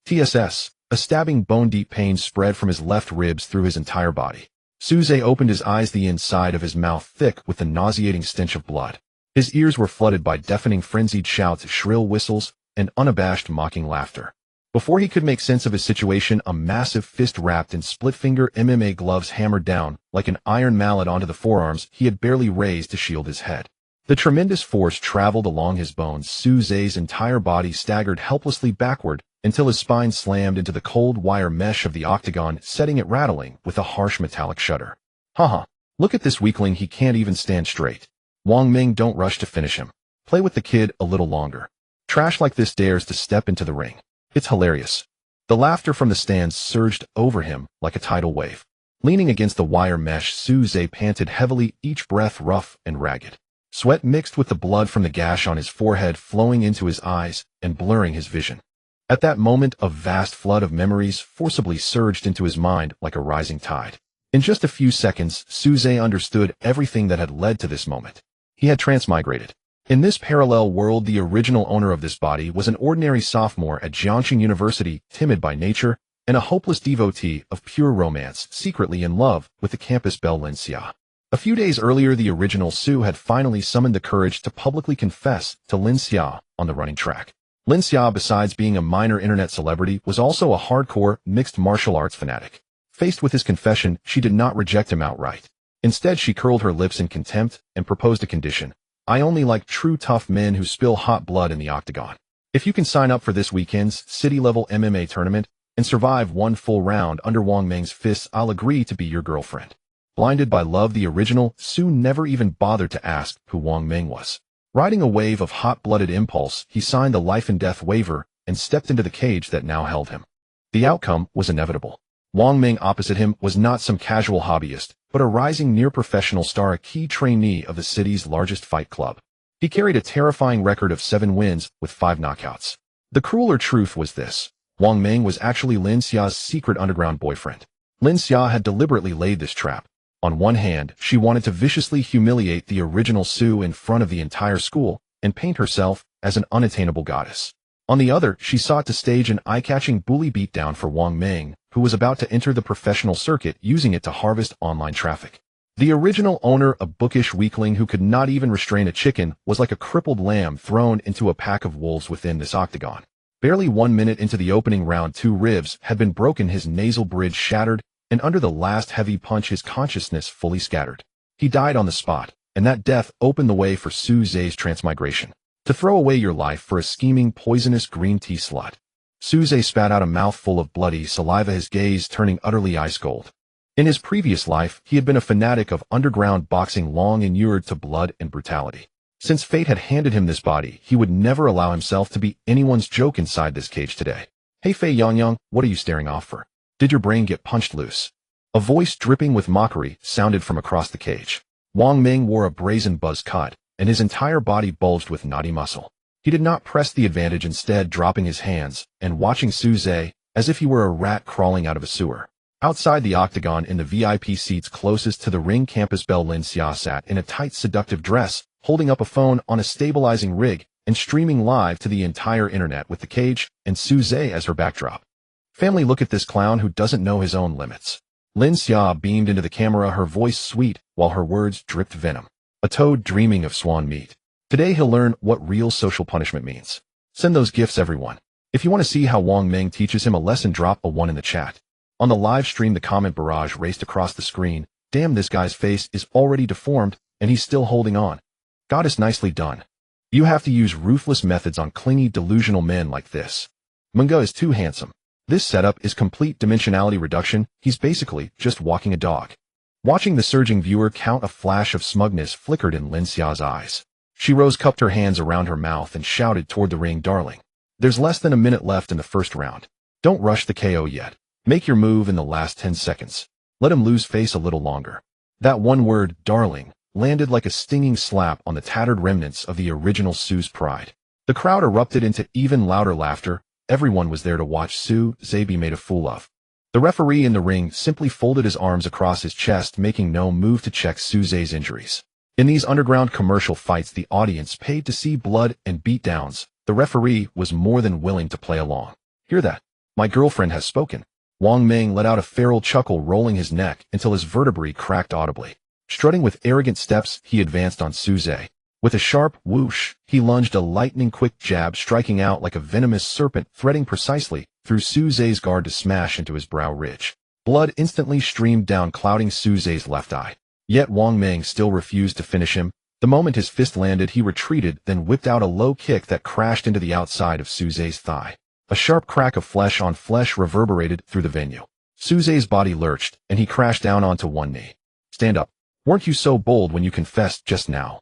TSS, a stabbing bone-deep pain spread from his left ribs through his entire body. Suze opened his eyes, the inside of his mouth thick with the nauseating stench of blood. His ears were flooded by deafening frenzied shouts, shrill whistles, and unabashed mocking laughter. Before he could make sense of his situation, a massive fist wrapped in split-finger MMA gloves hammered down like an iron mallet onto the forearms he had barely raised to shield his head. The tremendous force traveled along his bones. Suze's entire body staggered helplessly backward until his spine slammed into the cold wire mesh of the octagon, setting it rattling with a harsh metallic shudder. Haha, look at this weakling, he can't even stand straight. Wang Ming, don't rush to finish him. Play with the kid a little longer. Trash like this dares to step into the ring. It's hilarious. The laughter from the stands surged over him like a tidal wave. Leaning against the wire mesh, Suze panted heavily, each breath rough and ragged. Sweat mixed with the blood from the gash on his forehead flowing into his eyes and blurring his vision. At that moment, a vast flood of memories forcibly surged into his mind like a rising tide. In just a few seconds, Suze understood everything that had led to this moment. He had transmigrated. In this parallel world, the original owner of this body was an ordinary sophomore at Jiangxing University, timid by nature, and a hopeless devotee of pure romance, secretly in love with the campus belle Lin Xia. A few days earlier, the original Su had finally summoned the courage to publicly confess to Lin Xia on the running track. Lin Xia, besides being a minor internet celebrity, was also a hardcore, mixed martial arts fanatic. Faced with his confession, she did not reject him outright. Instead, she curled her lips in contempt and proposed a condition. I only like true tough men who spill hot blood in the octagon. If you can sign up for this weekend's city-level MMA tournament and survive one full round under Wang Ming's fists, I'll agree to be your girlfriend. Blinded by love, the original Su never even bothered to ask who Wang Ming was. Riding a wave of hot-blooded impulse, he signed the life-and-death waiver and stepped into the cage that now held him. The outcome was inevitable. Wang Ming opposite him was not some casual hobbyist, but a rising near-professional star, a key trainee of the city's largest fight club. He carried a terrifying record of 7 wins with 5 knockouts. The crueler truth was this. Wang Ming was actually Lin Xia's secret underground boyfriend. Lin Xia had deliberately laid this trap. On one hand, she wanted to viciously humiliate the original Su in front of the entire school and paint herself as an unattainable goddess. On the other, she sought to stage an eye-catching bully beatdown for Wang Ming, who was about to enter the professional circuit, using it to harvest online traffic. The original owner, a bookish weakling who could not even restrain a chicken, was like a crippled lamb thrown into a pack of wolves within this octagon. Barely 1 minute into the opening round, 2 ribs had been broken, his nasal bridge shattered, and under the last heavy punch his consciousness fully scattered. He died on the spot, and that death opened the way for Suze's transmigration. To throw away your life for a scheming, poisonous green tea slut. Suze spat out a mouthful of bloody saliva, his gaze turning utterly ice-cold. In his previous life, he had been a fanatic of underground boxing, long inured to blood and brutality. Since fate had handed him this body, he would never allow himself to be anyone's joke inside this cage today. Hey Fei Yangyang, what are you staring off for? Did your brain get punched loose? A voice dripping with mockery sounded from across the cage. Wang Ming wore a brazen buzz cut, and his entire body bulged with knotty muscle. He did not press the advantage, instead dropping his hands and watching Suze as if he were a rat crawling out of a sewer. Outside the octagon, in the VIP seats closest to the ring, campus belle Lin Xia sat in a tight, seductive dress, holding up a phone on a stabilizing rig and streaming live to the entire internet with the cage and Suze as her backdrop. Family, look at this clown who doesn't know his own limits. Lin Xia beamed into the camera, her voice sweet while her words dripped venom. A toad dreaming of swan meat. Today he'll learn what real social punishment means. Send those gifts, everyone. If you want to see how Wang Ming teaches him a lesson, drop a 1 in the chat. On the live stream, the comment barrage raced across the screen. Damn, this guy's face is already deformed, and he's still holding on. Goddess, nicely done. You have to use ruthless methods on clingy, delusional men like this. Munga is too handsome. This setup is complete dimensionality reduction. He's basically just walking a dog. Watching the surging viewer count, a flash of smugness flickered in Lin Xia's eyes. She rose, cupped her hands around her mouth, and shouted toward the ring, darling. There's less than a minute left in the first round. Don't rush the KO yet. Make your move in the last 10 seconds. Let him lose face a little longer. That one word, darling, landed like a stinging slap on the tattered remnants of the original Su's pride. The crowd erupted into even louder laughter. Everyone was there to watch Suze be made a fool of. The referee in the ring simply folded his arms across his chest, making no move to check Suze's injuries. In these underground commercial fights, the audience paid to see blood and beatdowns. The referee was more than willing to play along. Hear that? My girlfriend has spoken. Wang Ming let out a feral chuckle, rolling his neck until his vertebrae cracked audibly. Strutting with arrogant steps, he advanced on Suze. With a sharp whoosh, he lunged a lightning-quick jab, striking out like a venomous serpent, threading precisely through Suze's guard to smash into his brow ridge. Blood instantly streamed down, clouding Suze's left eye. Yet Wang Ming still refused to finish him. The moment his fist landed, he retreated, then whipped out a low kick that crashed into the outside of Suze's thigh. A sharp crack of flesh on flesh reverberated through the venue. Suze's body lurched, and he crashed down onto one knee. Stand up. Weren't you so bold when you confessed just now?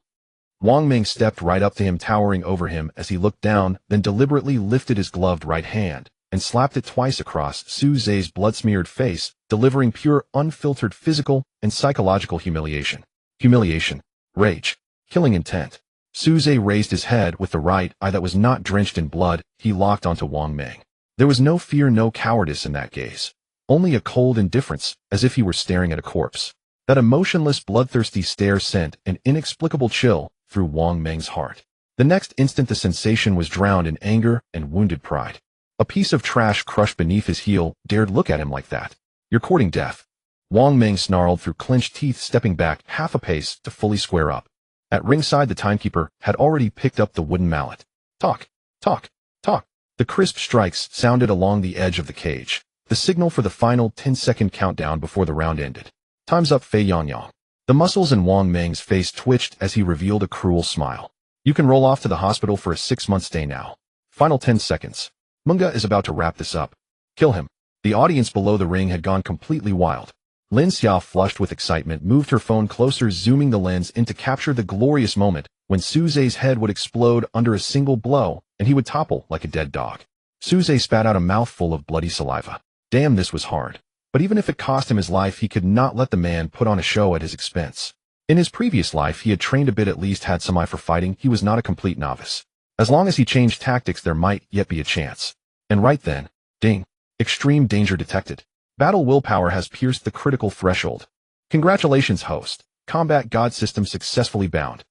Wang Ming stepped right up to him, towering over him as he looked down, then deliberately lifted his gloved right hand and slapped it twice across Suze's blood-smeared face, delivering pure, unfiltered physical and psychological humiliation. Humiliation, rage, killing intent. Suze raised his head with the right eye that was not drenched in blood. He locked onto Wang Ming. There was no fear, no cowardice in that gaze. Only a cold indifference, as if he were staring at a corpse. That emotionless, bloodthirsty stare sent an inexplicable chill through Wang Ming's heart. The next instant, the sensation was drowned in anger and wounded pride. A piece of trash crushed beneath his heel dared look at him like that. You're courting death. Wang Ming snarled through clenched teeth, stepping back half a pace to fully square up. At ringside, the timekeeper had already picked up the wooden mallet. Talk, talk, talk. The crisp strikes sounded along the edge of the cage, the signal for the final 10-second countdown before the round ended. Time's up, Fei Yangyang. The muscles in Wang Ming's face twitched as he revealed a cruel smile. You can roll off to the hospital for a 6-month stay now. Final 10 seconds. Munga is about to wrap this up. Kill him. The audience below the ring had gone completely wild. Lin Xia, flushed with excitement, moved her phone closer, zooming the lens in to capture the glorious moment when Suze's head would explode under a single blow and he would topple like a dead dog. Suze spat out a mouthful of bloody saliva. Damn, this was hard. But even if it cost him his life, he could not let the man put on a show at his expense. In his previous life, he had trained a bit, at least had some eye for fighting. He was not a complete novice. As long as he changed tactics, there might yet be a chance. And right then, ding, extreme danger detected. Battle willpower has pierced the critical threshold. Congratulations, host. Combat God system successfully bound.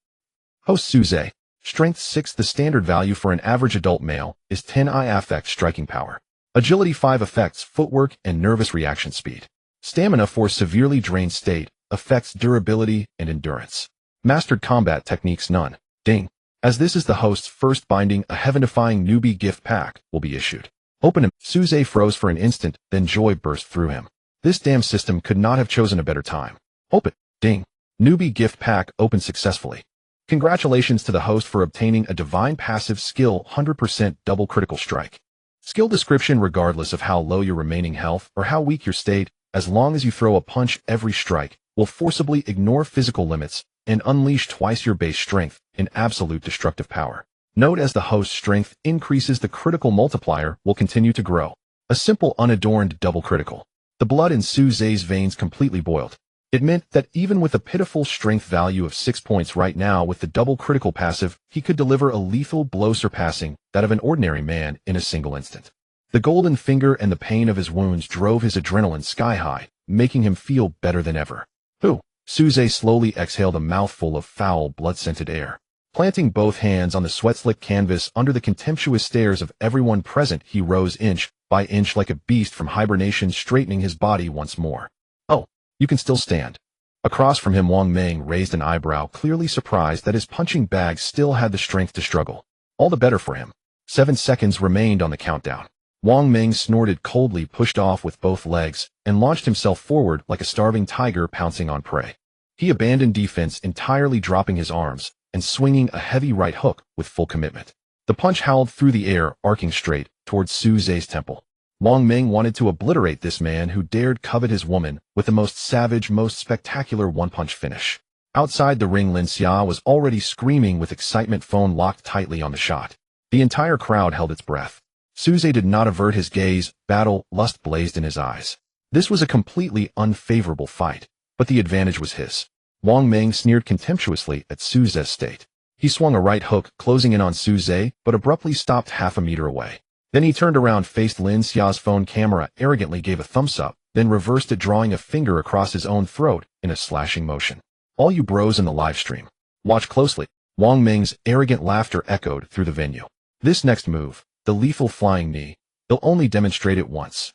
Host Suze. Strength 6. The standard value for an average adult male is 10 I affect striking power. Agility 5 affects footwork and nervous reaction speed. Stamina 4. Severely drained state affects durability and endurance. Mastered combat techniques none. Ding. As this is the host's first binding, a heaven-defying newbie gift pack will be issued. Open him. Suze froze for an instant, then joy burst through him. This damn system could not have chosen a better time. Open. Ding. Newbie gift pack opened successfully. Congratulations to the host for obtaining a divine passive skill 100% double critical strike. Skill description: regardless of how low your remaining health or how weak your state, as long as you throw a punch, every strike will forcibly ignore physical limits and unleash twice your base strength in absolute destructive power. Note: as the host's strength increases, the critical multiplier will continue to grow. A simple, unadorned double critical. The blood in Suze's veins completely boiled. It meant that even with a pitiful strength value of 6 points right now, with the double critical passive, he could deliver a lethal blow surpassing that of an ordinary man in a single instant. The golden finger and the pain of his wounds drove his adrenaline sky high, making him feel better than ever. Whew! Suze slowly exhaled a mouthful of foul, blood-scented air. Planting both hands on the sweat-slicked canvas under the contemptuous stares of everyone present, he rose inch by inch like a beast from hibernation, straightening his body once more. Oh, you can still stand. Across from him, Wang Ming raised an eyebrow, clearly surprised that his punching bag still had the strength to struggle. All the better for him. 7 seconds remained on the countdown. Wang Ming snorted coldly, pushed off with both legs, and launched himself forward like a starving tiger pouncing on prey. He abandoned defense entirely, dropping his arms and swinging a heavy right hook with full commitment. The punch howled through the air, arcing straight towards Suze's temple. Wang Ming wanted to obliterate this man who dared covet his woman with the most savage, most spectacular one-punch finish. Outside the ring, Lin Xia was already screaming with excitement, phone locked tightly on the shot. The entire crowd held its breath. Suze did not avert his gaze. Battle lust blazed in his eyes. This was a completely unfavorable fight, but the advantage was his. Wang Ming sneered contemptuously at Suze's state. He swung a right hook, closing in on Suze, but abruptly stopped half a meter away. Then he turned around, faced Lin Xia's phone camera, arrogantly gave a thumbs up, then reversed it, drawing a finger across his own throat in a slashing motion. All you bros in the live stream, watch closely. Wang Ming's arrogant laughter echoed through the venue. This next move, the lethal flying knee, They'll only demonstrate it once.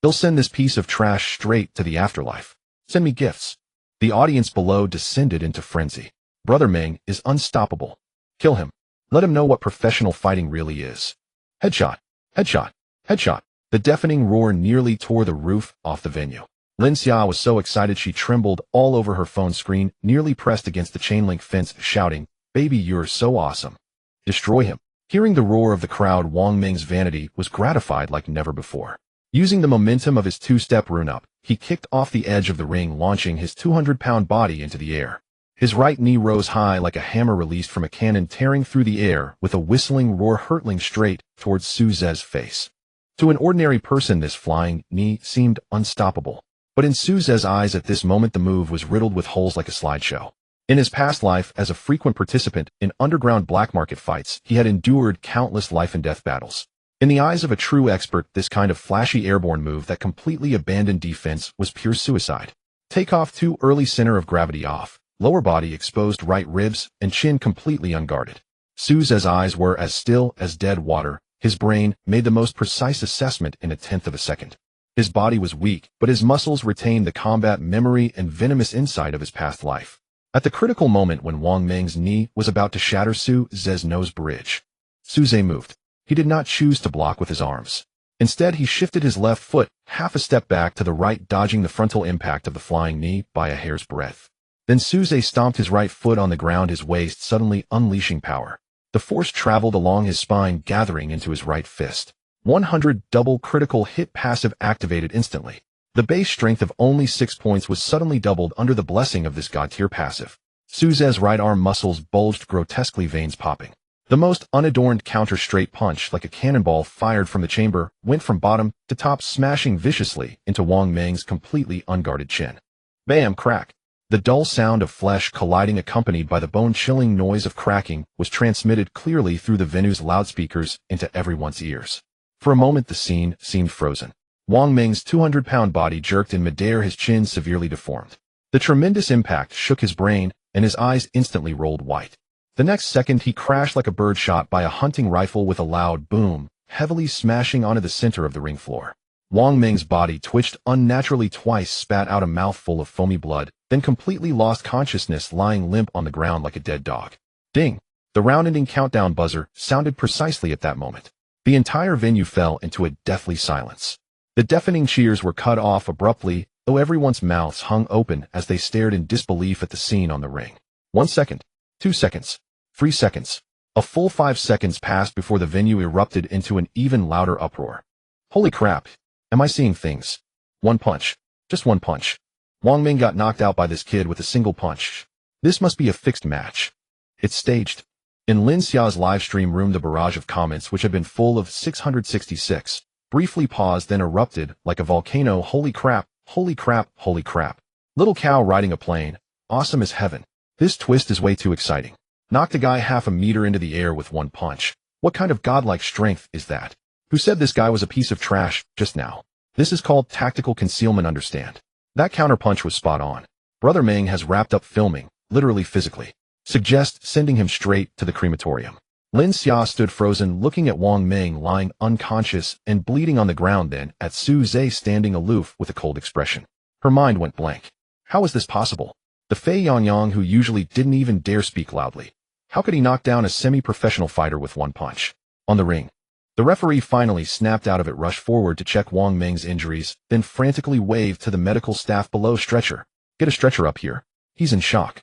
They'll send this piece of trash straight to the afterlife. Send me gifts. The audience below descended into frenzy. Brother Meng is unstoppable. Kill him. Let him know what professional fighting really is. Headshot. Headshot. Headshot. The deafening roar nearly tore the roof off the venue. Lin Xia was so excited she trembled all over her phone screen, nearly pressed against the chain-link fence, shouting, "Baby, you're so awesome. Destroy him." Hearing the roar of the crowd, Wang Ming's vanity was gratified like never before. Using the momentum of his two-step rune-up, he kicked off the edge of the ring, launching his 200-pound body into the air. His right knee rose high like a hammer released from a cannon, tearing through the air with a whistling roar hurtling straight towards Su Ze's face. To an ordinary person, this flying knee seemed unstoppable. But in Su Ze's eyes at this moment, the move was riddled with holes like a slideshow. In his past life as a frequent participant in underground black market fights, he had endured countless life-and-death battles. In the eyes of a true expert, this kind of flashy airborne move that completely abandoned defense was pure suicide. Takeoff too early, center of gravity off, lower body exposed, right ribs and chin completely unguarded. Su Ze's eyes were as still as dead water. His brain made the most precise assessment in a tenth of a second. His body was weak, but his muscles retained the combat memory and venomous insight of his past life. At the critical moment when Wang Ming's knee was about to shatter Su Ze's nose bridge, Su Ze moved. He did not choose to block with his arms. Instead, he shifted his left foot half a step back to the right, dodging the frontal impact of the flying knee by a hair's breadth. Then Su Ze stomped his right foot on the ground, his waist suddenly unleashing power. The force traveled along his spine, gathering into his right fist. 100 double critical hit, passive activated instantly. The base strength of only 6 points was suddenly doubled under the blessing of this god-tier passive. Su Ze's right arm muscles bulged grotesquely, veins popping. The most unadorned counter-straight punch, like a cannonball fired from the chamber, went from bottom to top, smashing viciously into Wang Ming's completely unguarded chin. Bam! Crack! The dull sound of flesh colliding, accompanied by the bone-chilling noise of cracking, was transmitted clearly through the venue's loudspeakers into everyone's ears. For a moment the scene seemed frozen. Wang Ming's 200-pound body jerked in midair, his chin severely deformed. The tremendous impact shook his brain, and his eyes instantly rolled white. The next second he crashed like a bird shot by a hunting rifle with a loud boom, heavily smashing onto the center of the ring floor. Wang Ming's body twitched unnaturally twice, spat out a mouthful of foamy blood, then completely lost consciousness, lying limp on the ground like a dead dog. Ding! The round-ending countdown buzzer sounded precisely at that moment. The entire venue fell into a deathly silence. The deafening cheers were cut off abruptly, though everyone's mouths hung open as they stared in disbelief at the scene on the ring. 1 second. 2 seconds. 3 seconds. A full 5 seconds passed before the venue erupted into an even louder uproar. Holy crap! Am I seeing things? One punch. Just one punch. Wang Ming got knocked out by this kid with a single punch. This must be a fixed match. It's staged. In Lin Xia's livestream room, the barrage of comments, which had been full of 666, briefly paused, then erupted like a volcano. Holy crap, holy crap, holy crap. Little cow riding a plane. Awesome as heaven. This twist is way too exciting. Knocked a guy half a meter into the air with one punch. What kind of godlike strength is that? Who said this guy was a piece of trash just now? This is called tactical concealment, understand? That counterpunch was spot on. Brother Ming has wrapped up filming, literally physically. Suggest sending him straight to the crematorium. Lin Xia stood frozen, looking at Wang Ming lying unconscious and bleeding on the ground, then at Su Ze standing aloof with a cold expression. Her mind went blank. How is this possible? The Fei Yangyang, who usually didn't even dare speak loudly. How could he knock down a semi-professional fighter with one punch? On the ring. The referee finally snapped out of it, rushed forward to check Wang Ming's injuries, then frantically waved to the medical staff below. Stretcher. Get a stretcher up here. He's in shock.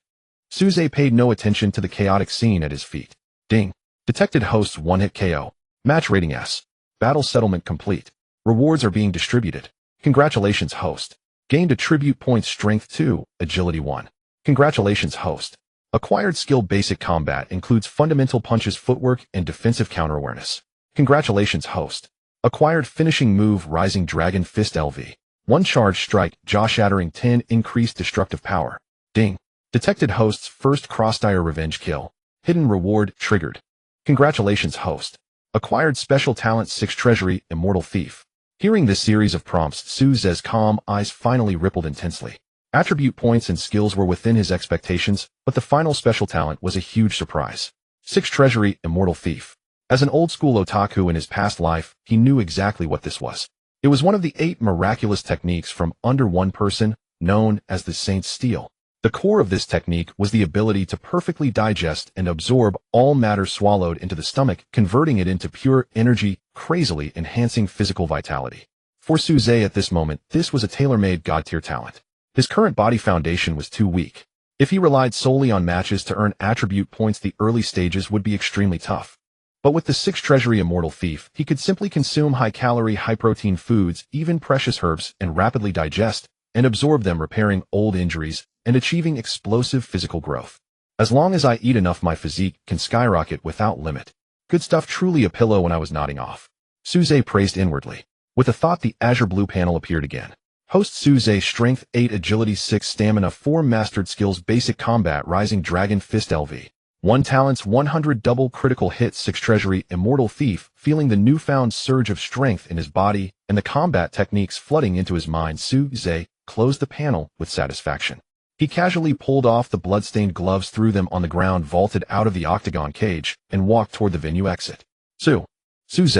Su Ze paid no attention to the chaotic scene at his feet. Ding. Detected hosts one-hit KO. Match rating S. Battle settlement complete. Rewards are being distributed. Congratulations, host. Gained attribute points, strength 2, agility 1. Congratulations, host. Acquired skill, basic combat, includes fundamental punches, footwork, and defensive counter-awareness. Congratulations, host. Acquired finishing move, rising dragon fist LV. 1 charge strike, jaw-shattering 10, increased destructive power. Ding. Detected host's first cross-dire revenge kill. Hidden reward triggered. Congratulations, host. Acquired special talent 6, treasury, immortal thief. Hearing this series of prompts, Su Ze's calm eyes finally rippled intensely. Attribute points and skills were within his expectations, but the final special talent was a huge surprise. 6, treasury, immortal thief. As an old-school otaku in his past life, he knew exactly what this was. It was one of the 8 miraculous techniques from under one person, known as the Saint's Steel. The core of this technique was the ability to perfectly digest and absorb all matter swallowed into the stomach, converting it into pure energy, crazily enhancing physical vitality. For Suze at this moment, this was a tailor-made god-tier talent. His current body foundation was too weak. If he relied solely on matches to earn attribute points, the early stages would be extremely tough. But with the 6th treasury Immortal Thief, he could simply consume high-calorie, high-protein foods, even precious herbs, and rapidly digest and absorb them, repairing old injuries and achieving explosive physical growth. As long as I eat enough, my physique can skyrocket without limit. Good stuff, truly a pillow. When I was nodding off, Suze praised inwardly. With a thought, the azure blue panel appeared again. Host Suze, Strength 8, Agility 6, Stamina 4, Mastered Skills, Basic Combat, Rising Dragon Fist LV. 1 Talents, 100 Double Critical Hits, 6 Treasury, Immortal Thief. Feeling the newfound surge of strength in his body and the combat techniques flooding into his mind, Suze closed the panel with satisfaction. He casually pulled off the blood-stained gloves, threw them on the ground, vaulted out of the octagon cage, and walked toward the venue exit. Suze,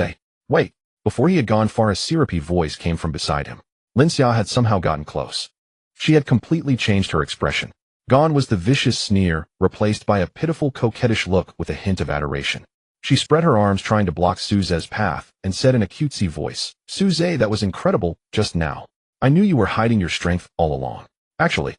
wait. Before he had gone far, a syrupy voice came from beside him. Lin Xia had somehow gotten close. She had completely changed her expression. Gone was the vicious sneer, replaced by a pitiful coquettish look with a hint of adoration. She spread her arms, trying to block Suze's path, and said in a cutesy voice, "Suze, that was incredible just now. I knew you were hiding your strength all along. Actually,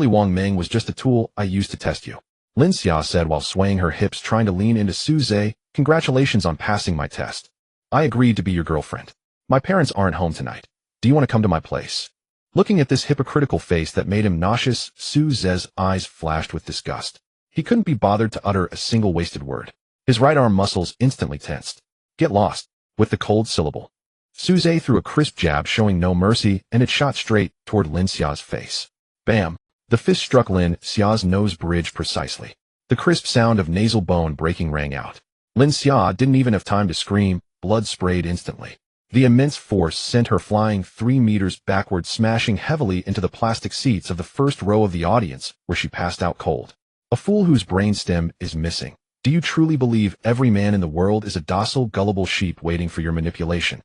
Wang Meng was just a tool I used to test you," Lin Xia said while swaying her hips, trying to lean into Suze. "Congratulations on passing my test. I agreed to be your girlfriend. My parents aren't home tonight. Do you want to come to my place?" Looking at this hypocritical face that made him nauseous, Suze's eyes flashed with disgust. He couldn't be bothered to utter a single wasted word. His right arm muscles instantly tensed. "Get lost," with the cold syllable. Suze threw a crisp jab, showing no mercy, and it shot straight toward Lin Xia's face. Bam! The fist struck Lin Xia's nose bridge precisely. The crisp sound of nasal bone breaking rang out. Lin Xia didn't even have time to scream. Blood sprayed instantly. The immense force sent her flying 3 meters backward, smashing heavily into the plastic seats of the first row of the audience, where she passed out cold. A fool whose brainstem is missing. Do you truly believe every man in the world is a docile, gullible sheep waiting for your manipulation?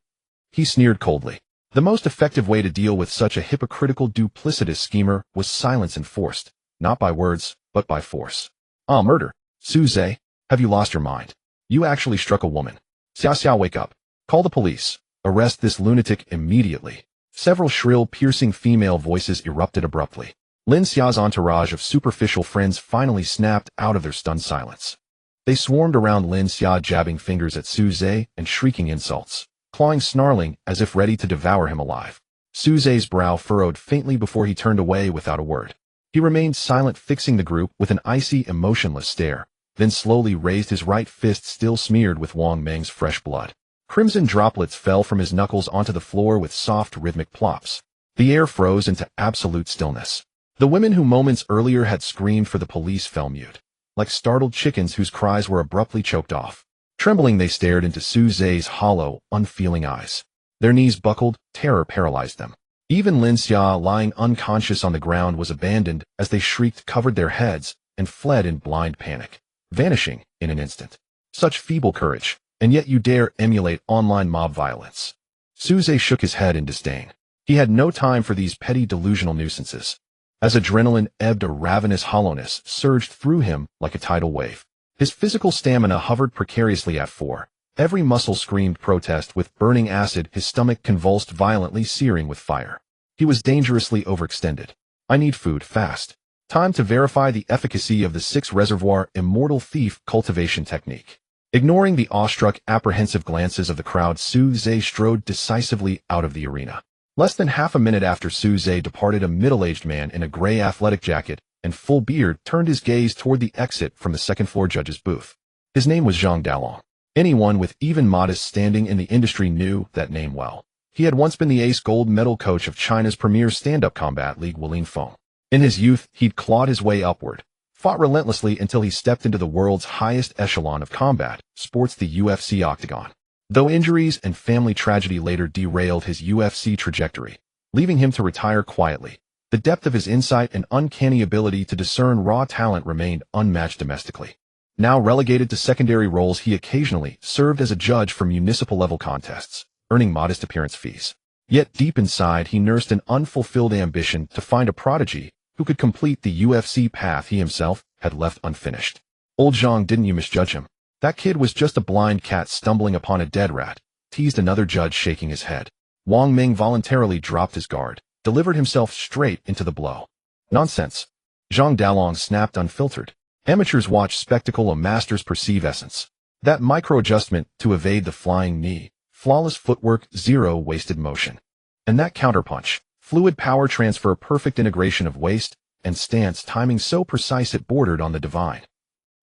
He sneered coldly. The most effective way to deal with such a hypocritical, duplicitous schemer was silence enforced, not by words, but by force. "Ah, murder. Suze, have you lost your mind? You actually struck a woman. Xiao, wake up. Call the police. Arrest this lunatic immediately." Several shrill, piercing female voices erupted abruptly. Lin Xia's entourage of superficial friends finally snapped out of their stunned silence. They swarmed around Lin Xia, jabbing fingers at Suze and shrieking insults, clawing, snarling, as if ready to devour him alive. Suze's brow furrowed faintly before he turned away without a word. He remained silent, fixing the group with an icy, emotionless stare, then slowly raised his right fist, still smeared with Wang Meng's fresh blood. Crimson droplets fell from his knuckles onto the floor with soft, rhythmic plops. The air froze into absolute stillness. The women who moments earlier had screamed for the police fell mute, like startled chickens whose cries were abruptly choked off. Trembling, they stared into Suze's hollow, unfeeling eyes. Their knees buckled, terror paralyzed them. Even Lin Xia, lying unconscious on the ground, was abandoned as they shrieked, covered their heads, and fled in blind panic, vanishing in an instant. Such feeble courage. And yet you dare emulate online mob violence. Suze shook his head in disdain. He had no time for these petty, delusional nuisances. As adrenaline ebbed, a ravenous hollowness surged through him like a tidal wave. His physical stamina hovered precariously at 4. Every muscle screamed protest. With burning acid, his stomach convulsed violently, searing with fire. He was dangerously overextended. "I need food, fast. Time to verify the efficacy of the 6 reservoir Immortal Thief cultivation technique." Ignoring the awestruck, apprehensive glances of the crowd, Suze strode decisively out of the arena. Less than half a minute after Suze departed, a middle-aged man in a gray athletic jacket and full beard turned his gaze toward the exit from the second-floor judge's booth. His name was Zhang Dalong. Anyone with even modest standing in the industry knew that name well. He had once been the ace gold medal coach of China's premier stand-up combat league, Wulin Feng. In his youth, he'd clawed his way upward, fought relentlessly until he stepped into the world's highest echelon of combat, sports, the UFC octagon. Though injuries and family tragedy later derailed his UFC trajectory, leaving him to retire quietly, the depth of his insight and uncanny ability to discern raw talent remained unmatched domestically. Now relegated to secondary roles, he occasionally served as a judge for municipal-level contests, earning modest appearance fees. Yet deep inside, he nursed an unfulfilled ambition to find a prodigy who could complete the UFC path he himself had left unfinished. Old Zhang, didn't you misjudge him? That kid was just a blind cat stumbling upon a dead rat, teased another judge, shaking his head. Wang Ming voluntarily dropped his guard, delivered himself straight into the blow. Nonsense. Zhang Dalong snapped, unfiltered. Amateurs watch spectacle, a masters perceive essence. That micro-adjustment to evade the flying knee, flawless footwork, zero wasted motion. And that counterpunch, fluid power transfer, perfect integration of waist and stance, timing so precise it bordered on the divine.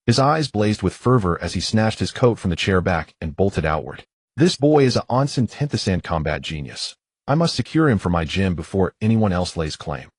His eyes blazed with fervor as he snatched his coat from the chair back and bolted outward. This boy is a onsen Tinthasan combat genius. I must secure him for my gym before anyone else lays claim.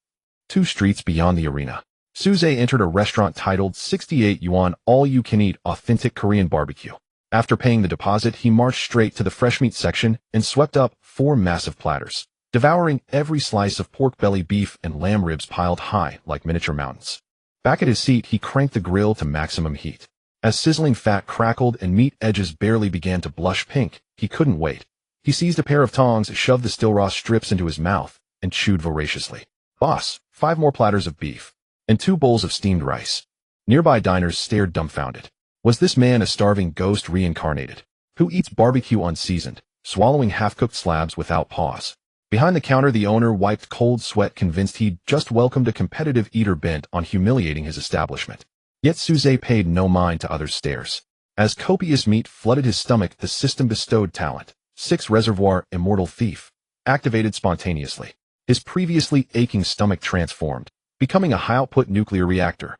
2 streets beyond the arena, Suze entered a restaurant titled 68 Yuan All-You-Can-Eat Authentic Korean Barbecue. After paying the deposit, he marched straight to the fresh meat section and swept up 4 massive platters, devouring every slice of pork belly, beef, and lamb ribs piled high like miniature mountains. Back at his seat, he cranked the grill to maximum heat. As sizzling fat crackled and meat edges barely began to blush pink, he couldn't wait. He seized a pair of tongs, shoved the still raw strips into his mouth, and chewed voraciously. Boss, 5 more platters of beef, and 2 bowls of steamed rice. Nearby diners stared dumbfounded. Was this man a starving ghost reincarnated, who eats barbecue unseasoned, swallowing half-cooked slabs without pause? Behind the counter, the owner wiped cold sweat, convinced he'd just welcomed a competitive eater bent on humiliating his establishment. Yet Suze paid no mind to others' stares. As copious meat flooded his stomach, the system bestowed talent. 6 reservoir, immortal thief, activated spontaneously. His previously aching stomach transformed, becoming a high-output nuclear reactor.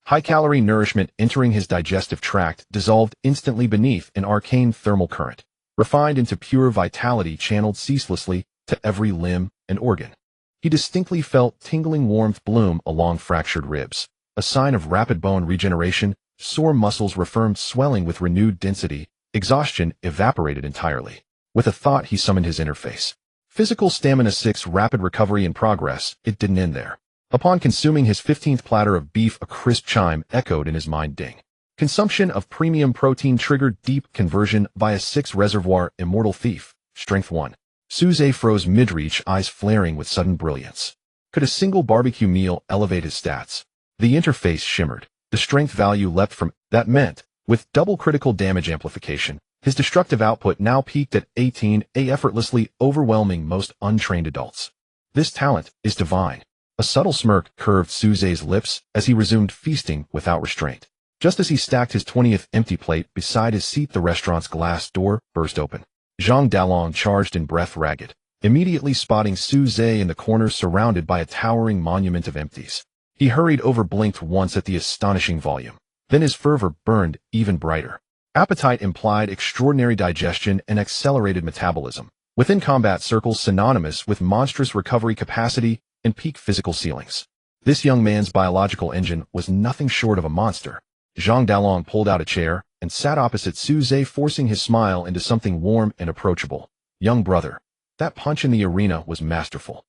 High-calorie nourishment entering his digestive tract dissolved instantly beneath an arcane thermal current, refined into pure vitality channeled ceaselessly to every limb and organ. He distinctly felt tingling warmth bloom along fractured ribs, a sign of rapid bone regeneration. Sore muscles reaffirmed, swelling with renewed density. Exhaustion evaporated entirely. With a thought, he summoned his interface. Physical stamina 6, rapid recovery in progress. It didn't end there. Upon consuming his 15th platter of beef, a crisp chime echoed in his mind. Ding. Consumption of premium protein triggered deep conversion via 6 reservoir, immortal thief, strength 1. Suze froze mid-reach, eyes flaring with sudden brilliance. Could a single barbecue meal elevate his stats? The interface shimmered. The strength value leapt from. That meant, with double critical damage amplification, his destructive output now peaked at 18, effortlessly overwhelming most untrained adults. This talent is divine. A subtle smirk curved Suze's lips as he resumed feasting without restraint. Just as he stacked his 20th empty plate beside his seat, the restaurant's glass door burst open. Zhang Dalong charged in, breath ragged, immediately spotting Suze in the corner surrounded by a towering monument of empties. He hurried over, blinked once at the astonishing volume. Then his fervor burned even brighter. Appetite implied extraordinary digestion and accelerated metabolism, within combat circles synonymous with monstrous recovery capacity and peak physical ceilings. This young man's biological engine was nothing short of a monster. Zhang Dalong pulled out a chair and sat opposite Suze, forcing his smile into something warm and approachable. Young brother, that punch in the arena was masterful.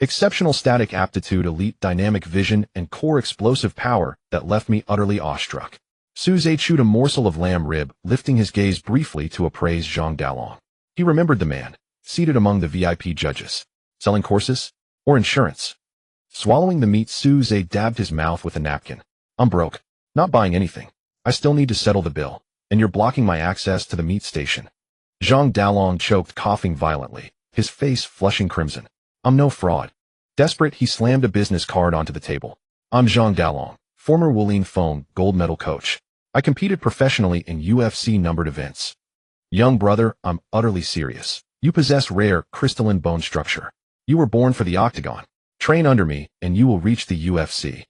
Exceptional static aptitude, elite dynamic vision, and core explosive power that left me utterly awestruck. Suze chewed a morsel of lamb rib, lifting his gaze briefly to appraise Zhang Dalong. He remembered the man, seated among the VIP judges. Selling courses? Or insurance? Swallowing the meat, Suze dabbed his mouth with a napkin. I'm broke. Not buying anything. I still need to settle the bill, and you're blocking my access to the meat station. Zhang Dalong choked, coughing violently, his face flushing crimson. I'm no fraud. Desperate, he slammed a business card onto the table. I'm Zhang Dalong, former Wulin Feng gold medal coach. I competed professionally in UFC numbered events. Young brother, I'm utterly serious. You possess rare, crystalline bone structure. You were born for the octagon. Train under me, and you will reach the UFC.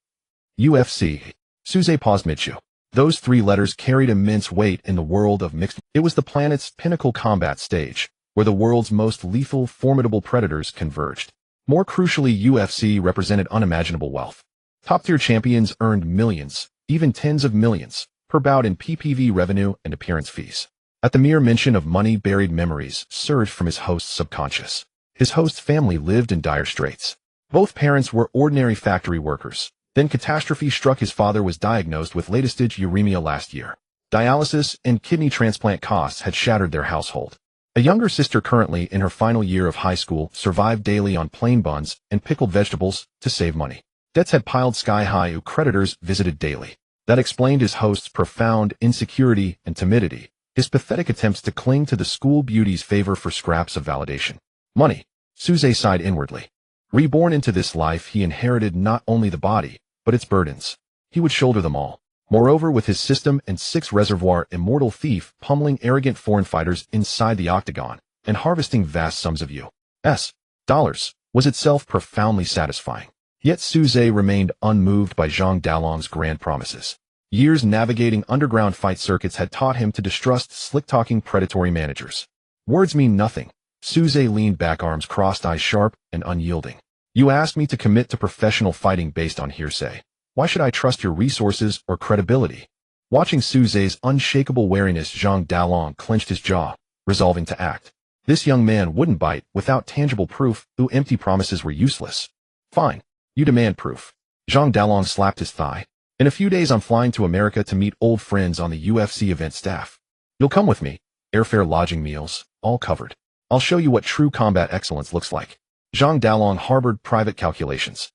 UFC. Suze paused mid-chew. Those 3 letters carried immense weight in the world of mixed. It was the planet's pinnacle combat stage, where the world's most lethal, formidable predators converged. More crucially, UFC represented unimaginable wealth. Top-tier champions earned millions, even tens of millions, per bout in PPV revenue and appearance fees. At the mere mention of money, buried memories surged from his host's subconscious. His host's family lived in dire straits. Both parents were ordinary factory workers, Then catastrophe struck. His father was diagnosed with late-stage uremia last year. Dialysis and kidney transplant costs had shattered their household. A younger sister, currently in her final year of high school, survived daily on plain buns and pickled vegetables to save money. Debts had piled sky-high. Creditors visited daily. That explained his host's profound insecurity and timidity, his pathetic attempts to cling to the school beauty's favor for scraps of validation. Money. Suze sighed inwardly. Reborn into this life, he inherited not only the body, but its burdens. He would shoulder them all. Moreover, with his system and 6 reservoir, immortal thief pummeling arrogant foreign fighters inside the octagon and harvesting vast sums of U.S. dollars was itself profoundly satisfying. Yet Suze remained unmoved by Zhang Dalong's grand promises. Years navigating underground fight circuits had taught him to distrust slick-talking predatory managers. Words mean nothing. Suze leaned back, arms crossed, eyes sharp and unyielding. You asked me to commit to professional fighting based on hearsay. Why should I trust your resources or credibility? Watching Suze's unshakable wariness, Zhang Dalong clenched his jaw, resolving to act. This young man wouldn't bite without tangible proof. Empty promises were useless. Fine. You demand proof. Zhang Dalong slapped his thigh. In a few days I'm flying to America to meet old friends on the UFC event staff. You'll come with me. Airfare, lodging, meals, all covered. I'll show you what true combat excellence looks like. Zhang Dalong harbored private calculations.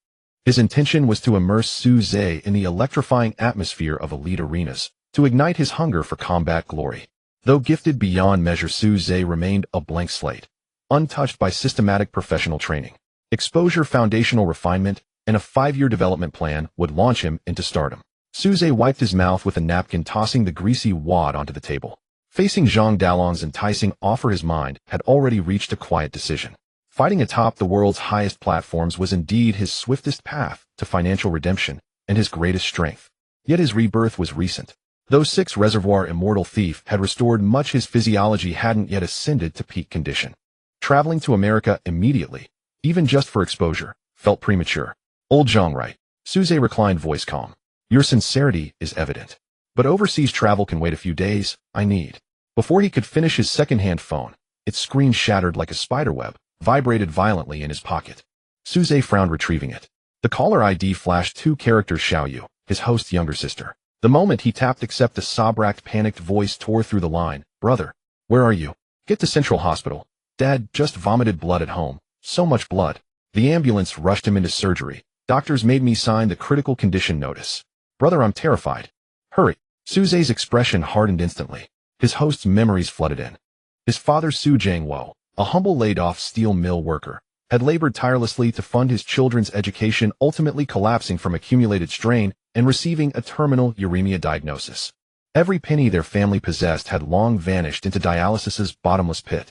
His intention was to immerse Suze in the electrifying atmosphere of elite arenas, to ignite his hunger for combat glory. Though gifted beyond measure, Suze remained a blank slate, untouched by systematic professional training, exposure, foundational refinement, and a 5-year development plan would launch him into stardom. Suze wiped his mouth with a napkin, tossing the greasy wad onto the table. Facing Zhang Dalong's enticing offer, his mind had already reached a quiet decision. Fighting atop the world's highest platforms was indeed his swiftest path to financial redemption and his greatest strength. Yet his rebirth was recent. Though 6 reservoir immortal thief had restored much, his physiology hadn't yet ascended to peak condition. Traveling to America immediately, even just for exposure, felt premature. Old Zhang, right? Suze reclined, voice calm. Your sincerity is evident. But overseas travel can wait a few days. I need. Before he could finish, his second-hand phone, its screen shattered like a spiderweb, vibrated violently in his pocket. Suze frowned, retrieving it. The caller ID flashed 2 characters: Xiaoyu, his host's younger sister. The moment he tapped accept, a sob-racked, panicked voice tore through the line. Brother, where are you? Get to Central Hospital. Dad just vomited blood at home. So much blood. The ambulance rushed him into surgery. Doctors made me sign the critical condition notice. Brother, I'm terrified. Hurry. Suze's expression hardened instantly. His host's memories flooded in. His father, Su Jiangwo, a humble laid-off steel mill worker, had labored tirelessly to fund his children's education, ultimately collapsing from accumulated strain and receiving a terminal uremia diagnosis. Every penny their family possessed had long vanished into dialysis's bottomless pit.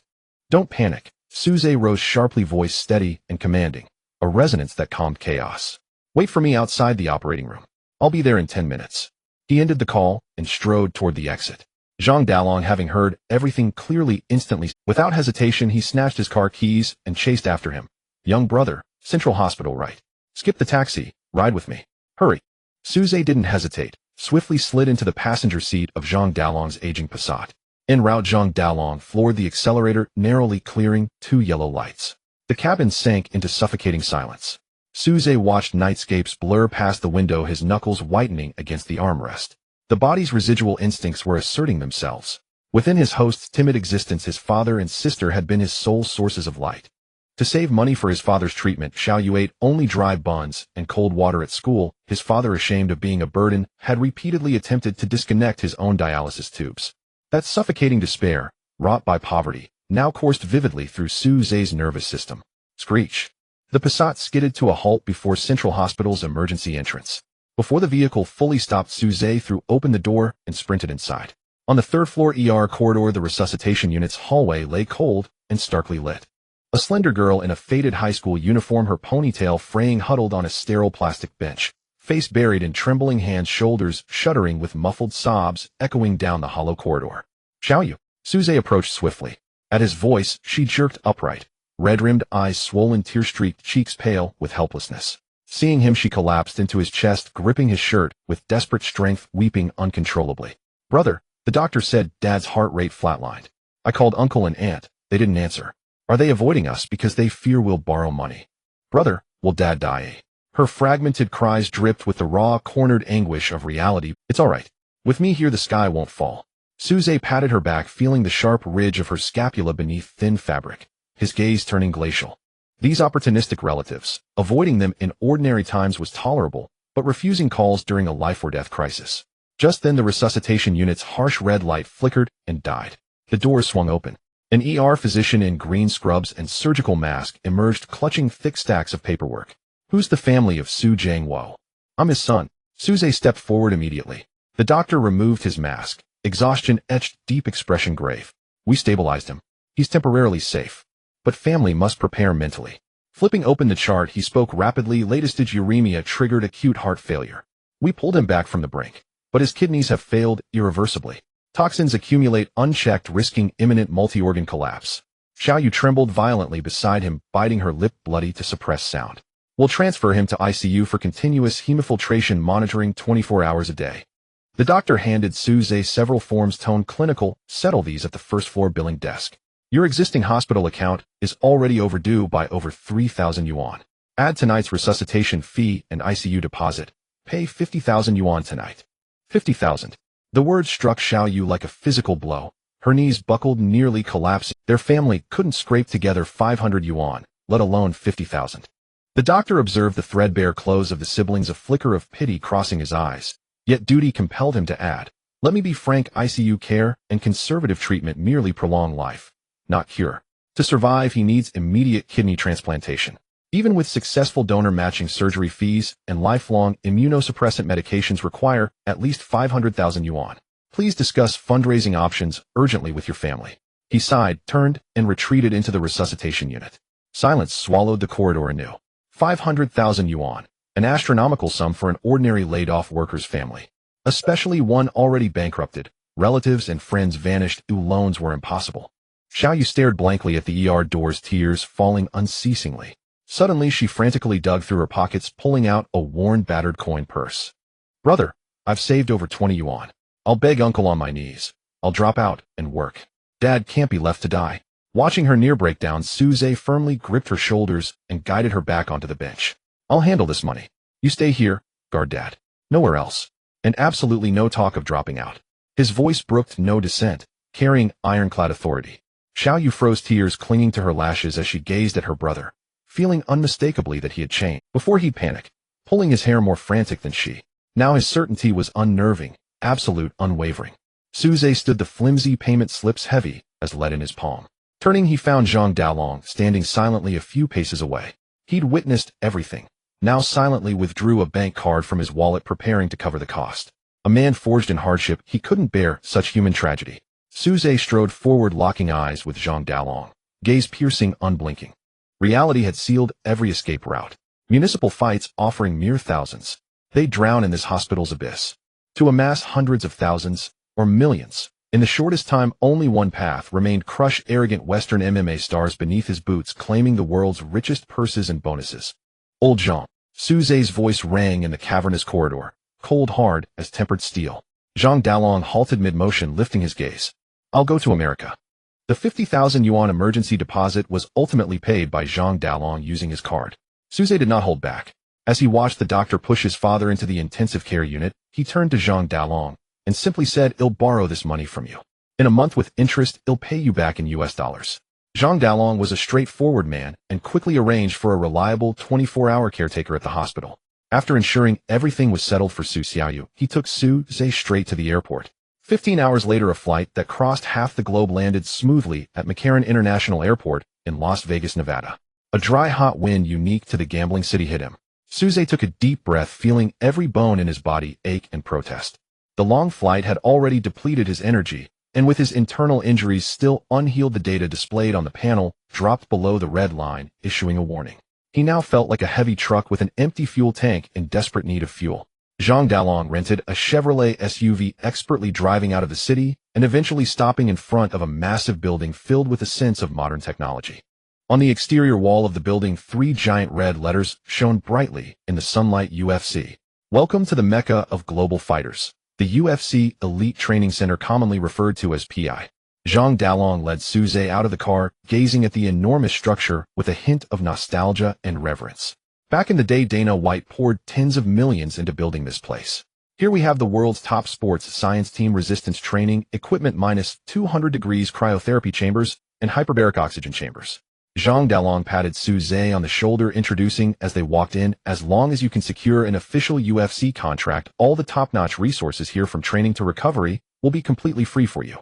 Don't panic. Suze rose sharply, voice steady and commanding, a resonance that calmed chaos. Wait for me outside the operating room. I'll be there in 10 minutes. He ended the call and strode toward the exit. Zhang Dalong, having heard everything clearly, instantly, without hesitation, he snatched his car keys and chased after him. Young brother, Central Hospital, right? Skip the taxi, ride with me. Hurry. Suze didn't hesitate, swiftly slid into the passenger seat of Zhang Dalong's aging Passat. En route, Zhang Dalong floored the accelerator, narrowly clearing 2 yellow lights. The cabin sank into suffocating silence. Suze watched nightscapes blur past the window, his knuckles whitening against the armrest. The body's residual instincts were asserting themselves. Within his host's timid existence, his father and sister had been his sole sources of light. To save money for his father's treatment, Xiaoyu ate only dry buns and cold water at school. His father, ashamed of being a burden, had repeatedly attempted to disconnect his own dialysis tubes. That suffocating despair, wrought by poverty, now coursed vividly through Suze's nervous system. Screech. The Passat skidded to a halt before Central Hospital's emergency entrance. Before the vehicle fully stopped, Suze threw open the door and sprinted inside. On the 3rd floor ER corridor, the resuscitation unit's hallway lay cold and starkly lit. A slender girl in a faded high school uniform, her ponytail fraying, huddled on a sterile plastic bench, face buried in trembling hands, shoulders shuddering with muffled sobs echoing down the hollow corridor. Xiaoyu. Suze approached swiftly. At his voice, she jerked upright, red-rimmed eyes swollen, tear-streaked cheeks pale with helplessness. Seeing him, she collapsed into his chest, gripping his shirt with desperate strength, weeping uncontrollably. Brother, the doctor said. Dad's heart rate flatlined. I called uncle and aunt. They didn't answer. Are they avoiding us because they fear we'll borrow money? Brother, will Dad die? Her fragmented cries dripped with the raw, cornered anguish of reality. "It's all right. With me here the sky won't fall." Suze patted her back, feeling the sharp ridge of her scapula beneath thin fabric, his gaze turning glacial. These opportunistic relatives, avoiding them in ordinary times was tolerable, but refusing calls during a life-or-death crisis. Just then the resuscitation unit's harsh red light flickered and died. The doors swung open. An ER physician in green scrubs and surgical mask emerged, clutching thick stacks of paperwork. "Who's the family of Su Jiangwo?" "I'm his son." Suze stepped forward immediately. The doctor removed his mask, exhaustion etched deep expression grave. "We stabilized him. He's temporarily safe. But family must prepare mentally." Flipping open the chart, he spoke rapidly. "Late-stage uremia triggered acute heart failure. We pulled him back from the brink, but his kidneys have failed irreversibly. Toxins accumulate unchecked, risking imminent multi-organ collapse." Xiaoyu trembled violently beside him, biting her lip, bloody to suppress sound. "We'll transfer him to ICU for continuous hemofiltration monitoring 24 hours a day." The doctor handed Suze several forms, toned clinical. "Settle these at the first-floor billing desk. Your existing hospital account is already overdue by over 3,000 yuan. Add tonight's resuscitation fee and ICU deposit. Pay 50,000 yuan tonight." 50,000. The word struck Xiaoyu like a physical blow. Her knees buckled, nearly collapsing. Their family couldn't scrape together 500 yuan, let alone 50,000. The doctor observed the threadbare clothes of the siblings, a flicker of pity crossing his eyes. Yet duty compelled him to add, "Let me be frank, ICU care and conservative treatment merely prolong life, not cure. To survive, he needs immediate kidney transplantation. Even with successful donor-matching surgery, fees and lifelong immunosuppressant medications require at least 500,000 yuan. Please discuss fundraising options urgently with your family." He sighed, turned, and retreated into the resuscitation unit. Silence swallowed the corridor anew. 500,000 yuan, an astronomical sum for an ordinary laid-off worker's family, especially one already bankrupted. Relatives and friends vanished. Loans were impossible. Xiaoyu stared blankly at the ER doors, tears falling unceasingly. Suddenly, she frantically dug through her pockets, pulling out a worn, battered coin purse. "Brother, I've saved over 20 yuan. I'll beg uncle on my knees. I'll drop out and work. Dad can't be left to die." Watching her near breakdown, Suze firmly gripped her shoulders and guided her back onto the bench. "I'll handle this money. You stay here, guard Dad. Nowhere else. And absolutely no talk of dropping out." His voice brooked no dissent, carrying ironclad authority. Xiaoyu froze, tears clinging to her lashes as she gazed at her brother, feeling unmistakably that he had changed. Before he'd panic, pulling his hair more frantic than she. Now his certainty was unnerving, absolute, unwavering. Suze stood, the flimsy payment slips heavy as lead in his palm. Turning, he found Zhang Dalong standing silently a few paces away. He'd witnessed everything. Now silently withdrew a bank card from his wallet, preparing to cover the cost. A man forged in hardship, he couldn't bear such human tragedy. Suze strode forward, locking eyes with Zhang Dalong, gaze piercing, unblinking. Reality had sealed every escape route. Municipal fights offering mere thousands. They'd drown in this hospital's abyss. To amass hundreds of thousands, or millions. In the shortest time, only one path remained: crush arrogant Western MMA stars beneath his boots, claiming the world's richest purses and bonuses. "Old Jean." Suze's voice rang in the cavernous corridor, cold hard as tempered steel. Zhang Dalong halted mid-motion, lifting his gaze. "I'll go to America." The 50,000 yuan emergency deposit was ultimately paid by Zhang Dalong using his card. Suze did not hold back. As he watched the doctor push his father into the intensive care unit, he turned to Zhang Dalong and simply said, "I'll borrow this money from you. In a month with interest, I'll pay you back in US dollars." Zhang Dalong was a straightforward man and quickly arranged for a reliable 24-hour caretaker at the hospital. After ensuring everything was settled for Su Xiaoyu, he took Suze straight to the airport. 15 hours later, a flight that crossed half the globe landed smoothly at McCarran International Airport in Las Vegas, Nevada. A dry, hot wind unique to the gambling city hit him. Suze took a deep breath, feeling every bone in his body ache and protest. The long flight had already depleted his energy, and with his internal injuries still unhealed, the data displayed on the panel dropped below the red line, issuing a warning. He now felt like a heavy truck with an empty fuel tank in desperate need of fuel. Zhang Dalong rented a Chevrolet SUV, expertly driving out of the city and eventually stopping in front of a massive building filled with a sense of modern technology. On the exterior wall of the building, 3 giant red letters shone brightly in the sunlight: UFC. Welcome to the Mecca of global fighters, the UFC Elite Training Center, commonly referred to as PI. Zhang Dalong led Suze out of the car, gazing at the enormous structure with a hint of nostalgia and reverence. Back in the day, Dana White poured tens of millions into building this place. Here we have the world's top sports science team, resistance training, equipment, minus 200 degrees cryotherapy chambers, and hyperbaric oxygen chambers. Zhang Dalong patted Su Zhe on the shoulder, introducing as they walked in, "As long as you can secure an official UFC contract, all the top-notch resources here from training to recovery will be completely free for you."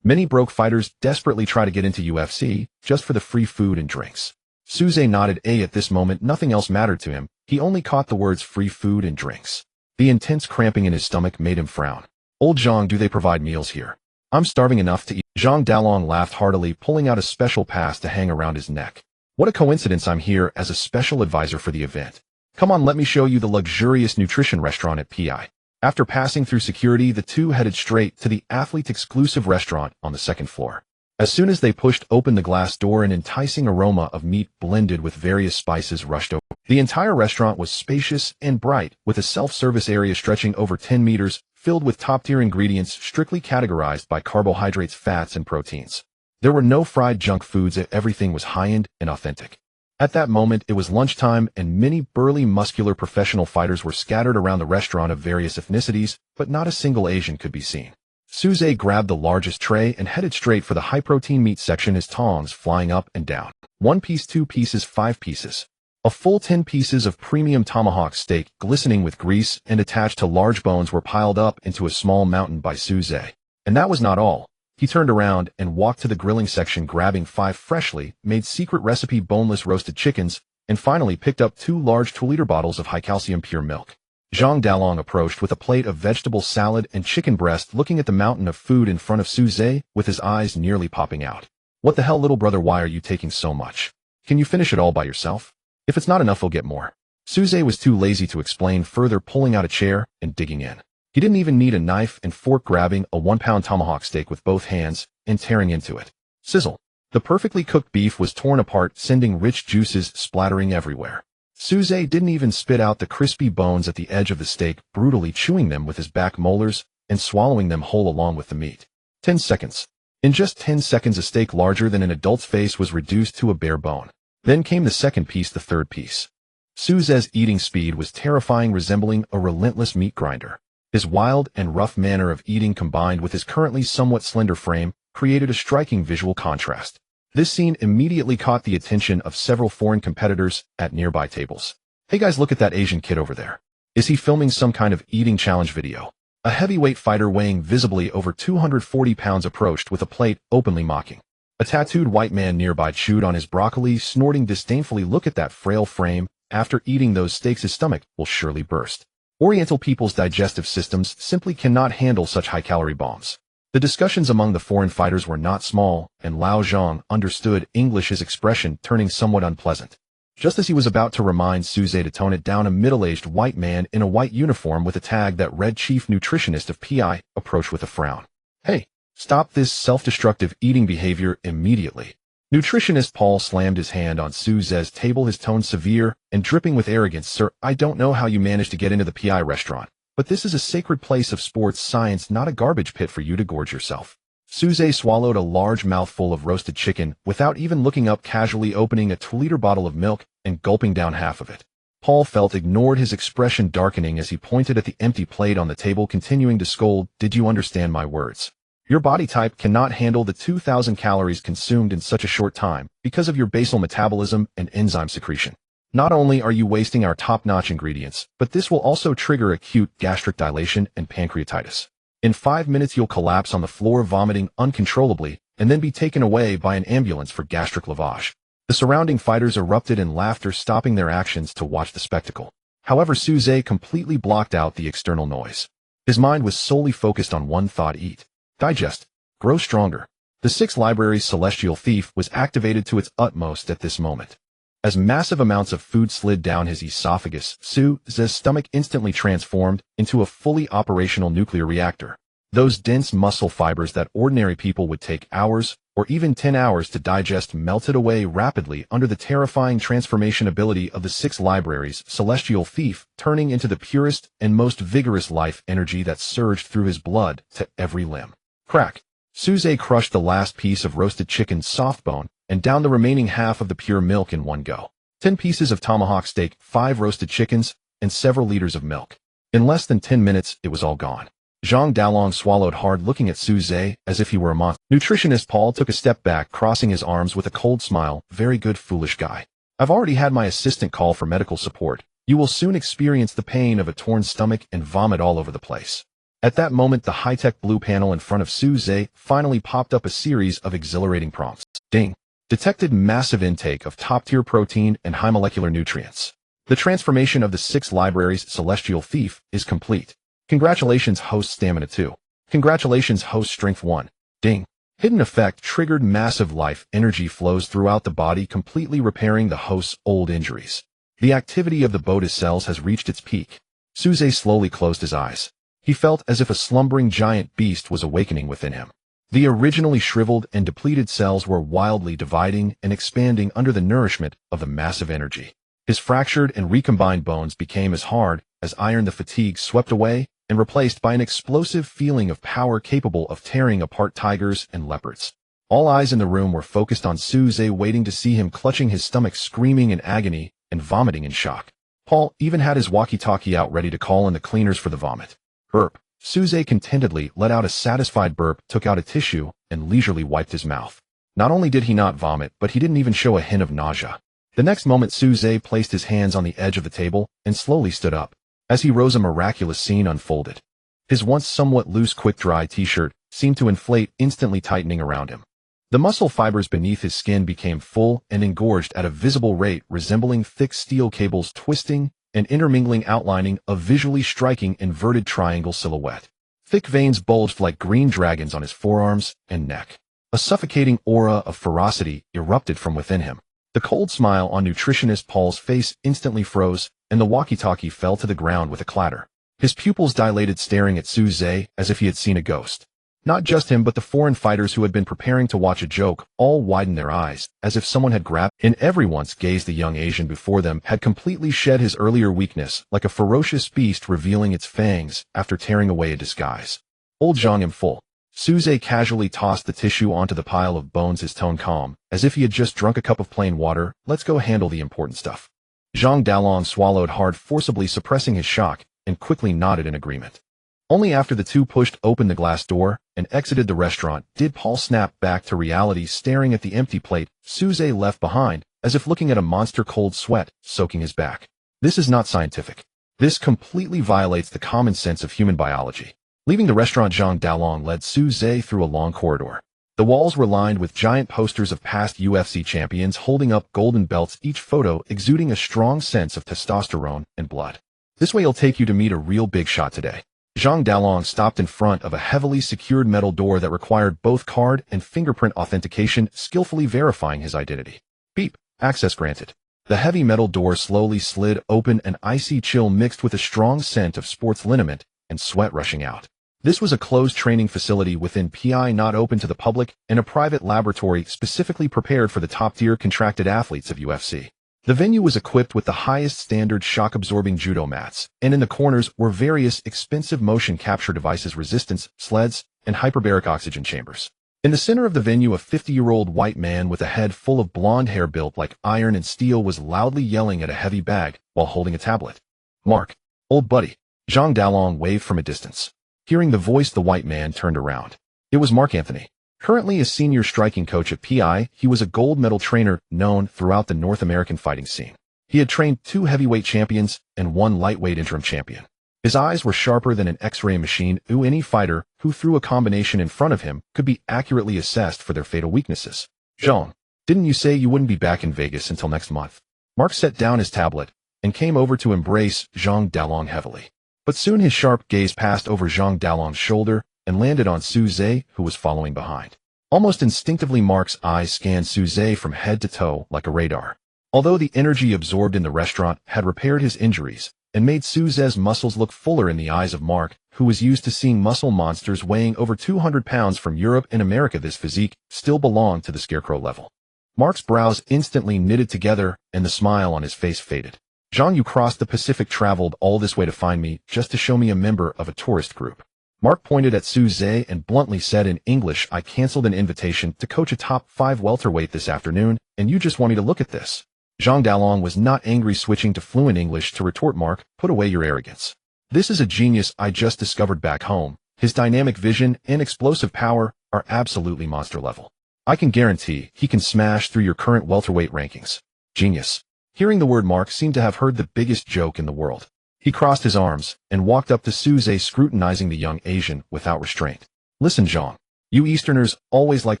Many broke fighters desperately try to get into UFC just for the free food and drinks. Su Zhe nodded. At this moment, nothing else mattered to him. He only caught the words free food and drinks. The intense cramping in his stomach made him frown. "Old Zhang, do they provide meals here? I'm starving enough to eat." Zhang Dalong laughed heartily, pulling out a special pass to hang around his neck. "What a coincidence, I'm here as a special advisor for the event. Come on, let me show you the luxurious nutrition restaurant at PI." After passing through security, the two headed straight to the athlete-exclusive restaurant on the second floor. As soon as they pushed open the glass door, an enticing aroma of meat blended with various spices rushed over. The entire restaurant was spacious and bright, with a self-service area stretching over 10 meters, filled with top-tier ingredients strictly categorized by carbohydrates, fats, and proteins. There were no fried junk foods. Everything was high-end and authentic. At that moment, it was lunchtime, and many burly, muscular professional fighters were scattered around the restaurant of various ethnicities, but not a single Asian could be seen. Su Zhe grabbed the largest tray and headed straight for the high-protein meat section, his tongs flying up and down. 1 piece, 2 pieces, 5 pieces. A full 10 pieces of premium tomahawk steak, glistening with grease and attached to large bones, were piled up into a small mountain by Su Zhe. And that was not all. He turned around and walked to the grilling section, grabbing 5 freshly made secret recipe boneless roasted chickens, and finally picked up 2 large 2-liter bottles of high-calcium pure milk. Zhang Dalong approached with a plate of vegetable salad and chicken breast, looking at the mountain of food in front of Su Zhe with his eyes nearly popping out. "What the hell, little brother, why are you taking so much? Can you finish it all by yourself? If it's not enough, we'll get more." Su Zhe was too lazy to explain further, pulling out a chair and digging in. He didn't even need a knife and fork, grabbing a 1-pound tomahawk steak with both hands and tearing into it. Sizzle. The perfectly cooked beef was torn apart, sending rich juices splattering everywhere. Su Zhe didn't even spit out the crispy bones at the edge of the steak, brutally chewing them with his back molars and swallowing them whole along with the meat. 10 seconds. In just 10 seconds, a steak larger than an adult's face was reduced to a bare bone. Then came the second piece, the third piece. Su Zhe's eating speed was terrifying, resembling a relentless meat grinder. His wild and rough manner of eating, combined with his currently somewhat slender frame, created a striking visual contrast. This scene immediately caught the attention of several foreign competitors at nearby tables. "Hey guys, look at that Asian kid over there. Is he filming some kind of eating challenge video?" A heavyweight fighter weighing visibly over 240 pounds approached with a plate, openly mocking. A tattooed white man nearby chewed on his broccoli, snorting disdainfully. "Look at that frail frame. After eating those steaks, his stomach will surely burst. Oriental people's digestive systems simply cannot handle such high-calorie bombs." The discussions among the foreign fighters were not small, and Lao Zhang understood English, his expression turning somewhat unpleasant. Just as he was about to remind Su Zhe to tone it down, a middle-aged white man in a white uniform with a tag that read Chief Nutritionist of PI approached with a frown. "Hey, stop this self-destructive eating behavior immediately." Nutritionist Paul slammed his hand on Su Zhe's table, his tone severe and dripping with arrogance. "Sir, I don't know how you managed to get into the PI restaurant, but this is a sacred place of sports science, not a garbage pit for you to gorge yourself." Su Zhe swallowed a large mouthful of roasted chicken without even looking up, casually opening a 2-liter bottle of milk and gulping down half of it. Paul felt ignored, his expression darkening as he pointed at the empty plate on the table, continuing to scold. "Did you understand my words? Your body type cannot handle the 2,000 calories consumed in such a short time because of your basal metabolism and enzyme secretion. Not only are you wasting our top-notch ingredients, but this will also trigger acute gastric dilation and pancreatitis. In 5 minutes, you'll collapse on the floor, vomiting uncontrollably, and then be taken away by an ambulance for gastric lavage." The surrounding fighters erupted in laughter, stopping their actions to watch the spectacle. However, Su Zhe completely blocked out the external noise. His mind was solely focused on one thought: eat, digest, grow stronger. The 6 library's celestial thief was activated to its utmost at this moment. As massive amounts of food slid down his esophagus, Su Zhe's stomach instantly transformed into a fully operational nuclear reactor. Those dense muscle fibers that ordinary people would take hours or even 10 hours to digest melted away rapidly under the terrifying transformation ability of the 6 library's celestial thief, turning into the purest and most vigorous life energy that surged through his blood to every limb. Crack! Su Zhe crushed the last piece of roasted chicken's soft bone and downed the remaining half of the pure milk in one go. 10 pieces of tomahawk steak, 5 roasted chickens, and several liters of milk. In less than 10 minutes, it was all gone. Zhang Dalong swallowed hard, looking at Su Zhe as if he were a monster. Nutritionist Paul took a step back, crossing his arms with a cold smile. Very good, foolish guy. I've already had my assistant call for medical support. You will soon experience the pain of a torn stomach and vomit all over the place. At that moment, the high-tech blue panel in front of Su Zhe finally popped up a series of exhilarating prompts. Ding. Detected massive intake of top-tier protein and high molecular nutrients. The transformation of the 6 libraries Celestial Thief is complete. Congratulations, host Stamina 2. Congratulations, host Strength 1. Ding. Hidden effect triggered. Massive life energy flows throughout the body, completely repairing the host's old injuries. The activity of the Bodhi cells has reached its peak. Su Zhe slowly closed his eyes. He felt as if a slumbering giant beast was awakening within him. The originally shriveled and depleted cells were wildly dividing and expanding under the nourishment of the massive energy. His fractured and recombined bones became as hard as iron. The fatigue swept away and replaced by an explosive feeling of power capable of tearing apart tigers and leopards. All eyes in the room were focused on Su Zhe, waiting to see him, clutching his stomach, screaming in agony and vomiting in shock. Paul even had his walkie-talkie out, ready to call in the cleaners for the vomit. Burp. Su Zhe contentedly let out a satisfied burp, took out a tissue, and leisurely wiped his mouth. Not only did he not vomit, but he didn't even show a hint of nausea. The next moment, Su Zhe placed his hands on the edge of the table and slowly stood up. As he rose, a miraculous scene unfolded. His once somewhat loose, quick-dry t-shirt seemed to inflate, instantly tightening around him. The muscle fibers beneath his skin became full and engorged at a visible rate, resembling thick steel cables twisting and intermingling, outlining a visually striking inverted triangle silhouette. Thick veins bulged like green dragons on his forearms and neck. A suffocating aura of ferocity erupted from within him. The cold smile on nutritionist Paul's face instantly froze, and the walkie-talkie fell to the ground with a clatter. His pupils dilated, staring at Su Zhe as if he had seen a ghost. Not just him, but the foreign fighters who had been preparing to watch a joke all widened their eyes, as if someone had grabbed. In everyone's gaze, the young Asian before them had completely shed his earlier weakness, like a ferocious beast revealing its fangs after tearing away a disguise. Old Zhang, am full. Su Zhe casually tossed the tissue onto the pile of bones, his tone calm, as if he had just drunk a cup of plain water. Let's go handle the important stuff. Zhang Dalong swallowed hard, forcibly suppressing his shock, and quickly nodded in agreement. Only after the two pushed open the glass door and exited the restaurant did Paul snap back to reality, staring at the empty plate Su Zhe left behind, as if looking at a monster, cold sweat soaking his back. This is not scientific. This completely violates the common sense of human biology. Leaving the restaurant, Zhang Dalong led Su Zhe through a long corridor. The walls were lined with giant posters of past UFC champions holding up golden belts, each photo exuding a strong sense of testosterone and blood. This way will take you to meet a real big shot today. Zhang Dalong stopped in front of a heavily secured metal door that required both card and fingerprint authentication, skillfully verifying his identity. Beep. Access granted. The heavy metal door slowly slid open, an icy chill mixed with a strong scent of sports liniment and sweat rushing out. This was a closed training facility within PI, not open to the public, and a private laboratory specifically prepared for the top-tier contracted athletes of UFC. The venue was equipped with the highest standard shock-absorbing judo mats, and in the corners were various expensive motion capture devices, resistance sleds, and hyperbaric oxygen chambers. In the center of the venue, a 50-year-old white man with a head full of blonde hair built like iron and steel was loudly yelling at a heavy bag while holding a tablet. "Mark, old buddy." Zhang Dalong waved from a distance. Hearing the voice, the white man turned around. It was Mark Anthony. Currently a senior striking coach at PI, he was a gold medal trainer known throughout the North American fighting scene. He had trained 2 heavyweight champions and 1 lightweight interim champion. His eyes were sharper than an X-ray machine. Any fighter who threw a combination in front of him could be accurately assessed for their fatal weaknesses. "Zhang, didn't you say you wouldn't be back in Vegas until next month?" Mark set down his tablet and came over to embrace Zhang Dalong heavily. But soon his sharp gaze passed over Zhang Dalong's shoulder and landed on Su Zhe, who was following behind. Almost instinctively, Mark's eyes scanned Su Zhe from head to toe like a radar. Although the energy absorbed in the restaurant had repaired his injuries and made Su Zhe's muscles look fuller in the eyes of Mark, who was used to seeing muscle monsters weighing over 200 pounds from Europe and America, this physique still belonged to the scarecrow level. Mark's brows instantly knitted together and the smile on his face faded. "Zhang, you crossed the Pacific, traveled all this way to find me, just to show me a member of a tourist group." Mark pointed at Su Zhe and bluntly said in English, "I canceled an invitation to coach a top 5 welterweight this afternoon, and you just want me to look at this." Zhang Dalong was not angry, switching to fluent English to retort, "Mark, put away your arrogance. This is a genius I just discovered back home. His dynamic vision and explosive power are absolutely monster level. I can guarantee he can smash through your current welterweight rankings. Genius." Hearing the word, Mark seemed to have heard the biggest joke in the world. He crossed his arms and walked up to Suze, scrutinizing the young Asian without restraint. "Listen, Zhang. You Easterners always like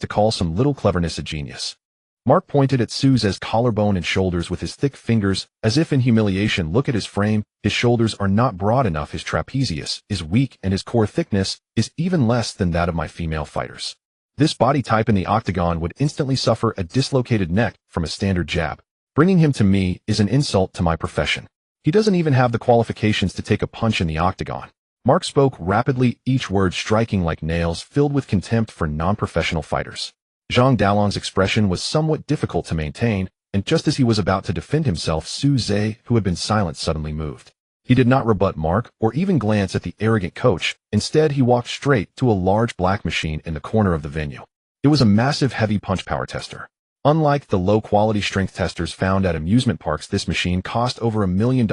to call some little cleverness a genius." Mark pointed at Suze's collarbone and shoulders with his thick fingers, as if in humiliation. "Look at his frame. His shoulders are not broad enough. His trapezius is weak, and his core thickness is even less than that of my female fighters. This body type in the octagon would instantly suffer a dislocated neck from a standard jab. Bringing him to me is an insult to my profession. He doesn't even have the qualifications to take a punch in the octagon." Mark spoke rapidly, each word striking like nails, filled with contempt for non-professional fighters. Zhang Dalong's expression was somewhat difficult to maintain, and just as he was about to defend himself, Suze, who had been silent, suddenly moved. He did not rebut Mark or even glance at the arrogant coach. Instead, he walked straight to a large black machine in the corner of the venue. It was a massive heavy punch power tester. Unlike the low-quality strength testers found at amusement parks, this machine cost over $1 million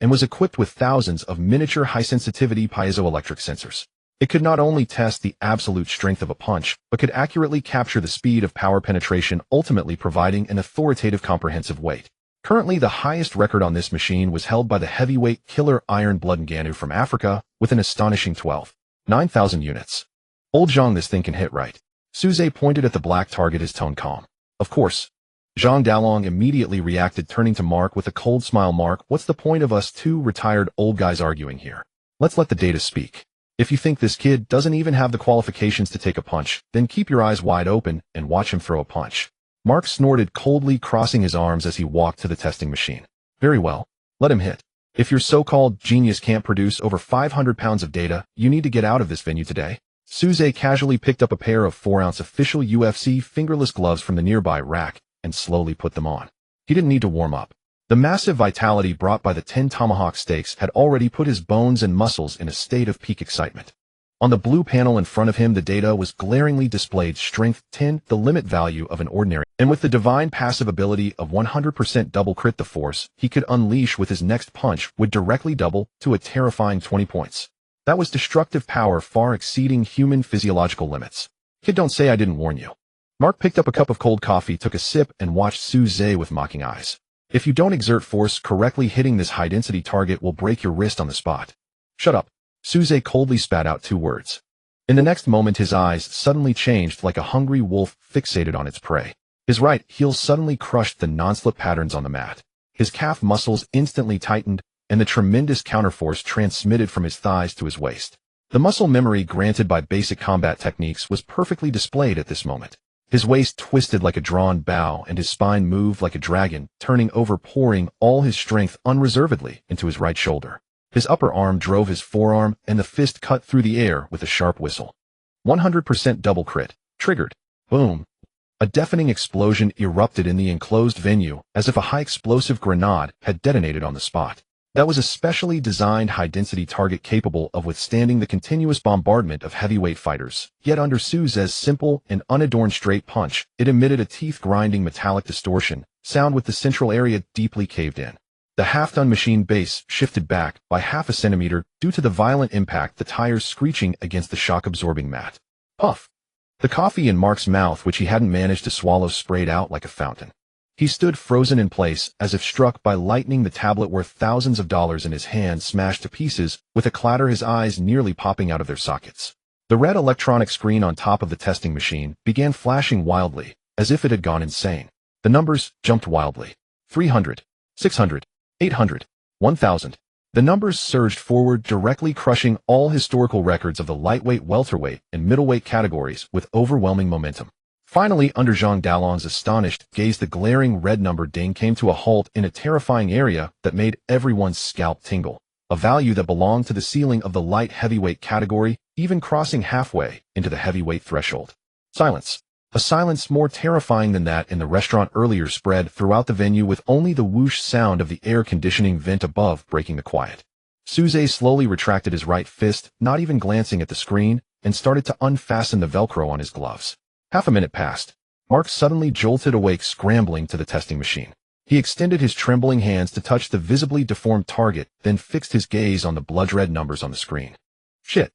and was equipped with thousands of miniature high-sensitivity piezoelectric sensors. It could not only test the absolute strength of a punch, but could accurately capture the speed of power penetration, ultimately providing an authoritative comprehensive weight. Currently, the highest record on this machine was held by the heavyweight killer Iron Blood Ngannou from Africa, with an astonishing 12,900 units. "Old Zhang, this thing can hit right." Suze pointed at the black target, his tone calm. "Of course." Zhang Dalong immediately reacted, turning to Mark with a cold smile. "Mark, what's the point of us two retired old guys arguing here? Let's let the data speak. If you think this kid doesn't even have the qualifications to take a punch, then keep your eyes wide open and watch him throw a punch." Mark snorted coldly, crossing his arms as he walked to the testing machine. "Very well. Let him hit. If your so-called genius can't produce over 500 pounds of data, you need to get out of this venue today." Suze casually picked up a pair of 4-ounce official UFC fingerless gloves from the nearby rack and slowly put them on. He didn't need to warm up. The massive vitality brought by the 10 tomahawk steaks had already put his bones and muscles in a state of peak excitement. On the blue panel in front of him, the data was glaringly displayed: strength 10, the limit value of an ordinary, and with the divine passive ability of 100% double crit, the force he could unleash with his next punch would directly double to a terrifying 20 points. That was destructive power far exceeding human physiological limits. "Kid, don't say I didn't warn you." Mark picked up a cup of cold coffee, took a sip, and watched Suze with mocking eyes. "If you don't exert force correctly, hitting this high-density target will break your wrist on the spot." "Shut up." Suze coldly spat out 2 words. In the next moment, his eyes suddenly changed like a hungry wolf fixated on its prey. His right heel suddenly crushed the non-slip patterns on the mat. His calf muscles instantly tightened, and the tremendous counterforce transmitted from his thighs to his waist. The muscle memory granted by basic combat techniques was perfectly displayed at this moment. His waist twisted like a drawn bow, and his spine moved like a dragon, turning over, pouring all his strength unreservedly into his right shoulder. His upper arm drove his forearm, and the fist cut through the air with a sharp whistle. 100% double crit. Triggered. Boom. A deafening explosion erupted in the enclosed venue, as if a high-explosive grenade had detonated on the spot. That was a specially designed high-density target capable of withstanding the continuous bombardment of heavyweight fighters. Yet under Suze's simple and unadorned straight punch, it emitted a teeth-grinding metallic distortion sound with the central area deeply caved in. The half-ton machine base shifted back by half a centimeter due to the violent impact, the tires screeching against the shock-absorbing mat. Puff! The coffee in Mark's mouth, which he hadn't managed to swallow, sprayed out like a fountain. He stood frozen in place, as if struck by lightning, the tablet worth thousands of dollars in his hand smashed to pieces with a clatter, his eyes nearly popping out of their sockets. The red electronic screen on top of the testing machine began flashing wildly, as if it had gone insane. The numbers jumped wildly. 300, 600, 800, 1,000. The numbers surged forward, directly crushing all historical records of the lightweight, welterweight, and middleweight categories with overwhelming momentum. Finally, under Zhang Dalong's astonished gaze, the glaring red number ding came to a halt in a terrifying area that made everyone's scalp tingle. A value that belonged to the ceiling of the light heavyweight category, even crossing halfway into the heavyweight threshold. Silence. A silence more terrifying than that in the restaurant earlier spread throughout the venue, with only the whoosh sound of the air conditioning vent above breaking the quiet. Suze slowly retracted his right fist, not even glancing at the screen, and started to unfasten the Velcro on his gloves. Half a minute passed. Mark suddenly jolted awake, scrambling to the testing machine. He extended his trembling hands to touch the visibly deformed target, then fixed his gaze on the blood-red numbers on the screen. Shit.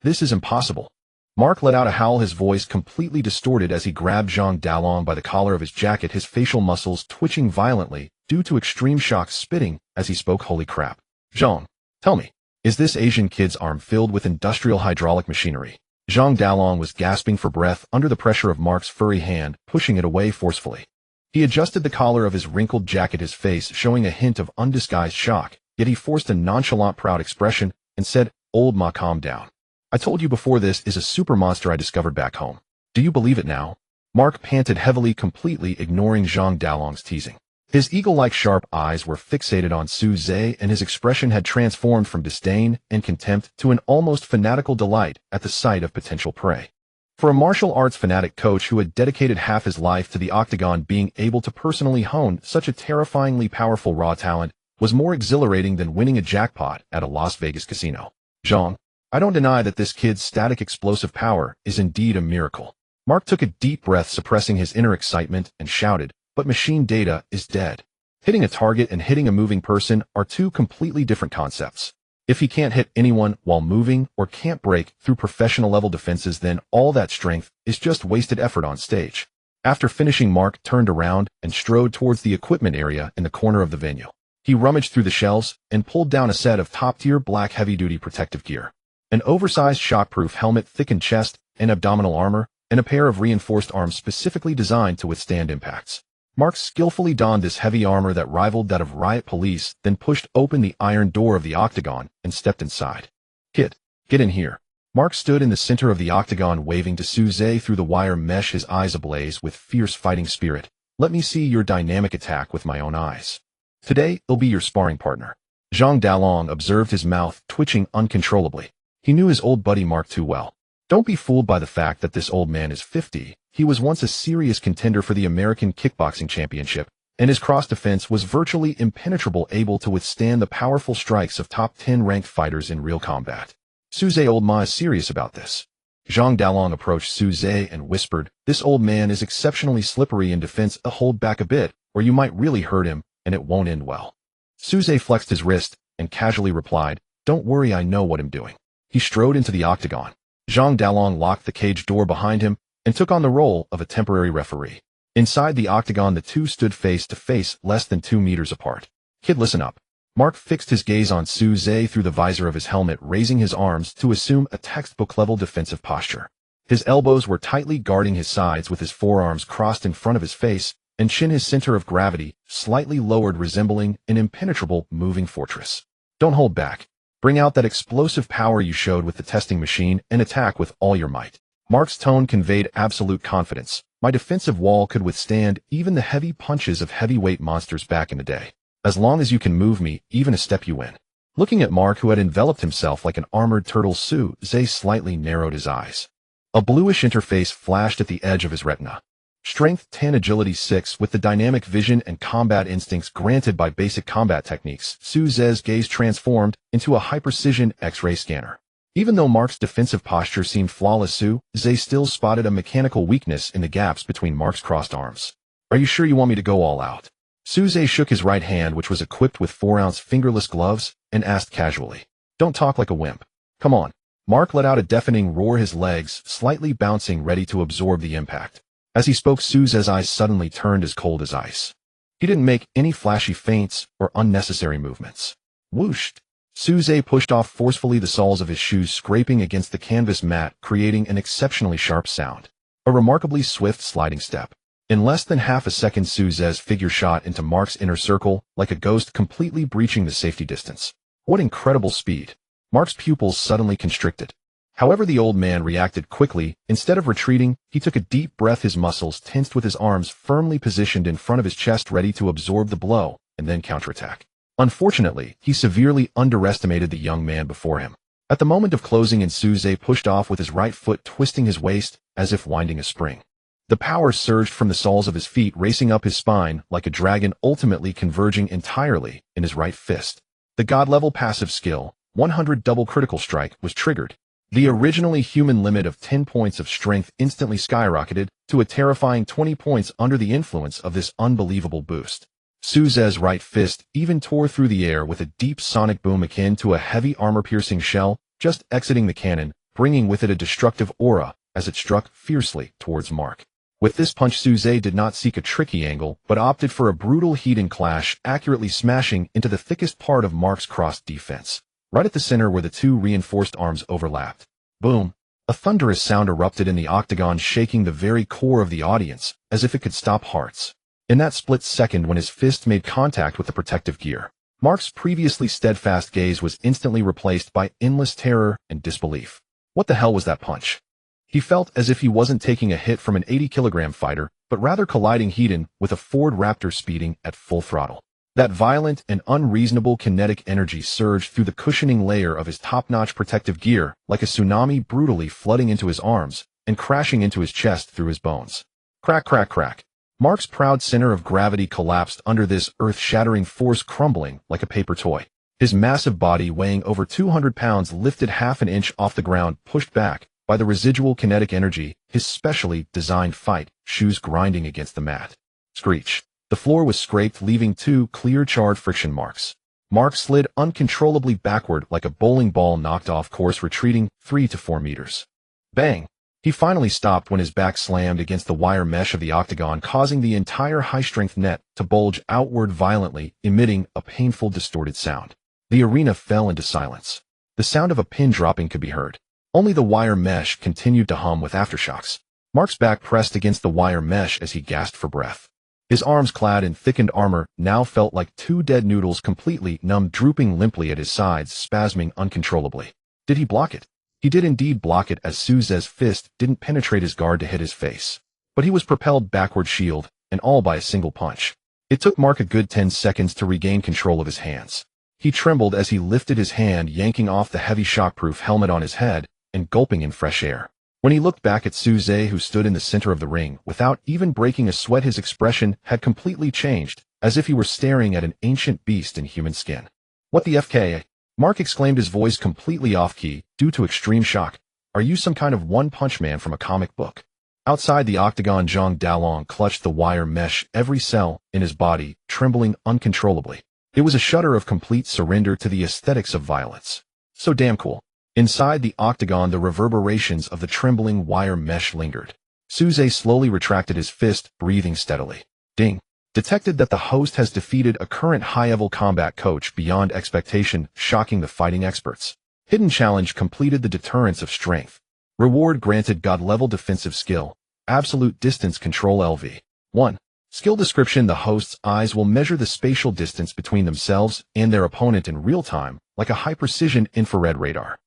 This is impossible. Mark let out a howl, his voice completely distorted as he grabbed Zhang Dalong by the collar of his jacket, his facial muscles twitching violently due to extreme shock, spitting as he spoke. Holy crap. Zhang, tell me, is this Asian kid's arm filled with industrial hydraulic machinery? Zhang Dalong was gasping for breath under the pressure of Mark's furry hand, pushing it away forcefully. He adjusted the collar of his wrinkled jacket, his face showing a hint of undisguised shock, yet he forced a nonchalant, proud expression and said, "Old Ma, calm down. I told you before, this is a super monster I discovered back home. Do you believe it now?" Mark panted heavily, completely ignoring Zhang Dalong's teasing. His eagle-like sharp eyes were fixated on Su Zhe, and his expression had transformed from disdain and contempt to an almost fanatical delight at the sight of potential prey. For a martial arts fanatic coach who had dedicated half his life to the octagon, being able to personally hone such a terrifyingly powerful raw talent was more exhilarating than winning a jackpot at a Las Vegas casino. "Zhang, I don't deny that this kid's static explosive power is indeed a miracle." Mark took a deep breath, suppressing his inner excitement, and shouted, "But machine data is dead. Hitting a target and hitting a moving person are two completely different concepts. If he can't hit anyone while moving or can't break through professional-level defenses, then all that strength is just wasted effort on stage." After finishing, Mark turned around and strode towards the equipment area in the corner of the venue. He rummaged through the shelves and pulled down a set of top-tier black heavy-duty protective gear. An oversized shockproof helmet, thickened chest and abdominal armor, and a pair of reinforced arms specifically designed to withstand impacts. Mark skillfully donned this heavy armor that rivaled that of riot police, then pushed open the iron door of the octagon and stepped inside. "Kid, get in here." Mark stood in the center of the octagon, waving to Su Zhe through the wire mesh, his eyes ablaze with fierce fighting spirit. "Let me see your dynamic attack with my own eyes. Today, I'll be your sparring partner." Zhang Dalong observed, his mouth twitching uncontrollably. He knew his old buddy Mark too well. Don't be fooled by the fact that this old man is 50. He was once a serious contender for the American Kickboxing Championship, and his cross-defense was virtually impenetrable, able to withstand the powerful strikes of top 10 ranked fighters in real combat. "Su Zhe, old Ma is serious about this." Zhang Dalong approached Su Zhe and whispered, "This old man is exceptionally slippery in defense. Hold back a bit, or you might really hurt him, and it won't end well." Su Zhe flexed his wrist and casually replied, "Don't worry, I know what I'm doing." He strode into the octagon. Zhang Dalong locked the cage door behind him and took on the role of a temporary referee. Inside the octagon, the two stood face to face, less than 2 meters apart. "Kid, listen up." Mark fixed his gaze on Su Zhe through the visor of his helmet, raising his arms to assume a textbook-level defensive posture. His elbows were tightly guarding his sides, with his forearms crossed in front of his face, and chin, his center of gravity, slightly lowered, resembling an impenetrable moving fortress. "Don't hold back. Bring out that explosive power you showed with the testing machine and attack with all your might." Mark's tone conveyed absolute confidence. "My defensive wall could withstand even the heavy punches of heavyweight monsters back in the day. As long as you can move me even a step, you win." Looking at Mark, who had enveloped himself like an armored turtle, Su Zhe slightly narrowed his eyes. A bluish interface flashed at the edge of his retina. Strength 10, agility 6, with the dynamic vision and combat instincts granted by basic combat techniques, Su Zhe's gaze transformed into a high-precision X-ray scanner. Even though Mark's defensive posture seemed flawless, Su Zhe still spotted a mechanical weakness in the gaps between Mark's crossed arms. "Are you sure you want me to go all out?" Su Zhe shook his right hand, which was equipped with 4-ounce fingerless gloves, and asked casually, "Don't talk like a wimp. Come on." Mark let out a deafening roar, his legs slightly bouncing, ready to absorb the impact. As he spoke, Su Zhe's eyes suddenly turned as cold as ice. He didn't make any flashy feints or unnecessary movements. Whoosh! Su Zhe pushed off forcefully, the soles of his shoes scraping against the canvas mat, creating an exceptionally sharp sound. A remarkably swift sliding step. In less than half a second, Su Zhe's figure shot into Mark's inner circle like a ghost, completely breaching the safety distance. What incredible speed! Mark's pupils suddenly constricted. However, the old man reacted quickly. Instead of retreating, he took a deep breath, his muscles tensed, with his arms firmly positioned in front of his chest, ready to absorb the blow and then counterattack. Unfortunately, he severely underestimated the young man before him. At the moment of closing, Su Zhe pushed off with his right foot, twisting his waist as if winding a spring. The power surged from the soles of his feet, racing up his spine like a dragon, ultimately converging entirely in his right fist. The god-level passive skill, 100 double critical strike, was triggered. The originally human limit of 10 points of strength instantly skyrocketed to a terrifying 20 points under the influence of this unbelievable boost. Suze's right fist even tore through the air with a deep sonic boom akin to a heavy armor-piercing shell, just exiting the cannon, bringing with it a destructive aura as it struck fiercely towards Mark. With this punch, Suze did not seek a tricky angle, but opted for a brutal heat-and clash, accurately smashing into the thickest part of Mark's crossed defense, right at the center where the two reinforced arms overlapped. Boom! A thunderous sound erupted in the octagon, shaking the very core of the audience, as if it could stop hearts. In that split second when his fist made contact with the protective gear, Mark's previously steadfast gaze was instantly replaced by endless terror and disbelief. What the hell was that punch? He felt as if he wasn't taking a hit from an 80-kilogram fighter, but rather colliding head-on with a Ford Raptor speeding at full throttle. That violent and unreasonable kinetic energy surged through the cushioning layer of his top-notch protective gear like a tsunami, brutally flooding into his arms and crashing into his chest through his bones. Crack, crack, crack. Mark's proud center of gravity collapsed under this earth-shattering force, crumbling like a paper toy. His massive body, weighing over 200 pounds, lifted half an inch off the ground, pushed back by the residual kinetic energy, his specially designed fight shoes grinding against the mat. Screech. The floor was scraped, leaving two clear charred friction marks. Mark slid uncontrollably backward like a bowling ball knocked off course, retreating 3 to 4 meters. Bang! He finally stopped when his back slammed against the wire mesh of the octagon, causing the entire high-strength net to bulge outward violently, emitting a painful, distorted sound. The arena fell into silence. The sound of a pin dropping could be heard. Only the wire mesh continued to hum with aftershocks. Mark's back pressed against the wire mesh as he gasped for breath. His arms, clad in thickened armor, now felt like two dead noodles, completely numb, drooping limply at his sides, spasming uncontrollably. Did he block it? He did indeed block it, as Suze's fist didn't penetrate his guard to hit his face. But he was propelled backward, shield and all, by a single punch. It took Mark a good 10 seconds to regain control of his hands. He trembled as he lifted his hand, yanking off the heavy shockproof helmet on his head and gulping in fresh air. When he looked back at Suze, who stood in the center of the ring, without even breaking a sweat, his expression had completely changed, as if he were staring at an ancient beast in human skin. "What the FK?" Mark exclaimed, his voice completely off-key due to extreme shock. "Are you some kind of one-punch man from a comic book?" Outside the octagon, Zhang Dalong clutched the wire mesh, every cell in his body trembling uncontrollably. It was a shudder of complete surrender to the aesthetics of violence. So damn cool. Inside the octagon, the reverberations of the trembling wire mesh lingered. Suze slowly retracted his fist, breathing steadily. Ding. Detected that the host has defeated a current high-level combat coach beyond expectation, shocking the fighting experts. Hidden challenge completed, the deterrence of strength. Reward granted, god-level defensive skill. Absolute distance control LV. 1. Skill description: the host's eyes will measure the spatial distance between themselves and their opponent in real time, like a high-precision infrared radar.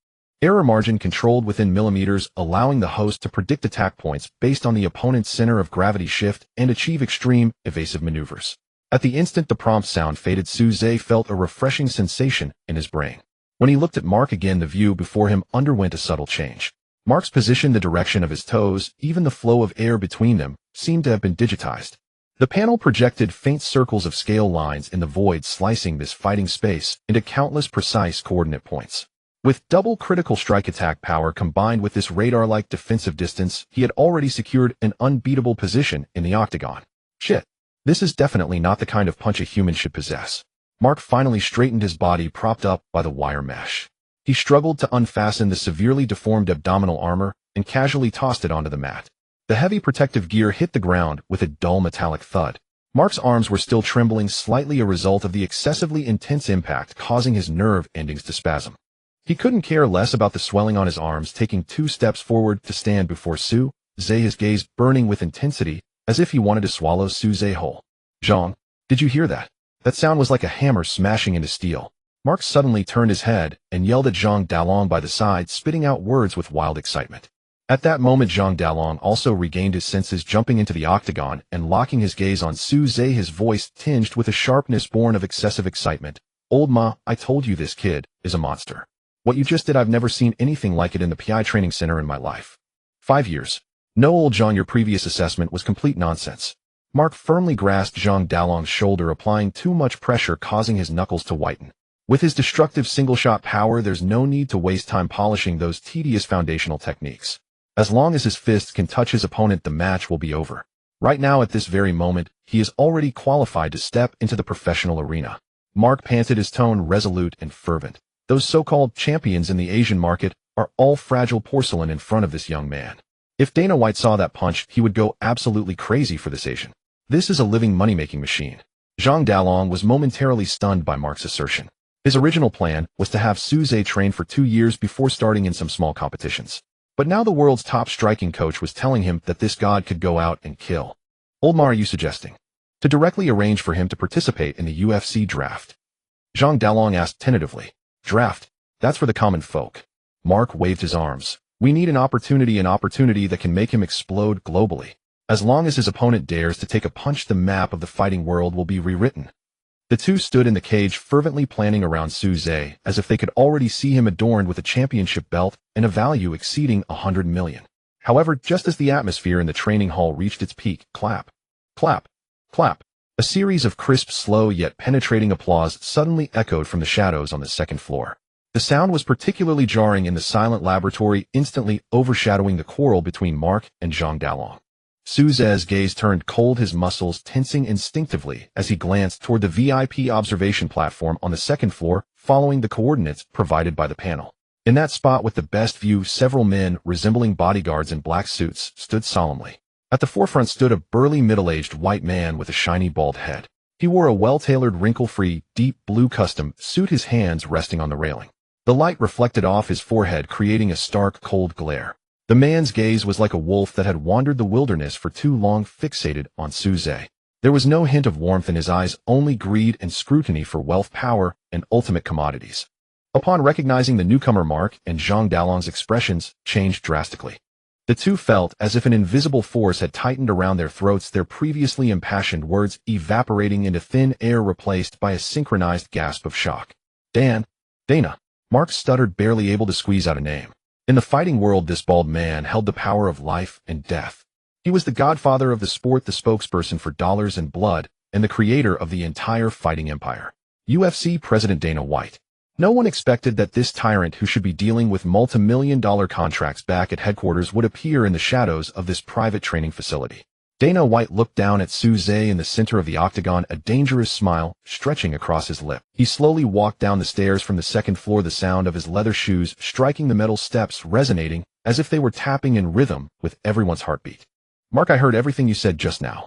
Error margin controlled within millimeters, allowing the host to predict attack points based on the opponent's center of gravity shift and achieve extreme, evasive maneuvers. At the instant the prompt sound faded, Suze felt a refreshing sensation in his brain. When he looked at Mark again, the view before him underwent a subtle change. Mark's position, the direction of his toes, even the flow of air between them, seemed to have been digitized. The panel projected faint circles of scale lines in the void, slicing this fighting space into countless precise coordinate points. With double critical strike attack power combined with this radar-like defensive distance, he had already secured an unbeatable position in the octagon. Shit. This is definitely not the kind of punch a human should possess. Mark finally straightened his body, propped up by the wire mesh. He struggled to unfasten the severely deformed abdominal armor and casually tossed it onto the mat. The heavy protective gear hit the ground with a dull metallic thud. Mark's arms were still trembling slightly, a result of the excessively intense impact, causing his nerve endings to spasm. He couldn't care less about the swelling on his arms, taking 2 steps forward to stand before Suze, his gaze burning with intensity, as if he wanted to swallow Suze whole. "Zhang, did you hear that? That sound was like a hammer smashing into steel." Mark suddenly turned his head and yelled at Zhang Dalong by the side, spitting out words with wild excitement. At that moment, Zhang Dalong also regained his senses, jumping into the octagon and locking his gaze on Suze, his voice tinged with a sharpness born of excessive excitement. "Old Ma, I told you this kid is a monster. What you just did, I've never seen anything like it in the PI training center in my life. 5 years. No, old Zhang, your previous assessment was complete nonsense." Mark firmly grasped Zhang Dalong's shoulder, applying too much pressure, causing his knuckles to whiten. With his destructive single-shot power, there's no need to waste time polishing those tedious foundational techniques. As long as his fist can touch his opponent, the match will be over. Right now at this very moment, he is already qualified to step into the professional arena. Mark panted, his tone resolute and fervent. Those so-called champions in the Asian market are all fragile porcelain in front of this young man. If Dana White saw that punch, he would go absolutely crazy for this Asian. This is a living money-making machine. Zhang Dalong was momentarily stunned by Mark's assertion. His original plan was to have Su Zhe train for 2 years before starting in some small competitions. But now the world's top striking coach was telling him that this god could go out and kill. Old Ma, are you suggesting to directly arrange for him to participate in the UFC draft? Zhang Dalong asked tentatively. Draft? That's for the common folk. Mark waved his arms. We need an opportunity that can make him explode globally. As long as his opponent dares to take a punch, the map of the fighting world will be rewritten. The two stood in the cage, fervently planning around Su Zhe, as if they could already see him adorned with a championship belt and a value exceeding 100 million. However, just as the atmosphere in the training hall reached its peak, clap, clap, clap, a series of crisp, slow yet penetrating applause suddenly echoed from the shadows on the second floor. The sound was particularly jarring in the silent laboratory, instantly overshadowing the quarrel between Mark and Zhang Dalong. Su Zhe's gaze turned cold, his muscles tensing instinctively as he glanced toward the VIP observation platform on the second floor, following the coordinates provided by the panel. In that spot with the best view, several men resembling bodyguards in black suits stood solemnly. At the forefront stood a burly middle-aged white man with a shiny bald head. He wore a well-tailored, wrinkle-free, deep blue custom suit, his hands resting on the railing. The light reflected off his forehead, creating a stark, cold glare. The man's gaze was like a wolf that had wandered the wilderness for too long, fixated on Su Zhe. There was no hint of warmth in his eyes, only greed and scrutiny for wealth, power, and ultimate commodities. Upon recognizing the newcomer, Mark and Zhang Dalong's expressions changed drastically. The two felt as if an invisible force had tightened around their throats, their previously impassioned words evaporating into thin air, replaced by a synchronized gasp of shock. Dana. Mark stuttered, barely able to squeeze out a name. In the fighting world, this bald man held the power of life and death. He was the godfather of the sport, the spokesperson for dollars and blood, and the creator of the entire fighting empire. UFC President Dana White. No one expected that this tyrant, who should be dealing with multi-million-dollar contracts back at headquarters, would appear in the shadows of this private training facility. Dana White looked down at Su Zhe in the center of the octagon, a dangerous smile stretching across his lip. He slowly walked down the stairs from the second floor, the sound of his leather shoes striking the metal steps resonating as if they were tapping in rhythm with everyone's heartbeat. Mark, I heard everything you said just now.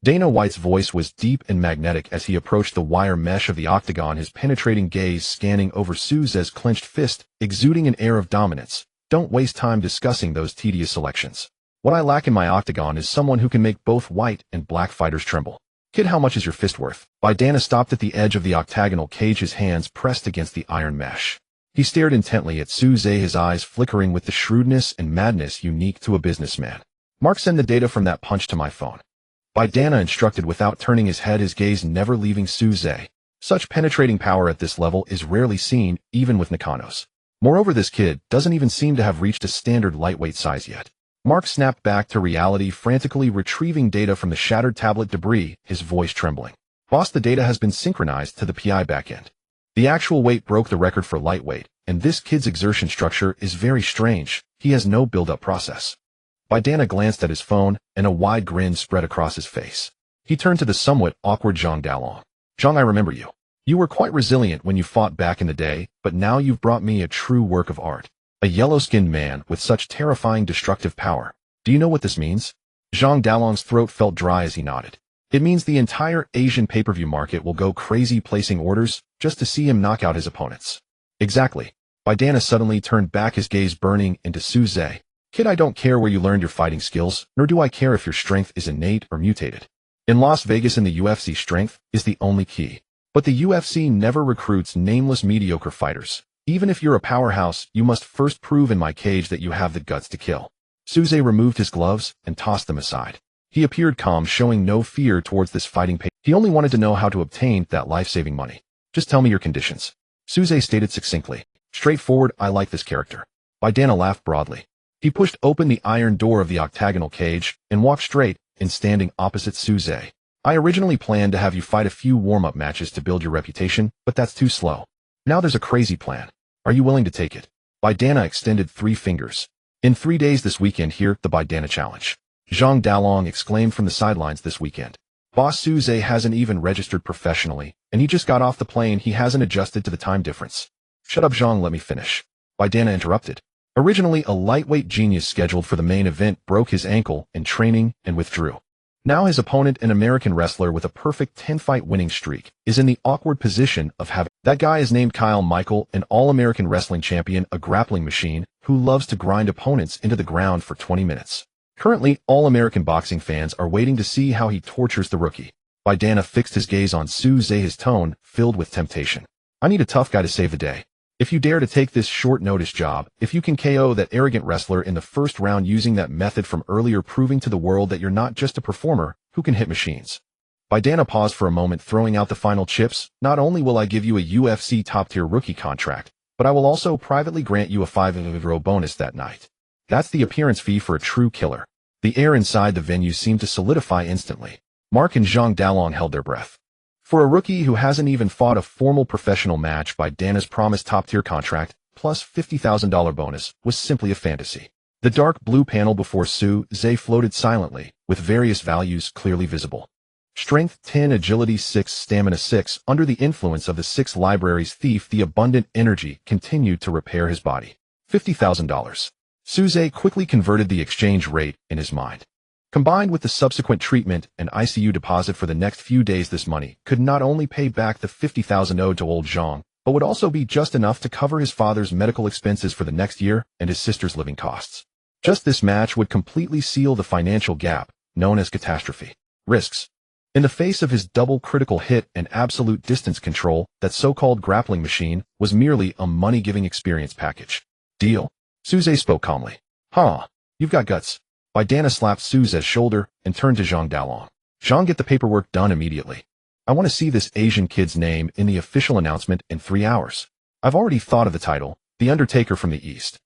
Dana White's voice was deep and magnetic as he approached the wire mesh of the octagon, his penetrating gaze scanning over Su Zhe's clenched fist, exuding an air of dominance. Don't waste time discussing those tedious selections. What I lack in my octagon is someone who can make both white and black fighters tremble. Kid, how much is your fist worth? Dana stopped at the edge of the octagonal cage, his hands pressed against the iron mesh. He stared intently at Su Zhe, his eyes flickering with the shrewdness and madness unique to a businessman. Mark, send the data from that punch to my phone. Dana instructed without turning his head, his gaze never leaving Su Zhe. Such penetrating power at this level is rarely seen, even with Nakanos. Moreover, this kid doesn't even seem to have reached a standard lightweight size yet. Mark snapped back to reality, frantically retrieving data from the shattered tablet debris, his voice trembling. Boss, the data has been synchronized to the PI backend. The actual weight broke the record for lightweight, and this kid's exertion structure is very strange. He has no build-up process. Dana glanced at his phone, and a wide grin spread across his face. He turned to the somewhat awkward Zhang Dalong. Zhang, I remember you. You were quite resilient when you fought back in the day, but now you've brought me a true work of art. A yellow-skinned man with such terrifying destructive power. Do you know what this means? Zhang Dalong's throat felt dry as he nodded. It means the entire Asian pay-per-view market will go crazy placing orders just to see him knock out his opponents. Exactly. Dana suddenly turned back, his gaze burning into Su Zhe. Kid, I don't care where you learned your fighting skills, nor do I care if your strength is innate or mutated. In Las Vegas, in the UFC, strength is the only key. But the UFC never recruits nameless mediocre fighters. Even if you're a powerhouse, you must first prove in my cage that you have the guts to kill. Su Zhe removed his gloves and tossed them aside. He appeared calm, showing no fear towards this fighting pain. He only wanted to know how to obtain that life-saving money. Just tell me your conditions. Su Zhe stated succinctly. Straightforward, I like this character. Dana laughed broadly. He pushed open the iron door of the octagonal cage and walked straight in, standing opposite Su Zhe. I originally planned to have you fight a few warm-up matches to build your reputation, but that's too slow. Now there's a crazy plan. Are you willing to take it? Dana extended 3 fingers. In 3 days this weekend here, the Dana Challenge. Zhang Dalong exclaimed from the sidelines this weekend. Boss Suze hasn't even registered professionally, and he just got off the plane. He hasn't adjusted to the time difference. Shut up, Zhang, let me finish. Dana interrupted. Originally a lightweight genius scheduled for the main event broke his ankle in training and withdrew. Now his opponent, an American wrestler with a perfect 10-fight winning streak, is in the awkward position of having. That guy is named Kyle Michael, an All-American wrestling champion, a grappling machine, who loves to grind opponents into the ground for 20 minutes. Currently, All-American boxing fans are waiting to see how he tortures the rookie. Dana fixed his gaze on Suze, his tone filled with temptation. I need a tough guy to save the day. If you dare to take this short-notice job, if you can KO that arrogant wrestler in the first round using that method from earlier, proving to the world that you're not just a performer who can hit machines. Dana paused for a moment, throwing out the final chips. Not only will I give you a UFC top-tier rookie contract, but I will also privately grant you a €5 bonus that night. That's the appearance fee for a true killer. The air inside the venue seemed to solidify instantly. Mark and Zhang Dalong held their breath. For a rookie who hasn't even fought a formal professional match, Dana's promised top-tier contract, plus $50,000 bonus, was simply a fantasy. The dark blue panel before Suze floated silently, with various values clearly visible. Strength 10, agility 6, stamina 6. Under the influence of the 6 libraries thief, the abundant energy continued to repair his body. $50,000. Suze quickly converted the exchange rate in his mind. Combined with the subsequent treatment and ICU deposit for the next few days, this money could not only pay back the $50,000 owed to old Zhang, but would also be just enough to cover his father's medical expenses for the next year and his sister's living costs. Just this match would completely seal the financial gap, known as catastrophe. Risks. In the face of his double critical hit and absolute distance control, that so-called grappling machine was merely a money-giving experience package. Deal? Suze spoke calmly. Huh, you've got guts. Dana slapped Suze's shoulder and turned to Zhang Dalong. Zhang, get the paperwork done immediately. I want to see this Asian kid's name in the official announcement in 3 hours. I've already thought of the title, The Undertaker from the East.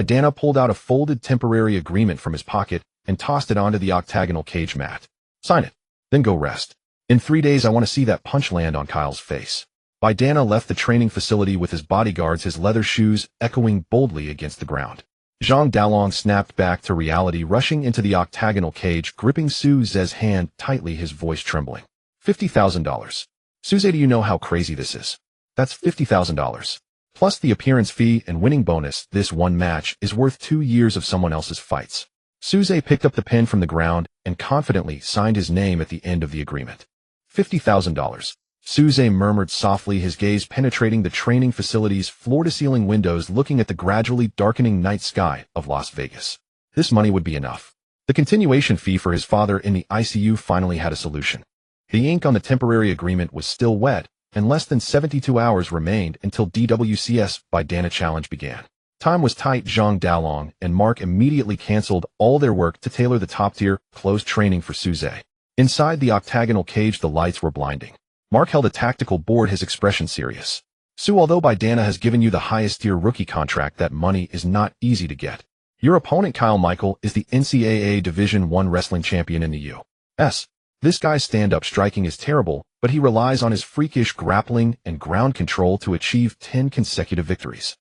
Dana pulled out a folded temporary agreement from his pocket and tossed it onto the octagonal cage mat. Sign it, then go rest. In 3 days I want to see that punch land on Kyle's face. Dana left the training facility with his bodyguards, his leather shoes echoing boldly against the ground. Zhang Dalong snapped back to reality, rushing into the octagonal cage, gripping Suze's hand tightly, his voice trembling. $50,000. Suze, do you know how crazy this is? That's $50,000. Plus the appearance fee and winning bonus. This one match is worth 2 years of someone else's fights. Suze picked up the pen from the ground and confidently signed his name at the end of the agreement. $50,000. Suze murmured softly, his gaze penetrating the training facility's floor-to-ceiling windows, looking at the gradually darkening night sky of Las Vegas. This money would be enough. The continuation fee for his father in the ICU finally had a solution. The ink on the temporary agreement was still wet, and less than 72 hours remained until DWCS Dana challenge began. Time was tight. Zhang Dalong and Mark immediately canceled all their work to tailor the top-tier, closed training for Suze. Inside the octagonal cage, the lights were blinding. Mark held a tactical board, his expression serious. Sue, although Dana has given you the highest-tier rookie contract, that money is not easy to get. Your opponent, Kyle Michael, is the NCAA Division I wrestling champion in the U.S. This guy's stand-up striking is terrible, but he relies on his freakish grappling and ground control to achieve 10 consecutive victories.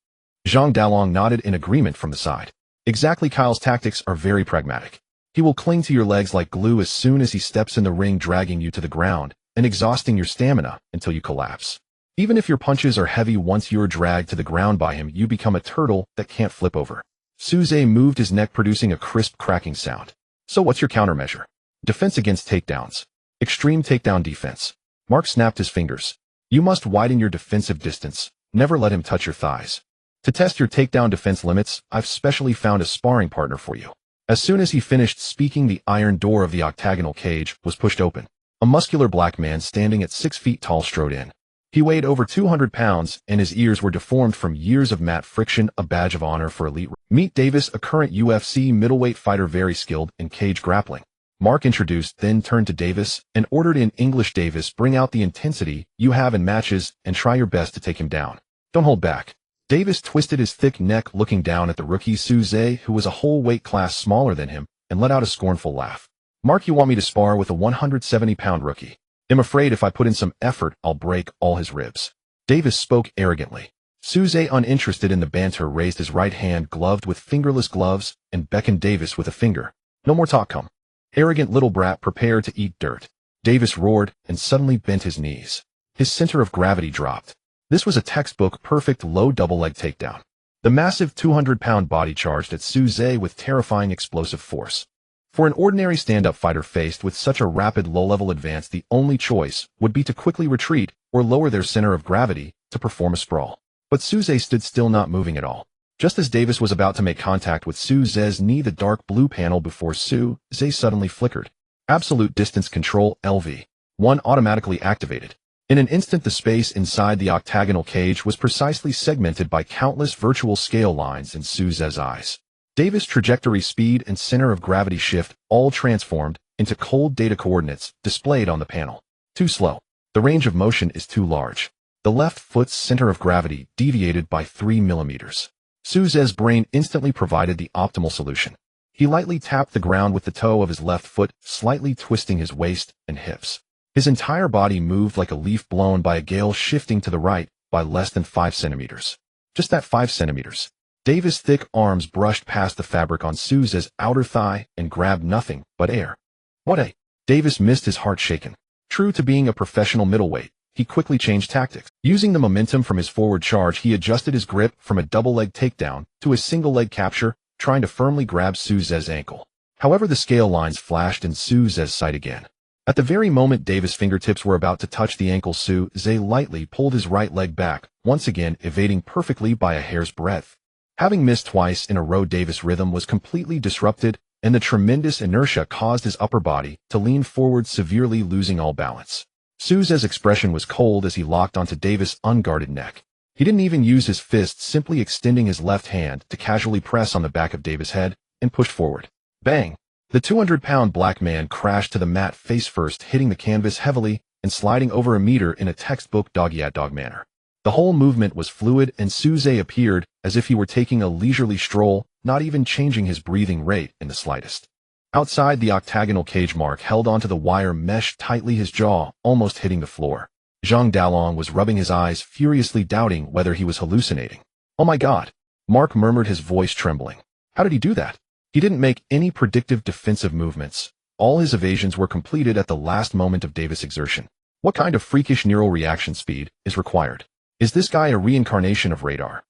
Zhang Dalong nodded in agreement from the side. Exactly, Kyle's tactics are very pragmatic. He will cling to your legs like glue as soon as he steps in the ring, dragging you to the ground and exhausting your stamina until you collapse. Even if your punches are heavy, once you're dragged to the ground by him, you become a turtle that can't flip over. Suze moved his neck, producing a crisp cracking sound. So what's your countermeasure? Defense against takedowns. Extreme takedown defense. Mark snapped his fingers. You must widen your defensive distance. Never let him touch your thighs. To test your takedown defense limits, I've specially found a sparring partner for you. As soon as he finished speaking, the iron door of the octagonal cage was pushed open. A muscular black man standing at 6 feet tall strode in. He weighed over 200 pounds, and his ears were deformed from years of mat friction, a badge of honor for elite. Meet Davis, a current UFC middleweight fighter very skilled in cage grappling. Mark introduced, then turned to Davis and ordered in English, Davis, bring out the intensity you have in matches and try your best to take him down. Don't hold back. Davis twisted his thick neck, looking down at the rookie Suze, who was a whole weight class smaller than him, and let out a scornful laugh. Mark, you want me to spar with a 170-pound rookie? I'm afraid if I put in some effort, I'll break all his ribs. Davis spoke arrogantly. Suze, uninterested in the banter, raised his right hand, gloved with fingerless gloves, and beckoned Davis with a finger. No more talk, come. Arrogant little brat, prepare to eat dirt. Davis roared and suddenly bent his knees. His center of gravity dropped. This was a textbook perfect low double leg takedown. The massive 200-pound body charged at Suze with terrifying explosive force. For an ordinary stand-up fighter faced with such a rapid low-level advance, the only choice would be to quickly retreat or lower their center of gravity to perform a sprawl. But Suze stood still, not moving at all. Just as Davis was about to make contact with Suze's knee, the dark blue panel before Suze suddenly flickered. Absolute distance control LV1 automatically activated. In an instant, the space inside the octagonal cage was precisely segmented by countless virtual scale lines in Suze's eyes. Davis' trajectory, speed, and center of gravity shift all transformed into cold data coordinates displayed on the panel. Too slow. The range of motion is too large. The left foot's center of gravity deviated by 3 millimeters. Suze's brain instantly provided the optimal solution. He lightly tapped the ground with the toe of his left foot, slightly twisting his waist and hips. His entire body moved like a leaf blown by a gale, shifting to the right by less than 5 centimeters. Just that 5 centimeters. Davis' thick arms brushed past the fabric on Suze's outer thigh and grabbed nothing but air. What a... Davis missed, his heart shaken. True to being a professional middleweight, he quickly changed tactics. Using the momentum from his forward charge, he adjusted his grip from a double-leg takedown to a single-leg capture, trying to firmly grab Suze's ankle. However, the scale lines flashed in Suze's sight again. At the very moment Davis' fingertips were about to touch the ankle, Suze lightly pulled his right leg back, once again evading perfectly by a hair's breadth. Having missed twice in a row, Davis' rhythm was completely disrupted, and the tremendous inertia caused his upper body to lean forward, severely losing all balance. Suze's expression was cold as he locked onto Davis' unguarded neck. He didn't even use his fists, simply extending his left hand to casually press on the back of Davis' head and pushed forward. Bang! The 200-pound black man crashed to the mat face first, hitting the canvas heavily and sliding over a meter in a textbook dog-eat-dog manner. The whole movement was fluid, and Suze appeared as if he were taking a leisurely stroll, not even changing his breathing rate in the slightest. Outside the octagonal cage, Mark held onto the wire mesh tightly, his jaw almost hitting the floor. Zhang Dalong was rubbing his eyes, furiously doubting whether he was hallucinating. "Oh my God," Mark murmured, his voice trembling. "How did he do that?" He didn't make any predictive defensive movements. All his evasions were completed at the last moment of Davis' exertion. What kind of freakish neural reaction speed is required? Is this guy a reincarnation of radar?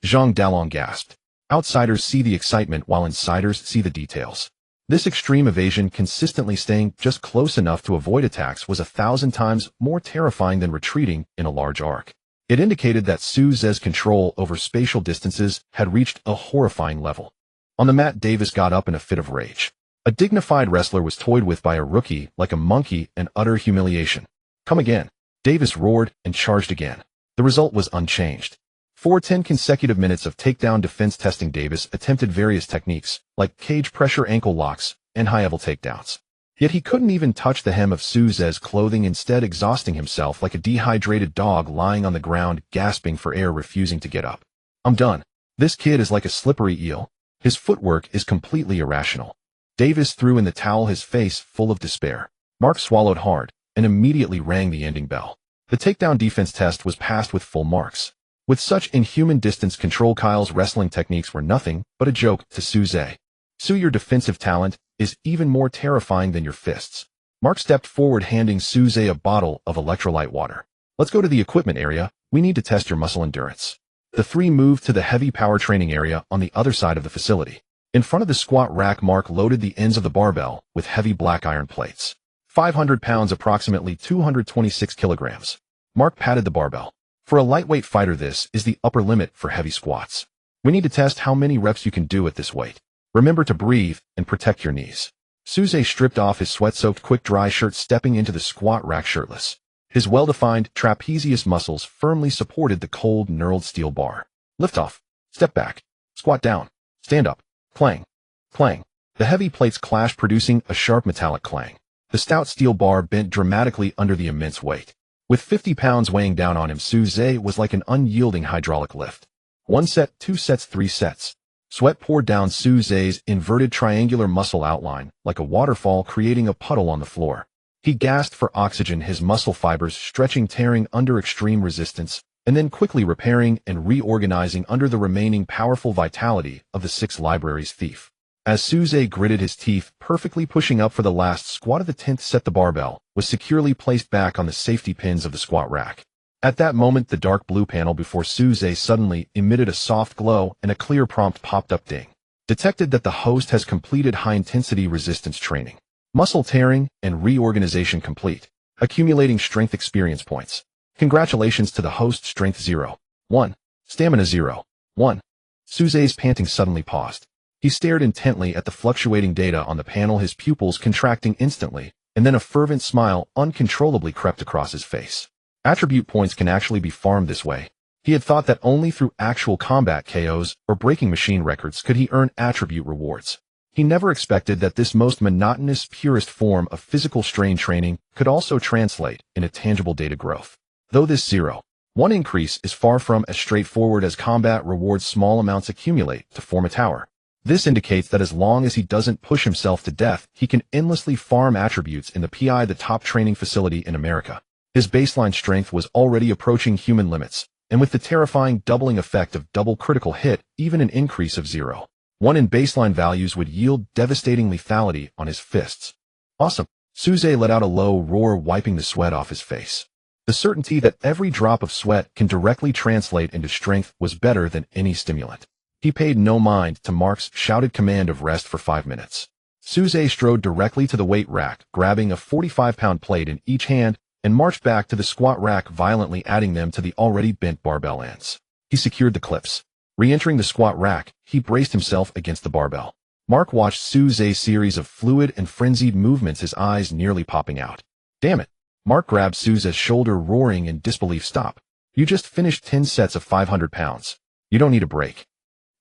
Zhang Dalong gasped. Outsiders see the excitement while insiders see the details. This extreme evasion, consistently staying just close enough to avoid attacks, was 1,000 times more terrifying than retreating in a large arc. It indicated that Suze's control over spatial distances had reached a horrifying level. On the mat, Davis got up in a fit of rage. A dignified wrestler was toyed with by a rookie like a monkey, and utter humiliation. "Come again," Davis roared and charged again. The result was unchanged. For 10 consecutive minutes of takedown defense testing, Davis attempted various techniques, like cage pressure, ankle locks, and high-level takedowns. Yet he couldn't even touch the hem of Suze's clothing, instead exhausting himself like a dehydrated dog lying on the ground, gasping for air, refusing to get up. "I'm done. This kid is like a slippery eel. His footwork is completely irrational." Davis threw in the towel, his face full of despair. Mark swallowed hard and immediately rang the ending bell. The takedown defense test was passed with full marks. With such inhuman distance control, Kyle's wrestling techniques were nothing but a joke to Suze. "Sue, your defensive talent is even more terrifying than your fists." Mark stepped forward, handing Suze a bottle of electrolyte water. "Let's go to the equipment area. We need to test your muscle endurance." The three moved to the heavy power training area on the other side of the facility. In front of the squat rack, Mark loaded the ends of the barbell with heavy black iron plates. 500 pounds, approximately 226 kilograms. Mark patted the barbell. "For a lightweight fighter, this is the upper limit for heavy squats. We need to test how many reps you can do at this weight. Remember to breathe and protect your knees." Suze stripped off his sweat-soaked quick-dry shirt, stepping into the squat rack shirtless. His well-defined trapezius muscles firmly supported the cold, knurled steel bar. "Lift off. Step back. Squat down. Stand up. Clang. Clang." The heavy plates clashed, producing a sharp metallic clang. The stout steel bar bent dramatically under the immense weight. With 50 pounds weighing down on him, Suze was like an unyielding hydraulic lift. 1 set, 2 sets, 3 sets. Sweat poured down Suze's inverted triangular muscle outline like a waterfall, creating a puddle on the floor. He gasped for oxygen, his muscle fibers stretching, tearing under extreme resistance, and then quickly repairing and reorganizing under the remaining powerful vitality of the 6 libraries thief. As Suze gritted his teeth, perfectly pushing up for the last squat of the 10th set, the barbell was securely placed back on the safety pins of the squat rack. At that moment, the dark blue panel before Suze suddenly emitted a soft glow and a clear prompt popped up: ding. Detected that the host has completed high-intensity resistance training. Muscle tearing and reorganization complete. Accumulating strength experience points. Congratulations to the host. Strength 0. 1. Stamina 0. 1. Suze's panting suddenly paused. He stared intently at the fluctuating data on the panel, his pupils contracting instantly, and then a fervent smile uncontrollably crept across his face. Attribute points can actually be farmed this way. He had thought that only through actual combat KOs or breaking machine records could he earn attribute rewards. He never expected that this most monotonous, purest form of physical strain training could also translate into tangible data growth. Though this 0.1 increase is far from as straightforward as combat rewards, small amounts accumulate to form a tower. This indicates that as long as he doesn't push himself to death, he can endlessly farm attributes in the PI, the top training facility in America. His baseline strength was already approaching human limits, and with the terrifying doubling effect of double critical hit, even an increase of 0.1 in baseline values would yield devastating lethality on his fists. Awesome! Suze let out a low roar, wiping the sweat off his face. The certainty that every drop of sweat can directly translate into strength was better than any stimulant. He paid no mind to Mark's shouted command of rest for 5 minutes. Suze strode directly to the weight rack, grabbing a 45-pound plate in each hand, and marched back to the squat rack, violently adding them to the already bent barbell ends. He secured the clips. Re-entering the squat rack, he braced himself against the barbell. Mark watched Suze's series of fluid and frenzied movements, his eyes nearly popping out. Damn it! Mark grabbed Suze's shoulder, roaring in disbelief. Stop. You just finished 10 sets of 500 pounds. You don't need a break.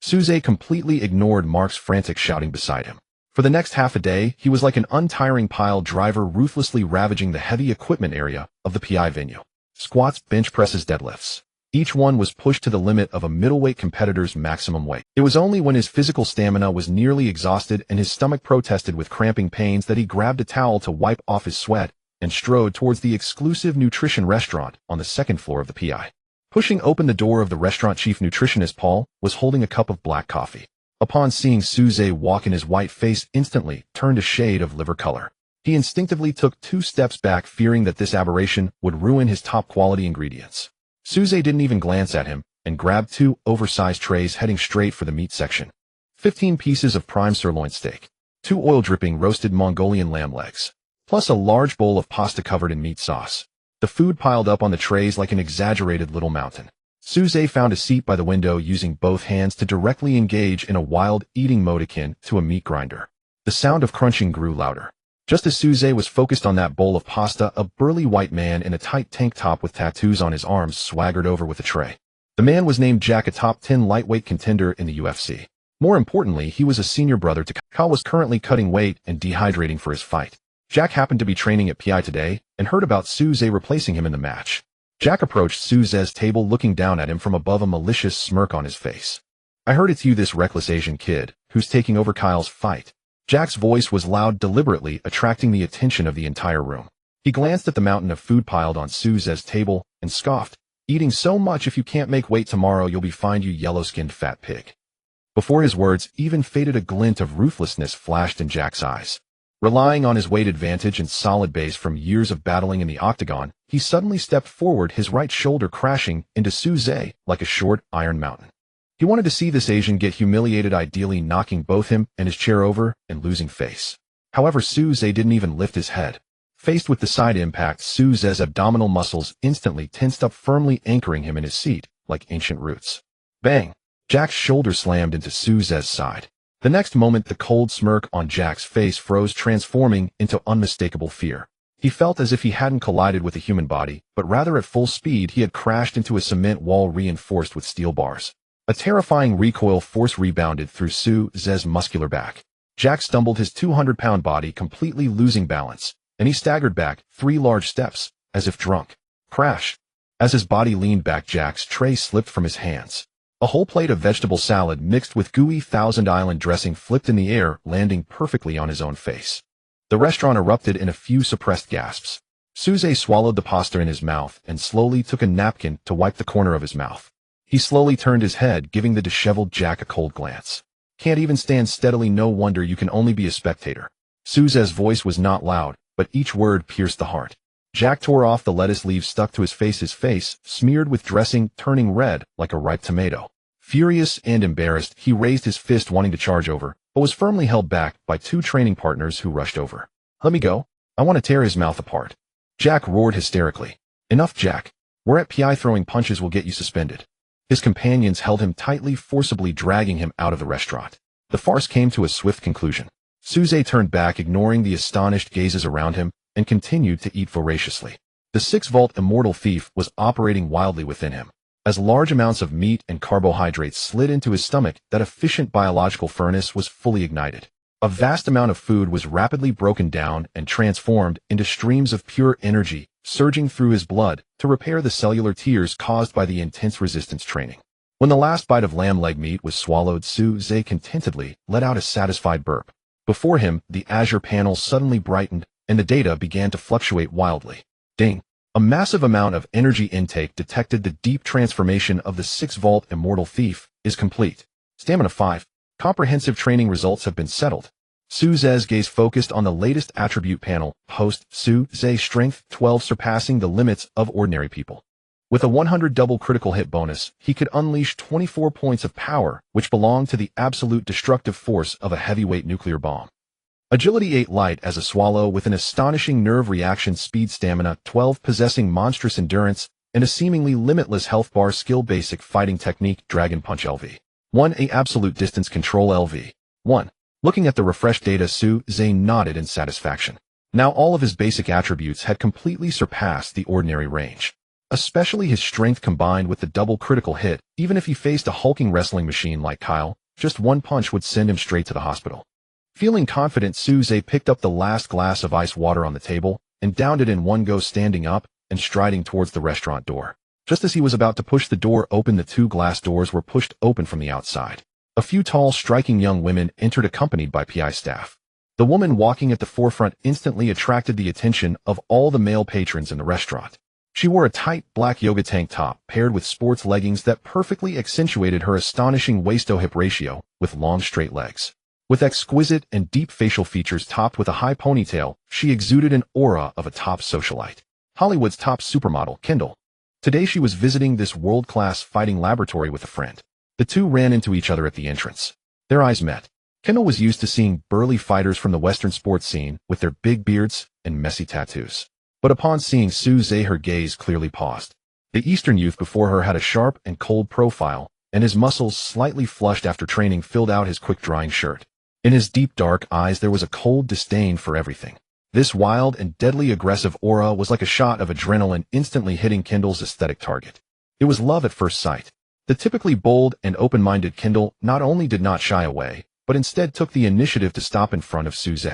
Suze completely ignored Mark's frantic shouting beside him. For the next half a day, he was like an untiring pile driver, ruthlessly ravaging the heavy equipment area of the PI venue. Squats, bench presses, deadlifts. Each one was pushed to the limit of a middleweight competitor's maximum weight. It was only when his physical stamina was nearly exhausted and his stomach protested with cramping pains that he grabbed a towel to wipe off his sweat and strode towards the exclusive nutrition restaurant on the second floor of the PI. Pushing open the door of the restaurant, chief nutritionist Paul was holding a cup of black coffee. Upon seeing Suze walk in, his white face instantly turned a shade of liver color. He instinctively took 2 steps back, fearing that this aberration would ruin his top-quality ingredients. Suze didn't even glance at him and grabbed 2 oversized trays, heading straight for the meat section. 15 pieces of prime sirloin steak, 2 oil-dripping roasted Mongolian lamb legs, plus a large bowl of pasta covered in meat sauce. The food piled up on the trays like an exaggerated little mountain. Suze found a seat by the window, using both hands to directly engage in a wild eating mode akin to a meat grinder. The sound of crunching grew louder. Just as Suze was focused on that bowl of pasta, a burly white man in a tight tank top with tattoos on his arms swaggered over with a tray. The man was named Jack, a top 10 lightweight contender in the UFC. More importantly, he was a senior brother to Kyle, was currently cutting weight and dehydrating for his fight. Jack happened to be training at PI today and heard about Suze replacing him in the match. Jack approached Suze's table, looking down at him from above, a malicious smirk on his face. I heard it's you, this reckless Asian kid, who's taking over Kyle's fight. Jack's voice was loud, deliberately attracting the attention of the entire room. He glanced at the mountain of food piled on Suze's table and scoffed, "Eating so much, if you can't make weight tomorrow, you'll be fined, you yellow-skinned fat pig." Before his words even faded, a glint of ruthlessness flashed in Jack's eyes. Relying on his weight advantage and solid base from years of battling in the octagon, he suddenly stepped forward, his right shoulder crashing into Suze like a short iron mountain. He wanted to see this Asian get humiliated, ideally knocking both him and his chair over and losing face. However, Suze didn't even lift his head. Faced with the side impact, Suze's abdominal muscles instantly tensed up, firmly anchoring him in his seat like ancient roots. Bang! Jack's shoulder slammed into Suze's side. The next moment, the cold smirk on Jack's face froze, transforming into unmistakable fear. He felt as if he hadn't collided with a human body, but rather at full speed he had crashed into a cement wall reinforced with steel bars. A terrifying recoil force rebounded through Suze's muscular back. Jack stumbled, his 200-pound body completely losing balance, and he staggered back 3 large steps, as if drunk. Crash! As his body leaned back, Jack's tray slipped from his hands. A whole plate of vegetable salad mixed with gooey Thousand Island dressing flipped in the air, landing perfectly on his own face. The restaurant erupted in a few suppressed gasps. Suze swallowed the pasta in his mouth and slowly took a napkin to wipe the corner of his mouth. He slowly turned his head, giving the disheveled Jack a cold glance. Can't even stand steadily, no wonder you can only be a spectator. Suze's voice was not loud, but each word pierced the heart. Jack tore off the lettuce leaves stuck to his face, smeared with dressing, turning red like a ripe tomato. Furious and embarrassed, he raised his fist wanting to charge over, but was firmly held back by two training partners who rushed over. Let me go. I want to tear his mouth apart. Jack roared hysterically. Enough, Jack. We're at PI, throwing punches will get you suspended. His companions held him tightly, forcibly dragging him out of the restaurant. The farce came to a swift conclusion. Suze turned back, ignoring the astonished gazes around him, and continued to eat voraciously. The 6-volt immortal thief was operating wildly within him. As large amounts of meat and carbohydrates slid into his stomach, that efficient biological furnace was fully ignited. A vast amount of food was rapidly broken down and transformed into streams of pure energy, surging through his blood to repair the cellular tears caused by the intense resistance training. When the last bite of lamb leg meat was swallowed, Suze contentedly let out a satisfied burp. Before him, the Azure panel suddenly brightened, and the data began to fluctuate wildly. Ding! A massive amount of energy intake detected. The deep transformation of the 6-volt immortal thief is complete. Stamina 5. Comprehensive training results have been settled. Suze's gaze focused on the latest attribute panel. Host Suze strength 12, surpassing the limits of ordinary people. With a 100 double critical hit bonus, he could unleash 24 points of power, which belonged to the absolute destructive force of a heavyweight nuclear bomb. Agility 8, light as a swallow with an astonishing nerve reaction speed. Stamina 12, possessing monstrous endurance and a seemingly limitless health bar. Skill basic fighting technique Dragon Punch LV. 1. A absolute distance control LV. 1. Looking at the refreshed data, Suze nodded in satisfaction. Now all of his basic attributes had completely surpassed the ordinary range. Especially his strength combined with the double critical hit. Even if he faced a hulking wrestling machine like Kyle, just one punch would send him straight to the hospital. Feeling confident, Suze picked up the last glass of ice water on the table and downed it in one go, standing up and striding towards the restaurant door. Just as he was about to push the door open, the 2 glass doors were pushed open from the outside. A few tall, striking young women entered, accompanied by PI staff. The woman walking at the forefront instantly attracted the attention of all the male patrons in the restaurant. She wore a tight black yoga tank top paired with sports leggings that perfectly accentuated her astonishing waist-to-hip ratio with long straight legs. With exquisite and deep facial features topped with a high ponytail, she exuded an aura of a top socialite. Hollywood's top supermodel, Kendall. Today she was visiting this world-class fighting laboratory with a friend. The two ran into each other at the entrance. Their eyes met. Kendall was used to seeing burly fighters from the Western sports scene with their big beards and messy tattoos. But upon seeing Suze, her gaze clearly paused. The Eastern youth before her had a sharp and cold profile, and his muscles, slightly flushed after training, filled out his quick-drying shirt. In his deep dark eyes there was a cold disdain for everything. This wild and deadly aggressive aura was like a shot of adrenaline instantly hitting Kendall's aesthetic target. It was love at first sight. The typically bold and open-minded Kendall not only did not shy away, but instead took the initiative to stop in front of Suze.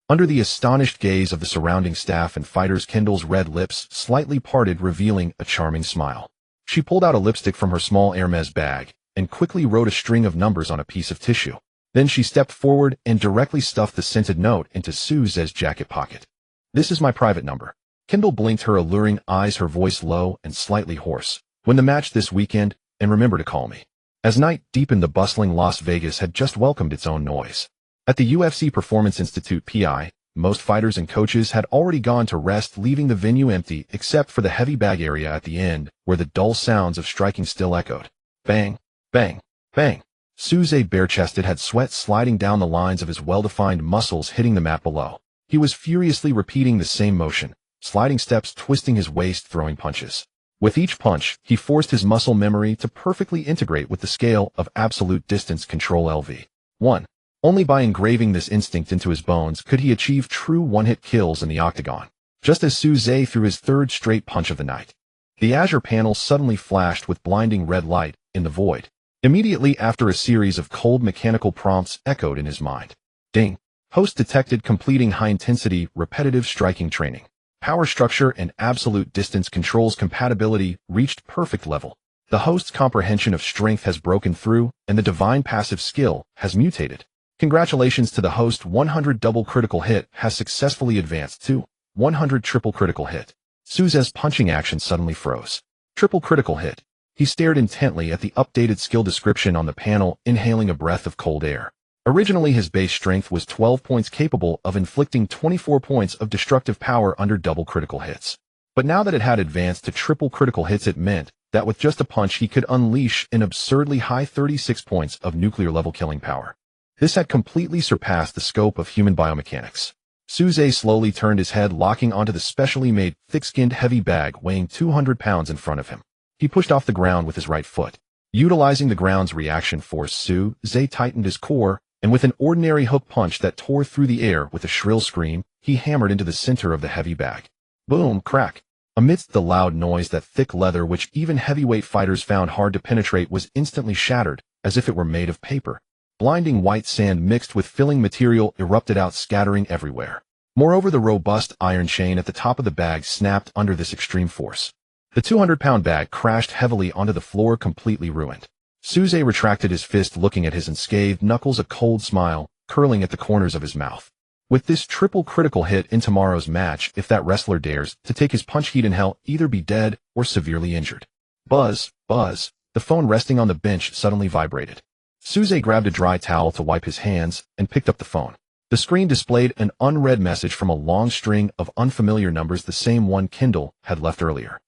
Under the astonished gaze of the surrounding staff and fighters, Kendall's red lips slightly parted, revealing a charming smile. She pulled out a lipstick from her small Hermes bag and quickly wrote a string of numbers on a piece of tissue. Then she stepped forward and directly stuffed the scented note into Suze's jacket pocket. This is my private number. Kendall blinked her alluring eyes, her voice low and slightly hoarse. When the match this weekend, and remember to call me. As night deepened, the bustling Las Vegas had just welcomed its own noise. At the UFC Performance Institute PI, most fighters and coaches had already gone to rest, leaving the venue empty except for the heavy bag area at the end, where the dull sounds of striking still echoed. Bang, bang, bang. Suze, bare-chested, had sweat sliding down the lines of his well-defined muscles, hitting the mat below. He was furiously repeating the same motion, sliding steps, twisting his waist, throwing punches. With each punch, he forced his muscle memory to perfectly integrate with the scale of absolute distance control LV. 1. Only by engraving this instinct into his bones could he achieve true one-hit kills in the octagon. Just as Suze threw his 3rd straight punch of the night, the Azure panel suddenly flashed with blinding red light in the void. Immediately after, a series of cold mechanical prompts echoed in his mind. Ding. Host detected, completing high-intensity, repetitive striking training. Power structure and absolute distance controls compatibility reached perfect level. The host's comprehension of strength has broken through, and the divine passive skill has mutated. Congratulations to the host. 100 double critical hit has successfully advanced to 100 triple critical hit. Suze's punching action suddenly froze. Triple critical hit. He stared intently at the updated skill description on the panel, inhaling a breath of cold air. Originally, his base strength was 12 points, capable of inflicting 24 points of destructive power under double critical hits. But now that it had advanced to triple critical hits, it meant that with just a punch he could unleash an absurdly high 36 points of nuclear-level killing power. This had completely surpassed the scope of human biomechanics. Suze slowly turned his head, locking onto the specially made, thick-skinned heavy bag weighing 200 pounds in front of him. He pushed off the ground with his right foot. Utilizing the ground's reaction force, Suze tightened his core, and with an ordinary hook punch that tore through the air with a shrill scream, he hammered into the center of the heavy bag. Boom, crack. Amidst the loud noise, that thick leather, which even heavyweight fighters found hard to penetrate, was instantly shattered, as if it were made of paper. Blinding white sand mixed with filling material erupted out, scattering everywhere. Moreover, the robust iron chain at the top of the bag snapped under this extreme force. The 200-pound bag crashed heavily onto the floor, completely ruined. Suze retracted his fist, looking at his unscathed knuckles, a cold smile curling at the corners of his mouth. With this triple critical hit in tomorrow's match, if that wrestler dares to take his punch, he'd in hell either be dead or severely injured. Buzz, buzz. The phone resting on the bench suddenly vibrated. Suze grabbed a dry towel to wipe his hands and picked up the phone. The screen displayed an unread message from a long string of unfamiliar numbers, the same one Kendall had left earlier.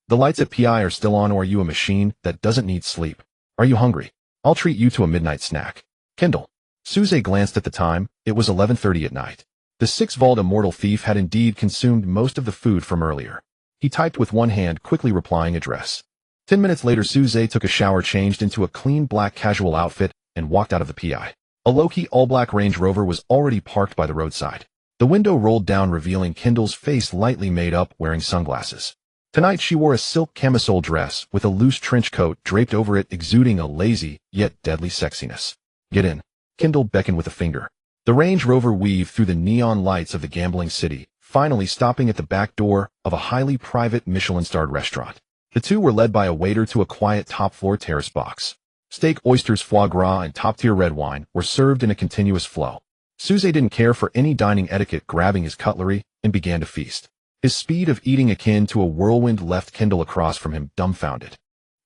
The lights at PI are still on, or are you a machine that doesn't need sleep? Are you hungry? I'll treat you to a midnight snack. Kendall. Suze glanced at the time. It was 11:30 at night. The 6-vault immortal thief had indeed consumed most of the food from earlier. He typed with one hand, quickly replying address. 10 minutes later, Suze took a shower, changed into a clean black casual outfit, and walked out of the PI. A low-key all-black Range Rover was already parked by the roadside. The window rolled down, revealing Kendall's face, lightly made up, wearing sunglasses. Tonight she wore a silk camisole dress with a loose trench coat draped over it, exuding a lazy yet deadly sexiness. Get in. Kendall beckoned with a finger. The Range Rover weaved through the neon lights of the gambling city, finally stopping at the back door of a highly private Michelin-starred restaurant. The two were led by a waiter to a quiet top-floor terrace box. Steak, oysters, foie gras, and top-tier red wine were served in a continuous flow. Suze didn't care for any dining etiquette, grabbing his cutlery and began to feast. His speed of eating, akin to a whirlwind, left Kendall across from him dumbfounded.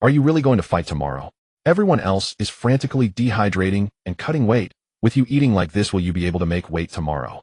Are you really going to fight tomorrow? Everyone else is frantically dehydrating and cutting weight. With you eating like this, will you be able to make weight tomorrow?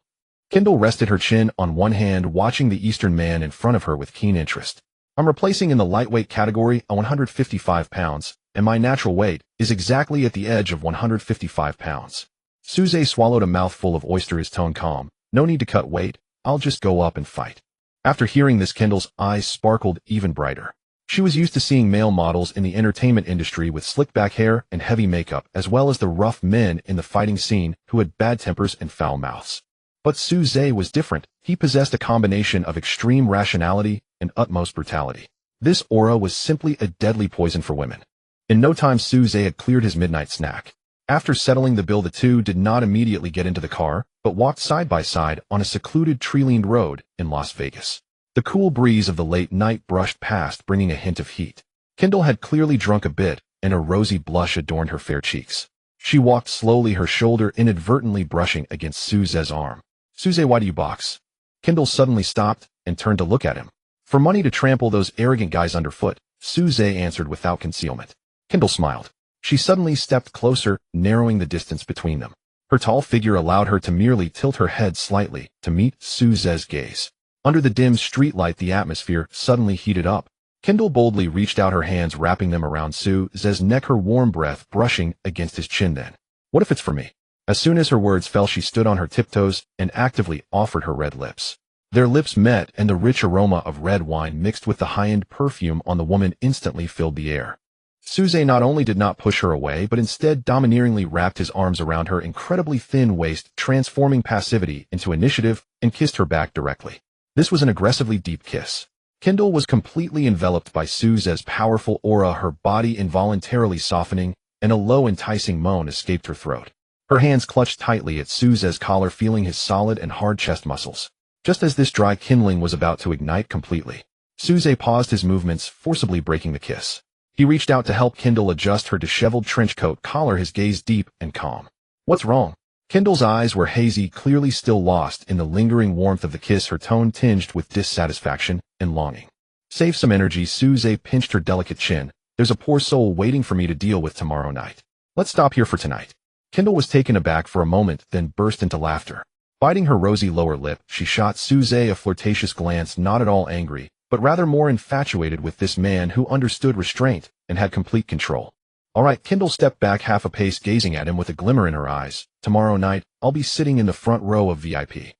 Kendall rested her chin on one hand, watching the Eastern man in front of her with keen interest. I'm replacing in the lightweight category at 155 pounds, and my natural weight is exactly at the edge of 155 pounds. Suze swallowed a mouthful of oyster, his tone calm. No need to cut weight. I'll just go up and fight. After hearing this, Kendall's eyes sparkled even brighter. She was used to seeing male models in the entertainment industry with slick back hair and heavy makeup, as well as the rough men in the fighting scene who had bad tempers and foul mouths. But Suze was different. He possessed a combination of extreme rationality and utmost brutality. This aura was simply a deadly poison for women. In no time, Suze had cleared his midnight snack. After settling the bill, the two did not immediately get into the car, but walked side by side on a secluded tree-lined road in Las Vegas. The cool breeze of the late night brushed past, bringing a hint of heat. Kendall had clearly drunk a bit, and a rosy blush adorned her fair cheeks. She walked slowly, her shoulder inadvertently brushing against Suze's arm. Suze, why do you box? Kendall suddenly stopped and turned to look at him. For money, to trample those arrogant guys underfoot, Suze answered without concealment. Kendall smiled. She suddenly stepped closer, narrowing the distance between them. Her tall figure allowed her to merely tilt her head slightly to meet Suze's gaze. Under the dim streetlight, the atmosphere suddenly heated up. Kendall boldly reached out her hands, wrapping them around Suze's neck, her warm breath brushing against his chin. Then, what if it's for me? As soon as her words fell, she stood on her tiptoes and actively offered her red lips. Their lips met, and the rich aroma of red wine mixed with the high-end perfume on the woman instantly filled the air. Suze not only did not push her away, but instead domineeringly wrapped his arms around her incredibly thin waist, transforming passivity into initiative, and kissed her back directly. This was an aggressively deep kiss. Kendall was completely enveloped by Suze's powerful aura, her body involuntarily softening, and a low, enticing moan escaped her throat. Her hands clutched tightly at Suze's collar, feeling his solid and hard chest muscles. Just as this dry kindling was about to ignite completely, Suze paused his movements, forcibly breaking the kiss. He reached out to help Kendall adjust her disheveled trench coat collar, his gaze deep and calm. What's wrong? Kendall's eyes were hazy, clearly still lost in the lingering warmth of the kiss, her tone tinged with dissatisfaction and longing. Save some energy. Suze pinched her delicate chin. There's a poor soul waiting for me to deal with tomorrow night. Let's stop here for tonight. Kendall was taken aback for a moment, then burst into laughter. Biting her rosy lower lip, she shot Suze a flirtatious glance, not at all angry, but rather more infatuated with this man who understood restraint and had complete control. All right, Kendall stepped back half a pace, gazing at him with a glimmer in her eyes. Tomorrow night, I'll be sitting in the front row of VIP.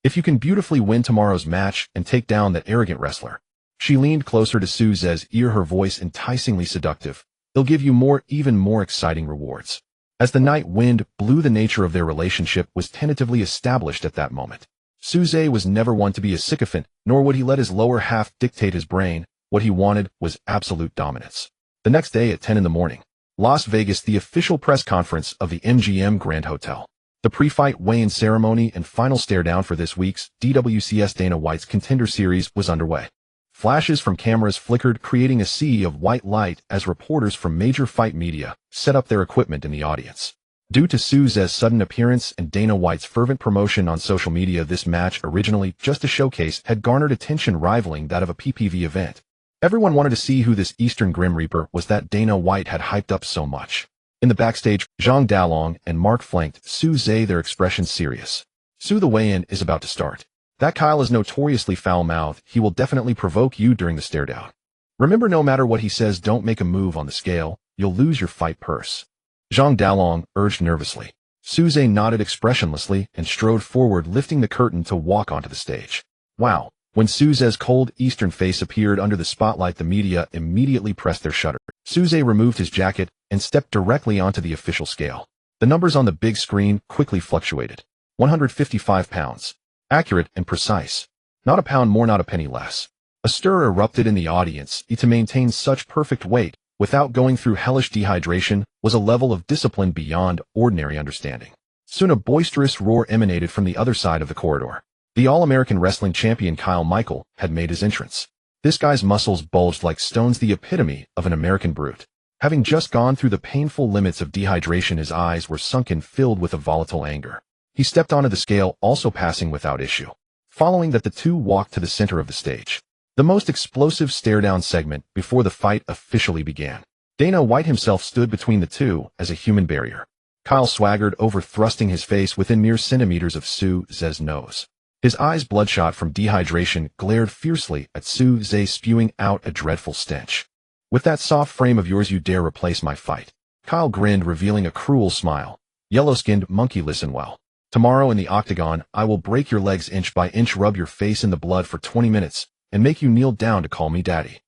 If you can beautifully win tomorrow's match and take down that arrogant wrestler. She leaned closer to Suze's ear, her voice enticingly seductive. They'll give you even more exciting rewards. As the night wind blew, the nature of their relationship was tentatively established at that moment. Suze was never one to be a sycophant, nor would he let his lower half dictate his brain. What he wanted was absolute dominance. The next day at 10 in the morning, Las Vegas, the official press conference of the MGM Grand Hotel. The pre-fight weigh-in ceremony and final stare-down for this week's DWCS Dana White's Contender Series was underway. Flashes from cameras flickered, creating a sea of white light as reporters from major fight media set up their equipment in the audience. Due to Suze's sudden appearance and Dana White's fervent promotion on social media, this match, originally just a showcase, had garnered attention rivaling that of a PPV event. Everyone wanted to see who this Eastern Grim Reaper was that Dana White had hyped up so much. In the backstage, Zhang Dalong and Mark flanked Suze, their expressions serious. "Sue, the weigh-in is about to start. That Kyle is notoriously foul-mouthed. He will definitely provoke you during the stare-down. Remember, no matter what he says, don't make a move on the scale. You'll lose your fight purse." Zhang Dalong urged nervously. Suze nodded expressionlessly and strode forward, lifting the curtain to walk onto the stage. Wow. When Suze's cold Eastern face appeared under the spotlight, the media immediately pressed their shutter. Suze removed his jacket and stepped directly onto the official scale. The numbers on the big screen quickly fluctuated. 155 pounds. Accurate and precise. Not a pound more, not a penny less. A stir erupted in the audience. To maintain such perfect weight without going through hellish dehydration was a level of discipline beyond ordinary understanding. Soon a boisterous roar emanated from the other side of the corridor. The All-American Wrestling Champion Kyle Michael had made his entrance. This guy's muscles bulged like stones, the epitome of an American brute. Having just gone through the painful limits of dehydration, his eyes were sunken, filled with a volatile anger. He stepped onto the scale, also passing without issue. Following that, the two walked to the center of the stage. The most explosive stare-down segment before the fight officially began. Dana White himself stood between the two as a human barrier. Kyle swaggered over, thrusting his face within mere centimeters of Suze's nose. His eyes, bloodshot from dehydration, glared fiercely at Suze, spewing out a dreadful stench. "With that soft frame of yours, you dare replace my fight?" Kyle grinned, revealing a cruel smile. "Yellow-skinned monkey, listen well. Tomorrow in the octagon, I will break your legs inch by inch, rub your face in the blood for 20 minutes, and make you kneel down to call me daddy."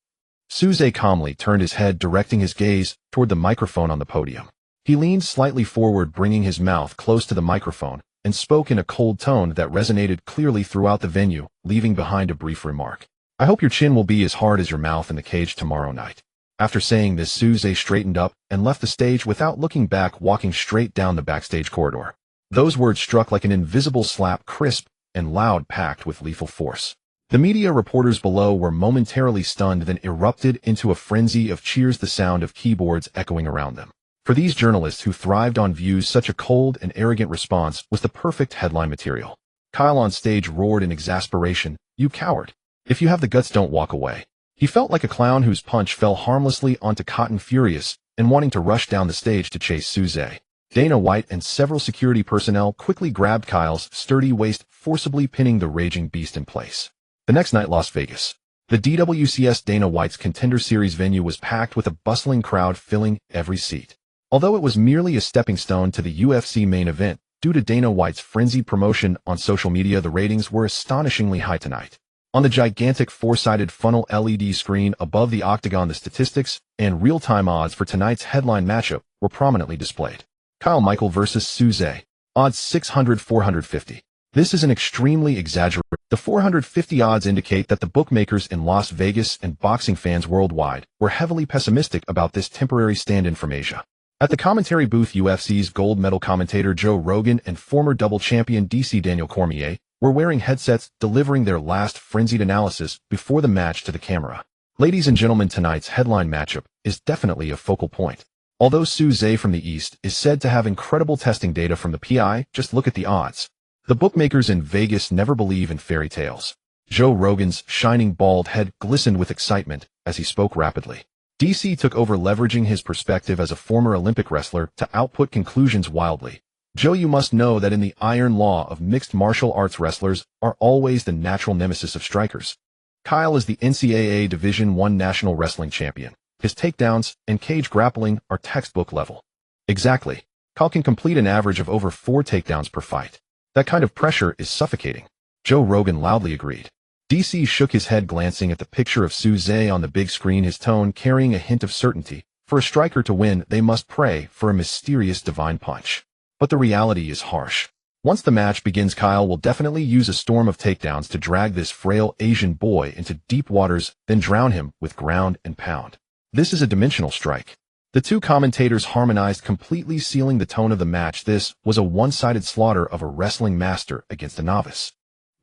Suze calmly turned his head, directing his gaze toward the microphone on the podium. He leaned slightly forward, bringing his mouth close to the microphone, and spoke in a cold tone that resonated clearly throughout the venue, leaving behind a brief remark. "I hope your chin will be as hard as your mouth in the cage tomorrow night." After saying this, Suze straightened up and left the stage without looking back, walking straight down the backstage corridor. Those words struck like an invisible slap, crisp and loud, packed with lethal force. The media reporters below were momentarily stunned, then erupted into a frenzy of cheers, the sound of keyboards echoing around them. For these journalists who thrived on views, such a cold and arrogant response was the perfect headline material. Kyle on stage roared in exasperation, "You coward. If you have the guts, don't walk away." He felt like a clown whose punch fell harmlessly onto cotton, furious and wanting to rush down the stage to chase Suze. Dana White and several security personnel quickly grabbed Kyle's sturdy waist, forcibly pinning the raging beast in place. The next night, Las Vegas. The DWCS Dana White's Contender Series venue was packed with a bustling crowd filling every seat. Although it was merely a stepping stone to the UFC main event, due to Dana White's frenzied promotion on social media, the ratings were astonishingly high tonight. On the gigantic four-sided funnel LED screen above the octagon, the statistics and real-time odds for tonight's headline matchup were prominently displayed. Kyle Michael versus Suze. Odds 600-450. This is an extremely exaggerated. The 450 odds indicate that the bookmakers in Las Vegas and boxing fans worldwide were heavily pessimistic about this temporary stand-in from Asia. At the commentary booth, UFC's gold medal commentator Joe Rogan and former double champion DC Daniel Cormier were wearing headsets, delivering their last frenzied analysis before the match to the camera. Ladies and gentlemen, tonight's headline matchup is definitely a focal point. Although Suze from the East is said to have incredible testing data from the PI, just look at the odds. The bookmakers in Vegas never believe in fairy tales. Joe Rogan's shining bald head glistened with excitement as he spoke rapidly. DC took over, leveraging his perspective as a former Olympic wrestler to output conclusions wildly. Joe, you must know that in the iron law of mixed martial arts, wrestlers are always the natural nemesis of strikers. Kyle is the NCAA Division I National Wrestling Champion. His takedowns and cage grappling are textbook level. Exactly. Kyle can complete an average of over 4 takedowns per fight. That kind of pressure is suffocating. Joe Rogan loudly agreed. DC shook his head, glancing at the picture of Suze on the big screen, his tone carrying a hint of certainty. For a striker to win, they must pray for a mysterious divine punch. But the reality is harsh. Once the match begins, Kyle will definitely use a storm of takedowns to drag this frail Asian boy into deep waters, then drown him with ground and pound. This is a dimensional strike. The two commentators harmonized, completely sealing the tone of the match. This was a one-sided slaughter of a wrestling master against a novice.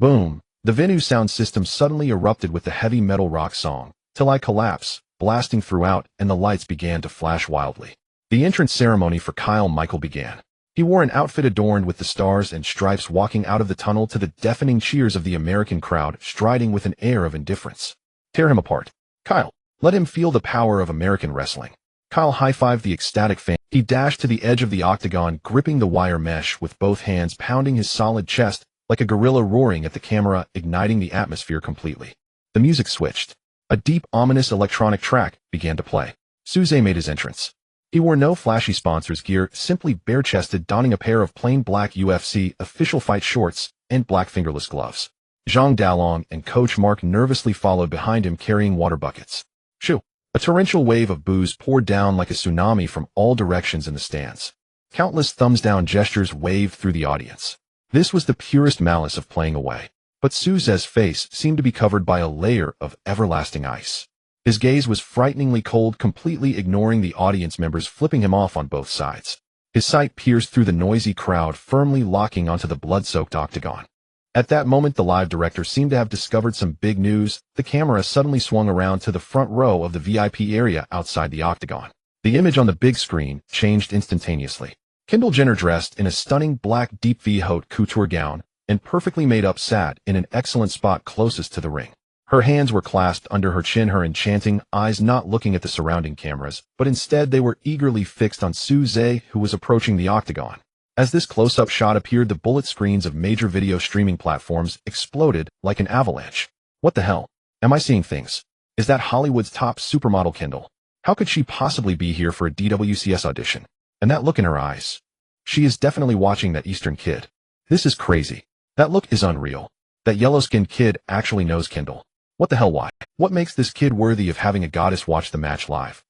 Boom! The venue sound system suddenly erupted with the heavy metal rock song, "Till I Collapse," blasting throughout, and the lights began to flash wildly. The entrance ceremony for Kyle Michael began. He wore an outfit adorned with the stars and stripes, walking out of the tunnel to the deafening cheers of the American crowd, striding with an air of indifference. Tear him apart. Kyle, let him feel the power of American wrestling. Kyle high-fived the ecstatic fan. He dashed to the edge of the octagon, gripping the wire mesh with both hands, pounding his solid chest like a gorilla, roaring at the camera, igniting the atmosphere completely. The music switched. A deep, ominous electronic track began to play. Suze made his entrance. He wore no flashy sponsors gear, simply bare-chested, donning a pair of plain black UFC official fight shorts and black fingerless gloves. Zhang Dalong and Coach Mark nervously followed behind him, carrying water buckets. Shoo! A torrential wave of boos poured down like a tsunami from all directions in the stands. Countless thumbs-down gestures waved through the audience. This was the purest malice of playing away. But Suze's face seemed to be covered by a layer of everlasting ice. His gaze was frighteningly cold, completely ignoring the audience members, flipping him off on both sides. His sight pierced through the noisy crowd, firmly locking onto the blood-soaked octagon. At that moment, the live director seemed to have discovered some big news. The camera suddenly swung around to the front row of the VIP area outside the octagon. The image on the big screen changed instantaneously. Kendall Jenner, dressed in a stunning black deep V haute couture gown and perfectly made up, sat in an excellent spot closest to the ring. Her hands were clasped under her chin, her enchanting eyes not looking at the surrounding cameras, but instead they were eagerly fixed on Suze, who was approaching the octagon. As this close-up shot appeared, the bullet screens of major video streaming platforms exploded like an avalanche. What the hell? Am I seeing things? Is that Hollywood's top supermodel Kendall? How could she possibly be here for a DWCS audition? And that look in her eyes. She is definitely watching that Eastern kid. This is crazy. That look is unreal. That yellow-skinned kid actually knows Kendall. What the hell, why? What makes this kid worthy of having a goddess watch the match live?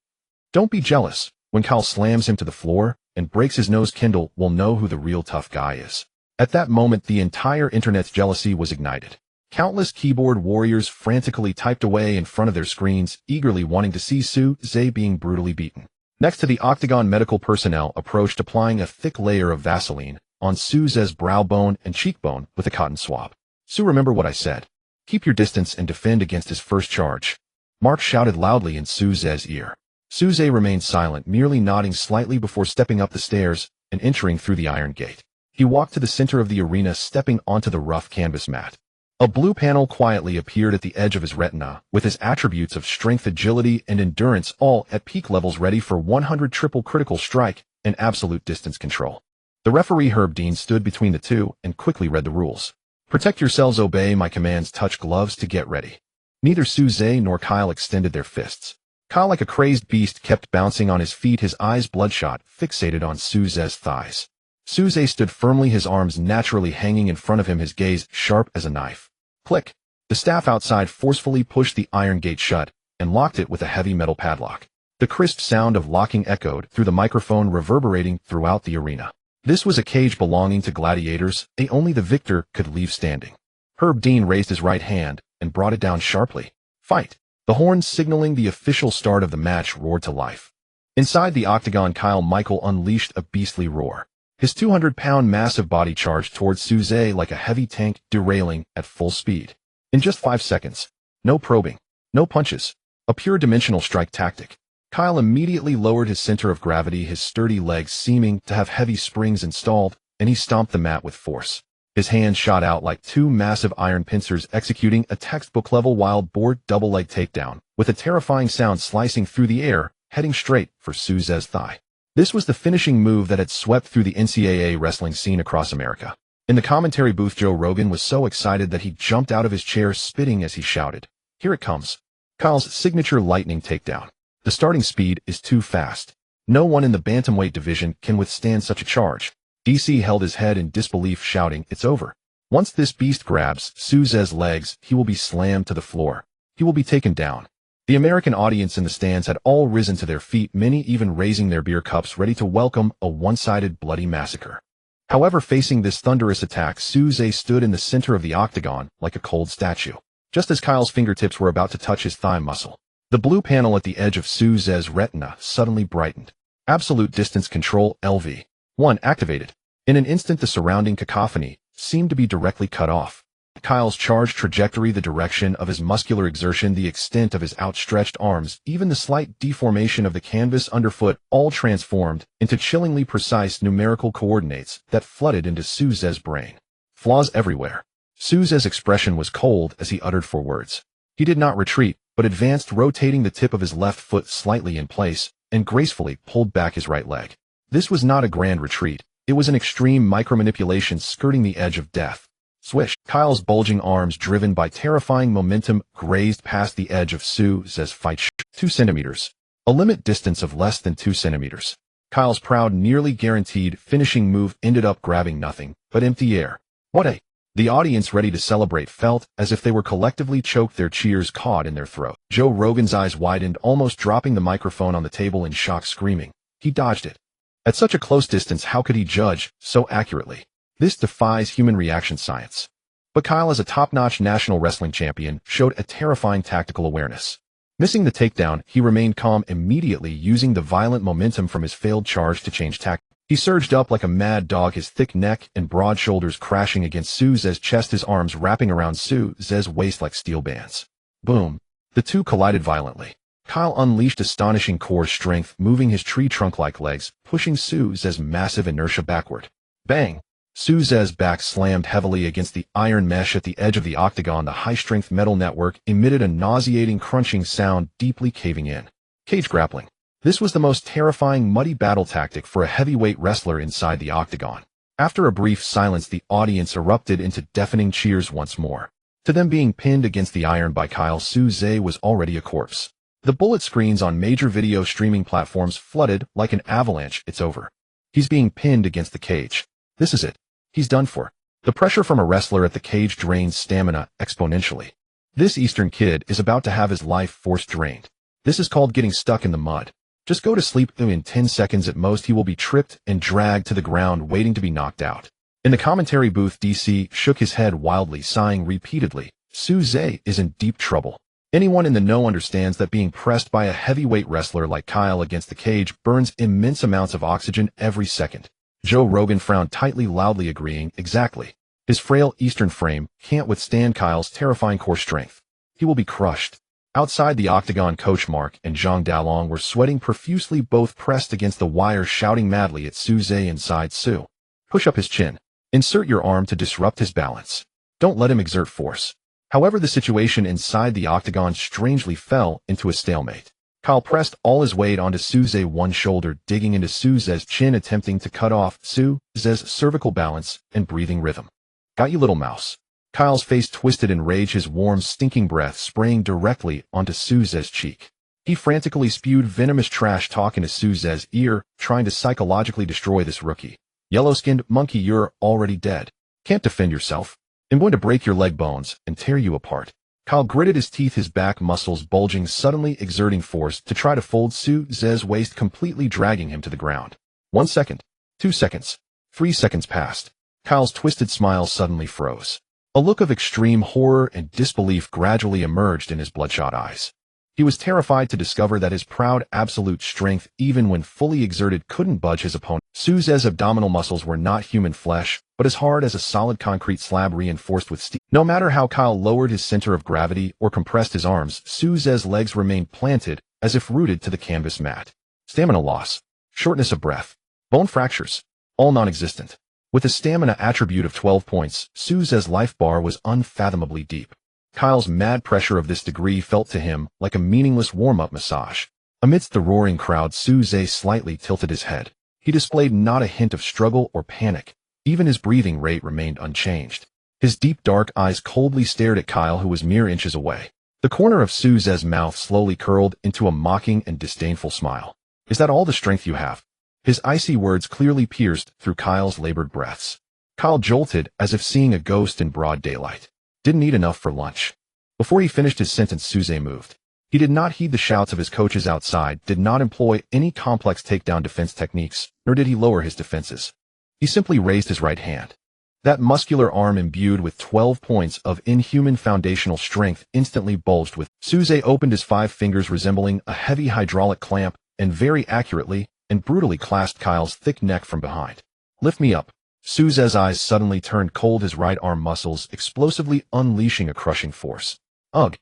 Don't be jealous. When Kyle slams him to the floor and breaks his nose, Kendall will know who the real tough guy is. At that moment, the entire internet's jealousy was ignited. Countless keyboard warriors frantically typed away in front of their screens, eagerly wanting to see Suze being brutally beaten. Next to the octagon, medical personnel approached, applying a thick layer of Vaseline on Suze's brow bone and cheekbone with a cotton swab. "Sue, remember what I said. Keep your distance and defend against his first charge," Mark shouted loudly in Suze's ear. Suze remained silent, merely nodding slightly before stepping up the stairs and entering through the iron gate. He walked to the center of the arena, stepping onto the rough canvas mat. A blue panel quietly appeared at the edge of his retina, with his attributes of strength, agility, and endurance all at peak levels, ready for 100 triple critical strike and absolute distance control. The referee, Herb Dean, stood between the two and quickly read the rules. "Protect yourselves, obey my commands, touch gloves to get ready." Neither Suze nor Kyle extended their fists. Kyle, like a crazed beast, kept bouncing on his feet, his eyes bloodshot, fixated on Suze's thighs. Suze stood firmly, his arms naturally hanging in front of him, his gaze sharp as a knife. Click! The staff outside forcefully pushed the iron gate shut and locked it with a heavy metal padlock. The crisp sound of locking echoed through the microphone, reverberating throughout the arena. This was a cage belonging to gladiators, only the victor could leave standing. Herb Dean raised his right hand and brought it down sharply. "Fight!" The horns signaling the official start of the match roared to life. Inside the octagon, Kyle Michael unleashed a beastly roar. His 200-pound massive body charged towards Suze like a heavy tank, derailing at full speed. In just 5 seconds. No probing. No punches. A pure dimensional strike tactic. Kyle immediately lowered his center of gravity, his sturdy legs seeming to have heavy springs installed, and he stomped the mat with force. His hands shot out like two massive iron pincers executing a textbook-level wild-boar double-leg takedown, with a terrifying sound slicing through the air, heading straight for Souza's thigh. This was the finishing move that had swept through the NCAA wrestling scene across America. In the commentary booth, Joe Rogan was so excited that he jumped out of his chair spitting as he shouted, "Here it comes." Kyle's signature lightning takedown. The starting speed is too fast. No one in the bantamweight division can withstand such a charge. DC held his head in disbelief, shouting, "It's over." Once this beast grabs Souza's legs, he will be slammed to the floor. He will be taken down. The American audience in the stands had all risen to their feet, many even raising their beer cups ready to welcome a one-sided bloody massacre. However, facing this thunderous attack, Souza stood in the center of the octagon like a cold statue. Just as Kyle's fingertips were about to touch his thigh muscle, the blue panel at the edge of Souza's retina suddenly brightened. Absolute distance control LV1 activated. In an instant, the surrounding cacophony seemed to be directly cut off. Kyle's charged trajectory, the direction of his muscular exertion, the extent of his outstretched arms, even the slight deformation of the canvas underfoot, all transformed into chillingly precise numerical coordinates that flooded into Souza's brain. Flaws everywhere. Souza's expression was cold as he uttered four words. He did not retreat, but advanced, rotating the tip of his left foot slightly in place, and gracefully pulled back his right leg. This was not a grand retreat. It was an extreme micromanipulation skirting the edge of death. Swish! Kyle's bulging arms, driven by terrifying momentum, grazed past the edge of Souza's fight. 2 centimeters. A limit distance of less than 2 centimeters. Kyle's proud, nearly guaranteed finishing move ended up grabbing nothing but empty air. What a... The audience, ready to celebrate, felt as if they were collectively choked, their cheers caught in their throat. Joe Rogan's eyes widened, almost dropping the microphone on the table in shock, screaming. He dodged it. At such a close distance, how could he judge so accurately? This defies human reaction science. But Kyle, as a top-notch national wrestling champion, showed a terrifying tactical awareness. Missing the takedown, he remained calm, immediately using the violent momentum from his failed charge to change tack. He surged up like a mad dog, his thick neck and broad shoulders crashing against Souza's chest, his arms wrapping around Souza's waist like steel bands. Boom. The two collided violently. Kyle unleashed astonishing core strength, moving his tree trunk-like legs, pushing Souza's massive inertia backward. Bang! Souza's back slammed heavily against the iron mesh at the edge of the octagon. The high-strength metal network emitted a nauseating crunching sound, deeply caving in. Cage grappling. This was the most terrifying, muddy battle tactic for a heavyweight wrestler inside the octagon. After a brief silence, the audience erupted into deafening cheers once more. To them, being pinned against the iron by Kyle, Souza was already a corpse. The bullet screens on major video streaming platforms flooded like an avalanche. It's over. He's being pinned against the cage. This is it. He's done for. The pressure from a wrestler at the cage drains stamina exponentially. This Eastern kid is about to have his life force drained. This is called getting stuck in the mud. Just go to sleep. In 10 seconds at most, he will be tripped and dragged to the ground, waiting to be knocked out. In the commentary booth, DC shook his head wildly, sighing repeatedly. Souza is in deep trouble. Anyone in the know understands that being pressed by a heavyweight wrestler like Kyle against the cage burns immense amounts of oxygen every second. Joe Rogan frowned tightly, loudly agreeing. Exactly. His frail Eastern frame can't withstand Kyle's terrifying core strength. He will be crushed. Outside the octagon, Coach Mark and Zhang Dalong were sweating profusely, both pressed against the wire, shouting madly at Souza inside. Sue. Push up his chin. Insert your arm to disrupt his balance. Don't let him exert force. However, the situation inside the octagon strangely fell into a stalemate. Kyle pressed all his weight onto Souza's one shoulder, digging into Souza's chin, attempting to cut off Souza's cervical balance and breathing rhythm. Got you, little mouse. Kyle's face twisted in rage, his warm, stinking breath spraying directly onto Souza's cheek. He frantically spewed venomous trash talk into Souza's ear, trying to psychologically destroy this rookie. Yellow-skinned monkey, you're already dead. Can't defend yourself. I'm going to break your leg bones and tear you apart. Kyle gritted his teeth, his back muscles bulging, suddenly exerting force to try to fold Souza's waist, completely dragging him to the ground. 1 second. 2 seconds. 3 seconds passed. Kyle's twisted smile suddenly froze. A look of extreme horror and disbelief gradually emerged in his bloodshot eyes. He was terrified to discover that his proud absolute strength, even when fully exerted, couldn't budge his opponent. Souza's abdominal muscles were not human flesh, but as hard as a solid concrete slab reinforced with steel. No matter how Kyle lowered his center of gravity or compressed his arms, Souza's legs remained planted, as if rooted to the canvas mat. Stamina loss, shortness of breath, bone fractures, all non-existent. With a stamina attribute of 12 points, Souza's life bar was unfathomably deep. Kyle's mad pressure of this degree felt to him like a meaningless warm-up massage. Amidst the roaring crowd, Souza slightly tilted his head. He displayed not a hint of struggle or panic. Even his breathing rate remained unchanged. His deep dark eyes coldly stared at Kyle, who was mere inches away. The corner of Souza's mouth slowly curled into a mocking and disdainful smile. "Is that all the strength you have?" His icy words clearly pierced through Kyle's labored breaths. Kyle jolted as if seeing a ghost in broad daylight. "Didn't eat enough for lunch." Before he finished his sentence, Souza moved. He did not heed the shouts of his coaches outside, did not employ any complex takedown defense techniques, nor did he lower his defenses. He simply raised his right hand. That muscular arm imbued with 12 points of inhuman foundational strength instantly bulged with. Souza opened his 5 fingers resembling a heavy hydraulic clamp and very accurately and brutally clasped Kyle's thick neck from behind. "Lift me up." Souza's eyes suddenly turned cold, his right arm muscles explosively unleashing a crushing force. Ugh.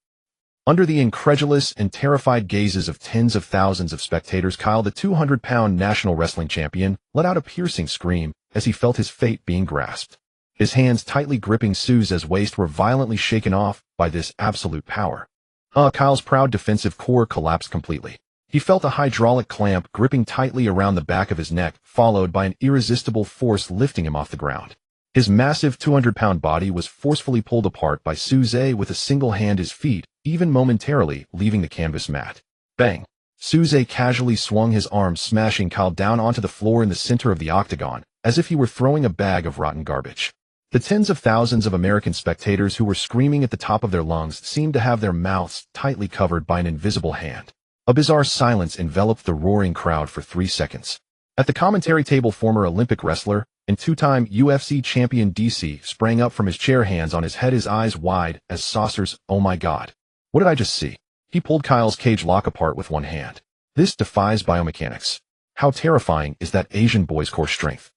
Under the incredulous and terrified gazes of tens of thousands of spectators, Kyle, the 200-pound national wrestling champion, let out a piercing scream as he felt his fate being grasped. His hands tightly gripping Souza's waist were violently shaken off by this absolute power. Kyle's proud defensive core collapsed completely. He felt a hydraulic clamp gripping tightly around the back of his neck, followed by an irresistible force lifting him off the ground. His massive 200-pound body was forcefully pulled apart by Souza with a single hand, his feet, even momentarily, leaving the canvas mat. Bang! Souza casually swung his arm, smashing Kyle down onto the floor in the center of the octagon, as if he were throwing a bag of rotten garbage. The tens of thousands of American spectators who were screaming at the top of their lungs seemed to have their mouths tightly covered by an invisible hand. A bizarre silence enveloped the roaring crowd for 3 seconds. At the commentary table, former Olympic wrestler and 2-time UFC champion DC sprang up from his chair, hands on his head, his eyes wide as saucers. "Oh my God. What did I just see?" He pulled Kyle's cage lock apart with one hand. "This defies biomechanics. How terrifying is that Asian boy's core strength?"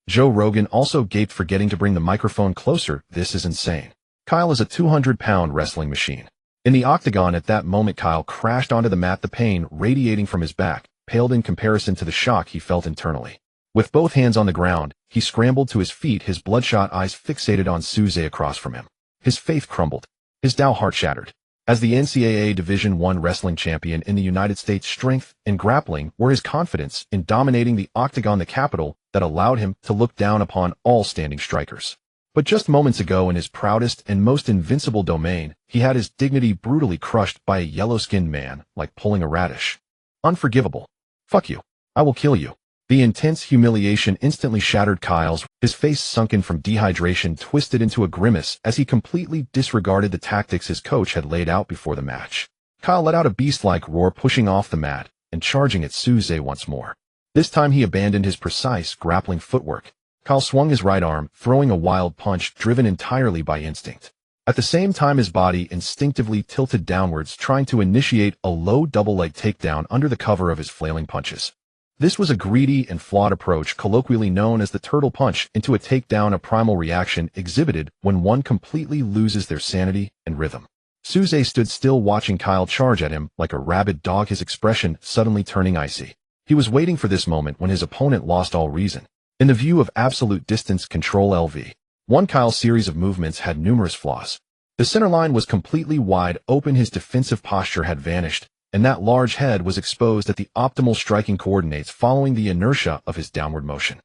Joe Rogan also gaped, forgetting to bring the microphone closer. "This is insane. Kyle is a 200-pound wrestling machine." In the octagon at that moment, Kyle crashed onto the mat, the pain radiating from his back paled in comparison to the shock he felt internally. With both hands on the ground, he scrambled to his feet, his bloodshot eyes fixated on Souza across from him. His faith crumbled. His Dow heart shattered. As the NCAA Division I wrestling champion in the United States, strength and grappling were his confidence in dominating the octagon, the capital that allowed him to look down upon all standing strikers. But just moments ago, in his proudest and most invincible domain, he had his dignity brutally crushed by a yellow-skinned man, like pulling a radish. Unforgivable. "Fuck you. I will kill you." The intense humiliation instantly shattered Kyle's. His face, sunken from dehydration, twisted into a grimace as he completely disregarded the tactics his coach had laid out before the match. Kyle let out a beast-like roar, pushing off the mat and charging at Souza once more. This time he abandoned his precise grappling footwork. Kyle swung his right arm, throwing a wild punch driven entirely by instinct. At the same time, his body instinctively tilted downwards, trying to initiate a low double-leg takedown under the cover of his flailing punches. This was a greedy and flawed approach, colloquially known as the turtle punch, into a takedown, a primal reaction exhibited when one completely loses their sanity and rhythm. Souza stood still, watching Kyle charge at him like a rabid dog, his expression suddenly turning icy. He was waiting for this moment when his opponent lost all reason. In the view of absolute distance control LV1, Kyle's series of movements had numerous flaws. The center line was completely wide open, his defensive posture had vanished, and that large head was exposed at the optimal striking coordinates following the inertia of his downward motion.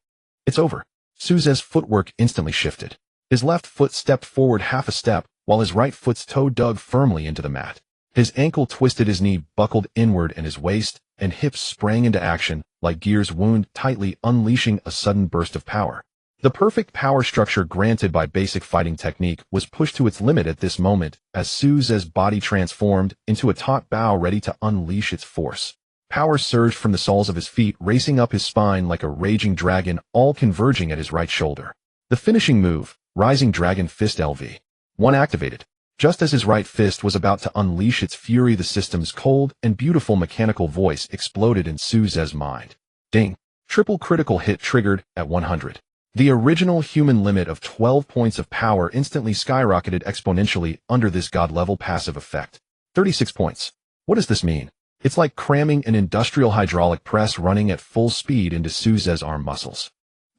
"It's over." Souza's footwork instantly shifted. His left foot stepped forward half a step, while his right foot's toe dug firmly into the mat. His ankle twisted, his knee buckled inward, and his waist and hips sprang into action like gears wound tightly, unleashing a sudden burst of power. The perfect power structure granted by basic fighting technique was pushed to its limit at this moment as Souza's body transformed into a taut bow, ready to unleash its force. Power surged from the soles of his feet, racing up his spine like a raging dragon, all converging at his right shoulder. The finishing move, Rising Dragon Fist LV1, activated. Just as his right fist was about to unleash its fury, the system's cold and beautiful mechanical voice exploded in Souza's mind. Ding! Triple critical hit triggered at 100. The original human limit of 12 points of power instantly skyrocketed exponentially under this god-level passive effect. 36 points. What does this mean? It's like cramming an industrial hydraulic press running at full speed into Souza's arm muscles.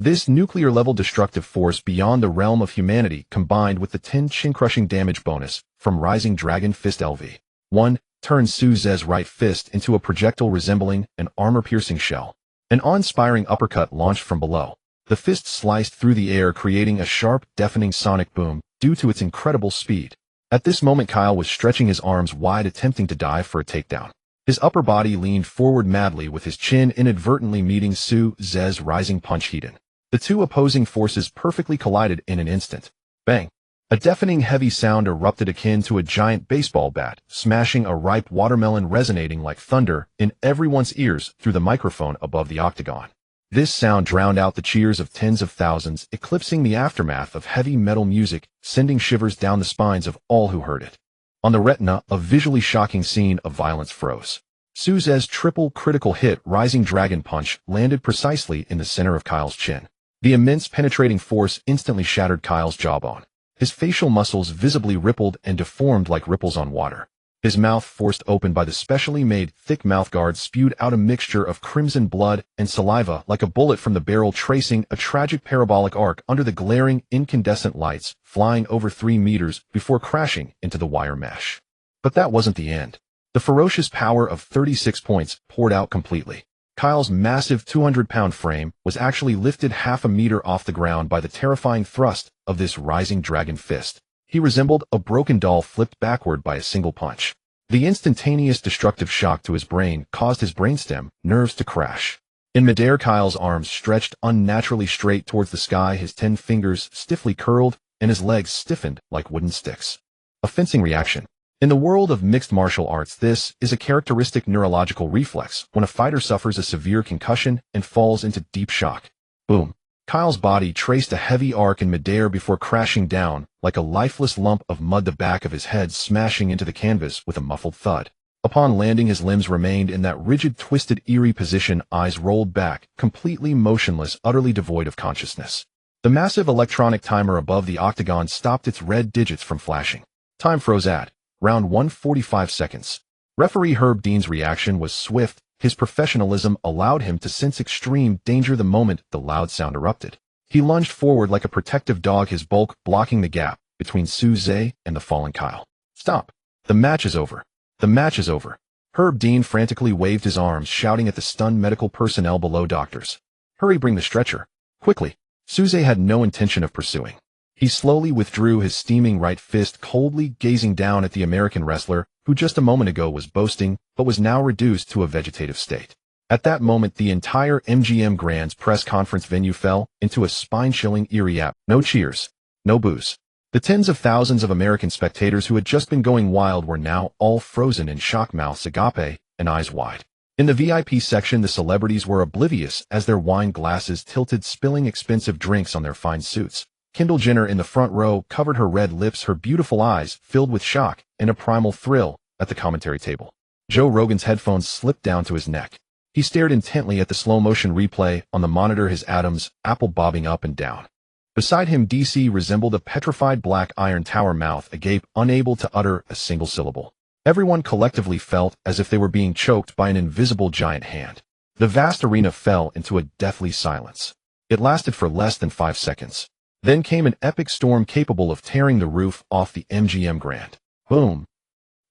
This nuclear-level destructive force beyond the realm of humanity combined with the 10 chin-crushing damage bonus from Rising Dragon Fist LV1 turns Su Zhe's right fist into a projectile resembling an armor-piercing shell. An awe-inspiring uppercut launched from below. The fist sliced through the air, creating a sharp, deafening sonic boom due to its incredible speed. At this moment, Kyle was stretching his arms wide, attempting to dive for a takedown. His upper body leaned forward madly, with his chin inadvertently meeting Su Zhe's rising punch heat. The two opposing forces perfectly collided in an instant. Bang! A deafening heavy sound erupted akin to a giant baseball bat, smashing a ripe watermelon, resonating like thunder in everyone's ears through the microphone above the octagon. This sound drowned out the cheers of tens of thousands, eclipsing the aftermath of heavy metal music, sending shivers down the spines of all who heard it. On the retina, a visually shocking scene of violence froze. Su Zhe's triple critical hit, Rising Dragon Punch, landed precisely in the center of Kyle's chin. The immense penetrating force instantly shattered Kyle's jawbone. His facial muscles visibly rippled and deformed like ripples on water. His mouth, forced open by the specially made thick mouthguard, spewed out a mixture of crimson blood and saliva like a bullet from the barrel, tracing a tragic parabolic arc under the glaring, incandescent lights, flying over 3 meters before crashing into the wire mesh. But that wasn't the end. The ferocious power of 36 points poured out completely. Kyle's massive 200-pound frame was actually lifted half a meter off the ground by the terrifying thrust of this Rising Dragon Fist. He resembled a broken doll flipped backward by a single punch. The instantaneous destructive shock to his brain caused his brainstem nerves to crash. In midair, Kyle's arms stretched unnaturally straight towards the sky, his 10 fingers stiffly curled, and his legs stiffened like wooden sticks. A fencing reaction. In the world of mixed martial arts, this is a characteristic neurological reflex when a fighter suffers a severe concussion and falls into deep shock. Boom. Kyle's body traced a heavy arc in midair before crashing down like a lifeless lump of mud, the back of his head smashing into the canvas with a muffled thud. Upon landing, his limbs remained in that rigid, twisted, eerie position, eyes rolled back, completely motionless, utterly devoid of consciousness. The massive electronic timer above the octagon stopped its red digits from flashing. Time froze at round 1:45 seconds. Referee Herb Dean's reaction was swift. His professionalism allowed him to sense extreme danger the moment the loud sound erupted. He lunged forward like a protective dog, his bulk blocking the gap between Su Zhe and the fallen Kyle. Stop. The match is over. The match is over. Herb Dean frantically waved his arms, shouting at the stunned medical personnel below. Doctors, hurry, bring the stretcher. Quickly. Su Zhe had no intention of pursuing. He slowly withdrew his steaming right fist, coldly gazing down at the American wrestler who just a moment ago was boasting, but was now reduced to a vegetative state. At that moment, the entire MGM Grand's press conference venue fell into a spine-chilling eerie atmosphere. No cheers. No boos. The tens of thousands of American spectators who had just been going wild were now all frozen in shock, mouths agape and eyes wide. In the VIP section, the celebrities were oblivious as their wine glasses tilted, spilling expensive drinks on their fine suits. Kendall Jenner in the front row covered her red lips, her beautiful eyes filled with shock and a primal thrill at the commentary table. Joe Rogan's headphones slipped down to his neck. He stared intently at the slow-motion replay on the monitor, his Adam's apple bobbing up and down. Beside him, DC resembled a petrified black iron tower, mouth agape, unable to utter a single syllable. Everyone collectively felt as if they were being choked by an invisible giant hand. The vast arena fell into a deathly silence. It lasted for less than 5 seconds. Then came an epic storm capable of tearing the roof off the MGM Grand. Boom.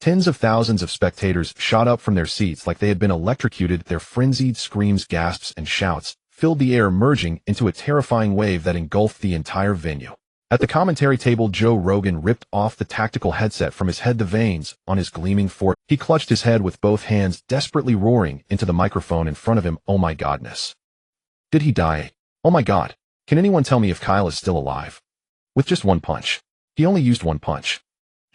Tens of thousands of spectators shot up from their seats like they had been electrocuted. Their frenzied screams, gasps, and shouts filled the air, merging into a terrifying wave that engulfed the entire venue. At the commentary table, Joe Rogan ripped off the tactical headset from his head, the veins on his gleaming forehead. He clutched his head with both hands, desperately roaring into the microphone in front of him. Oh my godness. Did he die? Oh my god. Can anyone tell me if Kyle is still alive? With just one punch. He only used one punch.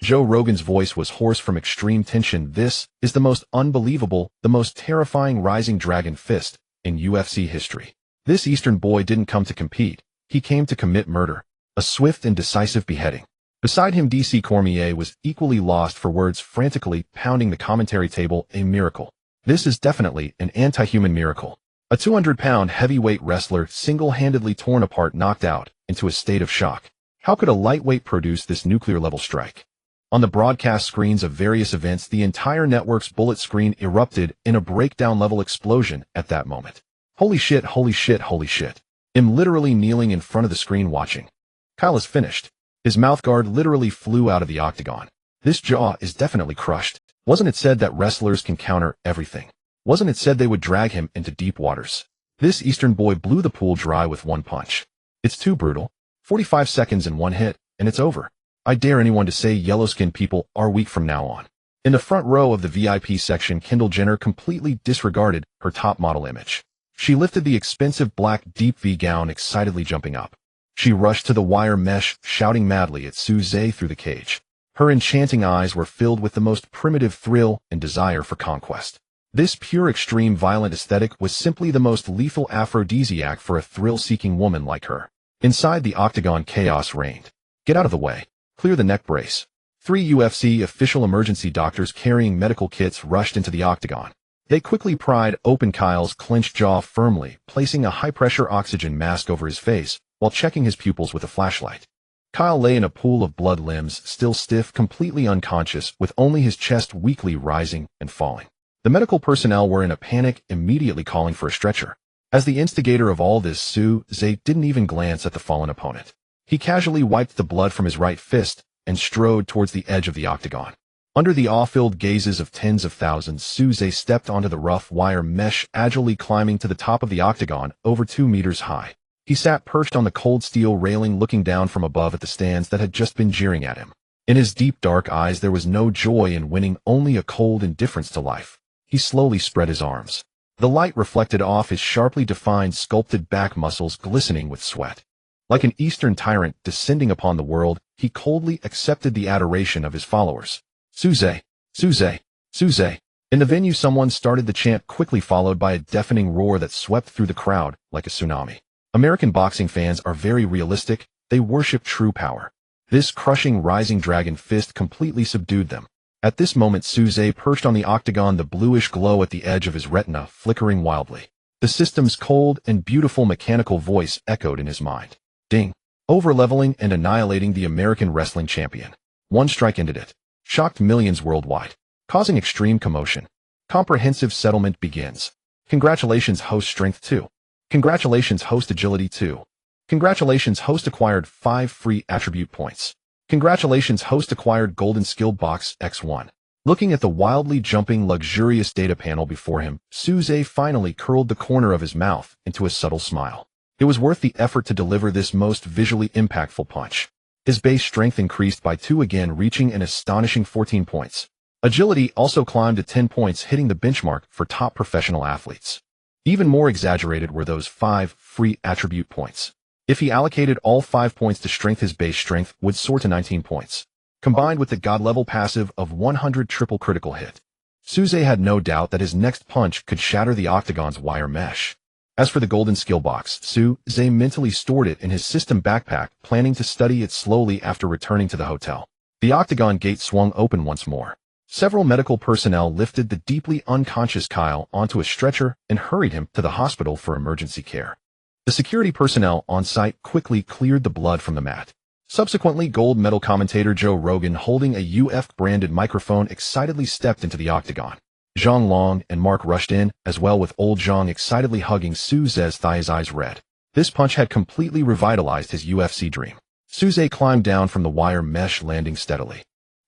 Joe Rogan's voice was hoarse from extreme tension. This is the most unbelievable, the most terrifying Rising Dragon Fist in UFC history. This Eastern boy didn't come to compete. He came to commit murder. A swift and decisive beheading. Beside him, DC Cormier was equally lost for words, frantically pounding the commentary table. A miracle. This is definitely an anti-human miracle. A 200-pound heavyweight wrestler single-handedly torn apart, knocked out into a state of shock. How could a lightweight produce this nuclear-level strike? On the broadcast screens of various events, the entire network's bullet screen erupted in a breakdown-level explosion at that moment. Holy shit, holy shit, holy shit. him literally kneeling in front of the screen watching. Kyle is finished. His mouthguard literally flew out of the octagon. This jaw is definitely crushed. Wasn't it said that wrestlers can counter everything? Wasn't it said they would drag him into deep waters? This Eastern boy blew the pool dry with one punch. It's too brutal. 45 seconds and one hit, and it's over. I dare anyone to say yellow-skinned people are weak from now on. In the front row of the VIP section, Kendall Jenner completely disregarded her top model image. She lifted the expensive black deep V gown, excitedly jumping up. She rushed to the wire mesh, shouting madly at Suze through the cage. Her enchanting eyes were filled with the most primitive thrill and desire for conquest. This pure extreme violent aesthetic was simply the most lethal aphrodisiac for a thrill-seeking woman like her. Inside the octagon, chaos reigned. Get out of the way. Clear the neck brace. 3 UFC official emergency doctors carrying medical kits rushed into the octagon. They quickly pried open Kyle's clenched jaw firmly, placing a high-pressure oxygen mask over his face while checking his pupils with a flashlight. Kyle lay in a pool of blood, limbs still stiff, completely unconscious, with only his chest weakly rising and falling. The medical personnel were in a panic, immediately calling for a stretcher. As the instigator of all this, Suze didn't even glance at the fallen opponent. He casually wiped the blood from his right fist and strode towards the edge of the octagon. Under the awe-filled gazes of tens of thousands, Suze stepped onto the rough wire mesh, agilely climbing to the top of the octagon, over 2 meters high. He sat perched on the cold steel railing, looking down from above at the stands that had just been jeering at him. In his deep dark eyes there was no joy in winning, only a cold indifference to life. He slowly spread his arms. The light reflected off his sharply defined, sculpted back muscles glistening with sweat. Like an Eastern tyrant descending upon the world, he coldly accepted the adoration of his followers. Suze! Suze! Suze! In the venue someone started the chant, quickly followed by a deafening roar that swept through the crowd like a tsunami. American boxing fans are very realistic. They worship true power. This crushing rising dragon fist completely subdued them. At this moment, Suze perched on the octagon, the bluish glow at the edge of his retina flickering wildly. The system's cold and beautiful mechanical voice echoed in his mind. Ding! Over-leveling and annihilating the American wrestling champion. One strike ended it. Shocked millions worldwide. Causing extreme commotion. Comprehensive settlement begins. Congratulations, host strength 2. Congratulations, host agility 2. Congratulations, host acquired 5 free attribute points. Congratulations, host acquired golden skill box X1. Looking at the wildly jumping, luxurious data panel before him, Suze finally curled the corner of his mouth into a subtle smile. It was worth the effort to deliver this most visually impactful punch. His base strength increased by 2 again, reaching an astonishing 14 points. Agility also climbed to 10 points, hitting the benchmark for top professional athletes. Even more exaggerated were those 5 free attribute points. If he allocated all 5 points to strength, his base strength would soar to 19 points. Combined with the god-level passive of 100 triple critical hit, Suze had no doubt that his next punch could shatter the octagon's wire mesh. As for the golden skill box, Suze mentally stored it in his system backpack, planning to study it slowly after returning to the hotel. The octagon gate swung open once more. Several medical personnel lifted the deeply unconscious Kyle onto a stretcher and hurried him to the hospital for emergency care. The security personnel on site quickly cleared the blood from the mat. Subsequently, gold medal commentator Joe Rogan, holding a UF-branded microphone, excitedly stepped into the octagon. Zhang Long and Mark rushed in, as well, with old Zhang excitedly hugging Suze's thighs, eyes red. This punch had completely revitalized his UFC dream. Suze climbed down from the wire mesh, landing steadily.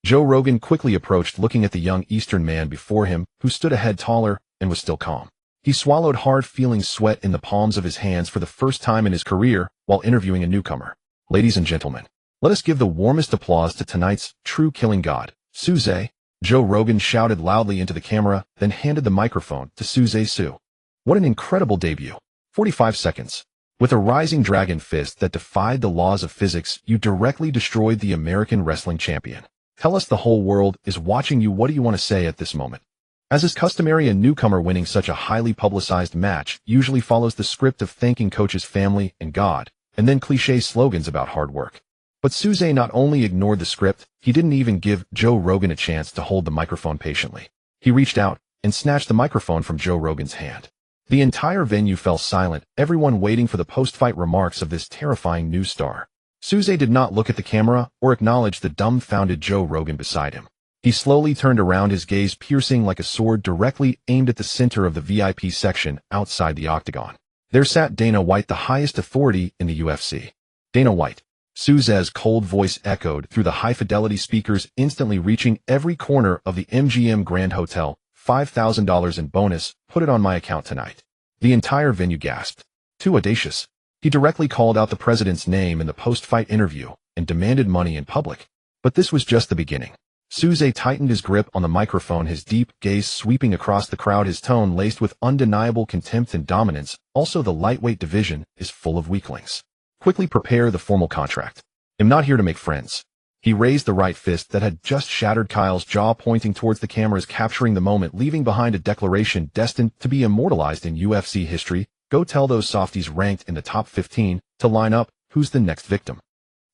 Joe Rogan quickly approached, looking at the young Eastern man before him, who stood a head taller and was still calm. He swallowed hard, feeling sweat in the palms of his hands for the first time in his career while interviewing a newcomer. Ladies and gentlemen, let us give the warmest applause to tonight's true killing god, Suze. Joe Rogan shouted loudly into the camera, then handed the microphone to Suze Su. What an incredible debut. 45 seconds. With a rising dragon fist that defied the laws of physics, you directly destroyed the American wrestling champion. Tell us the whole world is watching you. What do you want to say at this moment? As is customary, a newcomer winning such a highly publicized match usually follows the script of thanking coaches, family, and God, and then cliché slogans about hard work. But Suze not only ignored the script, he didn't even give Joe Rogan a chance to hold the microphone patiently. He reached out and snatched the microphone from Joe Rogan's hand. The entire venue fell silent, everyone waiting for the post-fight remarks of this terrifying new star. Suze did not look at the camera or acknowledge the dumbfounded Joe Rogan beside him. He slowly turned around, his gaze piercing like a sword, directly aimed at the center of the VIP section outside the octagon. There sat Dana White, the highest authority in the UFC. Dana White. Su Zhe's cold voice echoed through the high-fidelity speakers, instantly reaching every corner of the MGM Grand Hotel. $5,000 in bonus, put it on my account tonight. The entire venue gasped. Too audacious. He directly called out the president's name in the post-fight interview and demanded money in public. But this was just the beginning. Su Zhe tightened his grip on the microphone, his deep gaze sweeping across the crowd, his tone laced with undeniable contempt and dominance. Also, the lightweight division is full of weaklings. Quickly prepare the formal contract. I'm not here to make friends. He raised the right fist that had just shattered Kyle's jaw, pointing towards the cameras, capturing the moment, leaving behind a declaration destined to be immortalized in UFC history. Go tell those softies ranked in the top 15 to line up. Who's the next victim?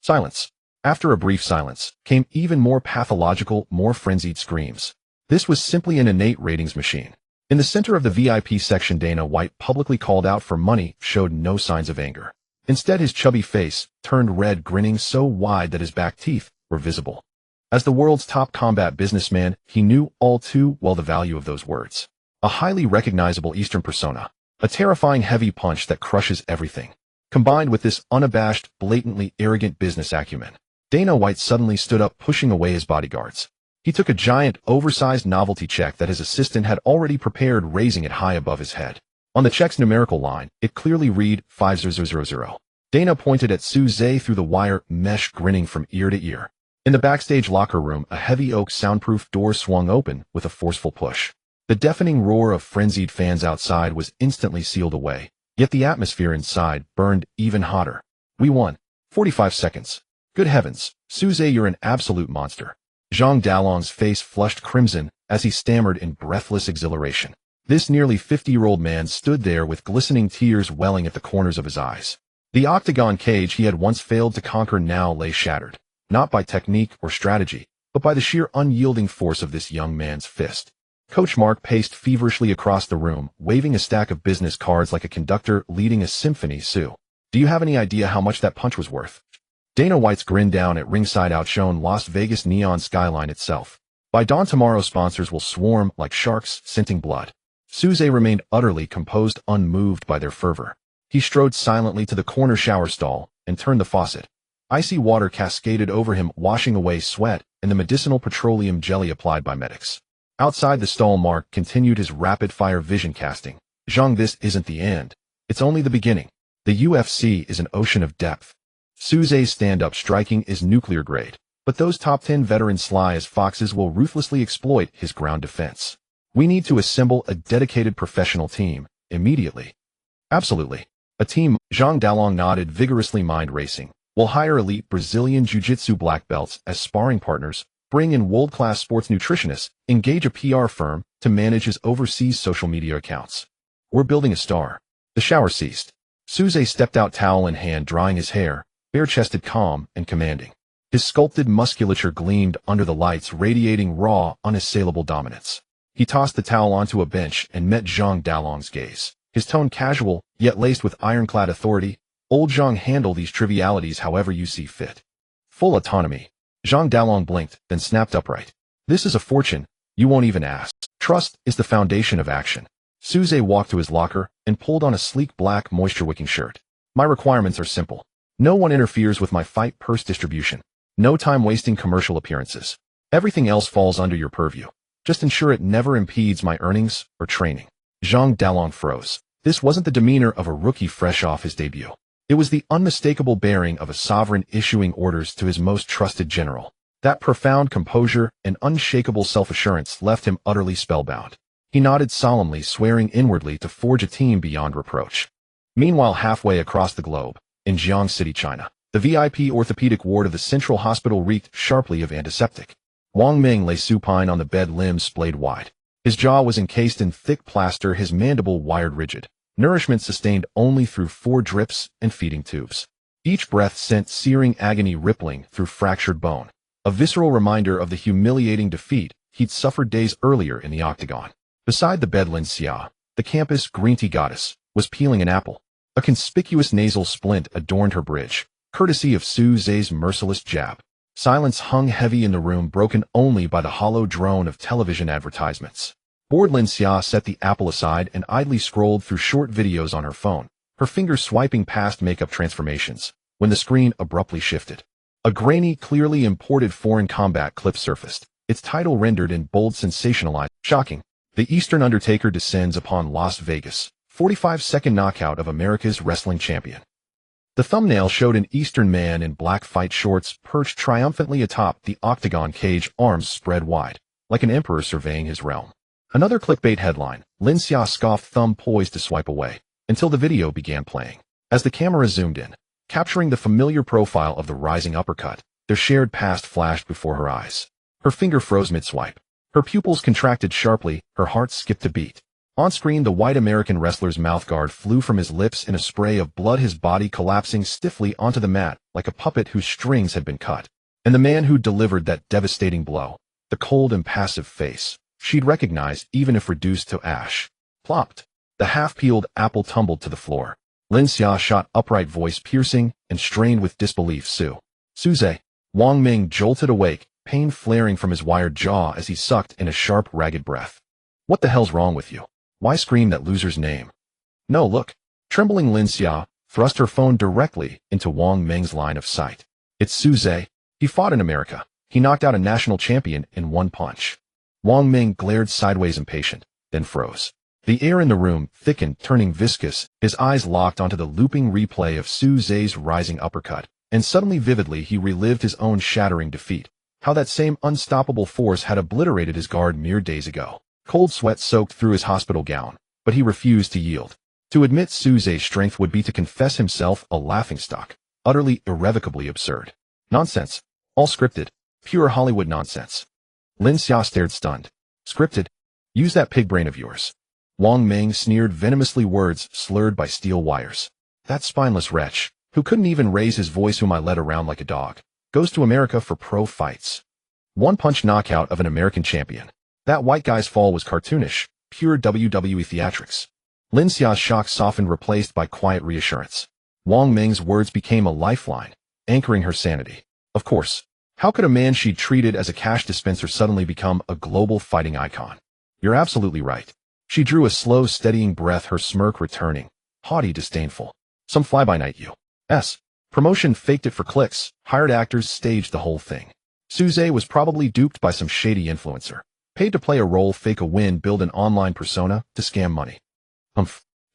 Silence. After a brief silence, came even more pathological, more frenzied screams. This was simply an innate ratings machine. In the center of the VIP section, Dana White publicly called out for money, showed no signs of anger. Instead, his chubby face turned red, grinning so wide that his back teeth were visible. As the world's top combat businessman, he knew all too well the value of those words. A highly recognizable Eastern persona. A terrifying heavy punch that crushes everything. Combined with this unabashed, blatantly arrogant business acumen, Dana White suddenly stood up, pushing away his bodyguards. He took a giant, oversized novelty check that his assistant had already prepared, raising it high above his head. On the check's numerical line, it clearly read 5000. Dana pointed at Su Zhe through the wire mesh, grinning from ear to ear. In the backstage locker room, a heavy oak soundproof door swung open with a forceful push. The deafening roar of frenzied fans outside was instantly sealed away, yet the atmosphere inside burned even hotter. We won. 45 seconds. Good heavens, Su Zhe, you're an absolute monster. Zhang Dalong's face flushed crimson as he stammered in breathless exhilaration. This nearly 50-year-old man stood there with glistening tears welling at the corners of his eyes. The octagon cage he had once failed to conquer now lay shattered, not by technique or strategy, but by the sheer unyielding force of this young man's fist. Coach Mark paced feverishly across the room, waving a stack of business cards like a conductor leading a symphony. Su, do you have any idea how much that punch was worth? Dana White's grin down at ringside outshone Las Vegas neon skyline itself. By dawn tomorrow, sponsors will swarm like sharks scenting blood. Su Zhe remained utterly composed, unmoved by their fervor. He strode silently to the corner shower stall and turned the faucet. Icy water cascaded over him, washing away sweat and the medicinal petroleum jelly applied by medics. Outside the stall, Mark continued his rapid-fire vision casting. Zhang, this isn't the end. It's only the beginning. The UFC is an ocean of depth. Su Zhe's stand-up striking is nuclear grade, but those top 10 veterans, sly as foxes, will ruthlessly exploit his ground defense. We need to assemble a dedicated professional team, immediately. Absolutely. A team, Zhang Dalong nodded, vigorously mind racing. We'll hire elite Brazilian jiu-jitsu black belts as sparring partners, bring in world-class sports nutritionists, engage a PR firm to manage his overseas social media accounts. We're building a star. The shower ceased. Su Zhe stepped out, towel in hand, drying his hair, bare-chested, calm, and commanding. His sculpted musculature gleamed under the lights, radiating raw, unassailable dominance. He tossed the towel onto a bench and met Zhang Dalong's gaze. His tone casual, yet laced with ironclad authority. Old Zhang, handle these trivialities however you see fit. Full autonomy. Zhang Dalong blinked, then snapped upright. This is a fortune. You won't even ask. Trust is the foundation of action. Su Zhe walked to his locker and pulled on a sleek black moisture-wicking shirt. My requirements are simple. No one interferes with my fight purse distribution. No time-wasting commercial appearances. Everything else falls under your purview. Just ensure it never impedes my earnings or training. Zhang Dalong froze. This wasn't the demeanor of a rookie fresh off his debut. It was the unmistakable bearing of a sovereign issuing orders to his most trusted general. That profound composure and unshakable self-assurance left him utterly spellbound. He nodded solemnly, swearing inwardly to forge a team beyond reproach. Meanwhile, halfway across the globe, in Jiang City, China, the VIP orthopedic ward of the Central Hospital reeked sharply of antiseptic. Wang Ming lay supine on the bed, limbs splayed wide. His jaw was encased in thick plaster, his mandible wired rigid. Nourishment sustained only through 4 drips and feeding tubes. Each breath sent searing agony rippling through fractured bone, a visceral reminder of the humiliating defeat he'd suffered days earlier in the octagon. Beside the bed, Lin Xia, the campus green tea goddess, was peeling an apple. A conspicuous nasal splint adorned her bridge, courtesy of Su Zhe's merciless jab. Silence hung heavy in the room, broken only by the hollow drone of television advertisements. Bored, Lin Xia set the apple aside and idly scrolled through short videos on her phone, her fingers swiping past makeup transformations, when the screen abruptly shifted. A grainy, clearly imported foreign combat clip surfaced, its title rendered in bold sensationalized. Shocking. The Eastern Undertaker descends upon Las Vegas. 45-second knockout of America's wrestling champion. The thumbnail showed an Eastern man in black fight shorts perched triumphantly atop the octagon cage, arms spread wide, like an emperor surveying his realm. Another clickbait headline, Lin Xia scoffed, thumb poised to swipe away, until the video began playing. As the camera zoomed in, capturing the familiar profile of the rising uppercut, their shared past flashed before her eyes. Her finger froze mid-swipe. Her pupils contracted sharply, her heart skipped a beat. On screen, the white American wrestler's mouthguard flew from his lips in a spray of blood, his body collapsing stiffly onto the mat like a puppet whose strings had been cut. And the man who delivered that devastating blow, the cold, impassive face she'd recognized even if reduced to ash, plopped. The half-peeled apple tumbled to the floor. Lin Xia shot upright, voice piercing and strained with disbelief. Suze. Wang Ming jolted awake, pain flaring from his wired jaw as he sucked in a sharp, ragged breath. What the hell's wrong with you? Why scream that loser's name? No, look. Trembling Lin Xia thrust her phone directly into Wang Ming's line of sight. It's Suze. He fought in America. He knocked out a national champion in one punch. Wang Ming glared sideways, impatient, then froze. The air in the room thickened, turning viscous, his eyes locked onto the looping replay of Suze's rising uppercut, and suddenly vividly he relived his own shattering defeat, how that same unstoppable force had obliterated his guard mere days ago. Cold sweat soaked through his hospital gown, but he refused to yield. To admit Suze's strength would be to confess himself a laughingstock, utterly, irrevocably absurd. Nonsense. All scripted. Pure Hollywood nonsense. Lin Xia stared, stunned. Scripted? Use that pig brain of yours. Wang Ming sneered venomously, words slurred by steel wires. That spineless wretch, who couldn't even raise his voice, whom I led around like a dog, goes to America for pro fights. One-punch knockout of an American champion. That white guy's fall was cartoonish, pure WWE theatrics. Lin Xia's shock softened, replaced by quiet reassurance. Wang Ming's words became a lifeline, anchoring her sanity. Of course. How could a man she'd treated as a cash dispenser suddenly become a global fighting icon? You're absolutely right. She drew a slow, steadying breath, her smirk returning, haughty, disdainful. Some fly-by-night U.S. promotion faked it for clicks, hired actors staged the whole thing. Suze was probably duped by some shady influencer, paid to play a role, fake a win, build an online persona, to scam money.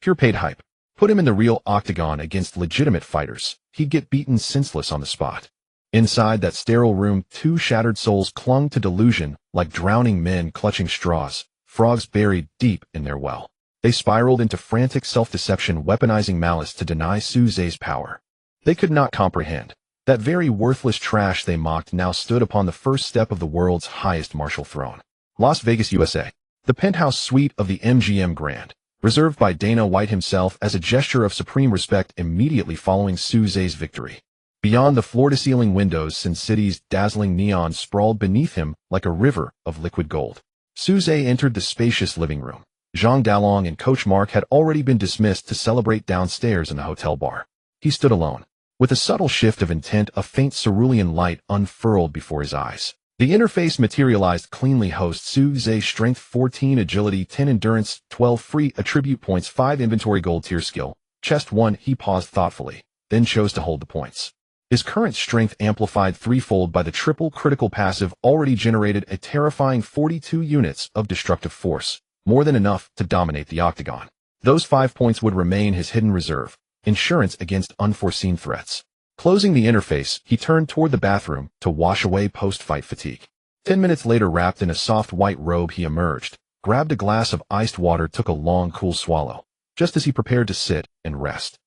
Pure paid hype. Put him in the real octagon against legitimate fighters, he'd get beaten senseless on the spot. Inside that sterile room, two shattered souls clung to delusion like drowning men clutching straws, frogs buried deep in their well. They spiraled into frantic self-deception, weaponizing malice to deny Suze's power. They could not comprehend. That very worthless trash they mocked now stood upon the first step of the world's highest martial throne. Las Vegas, USA. The penthouse suite of the MGM Grand, reserved by Dana White himself as a gesture of supreme respect immediately following Suze's victory. Beyond the floor-to-ceiling windows, Sin City's dazzling neon sprawled beneath him like a river of liquid gold. Suze entered the spacious living room. Zhang Dalong and Coach Mark had already been dismissed to celebrate downstairs in the hotel bar. He stood alone. With a subtle shift of intent, a faint cerulean light unfurled before his eyes. The interface materialized cleanly. Host Suze, strength 14, agility 10, endurance 12, free attribute points 5, inventory gold tier skill, chest 1. He paused thoughtfully, then chose to hold the points. His current strength, amplified threefold by the triple critical passive, already generated a terrifying 42 units of destructive force, more than enough to dominate the octagon. Those 5 points would remain his hidden reserve, insurance against unforeseen threats. Closing the interface, he turned toward the bathroom to wash away post-fight fatigue. 10 minutes later, wrapped in a soft white robe, he emerged, grabbed a glass of iced water, took a long, cool swallow, just as he prepared to sit and rest.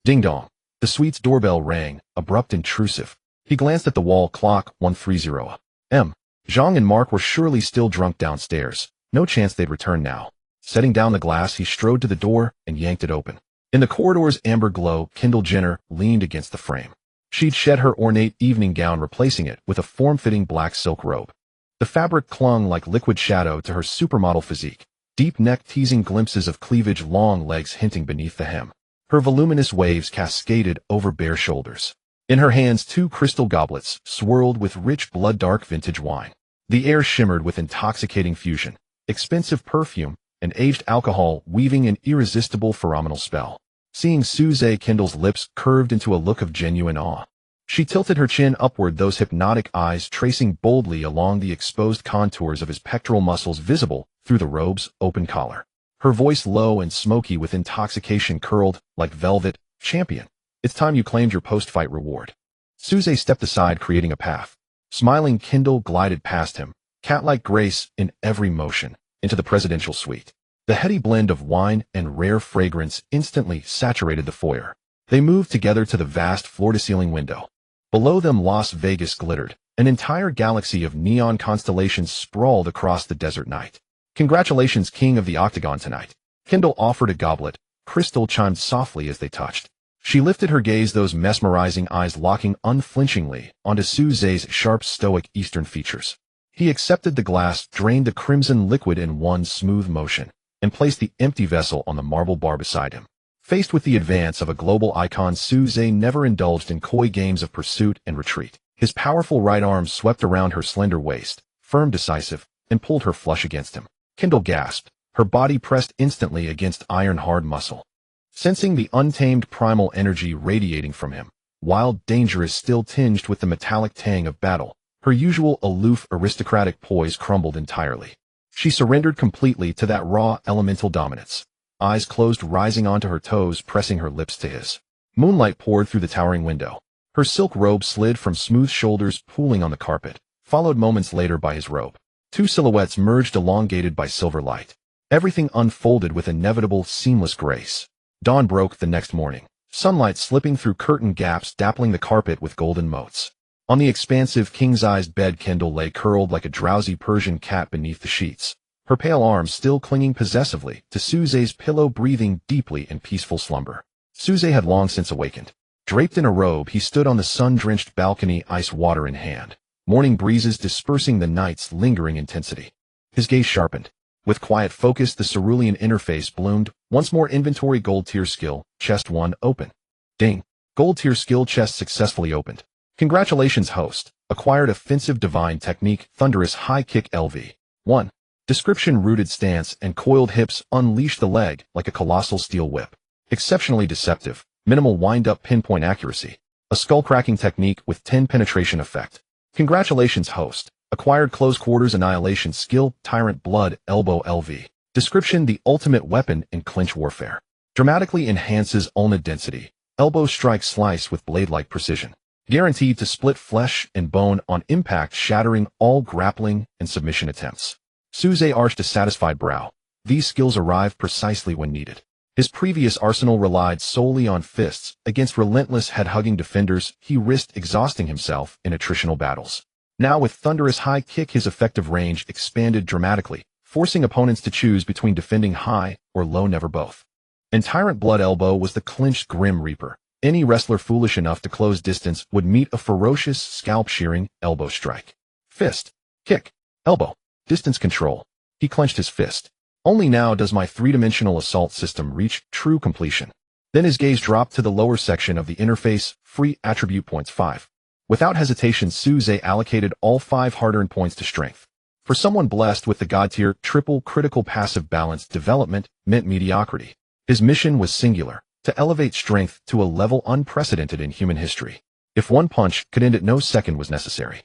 Ding dong. The suite's doorbell rang, abrupt, intrusive. He glanced at the wall clock, 1:30 a.m. Zhang and Mark were surely still drunk downstairs. No chance they'd return now. Setting down the glass, he strode to the door and yanked it open. In the corridor's amber glow, Kendall Jenner leaned against the frame. She'd shed her ornate evening gown, replacing it with a form-fitting black silk robe. The fabric clung like liquid shadow to her supermodel physique, deep neck teasing glimpses of cleavage, long legs hinting beneath the hem. Her voluminous waves cascaded over bare shoulders. In her hands, 2 crystal goblets swirled with rich blood-dark vintage wine. The air shimmered with intoxicating fusion, expensive perfume, and aged alcohol weaving an irresistible pheromonal spell. Seeing Suze, Kindle's lips curved into a look of genuine awe. She tilted her chin upward, those hypnotic eyes tracing boldly along the exposed contours of his pectoral muscles visible through the robe's open collar. Her voice low and smoky with intoxication curled like velvet. "Champion, it's time you claimed your post-fight reward." Suze stepped aside, creating a path. Smiling, Kindle glided past him, cat-like grace in every motion, into the presidential suite. The heady blend of wine and rare fragrance instantly saturated the foyer. They moved together to the vast floor-to-ceiling window. Below them, Las Vegas glittered. An entire galaxy of neon constellations sprawled across the desert night. "Congratulations, King of the Octagon, tonight." Kindle offered a goblet. Crystal chimed softly as they touched. She lifted her gaze, those mesmerizing eyes locking unflinchingly onto Suze's sharp, stoic Eastern features. He accepted the glass, drained the crimson liquid in one smooth motion, and placed the empty vessel on the marble bar beside him. Faced with the advance of a global icon, Suze never indulged in coy games of pursuit and retreat. His powerful right arm swept around her slender waist, firm, decisive, and pulled her flush against him. Kindle gasped, her body pressed instantly against iron-hard muscle. Sensing the untamed primal energy radiating from him, wild, dangerous, still tinged with the metallic tang of battle, her usual aloof, aristocratic poise crumbled entirely. She surrendered completely to that raw, elemental dominance. Eyes closed, rising onto her toes, pressing her lips to his. Moonlight poured through the towering window. Her silk robe slid from smooth shoulders, pooling on the carpet, followed moments later by his robe. Two silhouettes merged, elongated by silver light. Everything unfolded with inevitable, seamless grace. Dawn broke the next morning, sunlight slipping through curtain gaps, dappling the carpet with golden motes. On the expansive, king-sized bed, Kindle lay curled like a drowsy Persian cat beneath the sheets, her pale arms still clinging possessively to Suze's pillow, breathing deeply in peaceful slumber. Suze had long since awakened. Draped in a robe, he stood on the sun-drenched balcony, ice water in hand, morning breezes dispersing the night's lingering intensity. His gaze sharpened. With quiet focus, the cerulean interface bloomed. Once more, inventory, gold tier skill, chest 1, open. Ding. Gold tier skill chest successfully opened. Congratulations, host. Acquired offensive divine technique, thunderous high kick LV. 1. Description: rooted stance and coiled hips unleash the leg like a colossal steel whip. Exceptionally deceptive, minimal wind-up pinpoint accuracy. A skull-cracking technique with 10 penetration effect. Congratulations, host. Acquired close quarters annihilation skill, tyrant blood, elbow LV. Description: the ultimate weapon in clinch warfare. Dramatically enhances ulna density. Elbow strike slice with blade-like precision. Guaranteed to split flesh and bone on impact, shattering all grappling and submission attempts. Suze arched a satisfied brow. These skills arrived precisely when needed. His previous arsenal relied solely on fists. Against relentless head-hugging defenders, he risked exhausting himself in attritional battles. Now with thunderous high kick, his effective range expanded dramatically, forcing opponents to choose between defending high or low, never both. And tyrant blood elbow was the clinched grim reaper. Any wrestler foolish enough to close distance would meet a ferocious, scalp-shearing elbow strike. Fist, kick, elbow, distance control. He clenched his fist. Only now does my three-dimensional assault system reach true completion. Then his gaze dropped to the lower section of the interface, free attribute points 5. Without hesitation, Suze allocated all 5 hard-earned points to strength. For someone blessed with the god-tier triple critical passive balance, development meant mediocrity. His mission was singular: to elevate strength to a level unprecedented in human history. If one punch could end it, no second was necessary.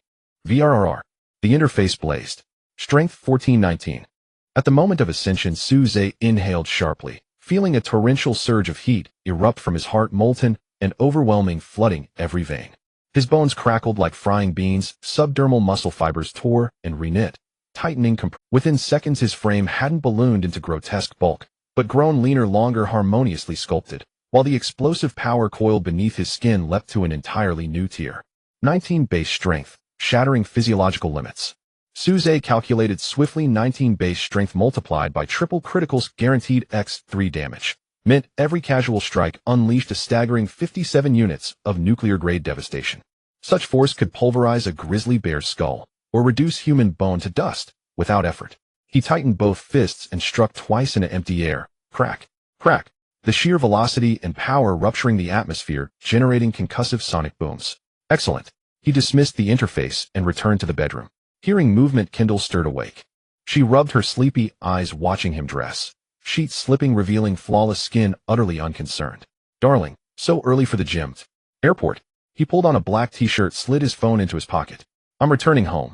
VRRR. The interface blazed. Strength 1419. At the moment of ascension, Suze inhaled sharply, feeling a torrential surge of heat erupt from his heart, molten and overwhelming, flooding every vein. His bones crackled like frying beans, subdermal muscle fibers tore and reknit, tightening. Within seconds, his frame hadn't ballooned into grotesque bulk, but grown leaner, longer, harmoniously sculpted, while the explosive power coiled beneath his skin leapt to an entirely new tier. 19 base strength, shattering physiological limits. Suze calculated swiftly. 19 base strength multiplied by triple criticals guaranteed x3 damage. Meant every casual strike unleashed a staggering 57 units of nuclear-grade devastation. Such force could pulverize a grizzly bear's skull, or reduce human bone to dust, without effort. He tightened both fists and struck twice in an empty air. Crack, crack. The sheer velocity and power rupturing the atmosphere, generating concussive sonic booms. Excellent. He dismissed the interface and returned to the bedroom. Hearing movement, Kindle stirred awake. She rubbed her sleepy eyes, watching him dress. Sheets slipping, revealing flawless skin, utterly unconcerned. Darling, so early for the gym. Airport. He pulled on a black t-shirt, slid his phone into his pocket. I'm returning home.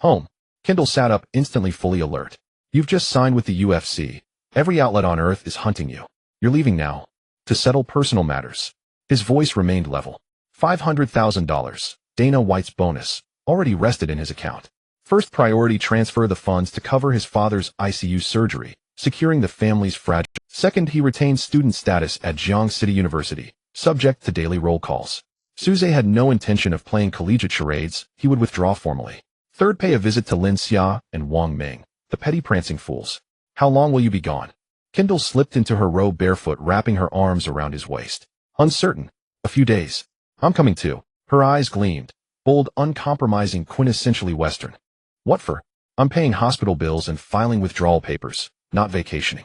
Home. Kendall sat up, instantly fully alert. You've just signed with the UFC. Every outlet on earth is hunting you. You're leaving now. To settle personal matters. His voice remained level. $500,000. Dana White's bonus. Already rested in his account. First priority, transfer the funds to cover his father's ICU surgery, securing the family's fragile. Second, he retained student status at Jiang City University, subject to daily roll calls. Suze had no intention of playing collegiate charades. He would withdraw formally. Third, pay a visit to Lin Xia and Wang Ming, the petty prancing fools. How long will you be gone? Kendall slipped into her robe barefoot, wrapping her arms around his waist. Uncertain. A few days. I'm coming too. Her eyes gleamed. Bold, uncompromising, quintessentially Western. What for? I'm paying hospital bills and filing withdrawal papers, not vacationing.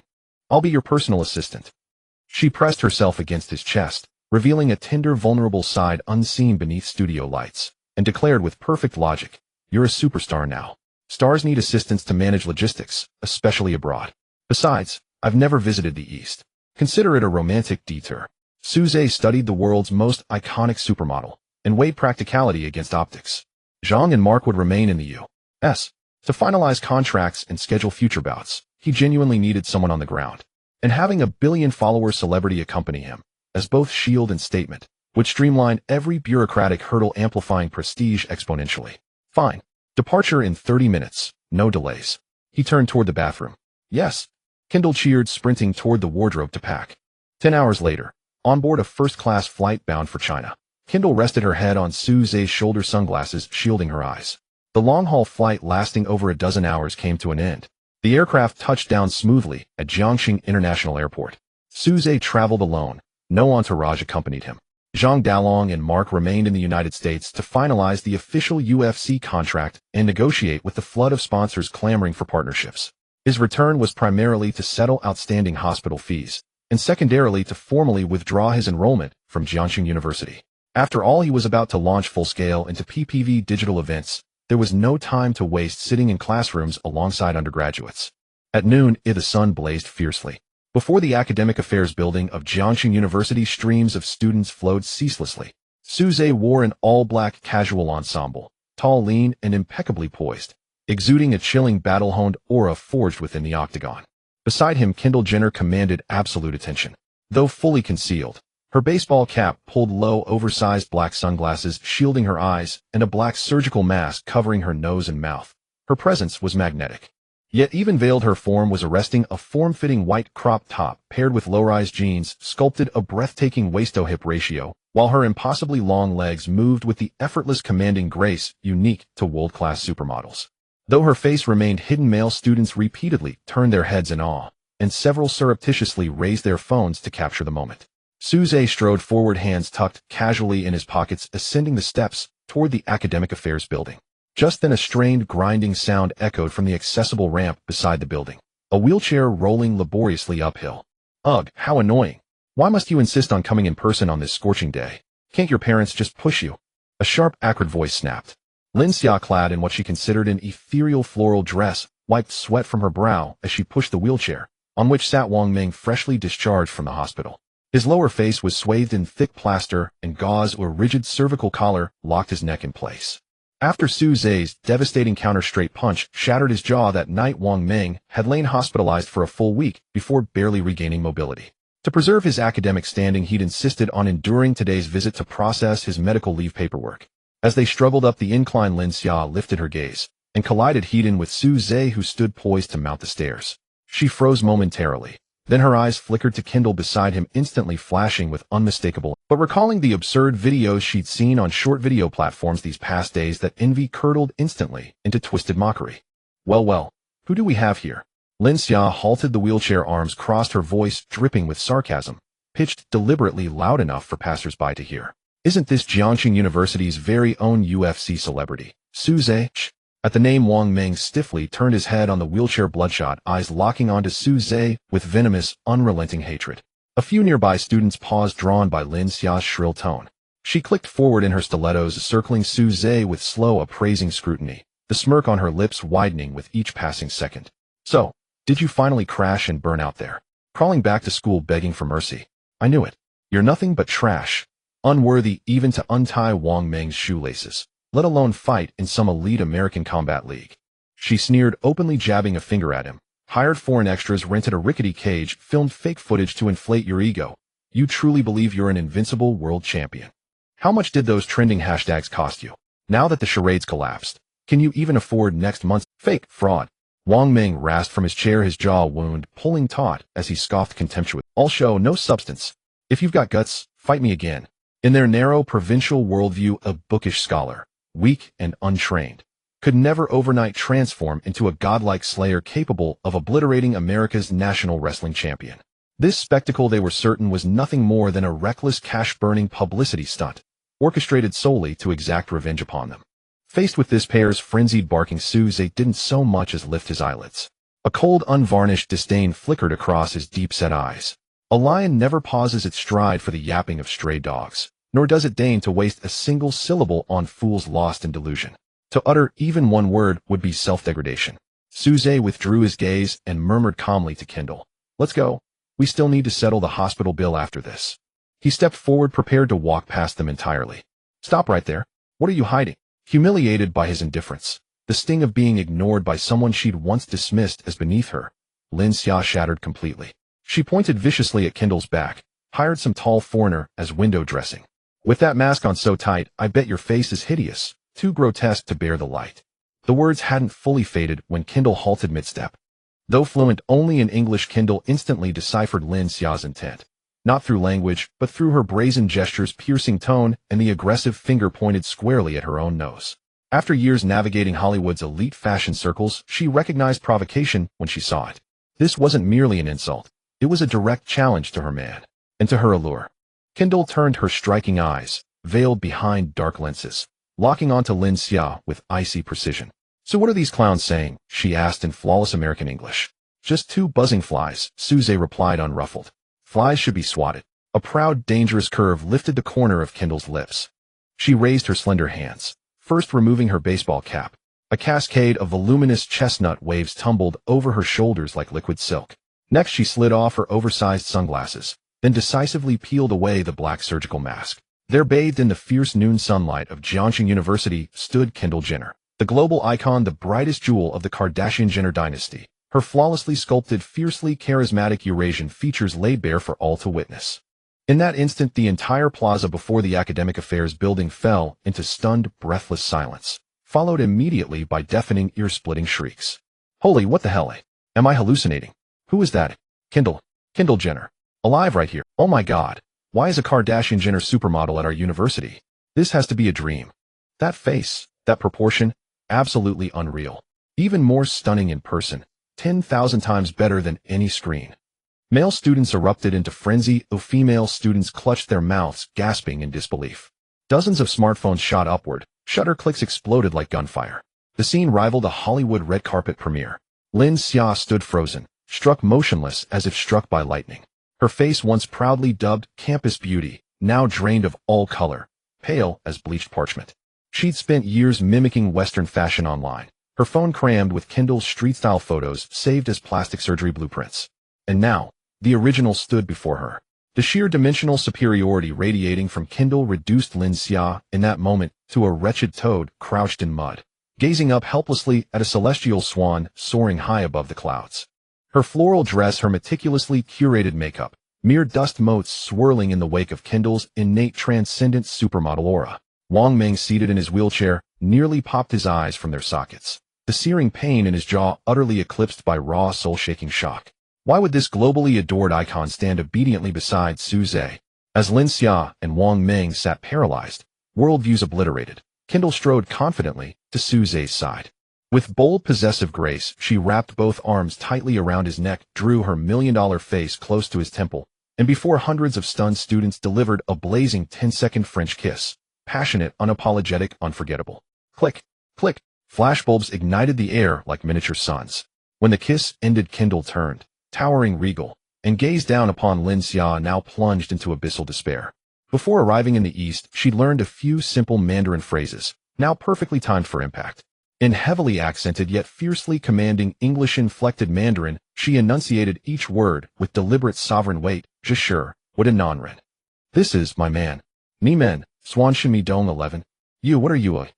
I'll be your personal assistant. She pressed herself against his chest, revealing a tender, vulnerable side unseen beneath studio lights, and declared with perfect logic, you're a superstar now. Stars need assistants to manage logistics, especially abroad. Besides, I've never visited the East. Consider it a romantic detour. Suze studied the world's most iconic supermodel and weighed practicality against optics. Zhang and Mark would remain in the U.S. to finalize contracts and schedule future bouts. He genuinely needed someone on the ground. And having a billion-follower celebrity accompany him, as both shield and statement, would streamline every bureaucratic hurdle, amplifying prestige exponentially. Fine. Departure in 30 minutes. No delays. He turned toward the bathroom. Yes. Kendall cheered, sprinting toward the wardrobe to pack. 10 hours later, on board a first-class flight bound for China, Kendall rested her head on Suze's shoulder, sunglasses shielding her eyes. The long-haul flight, lasting over a dozen hours, came to an end. The aircraft touched down smoothly at Jiangxing International Airport. Suze traveled alone. No entourage accompanied him. Zhang Dalong and Mark remained in the United States to finalize the official UFC contract and negotiate with the flood of sponsors clamoring for partnerships. His return was primarily to settle outstanding hospital fees, and secondarily to formally withdraw his enrollment from Jiangxing University. After all, he was about to launch full-scale into PPV digital events. There was no time to waste sitting in classrooms alongside undergraduates. At noon, the sun blazed fiercely. Before the academic affairs building of Jiangxing University, streams of students flowed ceaselessly. Suze wore an all-black casual ensemble, tall, lean, and impeccably poised, exuding a chilling, battle-honed aura forged within the octagon. Beside him, Kendall Jenner commanded absolute attention. Though fully concealed, her baseball cap pulled low, oversized black sunglasses shielding her eyes, and a black surgical mask covering her nose and mouth. Her presence was magnetic. Yet even veiled, her form was arresting. A form-fitting white crop top paired with low-rise jeans sculpted a breathtaking waist-to-hip ratio, while her impossibly long legs moved with the effortless, commanding grace unique to world-class supermodels. Though her face remained hidden, male students repeatedly turned their heads in awe, and several surreptitiously raised their phones to capture the moment. Suze strode forward, hands tucked casually in his pockets, ascending the steps toward the academic affairs building. Just then, a strained, grinding sound echoed from the accessible ramp beside the building. A wheelchair rolling laboriously uphill. Ugh, how annoying. Why must you insist on coming in person on this scorching day? Can't your parents just push you? A sharp, acrid voice snapped. Lin Xia, clad in what she considered an ethereal floral dress, wiped sweat from her brow as she pushed the wheelchair, on which sat Wang Ming, freshly discharged from the hospital. His lower face was swathed in thick plaster, and gauze or rigid cervical collar locked his neck in place. After Suze's devastating counter-straight punch shattered his jaw that night, Wang Ming had lain hospitalized for a full week before barely regaining mobility. To preserve his academic standing, he'd insisted on enduring today's visit to process his medical leave paperwork. As they struggled up the incline, Lin Xia lifted her gaze and collided head-on with Suze, who stood poised to mount the stairs. She froze momentarily. Then her eyes flickered to Kendall beside him, instantly flashing with unmistakable, but recalling the absurd videos she'd seen on short video platforms these past days, that envy curdled instantly into twisted mockery. Well, who do we have here? Lin Xia halted the wheelchair, arms crossed, her voice dripping with sarcasm, pitched deliberately loud enough for passers-by to hear. Isn't this Jiangxing University's very own UFC celebrity, Suze? At the name, Wang Ming stiffly turned his head on the wheelchair, bloodshot eyes locking onto Suze with venomous, unrelenting hatred. A few nearby students paused, drawn by Lin Xia's shrill tone. She clicked forward in her stilettos, circling Suze with slow, appraising scrutiny, the smirk on her lips widening with each passing second. So, did you finally crash and burn out there? Crawling back to school begging for mercy? I knew it. You're nothing but trash. Unworthy even to untie Wang Meng's shoelaces, let alone fight in some elite American combat league. She sneered, openly jabbing a finger at him. Hired foreign extras rented a rickety cage, filmed fake footage to inflate your ego. You truly believe you're an invincible world champion. How much did those trending hashtags cost you? Now that the charades collapsed, can you even afford next month's fake fraud? Wang Meng rasped from his chair, his jaw wound, pulling taut as he scoffed contemptuously. All show, no substance. If you've got guts, fight me again. In their narrow provincial worldview, a bookish scholar, weak and untrained, could never overnight transform into a godlike slayer capable of obliterating America's national wrestling champion. This spectacle, they were certain, was nothing more than a reckless, cash-burning publicity stunt, orchestrated solely to exact revenge upon them. Faced with this pair's frenzied barking, Suze didn't so much as lift his eyelids. A cold, unvarnished disdain flickered across his deep-set eyes. A lion never pauses its stride for the yapping of stray dogs, nor does it deign to waste a single syllable on fools lost in delusion. To utter even one word would be self-degradation. Suze withdrew his gaze and murmured calmly to Kendall, "Let's go. We still need to settle the hospital bill after this." He stepped forward, prepared to walk past them entirely. "Stop right there. What are you hiding?" Humiliated by his indifference, the sting of being ignored by someone she'd once dismissed as beneath her, Lin Xia shattered completely. She pointed viciously at Kendall's back, hired some tall foreigner as window dressing. "With that mask on so tight, I bet your face is hideous, too grotesque to bear the light." The words hadn't fully faded when Kendall halted mid-step. Though fluent only in English, Kendall instantly deciphered Lin Xia's intent. Not through language, but through her brazen gestures, piercing tone, and the aggressive finger pointed squarely at her own nose. After years navigating Hollywood's elite fashion circles, she recognized provocation when she saw it. This wasn't merely an insult. It was a direct challenge to her man, and to her allure. Kendall turned her striking eyes, veiled behind dark lenses, locking onto Lin Xia with icy precision. "So what are these clowns saying?" she asked in flawless American English. "Just two buzzing flies," Suze replied unruffled. "Flies should be swatted." A proud, dangerous curve lifted the corner of Kendall's lips. She raised her slender hands, first removing her baseball cap. A cascade of voluminous chestnut waves tumbled over her shoulders like liquid silk. Next, she slid off her oversized sunglasses, then decisively peeled away the black surgical mask. There, bathed in the fierce noon sunlight of Jiangxing University, stood Kendall Jenner, the global icon, the brightest jewel of the Kardashian-Jenner dynasty. Her flawlessly sculpted, fiercely charismatic Eurasian features laid bare for all to witness. In that instant, the entire plaza before the Academic Affairs building fell into stunned, breathless silence, followed immediately by deafening, ear-splitting shrieks. "Holy, what the hell? Am I hallucinating? Who is that? Kendall Jenner. Alive right here. Oh my God. Why is a Kardashian-Jenner supermodel at our university? This has to be a dream. That face, that proportion, absolutely unreal. Even more stunning in person. 10,000 times better than any screen." Male students erupted into frenzy, though female students clutched their mouths, gasping in disbelief. Dozens of smartphones shot upward, shutter clicks exploded like gunfire. The scene rivaled a Hollywood red carpet premiere. Lin Xia stood frozen, struck motionless as if struck by lightning. Her face, once proudly dubbed campus beauty, now drained of all color, pale as bleached parchment. She'd spent years mimicking Western fashion online, her phone crammed with Kendall's street-style photos saved as plastic surgery blueprints. And now, the original stood before her. The sheer dimensional superiority radiating from Kendall reduced Lin Xia, in that moment, to a wretched toad crouched in mud, gazing up helplessly at a celestial swan soaring high above the clouds. Her floral dress, her meticulously curated makeup, mere dust motes swirling in the wake of Kendall's innate transcendent supermodel aura. Wang Meng, seated in his wheelchair, nearly popped his eyes from their sockets, the searing pain in his jaw utterly eclipsed by raw, soul-shaking shock. Why would this globally adored icon stand obediently beside Suze? As Lin Xia and Wang Meng sat paralyzed, worldviews obliterated, Kendall strode confidently to Suze's side. With bold, possessive grace, she wrapped both arms tightly around his neck, drew her million-dollar face close to his temple, and before hundreds of stunned students delivered a blazing 10-second French kiss. Passionate, unapologetic, unforgettable. Click, click. Flashbulbs ignited the air like miniature suns. When the kiss ended, Kendall turned, towering regal, and gazed down upon Lin Xia, now plunged into abyssal despair. Before arriving in the East, she'd learned a few simple Mandarin phrases, now perfectly timed for impact. In heavily accented yet fiercely commanding English-inflected Mandarin, she enunciated each word with deliberate sovereign weight. "Je sure, what a non-ren." This is, my man. Ni men, Swanshin mi dong 11. You, what are you a?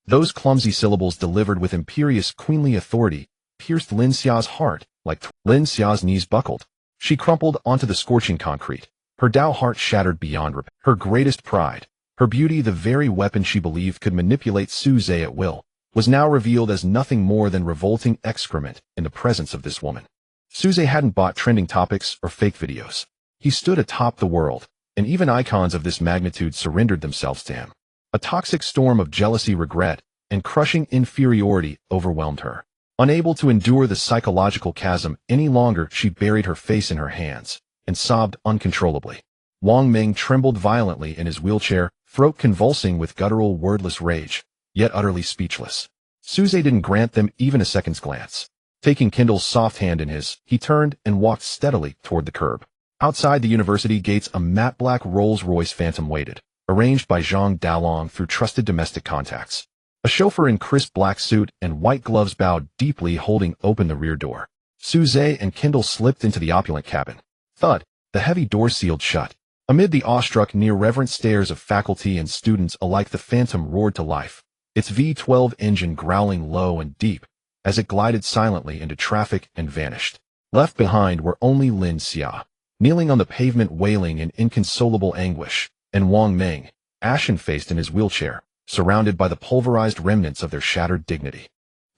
Those clumsy syllables delivered with imperious queenly authority pierced Lin Xia's heart like Lin Xia's knees buckled. She crumpled onto the scorching concrete, her Dao heart shattered beyond repair. Her greatest pride, her beauty, the very weapon she believed could manipulate Su Zhe at will, was now revealed as nothing more than revolting excrement in the presence of this woman. Su Zhe hadn't bought trending topics or fake videos. He stood atop the world, and even icons of this magnitude surrendered themselves to him. A toxic storm of jealousy, regret, and crushing inferiority overwhelmed her. Unable to endure the psychological chasm any longer, she buried her face in her hands and sobbed uncontrollably. Wang Ming trembled violently in his wheelchair, throat convulsing with guttural, wordless rage, yet utterly speechless. Su Zhe didn't grant them even a second's glance. Taking Kindle's soft hand in his, he turned and walked steadily toward the curb. Outside the university gates, a matte black Rolls-Royce Phantom waited, arranged by Zhang Dalong through trusted domestic contacts. A chauffeur in crisp black suit and white gloves bowed deeply, holding open the rear door. Su Zhe and Kindle slipped into the opulent cabin. Thud, the heavy door sealed shut. Amid the awestruck, near-reverent stares of faculty and students alike, the Phantom roared to life, its V12 engine growling low and deep as it glided silently into traffic and vanished. Left behind were only Lin Xia, kneeling on the pavement wailing in inconsolable anguish, and Wang Ming, ashen-faced in his wheelchair, surrounded by the pulverized remnants of their shattered dignity.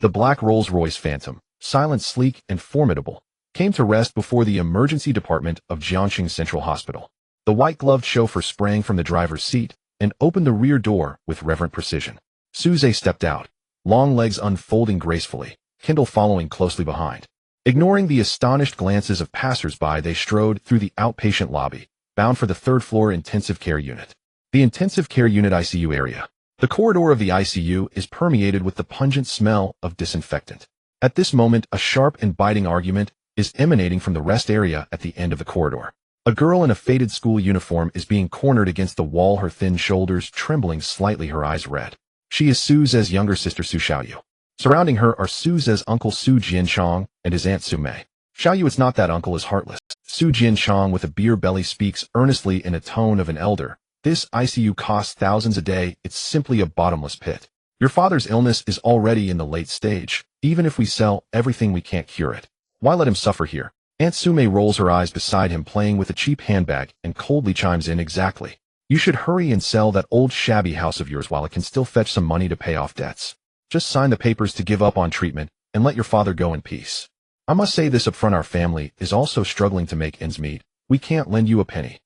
The black Rolls-Royce Phantom, silent, sleek, and formidable, came to rest before the emergency department of Jiangxing Central Hospital. The white-gloved chauffeur sprang from the driver's seat and opened the rear door with reverent precision. Su Zhe stepped out, long legs unfolding gracefully, Kindle following closely behind. Ignoring the astonished glances of passers-by, they strode through the outpatient lobby, bound for the third-floor intensive care unit. The intensive care unit ICU area. The corridor of the ICU is permeated with the pungent smell of disinfectant. At this moment, a sharp and biting argument is emanating from the rest area at the end of the corridor. A girl in a faded school uniform is being cornered against the wall, her thin shoulders trembling slightly, her eyes red. She is Su Zhe's younger sister, Su Xiaoyu. Surrounding her are Su Zhe's uncle Su Jianchong and his aunt Su Mei. Xiaoyu, it's not that uncle is heartless. Su Jianchong with a beer belly speaks earnestly in a tone of an elder. This ICU costs thousands a day, it's simply a bottomless pit. Your father's illness is already in the late stage. Even if we sell everything, we can't cure it. Why let him suffer here? Aunt Su Mei rolls her eyes beside him, playing with a cheap handbag, and coldly chimes in, exactly. You should hurry and sell that old shabby house of yours while it can still fetch some money to pay off debts. Just sign the papers to give up on treatment and let your father go in peace. I must say this up front, our family is also struggling to make ends meet. We can't lend you a penny.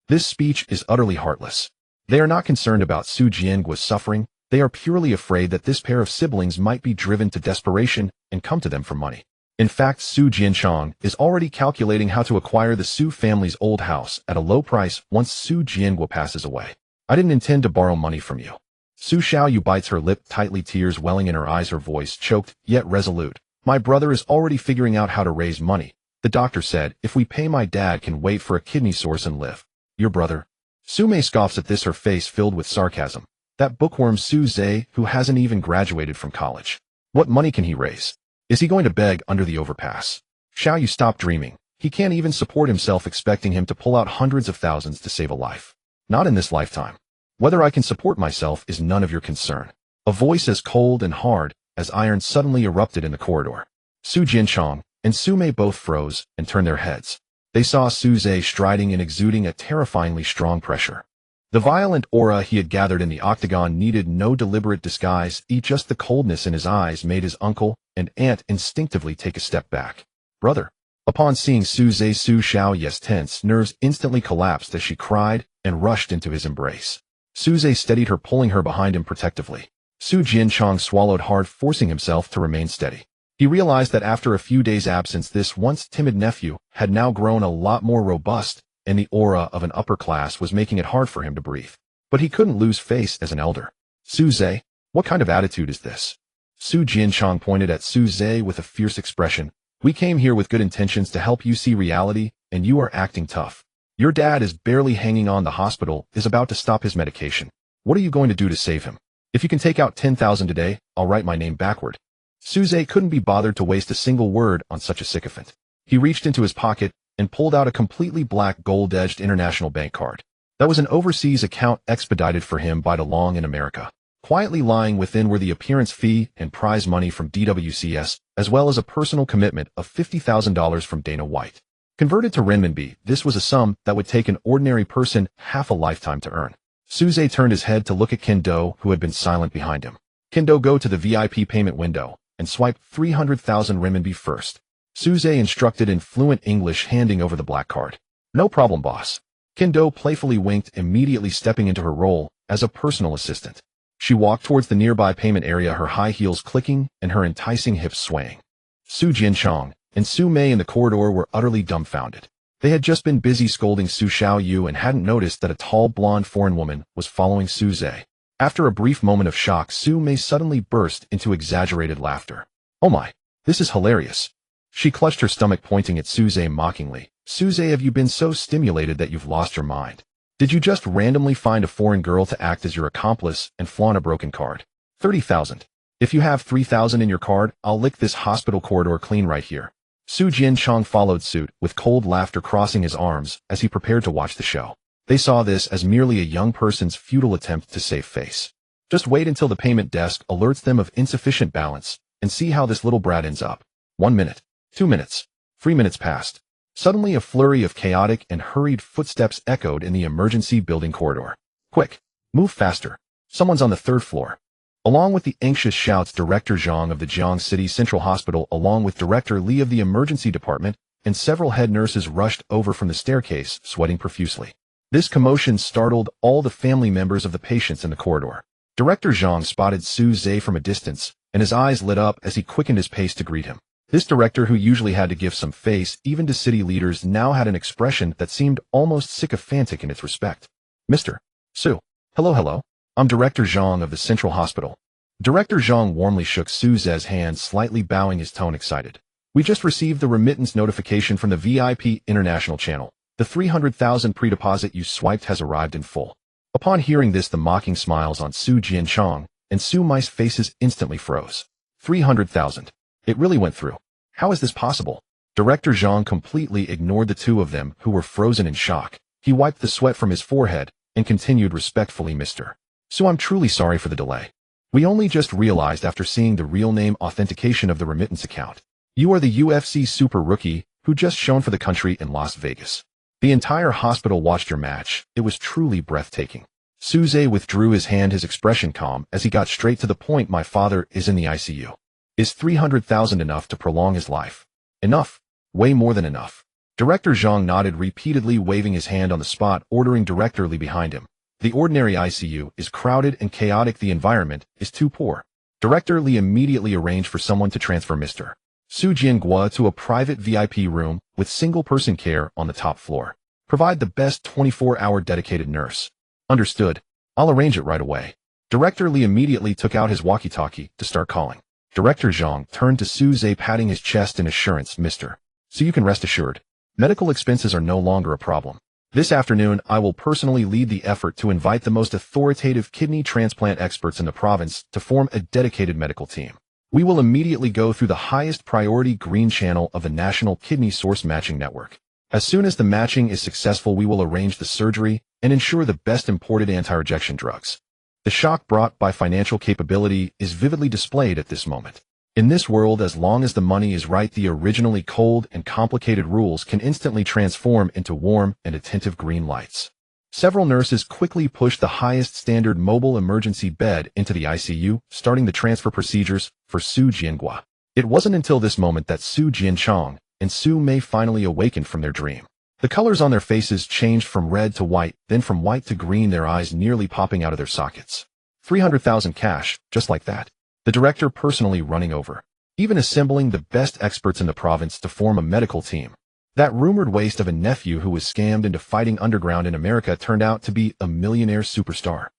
This speech is utterly heartless. They are not concerned about Su Jianguo's suffering. They are purely afraid that this pair of siblings might be driven to desperation and come to them for money. In fact, Su Jianchong is already calculating how to acquire the Su family's old house at a low price once Su Jianguo passes away. I didn't intend to borrow money from you. Su Xiaoyu bites her lip tightly, tears welling in her eyes, her voice choked yet resolute. My brother is already figuring out how to raise money. The doctor said if we pay, my dad can wait for a kidney source and live. Your brother? Su Mei scoffs at this, her face filled with sarcasm. That bookworm Su Zhe, who hasn't even graduated from college. What money can he raise? Is he going to beg under the overpass? Xiaoyu, stop dreaming. He can't even support himself, expecting him to pull out hundreds of thousands to save a life. Not in this lifetime. Whether I can support myself is none of your concern. A voice as cold and hard as iron suddenly erupted in the corridor. Su Jianchong and Su Mei both froze and turned their heads. They saw Su Zhe striding and exuding a terrifyingly strong pressure. The violent aura he had gathered in the octagon needed no deliberate disguise. Just the coldness in his eyes made his uncle and aunt instinctively take a step back. Brother. Upon seeing Su Zhe, Su Xiaoyu's tense nerves instantly collapsed as she cried and rushed into his embrace. Su Zhe steadied her, pulling her behind him protectively. Su Jianchong swallowed hard, forcing himself to remain steady. He realized that after a few days' absence, this once timid nephew had now grown a lot more robust, and the aura of an upper class was making it hard for him to breathe. But he couldn't lose face as an elder. Su Zhe, what kind of attitude is this? Su Jianchong pointed at Su Zhe with a fierce expression. We came here with good intentions to help you see reality, and you are acting tough. Your dad is barely hanging on. The hospital is about to stop his medication. What are you going to do to save him? If you can take out 10,000 today, I'll write my name backward. Su Zhe couldn't be bothered to waste a single word on such a sycophant. He reached into his pocket and pulled out a completely black gold-edged international bank card. That was an overseas account expedited for him by DeLong in America. Quietly lying within were the appearance fee and prize money from DWCS, as well as a personal commitment of $50,000 from Dana White. Converted to renminbi, this was a sum that would take an ordinary person half a lifetime to earn. Suze turned his head to look at Kendo, who had been silent behind him. Kendo, go to the VIP payment window and swipe 300,000 renminbi first. Suze instructed in fluent English, handing over the black card. No problem, boss. Kendo playfully winked, immediately stepping into her role as a personal assistant. She walked towards the nearby payment area, her high heels clicking and her enticing hips swaying. Su Jianchong and Su Mei in the corridor were utterly dumbfounded. They had just been busy scolding Su Xiaoyu and hadn't noticed that a tall, blonde foreign woman was following Suze. After a brief moment of shock, Su Mei suddenly burst into exaggerated laughter. Oh my, this is hilarious. She clutched her stomach, pointing at Suze mockingly. Suze, have you been so stimulated that you've lost your mind? Did you just randomly find a foreign girl to act as your accomplice and flaunt a broken card? 30,000. If you have 3,000 in your card, I'll lick this hospital corridor clean right here. Su Jianchong followed suit, with cold laughter crossing his arms as he prepared to watch the show. They saw this as merely a young person's futile attempt to save face. Just wait until the payment desk alerts them of insufficient balance, and see how this little brat ends up. 1 minute. 2 minutes. 3 minutes passed. Suddenly a flurry of chaotic and hurried footsteps echoed in the emergency building corridor. Quick! Move faster! Someone's on the 3rd floor. Along with the anxious shouts, Director Zhang of the Jiang City Central Hospital, along with Director Li of the Emergency Department, and several head nurses rushed over from the staircase, sweating profusely. This commotion startled all the family members of the patients in the corridor. Director Zhang spotted Su Zhe from a distance, and his eyes lit up as he quickened his pace to greet him. This director, who usually had to give some face even to city leaders, now had an expression that seemed almost sycophantic in its respect. Mr. Su. Hello. I'm Director Zhang of the Central Hospital. Director Zhang warmly shook Su Zhe's hand, slightly bowing, his tone excited. We just received the remittance notification from the VIP International channel. The 300,000 pre-deposit you swiped has arrived in full. Upon hearing this, the mocking smiles on Su Jianchong and Su Mei's faces instantly froze. 300,000. It really went through. How is this possible? Director Zhang completely ignored the two of them, who were frozen in shock. He wiped the sweat from his forehead and continued respectfully, Mr. Su, I'm truly sorry for the delay. We only just realized after seeing the real name authentication of the remittance account. You are the UFC super rookie who just shone for the country in Las Vegas. The entire hospital watched your match. It was truly breathtaking. Suze withdrew his hand, his expression calm as he got straight to the point. My father is in the ICU. Is 300,000 enough to prolong his life? Enough. Way more than enough. Director Zhang nodded, repeatedly waving his hand on the spot, ordering Director Li behind him. The ordinary ICU is crowded and chaotic. The environment is too poor. Director Li immediately arranged for someone to transfer Mr. Su Jiangua to a private VIP room with single-person care on the top floor. Provide the best 24-hour dedicated nurse. Understood. I'll arrange it right away. Director Li immediately took out his walkie-talkie to start calling. Director Zhang turned to Su Zhe, patting his chest in assurance. Mr. So you can rest assured. Medical expenses are no longer a problem. This afternoon, I will personally lead the effort to invite the most authoritative kidney transplant experts in the province to form a dedicated medical team. We will immediately go through the highest priority green channel of the National Kidney Source Matching Network. As soon as the matching is successful, we will arrange the surgery and ensure the best imported anti-rejection drugs. The shock brought by financial capability is vividly displayed at this moment. In this world, as long as the money is right, the originally cold and complicated rules can instantly transform into warm and attentive green lights. Several nurses quickly pushed the highest standard mobile emergency bed into the ICU, starting the transfer procedures for Su Jiangua. It wasn't until this moment that Su Jianchong and Su Mei finally awakened from their dream. The colors on their faces changed from red to white, then from white to green, their eyes nearly popping out of their sockets. 300,000 cash, just like that. The director personally running over, even assembling the best experts in the province to form a medical team. That rumored waste of a nephew who was scammed into fighting underground in America turned out to be a millionaire superstar.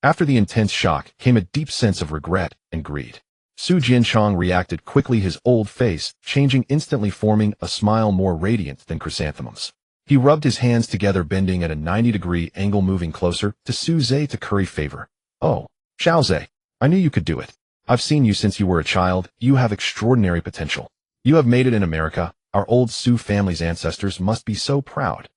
After the intense shock came a deep sense of regret and greed. Su Jianchong reacted quickly, his old face changing instantly, forming a smile more radiant than chrysanthemums. He rubbed his hands together, bending at a 90-degree angle, moving closer to Su Zhe to curry favor. Oh, Xiao Zhe, I knew you could do it. I've seen you since you were a child. You have extraordinary potential. You have made it in America. Our old Su family's ancestors must be so proud.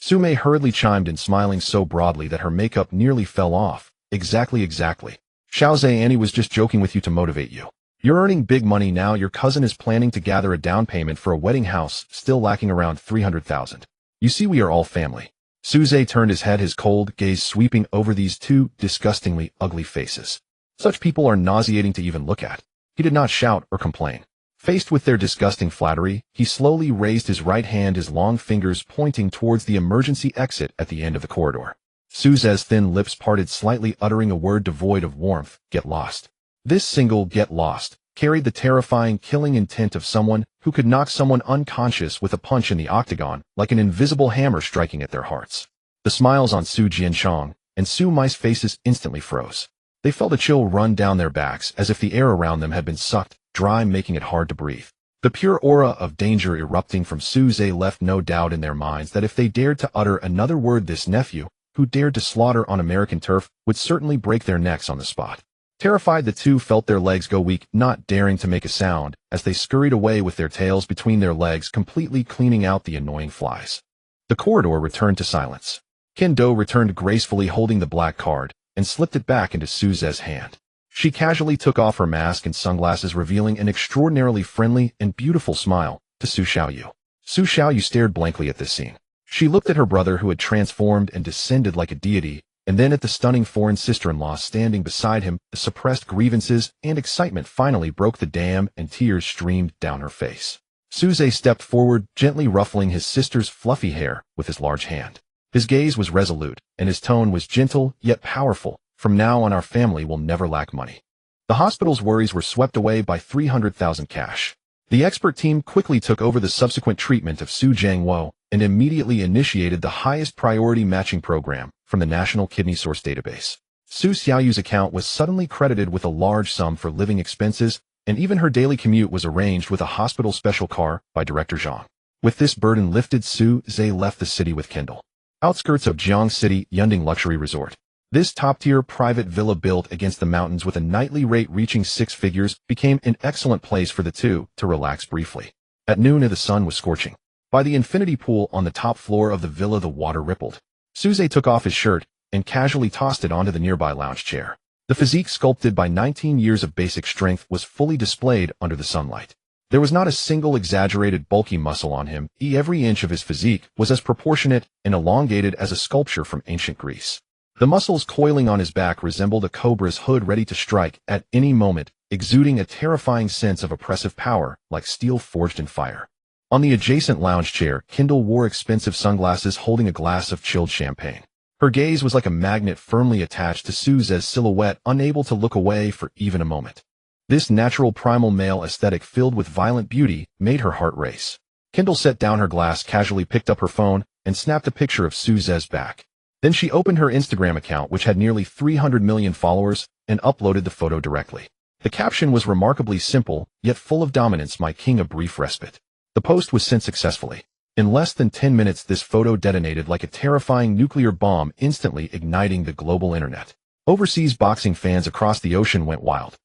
Sume hurriedly chimed in, smiling so broadly that her makeup nearly fell off. Exactly. Xiao Annie was just joking with you to motivate you. You're earning big money now. Your cousin is planning to gather a down payment for a wedding house, still lacking around 300,000. You see, we are all family. Suze turned his head, his cold gaze sweeping over these two disgustingly ugly faces. Such people are nauseating to even look at. He did not shout or complain. Faced with their disgusting flattery, he slowly raised his right hand, his long fingers pointing towards the emergency exit at the end of the corridor. Suze's thin lips parted slightly, uttering a word devoid of warmth: get lost. This single "get lost" carried the terrifying, killing intent of someone who could knock someone unconscious with a punch in the octagon, like an invisible hammer striking at their hearts. The smiles on Su Jianshang and Su Mai's faces instantly froze. They felt a chill run down their backs, as if the air around them had been sucked dry, making it hard to breathe. The pure aura of danger erupting from Suze left no doubt in their minds that if they dared to utter another word, this nephew, who dared to slaughter on American turf, would certainly break their necks on the spot. Terrified, the two felt their legs go weak, not daring to make a sound, as they scurried away with their tails between their legs, completely cleaning out the annoying flies. The corridor returned to silence. Kendo returned gracefully, holding the black card, and slipped it back into Suze's hand. She casually took off her mask and sunglasses, revealing an extraordinarily friendly and beautiful smile to Su Xiaoyu. Su Xiaoyu stared blankly at this scene. She looked at her brother, who had transformed and descended like a deity, and then at the stunning foreign sister-in-law standing beside him. The suppressed grievances and excitement finally broke the dam, and tears streamed down her face. Suze stepped forward, gently ruffling his sister's fluffy hair with his large hand. His gaze was resolute, and his tone was gentle yet powerful. From now on, our family will never lack money. The hospital's worries were swept away by 300,000 cash. The expert team quickly took over the subsequent treatment of Su Jiangwo and immediately initiated the highest priority matching program from the National Kidney Source database. Su Xiaoyu's account was suddenly credited with a large sum for living expenses, and even her daily commute was arranged with a hospital special car by Director Zhang. With this burden lifted, Su Zhe left the city with Kindle. Outskirts of Jiang City, Yunding Luxury Resort. This top-tier private villa built against the mountains with a nightly rate reaching 6 figures became an excellent place for the two to relax briefly. At noon, the sun was scorching. By the infinity pool on the top floor of the villa, the water rippled. Suze took off his shirt and casually tossed it onto the nearby lounge chair. The physique, sculpted by 19 years of basic strength, was fully displayed under the sunlight. There was not a single exaggerated bulky muscle on him. Every inch of his physique was as proportionate and elongated as a sculpture from ancient Greece. The muscles coiling on his back resembled a cobra's hood ready to strike at any moment, exuding a terrifying sense of oppressive power, like steel forged in fire. On the adjacent lounge chair, Kindle wore expensive sunglasses, holding a glass of chilled champagne. Her gaze was like a magnet, firmly attached to Suze's silhouette, unable to look away for even a moment. This natural primal male aesthetic, filled with violent beauty, made her heart race. Kindle set down her glass, casually picked up her phone, and snapped a picture of Suze's back. Then she opened her Instagram account, which had nearly 300 million followers, and uploaded the photo directly. The caption was remarkably simple, yet full of dominance: my king, a brief respite. The post was sent successfully. In less than 10 minutes, this photo detonated like a terrifying nuclear bomb, instantly igniting the global internet. Overseas boxing fans across the ocean went wild.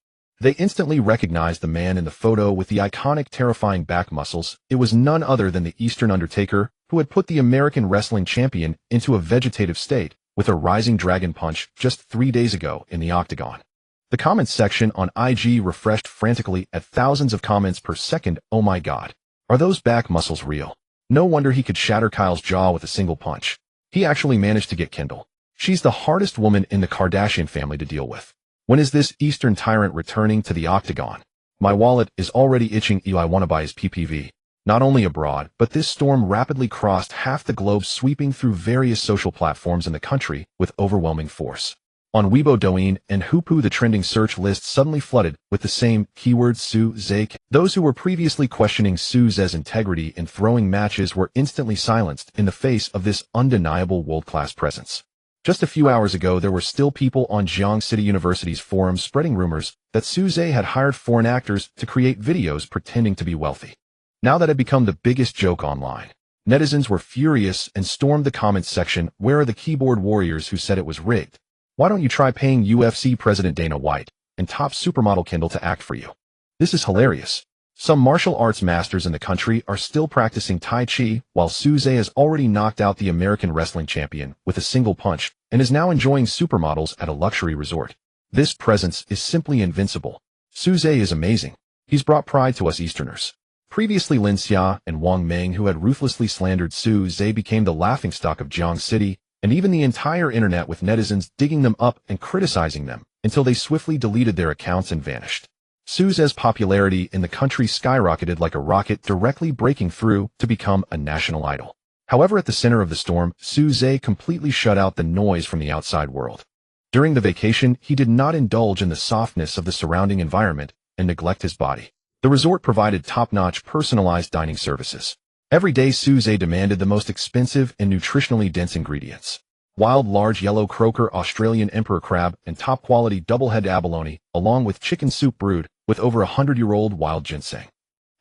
They instantly recognized the man in the photo with the iconic, terrifying back muscles. It was none other than the Eastern Undertaker, who had put the American wrestling champion into a vegetative state with a rising dragon punch just 3 days ago in the octagon. The comments section on IG refreshed frantically at thousands of comments per second. Oh my god. Are those back muscles real? No wonder he could shatter Kyle's jaw with a single punch. He actually managed to get Kindle. She's the hardest woman in the Kardashian family to deal with. When is this Eastern tyrant returning to the octagon? My wallet is already itching. I want to buy his PPV. Not only abroad, but this storm rapidly crossed half the globe, sweeping through various social platforms in the country with overwhelming force. On Weibo, Douyin, and Hupu, the trending search list suddenly flooded with the same keyword: Su Zhe. Those who were previously questioning Su Zhe's integrity in throwing matches were instantly silenced in the face of this undeniable world-class presence. Just a few hours ago, there were still people on Jiang City University's forums spreading rumors that Su Zhe had hired foreign actors to create videos pretending to be wealthy. Now that had become the biggest joke online. Netizens were furious and stormed the comments section. Where are the keyboard warriors who said it was rigged? Why don't you try paying UFC President Dana White and top supermodel Kendall to act for you? This is hilarious. Some martial arts masters in the country are still practicing Tai Chi, while Suze has already knocked out the American wrestling champion with a single punch and is now enjoying supermodels at a luxury resort. This presence is simply invincible. Suze is amazing. He's brought pride to us Easterners. Previously Lin Xia and Wang Meng, who had ruthlessly slandered Suze, became the laughingstock of Jiang City, and even the entire internet, with netizens digging them up and criticizing them, until they swiftly deleted their accounts and vanished. Suze's popularity in the country skyrocketed like a rocket, directly breaking through to become a national idol. However, at the center of the storm, Suze completely shut out the noise from the outside world. During the vacation, he did not indulge in the softness of the surrounding environment and neglect his body. The resort provided top-notch personalized dining services. Every day, Suze demanded the most expensive and nutritionally dense ingredients. Wild large yellow croaker Australian emperor crab and top-quality double-head abalone, along with chicken soup brewed with over 100-year-old wild ginseng.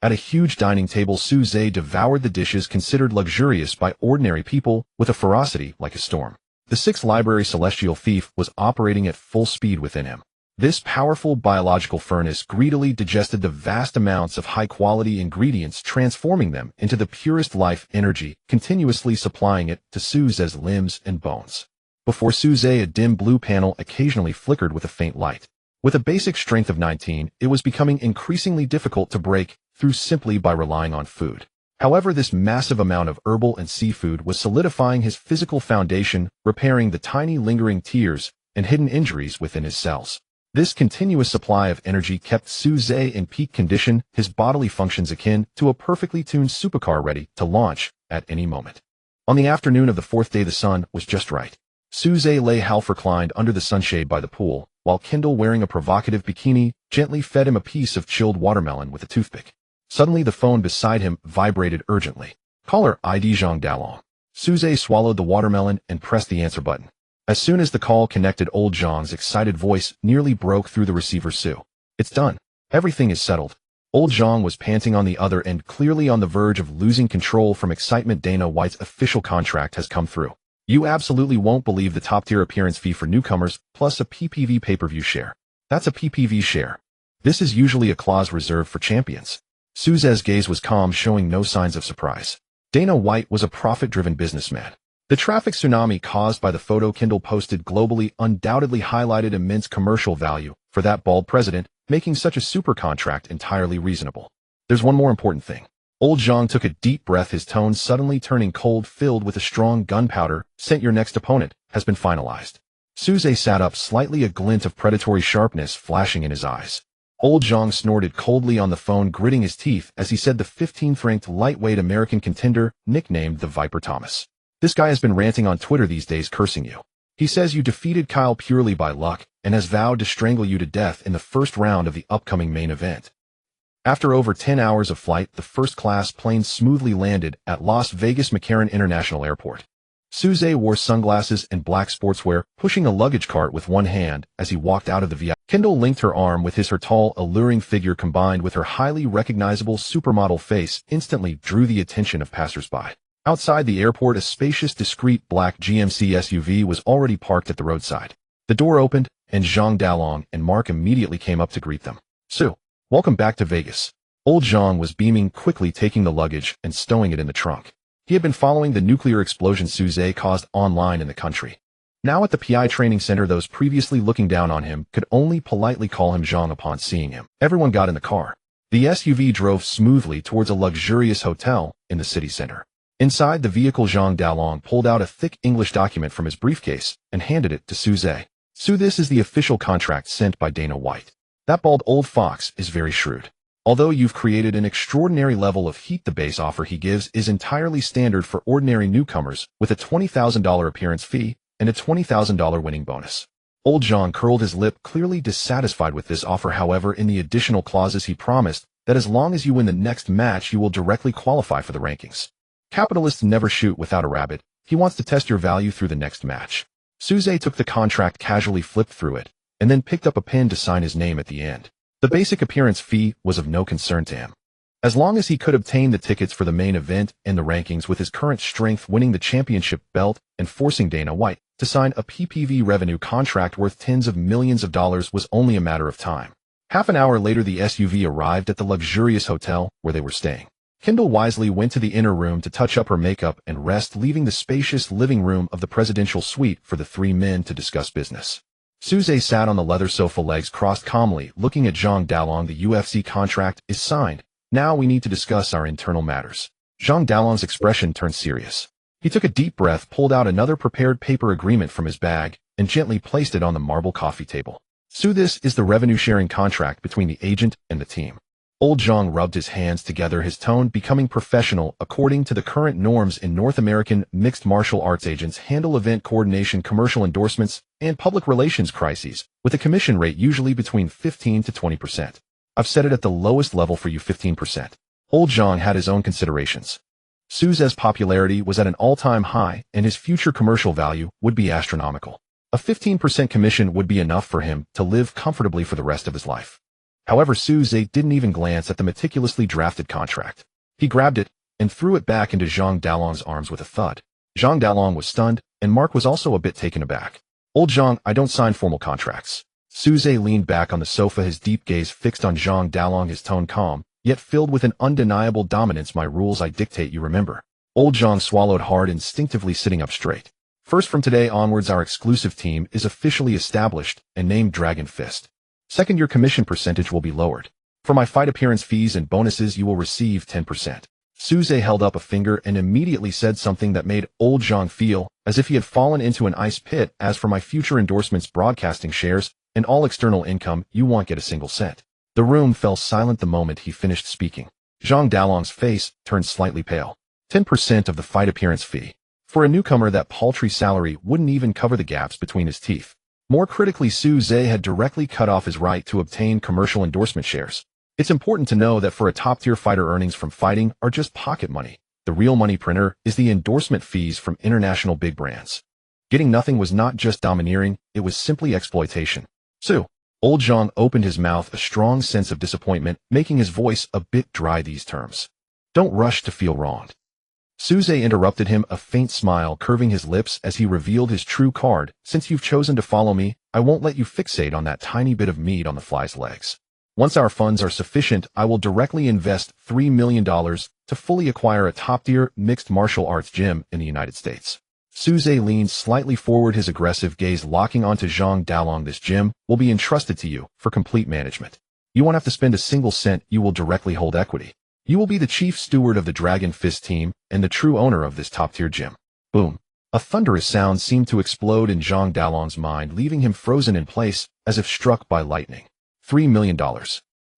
At a huge dining table, Suze devoured the dishes considered luxurious by ordinary people with a ferocity like a storm. The sixth library celestial thief was operating at full speed within him. This powerful biological furnace greedily digested the vast amounts of high-quality ingredients, transforming them into the purest life energy, continuously supplying it to Suze's limbs and bones. Before Suze, a dim blue panel occasionally flickered with a faint light. With a basic strength of 19, it was becoming increasingly difficult to break through simply by relying on food. However, this massive amount of herbal and seafood was solidifying his physical foundation, repairing the tiny lingering tears and hidden injuries within his cells. This continuous supply of energy kept Suze in peak condition, his bodily functions akin to a perfectly tuned supercar ready to launch at any moment. On the afternoon of the fourth day, the sun was just right. Suze lay half reclined under the sunshade by the pool, while Kendall, wearing a provocative bikini, gently fed him a piece of chilled watermelon with a toothpick. Suddenly, the phone beside him vibrated urgently. Caller ID Zhang Dalong. Suze swallowed the watermelon and pressed the answer button. As soon as the call connected, old Zhang's excited voice nearly broke through the receiver. Sue. It's done. Everything is settled. Old Zhang was panting on the other end, clearly on the verge of losing control from excitement. Dana White's official contract has come through. You absolutely won't believe the top-tier appearance fee for newcomers, plus a PPV pay-per-view share. That's a PPV share. This is usually a clause reserved for champions. Suze's gaze was calm, showing no signs of surprise. Dana White was a profit-driven businessman. The traffic tsunami caused by the photo Kendall posted globally undoubtedly highlighted immense commercial value for that bald president, making such a super contract entirely reasonable. There's one more important thing. Old Zhang took a deep breath, his tone suddenly turning cold, filled with a strong gunpowder scent. Your next opponent has been finalized. Suze sat up slightly, a glint of predatory sharpness flashing in his eyes. Old Zhang snorted coldly on the phone, gritting his teeth as he said, the 15th-ranked lightweight American contender, nicknamed the Viper Thomas. This guy has been ranting on Twitter these days, cursing you. He says you defeated Kyle purely by luck and has vowed to strangle you to death in the first round of the upcoming main event. After over 10 hours of flight, the first-class plane smoothly landed at Las Vegas McCarran International Airport. Suze wore sunglasses and black sportswear, pushing a luggage cart with one hand as he walked out of the VIP. Kendall linked her arm with his. Her tall, alluring figure combined with her highly recognizable supermodel face instantly drew the attention of passersby. Outside the airport, a spacious, discreet black GMC SUV was already parked at the roadside. The door opened, and Zhang Dalong and Mark immediately came up to greet them. Sue, welcome back to Vegas. Old Zhang was beaming, quickly taking the luggage and stowing it in the trunk. He had been following the nuclear explosion Suze caused online in the country. Now at the PI training center, those previously looking down on him could only politely call him Zhang upon seeing him. Everyone got in the car. The SUV drove smoothly towards a luxurious hotel in the city center. Inside the vehicle, Zhang Dalong pulled out a thick English document from his briefcase and handed it to Suze. Sue, this is the official contract sent by Dana White. That bald old fox is very shrewd. Although you've created an extraordinary level of heat, the base offer he gives is entirely standard for ordinary newcomers, with a $20,000 appearance fee and a $20,000 winning bonus. Old Zhang curled his lip, clearly dissatisfied with this offer. However, in the additional clauses, he promised that as long as you win the next match, you will directly qualify for the rankings. Capitalists never shoot without a rabbit. He wants to test your value through the next match. Suze took the contract, casually flipped through it, and then picked up a pen to sign his name at the end. The basic appearance fee was of no concern to him. As long as he could obtain the tickets for the main event and the rankings, with his current strength, winning the championship belt and forcing Dana White to sign a PPV revenue contract worth tens of millions of dollars was only a matter of time. Half an hour later, the SUV arrived at the luxurious hotel where they were staying. Kendall wisely went to the inner room to touch up her makeup and rest, leaving the spacious living room of the presidential suite for the three men to discuss business. Suze sat on the leather sofa, legs crossed, calmly looking at Zhang Dalong. The UFC contract is signed. Now we need to discuss our internal matters. Zhang Dalong's expression turned serious. He took a deep breath, pulled out another prepared paper agreement from his bag, and gently placed it on the marble coffee table. So this is the revenue-sharing contract between the agent and the team. Old Zhang rubbed his hands together, his tone becoming professional. According to the current norms in North American mixed martial arts, agents handle event coordination, commercial endorsements, and public relations crises, with a commission rate usually between 15 to 20%. I've set it at the lowest level for you, 15%. Old Zhang had his own considerations. Suze's popularity was at an all-time high, and his future commercial value would be astronomical. A 15% commission would be enough for him to live comfortably for the rest of his life. However, Suze didn't even glance at the meticulously drafted contract. He grabbed it and threw it back into Zhang Dalong's arms with a thud. Zhang Dalong was stunned, and Mark was also a bit taken aback. Old Zhang, I don't sign formal contracts. Suze leaned back on the sofa, his deep gaze fixed on Zhang Dalong, his tone calm, yet filled with an undeniable dominance. My rules I dictate, you remember. Old Zhang swallowed hard, instinctively sitting up straight. First, from today onwards, our exclusive team is officially established and named Dragon Fist. Second, your commission percentage will be lowered. For my fight appearance fees and bonuses, you will receive 10%. Suze held up a finger and immediately said something that made Old Zhang feel as if he had fallen into an ice pit. As for my future endorsements, broadcasting shares, and all external income, you won't get a single cent. The room fell silent the moment he finished speaking. Zhang Dalong's face turned slightly pale. 10% of the fight appearance fee. For a newcomer, that paltry salary wouldn't even cover the gaps between his teeth. More critically, Suze had directly cut off his right to obtain commercial endorsement shares. It's important to know that for a top-tier fighter, earnings from fighting are just pocket money. The real money printer is the endorsement fees from international big brands. Getting nothing was not just domineering, it was simply exploitation. Old Zhang opened his mouth, a strong sense of disappointment making his voice a bit dry. These terms. Don't rush to feel wronged. Suze interrupted him, a faint smile curving his lips as he revealed his true card. Since you've chosen to follow me, I won't let you fixate on that tiny bit of meat on the fly's legs. Once our funds are sufficient, I will directly invest $3 million to fully acquire a top-tier mixed martial arts gym in the United States. Suze leaned slightly forward, his aggressive gaze locking onto Zhang Dalong. This gym will be entrusted to you for complete management. You won't have to spend a single cent. You will directly hold equity. You will be the chief steward of the Dragon Fist team and the true owner of this top-tier gym. Boom. A thunderous sound seemed to explode in Zhang Dalong's mind, leaving him frozen in place as if struck by lightning. $3 million.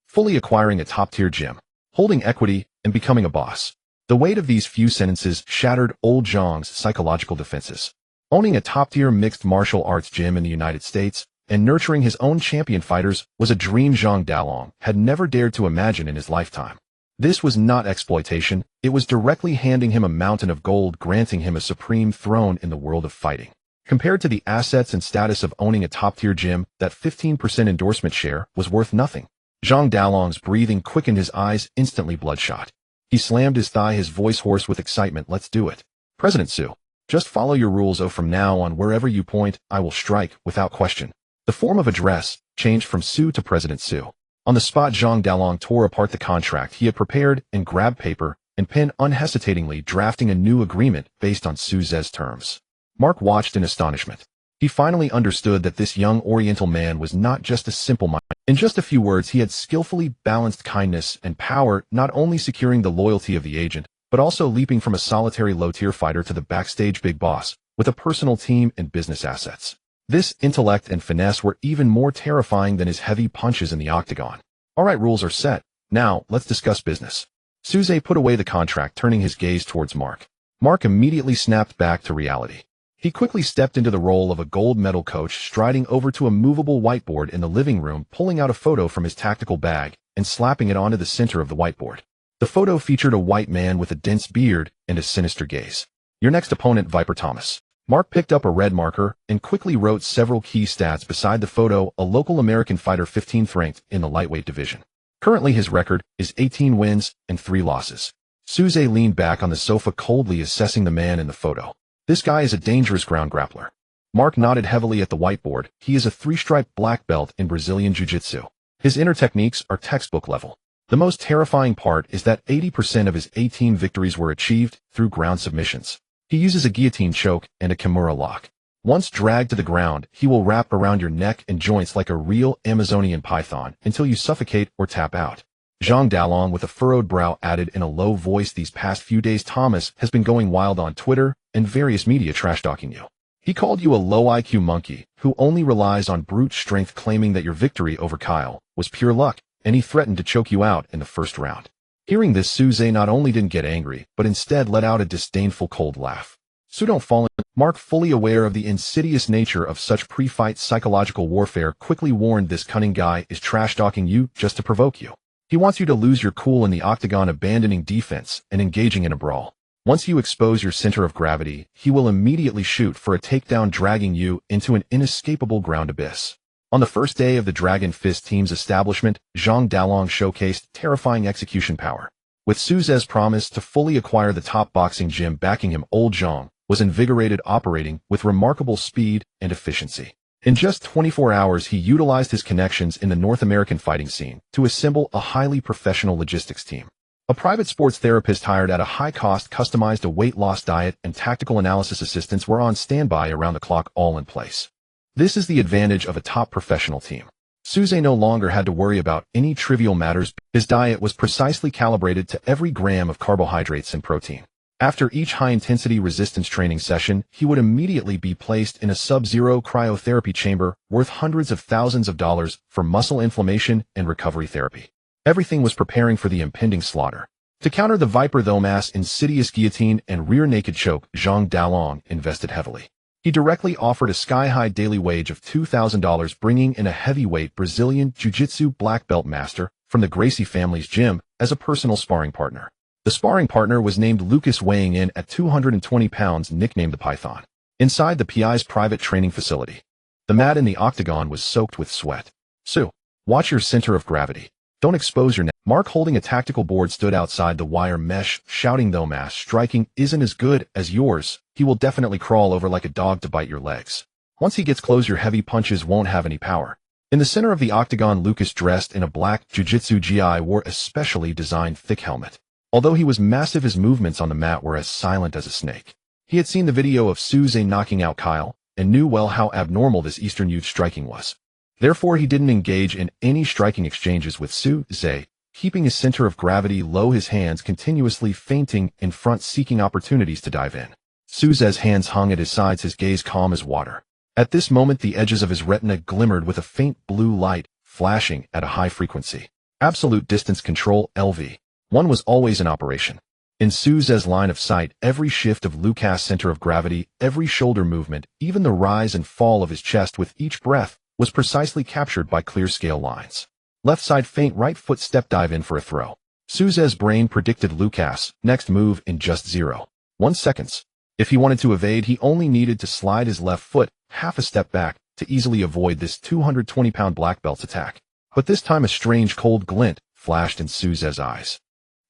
Fully acquiring a top-tier gym. Holding equity and becoming a boss. The weight of these few sentences shattered Old Zhang's psychological defenses. Owning a top-tier mixed martial arts gym in the United States and nurturing his own champion fighters was a dream Zhang Dalong had never dared to imagine in his lifetime. This was not exploitation, it was directly handing him a mountain of gold, granting him a supreme throne in the world of fighting. Compared to the assets and status of owning a top-tier gym, that 15% endorsement share was worth nothing. Zhang Dalong's breathing quickened, his eyes instantly bloodshot. He slammed his thigh, his voice hoarse with excitement. Let's do it. President Su. Just follow your rules. From now on, wherever you point, I will strike, without question. The form of address changed from Su to President Su. On the spot, Zhang Dalong tore apart the contract he had prepared and grabbed paper and pen, unhesitatingly drafting a new agreement based on Suze's terms. Mark watched in astonishment. He finally understood that this young Oriental man was not just a simple mind. In just a few words, he had skillfully balanced kindness and power, not only securing the loyalty of the agent, but also leaping from a solitary low-tier fighter to the backstage big boss, with a personal team and business assets. This intellect and finesse were even more terrifying than his heavy punches in the octagon. All right, rules are set. Now, let's discuss business. Suze put away the contract, turning his gaze towards Mark. Mark immediately snapped back to reality. He quickly stepped into the role of a gold medal coach, striding over to a movable whiteboard in the living room, pulling out a photo from his tactical bag and slapping it onto the center of the whiteboard. The photo featured a white man with a dense beard and a sinister gaze. Your next opponent, Viper Thomas. Mark picked up a red marker and quickly wrote several key stats beside the photo. A local American fighter, 15th ranked in the lightweight division. Currently his record is 18 wins and 3 losses. Suze leaned back on the sofa, coldly assessing the man in the photo. This guy is a dangerous ground grappler. Mark nodded heavily at the whiteboard. He is a 3-stripe black belt in Brazilian Jiu-Jitsu. His inner techniques are textbook level. The most terrifying part is that 80% of his 18 victories were achieved through ground submissions. He uses a guillotine choke and a kimura lock. Once dragged to the ground, he will wrap around your neck and joints like a real Amazonian python until you suffocate or tap out. Zhang Dalong with a furrowed brow added in a low voice, these past few days Thomas has been going wild on Twitter and various media trash-talking you. He called you a low IQ monkey who only relies on brute strength, claiming that your victory over Kyle was pure luck, and he threatened to choke you out in the first round. Hearing this, Suze not only didn't get angry, but instead let out a disdainful cold laugh. So don't fall in. Mark, fully aware of the insidious nature of such pre-fight psychological warfare, quickly warned, this cunning guy is trash-talking you just to provoke you. He wants you to lose your cool in the octagon, abandoning defense and engaging in a brawl. Once you expose your center of gravity, he will immediately shoot for a takedown, dragging you into an inescapable ground abyss. On the first day of the Dragon Fist team's establishment, Zhang Dalong showcased terrifying execution power. With Suze's promise to fully acquire the top boxing gym backing him, old Zhang was invigorated, operating with remarkable speed and efficiency. In just 24 hours, he utilized his connections in the North American fighting scene to assemble a highly professional logistics team. A private sports therapist hired at a high cost customized a weight loss diet, and tactical analysis assistants were on standby around the clock, all in place. This is the advantage of a top professional team. Suze no longer had to worry about any trivial matters. His diet was precisely calibrated to every gram of carbohydrates and protein. After each high-intensity resistance training session, he would immediately be placed in a sub-zero cryotherapy chamber worth hundreds of thousands of dollars for muscle inflammation and recovery therapy. Everything was preparing for the impending slaughter. To counter the Viper Thomas' insidious guillotine and rear naked choke, Zhang Dalong invested heavily. He directly offered a sky-high daily wage of $2,000, bringing in a heavyweight Brazilian Jiu-Jitsu black belt master from the Gracie family's gym as a personal sparring partner. The sparring partner was named Lucas, weighing in at 220 pounds, nicknamed the Python. Inside the PI's private training facility, the mat in the octagon was soaked with sweat. "Sue, watch your center of gravity. Don't expose your neck." Mark, holding a tactical board, stood outside the wire mesh, shouting, "Thomas striking isn't as good as yours. He will definitely crawl over like a dog to bite your legs. Once he gets close, your heavy punches won't have any power." In the center of the octagon, Lucas, dressed in a black Jiu-Jitsu gi, wore a specially designed thick helmet. Although he was massive, his movements on the mat were as silent as a snake. He had seen the video of Suze knocking out Kyle and knew well how abnormal this Eastern youth striking was. Therefore, he didn't engage in any striking exchanges with Suze, keeping his center of gravity low, his hands continuously feinting in front, seeking opportunities to dive in. Suze's hands hung at his sides, his gaze calm as water. At this moment, the edges of his retina glimmered with a faint blue light, flashing at a high frequency. Absolute distance control, LV. One was always in operation. In Suze's line of sight, every shift of Lucas' center of gravity, every shoulder movement, even the rise and fall of his chest with each breath, was precisely captured by clear scale lines. Left side feint, right foot step, dive in for a throw. Suze's brain predicted Lucas' next move in just 0.1 seconds. If he wanted to evade, he only needed to slide his left foot half a step back to easily avoid this 220-pound black belt's attack. But this time a strange cold glint flashed in Suze's eyes.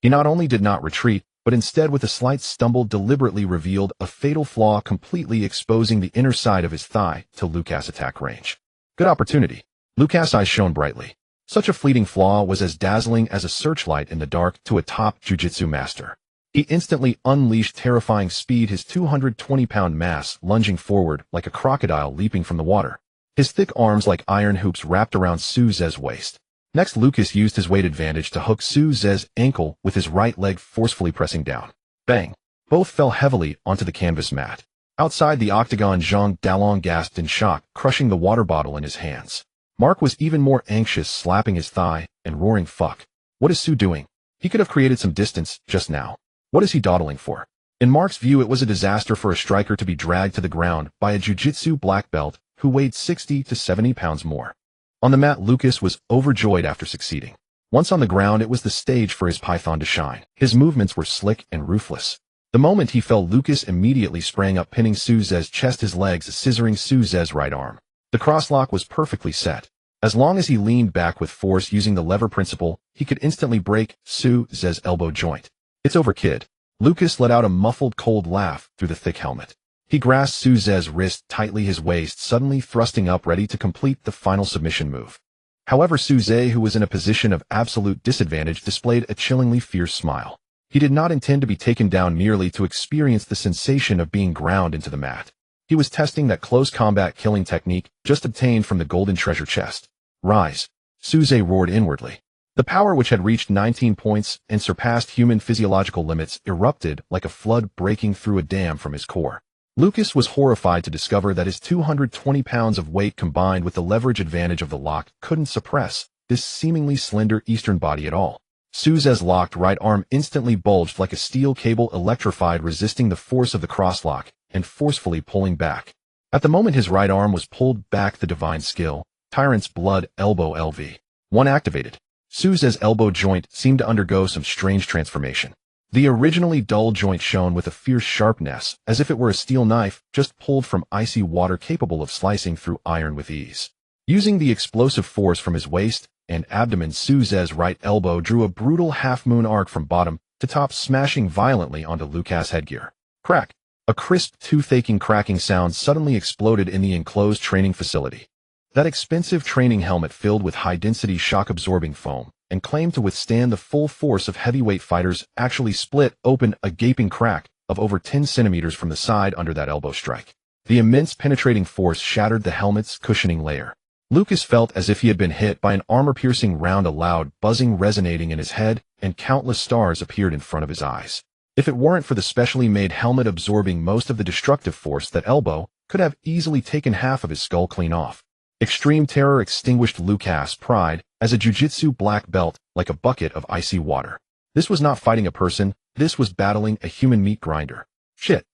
He not only did not retreat, but instead, with a slight stumble, deliberately revealed a fatal flaw, completely exposing the inner side of his thigh to Lucas' attack range. Good opportunity. Lucas' eyes shone brightly. Such a fleeting flaw was as dazzling as a searchlight in the dark to a top jiu-jitsu master. He instantly unleashed terrifying speed, his 220-pound mass lunging forward like a crocodile leaping from the water. His thick arms like iron hoops wrapped around Suze's waist. Next, Lucas used his weight advantage to hook Suze's ankle with his right leg, forcefully pressing down. Bang! Both fell heavily onto the canvas mat. Outside the octagon, Zhang Dalong gasped in shock, crushing the water bottle in his hands. Mark was even more anxious, slapping his thigh and roaring, "Fuck. What is Sue doing? He could have created some distance just now. What is he dawdling for?" In Mark's view, it was a disaster for a striker to be dragged to the ground by a jiu-jitsu black belt who weighed 60 to 70 pounds more. On the mat, Lucas was overjoyed after succeeding. Once on the ground, it was the stage for his python to shine. His movements were slick and ruthless. The moment he fell, Lucas immediately sprang up, pinning Suze's chest, his legs scissoring Suze's right arm. The crosslock was perfectly set. As long as he leaned back with force using the lever principle, he could instantly break Suze's elbow joint. "It's over, kid." Lucas let out a muffled, cold laugh through the thick helmet. He grasped Suze's wrist tightly, his waist suddenly thrusting up, ready to complete the final submission move. However, Suze, who was in a position of absolute disadvantage, displayed a chillingly fierce smile. He did not intend to be taken down merely to experience the sensation of being ground into the mat. He was testing that close combat killing technique just obtained from the golden treasure chest. Rise! Suze roared inwardly. The power, which had reached 19 points and surpassed human physiological limits, erupted like a flood breaking through a dam from his core. Lucas was horrified to discover that his 220 pounds of weight combined with the leverage advantage of the lock couldn't suppress this seemingly slender Eastern body at all. Suze's locked right arm instantly bulged like a steel cable, electrified, resisting the force of the crosslock and forcefully pulling back. At the moment his right arm was pulled back, the divine skill, Tyrant's Blood Elbow LV1 activated. Suze's elbow joint seemed to undergo some strange transformation. The originally dull joint shone with a fierce sharpness, as if it were a steel knife just pulled from icy water, capable of slicing through iron with ease. Using the explosive force from his waist and abdomen, Suze's right elbow drew a brutal half-moon arc from bottom to top, smashing violently onto Lucas' headgear. Crack! A crisp, tooth-aching cracking sound suddenly exploded in the enclosed training facility. That expensive training helmet, filled with high-density shock-absorbing foam and claimed to withstand the full force of heavyweight fighters, actually split open, a gaping crack of over 10 centimeters from the side under that elbow strike. The immense penetrating force shattered the helmet's cushioning layer. Lucas felt as if he had been hit by an armor-piercing round, a loud buzzing resonating in his head, and countless stars appeared in front of his eyes. If it weren't for the specially made helmet absorbing most of the destructive force, that elbow could have easily taken half of his skull clean off. Extreme terror extinguished Lucas' pride as a jiu-jitsu black belt like a bucket of icy water. This was not fighting a person, this was battling a human meat grinder. Shit!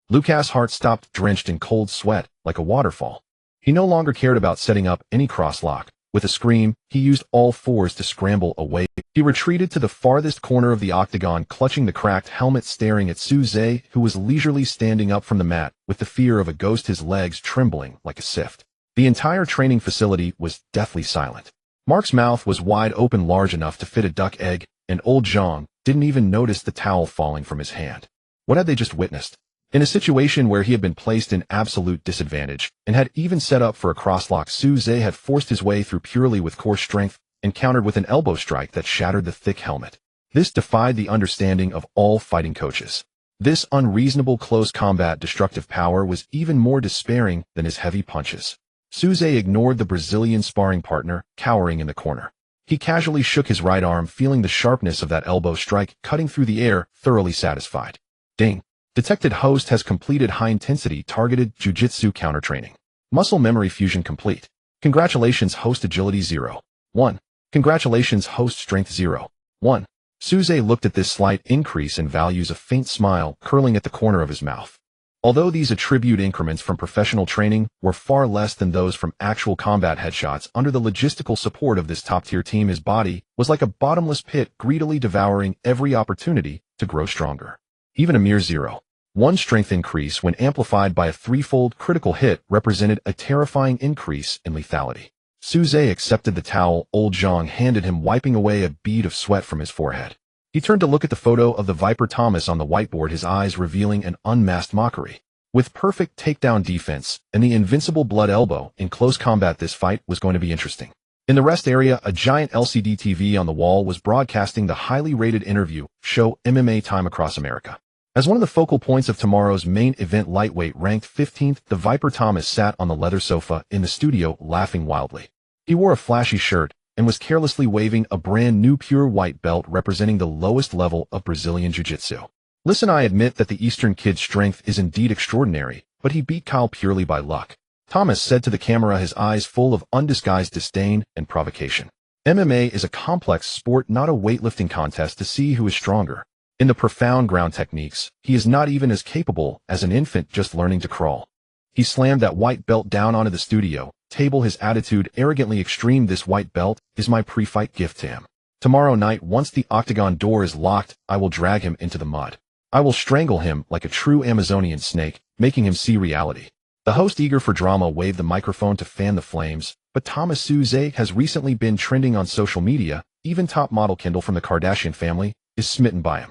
Lucas' heart stopped, drenched in cold sweat like a waterfall. He no longer cared about setting up any crosslock. With a scream, he used all fours to scramble away. He retreated to the farthest corner of the octagon, clutching the cracked helmet, staring at Suze, who was leisurely standing up from the mat with the fear of a ghost, his legs trembling like a sift. The entire training facility was deathly silent. Mark's mouth was wide open, large enough to fit a duck egg, and old Zhang didn't even notice the towel falling from his hand. What had they just witnessed? In a situation where he had been placed in absolute disadvantage and had even set up for a crosslock, Suze had forced his way through purely with core strength and countered with an elbow strike that shattered the thick helmet. This defied the understanding of all fighting coaches. This unreasonable close combat destructive power was even more despairing than his heavy punches. Suze ignored the Brazilian sparring partner, cowering in the corner. He casually shook his right arm, feeling the sharpness of that elbow strike cutting through the air, thoroughly satisfied. Ding! Detected host has completed high-intensity targeted jiu-jitsu counter-training. Muscle memory fusion complete. Congratulations, host agility 0-1. Congratulations, host strength 0-1. Suze looked at this slight increase in values, a faint smile curling at the corner of his mouth. Although these attribute increments from professional training were far less than those from actual combat headshots, under the logistical support of this top-tier team, his body was like a bottomless pit, greedily devouring every opportunity to grow stronger. Even a mere 0-1 strength increase, when amplified by a threefold critical hit, represented a terrifying increase in lethality. Suze accepted the towel old Zhang handed him, wiping away a bead of sweat from his forehead. He turned to look at the photo of the Viper Thomas on the whiteboard, his eyes revealing an unmasked mockery. With perfect takedown defense and the invincible blood elbow in close combat, this fight was going to be interesting. In the rest area, a giant LCD TV on the wall was broadcasting the highly rated interview show MMA Time Across America. As one of the focal points of tomorrow's main event, lightweight ranked 15th, the Viper Thomas sat on the leather sofa in the studio, laughing wildly. He wore a flashy shirt and was carelessly waving a brand new pure white belt representing the lowest level of Brazilian Jiu-Jitsu. Listen, I admit that the Eastern kid's strength is indeed extraordinary, but he beat Kyle purely by luck, Thomas said to the camera, his eyes full of undisguised disdain and provocation. MMA is a complex sport, not a weightlifting contest to see who is stronger. In the profound ground techniques, he is not even as capable as an infant just learning to crawl. He slammed that white belt down onto the studio table, his attitude arrogantly extreme. This white belt is my pre-fight gift to him. Tomorrow night, once the octagon door is locked, I will drag him into the mud. I will strangle him like a true Amazonian snake, making him see reality. The host, eager for drama, waved the microphone to fan the flames, but Thomas Suze has recently been trending on social media. Even top model Kendall from the Kardashian family is smitten by him.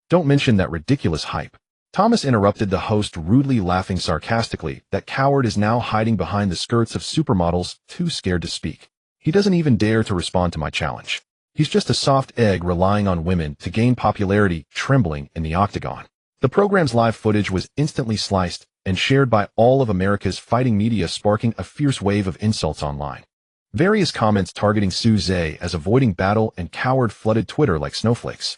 Don't mention that ridiculous hype. Thomas interrupted the host, rudely laughing sarcastically. That coward is now hiding behind the skirts of supermodels, too scared to speak. He doesn't even dare to respond to my challenge. He's just a soft egg relying on women to gain popularity, trembling in the octagon. The program's live footage was instantly sliced and shared by all of America's fighting media, sparking a fierce wave of insults online. Various comments targeting Su Zhe as avoiding battle and coward flooded Twitter like snowflakes.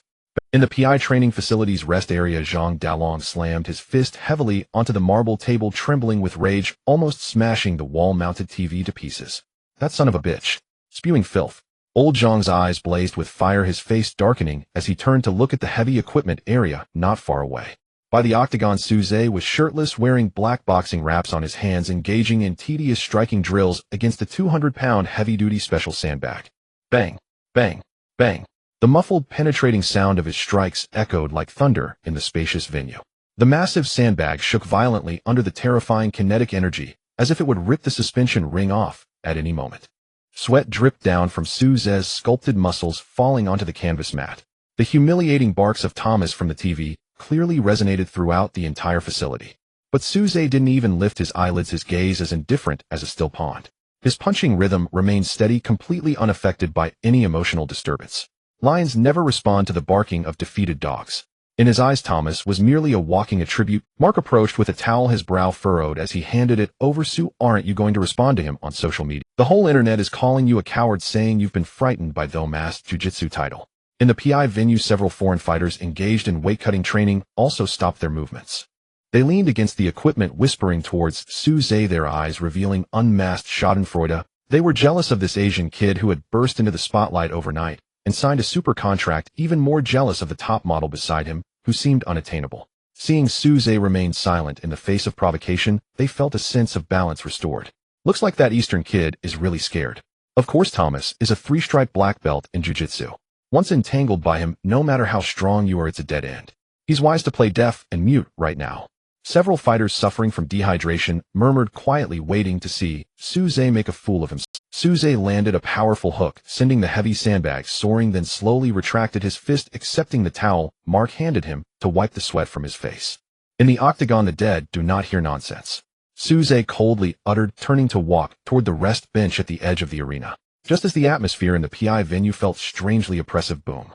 In the PI training facility's rest area, Zhang Dalong slammed his fist heavily onto the marble table, trembling with rage, almost smashing the wall-mounted TV to pieces. That son of a bitch. Spewing filth. Old Zhang's eyes blazed with fire, his face darkening as he turned to look at the heavy equipment area not far away. By the octagon, Su Zhe was shirtless, wearing black boxing wraps on his hands, engaging in tedious striking drills against a 200-pound heavy-duty special sandbag. Bang, bang, bang. The muffled, penetrating sound of his strikes echoed like thunder in the spacious venue. The massive sandbag shook violently under the terrifying kinetic energy, as if it would rip the suspension ring off at any moment. Sweat dripped down from Su Zhe's sculpted muscles, falling onto the canvas mat. The humiliating barks of Thomas from the TV clearly resonated throughout the entire facility. But Su Zhe didn't even lift his eyelids, his gaze as indifferent as a still pond. His punching rhythm remained steady, completely unaffected by any emotional disturbance. Lions never respond to the barking of defeated dogs. In his eyes, Thomas was merely a walking attribute. Mark approached with a towel, his brow furrowed as he handed it over. Su, aren't you going to respond to him on social media? The whole internet is calling you a coward, saying you've been frightened by the masked jiu-jitsu title. In the PI venue, several foreign fighters engaged in weight-cutting training also stopped their movements. They leaned against the equipment, whispering towards Su Zhe, their eyes revealing unmasked schadenfreude. They were jealous of this Asian kid who had burst into the spotlight overnight and signed a super contract, even more jealous of the top model beside him, who seemed unattainable. Seeing Su Zhe remain silent in the face of provocation, they felt a sense of balance restored. Looks like that Eastern kid is really scared. Of course, Thomas is a 3-stripe black belt in jiu-jitsu. Once entangled by him, no matter how strong you are, it's a dead end. He's wise to play deaf and mute right now. Several fighters suffering from dehydration murmured quietly, waiting to see Su Zhe make a fool of himself. Su Zhe landed a powerful hook, sending the heavy sandbag soaring, then slowly retracted his fist, accepting the towel Mark handed him to wipe the sweat from his face. In the octagon, the dead do not hear nonsense. Su Zhe coldly uttered, turning to walk toward the rest bench at the edge of the arena. Just as the atmosphere in the PI venue felt strangely oppressive, boom.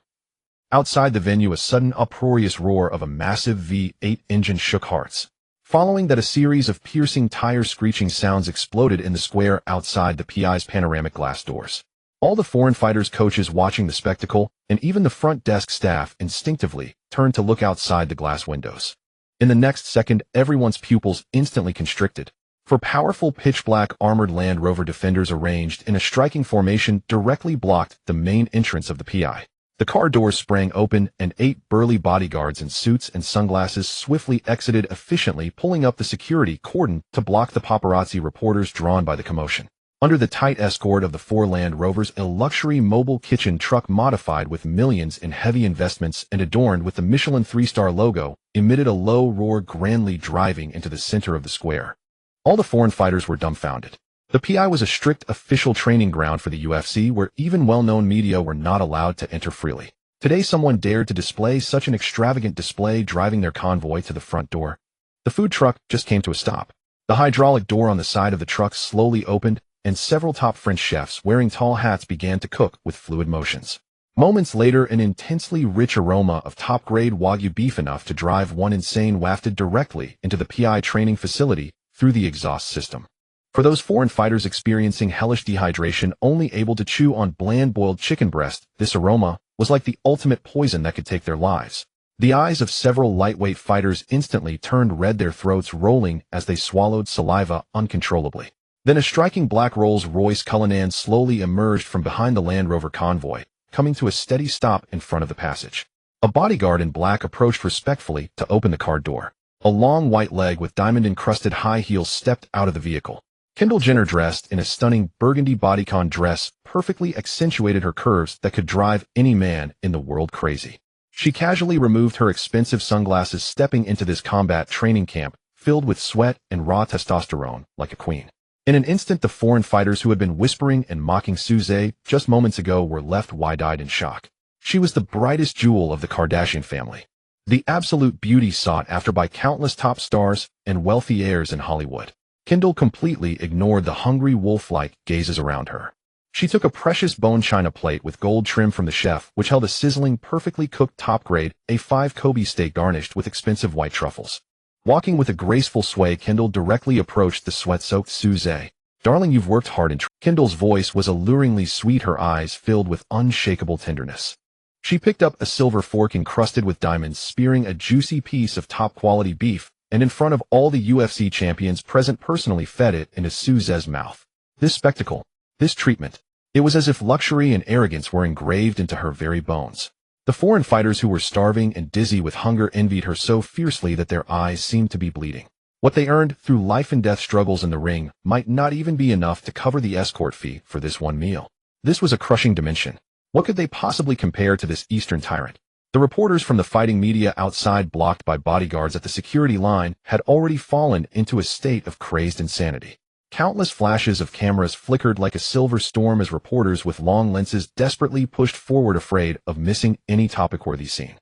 Outside the venue, a sudden uproarious roar of a massive V8 engine shook hearts. Following that, a series of piercing tire screeching sounds exploded in the square outside the PI's panoramic glass doors. All the foreign fighters, coaches watching the spectacle, and even the front desk staff instinctively turned to look outside the glass windows. In the next second, everyone's pupils instantly constricted. For powerful pitch-black armored Land Rover defenders arranged in a striking formation directly blocked the main entrance of the PI. The car doors sprang open, and 8 burly bodyguards in suits and sunglasses swiftly exited, efficiently pulling up the security cordon to block the paparazzi reporters drawn by the commotion. Under the tight escort of the 4 Land Rovers, a luxury mobile kitchen truck modified with millions in heavy investments and adorned with the Michelin 3-star logo emitted a low roar, grandly driving into the center of the square. All the foreign fighters were dumbfounded. The PI was a strict official training ground for the UFC, where even well-known media were not allowed to enter freely. Today, someone dared to display such an extravagant display, driving their convoy to the front door. The food truck just came to a stop. The hydraulic door on the side of the truck slowly opened, and several top French chefs wearing tall hats began to cook with fluid motions. Moments later, an intensely rich aroma of top-grade Wagyu beef, enough to drive one insane, wafted directly into the PI training facility through the exhaust system. For those foreign fighters experiencing hellish dehydration, only able to chew on bland boiled chicken breast, this aroma was like the ultimate poison that could take their lives. The eyes of several lightweight fighters instantly turned red, their throats rolling as they swallowed saliva uncontrollably. Then a striking black Rolls-Royce Cullinan slowly emerged from behind the Land Rover convoy, coming to a steady stop in front of the passage. A bodyguard in black approached respectfully to open the car door. A long white leg with diamond-encrusted high heels stepped out of the vehicle. Kendall Jenner, dressed in a stunning burgundy bodycon dress, perfectly accentuated her curves that could drive any man in the world crazy. She casually removed her expensive sunglasses, stepping into this combat training camp filled with sweat and raw testosterone like a queen. In an instant, the foreign fighters who had been whispering and mocking Su Zhe just moments ago were left wide-eyed in shock. She was the brightest jewel of the Kardashian family, the absolute beauty sought after by countless top stars and wealthy heirs in Hollywood. Kendall completely ignored the hungry wolf-like gazes around her. She took a precious bone china plate with gold trim from the chef, which held a sizzling, perfectly cooked top-grade A5 Kobe steak garnished with expensive white truffles. Walking with a graceful sway, Kendall directly approached the sweat-soaked Suze. "Darling, you've worked hard and Kendall's voice was alluringly sweet, her eyes filled with unshakable tenderness. She picked up a silver fork encrusted with diamonds, spearing a juicy piece of top-quality beef, and in front of all the UFC champions present personally fed it into Suze's mouth. This spectacle, this treatment, it was as if luxury and arrogance were engraved into her very bones. The foreign fighters who were starving and dizzy with hunger envied her so fiercely that their eyes seemed to be bleeding. What they earned through life-and-death struggles in the ring might not even be enough to cover the escort fee for this one meal. This was a crushing dimension. What could they possibly compare to this Eastern tyrant? The reporters from the fighting media outside, blocked by bodyguards at the security line, had already fallen into a state of crazed insanity. Countless flashes of cameras flickered like a silver storm as reporters with long lenses desperately pushed forward, afraid of missing any topic-worthy scene.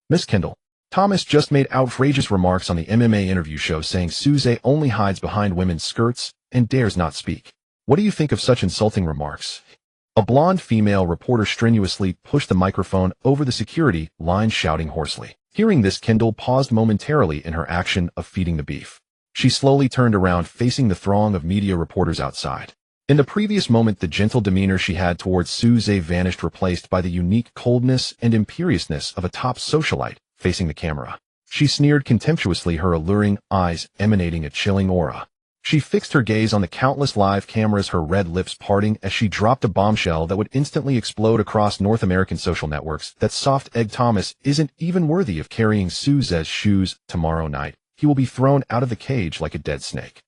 "Miss Kendall, Thomas just made outrageous remarks on the MMA interview show, saying Suze only hides behind women's skirts and dares not speak. What do you think of such insulting remarks?" A blonde female reporter strenuously pushed the microphone over the security line, shouting hoarsely. Hearing this, Kendall paused momentarily in her action of feeding the beef. She slowly turned around, facing the throng of media reporters outside. In the previous moment, the gentle demeanor she had towards Suze vanished, replaced by the unique coldness and imperiousness of a top socialite facing the camera. She sneered contemptuously, her alluring eyes emanating a chilling aura. She fixed her gaze on the countless live cameras, her red lips parting as she dropped a bombshell that would instantly explode across North American social networks. That soft egg Thomas isn't even worthy of carrying Suze's shoes. Tomorrow night, he will be thrown out of the cage like a dead snake.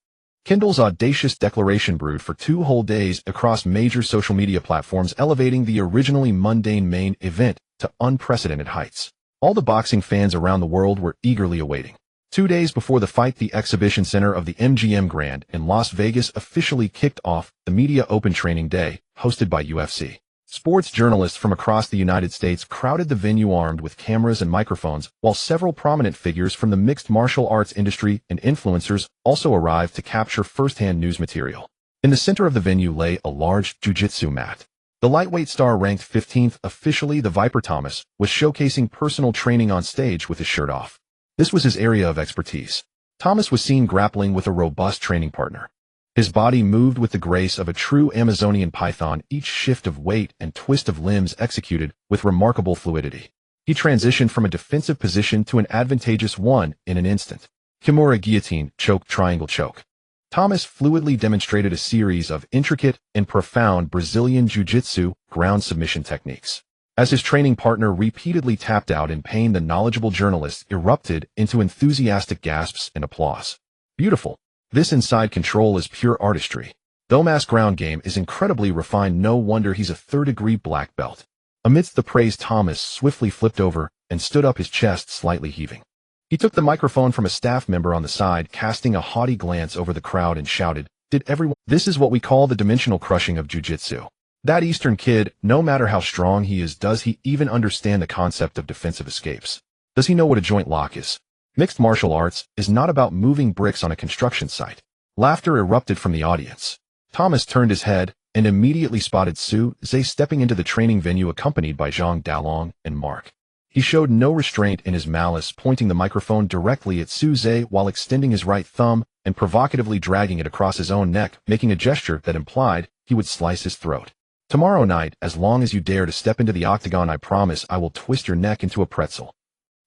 Kendall's audacious declaration brewed for 2 whole days across major social media platforms, elevating the originally mundane main event to unprecedented heights. All the boxing fans around the world were eagerly awaiting. 2 days before the fight, the exhibition center of the MGM Grand in Las Vegas officially kicked off the Media Open Training Day, hosted by UFC. Sports journalists from across the United States crowded the venue armed with cameras and microphones, while several prominent figures from the mixed martial arts industry and influencers also arrived to capture first-hand news material. In the center of the venue lay a large jiu-jitsu mat. The lightweight star, ranked 15th officially, the Viper Thomas, was showcasing personal training on stage with his shirt off. This was his area of expertise. Thomas was seen grappling with a robust training partner. His body moved with the grace of a true Amazonian python, each shift of weight and twist of limbs executed with remarkable fluidity. He transitioned from a defensive position to an advantageous one in an instant. Kimura, guillotine, choke, triangle choke. Thomas fluidly demonstrated a series of intricate and profound Brazilian jiu-jitsu ground submission techniques. As his training partner repeatedly tapped out in pain, the knowledgeable journalist erupted into enthusiastic gasps and applause. "Beautiful. This inside control is pure artistry. Thomas' ground game is incredibly refined. No wonder he's a third-degree black belt." Amidst the praise, Thomas swiftly flipped over and stood up, his chest slightly heaving. He took the microphone from a staff member on the side, casting a haughty glance over the crowd, and shouted, "Did everyone? This is what we call the dimensional crushing of jiu-jitsu. That Eastern kid, no matter how strong he is, does he even understand the concept of defensive escapes? Does he know what a joint lock is? Mixed martial arts is not about moving bricks on a construction site." Laughter erupted from the audience. Thomas turned his head and immediately spotted Suze stepping into the training venue, accompanied by Zhang Dalong and Mark. He showed no restraint in his malice, pointing the microphone directly at Suze while extending his right thumb and provocatively dragging it across his own neck, making a gesture that implied he would slice his throat. "Tomorrow night, as long as you dare to step into the octagon, I promise I will twist your neck into a pretzel."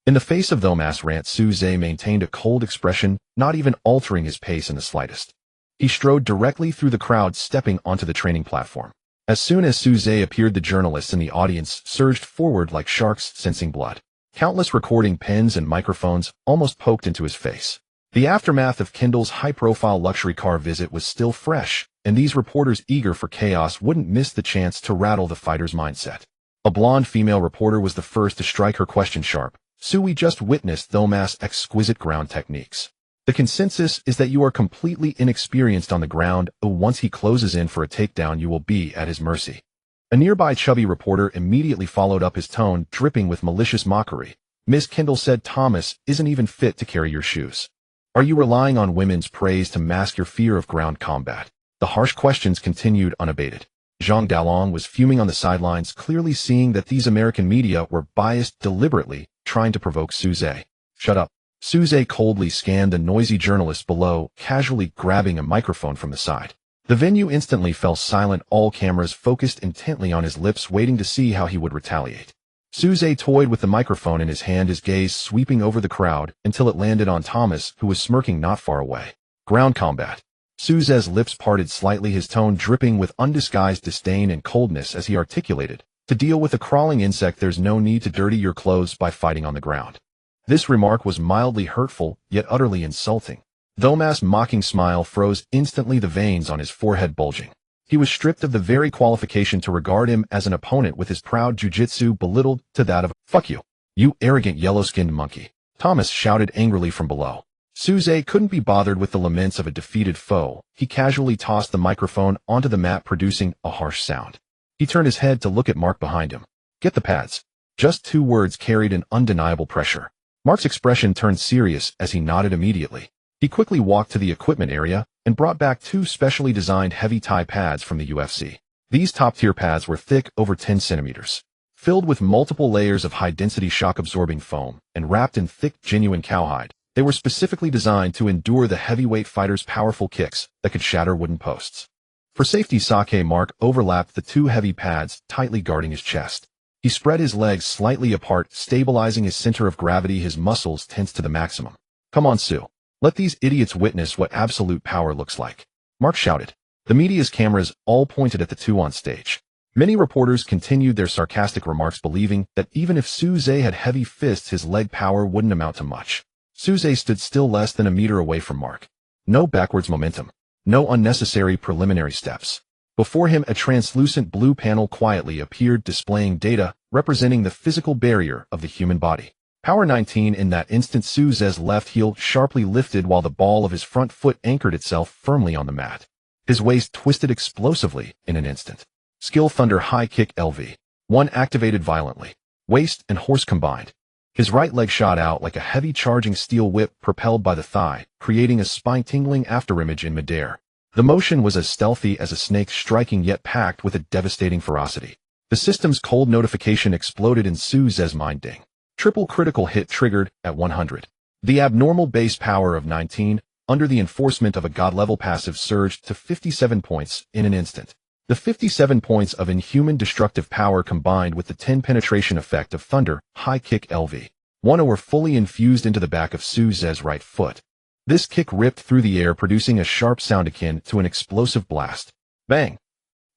In the face of Thomas' rant, Suze maintained a cold expression, not even altering his pace in the slightest. He strode directly through the crowd, stepping onto the training platform. As soon as Suze appeared, the journalists in the audience surged forward like sharks sensing blood. Countless recording pens and microphones almost poked into his face. The aftermath of Kendall's high-profile luxury car visit was still fresh, and these reporters, eager for chaos, wouldn't miss the chance to rattle the fighter's mindset. A blonde female reporter was the first to strike her question sharp. "So we just witnessed Thomas' exquisite ground techniques. The consensus is that you are completely inexperienced on the ground. Once he closes in for a takedown, you will be at his mercy." A nearby chubby reporter immediately followed up, his tone dripping with malicious mockery. "Miss Kendall said Thomas isn't even fit to carry your shoes. Are you relying on women's praise to mask your fear of ground combat?" The harsh questions continued unabated. Zhang Dalong was fuming on the sidelines, clearly seeing that these American media were biased deliberately, trying to provoke Suze. Shut up. Suze coldly scanned the noisy journalist below, casually grabbing a microphone from the side. The venue instantly fell silent, all cameras focused intently on his lips, waiting to see how he would retaliate. Suze toyed with the microphone in his hand, his gaze sweeping over the crowd until it landed on Thomas, who was smirking not far away. Ground combat. Suze's lips parted slightly, his tone dripping with undisguised disdain and coldness as he articulated, "To deal with a crawling insect, there's no need to dirty your clothes by fighting on the ground." This remark was mildly hurtful, yet utterly insulting. Thomas' mocking smile froze instantly, the veins on his forehead bulging. He was stripped of the very qualification to regard him as an opponent, with his proud jujitsu belittled to that of, "Fuck you, you arrogant yellow-skinned monkey," Thomas shouted angrily from below. Suze couldn't be bothered with the laments of a defeated foe. He casually tossed the microphone onto the mat, producing a harsh sound. He turned his head to look at Mark behind him. "Get the pads." Just 2 words carried an undeniable pressure. Mark's expression turned serious as he nodded immediately. He quickly walked to the equipment area and brought back 2 specially designed heavy tie pads from the UFC. These top-tier pads were thick, over 10 centimeters, filled with multiple layers of high-density shock-absorbing foam, and wrapped in thick, genuine cowhide. They were specifically designed to endure the heavyweight fighter's powerful kicks that could shatter wooden posts. For safety, Mark overlapped the 2 heavy pads, tightly guarding his chest. He spread his legs slightly apart, stabilizing his center of gravity, his muscles tensed to the maximum. "Come on, Sue. Let these idiots witness what absolute power looks like," Mark shouted. The media's cameras all pointed at the 2 on stage. Many reporters continued their sarcastic remarks, believing that even if Suze had heavy fists, his leg power wouldn't amount to much. Suze stood still, less than a meter away from Mark. No backwards momentum. No unnecessary preliminary steps. Before him, a translucent blue panel quietly appeared, displaying data representing the physical barrier of the human body. Power 19. In that instant, Suze's left heel sharply lifted while the ball of his front foot anchored itself firmly on the mat. His waist twisted explosively in an instant. Skill Thunder High Kick LV. 1 activated violently. Waist and horse combined. His right leg shot out like a heavy charging steel whip propelled by the thigh, creating a spine-tingling afterimage in midair. The motion was as stealthy as a snake striking, yet packed with a devastating ferocity. The system's cold notification exploded in Suze's mind. Ding. Triple critical hit triggered at 100. The abnormal base power of 19, under the enforcement of a god-level passive, surged to 57 points in an instant. The 57 points of inhuman destructive power combined with the 10 penetration effect of Thunder High Kick LV. 1 were fully infused into the back of Suze's right foot. This kick ripped through the air, producing a sharp sound akin to an explosive blast. Bang!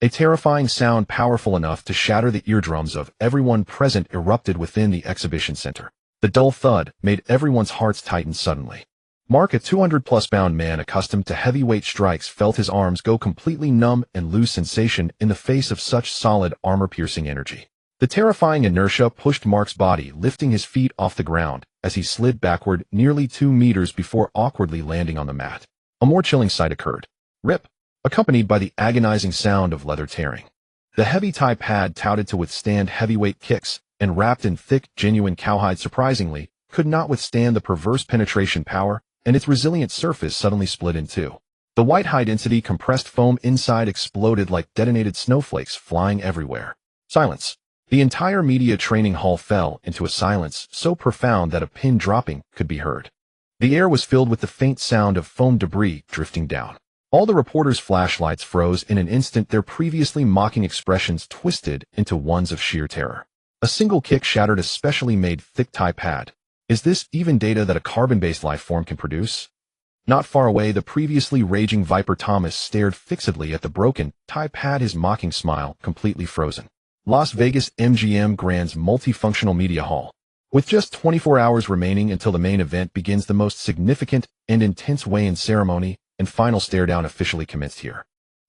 A terrifying sound powerful enough to shatter the eardrums of everyone present erupted within the exhibition center. The dull thud made everyone's hearts tighten suddenly. Mark, a 200-plus pound man accustomed to heavyweight strikes, felt his arms go completely numb and lose sensation in the face of such solid, armor-piercing energy. The terrifying inertia pushed Mark's body, lifting his feet off the ground as he slid backward nearly 2 meters before awkwardly landing on the mat. A more chilling sight occurred. Rip! Accompanied by the agonizing sound of leather tearing. The heavy tie pad, touted to withstand heavyweight kicks and wrapped in thick, genuine cowhide, surprisingly could not withstand the perverse penetration power, and its resilient surface suddenly split in 2. The white high-density compressed foam inside exploded like detonated snowflakes, flying everywhere. Silence. The entire media training hall fell into a silence so profound that a pin dropping could be heard. The air was filled with the faint sound of foam debris drifting down. All the reporters' flashlights froze in an instant, their previously mocking expressions twisted into ones of sheer terror. A single kick shattered a specially made thick tie pad. Is this even data that a carbon-based life form can produce? Not far away, the previously raging Viper Thomas stared fixedly at the broken tie pad, his mocking smile completely frozen. Las Vegas MGM Grand's multifunctional media hall. With just 24 hours remaining until the main event begins, the most significant and intense weigh-in ceremony and final stare-down officially commenced here.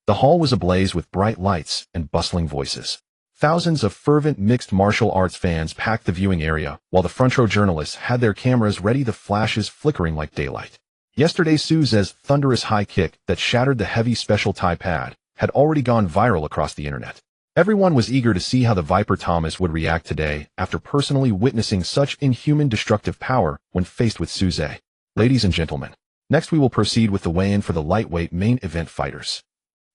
The hall was ablaze with bright lights and bustling voices. Thousands of fervent mixed martial arts fans packed the viewing area, while the front-row journalists had their cameras ready, the flashes flickering like daylight. Yesterday, Suze's thunderous high kick that shattered the heavy special tie pad had already gone viral across the internet. Everyone was eager to see how the Viper Thomas would react today after personally witnessing such inhuman destructive power when faced with Suze. Ladies and gentlemen, next we will proceed with the weigh-in for the lightweight main event fighters.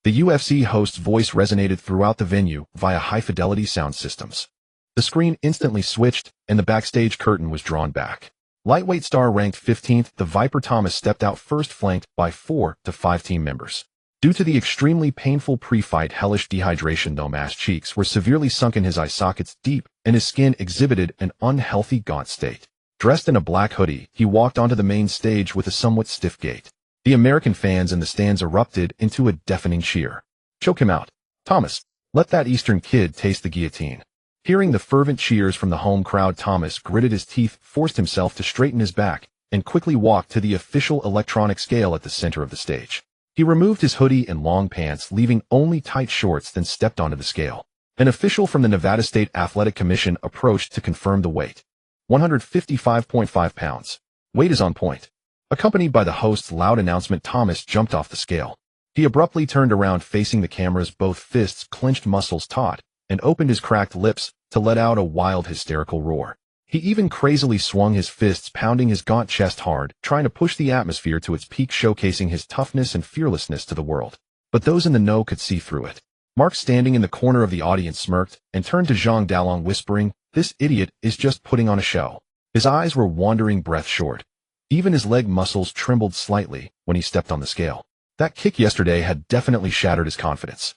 The UFC host's voice resonated throughout the venue via high-fidelity sound systems. The screen instantly switched, and the backstage curtain was drawn back. Lightweight star ranked 15th, the Viper Thomas stepped out first, flanked by 4 to 5 team members. Due to the extremely painful pre-fight hellish dehydration, Thomas' cheeks were severely sunken, his eye sockets deep, and his skin exhibited an unhealthy gaunt state. Dressed in a black hoodie, he walked onto the main stage with a somewhat stiff gait. The American fans in the stands erupted into a deafening cheer. "Choke him out. Thomas, let that Eastern kid taste the guillotine." Hearing the fervent cheers from the home crowd, Thomas gritted his teeth, forced himself to straighten his back, and quickly walked to the official electronic scale at the center of the stage. He removed his hoodie and long pants, leaving only tight shorts, then stepped onto the scale. An official from the Nevada State Athletic Commission approached to confirm the weight. 155.5 pounds. Weight is on point. Accompanied by the host's loud announcement, Thomas jumped off the scale. He abruptly turned around, facing the cameras, both fists clenched, muscles taut, and opened his cracked lips to let out a wild, hysterical roar. He even crazily swung his fists, pounding his gaunt chest hard, trying to push the atmosphere to its peak, showcasing his toughness and fearlessness to the world. But those in the know could see through it. Mark, standing in the corner of the audience, smirked and turned to Zhang Dalong, whispering, "This idiot is just putting on a show." His eyes were wandering, breath short. Even his leg muscles trembled slightly when he stepped on the scale. That kick yesterday had definitely shattered his confidence.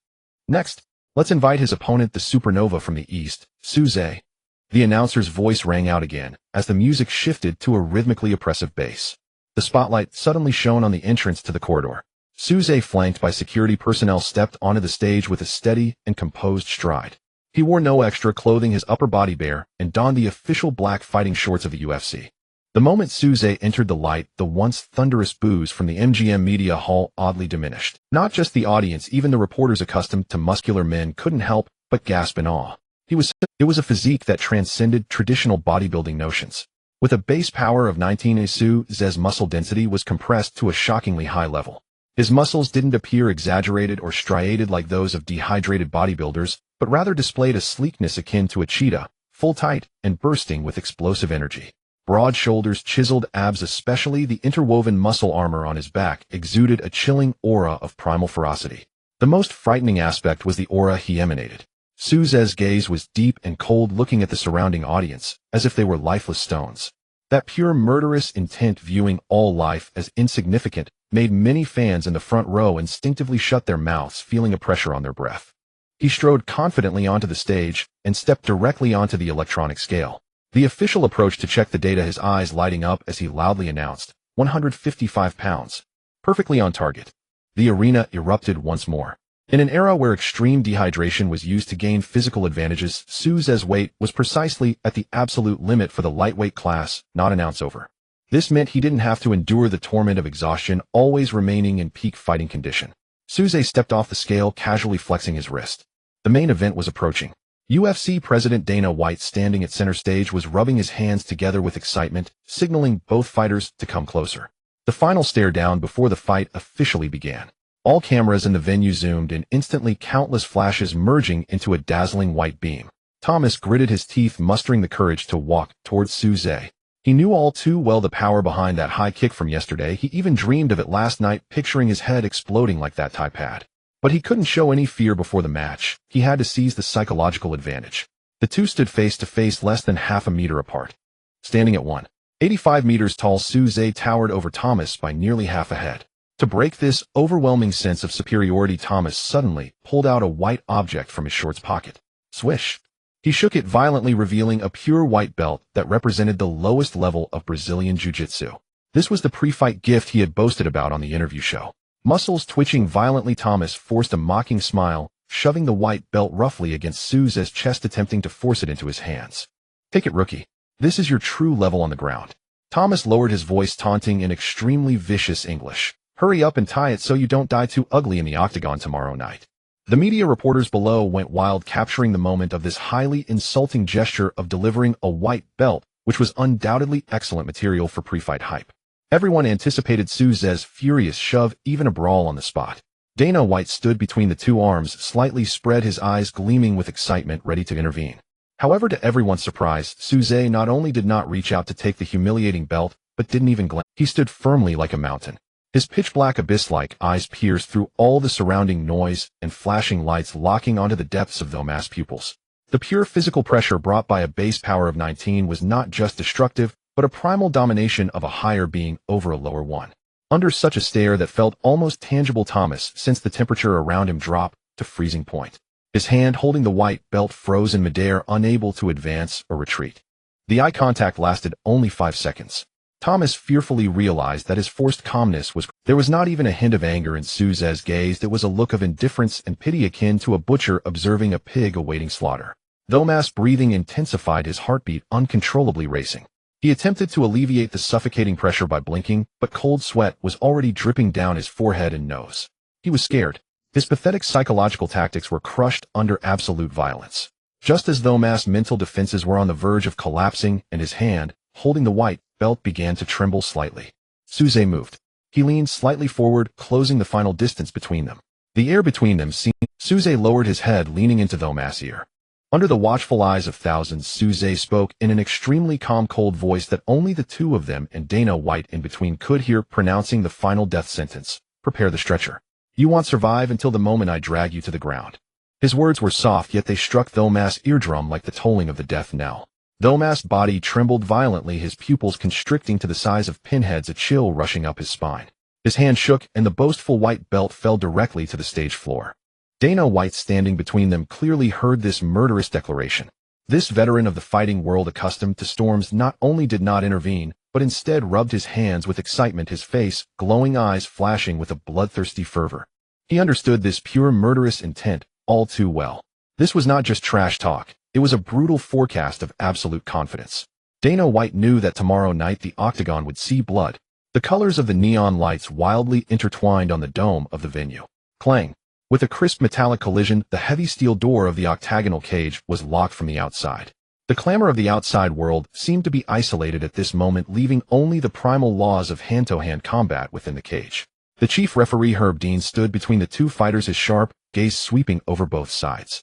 "Next, let's invite his opponent, the supernova from the East, Suze." The announcer's voice rang out again as the music shifted to a rhythmically oppressive bass. The spotlight suddenly shone on the entrance to the corridor. Suze, flanked by security personnel, stepped onto the stage with a steady and composed stride. He wore no extra clothing, his upper body bare, and donned the official black fighting shorts of the UFC. The moment Suze entered the light, the once thunderous boos from the MGM media hall oddly diminished. Not just the audience, even the reporters, accustomed to muscular men, couldn't help but gasp in awe. It was a physique that transcended traditional bodybuilding notions. With a base power of 19, Suze's muscle density was compressed to a shockingly high level. His muscles didn't appear exaggerated or striated like those of dehydrated bodybuilders, but rather displayed a sleekness akin to a cheetah, full, tight, and bursting with explosive energy. Broad shoulders, chiseled abs, especially the interwoven muscle armor on his back, exuded a chilling aura of primal ferocity. The most frightening aspect was the aura he emanated. Suze's gaze was deep and cold, looking at the surrounding audience as if they were lifeless stones. That pure murderous intent, viewing all life as insignificant, made many fans in the front row instinctively shut their mouths, feeling a pressure on their breath. He strode confidently onto the stage and stepped directly onto the electronic scale. The official approached to check the data, his eyes lighting up as he loudly announced, 155 pounds. Perfectly on target. The arena erupted once more. In an era where extreme dehydration was used to gain physical advantages, Suze's weight was precisely at the absolute limit for the lightweight class, not an ounce over. This meant he didn't have to endure the torment of exhaustion, always remaining in peak fighting condition. Suze stepped off the scale, casually flexing his wrist. The main event was approaching. UFC President Dana White, standing at center stage, was rubbing his hands together with excitement, signaling both fighters to come closer. The final stare down before the fight officially began. All cameras in the venue zoomed in, instantly, countless flashes merging into a dazzling white beam. Thomas gritted his teeth, mustering the courage to walk towards Suze. He knew all too well the power behind that high kick from yesterday. He even dreamed of it last night, picturing his head exploding like that Thai pad. But he couldn't show any fear before the match. He had to seize the psychological advantage. The two stood face to face, less than half a meter apart. Standing at 185 meters tall, Suze towered over Thomas by nearly half a head. To break this overwhelming sense of superiority, Thomas suddenly pulled out a white object from his shorts pocket. Swish. He shook it violently, revealing a pure white belt that represented the lowest level of Brazilian Jiu-Jitsu. This was the pre-fight gift he had boasted about on the interview show. Muscles twitching violently, Thomas forced a mocking smile, shoving the white belt roughly against Suze's chest, attempting to force it into his hands. "Take it, rookie. This is your true level on the ground." Thomas lowered his voice, taunting in extremely vicious English. "Hurry up and tie it so you don't die too ugly in the octagon tomorrow night." The media reporters below went wild, capturing the moment of this highly insulting gesture of delivering a white belt, which was undoubtedly excellent material for pre-fight hype. Everyone anticipated Suze's furious shove, even a brawl on the spot. Dana White stood between the two arms, slightly spread, his eyes gleaming with excitement, ready to intervene. However, to everyone's surprise, Suze not only did not reach out to take the humiliating belt, but didn't even glance. He stood firmly like a mountain. His pitch-black abyss-like eyes pierced through all the surrounding noise and flashing lights locking onto the depths of Thomas' pupils. The pure physical pressure brought by a base power of 19 was not just destructive, but a primal domination of a higher being over a lower one. Under such a stare that felt almost tangible, Thomas sensed the temperature around him drop to freezing point. His hand holding the white belt froze in midair, unable to advance or retreat. The eye contact lasted only 5 seconds. Thomas fearfully realized that his forced calmness was. There was not even a hint of anger in Suze's gaze. It was a look of indifference and pity akin to a butcher observing a pig awaiting slaughter. Thomas' breathing intensified, his heartbeat uncontrollably racing. He attempted to alleviate the suffocating pressure by blinking, but cold sweat was already dripping down his forehead and nose. He was scared. His pathetic psychological tactics were crushed under absolute violence. Just as Thomas' mental defenses were on the verge of collapsing and his hand, holding the white belt, began to tremble slightly. Suze moved. He leaned slightly forward, closing the final distance between them. The air between them seemed. Suze lowered his head, leaning into Thomas' ear. Under the watchful eyes of thousands, Suze spoke in an extremely calm, cold voice that only the two of them and Dana White in between could hear, pronouncing the final death sentence. Prepare the stretcher. You won't survive until the moment I drag you to the ground. His words were soft, yet they struck Thomas' eardrum like the tolling of the death knell. Thomas' body trembled violently, his pupils constricting to the size of pinheads, a chill rushing up his spine. His hand shook, and the boastful white belt fell directly to the stage floor. Dana White, standing between them, clearly heard this murderous declaration. This veteran of the fighting world, accustomed to storms, not only did not intervene, but instead rubbed his hands with excitement, his face, glowing eyes flashing with a bloodthirsty fervor. He understood this pure murderous intent all too well. This was not just trash talk, it was a brutal forecast of absolute confidence. Dana White knew that tomorrow night the octagon would see blood. The colors of the neon lights wildly intertwined on the dome of the venue. Clang! With a crisp metallic collision, the heavy steel door of the octagonal cage was locked from the outside. The clamor of the outside world seemed to be isolated at this moment, leaving only the primal laws of hand-to-hand combat within the cage. The chief referee, Herb Dean, stood between the two fighters, his sharp gaze sweeping over both sides.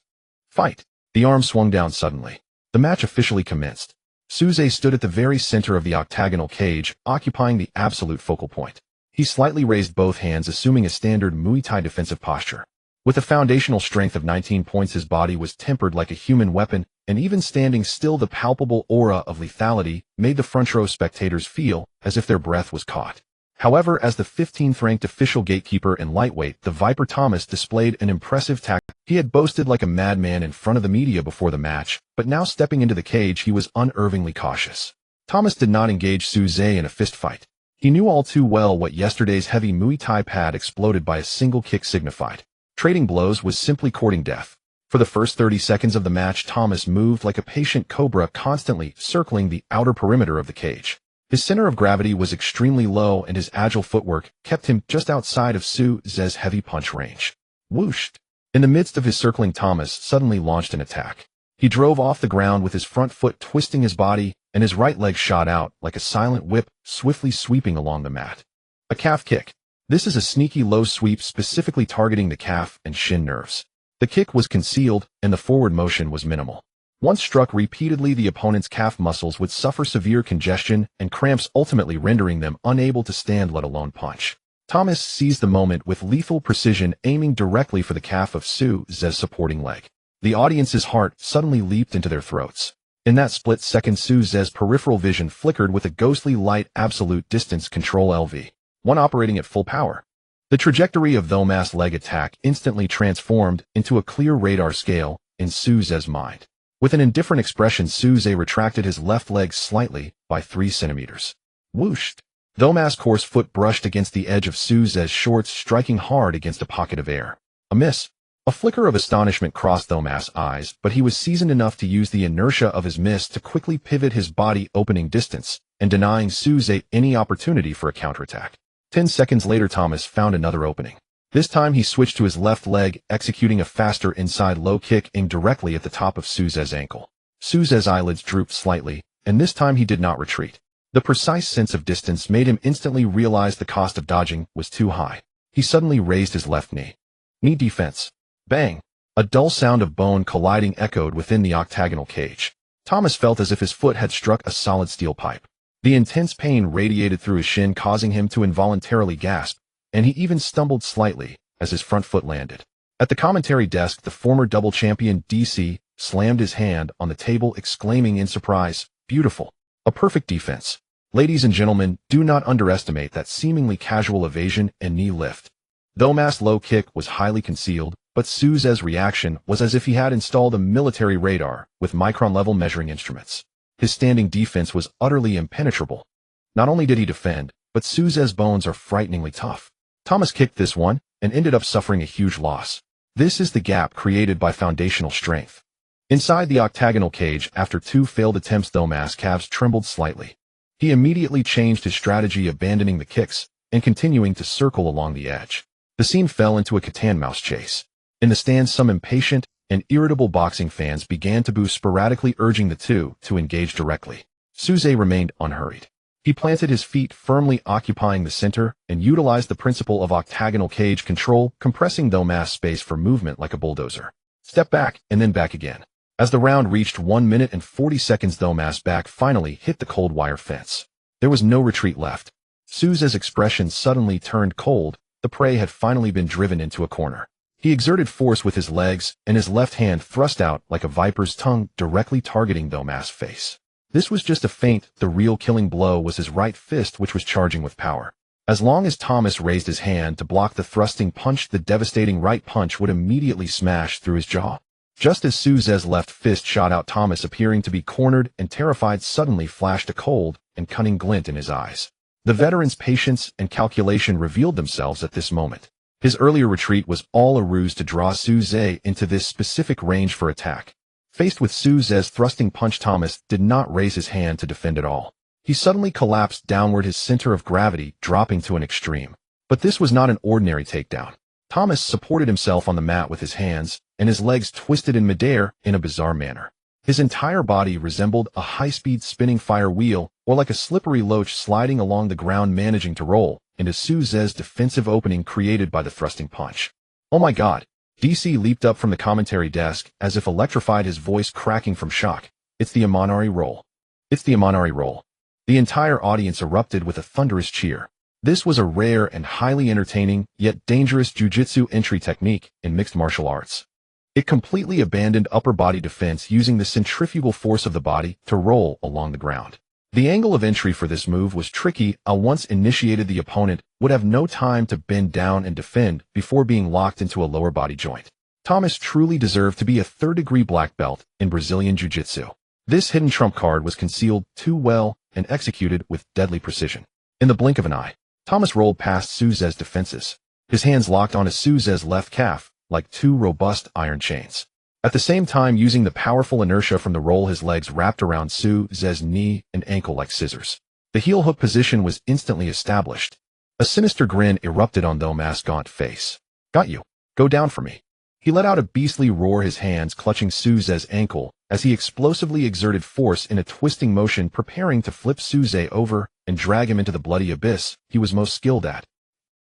Fight! The arm swung down suddenly. The match officially commenced. Suze stood at the very center of the octagonal cage, occupying the absolute focal point. He slightly raised both hands, assuming a standard Muay Thai defensive posture. With a foundational strength of 19 points, his body was tempered like a human weapon, and even standing still, the palpable aura of lethality made the front row spectators feel as if their breath was caught. However, as the 15th-ranked official gatekeeper in lightweight, the Viper Thomas displayed an impressive tactic. He had boasted like a madman in front of the media before the match, but now stepping into the cage, he was unerringly cautious. Thomas did not engage Suze in a fistfight. He knew all too well what yesterday's heavy Muay Thai pad exploded by a single kick signified. Trading blows was simply courting death. For the first 30 seconds of the match, Thomas moved like a patient cobra, constantly circling the outer perimeter of the cage. His center of gravity was extremely low, and his agile footwork kept him just outside of Suze's heavy punch range. Whoosh! In the midst of his circling, Thomas suddenly launched an attack. He drove off the ground with his front foot twisting his body, and his right leg shot out like a silent whip, swiftly sweeping along the mat. A calf kick. This is a sneaky low sweep specifically targeting the calf and shin nerves. The kick was concealed, and the forward motion was minimal. Once struck repeatedly, the opponent's calf muscles would suffer severe congestion and cramps, ultimately rendering them unable to stand, let alone punch. Thomas seized the moment with lethal precision, aiming directly for the calf of Suze's supporting leg. The audience's heart suddenly leaped into their throats. In that split second, Suze's peripheral vision flickered with a ghostly light, absolute distance control LV. One operating at full power. The trajectory of Thomas' leg attack instantly transformed into a clear radar scale in Suze's mind. With an indifferent expression, Suze retracted his left leg slightly by 3 centimeters. Whoosh! Thomas' coarse foot brushed against the edge of Suze's shorts, striking hard against a pocket of air. A miss. A flicker of astonishment crossed Thomas' eyes, but he was seasoned enough to use the inertia of his miss to quickly pivot his body, opening distance and denying Suze any opportunity for a counterattack. 10 seconds later, Thomas found another opening. This time he switched to his left leg, executing a faster inside low kick aimed directly at the top of Suze's ankle. Suze's eyelids drooped slightly, and this time he did not retreat. The precise sense of distance made him instantly realize the cost of dodging was too high. He suddenly raised his left knee. Knee defense. Bang! A dull sound of bone colliding echoed within the octagonal cage. Thomas felt as if his foot had struck a solid steel pipe. The intense pain radiated through his shin, causing him to involuntarily gasp, and he even stumbled slightly as his front foot landed. At the commentary desk, the former double champion DC slammed his hand on the table, exclaiming in surprise, "Beautiful. A perfect defense." Ladies and gentlemen, do not underestimate that seemingly casual evasion and knee lift. Thomas' low kick was highly concealed, but Souza's reaction was as if he had installed a military radar with micron-level measuring instruments. His standing defense was utterly impenetrable. Not only did he defend, but Souza's bones are frighteningly tough. Thomas kicked this one and ended up suffering a huge loss. This is the gap created by foundational strength. Inside the octagonal cage, after 2 failed attempts, Thomas' calves trembled slightly. He immediately changed his strategy, abandoning the kicks and continuing to circle along the edge. The scene fell into a cat-and-mouse chase. In the stands, some impatient and irritable boxing fans began to boo sporadically, urging the two to engage directly. Souza remained unhurried. He planted his feet firmly, occupying the center, and utilized the principle of octagonal cage control, compressing Thomas' space for movement like a bulldozer. Step back, and then back again. As the round reached 1 minute and 40 seconds, Thomas' back finally hit the cold wire fence. There was no retreat left. Souza's expression suddenly turned cold. The prey had finally been driven into a corner. He exerted force with his legs, and his left hand thrust out like a viper's tongue, directly targeting Thomas' face. This was just a feint. The real killing blow was his right fist, which was charging with power. As long as Thomas raised his hand to block the thrusting punch, the devastating right punch would immediately smash through his jaw. Just as Souza's left fist shot out, Thomas, appearing to be cornered and terrified, suddenly flashed a cold and cunning glint in his eyes. The veteran's patience and calculation revealed themselves at this moment. His earlier retreat was all a ruse to draw Souza into this specific range for attack. Faced with Souza's thrusting punch, Thomas did not raise his hand to defend at all. He suddenly collapsed downward, his center of gravity dropping to an extreme. But this was not an ordinary takedown. Thomas supported himself on the mat with his hands, and his legs twisted in midair in a bizarre manner. His entire body resembled a high-speed spinning fire wheel, or like a slippery loach sliding along the ground, managing to roll into Souza's defensive opening created by the thrusting punch. "Oh my God!" DC leaped up from the commentary desk, as if electrified, his voice cracking from shock. "It's the Imanari roll. It's the Imanari roll." The entire audience erupted with a thunderous cheer. This was a rare and highly entertaining, yet dangerous jiu-jitsu entry technique in mixed martial arts. It completely abandoned upper body defense, using the centrifugal force of the body to roll along the ground. The angle of entry for this move was tricky. Once initiated, the opponent would have no time to bend down and defend before being locked into a lower body joint. Thomas truly deserved to be a third-degree black belt in Brazilian jiu-jitsu. This hidden trump card was concealed too well and executed with deadly precision. In the blink of an eye, Thomas rolled past Souza's defenses. His hands locked onto Souza's left calf like 2 robust iron chains. At the same time, using the powerful inertia from the roll, his legs wrapped around Souza's knee and ankle like scissors. The heel hook position was instantly established. A sinister grin erupted on Thomas' gaunt face. "Got you. Go down for me." He let out a beastly roar, his hands clutching Souza's ankle as he explosively exerted force in a twisting motion, preparing to flip Souza over and drag him into the bloody abyss he was most skilled at.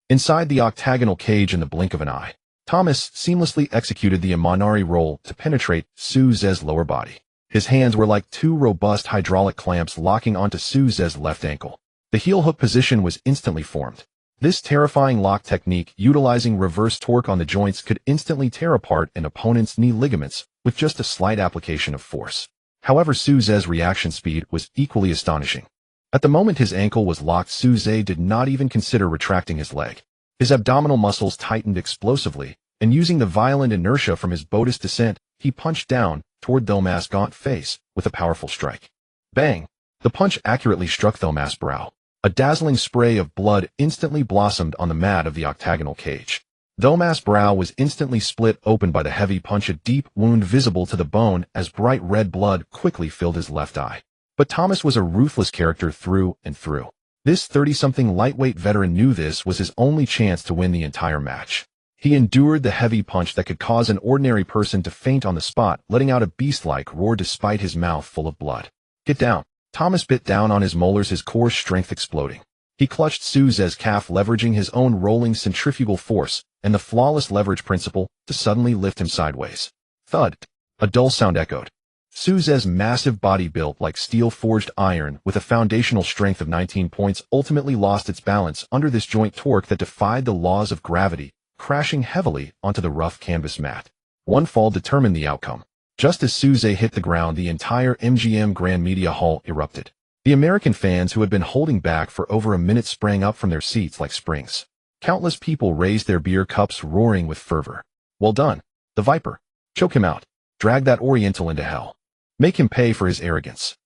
Inside the octagonal cage, in the blink of an eye, Thomas seamlessly executed the Imanari roll to penetrate Souza's lower body. His hands were like 2 robust hydraulic clamps locking onto Souza's left ankle. The heel hook position was instantly formed. This terrifying lock technique, utilizing reverse torque on the joints, could instantly tear apart an opponent's knee ligaments with just a slight application of force. However, Souza's reaction speed was equally astonishing. At the moment his ankle was locked, Souza did not even consider retracting his leg. His abdominal muscles tightened explosively, and using the violent inertia from his Buddhist descent, he punched down toward Thomas' gaunt face with a powerful strike. Bang! The punch accurately struck Thomas' brow. A dazzling spray of blood instantly blossomed on the mat of the octagonal cage. Thomas' brow was instantly split open by the heavy punch, a deep wound visible to the bone as bright red blood quickly filled his left eye. But Thomas was a ruthless character through and through. This 30-something lightweight veteran knew this was his only chance to win the entire match. He endured the heavy punch that could cause an ordinary person to faint on the spot, letting out a beast-like roar despite his mouth full of blood. "Get down." Thomas bit down on his molars, his core strength exploding. He clutched Souza's calf, leveraging his own rolling centrifugal force and the flawless leverage principle to suddenly lift him sideways. Thud! A dull sound echoed. Suze's massive body built like steel-forged iron with a foundational strength of 19 points ultimately lost its balance under this joint torque that defied the laws of gravity, crashing heavily onto the rough canvas mat. One fall determined the outcome. Just as Suze hit the ground, the entire MGM Grand Media Hall erupted. The American fans who had been holding back for over a minute sprang up from their seats like springs. Countless people raised their beer cups, roaring with fervor. Well done, the Viper. Choke him out. Drag that Oriental into hell. Make him pay for his arrogance.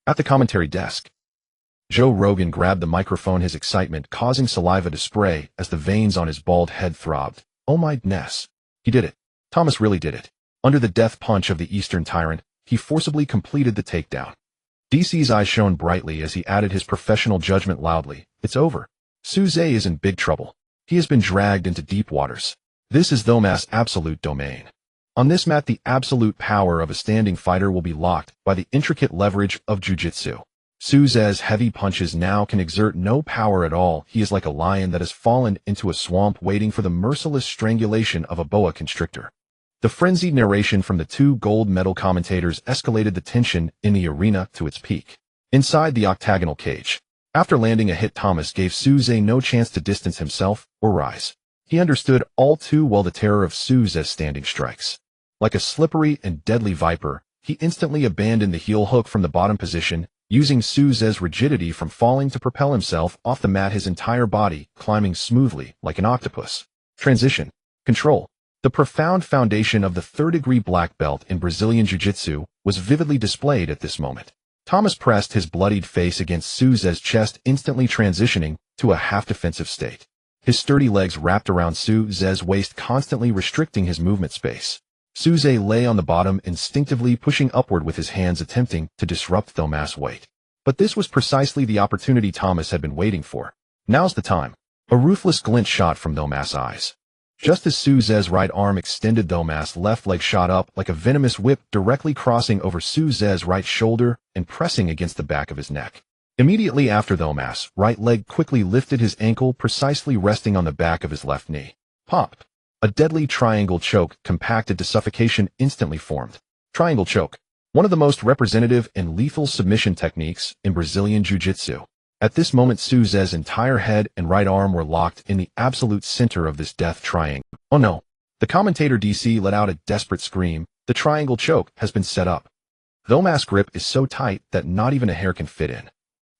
At the commentary desk, Joe Rogan grabbed the microphone, his excitement causing saliva to spray as the veins on his bald head throbbed. Oh my goodness. He did it. Thomas really did it. Under the death punch of the Eastern tyrant, he forcibly completed the takedown. DC's eyes shone brightly as he added his professional judgment loudly. It's over. Suze is in big trouble. He has been dragged into deep waters. This is Thomas' absolute domain. On this mat, the absolute power of a standing fighter will be locked by the intricate leverage of jiu-jitsu. Suze's heavy punches now can exert no power at all. He is like a lion that has fallen into a swamp waiting for the merciless strangulation of a boa constrictor. The frenzied narration from the two gold medal commentators escalated the tension in the arena to its peak. Inside the octagonal cage, after landing a hit, Thomas gave Suze no chance to distance himself or rise. He understood all too well the terror of Suze's standing strikes. Like a slippery and deadly viper, he instantly abandoned the heel hook from the bottom position, using Suze's rigidity from falling to propel himself off the mat, his entire body climbing smoothly like an octopus. Transition. Control. The profound foundation of the third-degree black belt in Brazilian Jiu-Jitsu was vividly displayed at this moment. Thomas pressed his bloodied face against Suze's chest, instantly transitioning to a half-defensive state. His sturdy legs wrapped around Suze's waist, constantly restricting his movement space. Suze lay on the bottom, instinctively pushing upward with his hands, attempting to disrupt Thomas' weight. But this was precisely the opportunity Thomas had been waiting for. Now's the time. A ruthless glint shot from Thomas' eyes. Just as Suze's right arm extended, Thomas' left leg shot up like a venomous whip, directly crossing over Suze's right shoulder and pressing against the back of his neck. Immediately after, Thomas' right leg quickly lifted his ankle, precisely resting on the back of his left knee. Pop. A deadly triangle choke, compacted to suffocation, instantly formed. Triangle choke. One of the most representative and lethal submission techniques in Brazilian Jiu-Jitsu. At this moment, Suze's entire head and right arm were locked in the absolute center of this death triangle. Oh no. The commentator DC let out a desperate scream. The triangle choke has been set up. Thomas' grip is so tight that not even a hair can fit in.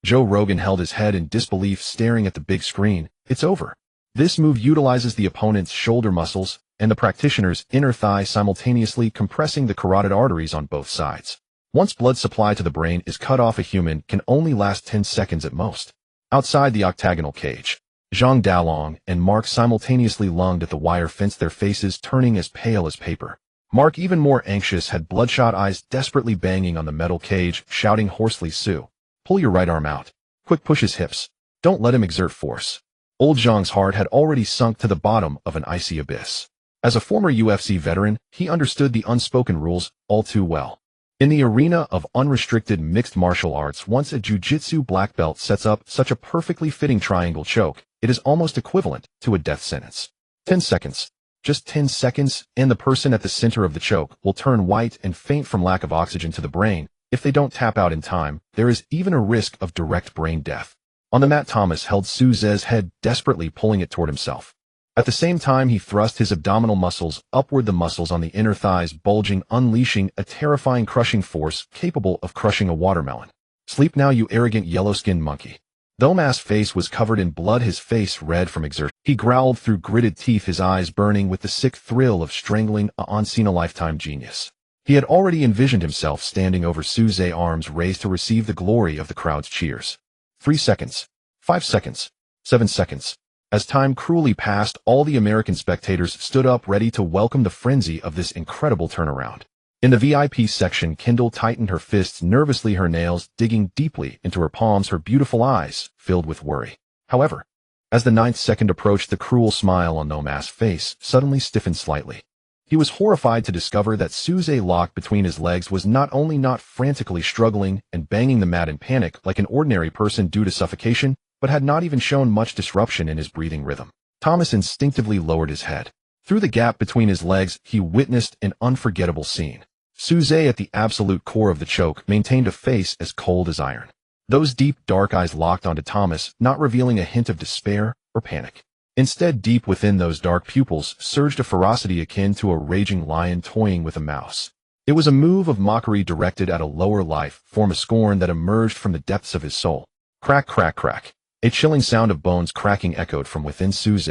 Joe Rogan held his head in disbelief, staring at the big screen. It's over. This move utilizes the opponent's shoulder muscles and the practitioner's inner thigh, simultaneously compressing the carotid arteries on both sides. Once blood supply to the brain is cut off, a human can only last 10 seconds at most. Outside the octagonal cage, Zhang Dalong and Mark simultaneously lunged at the wire fence, their faces turning as pale as paper. Mark, even more anxious, had bloodshot eyes, desperately banging on the metal cage, shouting hoarsely, "Sue, pull your right arm out. Quick, push his hips. Don't let him exert force." Old Zhang's heart had already sunk to the bottom of an icy abyss. As a former UFC veteran, he understood the unspoken rules all too well. In the arena of unrestricted mixed martial arts, once a jiu-jitsu black belt sets up such a perfectly fitting triangle choke, it is almost equivalent to a death sentence. 10 seconds. Just 10 seconds, and the person at the center of the choke will turn white and faint from lack of oxygen to the brain. If they don't tap out in time, there is even a risk of direct brain death. On the mat, Thomas held Suze's head, desperately pulling it toward himself. At the same time, he thrust his abdominal muscles upward, the muscles on the inner thighs bulging, unleashing a terrifying crushing force capable of crushing a watermelon. "Sleep now, you arrogant yellow-skinned monkey." Thomas' face was covered in blood, his face red from exertion. He growled through gritted teeth, his eyes burning with the sick thrill of strangling a once-in-a-lifetime genius. He had already envisioned himself standing over Suze, arms raised to receive the glory of the crowd's cheers. 3 seconds. 5 seconds. 7 seconds. As time cruelly passed, all the American spectators stood up, ready to welcome the frenzy of this incredible turnaround. In the VIP section, Kendall tightened her fists nervously, her nails digging deeply into her palms, her beautiful eyes filled with worry. However, as the 9th second approached, the cruel smile on Thomas' face suddenly stiffened slightly. He was horrified to discover that Suze, locked between his legs, was not only not frantically struggling and banging the mat in panic like an ordinary person due to suffocation, but had not even shown much disruption in his breathing rhythm. Thomas instinctively lowered his head. Through the gap between his legs, he witnessed an unforgettable scene. Suze, at the absolute core of the choke, maintained a face as cold as iron. Those deep, dark eyes locked onto Thomas, not revealing a hint of despair or panic. Instead, deep within those dark pupils surged a ferocity akin to a raging lion toying with a mouse. It was a move of mockery directed at a lower life form, a scorn that emerged from the depths of his soul. Crack, crack, crack. A chilling sound of bones cracking echoed from within Suze.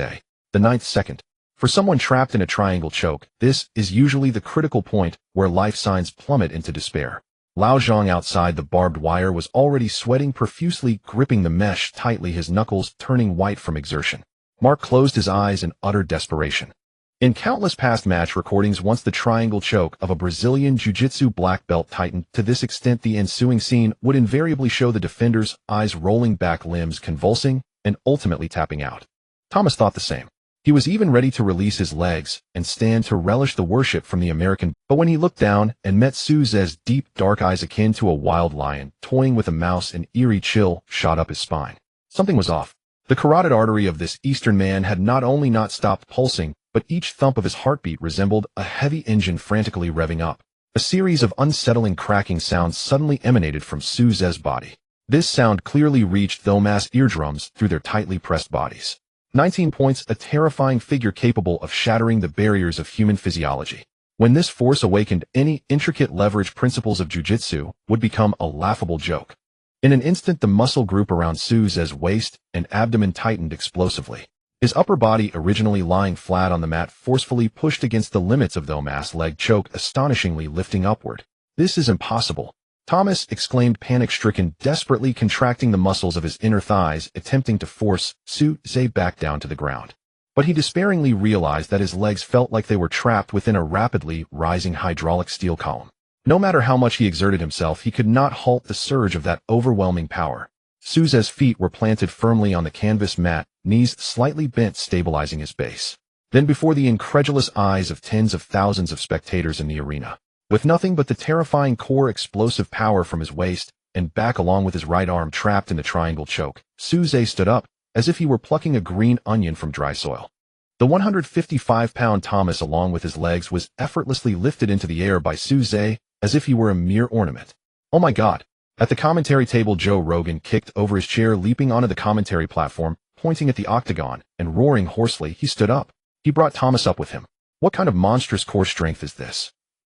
The ninth second. For someone trapped in a triangle choke, this is usually the critical point where life signs plummet into despair. Lao Zhang outside the barbed wire was already sweating profusely, gripping the mesh tightly, his knuckles turning white from exertion. Mark closed his eyes in utter desperation. In countless past match recordings, once the triangle choke of a Brazilian jiu-jitsu black belt tightened to this extent, the ensuing scene would invariably show the defender's eyes rolling back, limbs convulsing, and ultimately tapping out. Thomas thought the same. He was even ready to release his legs and stand to relish the worship from the American, but when he looked down and met Suze's deep, dark eyes akin to a wild lion toying with a mouse, an eerie chill shot up his spine. Something was off. The carotid artery of this Eastern man had not only not stopped pulsing, but each thump of his heartbeat resembled a heavy engine frantically revving up. A series of unsettling cracking sounds suddenly emanated from Suze's body. This sound clearly reached Thomas' eardrums through their tightly pressed bodies. 19 points, a terrifying figure capable of shattering the barriers of human physiology. When this force awakened, any intricate leverage principles of jiu-jitsu would become a laughable joke. In an instant, the muscle group around Suze's waist and abdomen tightened explosively. His upper body, originally lying flat on the mat, forcefully pushed against the limits of Thomas' leg choke, astonishingly lifting upward. "This is impossible," Thomas exclaimed, panic-stricken, desperately contracting the muscles of his inner thighs, attempting to force Suze back down to the ground. But he despairingly realized that his legs felt like they were trapped within a rapidly rising hydraulic steel column. No matter how much he exerted himself, he could not halt the surge of that overwhelming power. Suze's feet were planted firmly on the canvas mat, knees slightly bent, stabilizing his base. Then, before the incredulous eyes of tens of thousands of spectators in the arena, with nothing but the terrifying core explosive power from his waist and back along with his right arm trapped in the triangle choke, Suze stood up, as if he were plucking a green onion from dry soil. The 155-pound Thomas, along with his legs, was effortlessly lifted into the air by Suze, as if he were a mere ornament. "Oh my God." At the commentary table, Joe Rogan kicked over his chair, leaping onto the commentary platform, pointing at the octagon, and roaring hoarsely. He stood up. He brought Thomas up with him. "What kind of monstrous core strength is this?"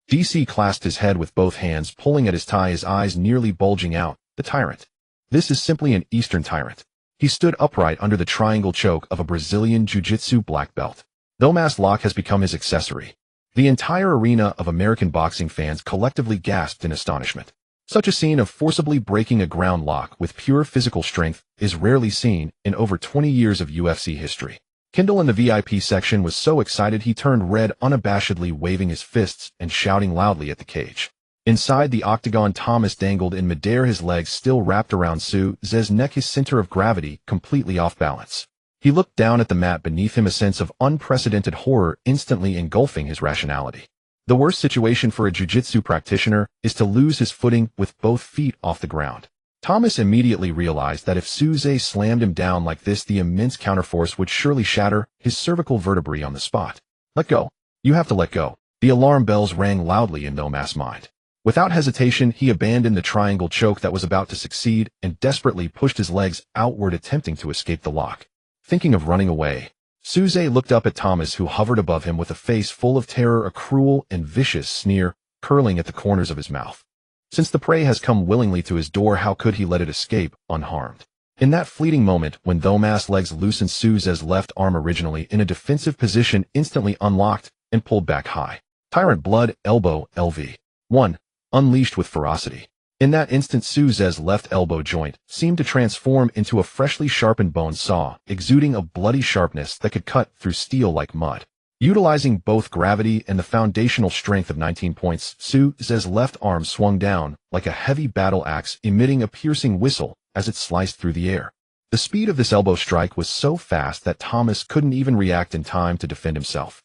DC clasped his head with both hands, pulling at his tie, his eyes nearly bulging out. "The tyrant. This is simply an Eastern tyrant." He stood upright under the triangle choke of a Brazilian jiu-jitsu black belt. Thomas Locke has become his accessory. The entire arena of American boxing fans collectively gasped in astonishment. Such a scene of forcibly breaking a ground lock with pure physical strength is rarely seen in over 20 years of UFC history. Kendall in the VIP section was so excited he turned red, unabashedly waving his fists and shouting loudly at the cage. Inside the octagon, Thomas dangled in midair, his legs still wrapped around Suze's neck, his center of gravity completely off balance. He looked down at the mat beneath him, a sense of unprecedented horror instantly engulfing his rationality. The worst situation for a jiu-jitsu practitioner is to lose his footing with both feet off the ground. Thomas immediately realized that if Suze slammed him down like this, the immense counterforce would surely shatter his cervical vertebrae on the spot. "Let go. You have to let go." The alarm bells rang loudly in Thomas' mind. Without hesitation, he abandoned the triangle choke that was about to succeed and desperately pushed his legs outward, attempting to escape the lock. Thinking of running away, Suze looked up at Thomas, who hovered above him with a face full of terror, a cruel and vicious sneer curling at the corners of his mouth. Since the prey has come willingly to his door, how could he let it escape unharmed? In that fleeting moment, when Thomas' legs loosened, Suze's left arm, originally in a defensive position, instantly unlocked and pulled back high. Tyrant blood, elbow, LV. 1. Unleashed with ferocity. In that instant, Suze's left elbow joint seemed to transform into a freshly sharpened bone saw, exuding a bloody sharpness that could cut through steel like mud. Utilizing both gravity and the foundational strength of 19 points, Suze's left arm swung down like a heavy battle axe, emitting a piercing whistle as it sliced through the air. The speed of this elbow strike was so fast that Thomas couldn't even react in time to defend himself.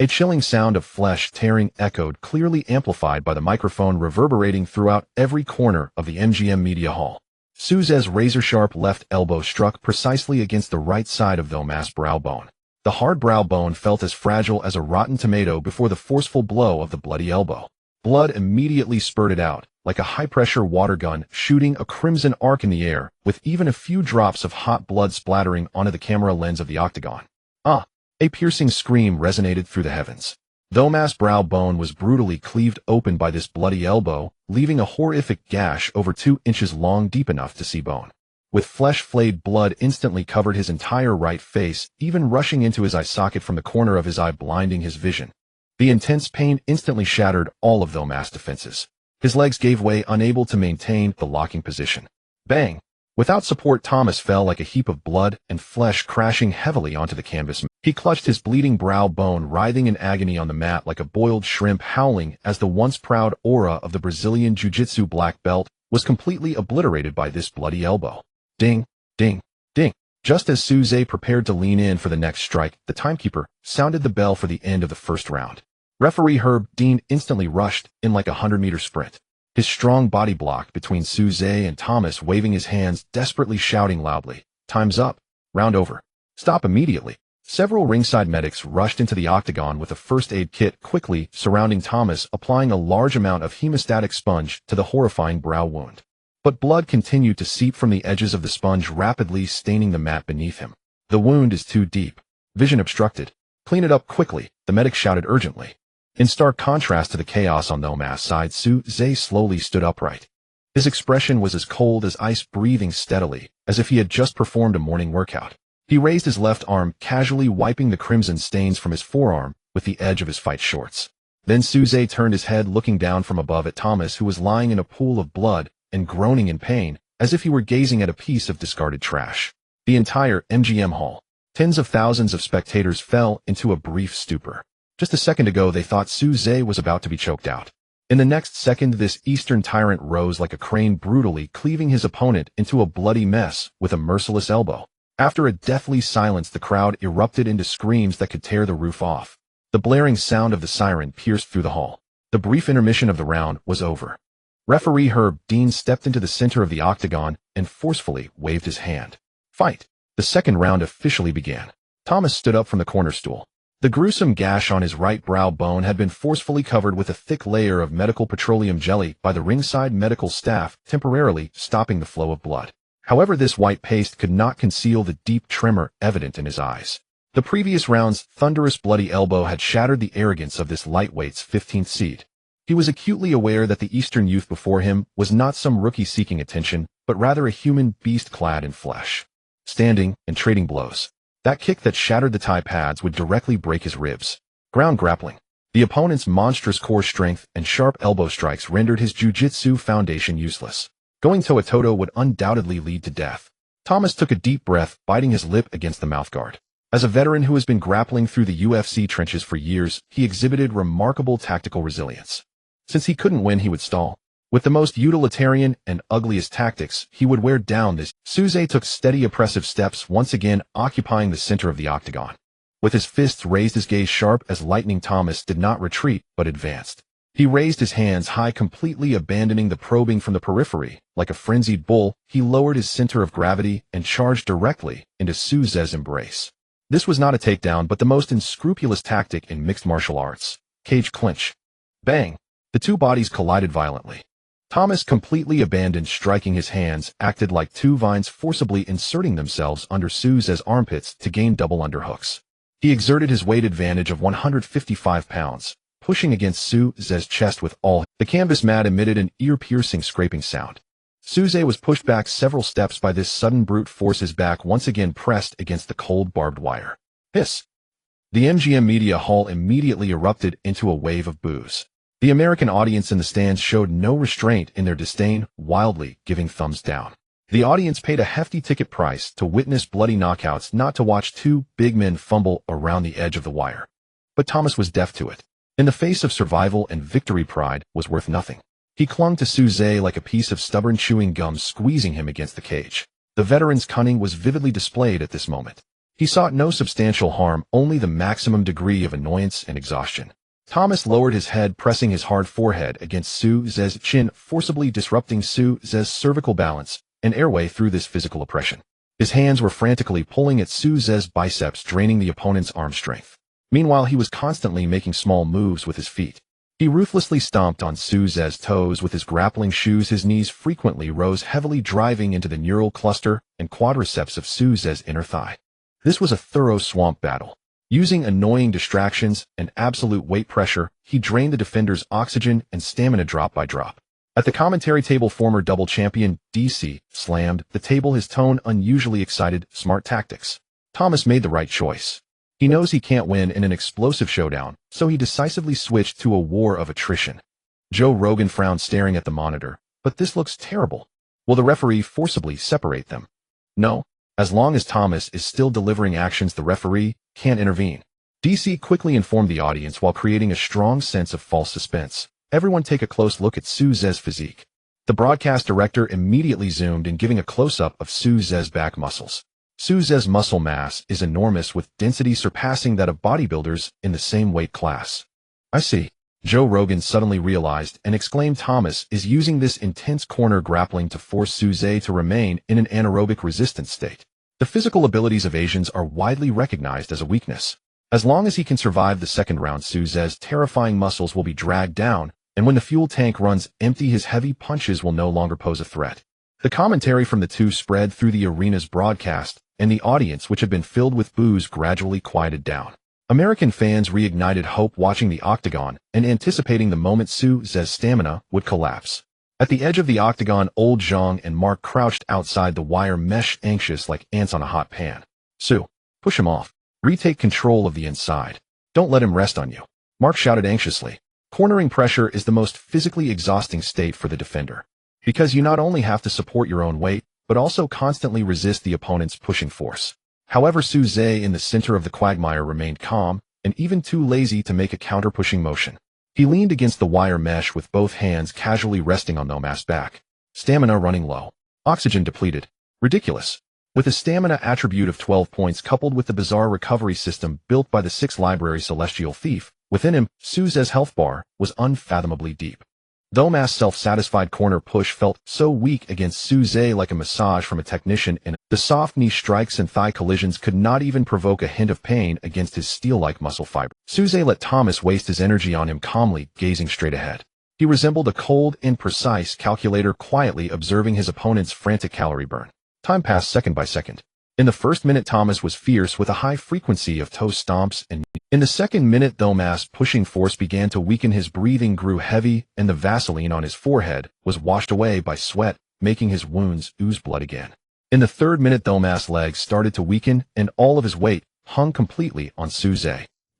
A chilling sound of flesh tearing echoed, clearly amplified by the microphone reverberating throughout every corner of the MGM Media Hall. Suze's razor-sharp left elbow struck precisely against the right side of Thomas' brow bone. The hard brow bone felt as fragile as a rotten tomato before the forceful blow of the bloody elbow. Blood immediately spurted out, like a high-pressure water gun shooting a crimson arc in the air, with even a few drops of hot blood splattering onto the camera lens of the octagon. Ah! A piercing scream resonated through the heavens. Thomas' brow bone was brutally cleaved open by this bloody elbow, leaving a horrific gash over 2 inches long, deep enough to see bone. With flesh-flayed blood instantly covered his entire right face, even rushing into his eye socket from the corner of his eye, blinding his vision. The intense pain instantly shattered all of Thomas' defenses. His legs gave way, unable to maintain the locking position. Bang! Without support, Thomas fell like a heap of blood and flesh, crashing heavily onto the canvas. He clutched his bleeding brow bone, writhing in agony on the mat like a boiled shrimp, howling as the once proud aura of the Brazilian Jiu-Jitsu black belt was completely obliterated by this bloody elbow. Ding, ding, ding. Just as Suze prepared to lean in for the next strike, the timekeeper sounded the bell for the end of the first round. Referee Herb Dean instantly rushed in like a 100-meter sprint. His strong body blocked between Suze and Thomas, waving his hands, desperately shouting loudly, "Time's up. Round over. Stop immediately." Several ringside medics rushed into the octagon with a first aid kit, quickly surrounding Thomas, applying a large amount of hemostatic sponge to the horrifying brow wound. But blood continued to seep from the edges of the sponge, rapidly staining the mat beneath him. "The wound is too deep. Vision obstructed. Clean it up quickly," the medic shouted urgently. In stark contrast to the chaos on Thomas' side, Suze slowly stood upright. His expression was as cold as ice, breathing steadily, as if he had just performed a morning workout. He raised his left arm, casually wiping the crimson stains from his forearm with the edge of his fight shorts. Then Suze turned his head, looking down from above at Thomas, who was lying in a pool of blood and groaning in pain, as if he were gazing at a piece of discarded trash. The entire MGM hall, tens of thousands of spectators, fell into a brief stupor. Just a second ago, they thought Suze was about to be choked out. In the next second, this Eastern tyrant rose like a crane, brutally cleaving his opponent into a bloody mess with a merciless elbow. After a deathly silence, the crowd erupted into screams that could tear the roof off. The blaring sound of the siren pierced through the hall. The brief intermission of the round was over. Referee Herb Dean stepped into the center of the octagon and forcefully waved his hand. Fight! The second round officially began. Thomas stood up from the corner stool. The gruesome gash on his right brow bone had been forcefully covered with a thick layer of medical petroleum jelly by the ringside medical staff, temporarily stopping the flow of blood. However, this white paste could not conceal the deep tremor evident in his eyes. The previous round's thunderous bloody elbow had shattered the arrogance of this lightweight's 15th seed. He was acutely aware that the Eastern youth before him was not some rookie seeking attention, but rather a human beast clad in flesh. Standing and trading blows. That kick that shattered the thigh pads would directly break his ribs. Ground grappling. The opponent's monstrous core strength and sharp elbow strikes rendered his jiu-jitsu foundation useless. Going toe-to-toe would undoubtedly lead to death. Thomas took a deep breath, biting his lip against the mouthguard. As a veteran who has been grappling through the UFC trenches for years, he exhibited remarkable tactical resilience. Since he couldn't win, he would stall. With the most utilitarian and ugliest tactics, he would wear down this. Suze took steady, oppressive steps, once again occupying the center of the octagon. With his fists raised, his gaze sharp as lightning, Thomas did not retreat, but advanced. He raised his hands high, completely abandoning the probing from the periphery. Like a frenzied bull, he lowered his center of gravity and charged directly into Suze's embrace. This was not a takedown, but the most unscrupulous tactic in mixed martial arts. Cage clinch. Bang! The two bodies collided violently. Thomas, completely abandoned striking, his hands acted like two vines, forcibly inserting themselves under Suze's armpits to gain double underhooks. He exerted his weight advantage of 155 pounds, pushing against Suze's chest with all. The canvas mat emitted an ear-piercing scraping sound. Suze was pushed back several steps by this sudden brute force, his back once again pressed against the cold barbed wire. Hiss! The MGM media hall immediately erupted into a wave of boos. The American audience in the stands showed no restraint in their disdain, wildly giving thumbs down. The audience paid a hefty ticket price to witness bloody knockouts, not to watch two big men fumble around the edge of the wire. But Thomas was deaf to it. In the face of survival and victory, pride was worth nothing. He clung to Suze like a piece of stubborn chewing gum, squeezing him against the cage. The veteran's cunning was vividly displayed at this moment. He sought no substantial harm, only the maximum degree of annoyance and exhaustion. Thomas lowered his head, pressing his hard forehead against Suze's chin, forcibly disrupting Suze's cervical balance and airway through this physical oppression. His hands were frantically pulling at Suze's biceps, draining the opponent's arm strength. Meanwhile, he was constantly making small moves with his feet. He ruthlessly stomped on Suze's toes with his grappling shoes. His knees frequently rose heavily, driving into the neural cluster and quadriceps of Suze's inner thigh. This was a thorough swamp battle. Using annoying distractions and absolute weight pressure, he drained the defender's oxygen and stamina drop by drop. At the commentary table, former double champion DC slammed the table, his tone unusually excited. Smart tactics. Thomas made the right choice. He knows he can't win in an explosive showdown, so he decisively switched to a war of attrition. Joe Rogan frowned, staring at the monitor. But this looks terrible. Will the referee forcibly separate them? No. As long as Thomas is still delivering actions, the referee can't intervene. DC quickly informed the audience while creating a strong sense of false suspense. Everyone take a close look at Suze's physique. The broadcast director immediately zoomed in, giving a close-up of Suze's back muscles. Suze's muscle mass is enormous, with density surpassing that of bodybuilders in the same weight class. I see. Joe Rogan suddenly realized and exclaimed, Thomas is using this intense corner grappling to force Suze to remain in an anaerobic resistance state. The physical abilities of Asians are widely recognized as a weakness. As long as he can survive the second round, Suze's terrifying muscles will be dragged down, and when the fuel tank runs empty, his heavy punches will no longer pose a threat. The commentary from the two spread through the arena's broadcast, and the audience, which had been filled with boos, gradually quieted down. American fans reignited hope, watching the octagon and anticipating the moment Suze's stamina would collapse. At the edge of the octagon, old Zhang and Mark crouched outside the wire mesh, anxious like ants on a hot pan. Sue, push him off. Retake control of the inside. Don't let him rest on you. Mark shouted anxiously. Cornering pressure is the most physically exhausting state for the defender, because you not only have to support your own weight, but also constantly resist the opponent's pushing force. However, Suze in the center of the quagmire remained calm and even too lazy to make a counter-pushing motion. He leaned against the wire mesh with both hands casually resting on Thomas' back. Stamina running low. Oxygen depleted. Ridiculous. With a stamina attribute of 12 points coupled with the bizarre recovery system built by the 6 library Celestial Thief, within him, Suze's health bar was unfathomably deep. Thomas' self-satisfied corner push felt so weak against Suze, like a massage from a technician, and the soft knee strikes and thigh collisions could not even provoke a hint of pain against his steel-like muscle fiber. Suze let Thomas waste his energy on him, calmly gazing straight ahead. He resembled a cold, imprecise calculator, quietly observing his opponent's frantic calorie burn. Time passed second by second. In the first minute, Thomas was fierce with a high frequency of toe stomps, and in the second minute, Thomas' pushing force began to weaken. His breathing grew heavy, and the Vaseline on his forehead was washed away by sweat, making his wounds ooze blood again. In the third minute, Thomas' legs started to weaken, and all of his weight hung completely on Suze.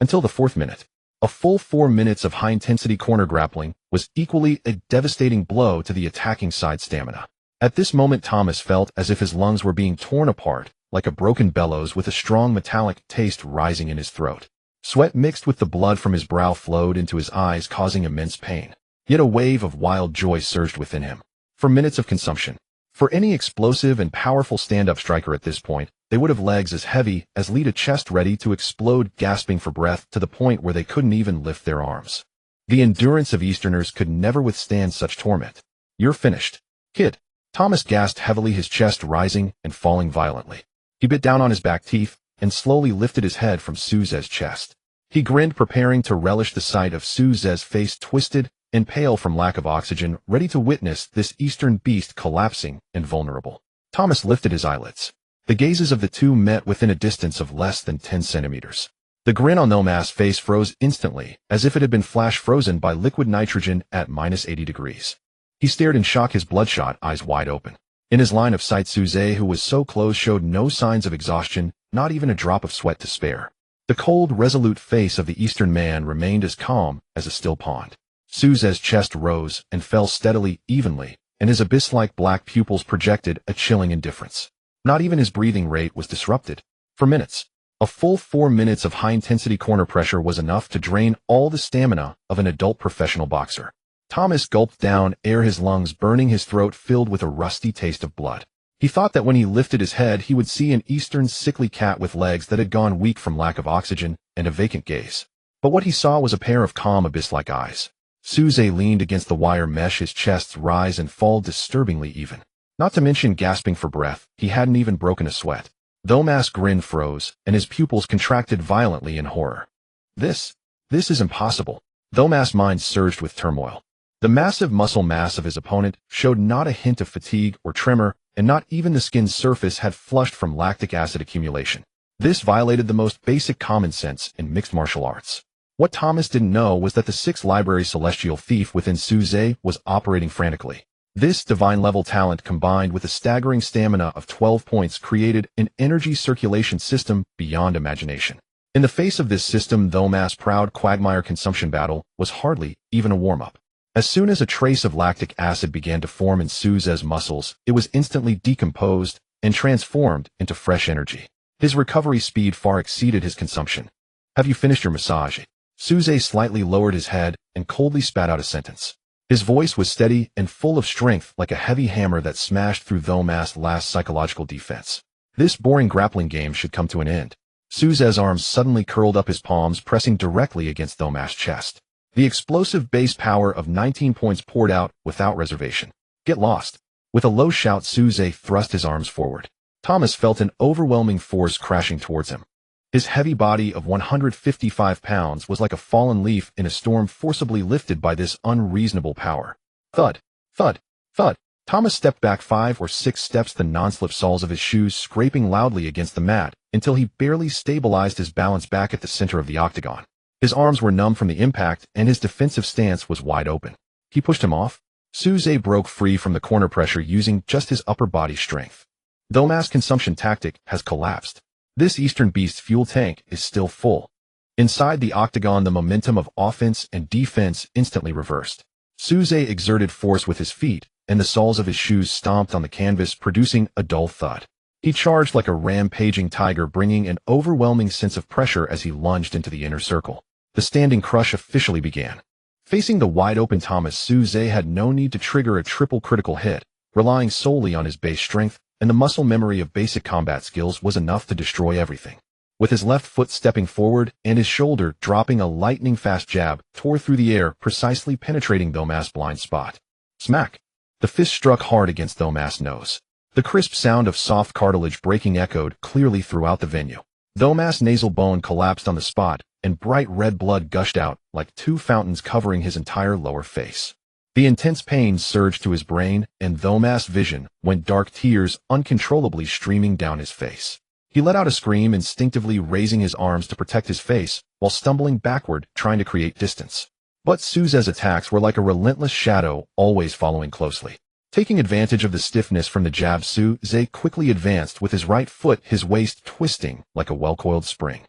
Until the fourth minute. A full 4 minutes of high-intensity corner grappling was equally a devastating blow to the attacking side stamina. At this moment, Thomas felt as if his lungs were being torn apart, like a broken bellows, with a strong metallic taste rising in his throat. Sweat mixed with the blood from his brow flowed into his eyes, causing immense pain. Yet a wave of wild joy surged within him. For minutes of consumption. For any explosive and powerful stand-up striker at this point, they would have legs as heavy as lead, a chest ready to explode, gasping for breath to the point where they couldn't even lift their arms. The endurance of Easterners could never withstand such torment. You're finished, kid. Thomas gasped heavily, his chest rising and falling violently. He bit down on his back teeth and slowly lifted his head from Suze's chest. He grinned, preparing to relish the sight of Suze's face, twisted and pale from lack of oxygen, ready to witness this Eastern beast collapsing and vulnerable. Thomas lifted his eyelids. The gazes of the two met within a distance of less than 10 centimeters. The grin on Thomas' face froze instantly, as if it had been flash frozen by liquid nitrogen at -80 degrees. He stared in shock, his bloodshot eyes wide open. In his line of sight, Suze, who was so close, showed no signs of exhaustion, not even a drop of sweat to spare. The cold, resolute face of the Eastern man remained as calm as a still pond. Suze's chest rose and fell steadily, evenly, and his abyss-like black pupils projected a chilling indifference. Not even his breathing rate was disrupted. For minutes, a full 4 minutes of high-intensity corner pressure was enough to drain all the stamina of an adult professional boxer. Thomas gulped down air, his lungs burning, his throat filled with a rusty taste of blood. He thought that when he lifted his head, he would see an Eastern sickly cat with legs that had gone weak from lack of oxygen and a vacant gaze. But what he saw was a pair of calm, abyss-like eyes. Suze leaned against the wire mesh, his chest rise and fall disturbingly even. Not to mention gasping for breath, he hadn't even broken a sweat. Thomas' grin froze, and his pupils contracted violently in horror. This is impossible. Thomas' mind surged with turmoil. The massive muscle mass of his opponent showed not a hint of fatigue or tremor, and not even the skin's surface had flushed from lactic acid accumulation. This violated the most basic common sense in mixed martial arts. What Thomas didn't know was that the 6th library celestial thief within Suze was operating frantically. This divine-level talent combined with a staggering stamina of 12 points created an energy circulation system beyond imagination. In the face of this system, Thomas' proud quagmire consumption battle was hardly even a warm-up. As soon as a trace of lactic acid began to form in Suze's muscles, it was instantly decomposed and transformed into fresh energy. His recovery speed far exceeded his consumption. "Have you finished your massage?" Suze slightly lowered his head and coldly spat out a sentence. His voice was steady and full of strength, like a heavy hammer that smashed through Thomas' last psychological defense. This boring grappling game should come to an end. Suze's arms suddenly curled up, his palms pressing directly against Thomas' chest. The explosive base power of 19 points poured out without reservation. "Get lost." With a low shout, Suze thrust his arms forward. Thomas felt an overwhelming force crashing towards him. His heavy body of 155 pounds was like a fallen leaf in a storm, forcibly lifted by this unreasonable power. Thud, thud, thud. Thomas stepped back 5 or 6 steps, the non-slip soles of his shoes scraping loudly against the mat, until he barely stabilized his balance back at the center of the octagon. His arms were numb from the impact, and his defensive stance was wide open. He pushed him off. Suze broke free from the corner pressure using just his upper body strength. Thomas' consumption tactic has collapsed. This Eastern Beast fuel tank is still full. Inside the octagon, the momentum of offense and defense instantly reversed. Suze exerted force with his feet, and the soles of his shoes stomped on the canvas, producing a dull thud. He charged like a rampaging tiger, bringing an overwhelming sense of pressure as he lunged into the inner circle. The standing crush officially began. Facing the wide-open Thomas, Suze had no need to trigger a triple critical hit. Relying solely on his base strength and the muscle memory of basic combat skills was enough to destroy everything. With his left foot stepping forward and his shoulder dropping, a lightning-fast jab tore through the air, precisely penetrating Thomas' blind spot. Smack! The fist struck hard against Thomas' nose. The crisp sound of soft cartilage breaking echoed clearly throughout the venue. Thomas' nasal bone collapsed on the spot, and bright red blood gushed out like 2 fountains, covering his entire lower face. The intense pain surged to his brain, and Thomas' vision went dark, tears uncontrollably streaming down his face. He let out a scream, instinctively raising his arms to protect his face, while stumbling backward, trying to create distance. But Suze's attacks were like a relentless shadow, always following closely. Taking advantage of the stiffness from the jab, Suze quickly advanced with his right foot, his waist twisting like a well-coiled spring.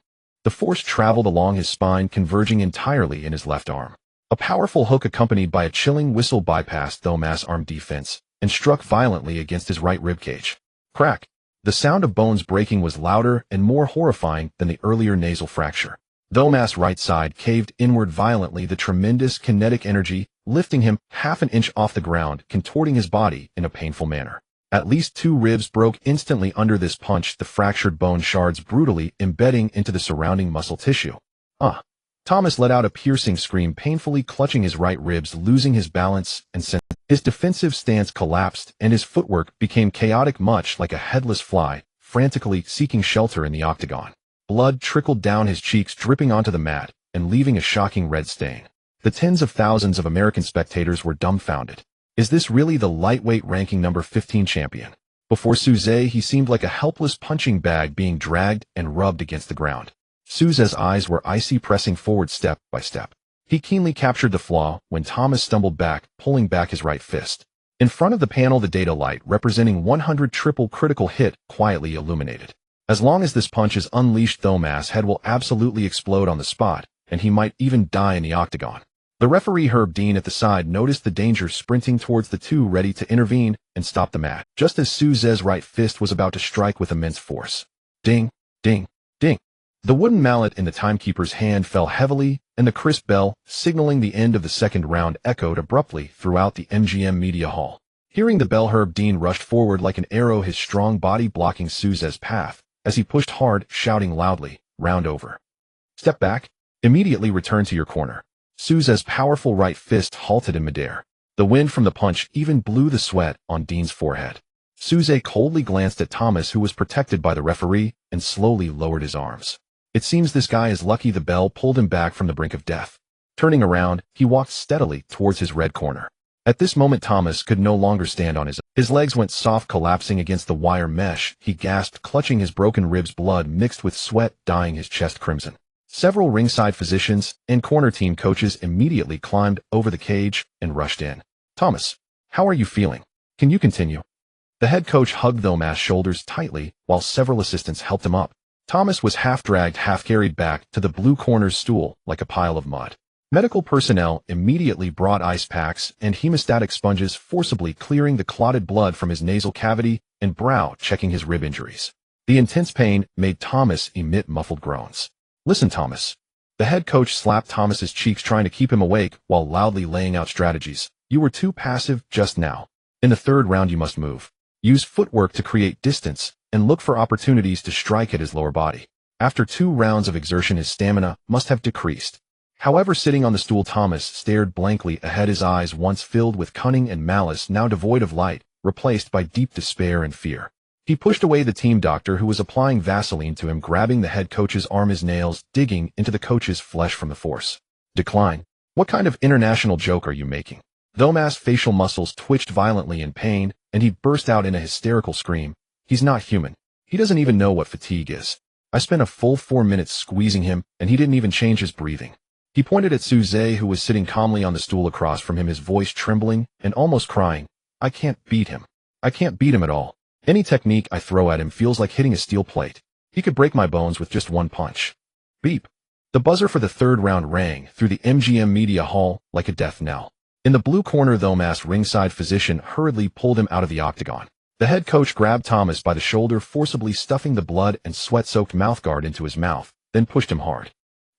The force traveled along his spine, converging entirely in his left arm. A powerful hook accompanied by a chilling whistle bypassed Thomas' arm defense and struck violently against his right ribcage. Crack! The sound of bones breaking was louder and more horrifying than the earlier nasal fracture. Thomas' right side caved inward violently, the tremendous kinetic energy lifting him half an inch off the ground, contorting his body in a painful manner. At least 2 ribs broke instantly under this punch, the fractured bone shards brutally embedding into the surrounding muscle tissue. Thomas let out a piercing scream, painfully clutching his right ribs, losing his balance and sense. His defensive stance collapsed, and his footwork became chaotic, much like a headless fly, frantically seeking shelter in the octagon. Blood trickled down his cheeks, dripping onto the mat, and leaving a shocking red stain. The tens of thousands of American spectators were dumbfounded. Is this really the lightweight ranking number 15 champion? Before Suze, he seemed like a helpless punching bag being dragged and rubbed against the ground. Suze's eyes were icy, pressing forward step by step. He keenly captured the flaw when Thomas stumbled back, pulling back his right fist. In front of the panel, the data light representing 100 triple critical hit quietly illuminated. As long as this punch is unleashed, Thomas' head will absolutely explode on the spot, and he might even die in the octagon. The referee, Herb Dean, at the side, noticed the danger, sprinting towards the 2, ready to intervene and stop the match, just as Suze's right fist was about to strike with immense force. Ding, ding, ding. The wooden mallet in the timekeeper's hand fell heavily, and the crisp bell, signaling the end of the second round, echoed abruptly throughout the MGM Media Hall. Hearing the bell, Herb Dean rushed forward like an arrow, his strong body blocking Suze's path, as he pushed hard, shouting loudly, "Round over. Step back. Immediately return to your corner." Suze's powerful right fist halted in midair. The wind from the punch even blew the sweat on Dean's forehead. Suze coldly glanced at Thomas, who was protected by the referee, and slowly lowered his arms. It seems this guy is lucky the bell pulled him back from the brink of death. Turning around, he walked steadily towards his red corner. At this moment Thomas could no longer stand on his own. His legs went soft, collapsing against the wire mesh. He gasped, clutching his broken ribs, blood mixed with sweat dyeing his chest crimson. Several ringside physicians and corner team coaches immediately climbed over the cage and rushed in. "Thomas, how are you feeling? Can you continue?" The head coach hugged Thomas' shoulders tightly while several assistants helped him up. Thomas was half dragged, half carried back to the blue corner's stool like a pile of mud. Medical personnel immediately brought ice packs and hemostatic sponges, forcibly clearing the clotted blood from his nasal cavity and brow, checking his rib injuries. The intense pain made Thomas emit muffled groans. "Listen, Thomas." The head coach slapped Thomas's cheeks, trying to keep him awake while loudly laying out strategies. "You were too passive just now. In the third round you must move. Use footwork to create distance and look for opportunities to strike at his lower body." After 2 rounds of exertion his stamina must have decreased. However, sitting on the stool, Thomas stared blankly ahead, his eyes once filled with cunning and malice now devoid of light, replaced by deep despair and fear. He pushed away the team doctor who was applying Vaseline to him, grabbing the head coach's arm, his nails digging into the coach's flesh from the force. "Decline. What kind of international joke are you making?" Thomas' facial muscles twitched violently in pain, and he burst out in a hysterical scream. "He's not human. He doesn't even know what fatigue is. I spent a full 4 minutes squeezing him, and he didn't even change his breathing." He pointed at Suze, who was sitting calmly on the stool across from him, his voice trembling and almost crying. "I can't beat him. I can't beat him at all. Any technique I throw at him feels like hitting a steel plate. He could break my bones with just one punch." Beep. The buzzer for the third round rang through the MGM media hall like a death knell. In the blue corner, Thomas' ringside physician hurriedly pulled him out of the octagon. The head coach grabbed Thomas by the shoulder, forcibly stuffing the blood and sweat-soaked mouthguard into his mouth, then pushed him hard.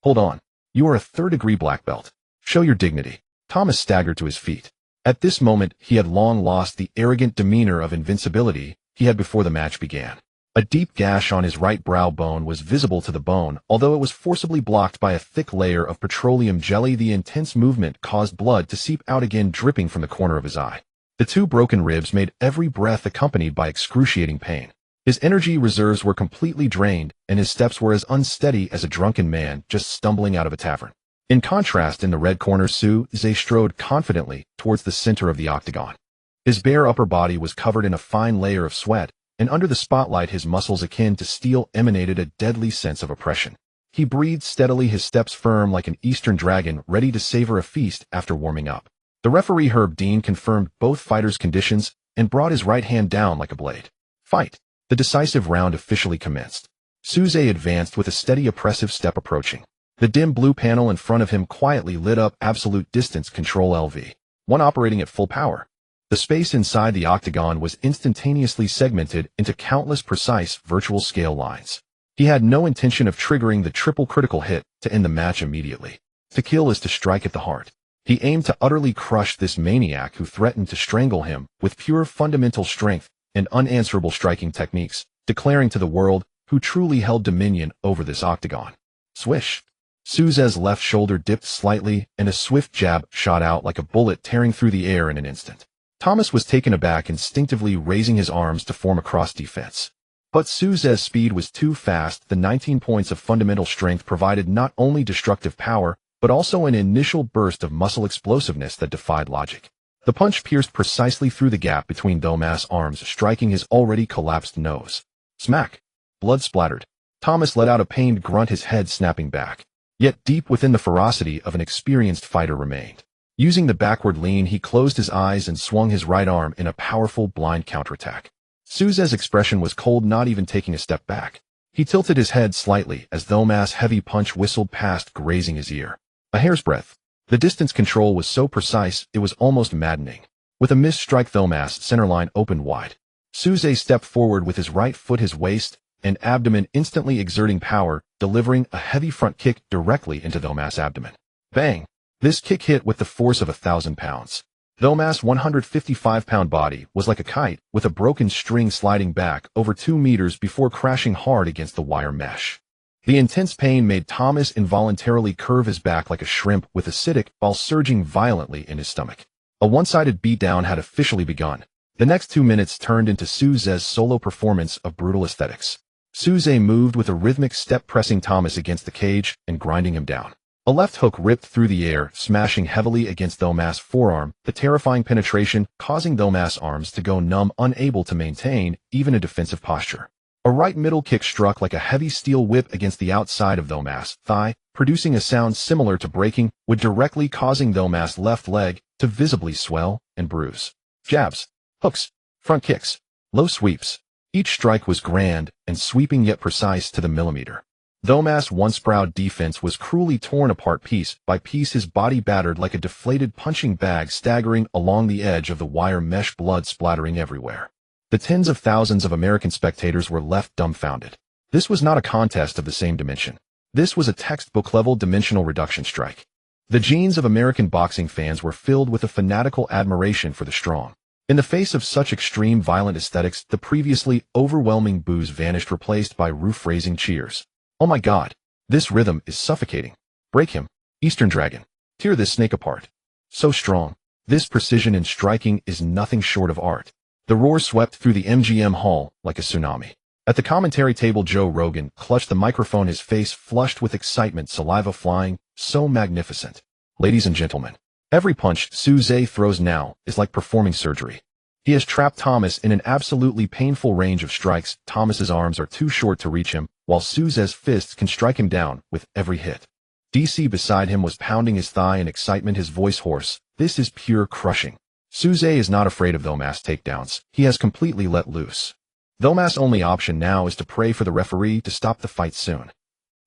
"Hold on. You are a third-degree black belt. Show your dignity." Thomas staggered to his feet. At this moment, he had long lost the arrogant demeanor of invincibility he had before the match began. A deep gash on his right brow bone was visible to the bone, although it was forcibly blocked by a thick layer of petroleum jelly. The intense movement caused blood to seep out again, dripping from the corner of his eye. The 2 broken ribs made every breath accompanied by excruciating pain. His energy reserves were completely drained, and his steps were as unsteady as a drunken man just stumbling out of a tavern. In contrast, in the red corner, Suze strode confidently towards the center of the octagon. His bare upper body was covered in a fine layer of sweat, and under the spotlight his muscles, akin to steel, emanated a deadly sense of oppression. He breathed steadily, his steps firm like an eastern dragon ready to savor a feast after warming up. The referee, Herb Dean, confirmed both fighters' conditions and brought his right hand down like a blade. "Fight." The decisive round officially commenced. Suze advanced with a steady, oppressive step, approaching. The dim blue panel in front of him quietly lit up. Absolute distance control LV1 operating at full power. The space inside the octagon was instantaneously segmented into countless precise virtual scale lines. He had no intention of triggering the triple critical hit to end the match immediately. To kill is to strike at the heart. He aimed to utterly crush this maniac who threatened to strangle him with pure fundamental strength and unanswerable striking techniques, declaring to the world who truly held dominion over this octagon. Swish. Suze's left shoulder dipped slightly, and a swift jab shot out like a bullet, tearing through the air in an instant. Thomas was taken aback, instinctively raising his arms to form a cross defense. But Suze's speed was too fast. The 19 points of fundamental strength provided not only destructive power, but also an initial burst of muscle explosiveness that defied logic. The punch pierced precisely through the gap between Thomas' arms, striking his already collapsed nose. Smack! Blood splattered. Thomas let out a pained grunt, his head snapping back. Yet deep within, the ferocity of an experienced fighter remained. Using the backward lean, he closed his eyes and swung his right arm in a powerful blind counterattack. Suze's expression was cold, not even taking a step back. He tilted his head slightly as Thomas' heavy punch whistled past, grazing his ear. A hair's breadth. The distance control was so precise, it was almost maddening. With a missed strike, Thomas' centerline opened wide. Suze stepped forward with his right foot, his waist and abdomen instantly exerting power, delivering a heavy front kick directly into Thomas' abdomen. Bang! This kick hit with the force of 1,000 pounds. Thomas' 155-pound body was like a kite, with a broken string sliding back over 2 meters before crashing hard against the wire mesh. The intense pain made Thomas involuntarily curve his back like a shrimp with acidic while surging violently in his stomach. A one-sided beatdown had officially begun. The next 2 minutes turned into Suze's solo performance of brutal aesthetics. Suze moved with a rhythmic step, pressing Thomas against the cage and grinding him down. A left hook ripped through the air, smashing heavily against Thomas' forearm, the terrifying penetration causing Thomas' arms to go numb, unable to maintain even a defensive posture. A right middle kick struck like a heavy steel whip against the outside of Thomas' thigh, producing a sound similar to breaking, would directly causing Thomas' left leg to visibly swell and bruise. Jabs, hooks, front kicks, low sweeps. Each strike was grand and sweeping yet precise to the millimeter. Thomas' once proud defense was cruelly torn apart piece by piece, his body battered like a deflated punching bag, staggering along the edge of the wire mesh, blood splattering everywhere. The tens of thousands of American spectators were left dumbfounded. This was not a contest of the same dimension. This was a textbook-level dimensional reduction strike. The genes of American boxing fans were filled with a fanatical admiration for the strong. In the face of such extreme violent aesthetics, the previously overwhelming boos vanished, replaced by roof-raising cheers. "Oh my God, this rhythm is suffocating. Break him, Eastern Dragon. Tear this snake apart. So strong. This precision in striking is nothing short of art." The roar swept through the MGM hall like a tsunami. At the commentary table, Joe Rogan clutched the microphone, his face flushed with excitement, saliva flying. "So magnificent. Ladies and gentlemen, every punch Suze throws now is like performing surgery. He has trapped Thomas in an absolutely painful range of strikes. Thomas's arms are too short to reach him, while Suze's fists can strike him down with every hit." DC beside him was pounding his thigh in excitement, his voice hoarse. "This is pure crushing. Suze is not afraid of Thomas' takedowns. He has completely let loose. Thomas' only option now is to pray for the referee to stop the fight soon."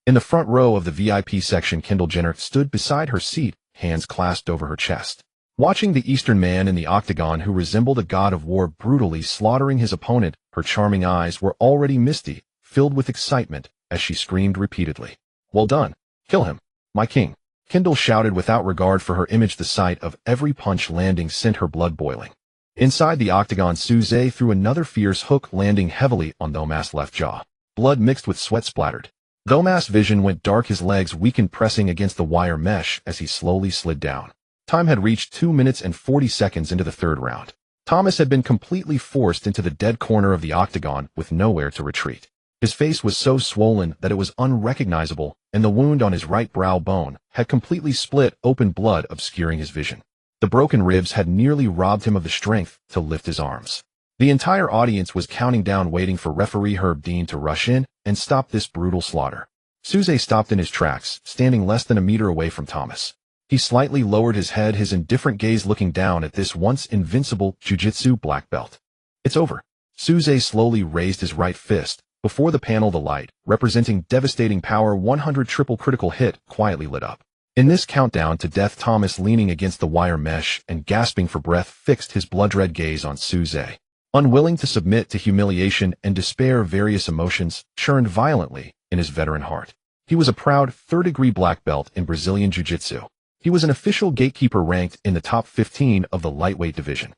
In the front row of the VIP section, Kendall Jenner stood beside her seat, hands clasped over her chest. Watching the Eastern man in the octagon, who resembled a god of war brutally slaughtering his opponent, her charming eyes were already misty, filled with excitement, as she screamed repeatedly, "Well done. Kill him, my king." Kendall shouted without regard for her image. The sight of every punch landing sent her blood boiling. Inside the octagon, Suze threw another fierce hook, landing heavily on Thomas' left jaw. Blood mixed with sweat splattered. Thomas' vision went dark, his legs weakened, pressing against the wire mesh as he slowly slid down. Time had reached 2 minutes and 40 seconds into the third round. Thomas had been completely forced into the dead corner of the octagon with nowhere to retreat. His face was so swollen that it was unrecognizable, and the wound on his right brow bone had completely split open, blood obscuring his vision. The broken ribs had nearly robbed him of the strength to lift his arms. The entire audience was counting down, waiting for referee Herb Dean to rush in and stop this brutal slaughter. Suze stopped in his tracks, standing less than a meter away from Thomas. He slightly lowered his head, his indifferent gaze looking down at this once invincible jiu-jitsu black belt. "It's over." Suze slowly raised his right fist. Before the panel, the light, representing devastating power, 100 triple critical hit, quietly lit up. In this countdown to death, Thomas, leaning against the wire mesh and gasping for breath, fixed his blood-red gaze on Suze. Unwilling to submit to humiliation and despair, various emotions churned violently in his veteran heart. He was a proud third-degree black belt in Brazilian Jiu-Jitsu. He was an official gatekeeper ranked in the top 15 of the lightweight division.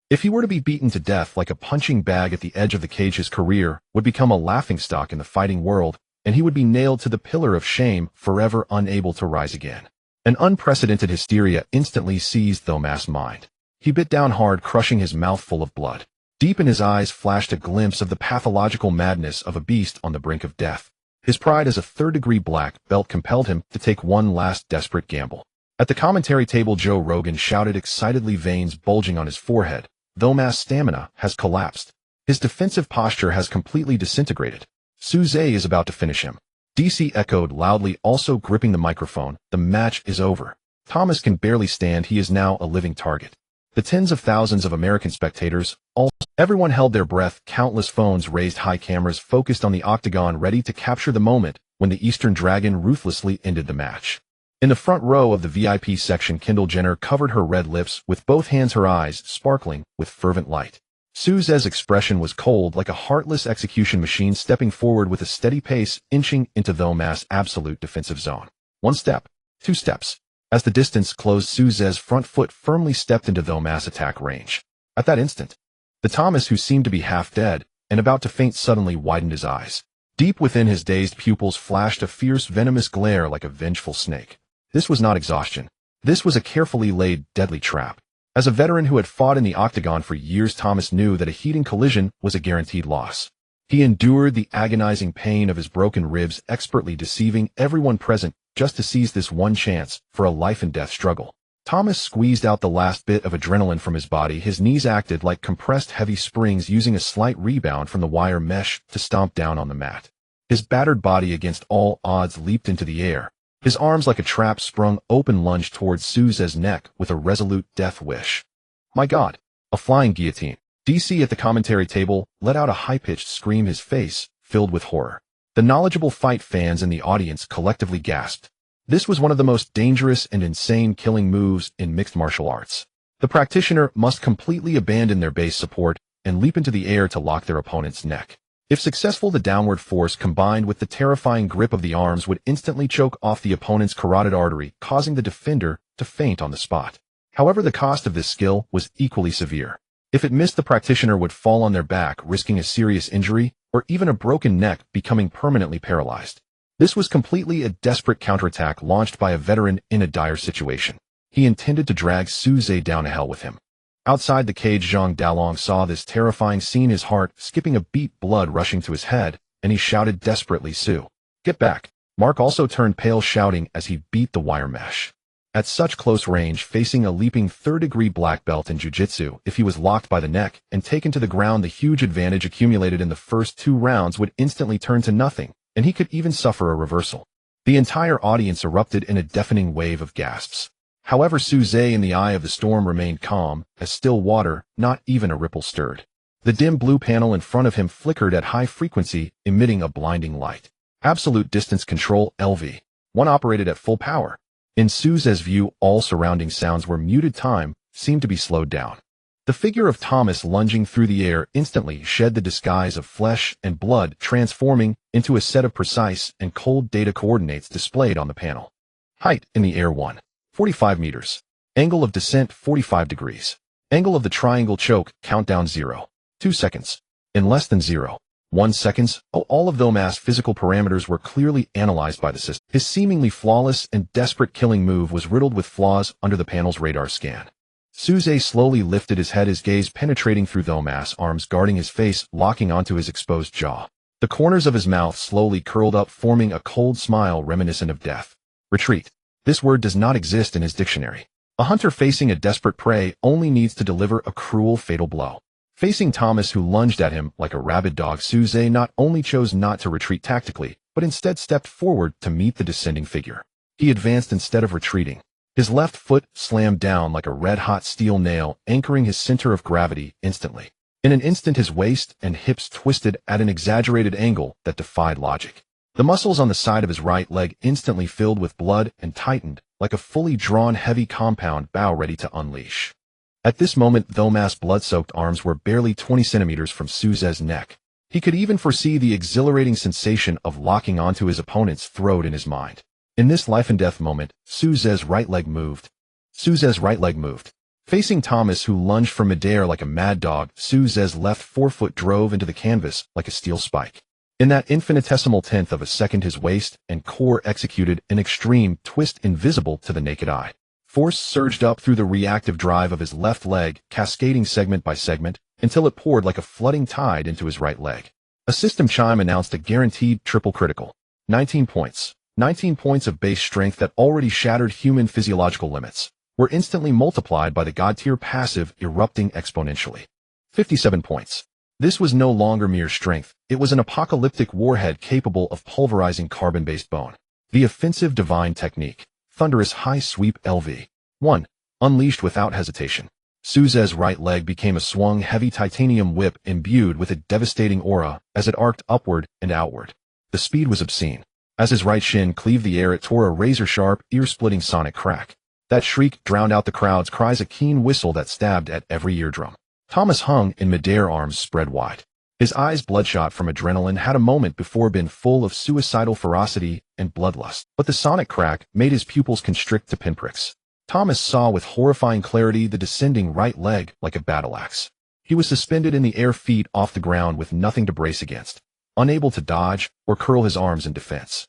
If he were to be beaten to death like a punching bag at the edge of the cage, his career would become a laughingstock in the fighting world, and he would be nailed to the pillar of shame, forever unable to rise again. An unprecedented hysteria instantly seized Thomas' mind. He bit down hard, crushing his mouth full of blood. Deep in his eyes flashed a glimpse of the pathological madness of a beast on the brink of death. His pride as a third-degree black belt compelled him to take one last desperate gamble. At the commentary table, Joe Rogan shouted excitedly, veins bulging on his forehead, "Thomas' stamina has collapsed. His defensive posture has completely disintegrated. Suze is about to finish him." DC echoed loudly, also gripping the microphone, "The match is over. Thomas can barely stand. He is now a living target." The tens of thousands of American spectators, everyone held their breath. Countless phones raised high, cameras focused on the octagon, ready to capture the moment when the Eastern Dragon ruthlessly ended the match. In the front row of the VIP section, Kendall Jenner covered her red lips with both hands, her eyes sparkling with fervent light. Suze's expression was cold, like a heartless execution machine, stepping forward with a steady pace, inching into Thomas' absolute defensive zone. 1 step, 2 steps. As the distance closed, Suze's front foot firmly stepped into Thomas' attack range. At that instant, the Thomas, who seemed to be half dead and about to faint, suddenly widened his eyes. Deep within his dazed pupils flashed a fierce, venomous glare like a vengeful snake. This was not exhaustion. This was a carefully laid, deadly trap. As a veteran who had fought in the octagon for years, Thomas knew that a heating collision was a guaranteed loss. He endured the agonizing pain of his broken ribs, expertly deceiving everyone present, just to seize this one chance for a life-and-death struggle. Thomas squeezed out the last bit of adrenaline from his body. His knees acted like compressed heavy springs, using a slight rebound from the wire mesh to stomp down on the mat. His battered body against all odds leaped into the air. His arms like a trap sprung open, lunged towards Souza's neck with a resolute death wish. My God! A flying guillotine. DC at the commentary table let out a high-pitched scream, his face filled with horror. The knowledgeable fight fans in the audience collectively gasped. This was one of the most dangerous and insane killing moves in mixed martial arts. The practitioner must completely abandon their base support and leap into the air to lock their opponent's neck. If successful, the downward force combined with the terrifying grip of the arms would instantly choke off the opponent's carotid artery, causing the defender to faint on the spot. However, the cost of this skill was equally severe. If it missed, the practitioner would fall on their back, risking a serious injury or even a broken neck, becoming permanently paralyzed. This was completely a desperate counterattack launched by a veteran in a dire situation. He intended to drag Souza down to hell with him. Outside the cage, Zhang Dalong saw this terrifying scene, his heart skipping a beat, blood rushing to his head, and he shouted desperately, "Sue, get back!" Mark also turned pale, shouting as he beat the wire mesh. At such close range, facing a leaping third-degree black belt in jiu-jitsu, if he was locked by the neck and taken to the ground, the huge advantage accumulated in the first 2 rounds would instantly turn to nothing, and he could even suffer a reversal. The entire audience erupted in a deafening wave of gasps. However, Souza, in the eye of the storm, remained calm as still water, not even a ripple stirred. The dim blue panel in front of him flickered at high frequency, emitting a blinding light. Absolute distance control, LV. 1 operated at full power. In Souza's view, all surrounding sounds were muted. Time seemed to be slowed down. The figure of Thomas lunging through the air instantly shed the disguise of flesh and blood, transforming into a set of precise and cold data coordinates displayed on the panel. Height in the air 1.45 meters. Angle of descent 45 degrees. Angle of the triangle choke, countdown 0. 2 seconds. In less than 0.1 seconds, all of Thomas' physical parameters were clearly analyzed by the system. His seemingly flawless and desperate killing move was riddled with flaws under the panel's radar scan. Souza slowly lifted his head, his gaze penetrating through Thomas' arms, guarding his face, locking onto his exposed jaw. The corners of his mouth slowly curled up, forming a cold smile reminiscent of death. Retreat. This word does not exist in his dictionary. A hunter facing a desperate prey only needs to deliver a cruel, fatal blow. Facing Thomas, who lunged at him like a rabid dog, Souza not only chose not to retreat tactically, but instead stepped forward to meet the descending figure. He advanced instead of retreating. His left foot slammed down like a red-hot steel nail, anchoring his center of gravity instantly. In an instant, his waist and hips twisted at an exaggerated angle that defied logic. The muscles on the side of his right leg instantly filled with blood and tightened like a fully drawn heavy compound bow ready to unleash. At this moment, Thomas' blood-soaked arms were barely 20 centimeters from Souza's neck. He could even foresee the exhilarating sensation of locking onto his opponent's throat in his mind. In this life-and-death moment, Souza's right leg moved. Facing Thomas, who lunged from midair like a mad dog, Souza's left forefoot drove into the canvas like a steel spike. In that infinitesimal tenth of a second, his waist and core executed an extreme twist invisible to the naked eye. Force surged up through the reactive drive of his left leg, cascading segment by segment, until it poured like a flooding tide into his right leg. A system chime announced a guaranteed triple critical. 19 points. 19 points of base strength that already shattered human physiological limits were instantly multiplied by the god-tier passive, erupting exponentially. 57 points. This was no longer mere strength. It was an apocalyptic warhead capable of pulverizing carbon-based bone. The offensive divine technique. Thunderous high sweep LV. 1. Unleashed without hesitation. Souza's right leg became a swung heavy titanium whip imbued with a devastating aura as it arced upward and outward. The speed was obscene. As his right shin cleaved the air, it tore a razor-sharp, ear-splitting sonic crack. That shriek drowned out the crowd's cries, a keen whistle that stabbed at every eardrum. Thomas hung in midair, arms spread wide. His eyes, bloodshot from adrenaline, had a moment before been full of suicidal ferocity and bloodlust, but the sonic crack made his pupils constrict to pinpricks. Thomas saw with horrifying clarity the descending right leg like a battle axe. He was suspended in the air, feet off the ground, with nothing to brace against, unable to dodge or curl his arms in defense.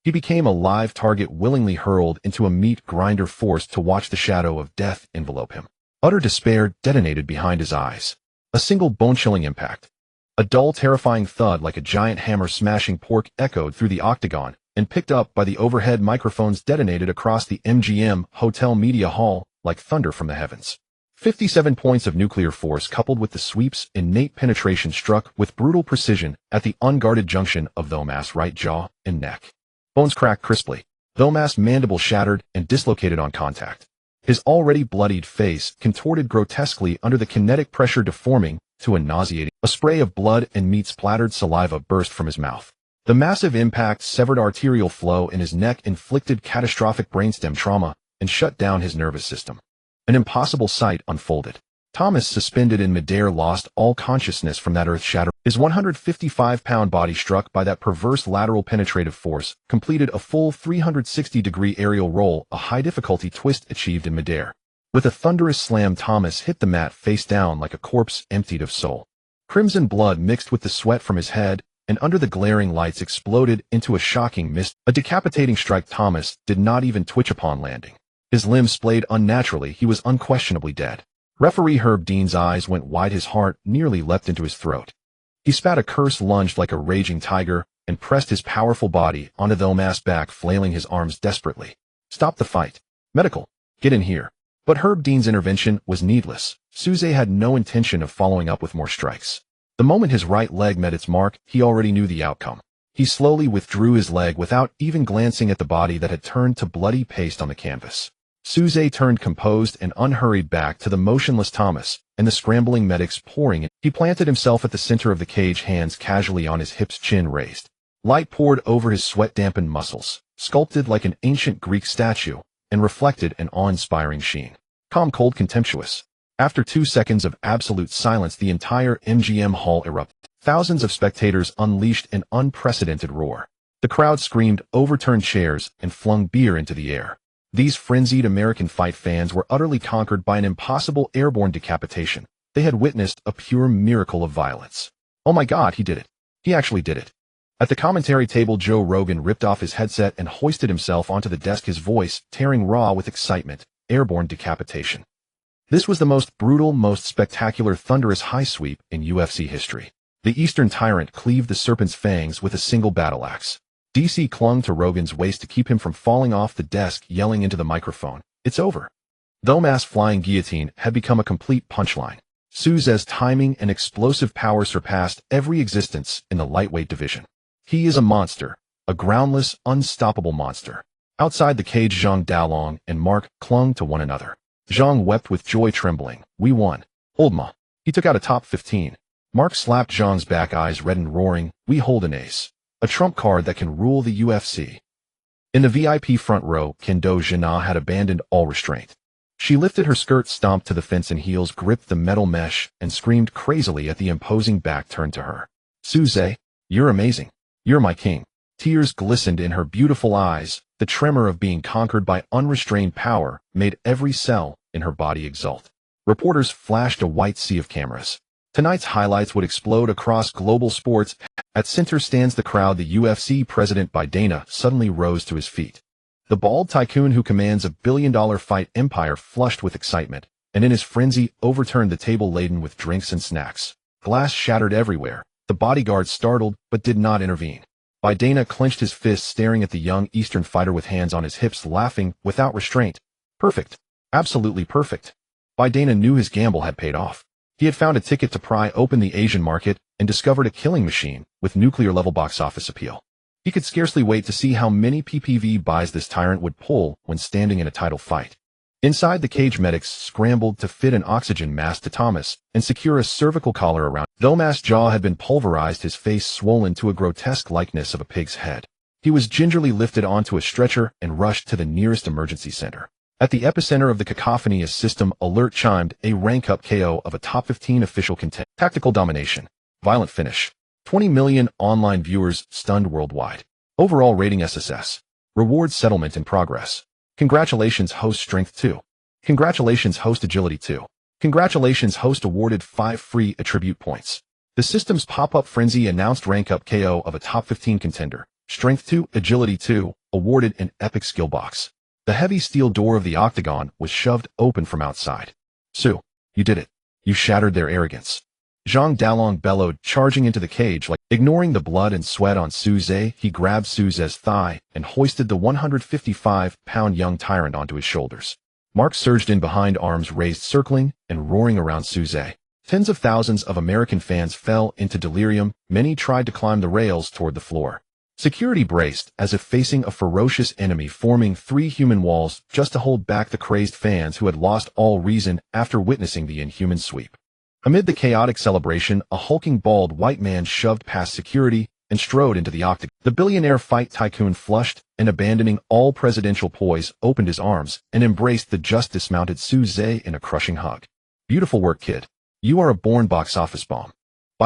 He became a live target, willingly hurled into a meat grinder, forced to watch the shadow of death envelope him. Utter despair detonated behind his eyes. A single bone-chilling impact. A dull, terrifying thud like a giant hammer smashing pork echoed through the octagon, and picked up by the overhead microphones detonated across the MGM Hotel Media Hall like thunder from the heavens. 57 points of nuclear force coupled with the sweep's innate penetration struck with brutal precision at the unguarded junction of Thomas' right jaw and neck. Bones cracked crisply. Thomas' mandible shattered and dislocated on contact. His already bloodied face contorted grotesquely under the kinetic pressure, deforming to a nauseating. A spray of blood and meat-splattered saliva burst from his mouth. The massive impact severed arterial flow in his neck, inflicted catastrophic brainstem trauma, and shut down his nervous system. An impossible sight unfolded. Thomas, suspended in midair, lost all consciousness from that earth-shattering. His 155-pound body, struck by that perverse lateral penetrative force, completed a full 360-degree aerial roll, a high-difficulty twist achieved in midair. With a thunderous slam, Thomas hit the mat face down like a corpse emptied of soul. Crimson blood mixed with the sweat from his head, and under the glaring lights exploded into a shocking mist. A decapitating strike. Thomas did not even twitch upon landing. His limbs splayed unnaturally. He was unquestionably dead. Referee Herb Dean's eyes went wide. His heart nearly leapt into his throat. He spat a curse, lunged like a raging tiger, and pressed his powerful body onto Thomas' back, flailing his arms desperately. Stop the fight. Medical. Get in here. But Herb Dean's intervention was needless. Suze had no intention of following up with more strikes. The moment his right leg met its mark, he already knew the outcome. He slowly withdrew his leg without even glancing at the body that had turned to bloody paste on the canvas. Suze turned composed and unhurried back to the motionless Thomas and the scrambling medics pouring in. He planted himself at the center of the cage, hands casually on his hips, chin raised. Light poured over his sweat-dampened muscles, sculpted like an ancient Greek statue, and reflected an awe-inspiring sheen. Calm, cold, contemptuous. After 2 seconds of absolute silence, the entire MGM hall erupted. Thousands of spectators unleashed an unprecedented roar. The crowd screamed, overturned chairs, and flung beer into the air. These frenzied American fight fans were utterly conquered by an impossible airborne decapitation. They had witnessed a pure miracle of violence. Oh my God, he did it. He actually did it. At the commentary table, Joe Rogan ripped off his headset and hoisted himself onto the desk, his voice tearing raw with excitement. Airborne decapitation. This was the most brutal, most spectacular, thunderous high sweep in UFC history. The Eastern tyrant cleaved the serpent's fangs with a single battle axe. DC clung to Rogan's waist to keep him from falling off the desk, yelling into the microphone, "It's over." Thomas' flying guillotine had become a complete punchline. Suze's timing and explosive power surpassed every existence in the lightweight division. He is a monster, a groundless, unstoppable monster. Outside the cage, Zhang Daolong and Mark clung to one another. Zhang wept with joy, trembling. "We won. Old Ma." He took out a top 15. Mark slapped Zhang's back, eyes red and roaring. "We hold an ace. A trump card that can rule the UFC." In the VIP front row, Kendo Jana had abandoned all restraint. She lifted her skirt, stomped to the fence, and heels gripped the metal mesh and screamed crazily at the imposing back turned to her. "Suze, you're amazing. You're my king." Tears glistened in her beautiful eyes. The tremor of being conquered by unrestrained power made every cell in her body exult. Reporters flashed a white sea of cameras. Tonight's highlights would explode across global sports. At center stands the crowd. The UFC president by Dana suddenly rose to his feet. The bald tycoon who commands a billion-dollar fight empire flushed with excitement, and in his frenzy overturned the table laden with drinks and snacks. Glass shattered everywhere. The bodyguards startled, but did not intervene. Dana clenched his fists, staring at the young Eastern fighter with hands on his hips, laughing without restraint. Perfect. Absolutely perfect. Dana knew his gamble had paid off. He had found a ticket to pry open the Asian market and discovered a killing machine with nuclear-level box office appeal. He could scarcely wait to see how many PPV buys this tyrant would pull when standing in a title fight. Inside the cage, medics scrambled to fit an oxygen mask to Thomas and secure a cervical collar around. Thomas' jaw had been pulverized, his face swollen to a grotesque likeness of a pig's head. He was gingerly lifted onto a stretcher and rushed to the nearest emergency center. At the epicenter of the cacophony, a system alert chimed, a rank-up KO of a top 15 official contender. Tactical domination. Violent finish. 20 million online viewers stunned worldwide. Overall rating SSS. Reward settlement in progress. Congratulations, host Strength 2. Congratulations, host Agility 2. Congratulations, host awarded 5 free attribute points. The system's pop-up frenzy announced rank-up KO of a top 15 contender. Strength 2, Agility 2, awarded an epic skill box. The heavy steel door of the octagon was shoved open from outside. "Sue, you did it. You shattered their arrogance. Zhang Dalong bellowed, charging into the cage like ignoring the blood and sweat on Su Zhe. He grabbed Su Zhe's thigh and hoisted the 155-pound young tyrant onto his shoulders. Mark surged in behind, arms raised, circling and roaring around Su Zhe. Tens of thousands of American fans fell into delirium. Many tried to climb the rails toward the floor. Security braced, as if facing a ferocious enemy, forming 3 human walls just to hold back the crazed fans who had lost all reason after witnessing the inhuman sweep. Amid the chaotic celebration, a hulking bald white man shoved past security and strode into the octagon. The billionaire fight tycoon flushed and, abandoning all presidential poise, opened his arms and embraced the just dismounted Su Zhe in a crushing hug. "Beautiful work, kid. You are a born box office bomb."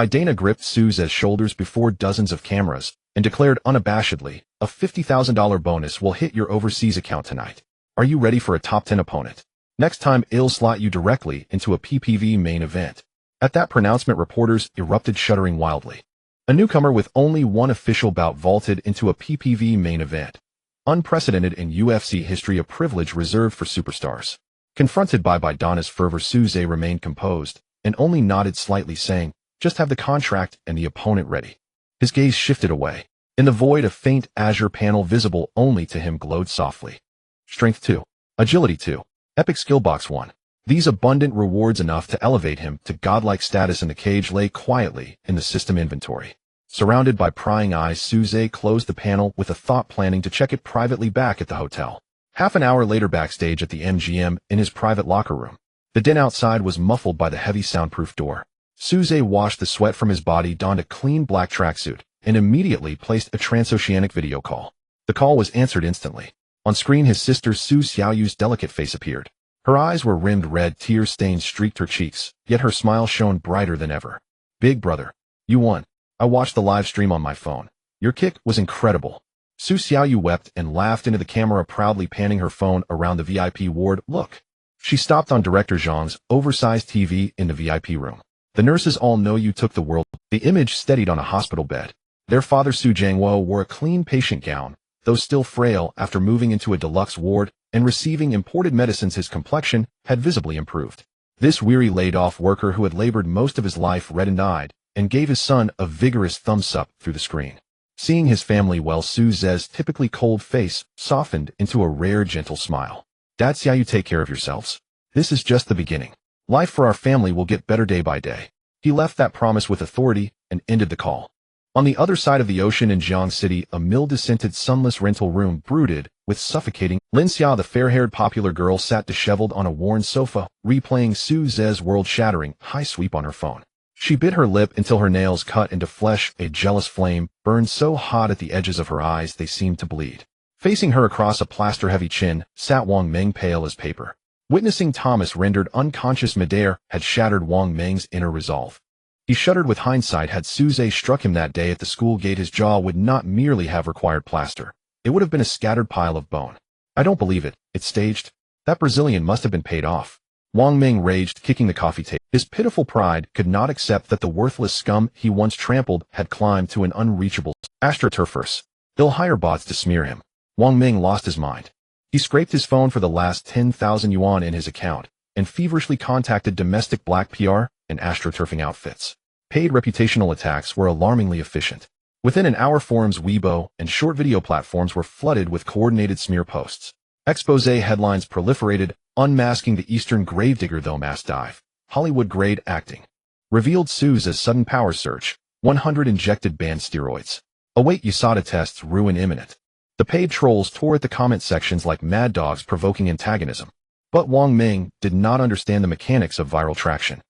Dana gripped Su Zhe's shoulders before dozens of cameras and declared unabashedly, "A $50,000 bonus will hit your overseas account tonight. Are you ready for a top 10 opponent? Next time I'll slot you directly into a PPV main event." At that pronouncement, reporters erupted, shuddering wildly. A newcomer with only one official bout vaulted into a PPV main event. Unprecedented in UFC history, a privilege reserved for superstars. Confronted by Donna's fervor, Su Zhe remained composed and only nodded slightly, saying, "Just have the contract and the opponent ready." His gaze shifted away. In the void, a faint azure panel visible only to him glowed softly. Strength 2. Agility 2. Epic skill box 1. These abundant rewards, enough to elevate him to godlike status in the cage, lay quietly in the system inventory. Surrounded by prying eyes, Su Zhe closed the panel with a thought, planning to check it privately back at the hotel. Half an hour later, backstage at the MGM, in his private locker room, the din outside was muffled by the heavy soundproof door. Su Zhe washed the sweat from his body, donned a clean black tracksuit, and immediately placed a transoceanic video call. The call was answered instantly. On screen, his sister Su Xiaoyu's delicate face appeared. Her eyes were rimmed red, tear stains streaked her cheeks, yet her smile shone brighter than ever. "Big brother, you won. I watched the live stream on my phone. Your kick was incredible." Su Xiaoyu wept and laughed into the camera, proudly panning her phone around the VIP ward. "Look." She stopped on Director Zhang's oversized TV in the VIP room. "The nurses all know you took the world." The image steadied on a hospital bed. Their father, Su Jiangwo, wore a clean patient gown, though still frail after moving into a deluxe ward and receiving imported medicines. His complexion had visibly improved. This weary, laid-off worker who had labored most of his life reddened-eyed and gave his son a vigorous thumbs-up through the screen. Seeing his family well, Su Zhe's typically cold face softened into a rare, gentle smile. "Dad, Xiaoyu, take care of yourselves. This is just the beginning. Life for our family will get better day by day." He left that promise with authority and ended the call. On the other side of the ocean in Jiang City, a mild-scented sunless rental room brooded with suffocating. Lin Xia, the fair-haired popular girl, sat disheveled on a worn sofa, replaying Su Zhe's world-shattering high sweep on her phone. She bit her lip until her nails cut into flesh. A jealous flame burned so hot at the edges of her eyes they seemed to bleed. Facing her across a plaster-heavy chin sat Wang Meng, pale as paper. Witnessing Thomas rendered unconscious midair had shattered Wang Meng's inner resolve. He shuddered with hindsight. Had Su Zhe struck him that day at the school gate, his jaw would not merely have required plaster. It would have been a scattered pile of bone. "I don't believe it. It's staged. That Brazilian must have been paid off." Wang Meng raged, kicking the coffee table. His pitiful pride could not accept that the worthless scum he once trampled had climbed to an unreachable astroturfers. They'll hire bots to smear him. Wang Meng lost his mind. He scraped his phone for the last 10,000 yuan in his account and feverishly contacted domestic black PR and astroturfing outfits. Paid reputational attacks were alarmingly efficient. Within an hour, forums, Weibo, and short video platforms were flooded with coordinated smear posts. Expose headlines proliferated, unmasking the Eastern gravedigger, though mass dive. Hollywood-grade acting. Revealed Su's as sudden power surge. 100 injected banned steroids. Await USADA tests, ruin imminent. The paid trolls tore at the comment sections like mad dogs, provoking antagonism. But Wang Meng did not understand the mechanics of viral traction.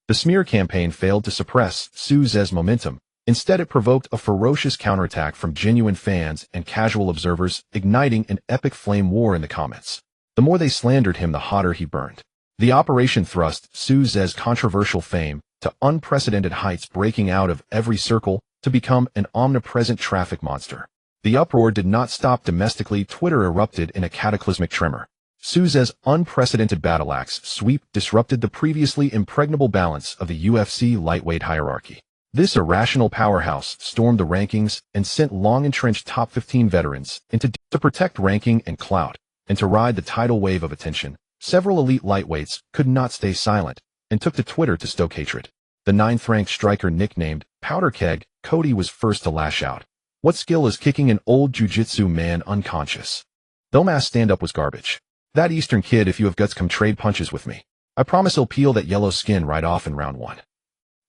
The smear campaign failed to suppress Su Zhe's momentum. Instead, it provoked a ferocious counterattack from genuine fans and casual observers, igniting an epic flame war in the comments. The more they slandered him, the hotter he burned. The operation thrust Su Zhe's controversial fame to unprecedented heights, breaking out of every circle to become an omnipresent traffic monster. The uproar did not stop domestically. Twitter erupted in a cataclysmic tremor. Su Zhe's unprecedented battle axe sweep disrupted the previously impregnable balance of the UFC lightweight hierarchy. This irrational powerhouse stormed the rankings and sent long-entrenched top 15 veterans into to protect ranking and clout, and to ride the tidal wave of attention. Several elite lightweights could not stay silent and took to Twitter to stoke hatred. The ninth-ranked striker nicknamed Powder Keg, Cody was first to lash out. What skill is kicking an old jiu-jitsu man unconscious? Thomas' stand-up was garbage. That Eastern kid, if you have guts, come trade punches with me. I promise he'll peel that yellow skin right off in round 1.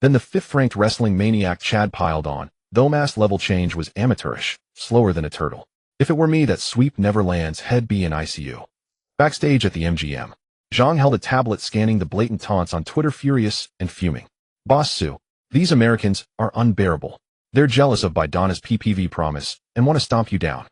Then the 5th-ranked wrestling maniac Chad piled on. Thomas' level change was amateurish, slower than a turtle. If it were me, that sweep never lands, head be in ICU. Backstage at the MGM, Zhang held a tablet scanning the blatant taunts on Twitter, furious and fuming. Boss Sue, these Americans are unbearable. They're jealous of Bidana's PPV promise and want to stomp you down.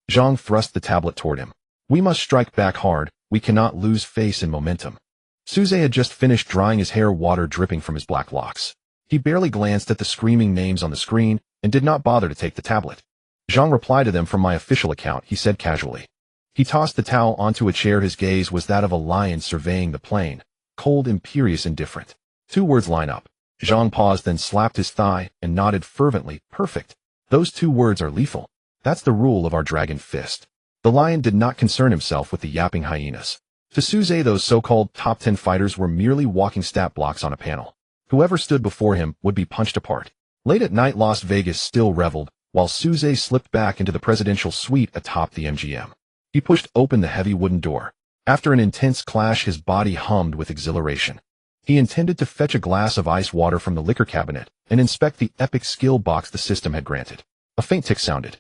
Zhang thrust the tablet toward him. We must strike back hard. We cannot lose face and momentum. Suze had just finished drying his hair, water dripping from his black locks. He barely glanced at the screaming names on the screen and did not bother to take the tablet. Zhang replied to them from my official account, he said casually. He tossed the towel onto a chair. His gaze was that of a lion surveying the plain, cold, imperious, indifferent. 2 words line up. Zhang paused, then slapped his thigh and nodded fervently. Perfect. Those 2 words are lethal. That's the rule of our dragon fist. The lion did not concern himself with the yapping hyenas. To Suze, those so-called top 10 fighters were merely walking stat blocks on a panel. Whoever stood before him would be punched apart. Late at night, Las Vegas still reveled, while Suze slipped back into the presidential suite atop the MGM. He pushed open the heavy wooden door. After an intense clash, his body hummed with exhilaration. He intended to fetch a glass of ice water from the liquor cabinet and inspect the epic skill box the system had granted. A faint tick sounded.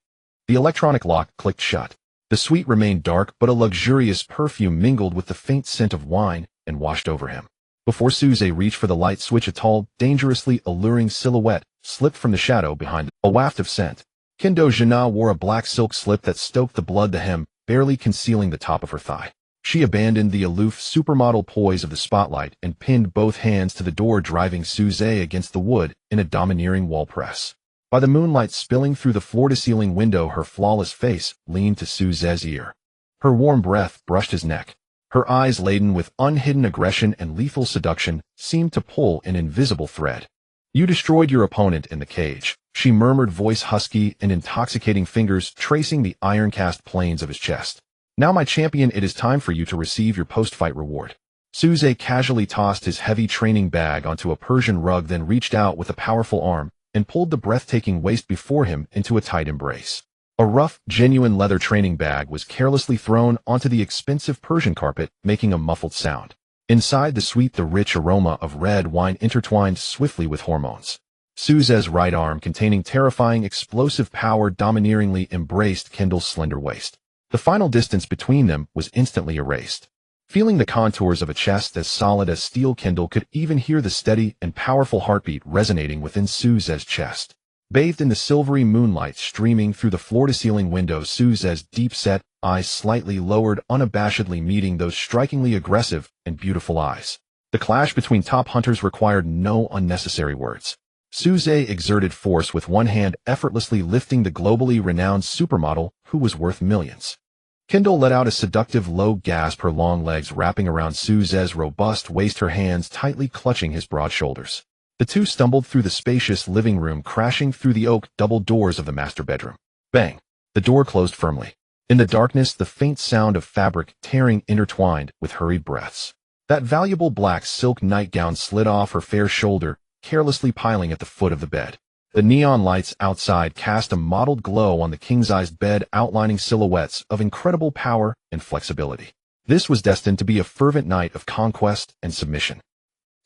The electronic lock clicked shut. The suite remained dark, but a luxurious perfume mingled with the faint scent of wine and washed over him. Before Suze reached for the light switch, a tall, dangerously alluring silhouette slipped from the shadow behind a waft of scent. Kendo Jana wore a black silk slip that stoked the blood, the hem barely concealing the top of her thigh. She abandoned the aloof supermodel poise of the spotlight and pinned both hands to the door, driving Suze against the wood in a domineering wall press. By the moonlight spilling through the floor-to-ceiling window, her flawless face leaned to Suze's ear. Her warm breath brushed his neck. Her eyes, laden with unhidden aggression and lethal seduction, seemed to pull an invisible thread. You destroyed your opponent in the cage, she murmured, voice husky and intoxicating, fingers tracing the iron-cast planes of his chest. Now, my champion, it is time for you to receive your post-fight reward. Suze casually tossed his heavy training bag onto a Persian rug, then reached out with a powerful arm and pulled the breathtaking waist before him into a tight embrace. A rough, genuine leather training bag was carelessly thrown onto the expensive Persian carpet, making a muffled sound. Inside the suite, the rich aroma of red wine intertwined swiftly with hormones. Suze's right arm, containing terrifying explosive power, domineeringly embraced Kendall's slender waist. The final distance between them was instantly erased. Feeling the contours of a chest as solid as steel, Kendall could even hear the steady and powerful heartbeat resonating within Suze's chest. Bathed in the silvery moonlight streaming through the floor-to-ceiling window, Suze's deep-set eyes slightly lowered, unabashedly meeting those strikingly aggressive and beautiful eyes. The clash between top hunters required no unnecessary words. Suze exerted force, with one hand effortlessly lifting the globally renowned supermodel who was worth millions. Kendall let out a seductive low gasp, her long legs wrapping around Suze's robust waist, her hands tightly clutching his broad shoulders. The two stumbled through the spacious living room, crashing through the oak double doors of the master bedroom. Bang! The door closed firmly. In the darkness, the faint sound of fabric tearing intertwined with hurried breaths. That valuable black silk nightgown slid off her fair shoulder, carelessly piling at the foot of the bed. The neon lights outside cast a mottled glow on the king-sized bed, outlining silhouettes of incredible power and flexibility. This was destined to be a fervent night of conquest and submission.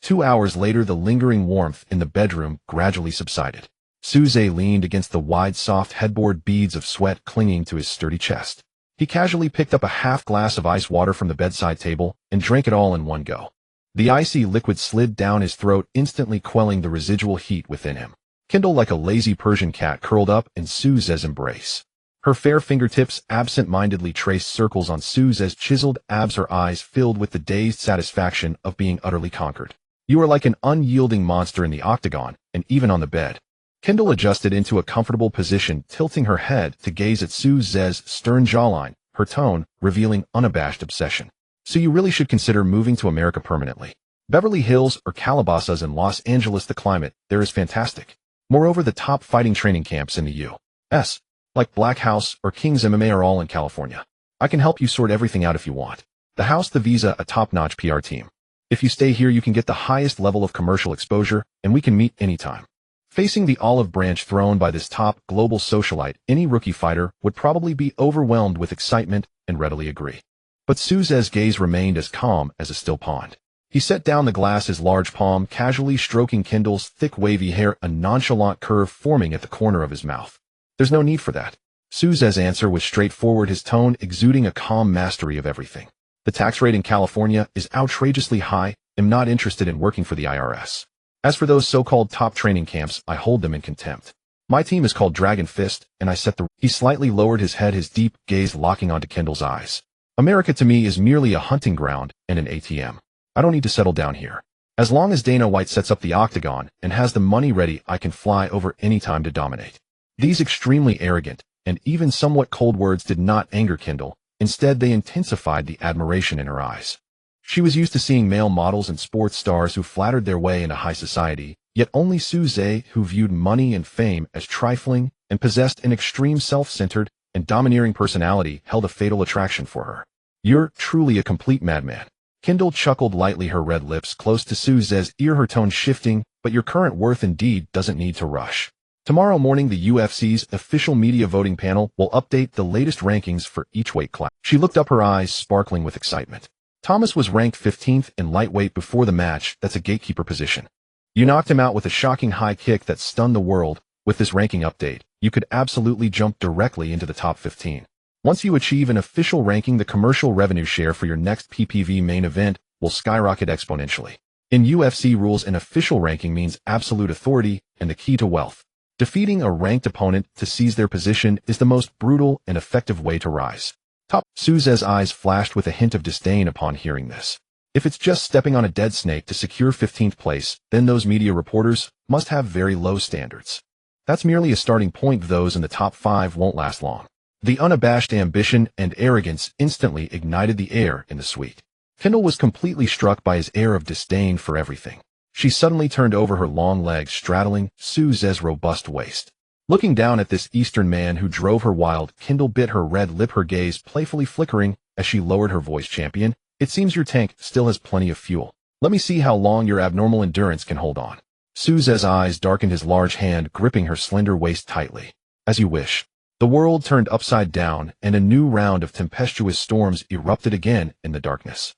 2 hours later, the lingering warmth in the bedroom gradually subsided. Suze leaned against the wide, soft headboard, beads of sweat clinging to his sturdy chest. He casually picked up a half glass of ice water from the bedside table and drank it all in one go. The icy liquid slid down his throat, instantly quelling the residual heat within him. Kendall, like a lazy Persian cat, curled up in Suze's embrace. Her fair fingertips absent-mindedly traced circles on Suze's chiseled abs, her eyes filled with the dazed satisfaction of being utterly conquered. You are like an unyielding monster in the octagon, and even on the bed. Kendall adjusted into a comfortable position, tilting her head to gaze at Suze's stern jawline, her tone revealing unabashed obsession. So you really should consider moving to America permanently. Beverly Hills or Calabasas in Los Angeles, the climate there is fantastic. Moreover, the top fighting training camps in the U.S., like Black House or King's MMA, are all in California. I can help you sort everything out if you want. The house, the visa, a top-notch PR team. If you stay here, you can get the highest level of commercial exposure, and we can meet anytime. Facing the olive branch thrown by this top global socialite, any rookie fighter would probably be overwhelmed with excitement and readily agree. But Souza's gaze remained as calm as a still pond. He set down the glass, his large palm casually stroking Kendall's thick wavy hair, a nonchalant curve forming at the corner of his mouth. There's no need for that. Souza's answer was straightforward, his tone exuding a calm mastery of everything. The tax rate in California is outrageously high. I'm not interested in working for the IRS. As for those so-called top training camps, I hold them in contempt. My team is called Dragon Fist, and I set the... He slightly lowered his head, his deep gaze locking onto Kendall's eyes. America to me is merely a hunting ground and an ATM. I don't need to settle down here. As long as Dana White sets up the octagon and has the money ready, I can fly over any time to dominate. These extremely arrogant and even somewhat cold words did not anger Kendall. Instead, they intensified the admiration in her eyes. She was used to seeing male models and sports stars who flattered their way into high society, yet only Souza, who viewed money and fame as trifling and possessed an extreme self-centered and domineering personality, held a fatal attraction for her. You're truly a complete madman. Kendall chuckled lightly, her red lips close to Souza's ear, her tone shifting, but your current worth indeed doesn't need to rush. Tomorrow morning, the UFC's official media voting panel will update the latest rankings for each weight class. She looked up, her eyes sparkling with excitement. Thomas was ranked 15th in lightweight before the match. That's a gatekeeper position. You knocked him out with a shocking high kick that stunned the world. With this ranking update, you could absolutely jump directly into the top 15. Once you achieve an official ranking, the commercial revenue share for your next PPV main event will skyrocket exponentially. In UFC rules, an official ranking means absolute authority and the key to wealth. Defeating a ranked opponent to seize their position is the most brutal and effective way to rise. Top. Souza's eyes flashed with a hint of disdain upon hearing this. If it's just stepping on a dead snake to secure 15th place, then those media reporters must have very low standards. That's merely a starting point. Those in the top 5 won't last long. The unabashed ambition and arrogance instantly ignited the air in the suite. Kendall was completely struck by his air of disdain for everything. She suddenly turned over, her long legs straddling Souza's robust waist. Looking down at this Eastern man who drove her wild, Kendall bit her red lip, her gaze playfully flickering as she lowered her voice. Champion, it seems your tank still has plenty of fuel. Let me see how long your abnormal endurance can hold on. Souza's eyes darkened, his large hand gripping her slender waist tightly. As you wish. The world turned upside down, and a new round of tempestuous storms erupted again in the darkness.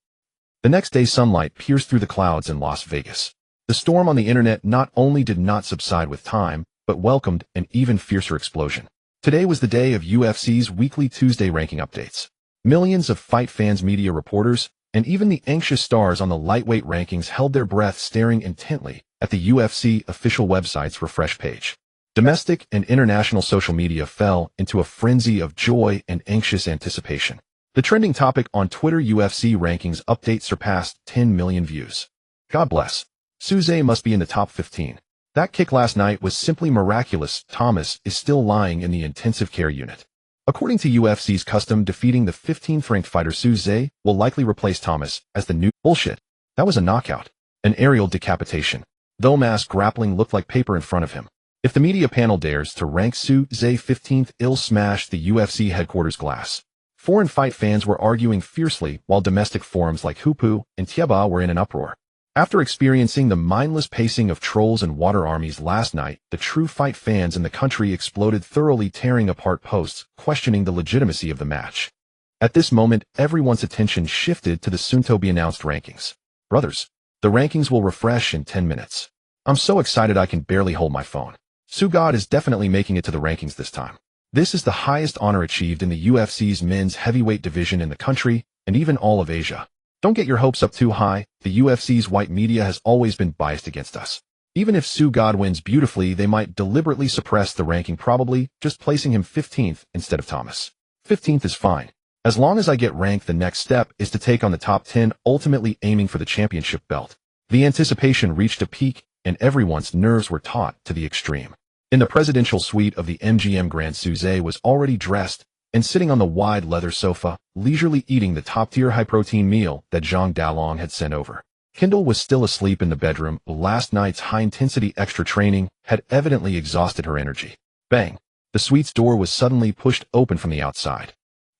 The next day, sunlight pierced through the clouds in Las Vegas. The storm on the internet not only did not subside with time, but welcomed an even fiercer explosion. Today was the day of UFC's weekly Tuesday ranking updates. Millions of fight fans, media reporters, and even the anxious stars on the lightweight rankings held their breath, staring intently at the UFC official website's refresh page. Domestic and international social media fell into a frenzy of joy and anxious anticipation. The trending topic on Twitter: UFC rankings update surpassed 10 million views. God bless. Souza must be in the top 15. That kick last night was simply miraculous. Thomas is still lying in the intensive care unit. According to UFC's custom, defeating the 15th ranked fighter, Souza will likely replace Thomas as the new... Bullshit. That was a knockout. An aerial decapitation. Though mass grappling looked like paper in front of him. If the media panel dares to rank Souza 15th, it'll smash the UFC headquarters glass. Foreign fight fans were arguing fiercely, while domestic forums like Hupu and Tieba were in an uproar. After experiencing the mindless pacing of trolls and water armies last night, the true fight fans in the country exploded, thoroughly tearing apart posts, questioning the legitimacy of the match. At this moment, everyone's attention shifted to the soon-to-be-announced rankings. Brothers, the rankings will refresh in 10 minutes. I'm so excited I can barely hold my phone. Sugod is definitely making it to the rankings this time. This is the highest honor achieved in the UFC's men's heavyweight division in the country, and even all of Asia. Don't get your hopes up too high. The UFC's white media has always been biased against us. Even if Sugod wins beautifully, they might deliberately suppress the ranking, probably just placing him 15th instead of Thomas. 15th is fine. As long as I get ranked, the next step is to take on the top 10, ultimately aiming for the championship belt. The anticipation reached a peak, and everyone's nerves were taut to the extreme. In the presidential suite of the MGM Grand, Souza was already dressed and sitting on the wide leather sofa, leisurely eating the top-tier high-protein meal that Zhang Dalong had sent over. Kendall was still asleep in the bedroom. Last night's high-intensity extra training had evidently exhausted her energy. Bang! The suite's door was suddenly pushed open from the outside.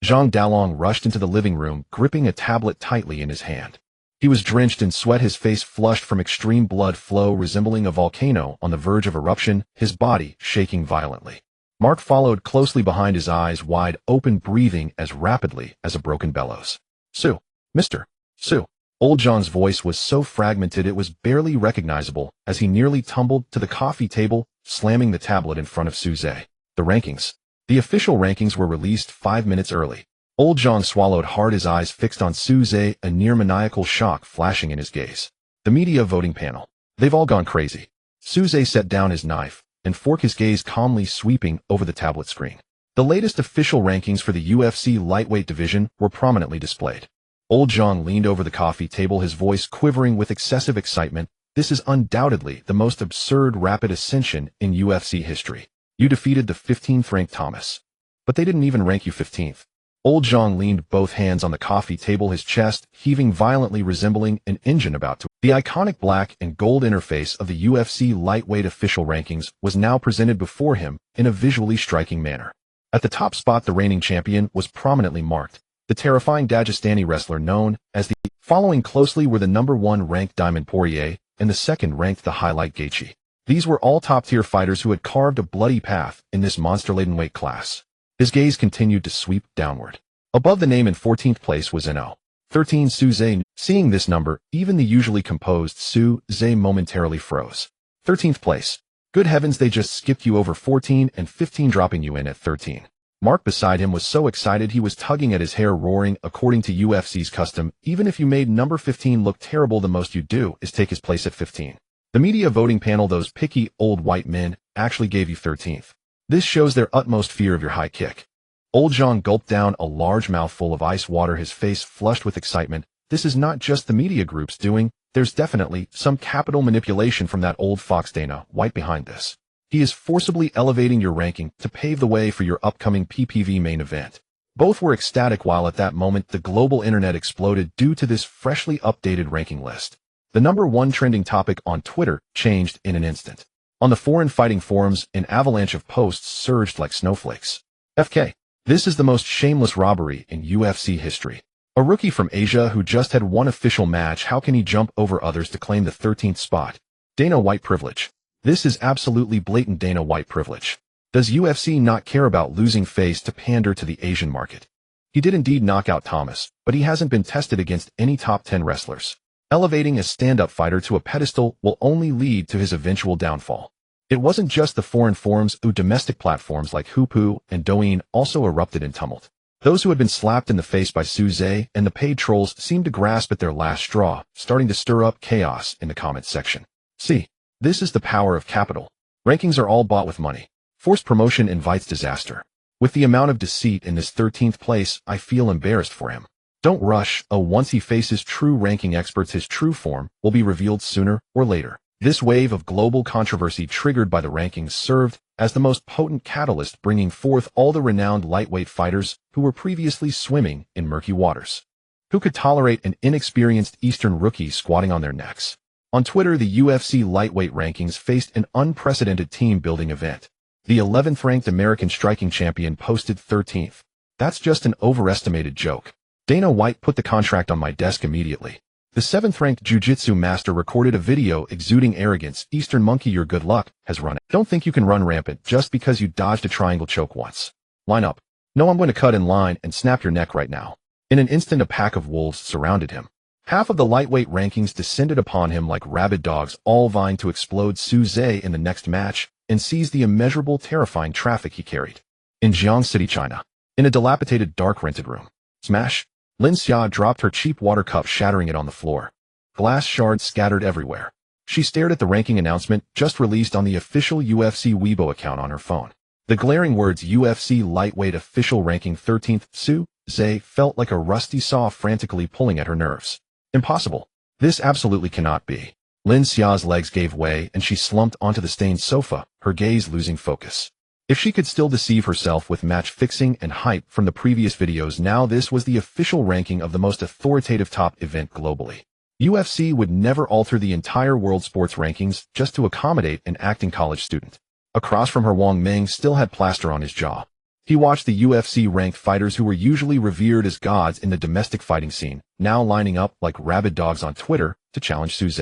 Zhang Dalong rushed into the living room, gripping a tablet tightly in his hand. He was drenched in sweat, his face flushed from extreme blood flow resembling a volcano on the verge of eruption, his body shaking violently. Mark followed closely behind, his eyes wide open, breathing as rapidly as a broken bellows. Sue. Mr. Sue. Old John's voice was so fragmented it was barely recognizable as he nearly tumbled to the coffee table, slamming the tablet in front of Suze. The rankings. The official rankings were released 5 minutes early. Old John swallowed hard, his eyes fixed on Suze, a near maniacal shock flashing in his gaze. The media voting panel. They've all gone crazy. Suze set down his knife and fork, his gaze calmly sweeping over the tablet screen. The latest official rankings for the UFC lightweight division were prominently displayed. Old John leaned over the coffee table, his voice quivering with excessive excitement. This is undoubtedly the most absurd rapid ascension in UFC history. You defeated the 15th-ranked Thomas. But they didn't even rank you 15th. Old John leaned both hands on the coffee table, his chest heaving violently, resembling an engine about to. The iconic black and gold interface of the UFC lightweight official rankings was now presented before him in a visually striking manner. At the top spot, the reigning champion was prominently marked. The terrifying Dagestani wrestler known as the. Following closely were the number 1 ranked Diamond Poirier and the 2nd ranked the Highlight Gaethje. These were all top-tier fighters who had carved a bloody path in this monster-laden weight class. His gaze continued to sweep downward. Above the name in 14th place was No. 13 Suze. Seeing this number, even the usually composed Suze momentarily froze. 13th place. Good heavens, they just skipped you over 14 and 15, dropping you in at 13. Mark beside him was so excited he was tugging at his hair, roaring. According to UFC's custom, even if you made number 15 look terrible, the most you do is take his place at 15. The media voting panel, those picky old white men, actually gave you 13th. This shows their utmost fear of your high kick. Old John gulped down a large mouthful of ice water, his face flushed with excitement. This is not just the media group's doing. There's definitely some capital manipulation from that old fox Dana White behind this. He is forcibly elevating your ranking to pave the way for your upcoming PPV main event. Both were ecstatic while at that moment the global internet exploded due to this freshly updated ranking list. The number 1 trending topic on Twitter changed in an instant. On the foreign fighting forums, an avalanche of posts surged like snowflakes. FK. This is the most shameless robbery in UFC history. A rookie from Asia who just had one official match, how can he jump over others to claim the 13th spot? Dana White privilege. This is absolutely blatant Dana White privilege. Does UFC not care about losing face to pander to the Asian market? He did indeed knock out Thomas, but he hasn't been tested against any top 10 wrestlers. Elevating a stand-up fighter to a pedestal will only lead to his eventual downfall. It wasn't just the foreign forums, domestic platforms like Hupu and Douyin also erupted in tumult. Those who had been slapped in the face by Suze and the paid trolls seemed to grasp at their last straw, starting to stir up chaos in the comments section. See, this is the power of capital. Rankings are all bought with money. Forced promotion invites disaster. With the amount of deceit in this 13th place, I feel embarrassed for him. Don't rush. Once he faces true ranking experts, his true form will be revealed sooner or later. This wave of global controversy triggered by the rankings served as the most potent catalyst, bringing forth all the renowned lightweight fighters who were previously swimming in murky waters. Who could tolerate an inexperienced Eastern rookie squatting on their necks? On Twitter, the UFC lightweight rankings faced an unprecedented team-building event. The 11th-ranked American striking champion posted 13th. That's just an overestimated joke. Dana White put the contract on my desk immediately. The 7th-ranked jiu-jitsu master recorded a video exuding arrogance. Eastern monkey, your good luck has run. Don't think you can run rampant just because you dodged a triangle choke once. Line up. No, I'm going to cut in line and snap your neck right now. In an instant, a pack of wolves surrounded him. Half of the lightweight rankings descended upon him like rabid dogs, all vying to explode Suze in the next match and seize the immeasurable, terrifying traffic he carried. In Jiang City, China, in a dilapidated, dark rented room. Smash! Lin Xia dropped her cheap water cup, shattering it on the floor. Glass shards scattered everywhere. She stared at the ranking announcement just released on the official UFC Weibo account on her phone. The glaring words UFC lightweight official ranking 13th, Suze, felt like a rusty saw frantically pulling at her nerves. Impossible. This absolutely cannot be. Lin Xia's legs gave way and she slumped onto the stained sofa, her gaze losing focus. If she could still deceive herself with match fixing and hype from the previous videos, now this was the official ranking of the most authoritative top event globally. UFC would never alter the entire world sports rankings just to accommodate an acting college student. Across from her, Wang Meng still had plaster on his jaw. He watched the UFC-ranked fighters who were usually revered as gods in the domestic fighting scene, now lining up like rabid dogs on Twitter to challenge Suze.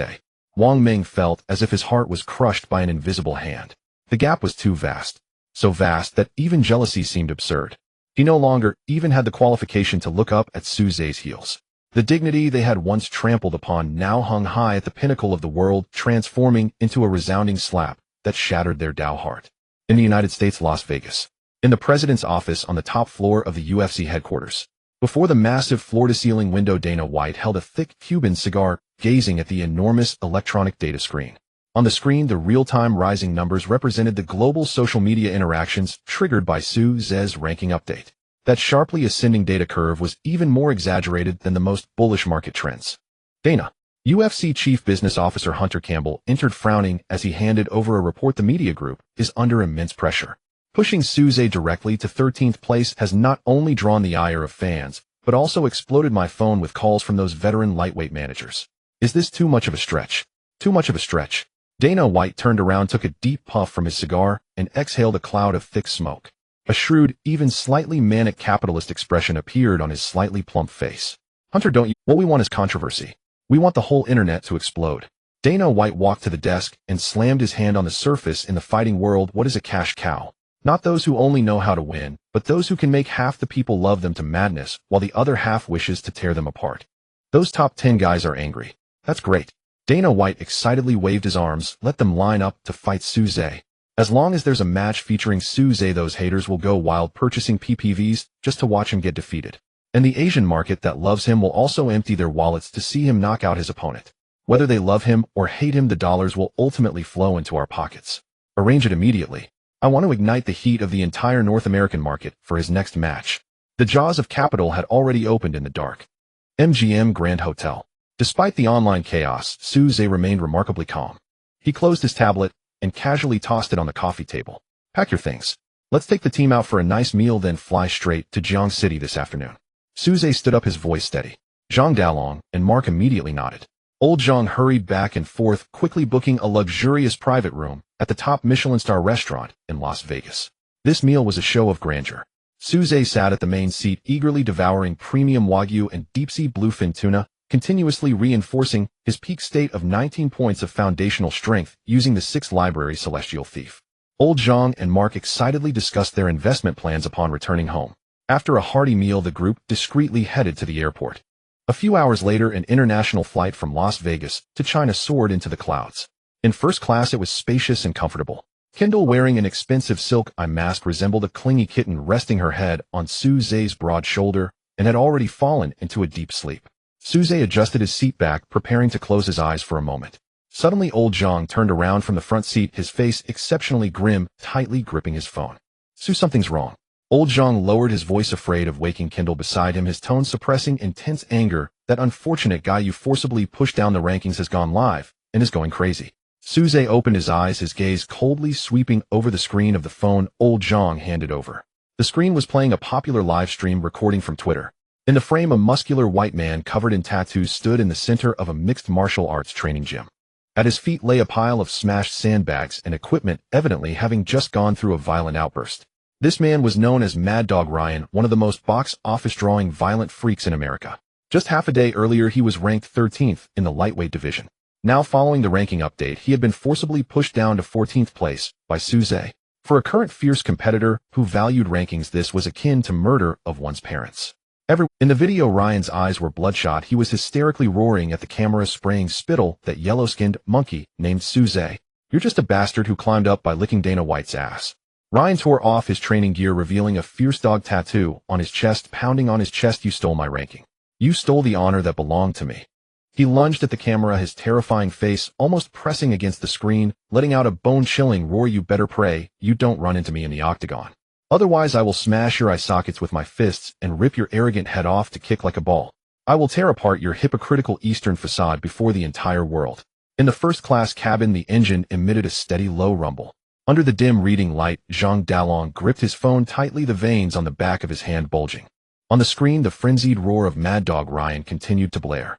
Wang Ming felt as if his heart was crushed by an invisible hand. The gap was too vast. So vast that even jealousy seemed absurd. He no longer even had the qualification to look up at Suze's heels. The dignity they had once trampled upon now hung high at the pinnacle of the world, transforming into a resounding slap that shattered their Tao heart. In the United States, Las Vegas. In the president's office on the top floor of the UFC headquarters. Before the massive floor-to-ceiling window, Dana White held a thick Cuban cigar, gazing at the enormous electronic data screen. On the screen, the real-time rising numbers represented the global social media interactions triggered by Suze's ranking update. That sharply ascending data curve was even more exaggerated than the most bullish market trends. Dana. UFC Chief Business Officer Hunter Campbell entered frowning as he handed over a report. The media group is under immense pressure. Pushing Suze directly to 13th place has not only drawn the ire of fans, but also exploded my phone with calls from those veteran lightweight managers. Is this too much of a stretch? Too much of a stretch. Dana White turned around, took a deep puff from his cigar, and exhaled a cloud of thick smoke. A shrewd, even slightly manic capitalist expression appeared on his slightly plump face. Hunter, don't you? What we want is controversy. We want the whole internet to explode. Dana White walked to the desk and slammed his hand on the surface. In the fighting world, what is a cash cow? Not those who only know how to win, but those who can make half the people love them to madness, while the other half wishes to tear them apart. Those top 10 guys are angry. That's great. Dana White excitedly waved his arms. Let them line up to fight Suze. As long as there's a match featuring Suze, those haters will go wild, purchasing PPVs just to watch him get defeated. And the Asian market that loves him will also empty their wallets to see him knock out his opponent. Whether they love him or hate him, the dollars will ultimately flow into our pockets. Arrange it immediately. I want to ignite the heat of the entire North American market for his next match. The jaws of capital had already opened in the dark. MGM Grand Hotel. Despite the online chaos, Suze remained remarkably calm. He closed his tablet and casually tossed it on the coffee table. Pack your things. Let's take the team out for a nice meal, then fly straight to Jiang City this afternoon. Suze stood up, his voice steady. Zhang Dalong and Mark immediately nodded. Old Zhang hurried back and forth, quickly booking a luxurious private room at the top Michelin star restaurant in Las Vegas. This meal was a show of grandeur. Suze sat at the main seat, eagerly devouring premium Wagyu and deep-sea bluefin tuna, continuously reinforcing his peak state of 19 points of foundational strength using the 6th library Celestial Thief. Old Zhang and Mark excitedly discussed their investment plans upon returning home. After a hearty meal, the group discreetly headed to the airport. A few hours later, an international flight from Las Vegas to China soared into the clouds. In first class, it was spacious and comfortable. Kendall, wearing an expensive silk eye mask, resembled a clingy kitten resting her head on Suze's broad shoulder and had already fallen into a deep sleep. Suze adjusted his seat back, preparing to close his eyes for a moment. Suddenly, old Zhang turned around from the front seat, his face exceptionally grim, tightly gripping his phone. Sue, something's wrong. Old Zhang lowered his voice, afraid of waking Kendall beside him, his tone suppressing intense anger. That unfortunate guy you forcibly pushed down the rankings has gone live and is going crazy. Suze opened his eyes, his gaze coldly sweeping over the screen of the phone old Zhang handed over. The screen was playing a popular live stream recording from Twitter. In the frame, a muscular white man covered in tattoos stood in the center of a mixed martial arts training gym. At his feet lay a pile of smashed sandbags and equipment, evidently having just gone through a violent outburst. This man was known as Mad Dog Ryan, one of the most box office-drawing violent freaks in America. Just half a day earlier, he was ranked 13th in the lightweight division. Now, following the ranking update, he had been forcibly pushed down to 14th place by Suze. For a current fierce competitor who valued rankings, this was akin to murder of one's parents. In the video, Ryan's eyes were bloodshot. He was hysterically roaring at the camera, spraying spittle that yellow-skinned monkey named Suze. You're just a bastard who climbed up by licking Dana White's ass. Ryan tore off his training gear, revealing a fierce dog tattoo on his chest, pounding on his chest. You stole my ranking. You stole the honor that belonged to me. He lunged at the camera, his terrifying face almost pressing against the screen, letting out a bone-chilling roar. You better pray you don't run into me in the octagon. Otherwise, I will smash your eye sockets with my fists and rip your arrogant head off to kick like a ball. I will tear apart your hypocritical Eastern facade before the entire world. In the first-class cabin, the engine emitted a steady low rumble. Under the dim reading light, Zhang Dalong gripped his phone tightly, the veins on the back of his hand bulging. On the screen, the frenzied roar of Mad Dog Ryan continued to blare.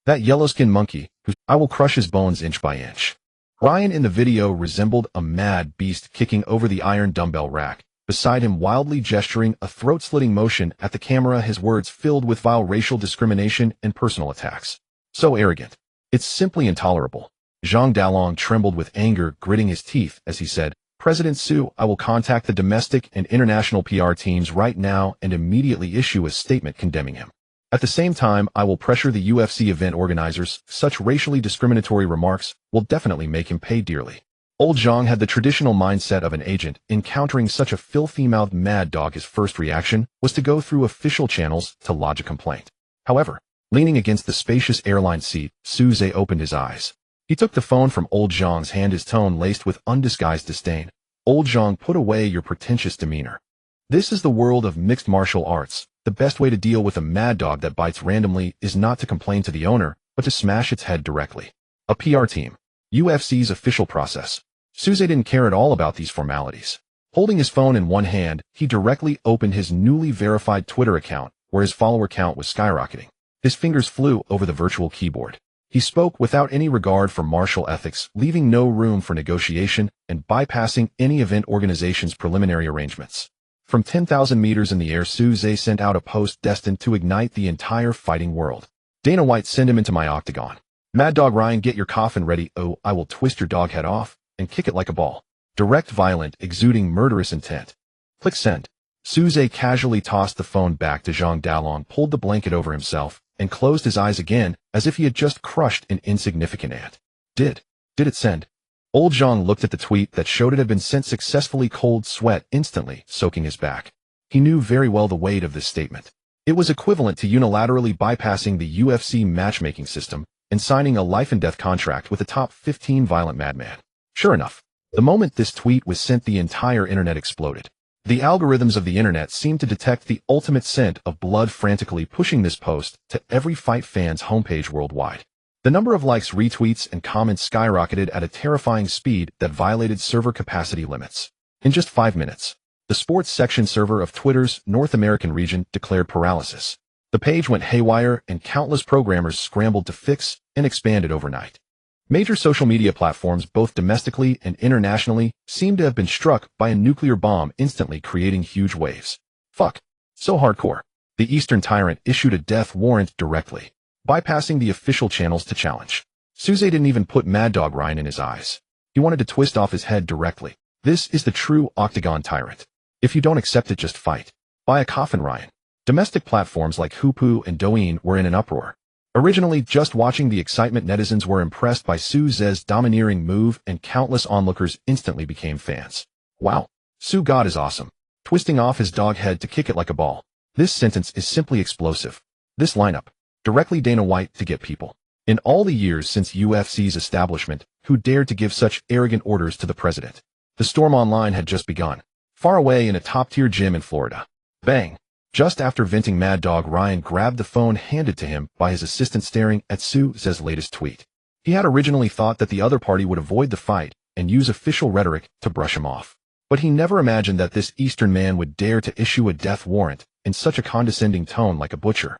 That yellow-skinned monkey, I will crush his bones inch by inch. Ryan in the video resembled a mad beast kicking over the iron dumbbell rack, beside him wildly gesturing a throat-slitting motion at the camera, his words filled with vile racial discrimination and personal attacks. So arrogant. It's simply intolerable. Zhang Dalong trembled with anger, gritting his teeth as he said, President Su, I will contact the domestic and international PR teams right now and immediately issue a statement condemning him. At the same time, I will pressure the UFC event organizers. Such racially discriminatory remarks will definitely make him pay dearly. Old Zhang had the traditional mindset of an agent. Encountering such a filthy-mouthed mad dog, his first reaction was to go through official channels to lodge a complaint. However, leaning against the spacious airline seat, Su Zhe opened his eyes. He took the phone from Old Zhang's hand, his tone laced with undisguised disdain. Old Zhang, put away your pretentious demeanor. This is the world of mixed martial arts. The best way to deal with a mad dog that bites randomly is not to complain to the owner, but to smash its head directly. A PR team. UFC's official process. Su Zhe didn't care at all about these formalities. Holding his phone in one hand, he directly opened his newly verified Twitter account, where his follower count was skyrocketing. His fingers flew over the virtual keyboard. He spoke without any regard for martial ethics, leaving no room for negotiation and bypassing any event organization's preliminary arrangements. From 10,000 meters in the air, Su Zhe sent out a post destined to ignite the entire fighting world. Dana White, send him into my octagon. Mad Dog Ryan, get your coffin ready. Oh, I will twist your dog head off and kick it like a ball. Direct, violent, exuding murderous intent. Click send. Su Zhe casually tossed the phone back to Zhang Dalong, pulled the blanket over himself, and closed his eyes again as if he had just crushed an insignificant ant. Did it send? Old Zhang looked at the tweet that showed it had been sent successfully, cold sweat instantly soaking his back. He knew very well the weight of this statement. It was equivalent to unilaterally bypassing the UFC matchmaking system and signing a life-and-death contract with a top 15 violent madman. Sure enough, the moment this tweet was sent, the entire internet exploded. The algorithms of the internet seemed to detect the ultimate scent of blood, frantically pushing this post to every fight fan's homepage worldwide. The number of likes, retweets, and comments skyrocketed at a terrifying speed that violated server capacity limits. In just 5 minutes, the sports section server of Twitter's North American region declared paralysis. The page went haywire and countless programmers scrambled to fix and expand it overnight. Major social media platforms, both domestically and internationally, seemed to have been struck by a nuclear bomb, instantly creating huge waves. Fuck. So hardcore. The Eastern tyrant issued a death warrant directly, bypassing the official channels to challenge. Su Zhe didn't even put Mad Dog Ryan in his eyes. He wanted to twist off his head directly. This is the true octagon tyrant. If you don't accept it, just fight. Buy a coffin, Ryan. Domestic platforms like Hupu and Douyin were in an uproar. Originally just watching the excitement, netizens were impressed by Su Zhe's domineering move, and countless onlookers instantly became fans. Wow. Su God is awesome. Twisting off his dog head to kick it like a ball. This sentence is simply explosive. This lineup. Directly Dana White to get people. In all the years since UFC's establishment, who dared to give such arrogant orders to the president? The storm online had just begun. Far away in a top-tier gym in Florida. Bang. Just after venting, Mad Dog Ryan grabbed the phone handed to him by his assistant, staring at Su Zhe's latest tweet. He had originally thought that the other party would avoid the fight and use official rhetoric to brush him off. But he never imagined that this Eastern man would dare to issue a death warrant in such a condescending tone, like a butcher.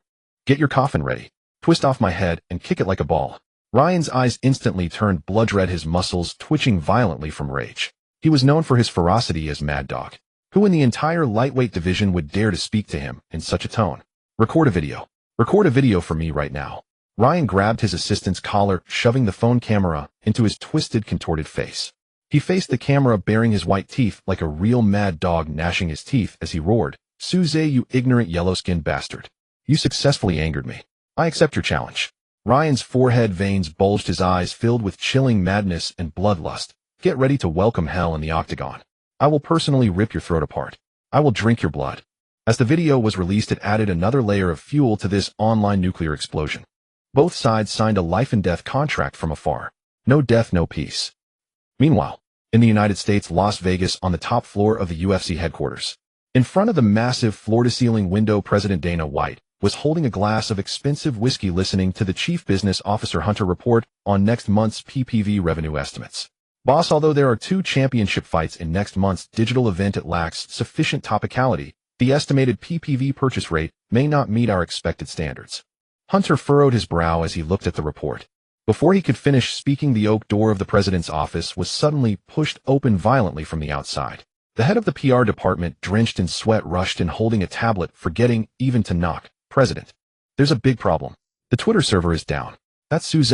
Get your coffin ready. Twist off my head and kick it like a ball. Ryan's eyes instantly turned blood red, his muscles twitching violently from rage. He was known for his ferocity as Mad Dog. Who in the entire lightweight division would dare to speak to him in such a tone? Record a video. Record a video for me right now. Ryan grabbed his assistant's collar, shoving the phone camera into his twisted, contorted face. He faced the camera, baring his white teeth like a real mad dog, gnashing his teeth as he roared, Su Zhe, you ignorant yellow-skinned bastard. You successfully angered me. I accept your challenge. Ryan's forehead veins bulged, his eyes filled with chilling madness and bloodlust. Get ready to welcome hell in the octagon. I will personally rip your throat apart. I will drink your blood. As the video was released, it added another layer of fuel to this online nuclear explosion. Both sides signed a life-and-death contract from afar. No death, no peace. Meanwhile, in the United States, Las Vegas, on the top floor of the UFC headquarters, in front of the massive floor-to-ceiling window, President Dana White was holding a glass of expensive whiskey, listening to the Chief Business Officer Hunter report on next month's PPV revenue estimates. Boss, although there are 2 championship fights in next month's digital event, it lacks sufficient topicality. The estimated PPV purchase rate may not meet our expected standards. Hunter furrowed his brow as he looked at the report. Before he could finish speaking, the oak door of the president's office was suddenly pushed open violently from the outside. The head of the PR department, drenched in sweat, rushed in holding a tablet, forgetting even to knock. President. There's a big problem. The Twitter server is down. That's Suze.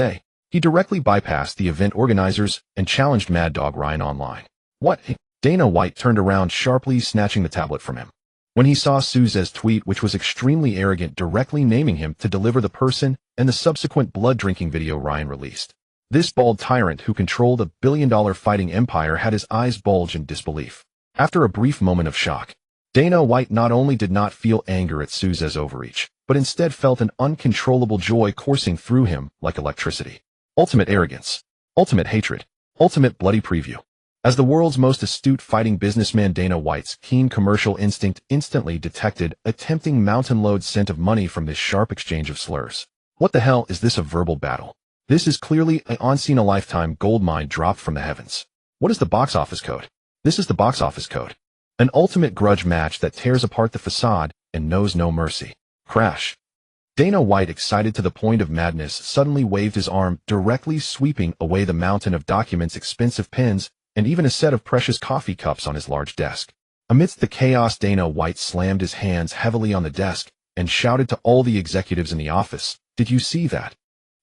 He directly bypassed the event organizers and challenged Mad Dog Ryan online. What? Dana White turned around sharply, snatching the tablet from him. When he saw Suze's tweet, which was extremely arrogant, directly naming him to deliver the person and the subsequent blood-drinking video Ryan released. This bald tyrant who controlled a billion-dollar fighting empire had his eyes bulge in disbelief. After a brief moment of shock, Dana White not only did not feel anger at Suze's overreach, but instead felt an uncontrollable joy coursing through him like electricity. Ultimate arrogance. Ultimate hatred. Ultimate bloody preview. As the world's most astute fighting businessman, Dana White's keen commercial instinct instantly detected a tempting mountain-load scent of money from this sharp exchange of slurs. What the hell is this, a verbal battle? This is clearly an unseen-a-lifetime goldmine dropped from the heavens. What is the box office code? This is the box office code. An ultimate grudge match that tears apart the facade and knows no mercy. Crash. Dana White, excited to the point of madness, suddenly waved his arm, directly sweeping away the mountain of documents, expensive pens, and even a set of precious coffee cups on his large desk. Amidst the chaos, Dana White slammed his hands heavily on the desk and shouted to all the executives in the office, "Did you see that?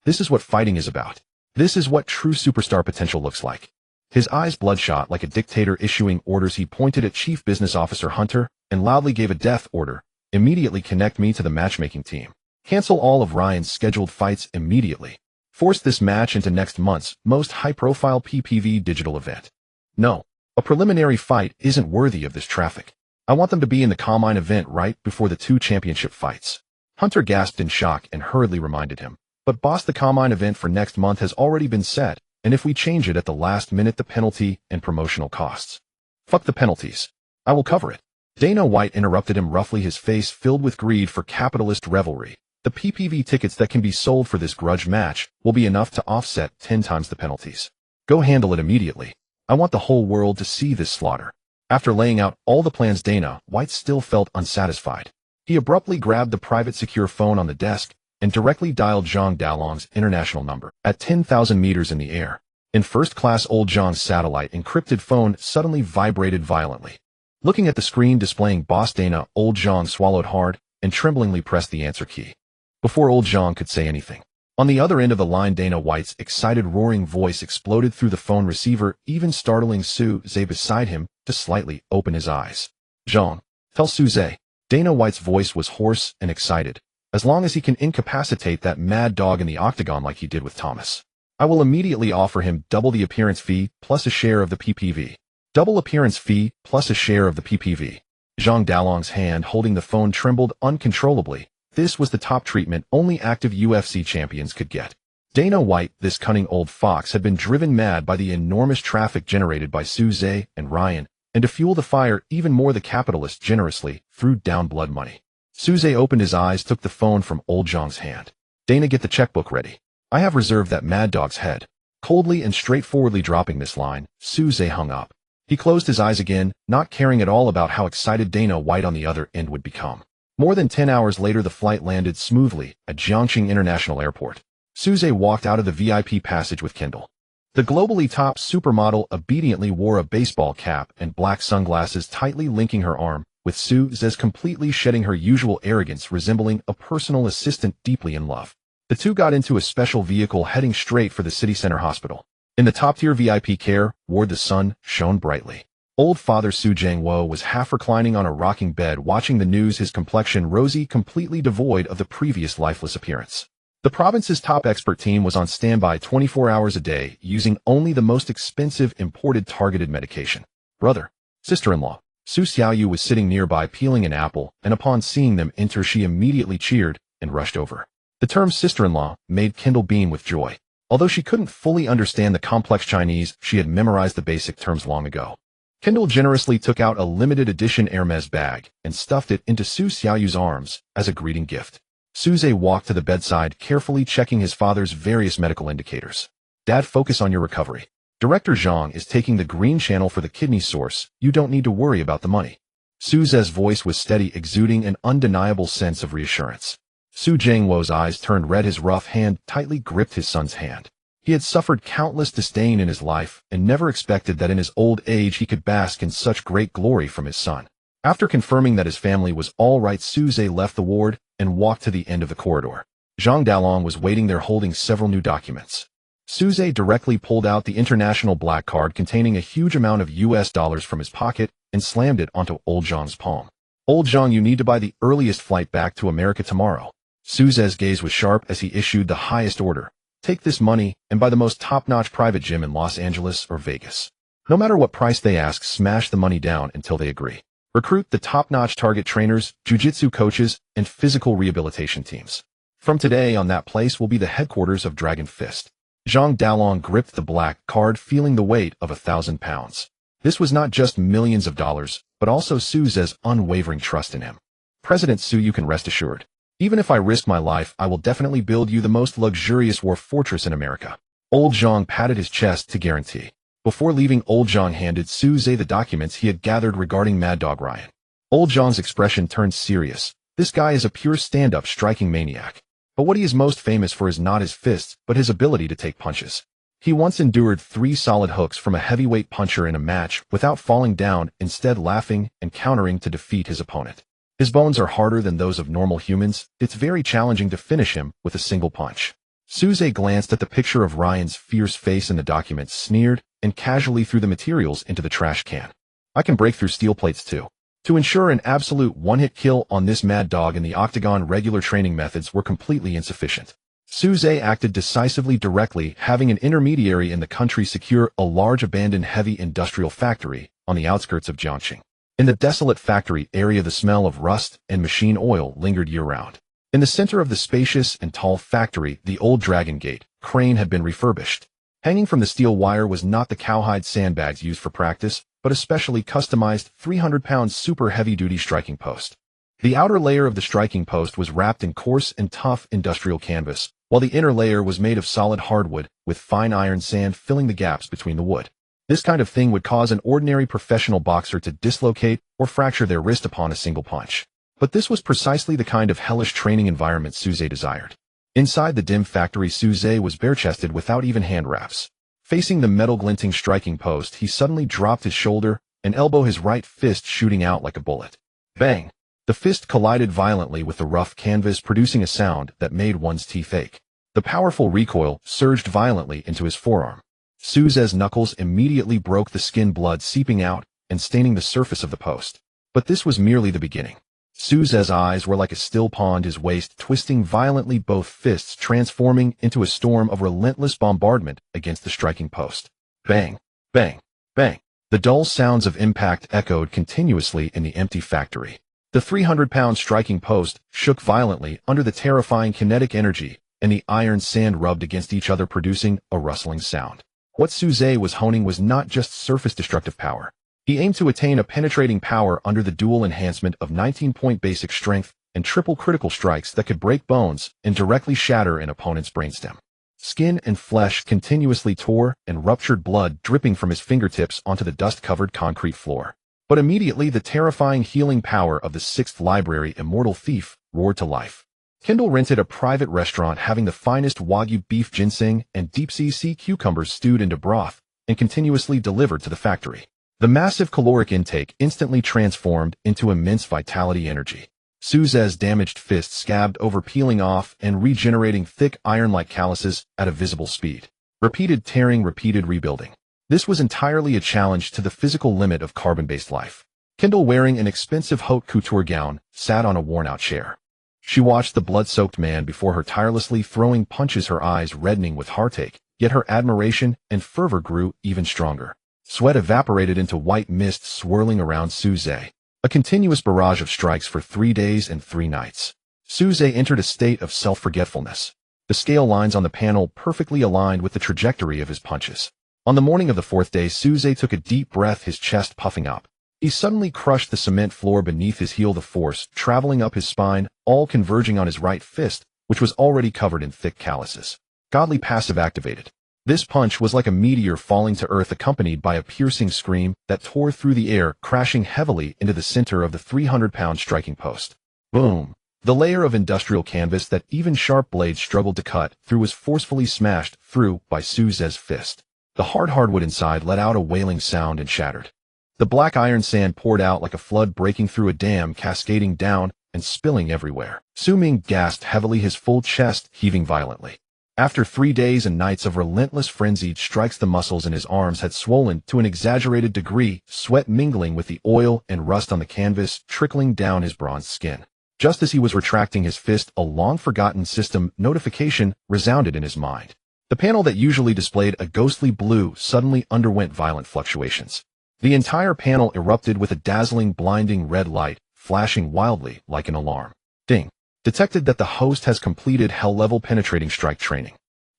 This is what fighting is about. This is what true superstar potential looks like." His eyes bloodshot like a dictator issuing orders, he pointed at Chief Business Officer Hunter and loudly gave a death order. "Immediately connect me to the matchmaking team. Cancel all of Ryan's scheduled fights immediately. Force this match into next month's most high-profile PPV digital event. No, a preliminary fight isn't worthy of this traffic. I want them to be in the combine event right before the two championship fights." Hunter gasped in shock and hurriedly reminded him, "But boss, the combine event for next month has already been set, and if we change it at the last minute, the penalty and promotional costs." "Fuck the penalties. I will cover it." Dana White interrupted him roughly, his face filled with greed for capitalist revelry. "The PPV tickets that can be sold for this grudge match will be enough to offset 10 times the penalties. Go handle it immediately. I want the whole world to see this slaughter." After laying out all the plans, Dana White still felt unsatisfied. He abruptly grabbed the private secure phone on the desk and directly dialed Zhang Dalong's international number. At 10,000 meters in the air, in first class, old Zhang's satellite encrypted phone suddenly vibrated violently. Looking at the screen displaying "Boss Dana," old Zhang swallowed hard and tremblingly pressed the answer key. Before old Zhang could say anything, on the other end of the line, Dana White's excited roaring voice exploded through the phone receiver, even startling Suze beside him to slightly open his eyes. "Zhang, tell Suze." Dana White's voice was hoarse and excited. "As long as he can incapacitate that mad dog in the octagon like he did with Thomas, I will immediately offer him double the appearance fee plus a share of the PPV. Double appearance fee plus a share of the PPV." Zhang Dalong's hand holding the phone trembled uncontrollably. This was the top treatment only active UFC champions could get. Dana White, this cunning old fox, had been driven mad by the enormous traffic generated by Suze and Ryan, and to fuel the fire even more, the capitalist generously threw down blood money. Suze opened his eyes, took the phone from old Zhang's hand. "Dana, get the checkbook ready. I have reserved that mad dog's head." Coldly and straightforwardly dropping this line, Suze hung up. He closed his eyes again, not caring at all about how excited Dana White on the other end would become. More than 10 hours later, the flight landed smoothly at Jiangqing International Airport. Suze walked out of the VIP passage with Kendall. The globally top supermodel obediently wore a baseball cap and black sunglasses, tightly linking her arm, with Suze completely shedding her usual arrogance, resembling a personal assistant deeply in love. The two got into a special vehicle heading straight for the city center hospital. In the top-tier VIP care ward, the sun shone brightly. Old Father Su Jiangwo was half reclining on a rocking bed watching the news, his complexion rosy, completely devoid of the previous lifeless appearance. The province's top expert team was on standby 24 hours a day, using only the most expensive imported targeted medication. Brother, sister-in-law, Su Xiaoyu was sitting nearby peeling an apple, and upon seeing them enter, she immediately cheered and rushed over. The term sister-in-law made Kendall beam with joy. Although she couldn't fully understand the complex Chinese, she had memorized the basic terms long ago. Kendall generously took out a limited edition Hermes bag and stuffed it into Su Xiaoyu's arms as a greeting gift. Suze walked to the bedside, carefully checking his father's various medical indicators. "Dad, focus on your recovery. Director Zhang is taking the green channel for the kidney source. You don't need to worry about the money." Suze's voice was steady, exuding an undeniable sense of reassurance. Su Jiangwo's eyes turned red, his rough hand tightly gripped his son's hand. He had suffered countless disdain in his life and never expected that in his old age he could bask in such great glory from his son. After confirming that his family was all right, Suze left the ward and walked to the end of the corridor. Zhang Dalong was waiting there holding several new documents. Suze directly pulled out the international black card containing a huge amount of US dollars from his pocket and slammed it onto old Zhang's palm. Old Zhang, you need to buy the earliest flight back to America tomorrow. Suze's gaze was sharp as he issued the highest order. Take this money and buy the most top-notch private gym in Los Angeles or Vegas. No matter what price they ask, smash the money down until they agree. Recruit the top-notch target trainers, jiu-jitsu coaches, and physical rehabilitation teams. From today on, that place will be the headquarters of Dragon Fist. Zhang Dalong gripped the black card, feeling the weight of 1,000 pounds. This was not just millions of dollars, but also Suze's unwavering trust in him. President Su, you can rest assured. Even if I risk my life, I will definitely build you the most luxurious war fortress in America. Old Zhang patted his chest to guarantee. Before leaving, Old Zhang handed Suze the documents he had gathered regarding Mad Dog Ryan. Old Zhang's expression turned serious. This guy is a pure stand-up striking maniac. But what he is most famous for is not his fists, but his ability to take punches. He once endured 3 solid hooks from a heavyweight puncher in a match without falling down, instead laughing and countering to defeat his opponent. His bones are harder than those of normal humans. It's very challenging to finish him with a single punch. Suze glanced at the picture of Ryan's fierce face in the document, sneered, and casually threw the materials into the trash can. I can break through steel plates too. To ensure an absolute one-hit kill on this mad dog in the octagon, regular training methods were completely insufficient. Suze acted decisively, directly having an intermediary in the country secure a large abandoned heavy industrial factory on the outskirts of Jiangxing. In the desolate factory area, the smell of rust and machine oil lingered year-round. In the center of the spacious and tall factory, the old Dragon Gate crane had been refurbished. Hanging from the steel wire was not the cowhide sandbags used for practice, but a specially customized 300-pound super heavy-duty striking post. The outer layer of the striking post was wrapped in coarse and tough industrial canvas, while the inner layer was made of solid hardwood, with fine iron sand filling the gaps between the wood. This kind of thing would cause an ordinary professional boxer to dislocate or fracture their wrist upon a single punch. But this was precisely the kind of hellish training environment Suze desired. Inside the dim factory, Suze was bare-chested without even hand wraps. Facing the metal-glinting striking post, he suddenly dropped his shoulder and elbowed, his right fist shooting out like a bullet. Bang! The fist collided violently with the rough canvas, producing a sound that made one's teeth ache. The powerful recoil surged violently into his forearm. Suze's knuckles immediately broke, the skin, blood seeping out and staining the surface of the post. But this was merely the beginning. Suze's eyes were like a still pond, his waist twisting violently, both fists transforming into a storm of relentless bombardment against the striking post. Bang! Bang! Bang! The dull sounds of impact echoed continuously in the empty factory. The 300-pound striking post shook violently under the terrifying kinetic energy, and the iron sand rubbed against each other, producing a rustling sound. What Suze was honing was not just surface destructive power. He aimed to attain a penetrating power under the dual enhancement of 19-point basic strength and triple critical strikes that could break bones and directly shatter an opponent's brainstem. Skin and flesh continuously tore and ruptured, blood dripping from his fingertips onto the dust-covered concrete floor. But immediately the terrifying healing power of the 6th Library Immortal Thief roared to life. Kendall rented a private restaurant having the finest Wagyu beef, ginseng, and deep-sea sea cucumbers stewed into broth and continuously delivered to the factory. The massive caloric intake instantly transformed into immense vitality energy. Suze's damaged fist scabbed over, peeling off and regenerating thick iron-like calluses at a visible speed. Repeated tearing, repeated rebuilding. This was entirely a challenge to the physical limit of carbon-based life. Kendall, wearing an expensive haute couture gown, sat on a worn-out chair. She watched the blood-soaked man before her tirelessly throwing punches, her eyes reddening with heartache, yet her admiration and fervor grew even stronger. Sweat evaporated into white mist swirling around Suze. A continuous barrage of strikes for 3 days and 3 nights. Suze entered a state of self-forgetfulness. The scale lines on the panel perfectly aligned with the trajectory of his punches. On the morning of the 4th day, Suze took a deep breath, his chest puffing up. He suddenly crushed the cement floor beneath his heel, the force traveling up his spine, all converging on his right fist, which was already covered in thick calluses. Godly passive activated. This punch was like a meteor falling to earth, accompanied by a piercing scream that tore through the air, crashing heavily into the center of the 300-pound striking post. Boom! The layer of industrial canvas that even sharp blades struggled to cut through was forcefully smashed through by Su Zhe's fist. The hard hardwood inside let out a wailing sound and shattered. The black iron sand poured out like a flood breaking through a dam, cascading down and spilling everywhere. Su Ming gasped heavily, his full chest heaving violently. After 3 days and nights of relentless frenzied strikes, the muscles in his arms had swollen to an exaggerated degree, sweat mingling with the oil and rust on the canvas trickling down his bronzed skin. Just as he was retracting his fist, a long-forgotten system notification resounded in his mind. The panel that usually displayed a ghostly blue suddenly underwent violent fluctuations. The entire panel erupted with a dazzling, blinding red light, flashing wildly like an alarm. Ding. Detected that the host has completed hell-level penetrating strike training.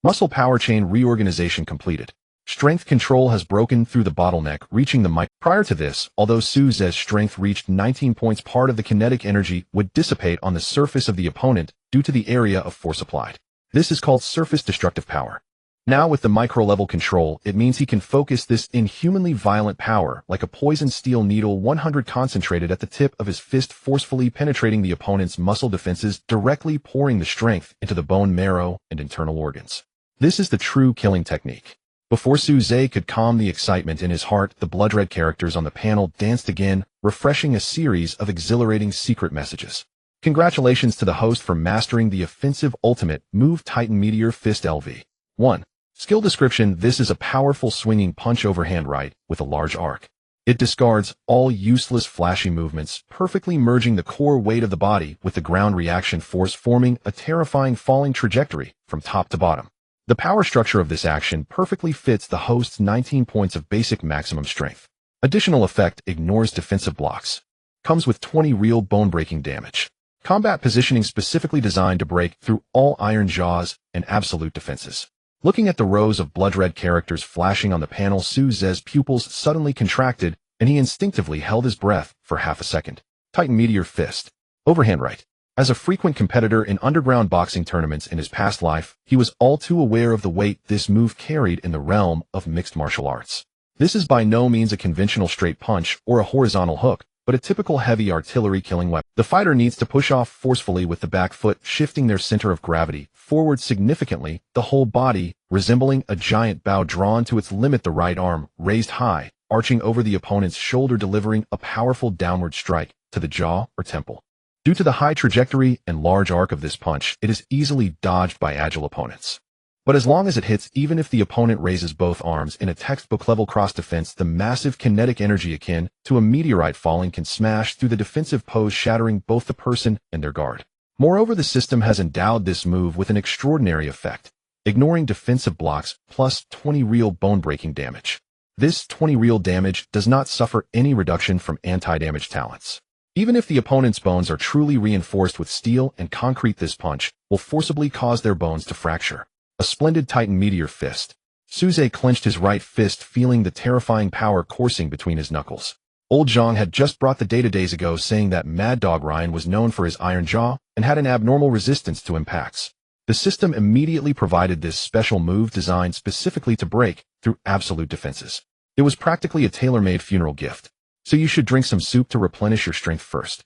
Muscle power chain reorganization completed. Strength control has broken through the bottleneck, reaching the mic. Prior to this, although Su Zhe's strength reached 19 points, part of the kinetic energy would dissipate on the surface of the opponent due to the area of force applied. This is called surface destructive power. Now with the micro-level control, it means he can focus this inhumanly violent power like a poisoned steel needle 100 concentrated at the tip of his fist, forcefully penetrating the opponent's muscle defenses, directly pouring the strength into the bone marrow and internal organs. This is the true killing technique. Before Su Zhe could calm the excitement in his heart, the blood-red characters on the panel danced again, refreshing a series of exhilarating secret messages. Congratulations to the host for mastering the offensive ultimate move Titan Meteor Fist LV. 1. Skill description: this is a powerful swinging punch overhand right with a large arc. It discards all useless flashy movements, perfectly merging the core weight of the body with the ground reaction force, forming a terrifying falling trajectory from top to bottom. The power structure of this action perfectly fits the host's 19 points of basic maximum strength. Additional effect: ignores defensive blocks. Comes with 20 real bone-breaking damage. Combat positioning specifically designed to break through all iron jaws and absolute defenses. Looking at the rows of blood-red characters flashing on the panel, Su Zhe's pupils suddenly contracted, and he instinctively held his breath for half a second. Titan Meteor Fist. Overhand right. As a frequent competitor in underground boxing tournaments in his past life, he was all too aware of the weight this move carried in the realm of mixed martial arts. This is by no means a conventional straight punch or a horizontal hook, but a typical heavy artillery killing weapon. The fighter needs to push off forcefully with the back foot, shifting their center of gravity forward significantly, the whole body resembling a giant bow drawn to its limit, the right arm raised high, arching over the opponent's shoulder, delivering a powerful downward strike to the jaw or temple. Due to the high trajectory and large arc of this punch, it is easily dodged by agile opponents. But as long as it hits, even if the opponent raises both arms in a textbook-level cross-defense, the massive kinetic energy akin to a meteorite falling can smash through the defensive pose, shattering both the person and their guard. Moreover, the system has endowed this move with an extraordinary effect, ignoring defensive blocks plus 20 real bone-breaking damage. This 20 real damage does not suffer any reduction from anti-damage talents. Even if the opponent's bones are truly reinforced with steel and concrete, this punch will forcibly cause their bones to fracture. A splendid Titan Meteor Fist. Su Zhe clenched his right fist, feeling the terrifying power coursing between his knuckles. Old Zhang had just brought the data days ago, saying that Mad Dog Ryan was known for his iron jaw and had an abnormal resistance to impacts. The system immediately provided this special move designed specifically to break through absolute defenses. It was practically a tailor-made funeral gift. So you should drink some soup to replenish your strength first.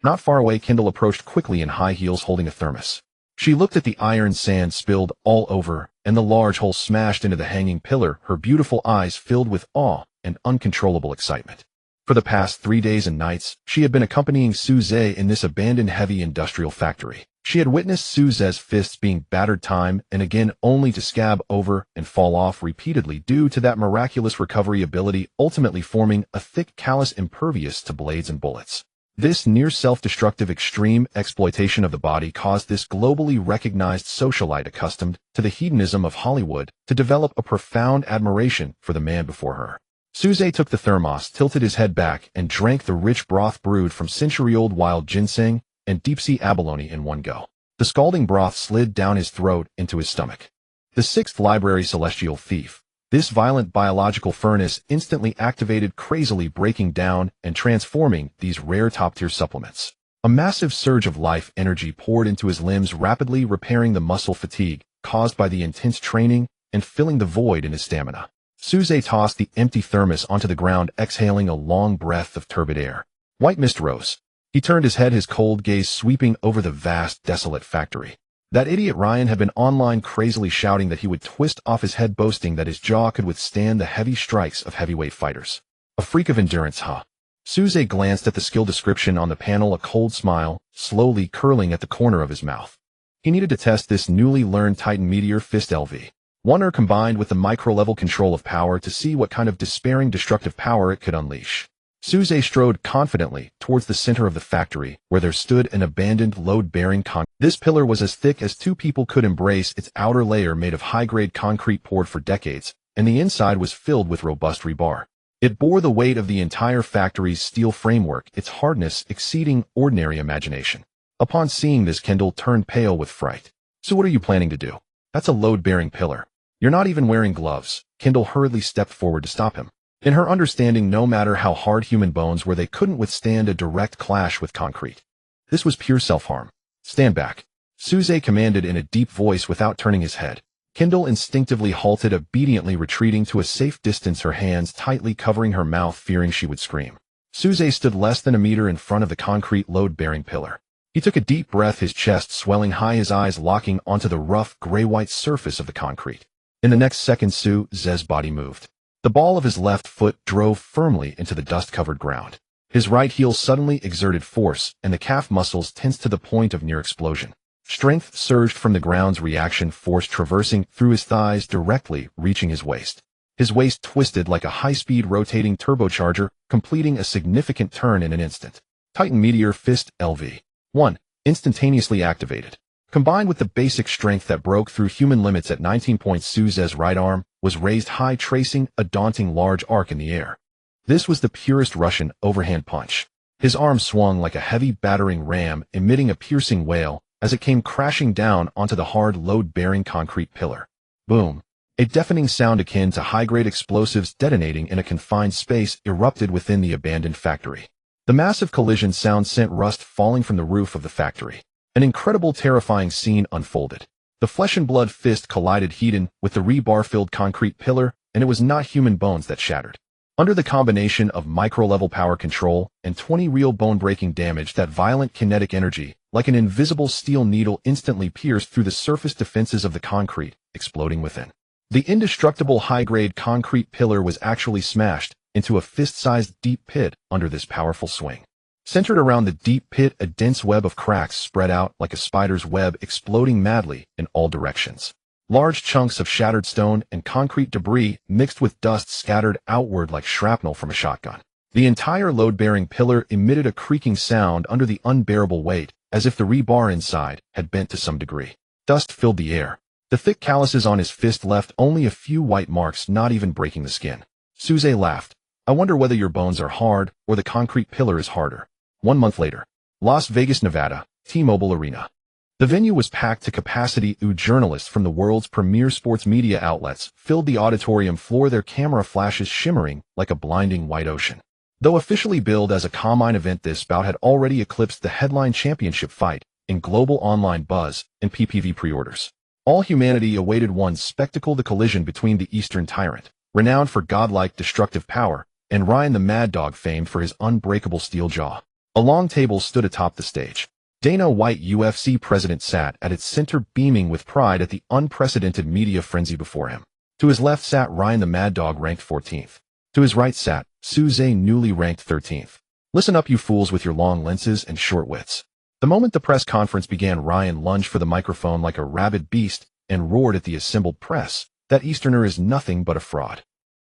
Not far away, Kendall approached quickly in high heels holding a thermos. She looked at the iron sand spilled all over and the large hole smashed into the hanging pillar, her beautiful eyes filled with awe and uncontrollable excitement. For the past 3 days and nights, she had been accompanying Su Zhe in this abandoned heavy industrial factory. She had witnessed Su Zhe's fists being battered time and again, only to scab over and fall off repeatedly due to that miraculous recovery ability, ultimately forming a thick callus impervious to blades and bullets. This near self-destructive extreme exploitation of the body caused this globally recognized socialite accustomed to the hedonism of Hollywood to develop a profound admiration for the man before her. Su Zhe took the thermos, tilted his head back, and drank the rich broth brewed from century-old wild ginseng and deep-sea abalone in one go. The scalding broth slid down his throat into his stomach. The 6th Library Celestial Thief. This violent biological furnace instantly activated, crazily breaking down and transforming these rare top-tier supplements. A massive surge of life energy poured into his limbs, rapidly repairing the muscle fatigue caused by the intense training and filling the void in his stamina. Su Zhe tossed the empty thermos onto the ground, exhaling a long breath of turbid air. White mist rose. He turned his head, his cold gaze sweeping over the vast, desolate factory. That idiot Ryan had been online crazily shouting that he would twist off his head, boasting that his jaw could withstand the heavy strikes of heavyweight fighters. A freak of endurance, huh? Suze glanced at the skill description on the panel, a cold smile slowly curling at the corner of his mouth. He needed to test this newly learned Titan Meteor Fist LV. Wonder combined with the micro-level control of power to see what kind of despairing destructive power it could unleash. Suze strode confidently towards the center of the factory, where there stood an abandoned load-bearing concrete. This pillar was as thick as two people could embrace, its outer layer made of high-grade concrete poured for decades, and the inside was filled with robust rebar. It bore the weight of the entire factory's steel framework, its hardness exceeding ordinary imagination. Upon seeing this, Kendall turned pale with fright. So what are you planning to do? That's a load-bearing pillar. You're not even wearing gloves. Kendall hurriedly stepped forward to stop him. In her understanding, no matter how hard human bones were, they couldn't withstand a direct clash with concrete. This was pure self-harm. Stand back, Suze commanded in a deep voice without turning his head. Kendall instinctively halted, obediently retreating to a safe distance, her hands tightly covering her mouth, fearing she would scream. Suze stood less than a meter in front of the concrete load-bearing pillar. He took a deep breath, his chest swelling high, his eyes locking onto the rough, gray-white surface of the concrete. In the next second, Suze's body moved. The ball of his left foot drove firmly into the dust-covered ground. His right heel suddenly exerted force, and the calf muscles tensed to the point of near explosion. Strength surged from the ground's reaction force, traversing through his thighs, directly reaching his waist. His waist twisted like a high-speed rotating turbocharger, completing a significant turn in an instant. Titan Meteor Fist LV. 1. Instantaneously activated. Combined with the basic strength that broke through human limits at 19 points, Suze's right arm was raised high, tracing a daunting large arc in the air. This was the purest Russian overhand punch. His arm swung like a heavy battering ram, emitting a piercing wail as it came crashing down onto the hard, load-bearing concrete pillar. Boom! A deafening sound akin to high-grade explosives detonating in a confined space erupted within the abandoned factory. The massive collision sound sent rust falling from the roof of the factory. An incredible, terrifying scene unfolded. The flesh-and-blood fist collided head-on with the rebar-filled concrete pillar, and it was not human bones that shattered. Under the combination of micro-level power control and 20 real bone-breaking damage, that violent kinetic energy, like an invisible steel needle, instantly pierced through the surface defenses of the concrete, exploding within. The indestructible high-grade concrete pillar was actually smashed into a fist-sized deep pit under this powerful swing. Centered around the deep pit, a dense web of cracks spread out like a spider's web, exploding madly in all directions. Large chunks of shattered stone and concrete debris mixed with dust scattered outward like shrapnel from a shotgun. The entire load-bearing pillar emitted a creaking sound under the unbearable weight, as if the rebar inside had bent to some degree. Dust filled the air. The thick calluses on his fist left only a few white marks, not even breaking the skin. Suze laughed. I wonder whether your bones are hard or the concrete pillar is harder. 1 month later. Las Vegas, Nevada, T-Mobile Arena. The venue was packed to capacity. Journalists from the world's premier sports media outlets filled the auditorium floor, their camera flashes shimmering like a blinding white ocean. Though officially billed as a combine event, this bout had already eclipsed the headline championship fight in global online buzz and PPV pre-orders. All humanity awaited one spectacle: the collision between the Eastern tyrant, renowned for godlike destructive power, and Ryan the Mad Dog, famed for his unbreakable steel jaw. A long table stood atop the stage. Dana White, UFC president, sat at its center, beaming with pride at the unprecedented media frenzy before him. To his left sat Ryan the Mad Dog, ranked 14th. To his right sat Suze, newly ranked 13th. Listen up, you fools with your long lenses and short wits. The moment the press conference began, Ryan lunged for the microphone like a rabid beast and roared at the assembled press. That Easterner is nothing but a fraud.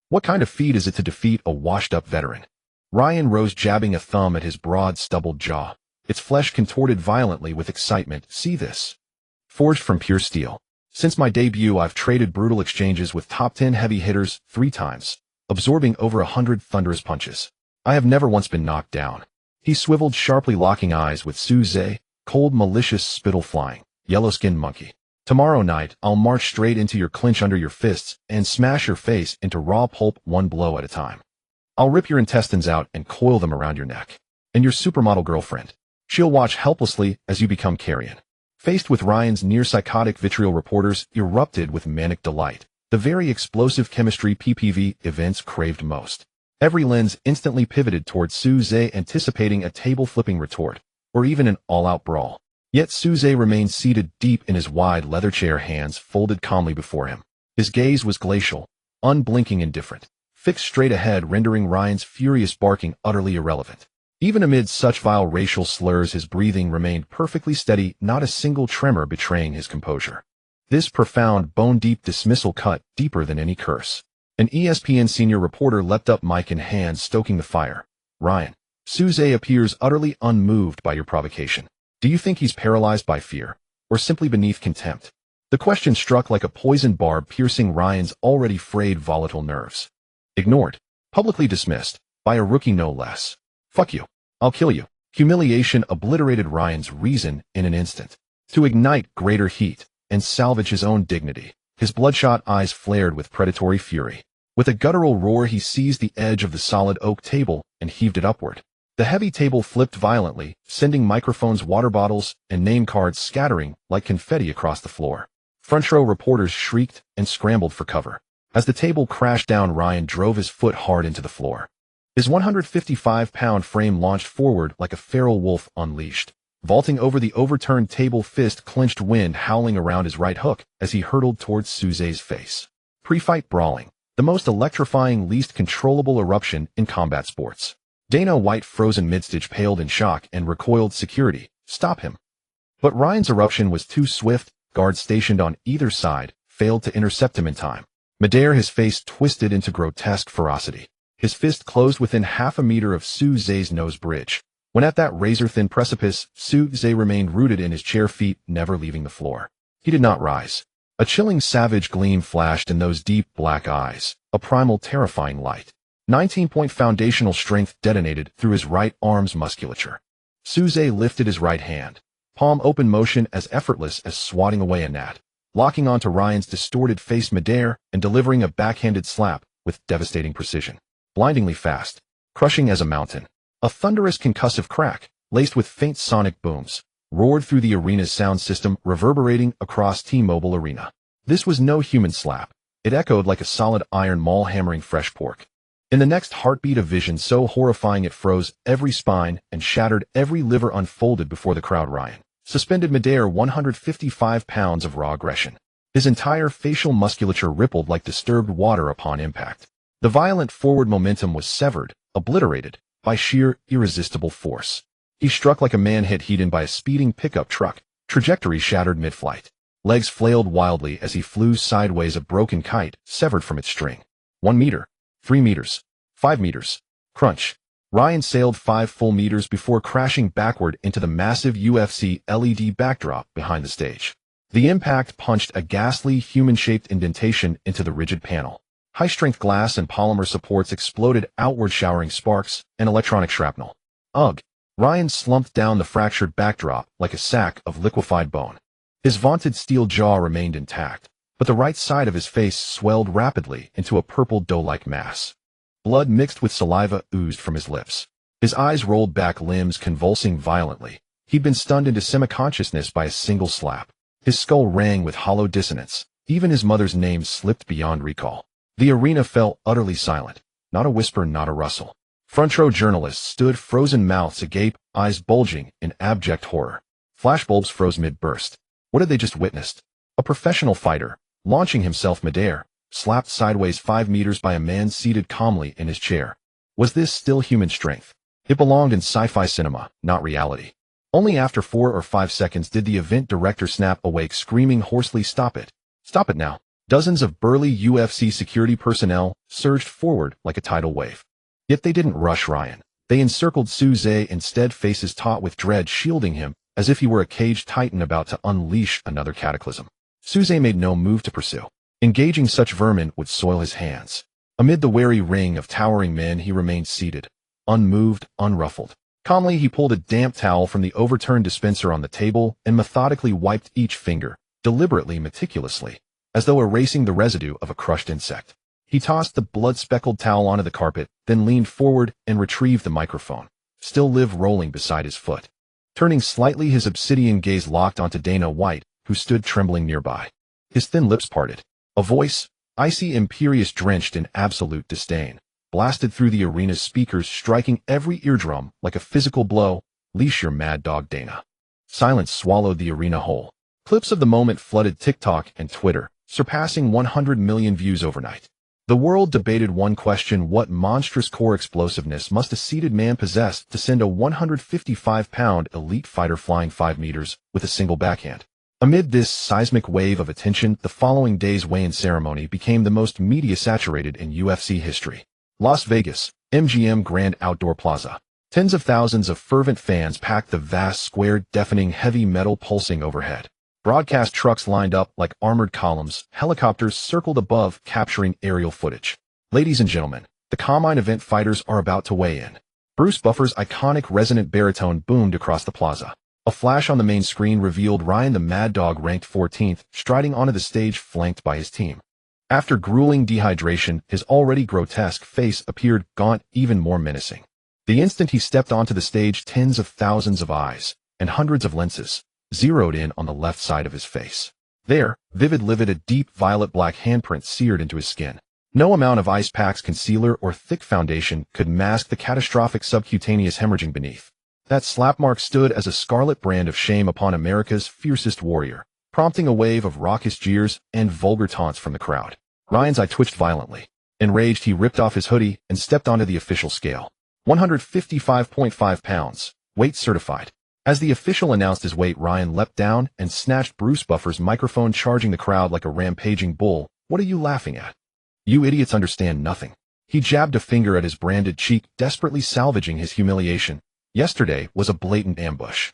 What kind of feat is it to defeat a washed-up veteran? Ryan rose, jabbing a thumb at his broad, stubbled jaw. Its flesh contorted violently with excitement. See this? Forged from pure steel. Since my debut, I've traded brutal exchanges with top 10 heavy hitters 3 times, absorbing over 100 thunderous punches. I have never once been knocked down. He swiveled sharply, locking eyes with Suze, cold, malicious spittle flying. Yellow-skinned monkey. Tomorrow night, I'll march straight into your clinch under your fists and smash your face into raw pulp, one blow at a time. I'll rip your intestines out and coil them around your neck. And your supermodel girlfriend. She'll watch helplessly as you become carrion. Faced with Ryan's near-psychotic vitriol, reporters erupted with manic delight. The very explosive chemistry PPV events craved most. Every lens instantly pivoted towards Suze, anticipating a table-flipping retort, or even an all-out brawl. Yet Suze remained seated deep in his wide leather chair, hands folded calmly before him. His gaze was glacial, unblinking indifferent, fixed straight ahead, rendering Ryan's furious barking utterly irrelevant. Even amid such vile racial slurs, his breathing remained perfectly steady, not a single tremor betraying his composure. This profound, bone-deep dismissal cut deeper than any curse. An ESPN senior reporter leapt up, mic in hand, stoking the fire. "Ryan, Suze appears utterly unmoved by your provocation. Do you think he's paralyzed by fear, or simply beneath contempt?" The question struck like a poisoned barb, piercing Ryan's already frayed, volatile nerves. Ignored. Publicly dismissed. By a rookie no less. "Fuck you. I'll kill you." Humiliation obliterated Ryan's reason in an instant. To ignite greater heat and salvage his own dignity, his bloodshot eyes flared with predatory fury. With a guttural roar, he seized the edge of the solid oak table and heaved it upward. The heavy table flipped violently, sending microphones, water bottles, and name cards scattering like confetti across the floor. Front row reporters shrieked and scrambled for cover. As the table crashed down, Ryan drove his foot hard into the floor. His 155-pound frame launched forward like a feral wolf unleashed. Vaulting over the overturned table, fist clenched, wind howling around his right hook as he hurtled towards Suze's face. Pre-fight brawling. The most electrifying, least controllable eruption in combat sports. Dana White, frozen mid-stage, paled in shock and recoiled. "Security, stop him." But Ryan's eruption was too swift. Guards stationed on either side failed to intercept him in time. Midair, his face twisted into grotesque ferocity. His fist closed within half a meter of Suze's nose bridge. When at that razor-thin precipice, Suze remained rooted in his chair, feet never leaving the floor. He did not rise. A chilling, savage gleam flashed in those deep black eyes, a primal, terrifying light. 19-point foundational strength detonated through his right arm's musculature. Suze lifted his right hand, palm open, motion as effortless as swatting away a gnat, locking onto Ryan's distorted face midair and delivering a backhanded slap with devastating precision. Blindingly fast, crushing as a mountain. A thunderous, concussive crack, laced with faint sonic booms, roared through the arena's sound system, reverberating across T-Mobile Arena. This was no human slap. It echoed like a solid iron maul hammering fresh pork. In the next heartbeat, a vision so horrifying it froze every spine and shattered every liver, unfolded before the crowd. Ryan, suspended midair, 155 pounds of raw aggression. His entire facial musculature rippled like disturbed water upon impact. The violent forward momentum was severed, obliterated, by sheer, irresistible force. He struck like a man hit heat by a speeding pickup truck, trajectory shattered mid-flight. Legs flailed wildly as he flew sideways, a broken kite, severed from its string. 1 meter, 3 meters, 5 meters. Crunch. Ryan sailed 5 full meters before crashing backward into the massive UFC LED backdrop behind the stage. The impact punched a ghastly, human-shaped indentation into the rigid panel. High-strength glass and polymer supports exploded outward, showering sparks and electronic shrapnel. Ugh! Ryan slumped down the fractured backdrop like a sack of liquefied bone. His vaunted steel jaw remained intact, but the right side of his face swelled rapidly into a purple dough-like mass. Blood mixed with saliva oozed from his lips. His eyes rolled back, limbs convulsing violently. He'd been stunned into semi-consciousness by a single slap. His skull rang with hollow dissonance. Even his mother's name slipped beyond recall. The arena fell utterly silent. Not a whisper, not a rustle. Front row journalists stood, frozen mouths agape, eyes bulging in abject horror. Flashbulbs froze mid-burst. What had they just witnessed? A professional fighter, launching himself midair, slapped sideways 5 meters by a man seated calmly in his chair. Was this still human strength? It belonged in sci-fi cinema, not reality. Only after 4 or 5 seconds did the event director snap awake, screaming hoarsely, "Stop it! Stop it now!" Dozens of burly UFC security personnel surged forward like a tidal wave. Yet they didn't rush Ryan. They encircled Suze instead, faces taut with dread shielding him as if he were a caged titan about to unleash another cataclysm. Suze made no move to pursue. Engaging such vermin would soil his hands. Amid the wary ring of towering men, he remained seated, unmoved, unruffled. Calmly, he pulled a damp towel from the overturned dispenser on the table and methodically wiped each finger, deliberately, meticulously, as though erasing the residue of a crushed insect. He tossed the blood-speckled towel onto the carpet, then leaned forward and retrieved the microphone, still rolling beside his foot. Turning slightly, his obsidian gaze locked onto Dana White, who stood trembling nearby. His thin lips parted. A voice, icy, imperious, drenched in absolute disdain, blasted through the arena's speakers, striking every eardrum like a physical blow. Leash your mad dog, Dana. Silence swallowed the arena whole. Clips of the moment flooded TikTok and Twitter, surpassing 100 million views overnight. The world debated one question: what monstrous core explosiveness must a seated man possess to send a 155-pound elite fighter flying 5 meters with a single backhand? Amid this seismic wave of attention, the following day's weigh-in ceremony became the most media-saturated in UFC history. Las Vegas, MGM Grand Outdoor Plaza. Tens of thousands of fervent fans packed the vast square, deafening heavy metal pulsing overhead. Broadcast trucks lined up like armored columns, helicopters circled above, capturing aerial footage. Ladies and gentlemen, the Combine event fighters are about to weigh in. Bruce Buffer's iconic resonant baritone boomed across the plaza. A flash on the main screen revealed Ryan the Mad Dog ranked 14th, striding onto the stage flanked by his team. After grueling dehydration, his already grotesque face appeared gaunt, even more menacing. The instant he stepped onto the stage, tens of thousands of eyes, and hundreds of lenses, zeroed in on the left side of his face. There, vivid livid, a deep violet-black handprint seared into his skin. No amount of ice packs, concealer, or thick foundation could mask the catastrophic subcutaneous hemorrhaging beneath. That slap mark stood as a scarlet brand of shame upon America's fiercest warrior, prompting a wave of raucous jeers and vulgar taunts from the crowd. Ryan's eye twitched violently. Enraged, he ripped off his hoodie and stepped onto the official scale. 155.5 pounds, weight certified. As the official announced his weight, Ryan leapt down and snatched Bruce Buffer's microphone, charging the crowd like a rampaging bull. "What are you laughing at? You idiots understand nothing." He jabbed a finger at his branded cheek, desperately salvaging his humiliation. Yesterday was a blatant ambush.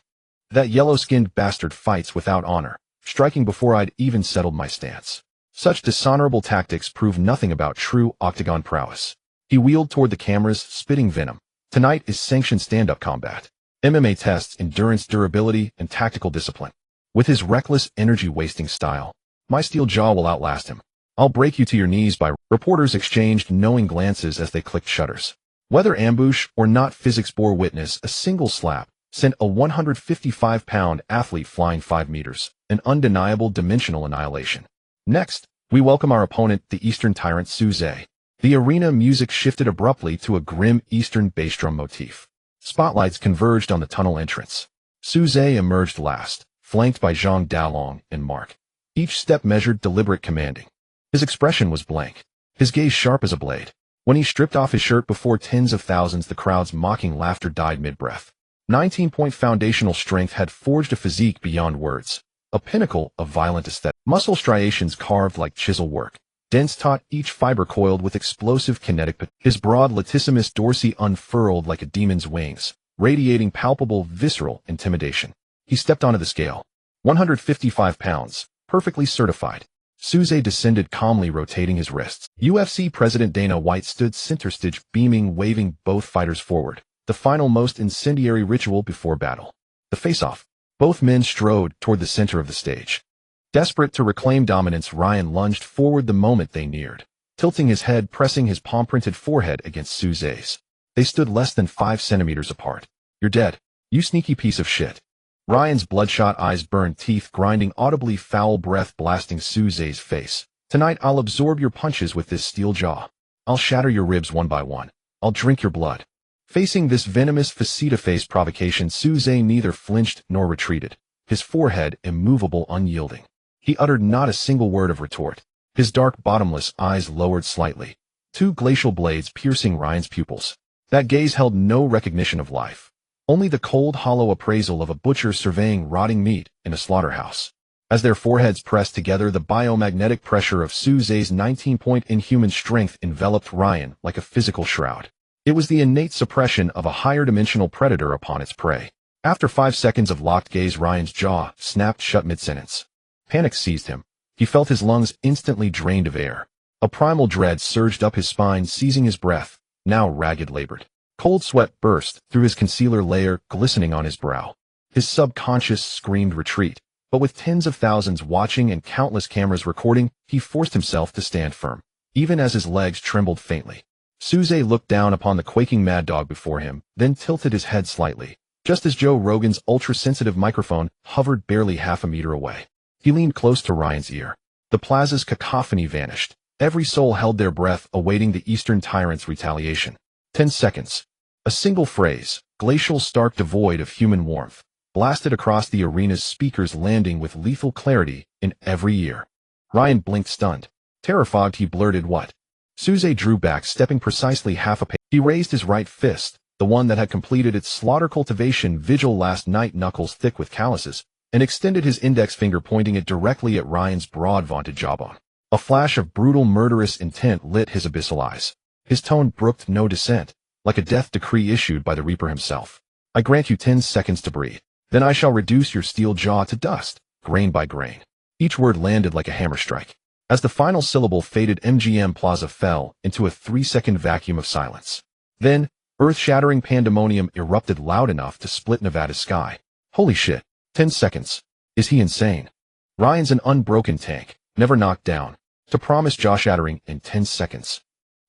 That yellow-skinned bastard fights without honor, striking before I'd even settled my stance. Such dishonorable tactics prove nothing about true octagon prowess. He wheeled toward the cameras, spitting venom. Tonight is sanctioned stand-up combat. MMA tests endurance, durability, and tactical discipline. With his reckless, energy-wasting style, my steel jaw will outlast him. I'll break you to your knees. By reporters exchanged knowing glances as they clicked shutters. Whether ambush or not, physics bore witness. A single slap sent a 155-pound athlete flying 5 meters, an undeniable dimensional annihilation. Next, we welcome our opponent, the Eastern tyrant Suze. The arena music shifted abruptly to a grim Eastern bass drum motif. Spotlights converged on the tunnel entrance. Suze emerged last, flanked by Zhang Dalong and Mark. Each step measured, deliberate, commanding. His expression was blank, his gaze sharp as a blade. When he stripped off his shirt before tens of thousands, the crowd's mocking laughter died mid-breath. 19-point foundational strength had forged a physique beyond words, a pinnacle of violent aesthetic. Muscle striations carved like chisel work, dense taut, each fiber coiled with explosive kinetic potential. His broad latissimus dorsi unfurled like a demon's wings, radiating palpable, visceral intimidation. He stepped onto the scale. 155 pounds, perfectly certified. Suze descended calmly, rotating his wrists. UFC President Dana White stood center stage, beaming, waving both fighters forward. The final, most incendiary ritual before battle. The face-off. Both men strode toward the center of the stage. Desperate to reclaim dominance, Ryan lunged forward the moment they neared, tilting his head, pressing his palm-printed forehead against Suze's. They stood less than 5 centimeters apart. "You're dead, you sneaky piece of shit." Ryan's bloodshot eyes burned, teeth grinding, audibly foul breath blasting Suze's face. "Tonight I'll absorb your punches with this steel jaw. I'll shatter your ribs one by one. I'll drink your blood." Facing this venomous faceta-faced provocation, Suze neither flinched nor retreated, his forehead immovable, unyielding. He uttered not a single word of retort. His dark, bottomless eyes lowered slightly, 2 glacial blades piercing Ryan's pupils. That gaze held no recognition of life, only the cold, hollow appraisal of a butcher surveying rotting meat in a slaughterhouse. As their foreheads pressed together, the biomagnetic pressure of Suze's 19-point inhuman strength enveloped Ryan like a physical shroud. It was the innate suppression of a higher-dimensional predator upon its prey. After 5 seconds of locked gaze, Ryan's jaw snapped shut mid-sentence. Panic seized him. He felt his lungs instantly drained of air. A primal dread surged up his spine, seizing his breath, now ragged, labored. Cold sweat burst through his concealer layer, glistening on his brow. His subconscious screamed retreat, but with tens of thousands watching and countless cameras recording, he forced himself to stand firm, even as his legs trembled faintly. Suze looked down upon the quaking mad dog before him, then tilted his head slightly, just as Joe Rogan's ultra-sensitive microphone hovered barely half a meter away. He leaned close to Ryan's ear. The plaza's cacophony vanished. Every soul held their breath, awaiting the Eastern tyrant's retaliation. 10 seconds. A single phrase, glacial, stark, devoid of human warmth, blasted across the arena's speakers, landing with lethal clarity in every ear. Ryan blinked, stunned. Terror-fogged, he blurted, "What?" Suze drew back, stepping precisely half a pace. He raised his right fist, the one that had completed its slaughter cultivation vigil last night, knuckles thick with calluses, and extended his index finger, pointing it directly at Ryan's broad, vaunted jawbone. A flash of brutal, murderous intent lit his abyssal eyes. His tone brooked no dissent, like a death decree issued by the Reaper himself. "I grant you 10 seconds to breathe. Then I shall reduce your steel jaw to dust, grain by grain." Each word landed like a hammer strike. As the final syllable faded, MGM Plaza fell into a 3-second vacuum of silence. Then, earth-shattering pandemonium erupted, loud enough to split Nevada's sky. Holy shit. 10 seconds. Is he insane? Ryan's an unbroken tank, never knocked down, to promise jaw-shattering in 10 seconds.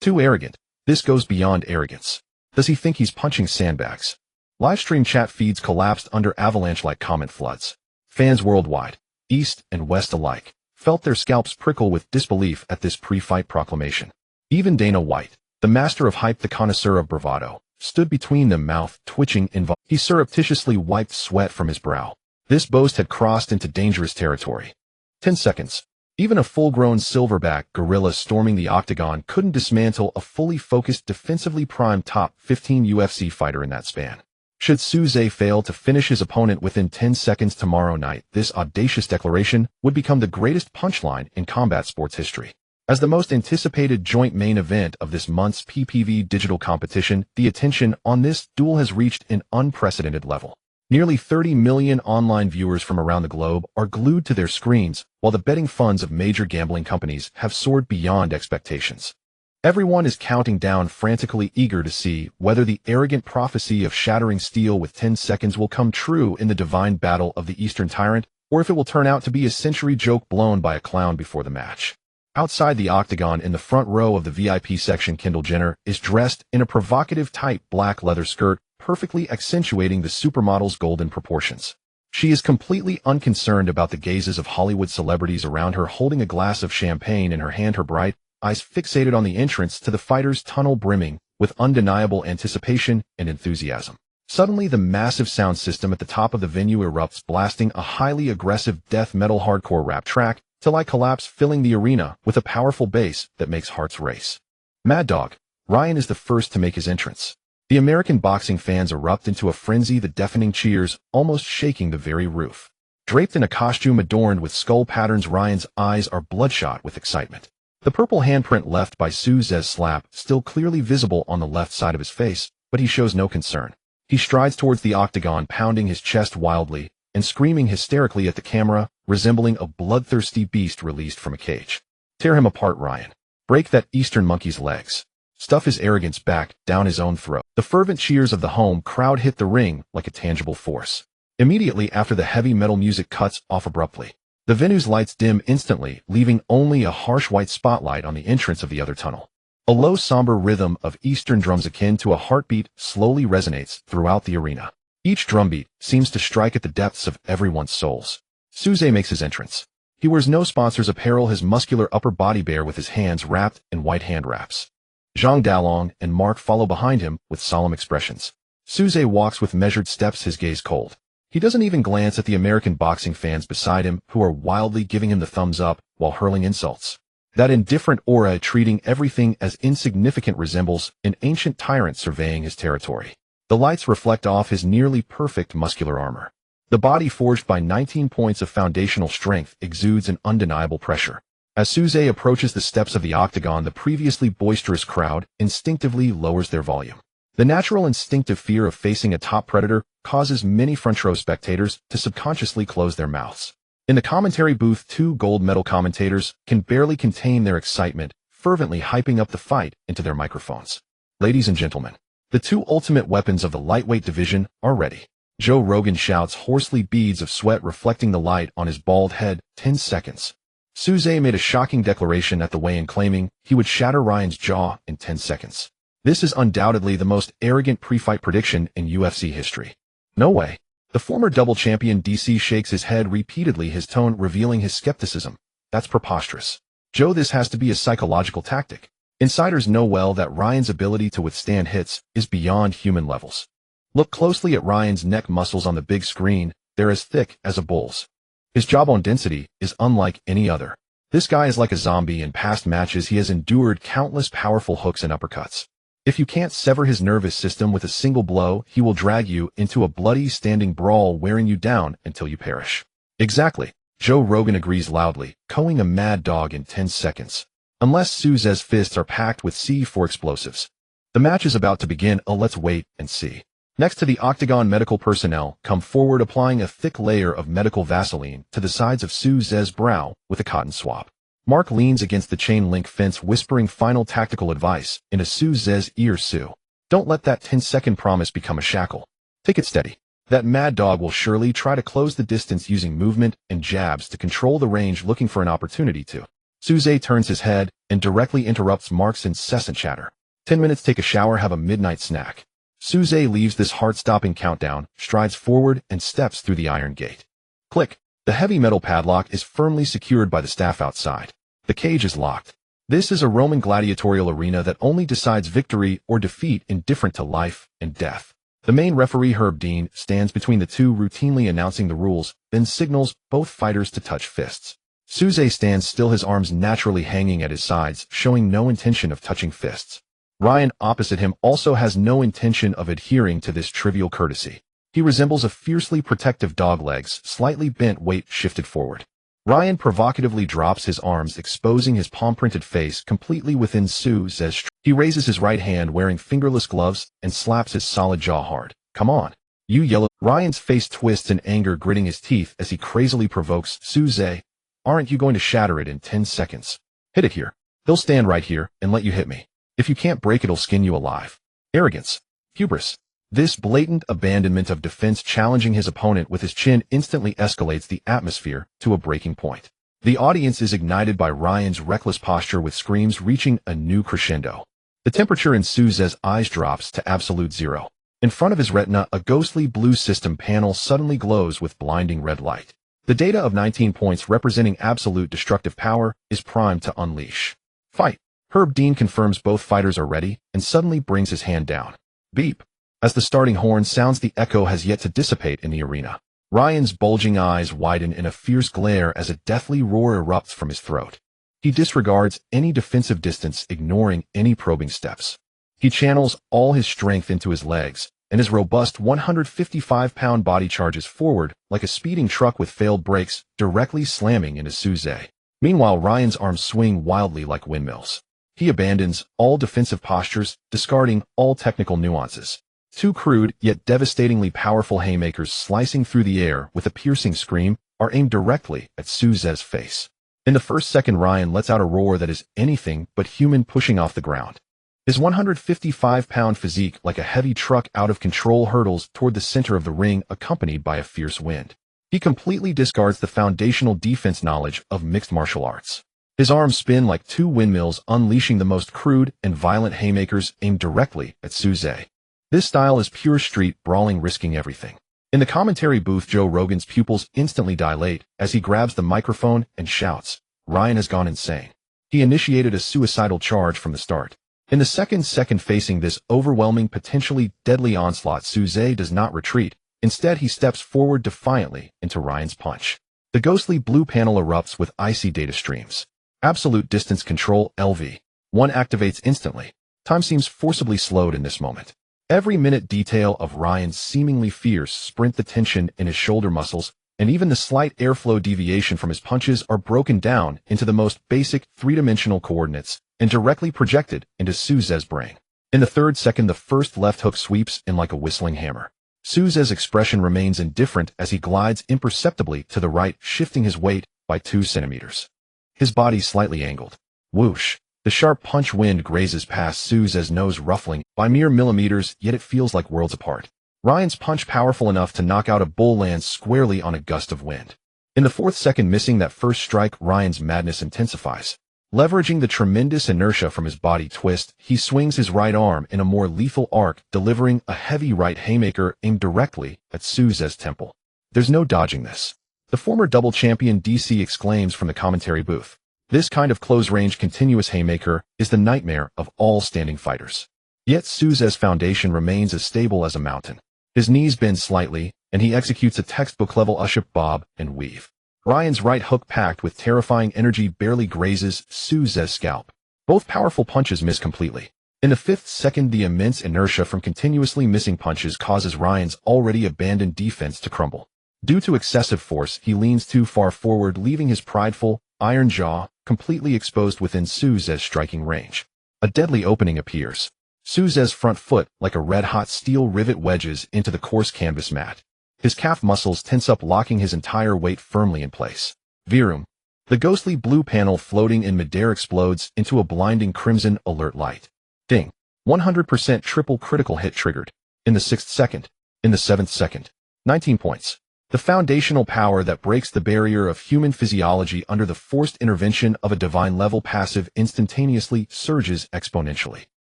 Too arrogant. This goes beyond arrogance. Does he think he's punching sandbags? Livestream chat feeds collapsed under avalanche-like comment floods. Fans worldwide, East and West alike, felt their scalps prickle with disbelief at this pre-fight proclamation. Even Dana White, the master of hype, the connoisseur of bravado, stood between them, mouth twitching. He surreptitiously wiped sweat from his brow. This boast had crossed into dangerous territory. 10 seconds. Even a full-grown silverback gorilla storming the octagon couldn't dismantle a fully focused, defensively primed top 15 UFC fighter in that span. Should Suze fail to finish his opponent within 10 seconds tomorrow night, this audacious declaration would become the greatest punchline in combat sports history. As the most anticipated joint main event of this month's PPV digital competition, the attention on this duel has reached an unprecedented level. Nearly 30 million online viewers from around the globe are glued to their screens, while the betting funds of major gambling companies have soared beyond expectations. Everyone is counting down, frantically eager to see whether the arrogant prophecy of shattering steel with 10 seconds will come true in the divine battle of the Eastern tyrant, or if it will turn out to be a century joke blown by a clown before the match. Outside the octagon, in the front row of the VIP section, Kendall Jenner is dressed in a provocative tight black leather skirt, perfectly accentuating the supermodel's golden proportions. She is completely unconcerned about the gazes of Hollywood celebrities around her, holding a glass of champagne in her hand, her bright eyes fixated on the entrance to the fighter's tunnel, brimming with undeniable anticipation and enthusiasm. Suddenly, the massive sound system at the top of the venue erupts, blasting a highly aggressive death metal hardcore rap track, Till I Collapse, filling the arena with a powerful bass that makes hearts race. Mad Dog Ryan is the first to make his entrance. The American boxing fans erupt into a frenzy, the deafening cheers almost shaking the very roof. Draped in a costume adorned with skull patterns, Ryan's eyes are bloodshot with excitement. The purple handprint left by Suze's slap still clearly visible on the left side of his face, but he shows no concern. He strides towards the octagon, pounding his chest wildly and screaming hysterically at the camera, resembling a bloodthirsty beast released from a cage. Tear him apart, Ryan. Break that Eastern monkey's legs. Stuff his arrogance back down his own throat. The fervent cheers of the home crowd hit the ring like a tangible force. Immediately after, the heavy metal music cuts off abruptly. The venue's lights dim instantly, leaving only a harsh white spotlight on the entrance of the other tunnel. A low, somber rhythm of Eastern drums akin to a heartbeat slowly resonates throughout the arena. Each drumbeat seems to strike at the depths of everyone's souls. Suze makes his entrance. He wears no sponsor's apparel, his muscular upper body bare, with his hands wrapped in white hand wraps. Zhang Dalong and Mark follow behind him with solemn expressions. Suze walks with measured steps, his gaze cold. He doesn't even glance at the American boxing fans beside him, who are wildly giving him the thumbs up while hurling insults. That indifferent aura, treating everything as insignificant, resembles an ancient tyrant surveying his territory. The lights reflect off his nearly perfect muscular armor. The body, forged by 19 points of foundational strength, exudes an undeniable pressure. As Suze approaches the steps of the octagon, the previously boisterous crowd instinctively lowers their volume. The natural instinctive fear of facing a top predator causes many front row spectators to subconsciously close their mouths. In the commentary booth, two gold medal commentators can barely contain their excitement, fervently hyping up the fight into their microphones. Ladies and gentlemen, the two ultimate weapons of the lightweight division are ready. Joe Rogan shouts hoarsely, beads of sweat reflecting the light on his bald head. 10 seconds. Suze made a shocking declaration at the weigh-in, claiming he would shatter Ryan's jaw in 10 seconds. This is undoubtedly the most arrogant pre-fight prediction in UFC history. No way. The former double champion DC shakes his head repeatedly, his tone revealing his skepticism. That's preposterous. Joe, this has to be a psychological tactic. Insiders know well that Ryan's ability to withstand hits is beyond human levels. Look closely at Ryan's neck muscles on the big screen. They're as thick as a bull's. His jawbone density is unlike any other. This guy is like a zombie. In past matches he has endured countless powerful hooks and uppercuts. If you can't sever his nervous system with a single blow, he will drag you into a bloody standing brawl, wearing you down until you perish. Exactly. Joe Rogan agrees loudly, coing a mad dog in 10 seconds. Unless Souza's fists are packed with C4 explosives. The match is about to begin. Let's wait and see. Next to the octagon, medical personnel come forward, applying a thick layer of medical Vaseline to the sides of Souza's brow with a cotton swab. Mark leans against the chain-link fence, whispering final tactical advice into Souza's ear. Sue, don't let that 10-second promise become a shackle. Take it steady. That mad dog will surely try to close the distance using movement and jabs to control the range, looking for an opportunity to. Souza turns his head and directly interrupts Mark's incessant chatter. 10 minutes, take a shower, have a midnight snack. Souza leaves this heart-stopping countdown, strides forward, and steps through the iron gate. Click. The heavy metal padlock is firmly secured by the staff outside. The cage is locked. This is a Roman gladiatorial arena that only decides victory or defeat, indifferent to life and death. The main referee, Herb Dean, stands between the two, routinely announcing the rules, then signals both fighters to touch fists. Souza stands still, his arms naturally hanging at his sides, showing no intention of touching fists. Ryan, opposite him, also has no intention of adhering to this trivial courtesy. He resembles a fiercely protective dog, legs slightly bent, weight shifted forward. Ryan provocatively drops his arms, exposing his palm-printed face completely within Souza's. He raises his right hand, wearing fingerless gloves, and slaps his solid jaw hard. Come on, you yellow. Ryan's face twists in anger, gritting his teeth as he crazily provokes Souza. Aren't you going to shatter it in 10 seconds? Hit it here. He'll stand right here and let you hit me. If you can't break it'll skin you alive. Arrogance. Hubris. This blatant abandonment of defense, challenging his opponent with his chin, instantly escalates the atmosphere to a breaking point. The audience is ignited by Ryan's reckless posture, with screams reaching a new crescendo. The temperature in Souza's eyes drops to absolute zero. In front of his retina, a ghostly blue system panel suddenly glows with blinding red light. The data of 19 points, representing absolute destructive power, is primed to unleash. Fight. Herb Dean confirms both fighters are ready and suddenly brings his hand down. Beep. As the starting horn sounds, the echo has yet to dissipate in the arena. Ryan's bulging eyes widen in a fierce glare as a deathly roar erupts from his throat. He disregards any defensive distance, ignoring any probing steps. He channels all his strength into his legs, and his robust 155-pound body charges forward like a speeding truck with failed brakes, directly slamming into Souza. Meanwhile, Ryan's arms swing wildly like windmills. He abandons all defensive postures, discarding all technical nuances. Two crude, yet devastatingly powerful haymakers, slicing through the air with a piercing scream, are aimed directly at Souza's face. In the first second, Ryan lets out a roar that is anything but human, pushing off the ground. His 155-pound physique, like a heavy truck out of control, hurtles toward the center of the ring, accompanied by a fierce wind. He completely discards the foundational defense knowledge of mixed martial arts. His arms spin like two windmills, unleashing the most crude and violent haymakers aimed directly at Souza. This style is pure street brawling, risking everything. In the commentary booth, Joe Rogan's pupils instantly dilate as he grabs the microphone and shouts, "Ryan has gone insane. He initiated a suicidal charge from the start." In the second facing this overwhelming, potentially deadly onslaught, Souza does not retreat. Instead, he steps forward defiantly into Ryan's punch. The ghostly blue panel erupts with icy data streams. Absolute distance control, LV. 1 activates instantly. Time seems forcibly slowed in this moment. Every minute detail of Ryan's seemingly fierce sprint, the tension in his shoulder muscles, and even the slight airflow deviation from his punches are broken down into the most basic three-dimensional coordinates and directly projected into Souza's brain. In the third second, the first left hook sweeps in like a whistling hammer. Souza's expression remains indifferent as he glides imperceptibly to the right, shifting his weight by 2 centimeters. His body slightly angled. Whoosh! The sharp punch wind grazes past Souza's nose, ruffling by mere millimeters, yet it feels like worlds apart. Ryan's punch, powerful enough to knock out a bull, lands squarely on a gust of wind. In the fourth second, missing that first strike, Ryan's madness intensifies. Leveraging the tremendous inertia from his body twist, he swings his right arm in a more lethal arc, delivering a heavy right haymaker aimed directly at Souza's temple. There's no dodging this. The former double champion DC exclaims from the commentary booth. This kind of close-range continuous haymaker is the nightmare of all standing fighters. Yet Souza's foundation remains as stable as a mountain. His knees bend slightly, and he executes a textbook-level uship bob and weave. Ryan's right hook packed with terrifying energy barely grazes Souza's scalp. Both powerful punches miss completely. In the 5th second, the immense inertia from continuously missing punches causes Ryan's already abandoned defense to crumble. Due to excessive force, he leans too far forward, leaving his prideful, iron jaw completely exposed within Souza's striking range. A deadly opening appears. Souza's front foot, like a red-hot steel rivet, wedges into the coarse canvas mat. His calf muscles tense up, locking his entire weight firmly in place. Virum. The ghostly blue panel floating in midair explodes into a blinding crimson alert light. Ding. 100% triple critical hit triggered. In the 6th second. In the 7th second. 19 points. The foundational power that breaks the barrier of human physiology under the forced intervention of a divine-level passive instantaneously surges exponentially.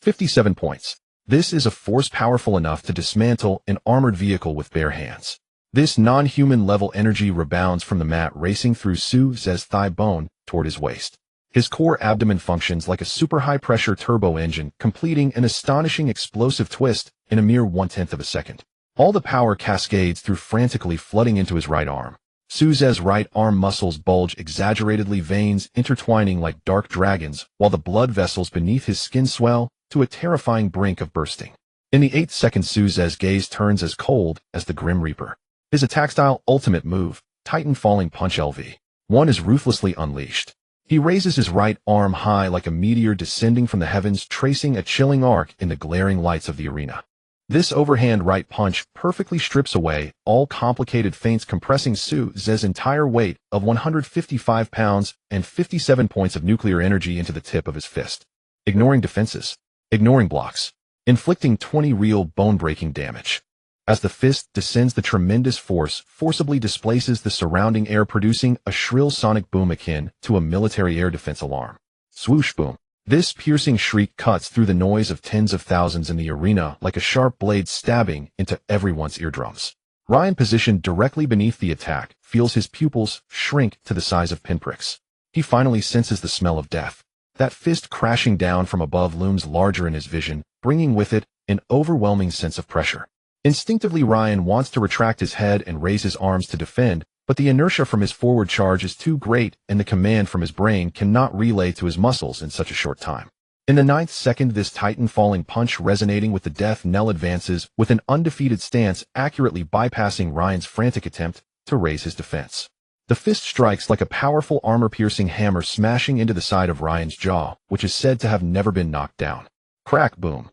57 points. This is a force powerful enough to dismantle an armored vehicle with bare hands. This non-human level energy rebounds from the mat, racing through Souza's thigh bone toward his waist. His core abdomen functions like a super high-pressure turbo engine, completing an astonishing explosive twist in a mere 1/10 of a second. All the power cascades through, frantically flooding into his right arm. Souza's right arm muscles bulge exaggeratedly, veins intertwining like dark dragons, while the blood vessels beneath his skin swell to a terrifying brink of bursting. In the 8th second, Souza's gaze turns as cold as the Grim Reaper. His attack style ultimate move, Titan Falling Punch LV1, is ruthlessly unleashed. He raises his right arm high like a meteor descending from the heavens, tracing a chilling arc in the glaring lights of the arena. This overhand right punch perfectly strips away all complicated feints, compressing Souza's entire weight of 155 pounds and 57 points of nuclear energy into the tip of his fist. Ignoring defenses. Ignoring blocks. Inflicting 20 real bone-breaking damage. As the fist descends, the tremendous force forcibly displaces the surrounding air, producing a shrill sonic boom akin to a military air defense alarm. Swoosh boom. This piercing shriek cuts through the noise of tens of thousands in the arena like a sharp blade, stabbing into everyone's eardrums. Ryan, positioned directly beneath the attack, feels his pupils shrink to the size of pinpricks. He finally senses the smell of death. That fist crashing down from above looms larger in his vision, bringing with it an overwhelming sense of pressure. Instinctively, Ryan wants to retract his head and raise his arms to defend, but the inertia from his forward charge is too great, and the command from his brain cannot relay to his muscles in such a short time. In the 9th second, this Titan Falling Punch, resonating with the death knell, advances with an undefeated stance, accurately bypassing Ryan's frantic attempt to raise his defense. The fist strikes like a powerful armor-piercing hammer, smashing into the side of Ryan's jaw, which is said to have never been knocked down. Crack, boom.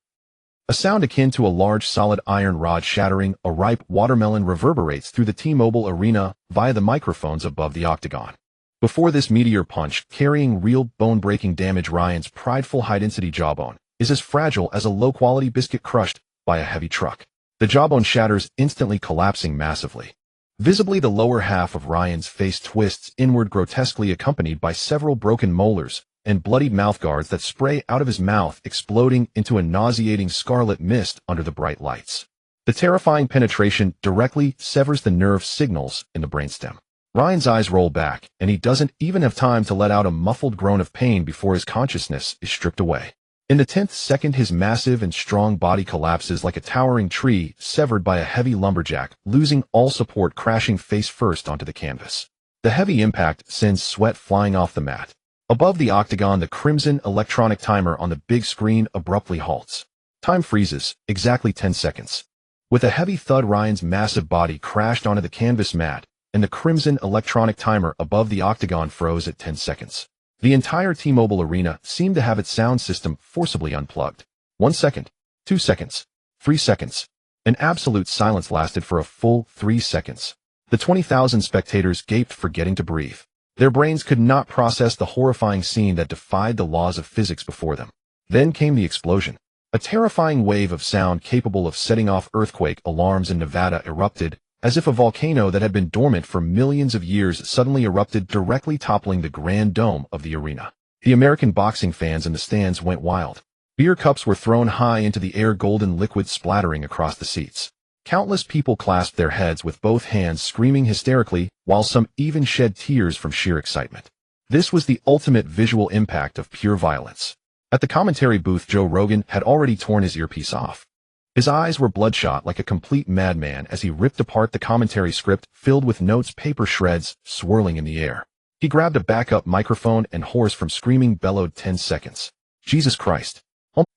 A sound akin to a large solid iron rod shattering a ripe watermelon reverberates through the T-Mobile arena via the microphones above the octagon. Before this meteor punch, carrying real bone-breaking damage, Ryan's prideful high-density jawbone is as fragile as a low-quality biscuit crushed by a heavy truck. The jawbone shatters, instantly collapsing massively. Visibly, the lower half of Ryan's face twists inward, grotesquely accompanied by several broken molars and bloodied mouthguards that spray out of his mouth, exploding into a nauseating scarlet mist under the bright lights. The terrifying penetration directly severs the nerve signals in the brainstem. Ryan's eyes roll back, and he doesn't even have time to let out a muffled groan of pain before his consciousness is stripped away. In the 10th second, his massive and strong body collapses like a towering tree severed by a heavy lumberjack, losing all support, crashing face first onto the canvas. The heavy impact sends sweat flying off the mat. Above the octagon, the crimson electronic timer on the big screen abruptly halts. Time freezes, exactly 10 seconds. With a heavy thud, Ryan's massive body crashed onto the canvas mat, and the crimson electronic timer above the octagon froze at 10 seconds. The entire T-Mobile arena seemed to have its sound system forcibly unplugged. 1 second, 2 seconds, 3 seconds. An absolute silence lasted for a full 3 seconds. The 20,000 spectators gaped, forgetting to breathe. Their brains could not process the horrifying scene that defied the laws of physics before them. Then came the explosion. A terrifying wave of sound capable of setting off earthquake alarms in Nevada erupted, as if a volcano that had been dormant for millions of years suddenly erupted, directly toppling the grand dome of the arena. The American boxing fans in the stands went wild. Beer cups were thrown high into the air, golden liquid splattering across the seats. Countless people clasped their heads with both hands, screaming hysterically, while some even shed tears from sheer excitement. This was the ultimate visual impact of pure violence. At the commentary booth, Joe Rogan had already torn his earpiece off. His eyes were bloodshot like a complete madman as he ripped apart the commentary script filled with notes, paper shreds swirling in the air. He grabbed a backup microphone and, hoarse from screaming, bellowed, 10 seconds. Jesus Christ.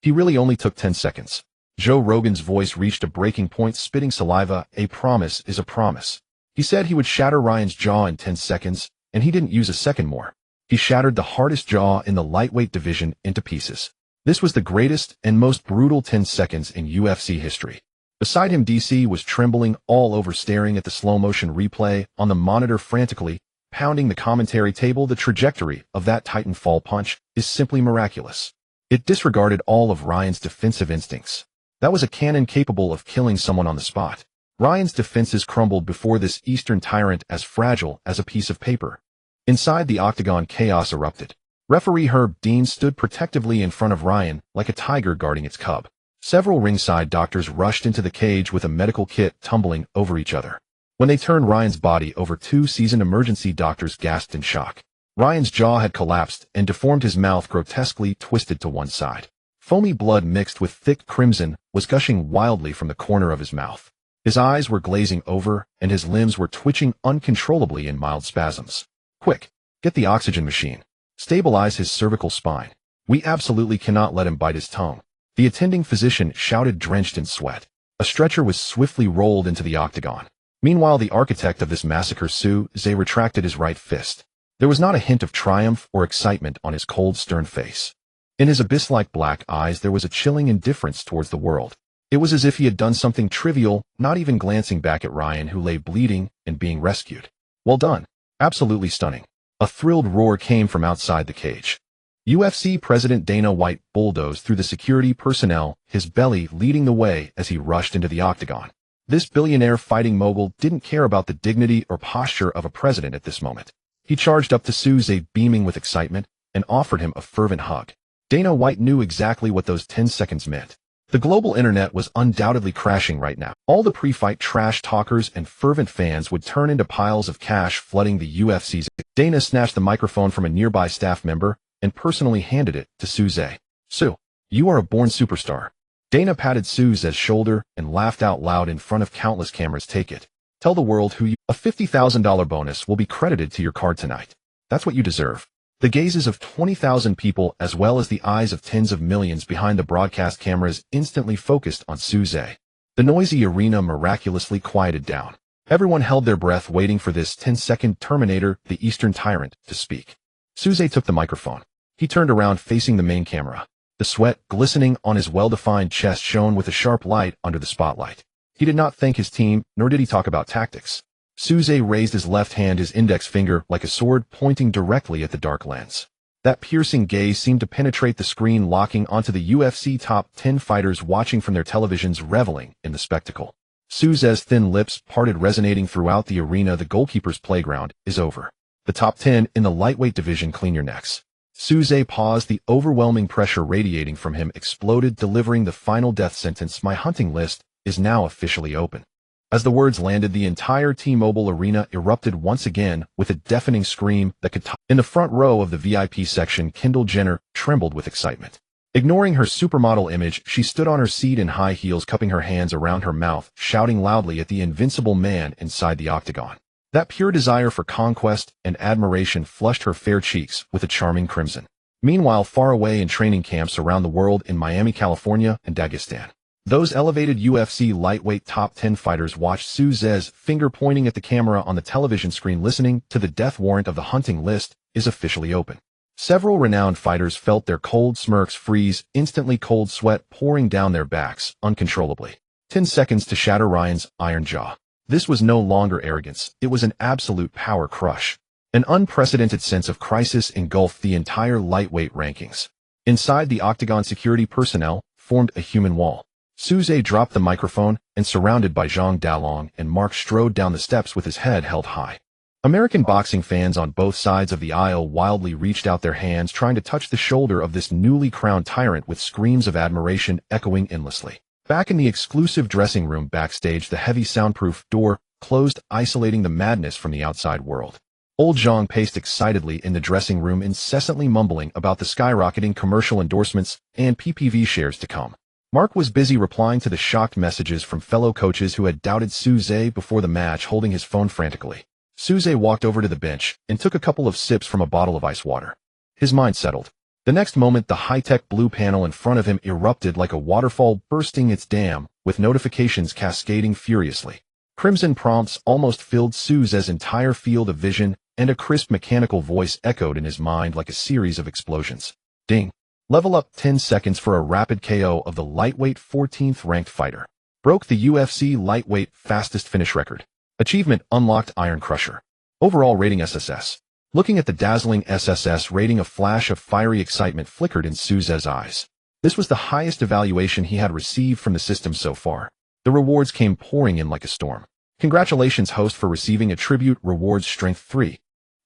He really only took 10 seconds. Joe Rogan's voice reached a breaking point, spitting saliva. A promise is a promise. He said he would shatter Ryan's jaw in 10 seconds, and he didn't use a second more. He shattered the hardest jaw in the lightweight division into pieces. This was the greatest and most brutal 10 seconds in UFC history. Beside him, DC was trembling all over, staring at the slow-motion replay on the monitor frantically, pounding the commentary table. The trajectory of that Titan fall punch is simply miraculous. It disregarded all of Ryan's defensive instincts. That was a cannon capable of killing someone on the spot. Ryan's defenses crumbled before this Eastern tyrant as fragile as a piece of paper. Inside the octagon, chaos erupted. Referee Herb Dean stood protectively in front of Ryan like a tiger guarding its cub. Several ringside doctors rushed into the cage with a medical kit, tumbling over each other. When they turned Ryan's body over, 2 seasoned emergency doctors gasped in shock. Ryan's jaw had collapsed and deformed, his mouth grotesquely twisted to one side. Foamy blood mixed with thick crimson was gushing wildly from the corner of his mouth. His eyes were glazing over, and his limbs were twitching uncontrollably in mild spasms. Quick, get the oxygen machine. Stabilize his cervical spine. We absolutely cannot let him bite his tongue. The attending physician shouted, drenched in sweat. A stretcher was swiftly rolled into the octagon. Meanwhile, the architect of this massacre, Suze, retracted his right fist. There was not a hint of triumph or excitement on his cold, stern face. In his abyss-like black eyes there was a chilling indifference towards the world. It was as if he had done something trivial, not even glancing back at Ryan, who lay bleeding and being rescued. Well done. Absolutely stunning. A thrilled roar came from outside the cage. UFC President Dana White bulldozed through the security personnel, his belly leading the way as he rushed into the octagon. This billionaire fighting mogul didn't care about the dignity or posture of a president at this moment. He charged up to Suze, beaming with excitement, and offered him a fervent hug. Dana White knew exactly what those 10 seconds meant. The global internet was undoubtedly crashing right now. All the pre-fight trash talkers and fervent fans would turn into piles of cash flooding the UFC's. Dana snatched the microphone from a nearby staff member and personally handed it to Suze. Sue, you are a born superstar. Dana patted Suze's shoulder and laughed out loud in front of countless cameras. Take it. Tell the world who you are. A $50,000 bonus will be credited to your card tonight. That's what you deserve. The gazes of 20,000 people, as well as the eyes of tens of millions behind the broadcast cameras, instantly focused on Suze. The noisy arena miraculously quieted down. Everyone held their breath, waiting for this 10-second Terminator, the Eastern tyrant, to speak. Suze took the microphone. He turned around, facing the main camera. The sweat glistening on his well-defined chest shone with a sharp light under the spotlight. He did not thank his team, nor did he talk about tactics. Suze raised his left hand, his index finger like a sword, pointing directly at the dark lens. That piercing gaze seemed to penetrate the screen, locking onto the UFC top 10 fighters watching from their televisions, reveling in the spectacle. Suze's thin lips parted, resonating throughout the arena. The goalkeeper's playground is over. The top 10 in the lightweight division, clean your necks. Suze paused, the overwhelming pressure radiating from him exploded, delivering the final death sentence. My hunting list is now officially open. As the words landed, the entire T-Mobile arena erupted once again with a deafening scream that could in the front row of the VIP section, Kendall Jenner trembled with excitement. Ignoring her supermodel image, she stood on her seat in high heels, cupping her hands around her mouth, shouting loudly at the invincible man inside the octagon. That pure desire for conquest and admiration flushed her fair cheeks with a charming crimson. Meanwhile, far away in training camps around the world, in Miami, California, and Dagestan, those elevated UFC lightweight top 10 fighters watched Suze's finger pointing at the camera on the television screen, listening to the death warrant of the hunting list is officially open. Several renowned fighters felt their cold smirks freeze, instantly, cold sweat pouring down their backs uncontrollably. 10 seconds to shatter Ryan's iron jaw. This was no longer arrogance, it was an absolute power crush. An unprecedented sense of crisis engulfed the entire lightweight rankings. Inside the octagon, security personnel formed a human wall. Suze dropped the microphone and, surrounded by Zhang Dalong and Mark, strode down the steps with his head held high. American boxing fans on both sides of the aisle wildly reached out their hands, trying to touch the shoulder of this newly crowned tyrant, with screams of admiration echoing endlessly. Back in the exclusive dressing room backstage, the heavy soundproof door closed, isolating the madness from the outside world. Old Zhang paced excitedly in the dressing room, incessantly mumbling about the skyrocketing commercial endorsements and PPV shares to come. Mark was busy replying to the shocked messages from fellow coaches who had doubted Suze before the match, holding his phone frantically. Suze walked over to the bench and took a couple of sips from a bottle of ice water. His mind settled. The next moment, the high-tech blue panel in front of him erupted like a waterfall bursting its dam, with notifications cascading furiously. Crimson prompts almost filled Suze's entire field of vision, and a crisp mechanical voice echoed in his mind like a series of explosions. Ding. Level up 10 seconds for a rapid KO of the lightweight 14th ranked fighter. Broke the UFC lightweight fastest finish record. Achievement unlocked Iron Crusher. Overall rating SSS. Looking at the dazzling SSS rating, a flash of fiery excitement flickered in Suze's eyes. This was the highest evaluation he had received from the system so far. The rewards came pouring in like a storm. Congratulations, host, for receiving attribute rewards Strength 3.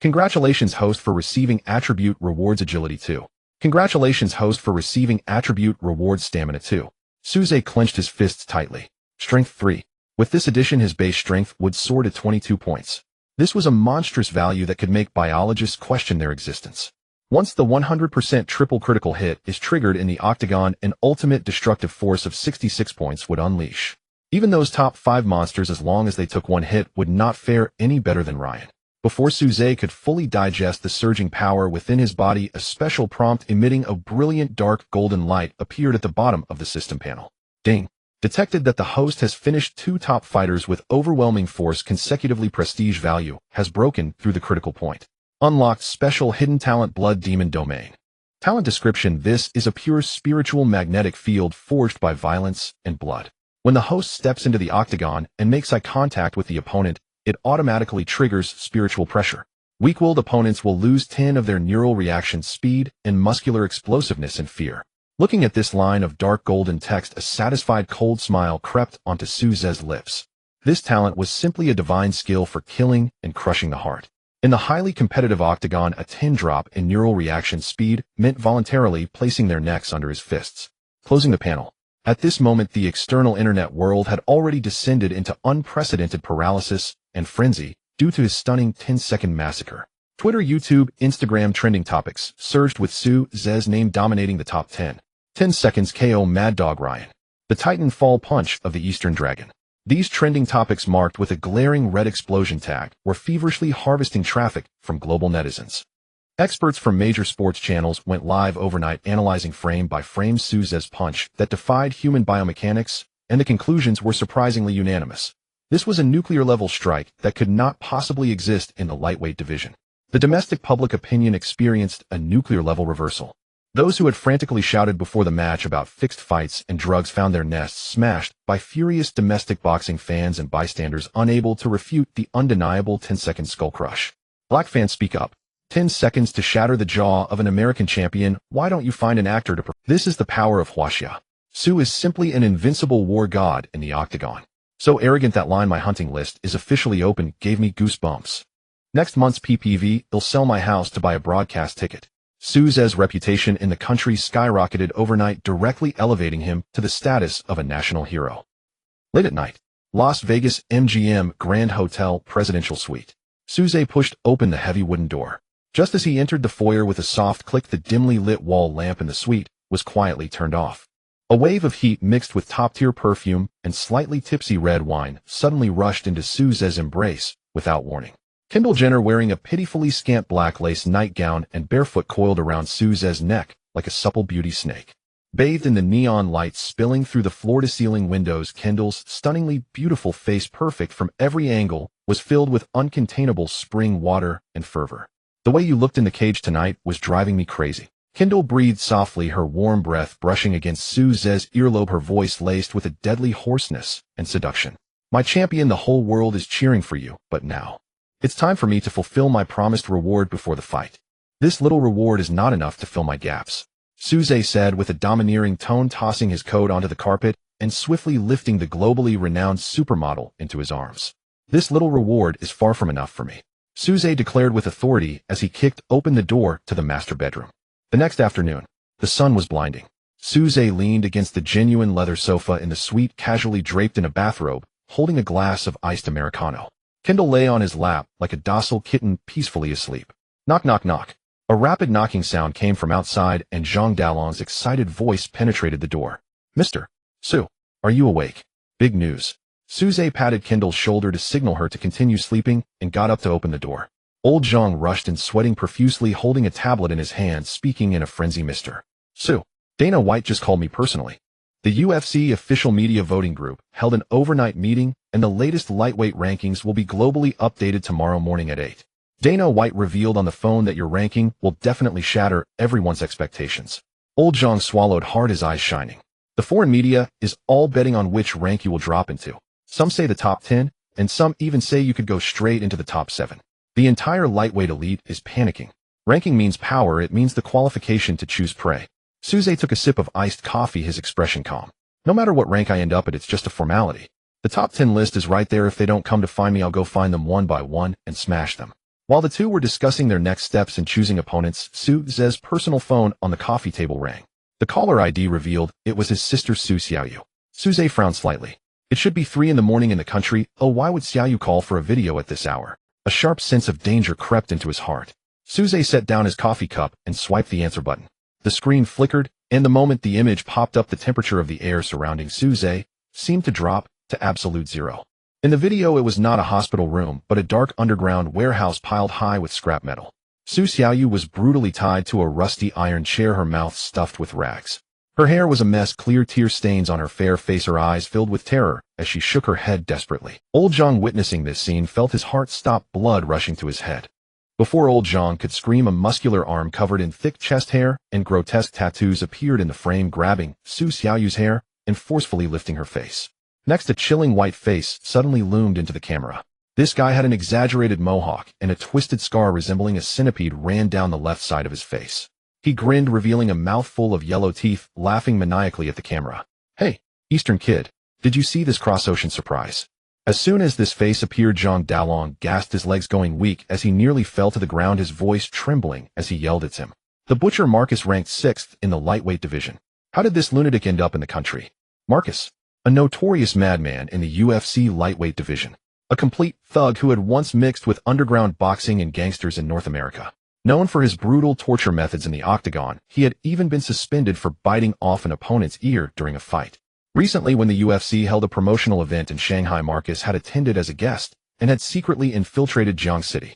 Congratulations, host, for receiving attribute rewards Agility 2. Congratulations, host, for receiving attribute rewards Stamina 2. Suze clenched his fists tightly. Strength 3. With this addition, his base strength would soar to 22 points. This was a monstrous value that could make biologists question their existence. Once the 100% triple critical hit is triggered in the octagon, an ultimate destructive force of 66 points would unleash. Even those top 5 monsters, as long as they took one hit, would not fare any better than Ryan. Before Suze could fully digest the surging power within his body, a special prompt emitting a brilliant dark golden light appeared at the bottom of the system panel. Ding. Detected that the host has finished 2 top fighters with overwhelming force consecutively. Prestige value has broken through the critical point. Unlocked special hidden talent Blood Demon Domain. Talent description: this is a pure spiritual magnetic field forged by violence and blood. When the host steps into the octagon and makes eye contact with the opponent, it automatically triggers spiritual pressure. Weak-willed opponents will lose 10 of their neural reaction speed and muscular explosiveness in fear. Looking at this line of dark golden text, a satisfied cold smile crept onto Suze's lips. This talent was simply a divine skill for killing and crushing the heart. In the highly competitive octagon, a 10 drop in neural reaction speed meant voluntarily placing their necks under his fists. Closing the panel. At this moment, the external internet world had already descended into unprecedented paralysis and frenzy due to his stunning 10-second massacre. Twitter, YouTube, Instagram trending topics surged with Suze's name dominating the top 10. 10 seconds KO Mad Dog Ryan. The Titan Fall Punch of the Eastern Dragon. These trending topics, marked with a glaring red explosion tag, were feverishly harvesting traffic from global netizens. Experts from major sports channels went live overnight analyzing frame by frame Suze's punch that defied human biomechanics, and the conclusions were surprisingly unanimous. This was a nuclear-level strike that could not possibly exist in the lightweight division. The domestic public opinion experienced a nuclear-level reversal. Those who had frantically shouted before the match about fixed fights and drugs found their nests smashed by furious domestic boxing fans and bystanders unable to refute the undeniable 10-second skull crush. Black fans speak up. 10 seconds to shatter the jaw of an American champion. Why don't you find an actor to This is the power of Huaxia. Su is simply an invincible war god in the octagon. So arrogant that line, my hunting list is officially open, gave me goosebumps. Next month's PPV, they'll sell my house to buy a broadcast ticket. Suze's reputation in the country skyrocketed overnight, directly elevating him to the status of a national hero. Late at night, Las Vegas MGM Grand Hotel Presidential Suite. Suze pushed open the heavy wooden door. Just as he entered the foyer with a soft click, the dimly lit wall lamp in the suite was quietly turned off. A wave of heat mixed with top-tier perfume and slightly tipsy red wine suddenly rushed into Suze's embrace without warning. Kendall Jenner, wearing a pitifully scant black lace nightgown and barefoot, coiled around Suze's neck like a supple beauty snake. Bathed in the neon lights spilling through the floor-to-ceiling windows, Kendall's stunningly beautiful face, perfect from every angle, was filled with uncontainable spring water and fervor. The way you looked in the cage tonight was driving me crazy. Kendall breathed softly, her warm breath brushing against Suze's earlobe, her voice laced with a deadly hoarseness and seduction. My champion, the whole world is cheering for you, but now it's time for me to fulfill my promised reward before the fight. This little reward is not enough to fill my gaps, Suze said with a domineering tone, tossing his coat onto the carpet and swiftly lifting the globally renowned supermodel into his arms. This little reward is far from enough for me, Suze declared with authority as he kicked open the door to the master bedroom. The next afternoon, the sun was blinding. Suze leaned against the genuine leather sofa in the suite, casually draped in a bathrobe, holding a glass of iced Americano. Kendall lay on his lap like a docile kitten peacefully asleep. Knock, knock, knock. A rapid knocking sound came from outside, and Zhang Dalong's excited voice penetrated the door. Mr. Su, are you awake? Big news. Suze patted Kendall's shoulder to signal her to continue sleeping and got up to open the door. Old Zhang rushed in, sweating profusely, holding a tablet in his hand, speaking in a frenzy. Mr. Su, Dana White just called me personally. The UFC official media voting group held an overnight meeting, and the latest lightweight rankings will be globally updated tomorrow morning at 8. Dana White revealed on the phone that your ranking will definitely shatter everyone's expectations. Old Zhang swallowed hard, his eyes shining. The foreign media is all betting on which rank you will drop into. Some say the top 10, and some even say you could go straight into the top 7. The entire lightweight elite is panicking. Ranking means power, it means the qualification to choose prey. Suze took a sip of iced coffee, his expression calm. No matter what rank I end up at, it's just a formality. The top 10 list is right there. If they don't come to find me, I'll go find them one by one and smash them. While the two were discussing their next steps in choosing opponents, Suze's personal phone on the coffee table rang. The caller ID revealed it was his sister Su Xiaoyu. Suze frowned slightly. It should be 3 in the morning in the country. Oh, why would Xiaoyu call for a video at this hour? A sharp sense of danger crept into his heart. Suze set down his coffee cup and swiped the answer button. The screen flickered, and the moment the image popped up, the temperature of the air surrounding Suze seemed to drop to absolute zero. In the video, it was not a hospital room, but a dark underground warehouse piled high with scrap metal. Su Xiaoyu was brutally tied to a rusty iron chair, her mouth stuffed with rags. Her hair was a mess, clear tear stains on her fair face, her eyes filled with terror as she shook her head desperately. Old Zhang, witnessing this scene, felt his heart stop, blood rushing to his head. Before Old Zhang could scream, a muscular arm covered in thick chest hair and grotesque tattoos appeared in the frame, grabbing Su Xiaoyu's hair and forcefully lifting her face. Next, a chilling white face suddenly loomed into the camera. This guy had an exaggerated mohawk, and a twisted scar resembling a centipede ran down the left side of his face. He grinned, revealing a mouthful of yellow teeth, laughing maniacally at the camera. Hey, Eastern kid, did you see this cross-ocean surprise? As soon as this face appeared, Zhang Dalong gasped, his legs going weak as he nearly fell to the ground, his voice trembling as he yelled at him. The butcher Marcus ranked 6th in the lightweight division. How did this lunatic end up in the country? Marcus, a notorious madman in the UFC lightweight division. A complete thug who had once mixed with underground boxing and gangsters in North America. Known for his brutal torture methods in the octagon, he had even been suspended for biting off an opponent's ear during a fight. Recently, when the UFC held a promotional event in Shanghai, Marcus had attended as a guest and had secretly infiltrated Jiang City.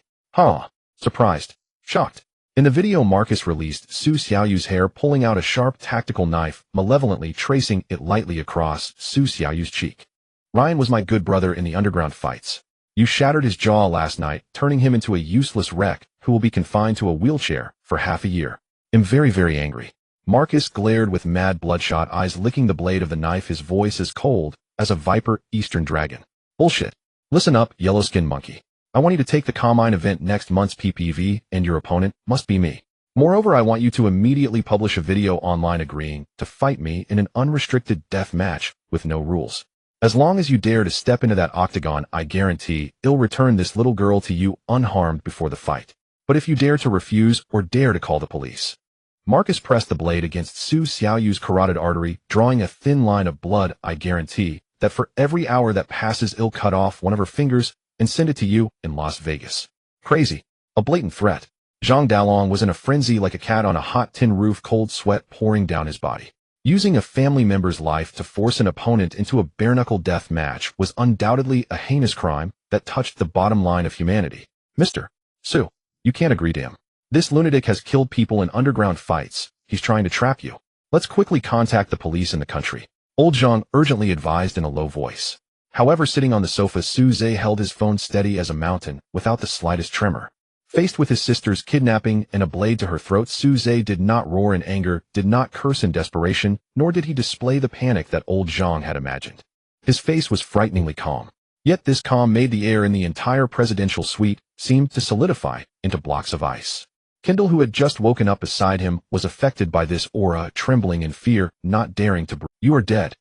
Surprised. Shocked. In the video, Marcus released Su Xiaoyu's hair, pulling out a sharp tactical knife, malevolently tracing it lightly across Su Xiaoyu's cheek. Ryan was my good brother in the underground fights. You shattered his jaw last night, turning him into a useless wreck who will be confined to a wheelchair for half a year. I'm very, very angry. Marcus glared with mad, bloodshot eyes, licking the blade of the knife, his voice as cold as a viper Eastern dragon. Bullshit. Listen up, yellow-skin monkey. I want you to take the Combine event next month's PPV, and your opponent must be me. Moreover, I want you to immediately publish a video online agreeing to fight me in an unrestricted death match with no rules. As long as you dare to step into that octagon, I guarantee I'll return this little girl to you unharmed before the fight. But if you dare to refuse or dare to call the police. Marcus pressed the blade against Su Xiaoyu's carotid artery, drawing a thin line of blood. I guarantee that for every hour that passes, I'll cut off one of her fingers and send it to you in Las Vegas. Crazy. A blatant threat. Zhang Dalong was in a frenzy like a cat on a hot tin roof, cold sweat pouring down his body. Using a family member's life to force an opponent into a bare-knuckle death match was undoubtedly a heinous crime that touched the bottom line of humanity. Mr. Su, you can't agree to him. This lunatic has killed people in underground fights. He's trying to trap you. Let's quickly contact the police in the country. Old Zhang urgently advised in a low voice. However, sitting on the sofa, Suze held his phone steady as a mountain, without the slightest tremor. Faced with his sister's kidnapping and a blade to her throat, Suze did not roar in anger, did not curse in desperation, nor did he display the panic that Old Zhang had imagined. His face was frighteningly calm. Yet this calm made the air in the entire presidential suite seem to solidify into blocks of ice. Kendall, who had just woken up beside him, was affected by this aura, trembling in fear, not daring to breathe. You are dead.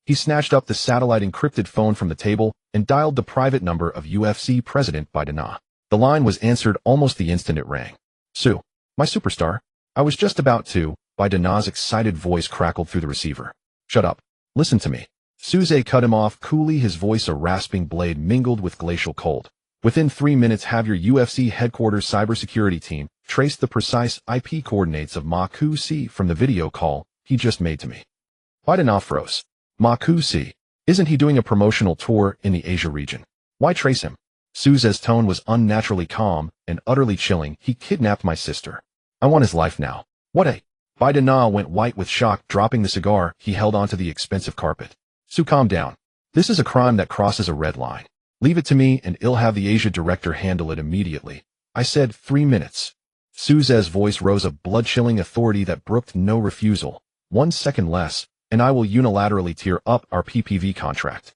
He snatched up the satellite encrypted phone from the table and dialed the private number of UFC President by Dana. The line was answered almost the instant it rang. Su, my superstar. I was just about to, by Dana's excited voice crackled through the receiver. Shut up. Listen to me. Suze cut him off coolly, his voice a rasping blade mingled with glacial cold. Within 3 minutes, have your UFC headquarters cybersecurity team trace the precise IP coordinates of Ma Ku-si from the video call he just made to me. Biden froze. Ma Ku-si. Isn't he doing a promotional tour in the Asia region? Why trace him? Suze's tone was unnaturally calm and utterly chilling. He kidnapped my sister. I want his life now. What a... Biden went white with shock, dropping the cigar he held onto the expensive carpet. Sue, calm down. This is a crime that crosses a red line. Leave it to me and I'll have the Asia director handle it immediately. I said 3 minutes. Suze's voice rose a blood-chilling authority that brooked no refusal. 1 second less, and I will unilaterally tear up our PPV contract.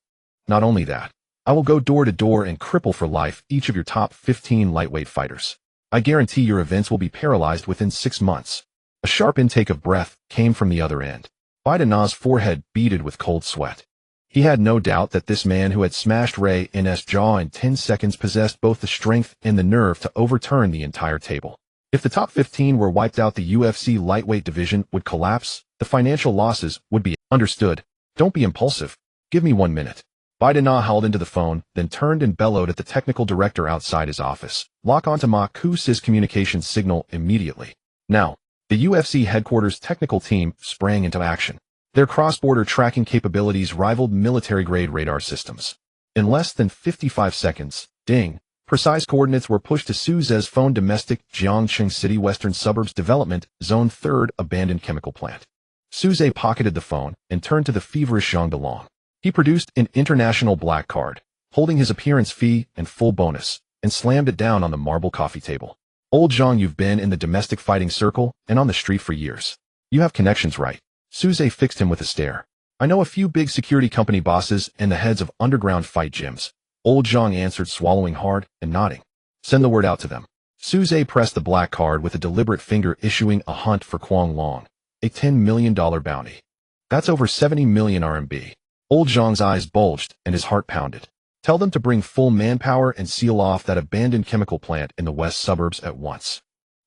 Not only that, I will go door to door and cripple for life each of your top 15 lightweight fighters. I guarantee your events will be paralyzed within 6 months. A sharp intake of breath came from the other end. Biden's forehead beaded with cold sweat. He had no doubt that this man who had smashed Ray N's jaw in 10 seconds possessed both the strength and the nerve to overturn the entire table. If the top 15 were wiped out, the UFC lightweight division would collapse. The financial losses would be understood. Don't be impulsive. Give me 1 minute. Biden howled into the phone, then turned and bellowed at the technical director outside his office. Lock onto Ma Ku-si's communications signal immediately. Now. The UFC headquarters technical team sprang into action. Their cross-border tracking capabilities rivaled military-grade radar systems. In less than 55 seconds, ding, precise coordinates were pushed to Suze's phone. Domestic Jiangcheng City, Western Suburbs Development Zone, 3rd abandoned chemical plant. Suze pocketed the phone and turned to the feverish Zhang Delong. He produced an international black card, holding his appearance fee and full bonus, and slammed it down on the marble coffee table. Old Zhang, you've been in the domestic fighting circle and on the street for years. You have connections, right? Suze fixed him with a stare. I know a few big security company bosses and the heads of underground fight gyms. Old Zhang answered, swallowing hard and nodding. Send the word out to them. Suze pressed the black card with a deliberate finger, issuing a hunt for Quang Long, a $10 million bounty. That's over 70 million RMB. Old Zhang's eyes bulged and his heart pounded. Tell them to bring full manpower and seal off that abandoned chemical plant in the west suburbs at once.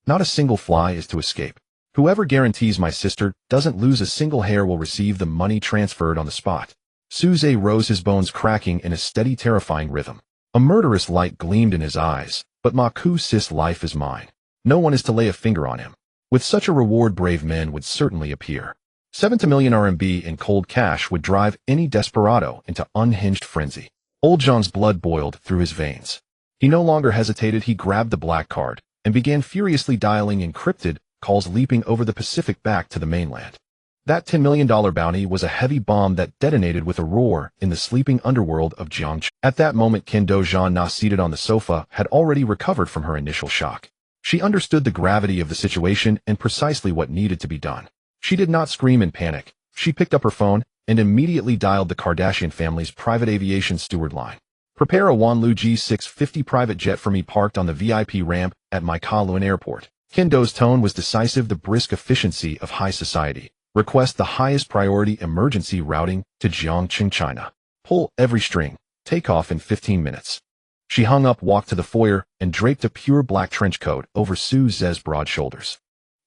Not a single fly is to escape. Whoever guarantees my sister doesn't lose a single hair will receive the money transferred on the spot. Suze rose, his bones cracking in a steady, terrifying rhythm. A murderous light gleamed in his eyes, but Ma Ku-si's life is mine. No one is to lay a finger on him. With such a reward, brave men would certainly appear. 70 million RMB in cold cash would drive any desperado into unhinged frenzy. Old Zhang's blood boiled through his veins. He no longer hesitated. He grabbed the black card and began furiously dialing encrypted calls, leaping over the Pacific back to the mainland. That $10 million bounty was a heavy bomb that detonated with a roar in the sleeping underworld of Jiangcheng. At that moment, Kendo Zhan, seated on the sofa, had already recovered from her initial shock. She understood the gravity of the situation and precisely what needed to be done. She did not scream in panic. She picked up her phone and immediately dialed the Kardashian family's private aviation steward line. Prepare a Wanlu G650 private jet for me, parked on the VIP ramp at my Kowloon airport. Kendo's tone was decisive, the brisk efficiency of high society. Request the highest priority emergency routing to Jiangcheng, China. Pull every string. Take off in 15 minutes. She hung up, walked to the foyer, and draped a pure black trench coat over Suze's broad shoulders.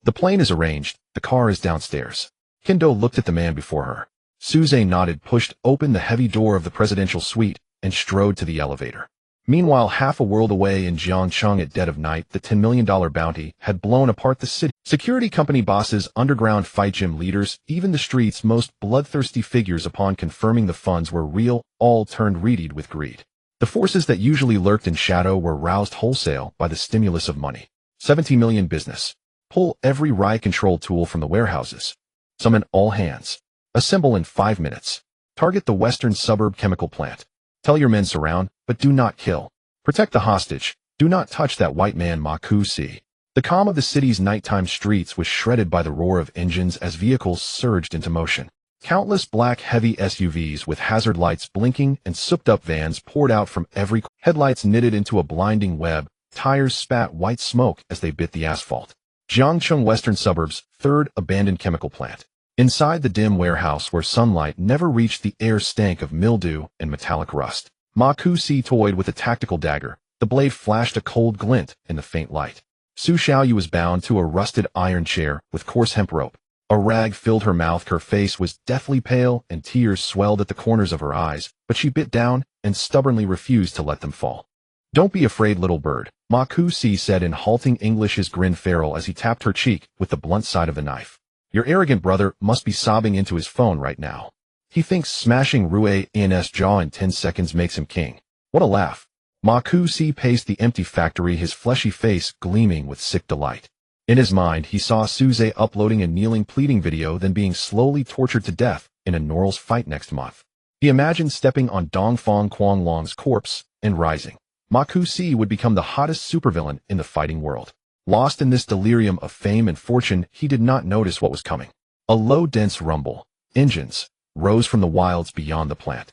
The plane is arranged. The car is downstairs. Kendo looked at the man before her. Suze nodded, pushed open the heavy door of the presidential suite, and strode to the elevator. Meanwhile, half a world away in Jiangcheng at dead of night, the $10 million bounty had blown apart the city. Security company bosses, underground fight gym leaders, even the street's most bloodthirsty figures, upon confirming the funds were real, all turned reedied with greed. The forces that usually lurked in shadow were roused wholesale by the stimulus of money. 70 million business. Pull every riot control tool from the warehouses. Summon all hands. Assemble in 5 minutes. Target the western suburb chemical plant. Tell your men surround, but do not kill. Protect the hostage. Do not touch that white man, Ma Ku-si. The calm of the city's nighttime streets was shredded by the roar of engines as vehicles surged into motion. Countless black heavy SUVs with hazard lights blinking and souped-up vans poured out from every corner. Headlights knitted into a blinding web. Tires spat white smoke as they bit the asphalt. Jiangcheng Western Suburbs, 3rd abandoned chemical plant. Inside the dim warehouse where sunlight never reached, the air stank of mildew and metallic rust. Ma Ku-si toyed with a tactical dagger. The blade flashed a cold glint in the faint light. Su Xiaoyu was bound to a rusted iron chair with coarse hemp rope. A rag filled her mouth, her face was deathly pale, and tears swelled at the corners of her eyes, but she bit down and stubbornly refused to let them fall. "Don't be afraid, little bird," Ma Ku-si said in halting English, his grin feral as he tapped her cheek with the blunt side of the knife. "Your arrogant brother must be sobbing into his phone right now. He thinks smashing Rue An's jaw in 10 seconds makes him king. What a laugh." Ma Ku-si paced the empty factory, his fleshy face gleaming with sick delight. In his mind, he saw Suze uploading a kneeling pleading video, then being slowly tortured to death in a Norl's fight next month. He imagined stepping on Dongfang Quanglong's corpse and rising. Ma Ku-si would become the hottest supervillain in the fighting world. Lost in this delirium of fame and fortune, he did not notice what was coming. A low, dense rumble, engines, rose from the wilds beyond the plant.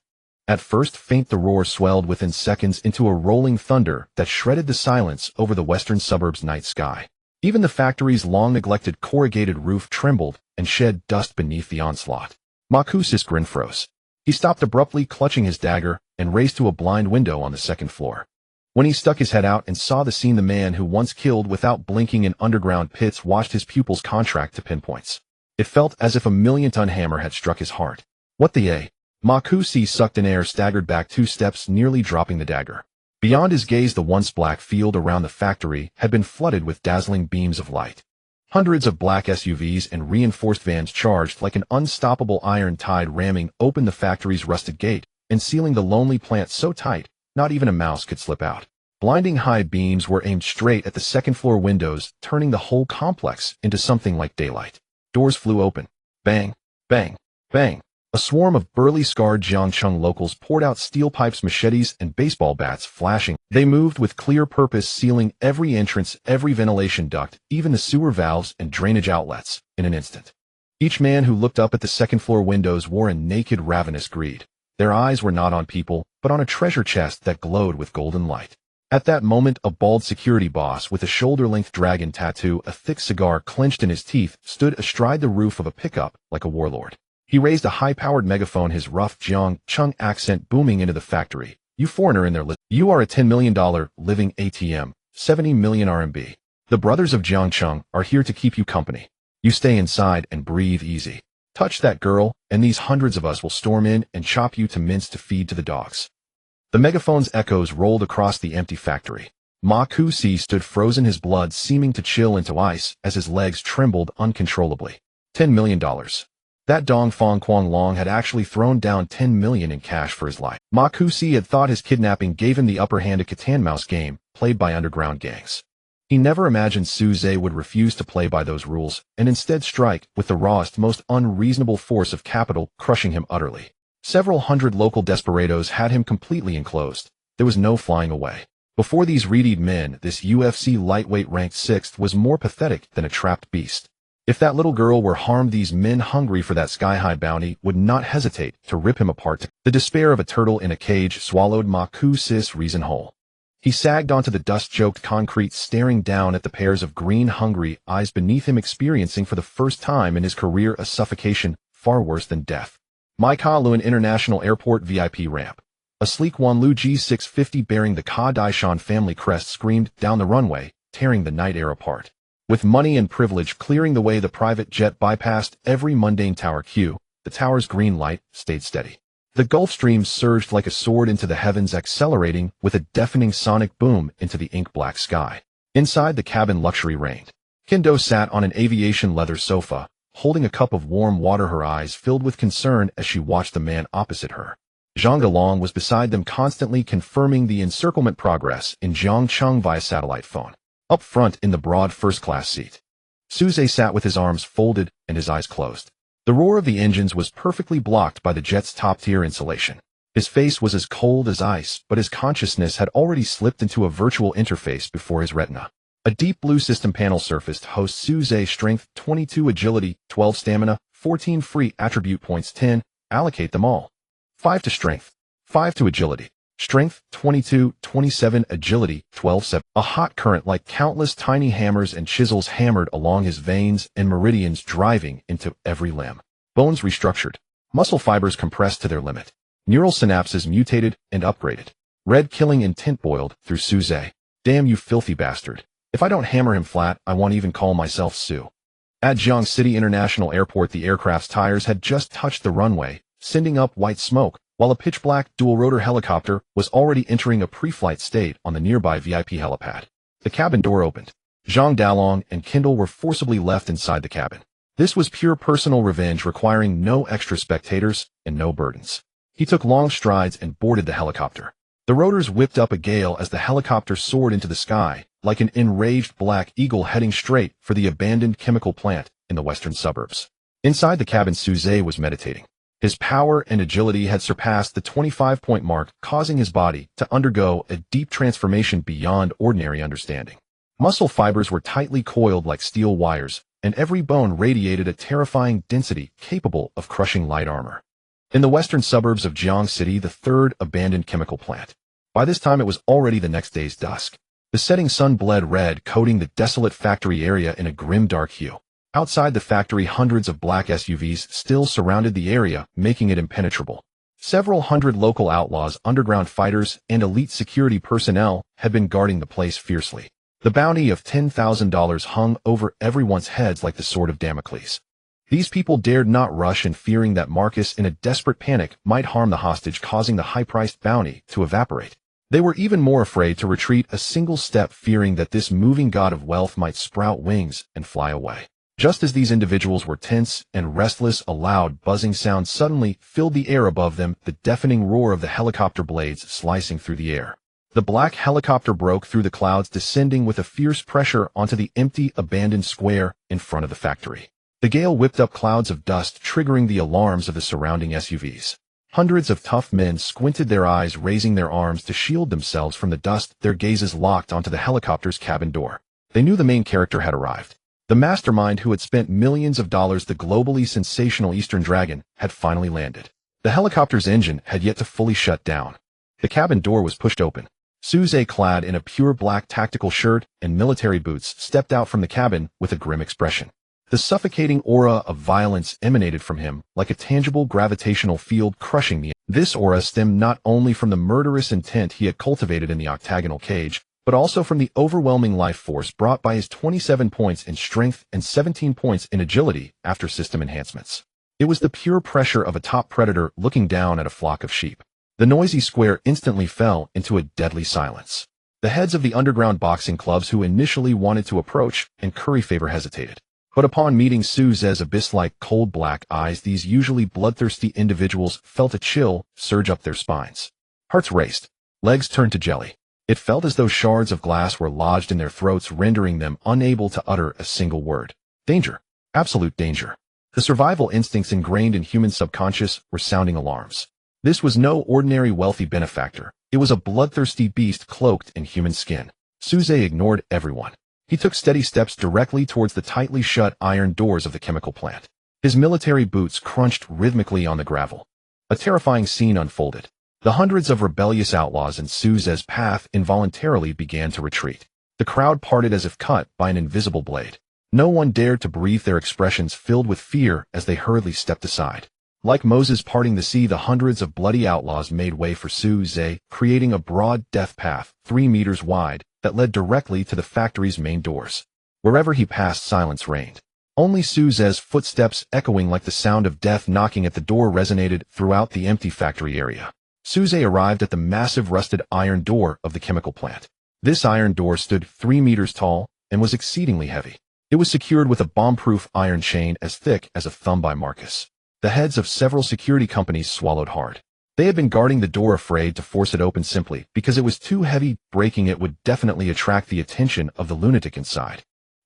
At first faint, the roar swelled within seconds into a rolling thunder that shredded the silence over the western suburbs' night sky. Even the factory's long-neglected corrugated roof trembled and shed dust beneath the onslaught. Ma Ku-si's grin froze. He stopped abruptly, clutching his dagger, and raced to a blind window on the second floor. When he stuck his head out and saw the scene, the man who once killed without blinking in underground pits watched his pupils contract to pinpoints. It felt as if a million-ton hammer had struck his heart. "What the a?" Ma Ku-si sucked in air, staggered back 2 steps, nearly dropping the dagger. Beyond his gaze, the once black field around the factory had been flooded with dazzling beams of light. Hundreds of black SUVs and reinforced vans charged like an unstoppable iron tide, ramming open the factory's rusted gate and sealing the lonely plant so tight not even a mouse could slip out. Blinding high beams were aimed straight at the second-floor windows, turning the whole complex into something like daylight. Doors flew open. Bang, bang, bang. A swarm of burly, scarred Jiangcheng locals poured out, steel pipes, machetes, and baseball bats flashing. They moved with clear purpose, sealing every entrance, every ventilation duct, even the sewer valves and drainage outlets, in an instant. Each man who looked up at the second-floor windows wore a naked, ravenous greed. Their eyes were not on people, but on a treasure chest that glowed with golden light. At that moment, a bald security boss with a shoulder-length dragon tattoo, a thick cigar clenched in his teeth, stood astride the roof of a pickup like a warlord. He raised a high-powered megaphone, his rough Jiangcheng accent booming into the factory. "You foreigner in there, you are a $10 million living ATM, 70 million RMB. The brothers of Jiangcheng are here to keep you company. You stay inside and breathe easy. Touch that girl, and these hundreds of us will storm in and chop you to mince to feed to the dogs." The megaphone's echoes rolled across the empty factory. Ma Ku-si stood frozen, his blood seeming to chill into ice as his legs trembled uncontrollably. $10 million. That Dongfang Quanglong had actually thrown down 10 million in cash for his life. Ma Ku-si had thought his kidnapping gave him the upper hand, a cat-and-mouse game played by underground gangs. He never imagined Suze would refuse to play by those rules and instead strike with the rawest, most unreasonable force of capital, crushing him utterly. Several hundred local desperados had him completely enclosed. There was no flying away. Before these reedied men, this UFC lightweight ranked 6th was more pathetic than a trapped beast. If that little girl were harmed, these men hungry for that sky-high bounty would not hesitate to rip him apart. The despair of a turtle in a cage swallowed Ma Ku-si's reason whole. He sagged onto the dust-choked concrete, staring down at the pairs of green, hungry eyes beneath him, experiencing for the first time in his career a suffocation far worse than death. Mai Kowloon International Airport VIP ramp. A sleek Wanlu G650 bearing the Ka Daishan family crest screamed down the runway, tearing the night air apart. With money and privilege clearing the way, the private jet bypassed every mundane tower queue. The tower's green light stayed steady. The Gulf Stream surged like a sword into the heavens, accelerating with a deafening sonic boom into the ink-black sky. Inside, the cabin luxury reigned. Kendo sat on an aviation leather sofa, holding a cup of warm water, her eyes filled with concern as she watched the man opposite her. Zhang Galong was beside them, constantly confirming the encirclement progress in Jiangcheng via satellite phone. Up front in the broad first-class seat, Suze sat with his arms folded and his eyes closed. The roar of the engines was perfectly blocked by the jet's top-tier insulation. His face was as cold as ice, but his consciousness had already slipped into a virtual interface before his retina. A deep blue system panel surfaced. Host Suze, strength 22, agility 12, stamina 14, free attribute points 10, allocate them all. 5 to strength, 5 to agility. Strength 22, 27, agility 12, 7. A hot current like countless tiny hammers and chisels hammered along his veins and meridians, driving into every limb. Bones restructured. Muscle fibers compressed to their limit. Neural synapses mutated and upgraded. Red killing intent boiled through Suze. Damn you filthy bastard. If I don't hammer him flat, I won't even call myself Sue. At Jiang City International Airport, the aircraft's tires had just touched the runway, sending up white smoke, while a pitch-black dual-rotor helicopter was already entering a pre-flight state on the nearby VIP helipad. The cabin door opened. Zhang Dalong and Kindle were forcibly left inside the cabin. This was pure personal revenge, requiring no extra spectators and no burdens. He took long strides and boarded the helicopter. The rotors whipped up a gale as the helicopter soared into the sky, like an enraged black eagle heading straight for the abandoned chemical plant in the western suburbs. Inside the cabin, Suze was meditating. His power and agility had surpassed the 25-point mark, causing his body to undergo a deep transformation beyond ordinary understanding. Muscle fibers were tightly coiled like steel wires, and every bone radiated a terrifying density capable of crushing light armor. In the western suburbs of Jiang City, the third abandoned chemical plant. By this time, it was already the next day's dusk. The setting sun bled red, coating the desolate factory area in a grim dark hue. Outside the factory, hundreds of black SUVs still surrounded the area, making it impenetrable. Several hundred local outlaws, underground fighters, and elite security personnel had been guarding the place fiercely. The bounty of $10,000 hung over everyone's heads like the sword of Damocles. These people dared not rush in, fearing that Marcus, in a desperate panic, might harm the hostage, causing the high-priced bounty to evaporate. They were even more afraid to retreat a single step, fearing that this moving god of wealth might sprout wings and fly away. Just as these individuals were tense and restless, a loud, buzzing sound suddenly filled the air above them, the deafening roar of the helicopter blades slicing through the air. The black helicopter broke through the clouds, descending with a fierce pressure onto the empty, abandoned square in front of the factory. The gale whipped up clouds of dust, triggering the alarms of the surrounding SUVs. Hundreds of tough men squinted their eyes, raising their arms to shield themselves from the dust, their gazes locked onto the helicopter's cabin door. They knew the main character had arrived. The mastermind who had spent millions of dollars, the globally sensational Eastern Dragon, had finally landed. The helicopter's engine had yet to fully shut down. The cabin door was pushed open. Suze, clad in a pure black tactical shirt and military boots, stepped out from the cabin with a grim expression. The suffocating aura of violence emanated from him, like a tangible gravitational field crushing the air. This aura stemmed not only from the murderous intent he had cultivated in the octagonal cage, but also from the overwhelming life force brought by his 27 points in strength and 17 points in agility after system enhancements. It was the pure pressure of a top predator looking down at a flock of sheep. The noisy square instantly fell into a deadly silence. The heads of the underground boxing clubs who initially wanted to approach and curry favor hesitated. But upon meeting Suze's abyss-like cold black eyes, these usually bloodthirsty individuals felt a chill surge up their spines. Hearts raced. Legs turned to jelly. It felt as though shards of glass were lodged in their throats, rendering them unable to utter a single word. Danger. Absolute danger. The survival instincts ingrained in human subconscious were sounding alarms. This was no ordinary wealthy benefactor. It was a bloodthirsty beast cloaked in human skin. Suze ignored everyone. He took steady steps directly towards the tightly shut iron doors of the chemical plant. His military boots crunched rhythmically on the gravel. A terrifying scene unfolded. The hundreds of rebellious outlaws in Suze's path involuntarily began to retreat. The crowd parted as if cut by an invisible blade. No one dared to breathe, their expressions filled with fear as they hurriedly stepped aside. Like Moses parting the sea, the hundreds of bloody outlaws made way for Suze, creating a broad death path, 3 meters wide, that led directly to the factory's main doors. Wherever he passed, silence reigned. Only Suze's footsteps, echoing like the sound of death knocking at the door, resonated throughout the empty factory area. Suze arrived at the massive rusted iron door of the chemical plant. This iron door stood 3 meters tall and was exceedingly heavy. It was secured with a bomb-proof iron chain as thick as a thumb by Marcus. The heads of several security companies swallowed hard. They had been guarding the door, afraid to force it open simply because it was too heavy. Breaking it would definitely attract the attention of the lunatic inside.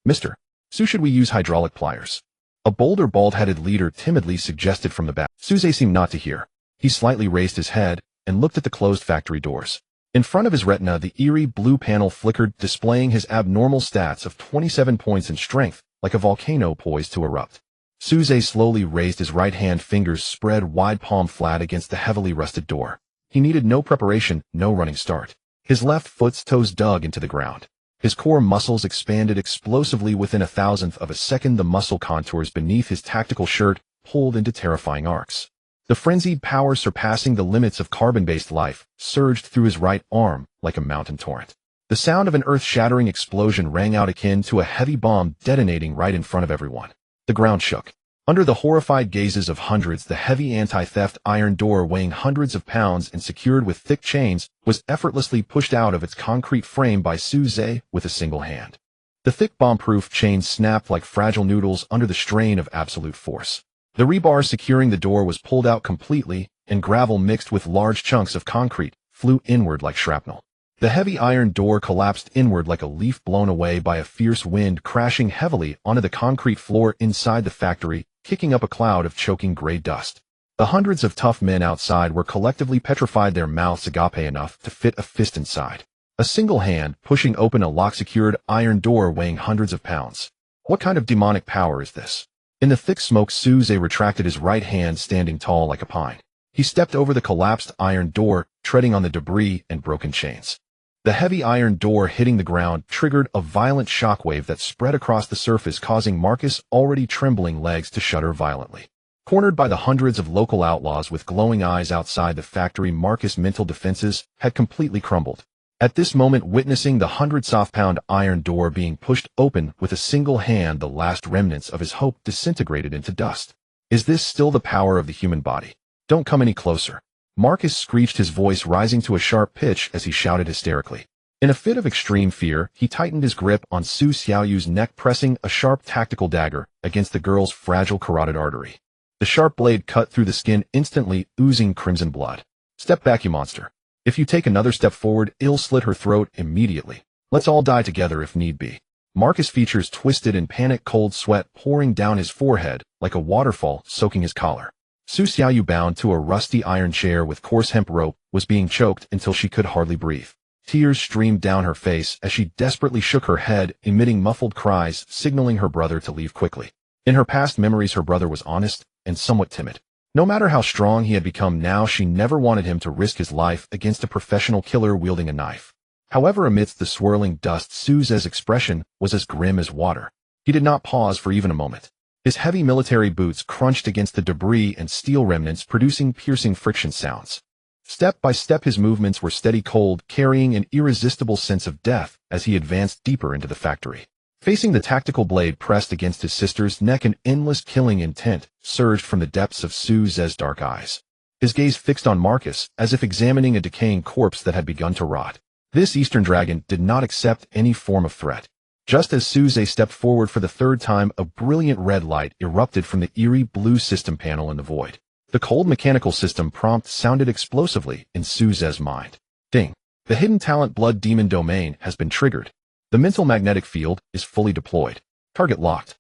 "Mr. Su, should we use hydraulic pliers?" A bolder, bald-headed leader timidly suggested from the back. Suze seemed not to hear. He slightly raised his head and looked at the closed factory doors. In front of his retina, the eerie blue panel flickered, displaying his abnormal stats of 27 points in strength, like a volcano poised to erupt. Suze slowly raised his right hand, fingers spread wide, palm flat against the heavily rusted door. He needed no preparation, no running start. His left foot's toes dug into the ground. His core muscles expanded explosively within a thousandth of a second. The muscle contours beneath his tactical shirt pulled into terrifying arcs. The frenzied power, surpassing the limits of carbon-based life, surged through his right arm like a mountain torrent. The sound of an earth-shattering explosion rang out, akin to a heavy bomb detonating right in front of everyone. The ground shook. Under the horrified gazes of hundreds, the heavy anti-theft iron door weighing hundreds of pounds and secured with thick chains was effortlessly pushed out of its concrete frame by Suze with a single hand. The thick bomb-proof chains snapped like fragile noodles under the strain of absolute force. The rebar securing the door was pulled out completely, and gravel mixed with large chunks of concrete flew inward like shrapnel. The heavy iron door collapsed inward like a leaf blown away by a fierce wind, crashing heavily onto the concrete floor inside the factory, kicking up a cloud of choking gray dust. The hundreds of tough men outside were collectively petrified, their mouths agape enough to fit a fist inside. A single hand pushing open a lock-secured iron door weighing hundreds of pounds. What kind of demonic power is this? In the thick smoke, Suze retracted his right hand, standing tall like a pine. He stepped over the collapsed iron door, treading on the debris and broken chains. The heavy iron door hitting the ground triggered a violent shockwave that spread across the surface, causing Marcus' already trembling legs to shudder violently. Cornered by the hundreds of local outlaws with glowing eyes outside the factory, Marcus' mental defenses had completely crumbled. At this moment, witnessing the 100-pound iron door being pushed open with a single hand, the last remnants of his hope disintegrated into dust. Is this still the power of the human body? Don't come any closer. Marcus screeched, his voice rising to a sharp pitch as he shouted hysterically. In a fit of extreme fear, he tightened his grip on Su Xiaoyu's neck, pressing a sharp tactical dagger against the girl's fragile carotid artery. The sharp blade cut through the skin, instantly oozing crimson blood. Step back, you monster. If you take another step forward, I'll slit her throat immediately. Let's all die together if need be. Marcus' features twisted in panic, cold sweat pouring down his forehead like a waterfall, soaking his collar. Su Xiaoyu, bound to a rusty iron chair with coarse hemp rope, was being choked until she could hardly breathe. Tears streamed down her face as she desperately shook her head, emitting muffled cries, signaling her brother to leave quickly. In her past memories, her brother was honest and somewhat timid. No matter how strong he had become now, she never wanted him to risk his life against a professional killer wielding a knife. However, amidst the swirling dust, Suze's expression was as grim as water. He did not pause for even a moment. His heavy military boots crunched against the debris and steel remnants, producing piercing friction sounds. Step by step, his movements were steady, cold, carrying an irresistible sense of death as he advanced deeper into the factory. Facing the tactical blade pressed against his sister's neck, an endless killing intent surged from the depths of Suze's dark eyes. His gaze fixed on Marcus, as if examining a decaying corpse that had begun to rot. This Eastern dragon did not accept any form of threat. Just as Suze stepped forward for the third time, a brilliant red light erupted from the eerie blue system panel in the void. The cold mechanical system prompt sounded explosively in Suze's mind. Ding! The hidden talent blood demon domain has been triggered. The mental magnetic field is fully deployed. Target locked.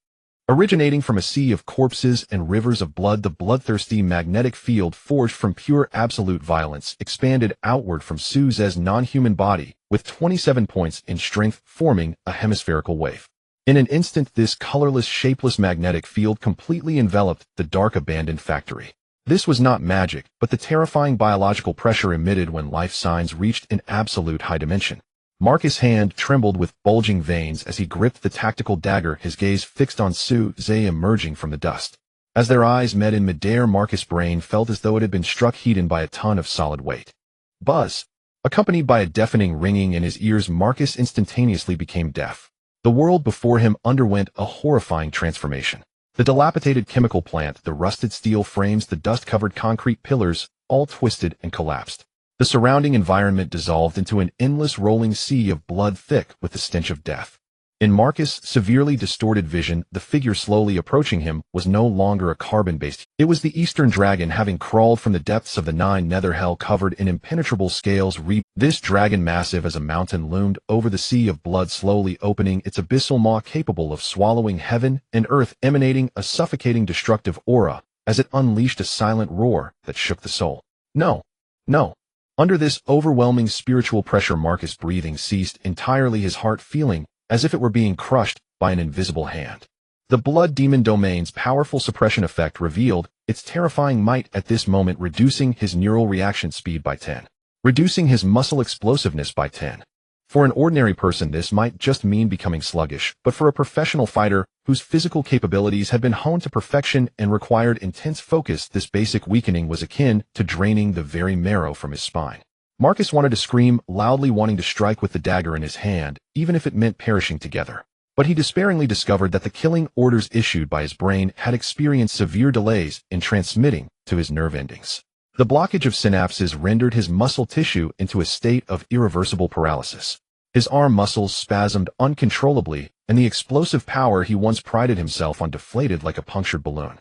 Originating from a sea of corpses and rivers of blood, the bloodthirsty magnetic field forged from pure absolute violence expanded outward from Suze's non-human body, with 27 points in strength, forming a hemispherical wave. In an instant, this colorless, shapeless magnetic field completely enveloped the dark, abandoned factory. This was not magic, but the terrifying biological pressure emitted when life signs reached an absolute high dimension. Marcus' hand trembled with bulging veins as he gripped the tactical dagger, his gaze fixed on Suze emerging from the dust. As their eyes met in midair, Marcus' brain felt as though it had been struck heat by a ton of solid weight. Buzz! Accompanied by a deafening ringing in his ears, Marcus instantaneously became deaf. The world before him underwent a horrifying transformation. The dilapidated chemical plant, the rusted steel frames, the dust-covered concrete pillars, all twisted and collapsed. The surrounding environment dissolved into an endless rolling sea of blood, thick with the stench of death. In Marcus' severely distorted vision, the figure slowly approaching him was no longer a carbon-based. It was the Eastern dragon, having crawled from the depths of the Nine Nether Hell, covered in impenetrable scales. This dragon, massive as a mountain, loomed over the sea of blood, slowly opening its abyssal maw, capable of swallowing heaven and earth, emanating a suffocating, destructive aura as it unleashed a silent roar that shook the soul. No! No! Under this overwhelming spiritual pressure, Marcus' breathing ceased entirely, his heart feeling as if it were being crushed by an invisible hand. The blood demon domain's powerful suppression effect revealed its terrifying might at this moment, reducing his neural reaction speed by 10. Reducing his muscle explosiveness by 10. For an ordinary person, this might just mean becoming sluggish, but for a professional fighter whose physical capabilities had been honed to perfection and required intense focus, this basic weakening was akin to draining the very marrow from his spine. Marcus wanted to scream loudly, wanting to strike with the dagger in his hand, even if it meant perishing together. But he despairingly discovered that the killing orders issued by his brain had experienced severe delays in transmitting to his nerve endings. The blockage of synapses rendered his muscle tissue into a state of irreversible paralysis. His arm muscles spasmed uncontrollably, and the explosive power he once prided himself on deflated like a punctured balloon.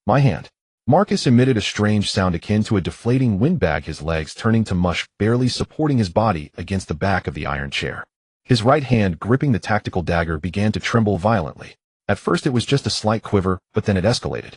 My hand. Marcus emitted a strange sound akin to a deflating windbag, his legs turning to mush, barely supporting his body against the back of the iron chair. His right hand, gripping the tactical dagger, began to tremble violently. At first it was just a slight quiver, but then it escalated.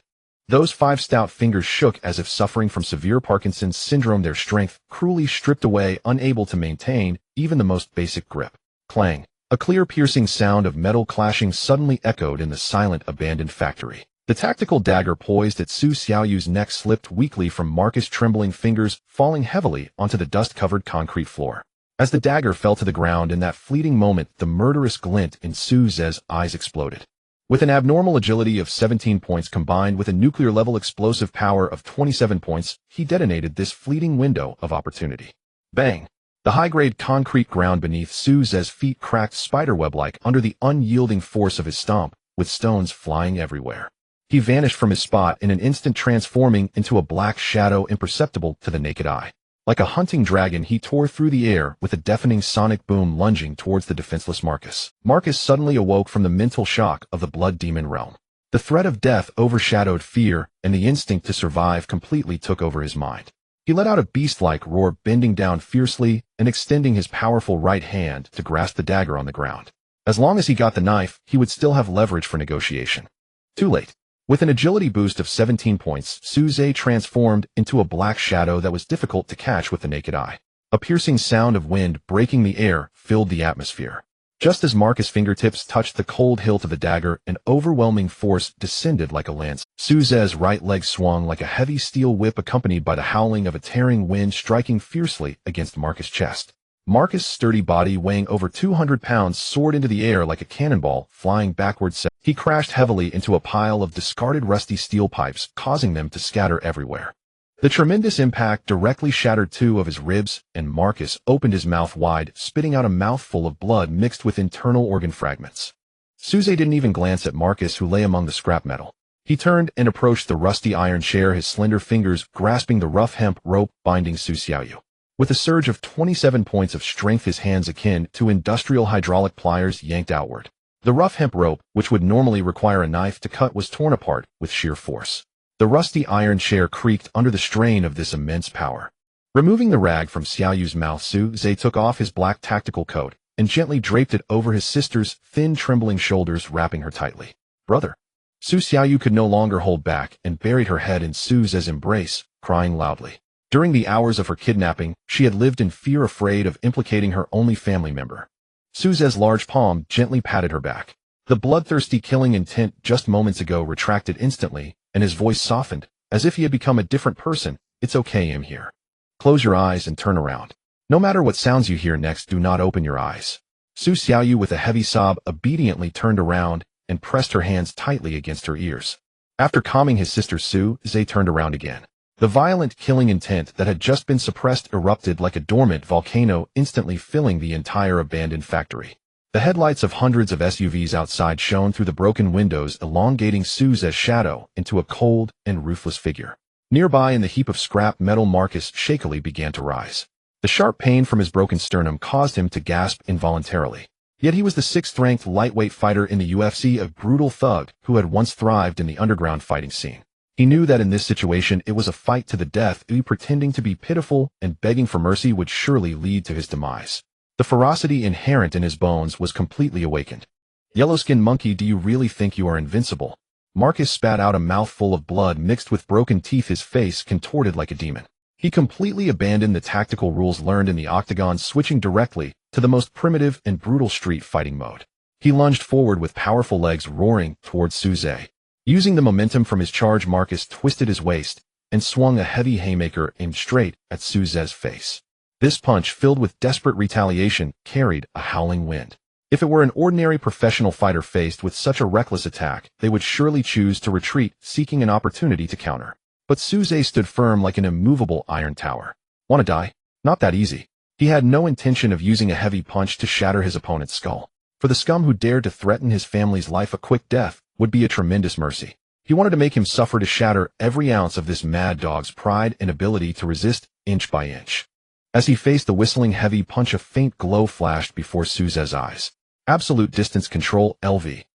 Those 5 stout fingers shook as if suffering from severe Parkinson's syndrome, their strength cruelly stripped away, unable to maintain even the most basic grip. Clang. A clear, piercing sound of metal clashing suddenly echoed in the silent, abandoned factory. The tactical dagger poised at Su Xiaoyu's neck slipped weakly from Marcus' trembling fingers, falling heavily onto the dust-covered concrete floor. As the dagger fell to the ground in that fleeting moment, the murderous glint in Su Ze's eyes exploded. With an abnormal agility of 17 points combined with a nuclear-level explosive power of 27 points, he detonated this fleeting window of opportunity. Bang! The high-grade concrete ground beneath Su Ze's feet cracked spiderweb-like under the unyielding force of his stomp, with stones flying everywhere. He vanished from his spot in an instant, transforming into a black shadow imperceptible to the naked eye. Like a hunting dragon, he tore through the air with a deafening sonic boom, lunging towards the defenseless Marcus. Marcus suddenly awoke from the mental shock of the blood demon realm. The threat of death overshadowed fear, and the instinct to survive completely took over his mind. He let out a beast-like roar, bending down fiercely and extending his powerful right hand to grasp the dagger on the ground. As long as he got the knife, he would still have leverage for negotiation. Too late. With an agility boost of 17 points, Su Ze transformed into a black shadow that was difficult to catch with the naked eye. A piercing sound of wind breaking the air filled the atmosphere. Just as Marcus' fingertips touched the cold hilt of the dagger, an overwhelming force descended like a lance. Su Ze's right leg swung like a heavy steel whip, accompanied by the howling of a tearing wind striking fiercely against Marcus' chest. Marcus' sturdy body, weighing over 200 pounds, soared into the air like a cannonball, flying backwards. He crashed heavily into a pile of discarded rusty steel pipes, causing them to scatter everywhere. The tremendous impact directly shattered 2 of his ribs, and Marcus opened his mouth wide, spitting out a mouthful of blood mixed with internal organ fragments. Su Ze didn't even glance at Marcus, who lay among the scrap metal. He turned and approached the rusty iron chair, his slender fingers grasping the rough hemp rope binding Su Xiaoyu. With a surge of 27 points of strength, his hands, akin to industrial hydraulic pliers, yanked outward. The rough hemp rope, which would normally require a knife to cut, was torn apart with sheer force. The rusty iron chair creaked under the strain of this immense power. Removing the rag from Xiaoyu's mouth, Su Ze took off his black tactical coat and gently draped it over his sister's thin, trembling shoulders, wrapping her tightly. Brother. Su Xiaoyu could no longer hold back and buried her head in Su Ze's embrace, crying loudly. During the hours of her kidnapping, she had lived in fear, afraid of implicating her only family member. Su Ze's large palm gently patted her back. The bloodthirsty killing intent just moments ago retracted instantly, and his voice softened, as if he had become a different person. It's okay, I'm here. Close your eyes and turn around. No matter what sounds you hear next, do not open your eyes. Su Xiaoyu, with a heavy sob, obediently turned around and pressed her hands tightly against her ears. After calming his sister, Su Ze turned around again. The violent killing intent that had just been suppressed erupted like a dormant volcano, instantly filling the entire abandoned factory. The headlights of hundreds of SUVs outside shone through the broken windows, elongating Su Ze's shadow into a cold and ruthless figure. Nearby, in the heap of scrap metal, Marcus shakily began to rise. The sharp pain from his broken sternum caused him to gasp involuntarily. Yet he was the 6th-ranked lightweight fighter in the UFC, a brutal thug who had once thrived in the underground fighting scene. He knew that in this situation it was a fight to the death. Pretending to be pitiful and begging for mercy would surely lead to his demise. The ferocity inherent in his bones was completely awakened. Yellow-skinned monkey, do you really think you are invincible? Marcus spat out a mouthful of blood mixed with broken teeth, his face contorted like a demon. He completely abandoned the tactical rules learned in the octagon, switching directly to the most primitive and brutal street fighting mode. He lunged forward with powerful legs, roaring towards Su Ze. Using the momentum from his charge, Marcus twisted his waist and swung a heavy haymaker aimed straight at Su Ze's face. This punch, filled with desperate retaliation, carried a howling wind. If it were an ordinary professional fighter faced with such a reckless attack, they would surely choose to retreat, seeking an opportunity to counter. But Su Ze stood firm like an immovable iron tower. Want to die? Not that easy. He had no intention of using a heavy punch to shatter his opponent's skull. For the scum who dared to threaten his family's life, a quick death would be a tremendous mercy. He wanted to make him suffer, to shatter every ounce of this mad dog's pride and ability to resist inch by inch. As he faced the whistling heavy punch, a faint glow flashed before Suze's eyes. Absolute distance control LV1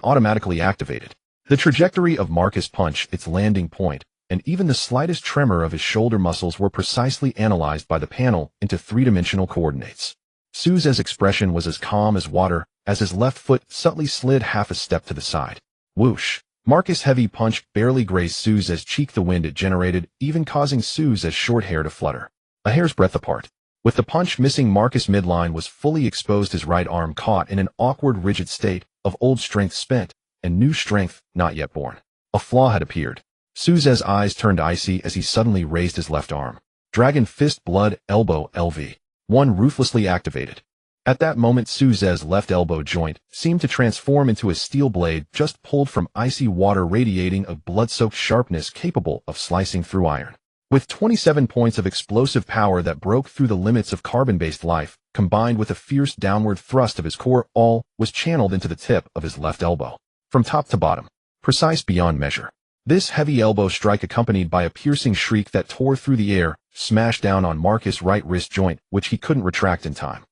automatically activated. The trajectory of Marcus' punch, its landing point, and even the slightest tremor of his shoulder muscles were precisely analyzed by the panel into three-dimensional coordinates. Suze's expression was as calm as water as his left foot subtly slid half a step to the side. Whoosh! Marcus' heavy punch barely grazed Suze's cheek. The wind it generated even causing Suze's short hair to flutter. A hair's breadth apart. With the punch missing, Marcus' midline was fully exposed, his right arm caught in an awkward rigid state of old strength spent and new strength not yet born. A flaw had appeared. Suze's eyes turned icy as he suddenly raised his left arm. Dragon Fist Blood Elbow LV1 ruthlessly activated. At that moment, Suze's left elbow joint seemed to transform into a steel blade just pulled from icy water, radiating a blood-soaked sharpness capable of slicing through iron. With 27 points of explosive power that broke through the limits of carbon-based life, combined with a fierce downward thrust of his core, all was channeled into the tip of his left elbow. From top to bottom, precise beyond measure. This heavy elbow strike, accompanied by a piercing shriek that tore through the air, smashed down on Marcus' right wrist joint, which he couldn't retract in time.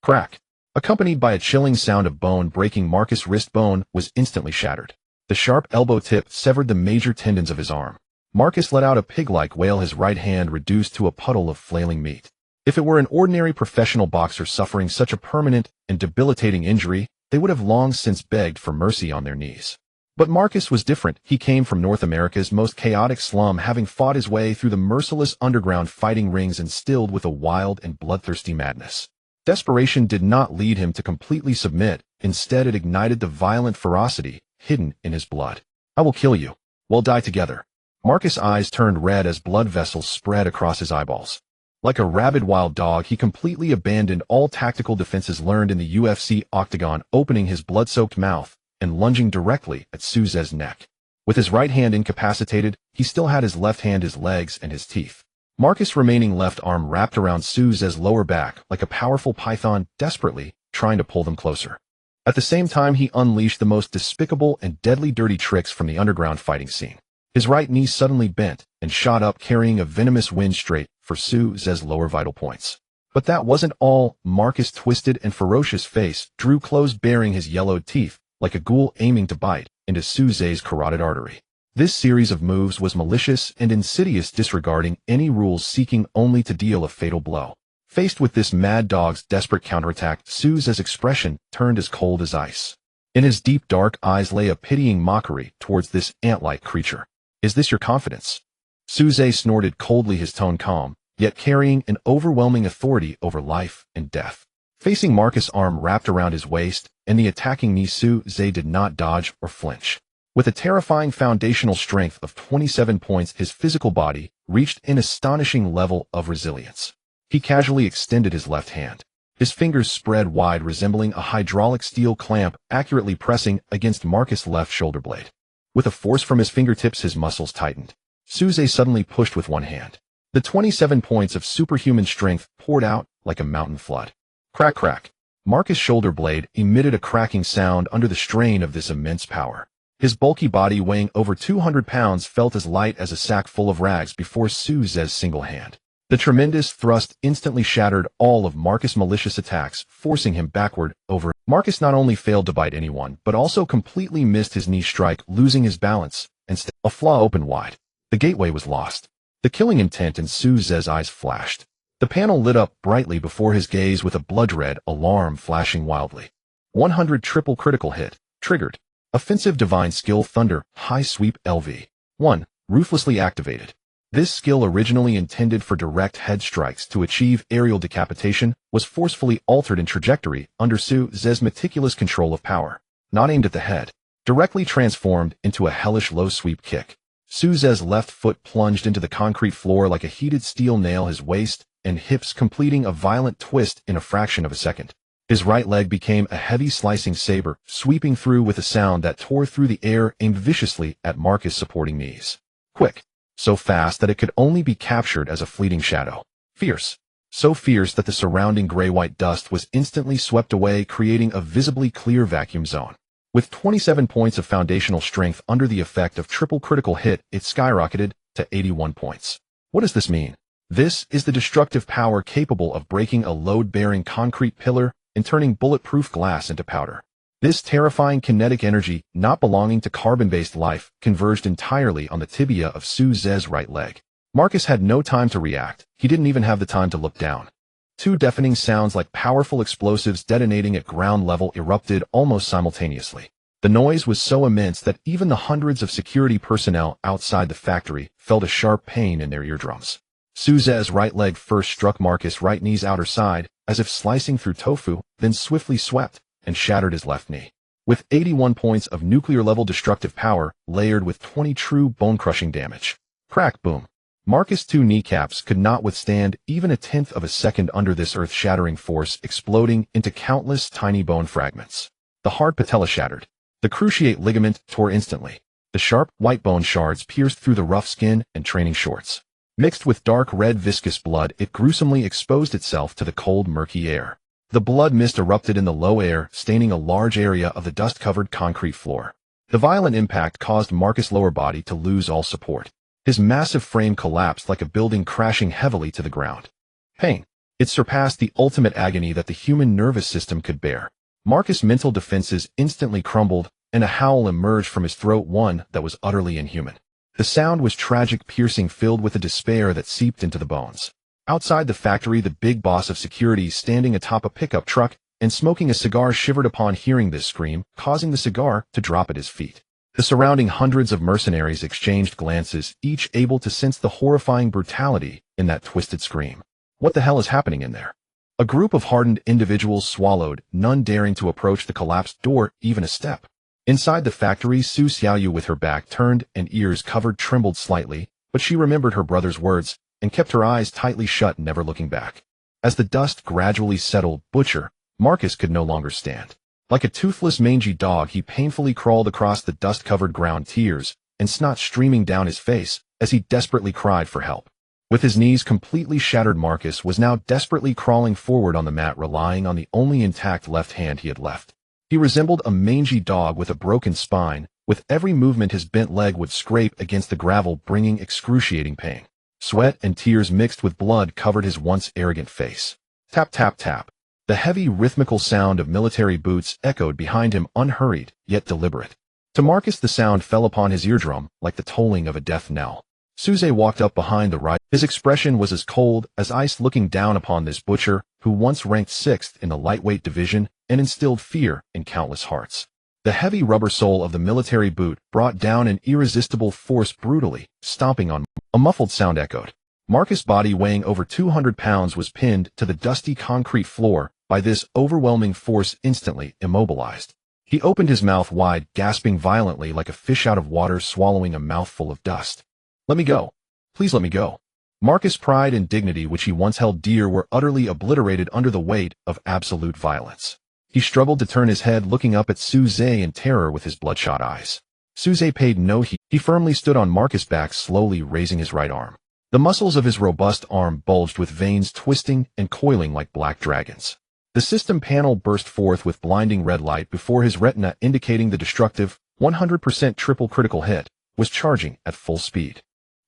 Crack! Accompanied by a chilling sound of bone breaking, Marcus' wrist bone was instantly shattered. The sharp elbow tip severed the major tendons of his arm. Marcus let out a pig-like wail, his right hand reduced to a puddle of flailing meat. If it were an ordinary professional boxer suffering such a permanent and debilitating injury, they would have long since begged for mercy on their knees. But Marcus was different. He came from North America's most chaotic slum, having fought his way through the merciless underground fighting rings instilled with a wild and bloodthirsty madness. Desperation did not lead him to completely submit. Instead, it ignited the violent ferocity hidden in his blood. I will kill you. We'll die together. Marcus' eyes turned red as blood vessels spread across his eyeballs. Like a rabid wild dog, he completely abandoned all tactical defenses learned in the UFC octagon, opening his blood-soaked mouth and lunging directly at Suze's neck. With his right hand incapacitated, he still had his left hand, his legs, and his teeth. Marcus' remaining left arm wrapped around Suze's lower back like a powerful python, desperately trying to pull them closer. At the same time, he unleashed the most despicable and deadly dirty tricks from the underground fighting scene. His right knee suddenly bent and shot up, carrying a venomous wind straight for Suze's lower vital points. But that wasn't all. Marcus' twisted and ferocious face drew close, baring his yellowed teeth like a ghoul aiming to bite into Suze's carotid artery. This series of moves was malicious and insidious, disregarding any rules, seeking only to deal a fatal blow. Faced with this mad dog's desperate counterattack, Suze's expression turned as cold as ice. In his deep dark eyes lay a pitying mockery towards this ant-like creature. Is this your confidence? Suze snorted coldly, his tone calm, yet carrying an overwhelming authority over life and death. Facing Marcus' arm wrapped around his waist and the attacking knee, Suze did not dodge or flinch. With a terrifying foundational strength of 27 points, his physical body reached an astonishing level of resilience. He casually extended his left hand. His fingers spread wide, resembling a hydraulic steel clamp, accurately pressing against Marcus' left shoulder blade. With a force from his fingertips, his muscles tightened. Suze suddenly pushed with one hand. The 27 points of superhuman strength poured out like a mountain flood. Crack, crack. Marcus' shoulder blade emitted a cracking sound under the strain of this immense power. His bulky body, weighing over 200 pounds, felt as light as a sack full of rags before Suze's single hand. The tremendous thrust instantly shattered all of Marcus' malicious attacks, forcing him backward over. Marcus not only failed to bite anyone, but also completely missed his knee strike, losing his balance, and a flaw opened wide. The gateway was lost. The killing intent in Suze's eyes flashed. The panel lit up brightly before his gaze, with a blood-red alarm flashing wildly. 100 triple critical hit. Triggered. Offensive Divine Skill Thunder High Sweep LV1 ruthlessly activated. This skill, originally intended for direct head strikes to achieve aerial decapitation, was forcefully altered in trajectory under Suze's meticulous control of power. Not aimed at the head, directly transformed into a hellish low sweep kick. Suze's left foot plunged into the concrete floor like a heated steel nail, his waist and hips completing a violent twist in a fraction of a second. His right leg became a heavy slicing saber, sweeping through with a sound that tore through the air, aimed viciously at Marcus' supporting knees. Quick. So fast that it could only be captured as a fleeting shadow. Fierce. so fierce that the surrounding gray-white dust was instantly swept away, creating a visibly clear vacuum zone. With 27 points of foundational strength under the effect of triple critical hit, it skyrocketed to 81 points. What does this mean? This is the destructive power capable of breaking a load-bearing concrete pillar and turning bulletproof glass into powder. This terrifying kinetic energy, not belonging to carbon-based life, converged entirely on the tibia of Su Zhe's right leg. Marcus had no time to react. He didn't even have the time to look down. Two deafening sounds like powerful explosives detonating at ground level erupted almost simultaneously. The noise was so immense that even the hundreds of security personnel outside the factory felt a sharp pain in their eardrums. Su Zhe's right leg first struck Marcus' right knee's outer side, as if slicing through tofu, then swiftly swept and shattered his left knee. With 81 points of nuclear-level destructive power, layered with 20 true bone-crushing damage. Crack, boom. Marcus' two kneecaps could not withstand even a tenth of a second under this earth-shattering force, exploding into countless tiny bone fragments. The hard patella shattered. The cruciate ligament tore instantly. The sharp, white bone shards pierced through the rough skin and training shorts. Mixed with dark red viscous blood, it gruesomely exposed itself to the cold, murky air. The blood mist erupted in the low air, staining a large area of the dust-covered concrete floor. The violent impact caused Marcus' lower body to lose all support. His massive frame collapsed like a building crashing heavily to the ground. Pain. It surpassed the ultimate agony that the human nervous system could bear. Marcus' mental defenses instantly crumbled, and a howl emerged from his throat, one that was utterly inhuman. The sound was tragic, piercing, filled with a despair that seeped into the bones. Outside the factory, the big boss of security, standing atop a pickup truck and smoking a cigar, shivered upon hearing this scream, causing the cigar to drop at his feet. The surrounding hundreds of mercenaries exchanged glances, each able to sense the horrifying brutality in that twisted scream. What the hell is happening in there? A group of hardened individuals swallowed, none daring to approach the collapsed door even a step. Inside the factory, Su Xiaoyu, with her back turned and ears covered, trembled slightly, but she remembered her brother's words and kept her eyes tightly shut, never looking back. As the dust gradually settled, Butcher, Marcus could no longer stand. Like a toothless, mangy dog, he painfully crawled across the dust-covered ground, tears and snot streaming down his face as he desperately cried for help. With his knees completely shattered, Marcus was now desperately crawling forward on the mat, relying on the only intact left hand he had left. He resembled a mangy dog with a broken spine. With every movement, his bent leg would scrape against the gravel, bringing excruciating pain. Sweat and tears mixed with blood covered his once arrogant face. Tap, tap, tap. The heavy, rhythmical sound of military boots echoed behind him, unhurried, yet deliberate. To Marcus, the sound fell upon his eardrum like the tolling of a death knell. Su Zhe walked up behind the right. His expression was as cold as ice, looking down upon this butcher who once ranked 6th in the lightweight division and instilled fear in countless hearts. The heavy rubber sole of the military boot brought down an irresistible force, brutally stomping on. A muffled sound echoed. Marcus' body, weighing over 200 pounds, was pinned to the dusty concrete floor by this overwhelming force, instantly immobilized. He opened his mouth wide, gasping violently like a fish out of water swallowing a mouthful of dust. Let me go. Please let me go. Marcus' pride and dignity, which he once held dear, were utterly obliterated under the weight of absolute violence. He struggled to turn his head, looking up at Su Zhe in terror with his bloodshot eyes. Su Zhe paid no heed. He firmly stood on Marcus' back, slowly raising his right arm. The muscles of his robust arm bulged with veins twisting and coiling like black dragons. The system panel burst forth with blinding red light before his retina, indicating the destructive 100% triple critical hit was charging at full speed.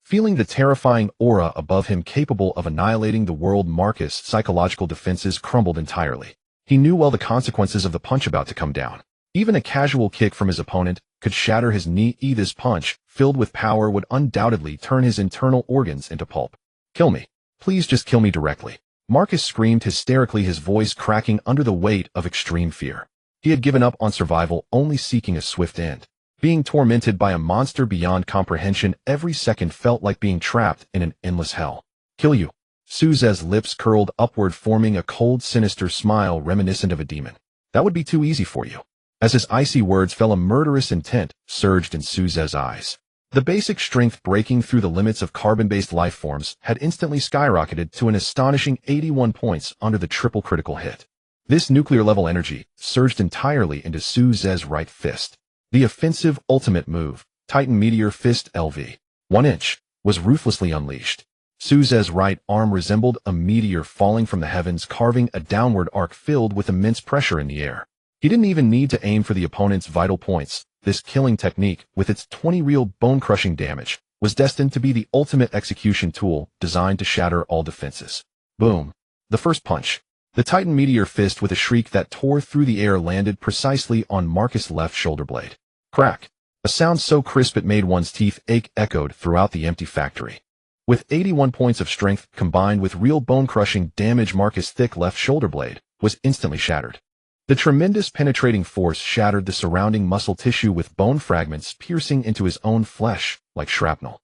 Feeling the terrifying aura above him, capable of annihilating the world, Marcus' psychological defenses crumbled entirely. He knew well the consequences of the punch about to come down. Even a casual kick from his opponent could shatter his knee. This punch, filled with power, would undoubtedly turn his internal organs into pulp. Kill me. Please just kill me directly. Marcus screamed hysterically, his voice cracking under the weight of extreme fear. He had given up on survival, only seeking a swift end. Being tormented by a monster beyond comprehension, every second felt like being trapped in an endless hell. Kill you. Su Zhe's lips curled upward, forming a cold, sinister smile reminiscent of a demon. That would be too easy for you. As his icy words fell, a murderous intent surged in Su Zhe's eyes. The basic strength, breaking through the limits of carbon-based life forms, had instantly skyrocketed to an astonishing 81 points under the triple critical hit. This nuclear-level energy surged entirely into Su Zhe's right fist. The offensive ultimate move, Titan Meteor Fist LV. 1 inch, was ruthlessly unleashed. Souza's right arm resembled a meteor falling from the heavens, carving a downward arc filled with immense pressure in the air. He didn't even need to aim for the opponent's vital points. This killing technique, with its 20 real bone-crushing damage, was destined to be the ultimate execution tool designed to shatter all defenses. Boom. The first punch. The Titan meteor fist with a shriek that tore through the air landed precisely on Marcus' left shoulder blade. Crack. A sound so crisp it made one's teeth ache echoed throughout the empty factory. With 81 points of strength combined with real bone-crushing damage, Marcus' thick left shoulder blade was instantly shattered. The tremendous penetrating force shattered the surrounding muscle tissue, with bone fragments piercing into his own flesh like shrapnel.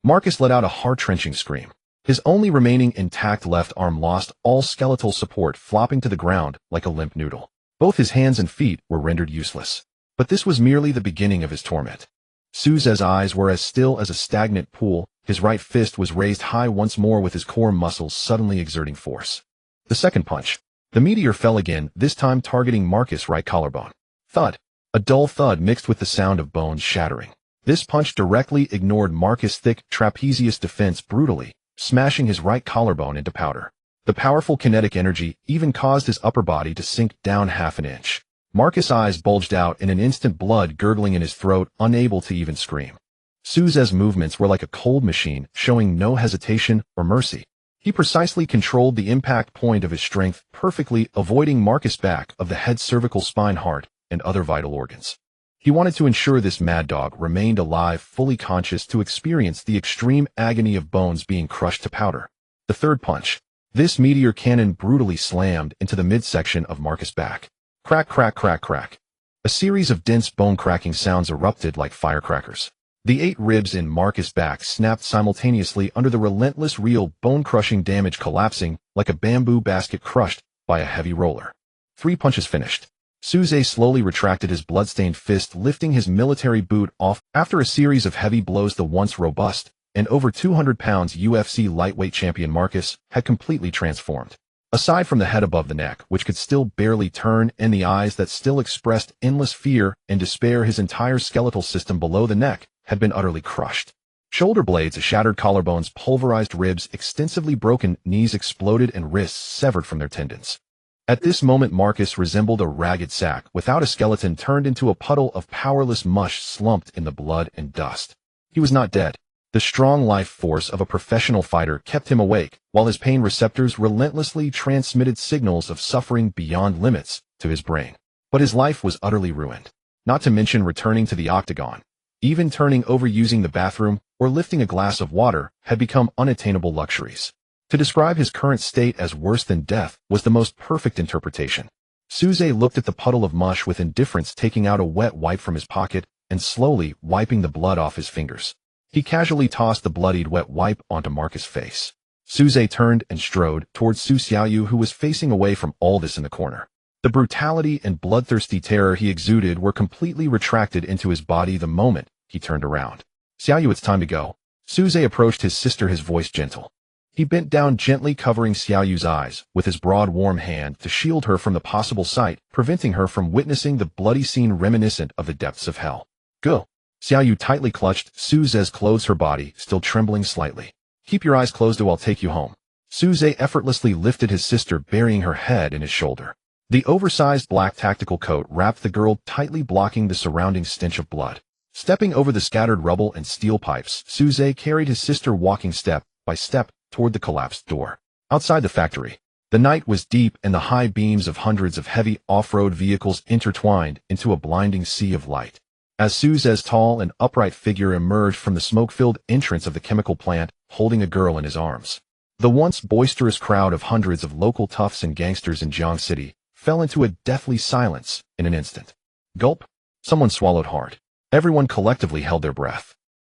Marcus let out a heart-wrenching scream. His only remaining intact left arm lost all skeletal support, flopping to the ground like a limp noodle. Both his hands and feet were rendered useless. But this was merely the beginning of his torment. Souza's eyes were as still as a stagnant pool. His right fist was raised high once more, with his core muscles suddenly exerting force. The second punch. The meteor fell again, this time targeting Marcus' right collarbone. Thud. A dull thud mixed with the sound of bones shattering. This punch directly ignored Marcus' thick trapezius defense brutally, smashing his right collarbone into powder. The powerful kinetic energy even caused his upper body to sink down half an inch. Marcus' eyes bulged out in an instant, blood gurgling in his throat, unable to even scream. Souza's movements were like a cold machine, showing no hesitation or mercy. He precisely controlled the impact point of his strength, perfectly avoiding Marcus' back of the head, cervical spine, heart, and other vital organs. He wanted to ensure this mad dog remained alive, fully conscious, to experience the extreme agony of bones being crushed to powder. The third punch. This meteor cannon brutally slammed into the midsection of Marcus' back. Crack, crack, crack, crack. A series of dense bone-cracking sounds erupted like firecrackers. The 8 ribs in Marcus' back snapped simultaneously under the relentless, real, bone-crushing damage, collapsing like a bamboo basket crushed by a heavy roller. 3 punches finished. Souza slowly retracted his bloodstained fist, lifting his military boot off. After a series of heavy blows, the once robust and over 200 pounds UFC lightweight champion Marcus had completely transformed. Aside from the head above the neck, which could still barely turn, and the eyes that still expressed endless fear and despair, his entire skeletal system below the neck had been utterly crushed. Shoulder blades, shattered collarbones, pulverized ribs, extensively broken knees exploded, and wrists severed from their tendons. At this moment, Marcus resembled a ragged sack without a skeleton, turned into a puddle of powerless mush slumped in the blood and dust. He was not dead. The strong life force of a professional fighter kept him awake, while his pain receptors relentlessly transmitted signals of suffering beyond limits to his brain. But his life was utterly ruined. Not to mention returning to the octagon. Even turning over, using the bathroom, or lifting a glass of water had become unattainable luxuries. To describe his current state as worse than death was the most perfect interpretation. Souza looked at the puddle of mush with indifference, taking out a wet wipe from his pocket and slowly wiping the blood off his fingers. He casually tossed the bloodied wet wipe onto Marcus' face. Souza turned and strode towards Su Xiaoyu, who was facing away from all this in the corner. The brutality and bloodthirsty terror he exuded were completely retracted into his body the moment he turned around. Xiaoyu, it's time to go. Souza approached his sister, his voice gentle. He bent down, gently covering Xiaoyu's eyes with his broad, warm hand to shield her from the possible sight, preventing her from witnessing the bloody scene reminiscent of the depths of hell. Go. Xiaoyu tightly clutched Souza's clothes, her body still trembling slightly. Keep your eyes closed or I'll take you home. Souza effortlessly lifted his sister, burying her head in his shoulder. The oversized black tactical coat wrapped the girl tightly, blocking the surrounding stench of blood. Stepping over the scattered rubble and steel pipes, Souza carried his sister, walking step by step toward the collapsed door. Outside the factory, the night was deep, and the high beams of hundreds of heavy off-road vehicles intertwined into a blinding sea of light. As Souza's tall and upright figure emerged from the smoke-filled entrance of the chemical plant, holding a girl in his arms, the once boisterous crowd of hundreds of local toughs and gangsters in Jiang City fell into a deathly silence in an instant. Gulp. Someone swallowed hard. Everyone collectively held their breath.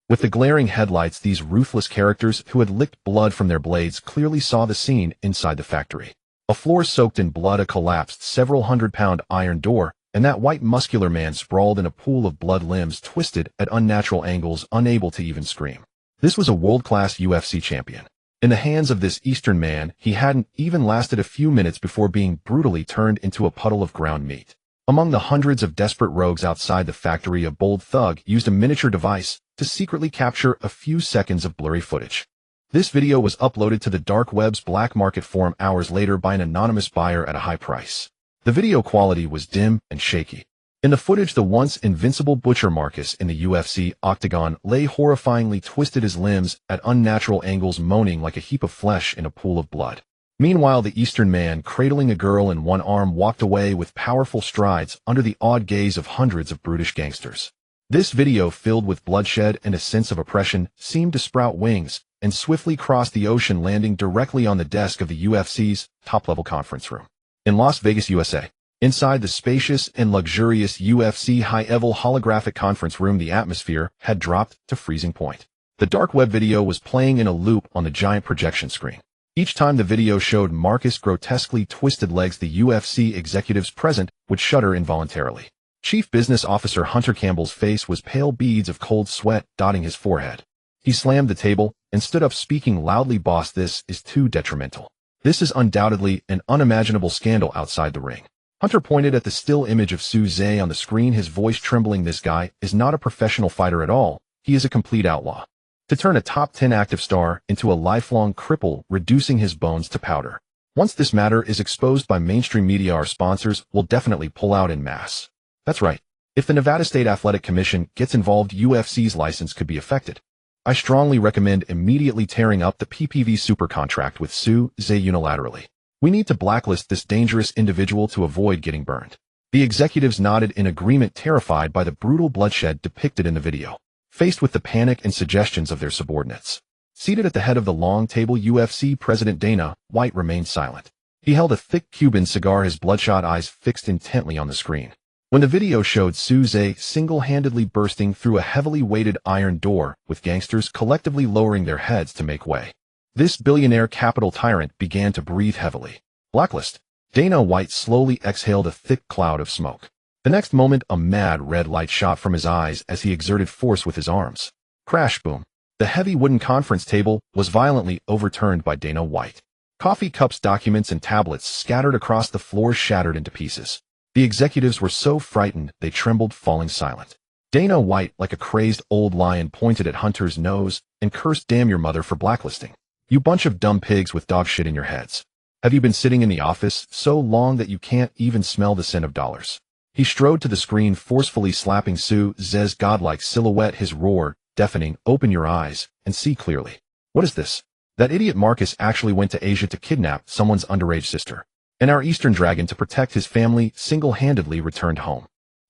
With the glaring headlights, these ruthless characters who had licked blood from their blades clearly saw the scene inside the factory. A floor soaked in blood, a collapsed several hundred-pound iron door, and that white muscular man sprawled in a pool of blood, limbs twisted at unnatural angles, unable to even scream. This was a world-class UFC champion. In the hands of this Eastern man, he hadn't even lasted a few minutes before being brutally turned into a puddle of ground meat. Among the hundreds of desperate rogues outside the factory, a bold thug used a miniature device to secretly capture a few seconds of blurry footage. This video was uploaded to the dark web's black market forum hours later by an anonymous buyer at a high price. The video quality was dim and shaky. In the footage, the once invincible butcher Marcus in the UFC octagon lay horrifyingly twisted his limbs at unnatural angles, moaning like a heap of flesh in a pool of blood. Meanwhile, the Eastern man, cradling a girl in one arm, walked away with powerful strides under the awed gaze of hundreds of brutish gangsters. This video, filled with bloodshed and a sense of oppression, seemed to sprout wings and swiftly cross the ocean, landing directly on the desk of the UFC's top-level conference room. In Las Vegas, USA. Inside the spacious and luxurious UFC high-level holographic conference room, the atmosphere had dropped to freezing point. The dark web video was playing in a loop on the giant projection screen. Each time the video showed Marcus' grotesquely twisted legs, the UFC executives present would shudder involuntarily. Chief Business Officer Hunter Campbell's face was pale, beads of cold sweat dotting his forehead. He slammed the table and stood up, speaking loudly, "Boss, this is too detrimental. This is undoubtedly an unimaginable scandal outside the ring." Hunter pointed at the still image of Suze on the screen, his voice trembling. "This guy is not a professional fighter at all. He is a complete outlaw. To turn a top 10 active star into a lifelong cripple, reducing his bones to powder. Once this matter is exposed by mainstream media, our sponsors will definitely pull out in mass." That's right. If the Nevada State Athletic Commission gets involved, UFC's license could be affected. I strongly recommend immediately tearing up the PPV super contract with Suze unilaterally. We need to blacklist this dangerous individual to avoid getting burned. The executives nodded in agreement, terrified by the brutal bloodshed depicted in the video. Faced with the panic and suggestions of their subordinates. Seated at the head of the long table, UFC President Dana White remained silent. He held a thick Cuban cigar, his bloodshot eyes fixed intently on the screen. When the video showed Suze single-handedly bursting through a heavily weighted iron door, with gangsters collectively lowering their heads to make way, this billionaire capital tyrant began to breathe heavily. Blacklist. Dana White slowly exhaled a thick cloud of smoke. The next moment, a mad red light shot from his eyes as he exerted force with his arms. Crash, boom. The heavy wooden conference table was violently overturned by Dana White. Coffee cups, documents, and tablets scattered across the floor shattered into pieces. The executives were so frightened they trembled, falling silent. Dana White, like a crazed old lion, pointed at Hunter's nose and cursed, "Damn your mother for blacklisting. You bunch of dumb pigs with dog shit in your heads. Have you been sitting in the office so long that you can't even smell the scent of dollars?" He strode to the screen, forcefully slapping Suze's godlike silhouette, his roar deafening. "Open your eyes and see clearly. What is this? That idiot Marcus actually went to Asia to kidnap someone's underage sister. And our Eastern Dragon, to protect his family, single-handedly returned home.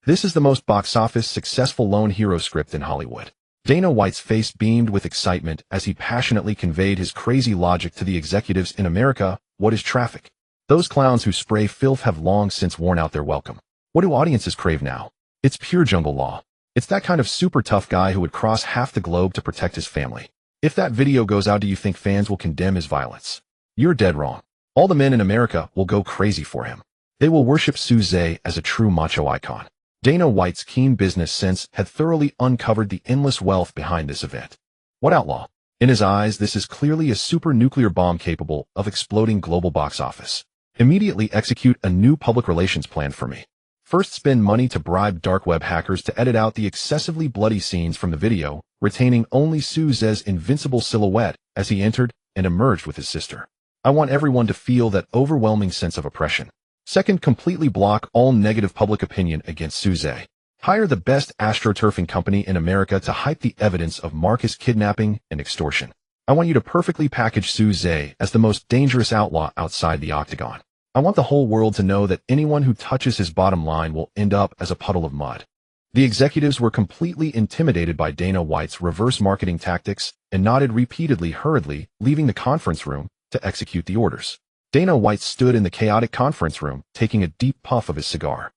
This is the most box office successful lone hero script in Hollywood." Dana White's face beamed with excitement as he passionately conveyed his crazy logic to the executives. "In America, what is traffic? Those clowns who spray filth have long since worn out their welcome. What do audiences crave now? It's pure jungle law. It's that kind of super tough guy who would cross half the globe to protect his family. If that video goes out, do you think fans will condemn his violence? You're dead wrong. All the men in America will go crazy for him. They will worship Suze as a true macho icon." Dana White's keen business sense had thoroughly uncovered the endless wealth behind this event. What outlaw? In his eyes, this is clearly a super nuclear bomb capable of exploding global box office. Immediately execute a new public relations plan for me. First, spend money to bribe dark web hackers to edit out the excessively bloody scenes from the video, retaining only Suze's invincible silhouette as he entered and emerged with his sister. I want everyone to feel that overwhelming sense of oppression. Second, completely block all negative public opinion against Suze. Hire the best astroturfing company in America to hype the evidence of Marcus kidnapping and extortion. I want you to perfectly package Suze as the most dangerous outlaw outside the octagon. I want the whole world to know that anyone who touches his bottom line will end up as a puddle of mud." The executives were completely intimidated by Dana White's reverse marketing tactics and nodded repeatedly, hurriedly leaving the conference room to execute the orders. Dana White stood in the chaotic conference room, taking a deep puff of his cigar.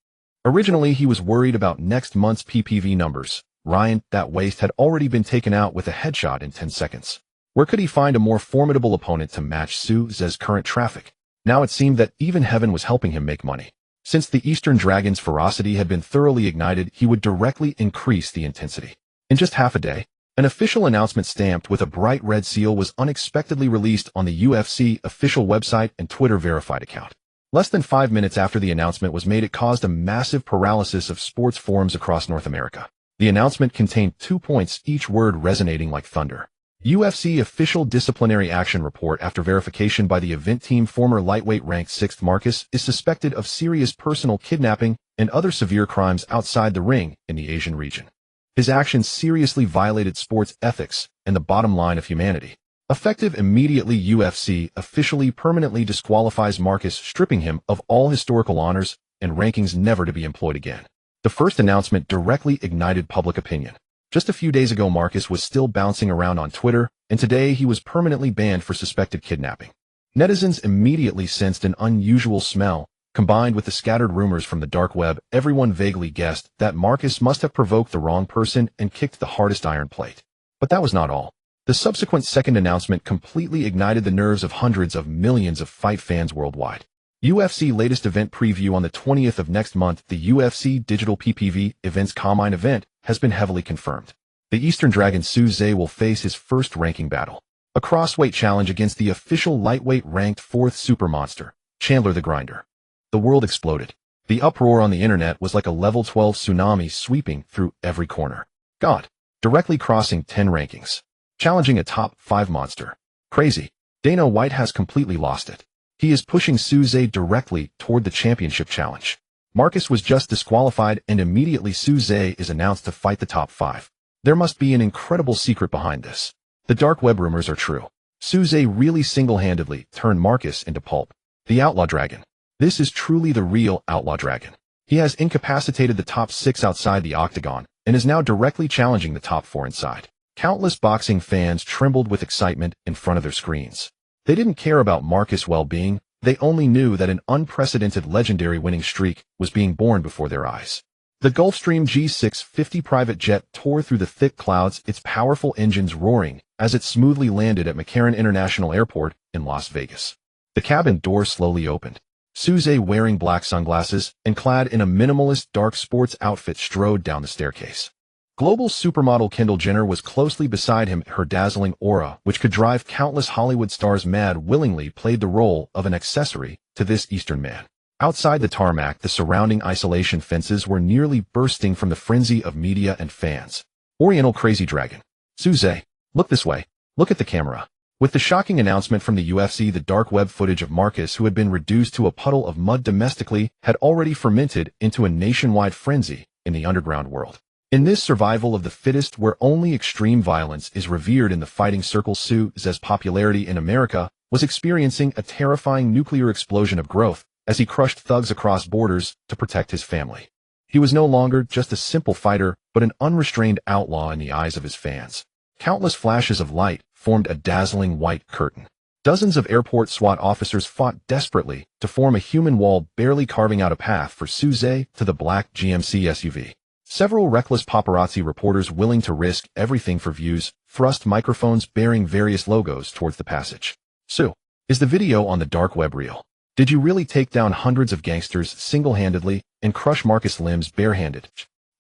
Originally, he was worried about next month's PPV numbers. Ryan, that waste had already been taken out with a headshot in 10 seconds. Where could he find a more formidable opponent to match Suze's current traffic? Now it seemed that even heaven was helping him make money. Since the Eastern Dragon's ferocity had been thoroughly ignited, he would directly increase the intensity. In just half a day, an official announcement stamped with a bright red seal was unexpectedly released on the UFC official website and Twitter verified account. Less than 5 minutes after the announcement was made, it caused a massive paralysis of sports forums across North America. The announcement contained 2 points, each word resonating like thunder. UFC official disciplinary action report after verification by the event team. Former lightweight ranked 6th Marcus is suspected of serious personal kidnapping and other severe crimes outside the ring in the Asian region. His actions seriously violated sports ethics and the bottom line of humanity. Effective immediately, UFC officially permanently disqualifies Marcus, stripping him of all historical honors and rankings, never to be employed again. The first announcement directly ignited public opinion. Just a few days ago, Marcus was still bouncing around on Twitter, and today he was permanently banned for suspected kidnapping. Netizens immediately sensed an unusual smell. Combined with the scattered rumors from the dark web, everyone vaguely guessed that Marcus must have provoked the wrong person and kicked the hardest iron plate. But that was not all. The subsequent second announcement completely ignited the nerves of hundreds of millions of fight fans worldwide. UFC latest event preview on the 20th of next month. The UFC Digital PPV Events Combine event has been heavily confirmed. The Eastern Dragon Suze will face his first ranking battle, a crossweight challenge against the official lightweight ranked 4th super monster, Chandler the Grinder. The world exploded. The uproar on the internet was like a level 12 tsunami sweeping through every corner. God, directly crossing 10 rankings. Challenging a top 5 monster. Crazy. Dana White has completely lost it. He is pushing Suze directly toward the championship challenge. Marcus was just disqualified, and immediately Suze is announced to fight the top 5. There must be an incredible secret behind this. The dark web rumors are true. Suze really single-handedly turned Marcus into pulp. The Outlaw Dragon. This is truly the real Outlaw Dragon. He has incapacitated the top 6 outside the octagon and is now directly challenging the top 4 inside. Countless boxing fans trembled with excitement in front of their screens. They didn't care about Marcus' well-being. They only knew that an unprecedented legendary winning streak was being born before their eyes. The Gulfstream G650 private jet tore through the thick clouds, its powerful engines roaring as it smoothly landed at McCarran International Airport in Las Vegas. The cabin door slowly opened. Suze, wearing black sunglasses and clad in a minimalist dark sports outfit, strode down the staircase. Global supermodel Kendall Jenner was closely beside him. Her dazzling aura, which could drive countless Hollywood stars mad, willingly played the role of an accessory to this Eastern man. Outside the tarmac, the surrounding isolation fences were nearly bursting from the frenzy of media and fans. Oriental Crazy Dragon. Suze, look this way. Look at the camera. With the shocking announcement from the UFC, the dark web footage of Marcus, who had been reduced to a puddle of mud domestically, had already fermented into a nationwide frenzy in the underground world. In this survival of the fittest, where only extreme violence is revered in the fighting circle, Suze's popularity in America was experiencing a terrifying nuclear explosion of growth as he crushed thugs across borders to protect his family. He was no longer just a simple fighter, but an unrestrained outlaw in the eyes of his fans. Countless flashes of light formed a dazzling white curtain. Dozens of airport SWAT officers fought desperately to form a human wall, barely carving out a path for Suze to the black GMC SUV. Several reckless paparazzi reporters, willing to risk everything for views, thrust microphones bearing various logos towards the passage. Sue, is the video on the dark web real? Did you really take down hundreds of gangsters single-handedly and crush Marcus' limbs barehanded?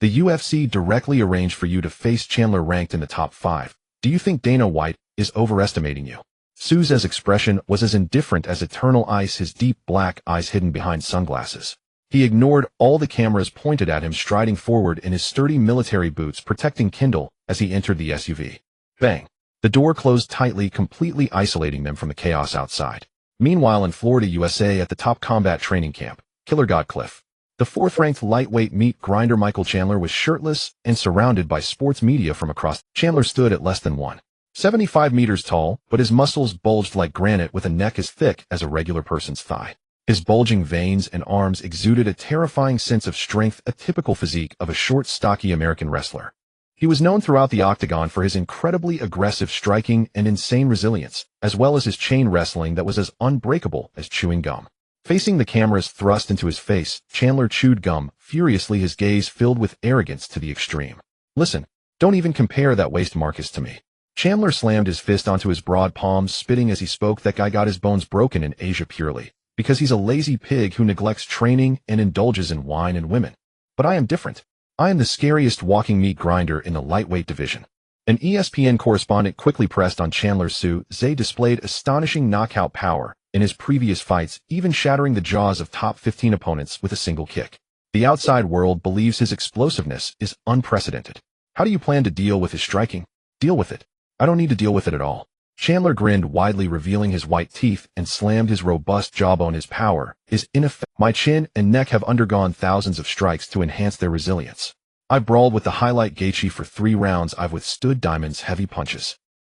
The UFC directly arranged for you to face Chandler, ranked in the top 5. Do you think Dana White is overestimating you? Suze's expression was as indifferent as eternal ice, his deep black eyes hidden behind sunglasses. He ignored all the cameras pointed at him, striding forward in his sturdy military boots, protecting Kendall as he entered the SUV. Bang! The door closed tightly, completely isolating them from the chaos outside. Meanwhile, in Florida, USA, at the top combat training camp, Killer Godcliff, the 4th-ranked lightweight meat grinder Michael Chandler was shirtless and surrounded by sports media from across. Chandler stood at less than 1.75 meters tall, but his muscles bulged like granite, with a neck as thick as a regular person's thigh. His bulging veins and arms exuded a terrifying sense of strength, a typical physique of a short, stocky American wrestler. He was known throughout the octagon for his incredibly aggressive striking and insane resilience, as well as his chain wrestling that was as unbreakable as chewing gum. Facing the cameras thrust into his face, Chandler chewed gum furiously, his gaze filled with arrogance to the extreme. Listen, don't even compare that waste Marcus to me. Chandler slammed his fist onto his broad palms, spitting as he spoke. That guy got his bones broken in Asia purely because he's a lazy pig who neglects training and indulges in wine and women. But I am different. I am the scariest walking meat grinder in the lightweight division. An ESPN correspondent quickly pressed on Chandler. Suze displayed astonishing knockout power in his previous fights, even shattering the jaws of top 15 opponents with a single kick. The outside world believes his explosiveness is unprecedented. How do you plan to deal with his striking? Deal with it. I don't need to deal with it at all. Chandler grinned widely, revealing hhis white teeth, and slammed his robust jawbone. His power is ineffective. My chin and neck have undergone thousands of strikes to enhance their resilience. I've brawled with the highlight Gaethje for 3 rounds. I've withstood Diamond's heavy punches.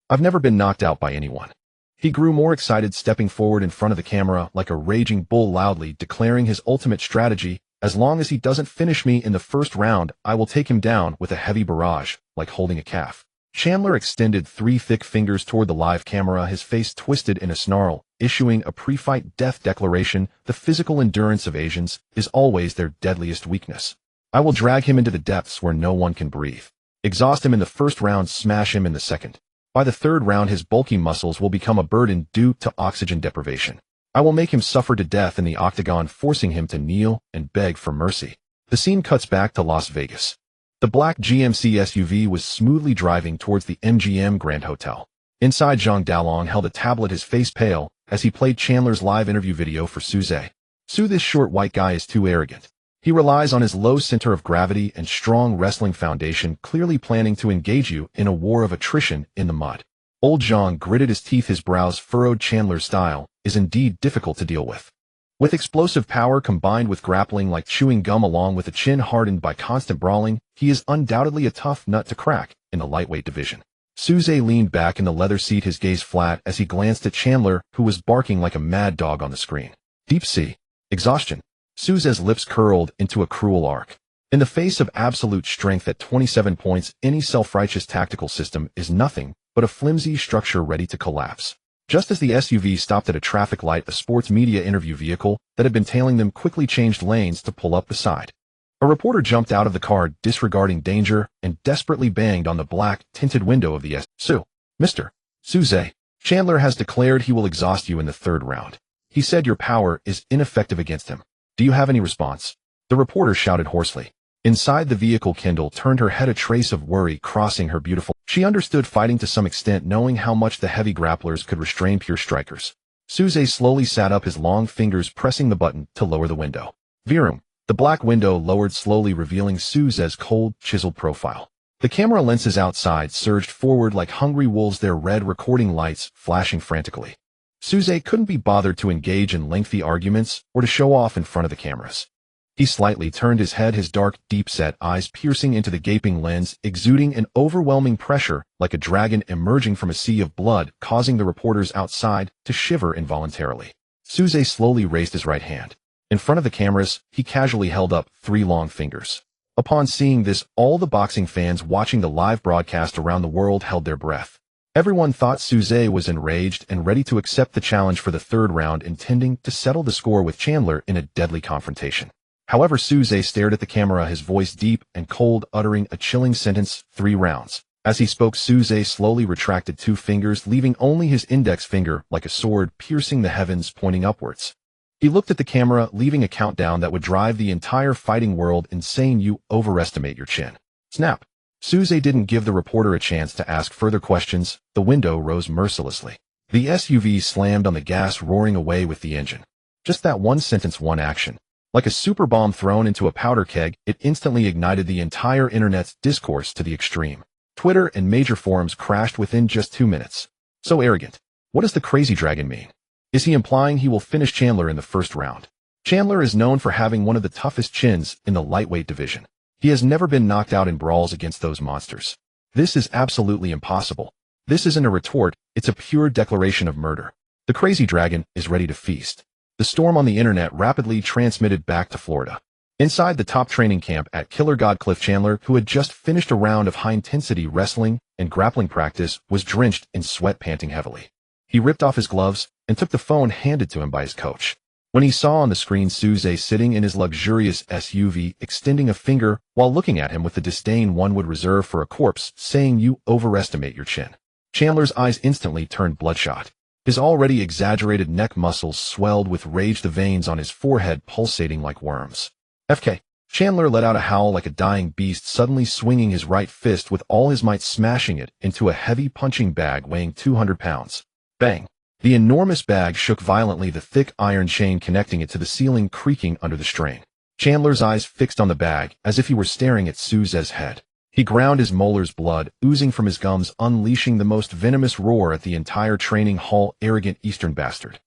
I've never been knocked out by anyone. He grew more excited, stepping forward in front of the camera like a raging bull, loudly declaring his ultimate strategy: as long as he doesn't finish me in the first round, I will take him down with a heavy barrage, like holding a calf. Chandler extended 3 thick fingers toward the live camera, his face twisted in a snarl, issuing a pre-fight death declaration: the physical endurance of Asians is always their deadliest weakness. I will drag him into the depths where no one can breathe. Exhaust him in the first round, smash him in the second. By the third round, his bulky muscles will become a burden due to oxygen deprivation. I will make him suffer to death in the octagon, forcing him to kneel and beg for mercy. The scene cuts back to Las Vegas. The black GMC SUV was smoothly driving towards the MGM Grand Hotel. Inside, Zhang Dalong held a tablet, his face pale, as he played Chandler's live interview video for Suze. This short white guy is too arrogant. He relies on his low center of gravity and strong wrestling foundation, clearly planning to engage you in a war of attrition in the mud. Old Zhang gritted his teeth, his brows furrowed. Chandler's style is indeed difficult to deal with. With explosive power combined with grappling like chewing gum, along with a chin hardened by constant brawling, he is undoubtedly a tough nut to crack in the lightweight division. Suze leaned back in the leather seat, his gaze flat as he glanced at Chandler, who was barking like a mad dog on the screen. Deep sea. Exhaustion. Suze's lips curled into a cruel arc. In the face of absolute strength at 27 points, any self-righteous tactical system is nothing but a flimsy structure ready to collapse. Just as the SUV stopped at a traffic light, a sports media interview vehicle that had been tailing them quickly changed lanes to pull up beside. A reporter jumped out of the car, disregarding danger, and desperately banged on the black, tinted window of the SUV. Mr. Suze, Chandler has declared he will exhaust you in the third round. He said your power is ineffective against him. Do you have any response? The reporter shouted hoarsely. Inside the vehicle, Kendall turned her head, a trace of worry crossing her beautiful. She understood fighting to some extent, knowing how much the heavy grapplers could restrain pure strikers. Suze slowly sat up, his long fingers pressing the button to lower the window. Virum. The black window lowered slowly, revealing Suze's cold, chiseled profile. The camera lenses outside surged forward like hungry wolves, their red recording lights flashing frantically. Suze couldn't be bothered to engage in lengthy arguments or to show off in front of the cameras. He slightly turned his head, his dark, deep-set eyes piercing into the gaping lens, exuding an overwhelming pressure like a dragon emerging from a sea of blood, causing the reporters outside to shiver involuntarily. Suze slowly raised his right hand. In front of the cameras, he casually held up 3 long fingers. Upon seeing this, all the boxing fans watching the live broadcast around the world held their breath. Everyone thought Suze was enraged and ready to accept the challenge for the third round, intending to settle the score with Chandler in a deadly confrontation. However, Suze stared at the camera, his voice deep and cold, uttering a chilling sentence: 3 rounds. As he spoke, Suze slowly retracted 2 fingers, leaving only his index finger like a sword piercing the heavens, pointing upwards. He looked at the camera, leaving a countdown that would drive the entire fighting world insane. You overestimate your chin. Snap. Suze didn't give the reporter a chance to ask further questions. The window rose mercilessly. The SUV slammed on the gas, roaring away with the engine. Just that one sentence, one action. Like a super bomb thrown into a powder keg, it instantly ignited the entire internet's discourse to the extreme. Twitter and major forums crashed within just 2 minutes. So arrogant. What does the crazy dragon mean? Is he implying he will finish Chandler in the first round? Chandler is known for having one of the toughest chins in the lightweight division. He has never been knocked out in brawls against those monsters. This is absolutely impossible. This isn't a retort, it's a pure declaration of murder. The crazy dragon is ready to feast. The storm on the internet rapidly transmitted back to Florida. Inside the top training camp at Killer God, Cliff Chandler, who had just finished a round of high-intensity wrestling and grappling practice, was drenched in sweat, panting heavily. He ripped off his gloves and took the phone handed to him by his coach. When he saw on the screen Suze sitting in his luxurious SUV, extending a finger while looking at him with the disdain one would reserve for a corpse, saying, "You overestimate your chin," Chandler's eyes instantly turned bloodshot. His already exaggerated neck muscles swelled with rage, the veins on his forehead pulsating like worms. FK. Chandler let out a howl like a dying beast, suddenly swinging his right fist with all his might, smashing it into a heavy punching bag weighing 200 pounds. Bang! The enormous bag shook violently, the thick iron chain connecting it to the ceiling creaking under the strain. Chandler's eyes fixed on the bag, as if he were staring at Suze's head. He ground his molars, blood oozing from his gums, unleashing the most venomous roar at the entire training hall. Arrogant Eastern bastard.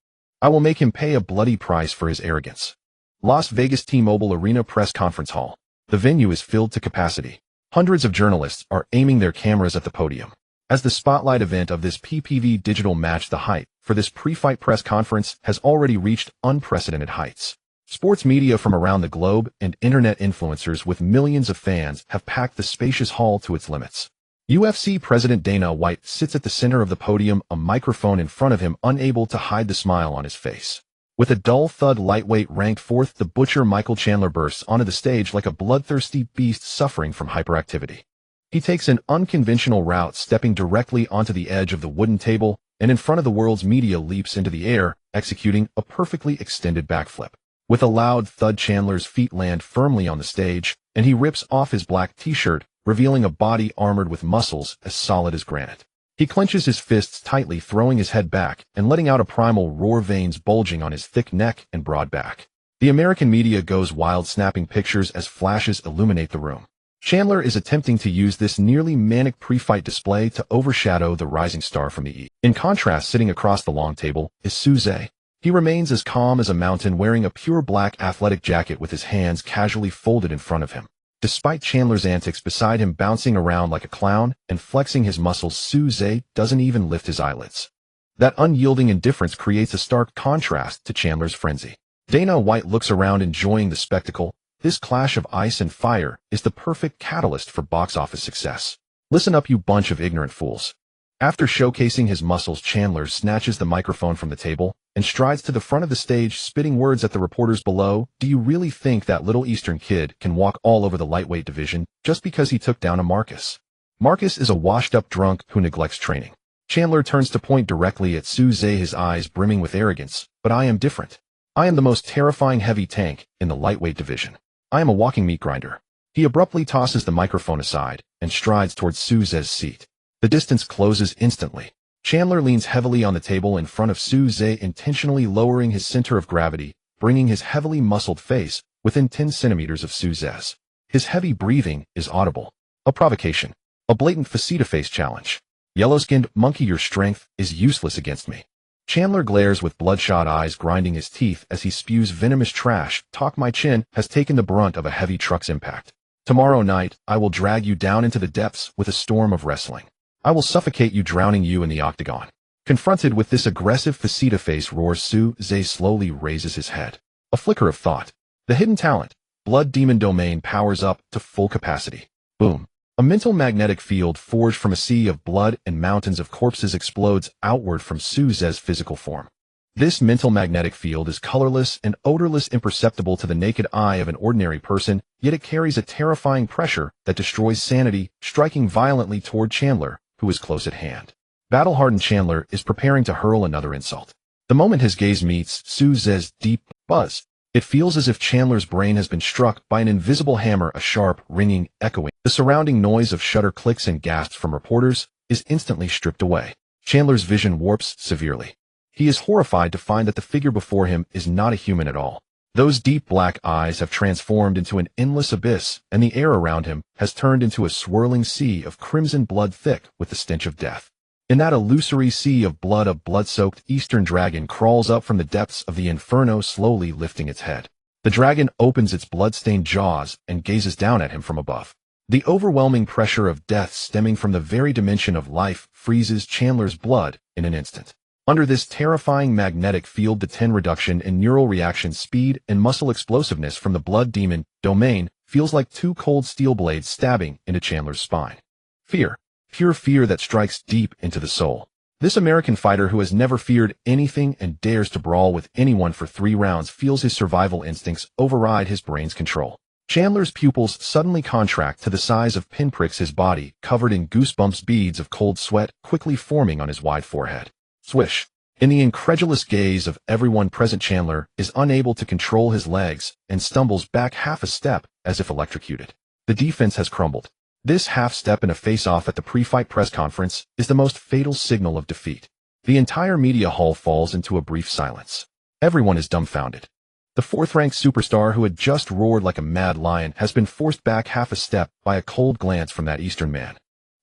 I will make him pay a bloody price for his arrogance. Las Vegas T-Mobile Arena Press Conference Hall. The venue is filled to capacity. Hundreds of journalists are aiming their cameras at the podium. As the spotlight event of this PPV digital match, the hype for this pre-fight press conference has already reached unprecedented heights. Sports media from around the globe and internet influencers with millions of fans have packed the spacious hall to its limits. UFC President Dana White sits at the center of the podium, a microphone in front of him, unable to hide the smile on his face. With a dull thud, lightweight ranked fourth, the butcher Michael Chandler bursts onto the stage like a bloodthirsty beast suffering from hyperactivity. He takes an unconventional route, stepping directly onto the edge of the wooden table, and in front of the world's media leaps into the air, executing a perfectly extended backflip. With a loud thud, Chandler's feet land firmly on the stage, and he rips off his black t-shirt, revealing a body armored with muscles as solid as granite. He clenches his fists tightly, throwing his head back and letting out a primal roar, veins bulging on his thick neck and broad back. The American media goes wild, snapping pictures as flashes illuminate the room. Chandler is attempting to use this nearly manic pre-fight display to overshadow the rising star from the East. In contrast, sitting across the long table is Suze. He remains as calm as a mountain, wearing a pure black athletic jacket with his hands casually folded in front of him. Despite Chandler's antics beside him, bouncing around like a clown and flexing his muscles, Suze doesn't even lift his eyelids. That unyielding indifference creates a stark contrast to Chandler's frenzy. Dana White looks around, enjoying the spectacle. This clash of ice and fire is the perfect catalyst for box office success. Listen up, you bunch of ignorant fools. After showcasing his muscles, Chandler snatches the microphone from the table and strides to the front of the stage, spitting words at the reporters below. Do you really think that little Eastern kid can walk all over the lightweight division just because he took down a Marcus? Marcus is a washed-up drunk who neglects training. Chandler turns to point directly at Suze, his eyes brimming with arrogance. But I am different. I am the most terrifying heavy tank in the lightweight division. I am a walking meat grinder. He abruptly tosses the microphone aside and strides towards Suze's seat. The distance closes instantly. Chandler leans heavily on the table in front of Suze, intentionally lowering his center of gravity, bringing his heavily muscled face within 10 centimeters of Suze's. His heavy breathing is audible. A provocation. A blatant face-to-face challenge. Yellow-skinned monkey, your strength is useless against me. Chandler glares with bloodshot eyes, grinding his teeth as he spews venomous trash talk. My chin has taken the brunt of a heavy truck's impact. Tomorrow night, I will drag you down into the depths with a storm of wrestling. I will suffocate you, drowning you in the octagon. Confronted with this aggressive face-to-face roar, Suze slowly raises his head. A flicker of thought. The hidden talent, blood demon domain, powers up to full capacity. Boom. A mental magnetic field forged from a sea of blood and mountains of corpses explodes outward from Suze's physical form. This mental magnetic field is colorless and odorless, imperceptible to the naked eye of an ordinary person, yet it carries a terrifying pressure that destroys sanity, striking violently toward Chandler, who is close at hand. Battle-hardened Chandler is preparing to hurl another insult. The moment his gaze meets Suze's deep buzz, it feels as if Chandler's brain has been struck by an invisible hammer. A sharp, ringing, echoing. The surrounding noise of shutter clicks and gasps from reporters is instantly stripped away. Chandler's vision warps severely. He is horrified to find that the figure before him is not a human at all. Those deep black eyes have transformed into an endless abyss, and the air around him has turned into a swirling sea of crimson blood, thick with the stench of death. In that illusory sea of blood, a blood-soaked eastern dragon crawls up from the depths of the inferno, slowly lifting its head. The dragon opens its blood-stained jaws and gazes down at him from above. The overwhelming pressure of death stemming from the very dimension of life freezes Chandler's blood in an instant. Under this terrifying magnetic field, the 10 reduction in neural reaction speed and muscle explosiveness from the blood demon domain feels like two cold steel blades stabbing into Chandler's spine. Fear. Pure fear that strikes deep into the soul. This American fighter, who has never feared anything and dares to brawl with anyone for 3 rounds, feels his survival instincts override his brain's control. Chandler's pupils suddenly contract to the size of pinpricks, his body covered in goosebumps, beads of cold sweat quickly forming on his wide forehead. Swish. In the incredulous gaze of everyone present, Chandler is unable to control his legs and stumbles back half a step as if electrocuted. The defense has crumbled. This half step in a face-off at the pre-fight press conference is the most fatal signal of defeat. The entire media hall falls into a brief silence. Everyone is dumbfounded. The fourth-ranked superstar who had just roared like a mad lion has been forced back half a step by a cold glance from that Eastern man.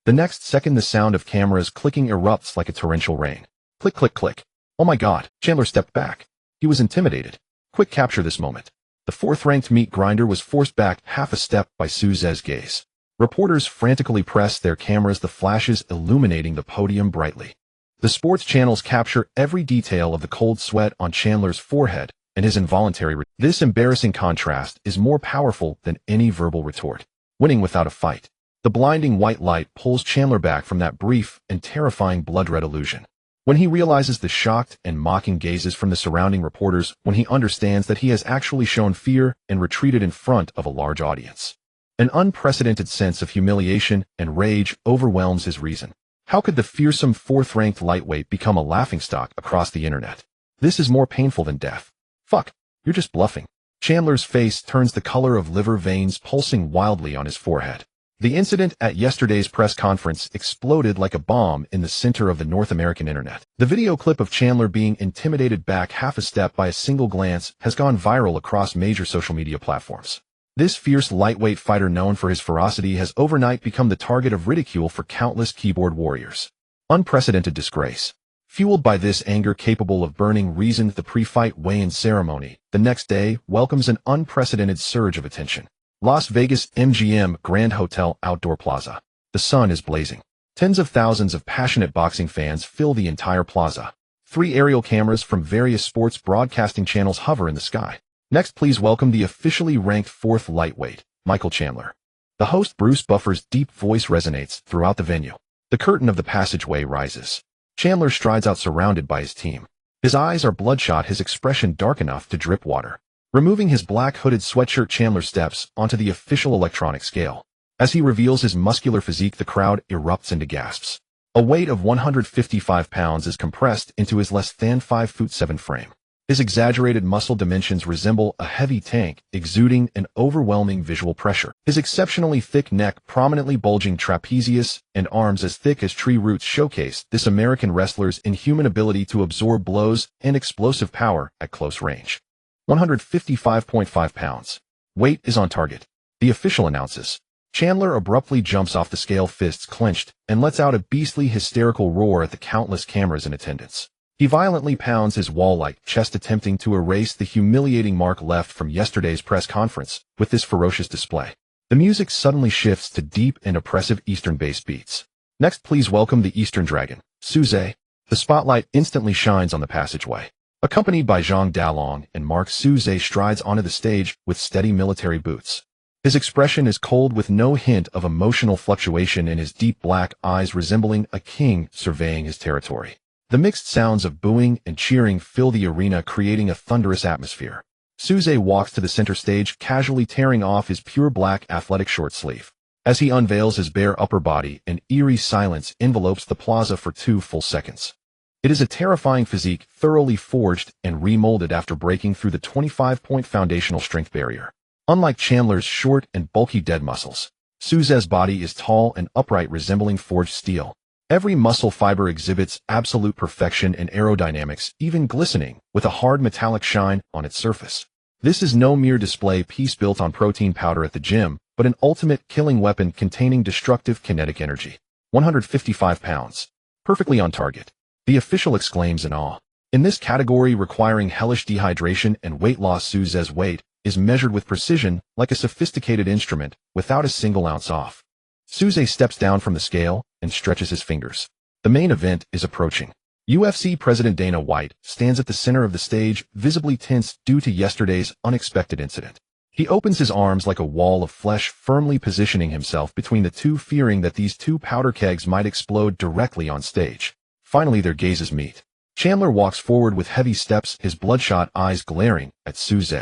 The next second, the sound of cameras clicking erupts like a torrential rain. Click, click, click. Oh my God, Chandler stepped back. He was intimidated. Quick, capture this moment. The fourth-ranked meat grinder was forced back half a step by Suze's gaze. Reporters frantically pressed their cameras, the flashes illuminating the podium brightly. The sports channels capture every detail of the cold sweat on Chandler's forehead and his involuntary This embarrassing contrast is more powerful than any verbal retort. Winning without a fight. The blinding white light pulls Chandler back from that brief and terrifying blood-red illusion. When he realizes the shocked and mocking gazes from the surrounding reporters, when he understands that he has actually shown fear and retreated in front of a large audience. An unprecedented sense of humiliation and rage overwhelms his reason. How could the fearsome fourth-ranked lightweight become a laughingstock across the internet? This is more painful than death. Fuck, you're just bluffing. Chandler's face turns the color of liver veins pulsing wildly on his forehead. The incident at yesterday's press conference exploded like a bomb in the center of the North American internet. The video clip of Chandler being intimidated back half a step by a single glance has gone viral across major social media platforms. This fierce lightweight fighter, known for his ferocity, has overnight become the target of ridicule for countless keyboard warriors. Unprecedented disgrace. Fueled by this anger capable of burning reason, the pre-fight weigh-in ceremony the next day welcomes an unprecedented surge of attention. Las Vegas MGM Grand Hotel Outdoor Plaza. The sun is blazing. Tens of thousands of passionate boxing fans fill the entire plaza. 3 aerial cameras from various sports broadcasting channels hover in the sky. Next, please welcome the officially ranked 4th lightweight, Michael Chandler. The host Bruce Buffer's deep voice resonates throughout the venue. The curtain of the passageway rises. Chandler strides out surrounded by his team. His eyes are bloodshot, his expression dark enough to drip water. Removing his black hooded sweatshirt, Chandler steps onto the official electronic scale. As he reveals his muscular physique, the crowd erupts into gasps. A weight of 155 pounds is compressed into his less than 5'7" frame. His exaggerated muscle dimensions resemble a heavy tank, exuding an overwhelming visual pressure. His exceptionally thick neck, prominently bulging trapezius, and arms as thick as tree roots showcase this American wrestler's inhuman ability to absorb blows and explosive power at close range. 155.5 pounds. Weight is on target. The official announces. Chandler abruptly jumps off the scale, fists clenched, and lets out a beastly hysterical roar at the countless cameras in attendance. He violently pounds his wall-like chest, attempting to erase the humiliating mark left from yesterday's press conference with this ferocious display. The music suddenly shifts to deep and oppressive Eastern-based beats. Next, please welcome the Eastern Dragon, Suze. The spotlight instantly shines on the passageway. Accompanied by Zhang Dalong and Mark, Suze strides onto the stage with steady military boots. His expression is cold, with no hint of emotional fluctuation in his deep black eyes, resembling a king surveying his territory. The mixed sounds of booing and cheering fill the arena, creating a thunderous atmosphere. Suze walks to the center stage, casually tearing off his pure black athletic short sleeve. As he unveils his bare upper body, an eerie silence envelopes the plaza for 2 full seconds. It is a terrifying physique, thoroughly forged and remolded after breaking through the 25-point foundational strength barrier. Unlike Chandler's short and bulky dead muscles, Suze's body is tall and upright, resembling forged steel. Every muscle fiber exhibits absolute perfection and aerodynamics, even glistening with a hard metallic shine on its surface. This is no mere display piece built on protein powder at the gym, but an ultimate killing weapon containing destructive kinetic energy. 155 pounds. Perfectly on target. The official exclaims in awe. In this category requiring hellish dehydration and weight loss, Suze's weight is measured with precision, like a sophisticated instrument, without a single ounce off. Suze steps down from the scale and stretches his fingers. The main event is approaching. UFC President Dana White stands at the center of the stage, visibly tense due to yesterday's unexpected incident. He opens his arms like a wall of flesh, firmly positioning himself between the two, fearing that these 2 powder kegs might explode directly on stage. Finally, their gazes meet. Chandler walks forward with heavy steps, his bloodshot eyes glaring at Suze.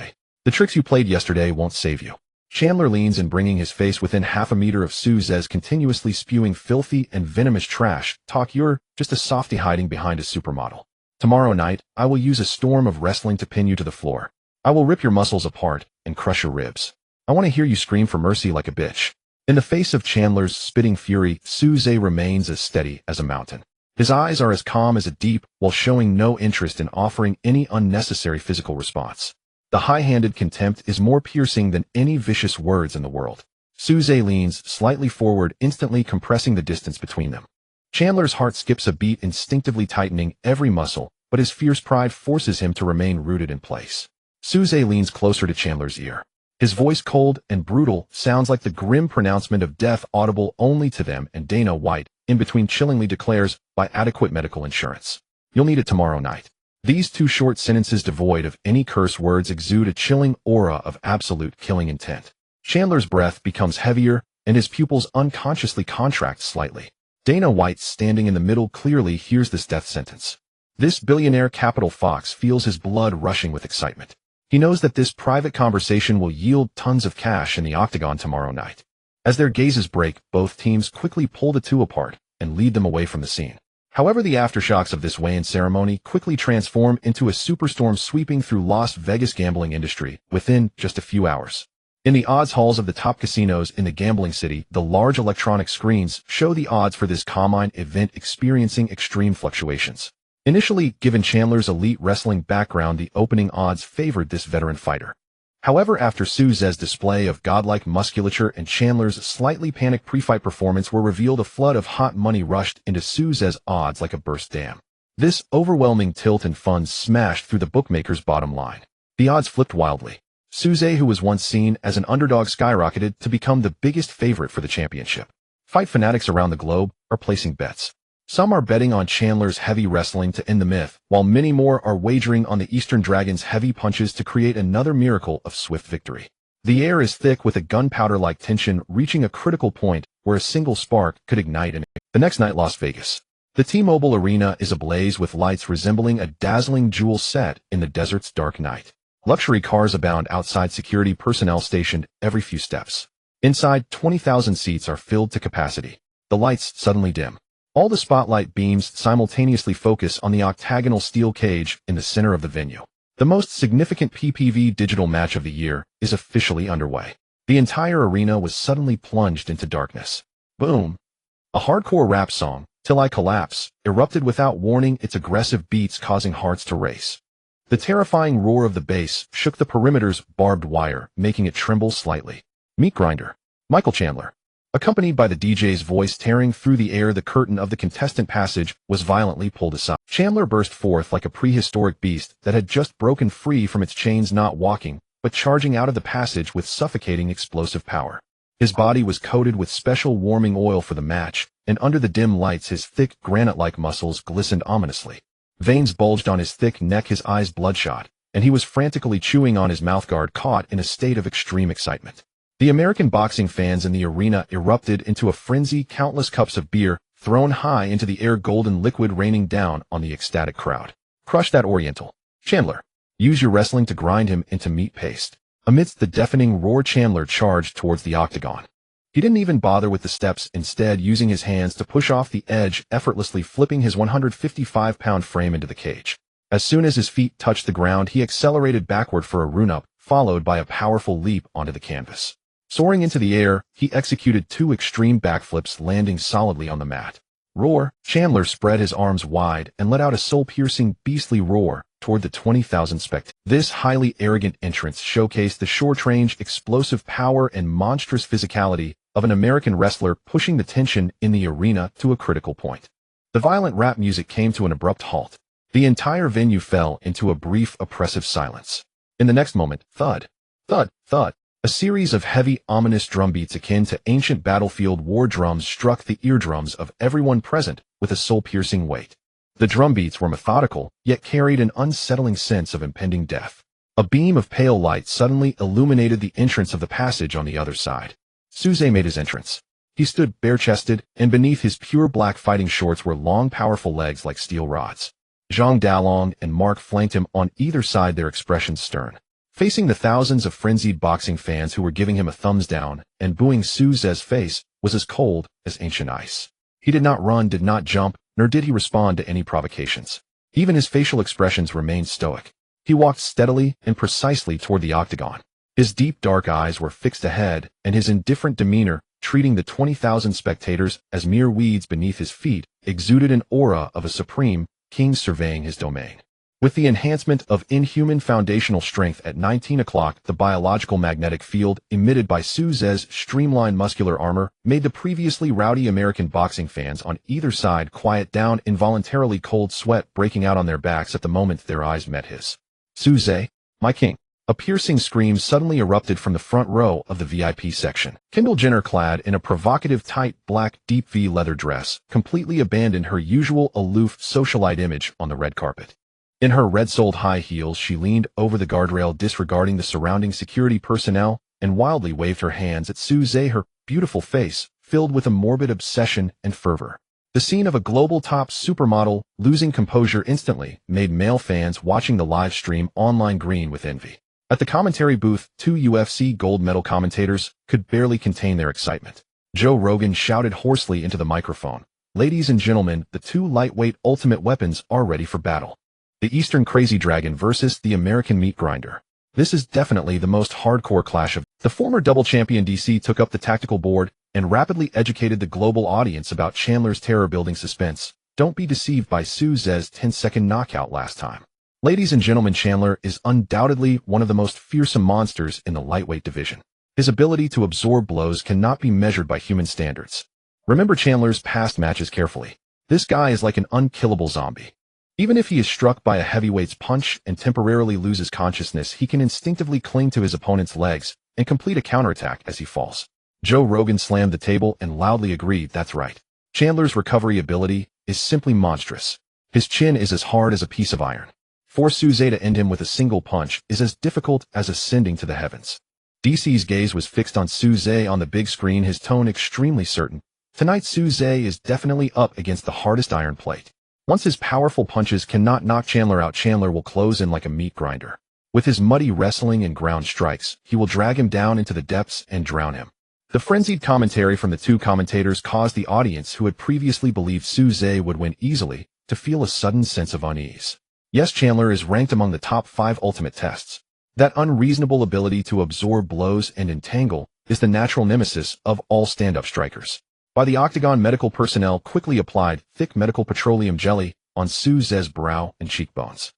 The tricks you played yesterday won't save you. Chandler leans in, bringing his face within half a meter of Suze's, continuously spewing filthy and venomous trash talk. You're just a softy hiding behind a supermodel. Tomorrow night, I will use a storm of wrestling to pin you to the floor. I will rip your muscles apart and crush your ribs. I want to hear you scream for mercy like a bitch. In the face of Chandler's spitting fury, Suze remains as steady as a mountain. His eyes are as calm as a deep, while showing no interest in offering any unnecessary physical response. The high-handed contempt is more piercing than any vicious words in the world. Suze leans slightly forward, instantly compressing the distance between them. Chandler's heart skips a beat, instinctively tightening every muscle, but his fierce pride forces him to remain rooted in place. Suze leans closer to Chandler's ear. His voice, cold and brutal, sounds like the grim pronouncement of death, audible only to them, and Dana White, in between, chillingly declares, "Buy adequate medical insurance. You'll need it tomorrow night." These two short sentences, devoid of any curse words, exude a chilling aura of absolute killing intent. Chandler's breath becomes heavier, and his pupils unconsciously contract slightly. Dana White, standing in the middle, clearly hears this death sentence. This billionaire capital fox feels his blood rushing with excitement. He knows that this private conversation will yield tons of cash in the octagon tomorrow night. As their gazes break, both teams quickly pull the two apart and lead them away from the scene. However, the aftershocks of this weigh-in ceremony quickly transform into a superstorm sweeping through Las Vegas gambling industry within just a few hours. In the odds halls of the top casinos in the gambling city, the large electronic screens show the odds for this combined event experiencing extreme fluctuations. Initially, given Chandler's elite wrestling background, the opening odds favored this veteran fighter. However, after Suze's display of godlike musculature and Chandler's slightly panicked pre-fight performance were revealed, a flood of hot money rushed into Suze's odds like a burst dam. This overwhelming tilt in funds smashed through the bookmaker's bottom line. The odds flipped wildly. Suze, who was once seen as an underdog, skyrocketed to become the biggest favorite for the championship. Fight fanatics around the globe are placing bets. Some are betting on Chandler's heavy wrestling to end the myth, while many more are wagering on the Eastern Dragon's heavy punches to create another miracle of swift victory. The air is thick with a gunpowder-like tension, reaching a critical point where a single spark could ignite an. The next night, Las Vegas. The T-Mobile Arena is ablaze with lights resembling a dazzling jewel set in the desert's dark night. Luxury cars abound outside, security personnel stationed every few steps. Inside, 20,000 seats are filled to capacity. The lights suddenly dim. All the spotlight beams simultaneously focus on the octagonal steel cage in the center of the venue. The most significant PPV digital match of the year is officially underway. The entire arena was suddenly plunged into darkness. Boom! A hardcore rap song, "Till I Collapse," erupted without warning, its aggressive beats causing hearts to race. The terrifying roar of the bass shook the perimeter's barbed wire, making it tremble slightly. Meat grinder. Michael Chandler. Accompanied by the DJ's voice tearing through the air, the curtain of the contestant passage was violently pulled aside. Chandler burst forth like a prehistoric beast that had just broken free from its chains, not walking, but charging out of the passage with suffocating explosive power. His body was coated with special warming oil for the match, and under the dim lights his thick granite-like muscles glistened ominously. Veins bulged on his thick neck, his eyes bloodshot, and he was frantically chewing on his mouthguard, caught in a state of extreme excitement. The American boxing fans in the arena erupted into a frenzy, countless cups of beer thrown high into the air, golden liquid raining down on the ecstatic crowd. Crush that Oriental. Chandler. Use your wrestling to grind him into meat paste. Amidst the deafening roar, Chandler charged towards the octagon. He didn't even bother with the steps, instead using his hands to push off the edge, effortlessly flipping his 155-pound frame into the cage. As soon as his feet touched the ground, he accelerated backward for a run-up, followed by a powerful leap onto the canvas. Soaring into the air, he executed two extreme backflips, landing solidly on the mat. Roar! Chandler spread his arms wide and let out a soul-piercing, beastly roar toward the 20,000 spectators. This highly arrogant entrance showcased the short-range, explosive power and monstrous physicality of an American wrestler, pushing the tension in the arena to a critical point. The violent rap music came to an abrupt halt. The entire venue fell into a brief, oppressive silence. In the next moment, thud, thud, thud. A series of heavy, ominous drum beats akin to ancient battlefield war drums struck the eardrums of everyone present with a soul-piercing weight. The drum beats were methodical, yet carried an unsettling sense of impending death. A beam of pale light suddenly illuminated the entrance of the passage on the other side. Suze made his entrance. He stood bare-chested, and beneath his pure black fighting shorts were long, powerful legs like steel rods. Zhang Dalong and Mark flanked him on either side, their expressions stern. Facing the thousands of frenzied boxing fans who were giving him a thumbs down and booing, Suze's face was as cold as ancient ice. He did not run, did not jump, nor did he respond to any provocations. Even his facial expressions remained stoic. He walked steadily and precisely toward the octagon. His deep dark eyes were fixed ahead, and his indifferent demeanor, treating the 20,000 spectators as mere weeds beneath his feet, exuded an aura of a supreme king surveying his domain. With the enhancement of inhuman foundational strength at 19 o'clock, the biological magnetic field emitted by Souza's streamlined muscular armor made the previously rowdy American boxing fans on either side quiet down, involuntarily cold sweat breaking out on their backs at the moment their eyes met his. "Souza, my king." A piercing scream suddenly erupted from the front row of the VIP section. Kendall Jenner, clad in a provocative tight black deep V leather dress, completely abandoned her usual aloof socialite image on the red carpet. In her red-soled high heels, she leaned over the guardrail, disregarding the surrounding security personnel, and wildly waved her hands at Souza, her beautiful face filled with a morbid obsession and fervor. The scene of a global top supermodel losing composure instantly made male fans watching the live stream online green with envy. At the commentary booth, two UFC gold medal commentators could barely contain their excitement. Joe Rogan shouted hoarsely into the microphone, "Ladies and gentlemen, the two lightweight ultimate weapons are ready for battle. The Eastern Crazy Dragon versus the American Meat Grinder. This is definitely the most hardcore clash of..." The former double champion DC took up the tactical board and rapidly educated the global audience about Chandler's terror-building suspense. Don't be deceived by Souza's 10-second knockout last time. Ladies and gentlemen, Chandler is undoubtedly one of the most fearsome monsters in the lightweight division. His ability to absorb blows cannot be measured by human standards. Remember Chandler's past matches carefully. This guy is like an unkillable zombie. Even if he is struck by a heavyweight's punch and temporarily loses consciousness, he can instinctively cling to his opponent's legs and complete a counterattack as he falls. Joe Rogan slammed the table and loudly agreed, "That's right. Chandler's recovery ability is simply monstrous. His chin is as hard as a piece of iron. For Souza to end him with a single punch is as difficult as ascending to the heavens." DC's gaze was fixed on Souza on the big screen, his tone extremely certain. Tonight Souza is definitely up against the hardest iron plate. Once his powerful punches cannot knock Chandler out, Chandler will close in like a meat grinder. With his muddy wrestling and ground strikes, he will drag him down into the depths and drown him. The frenzied commentary from the two commentators caused the audience, who had previously believed Souza would win easily, to feel a sudden sense of unease. Yes, Chandler is ranked among the top 5 ultimate tests. That unreasonable ability to absorb blows and entangle is the natural nemesis of all stand-up strikers. By the Octagon, medical personnel quickly applied thick medical petroleum jelly on Souza's brow and cheekbones.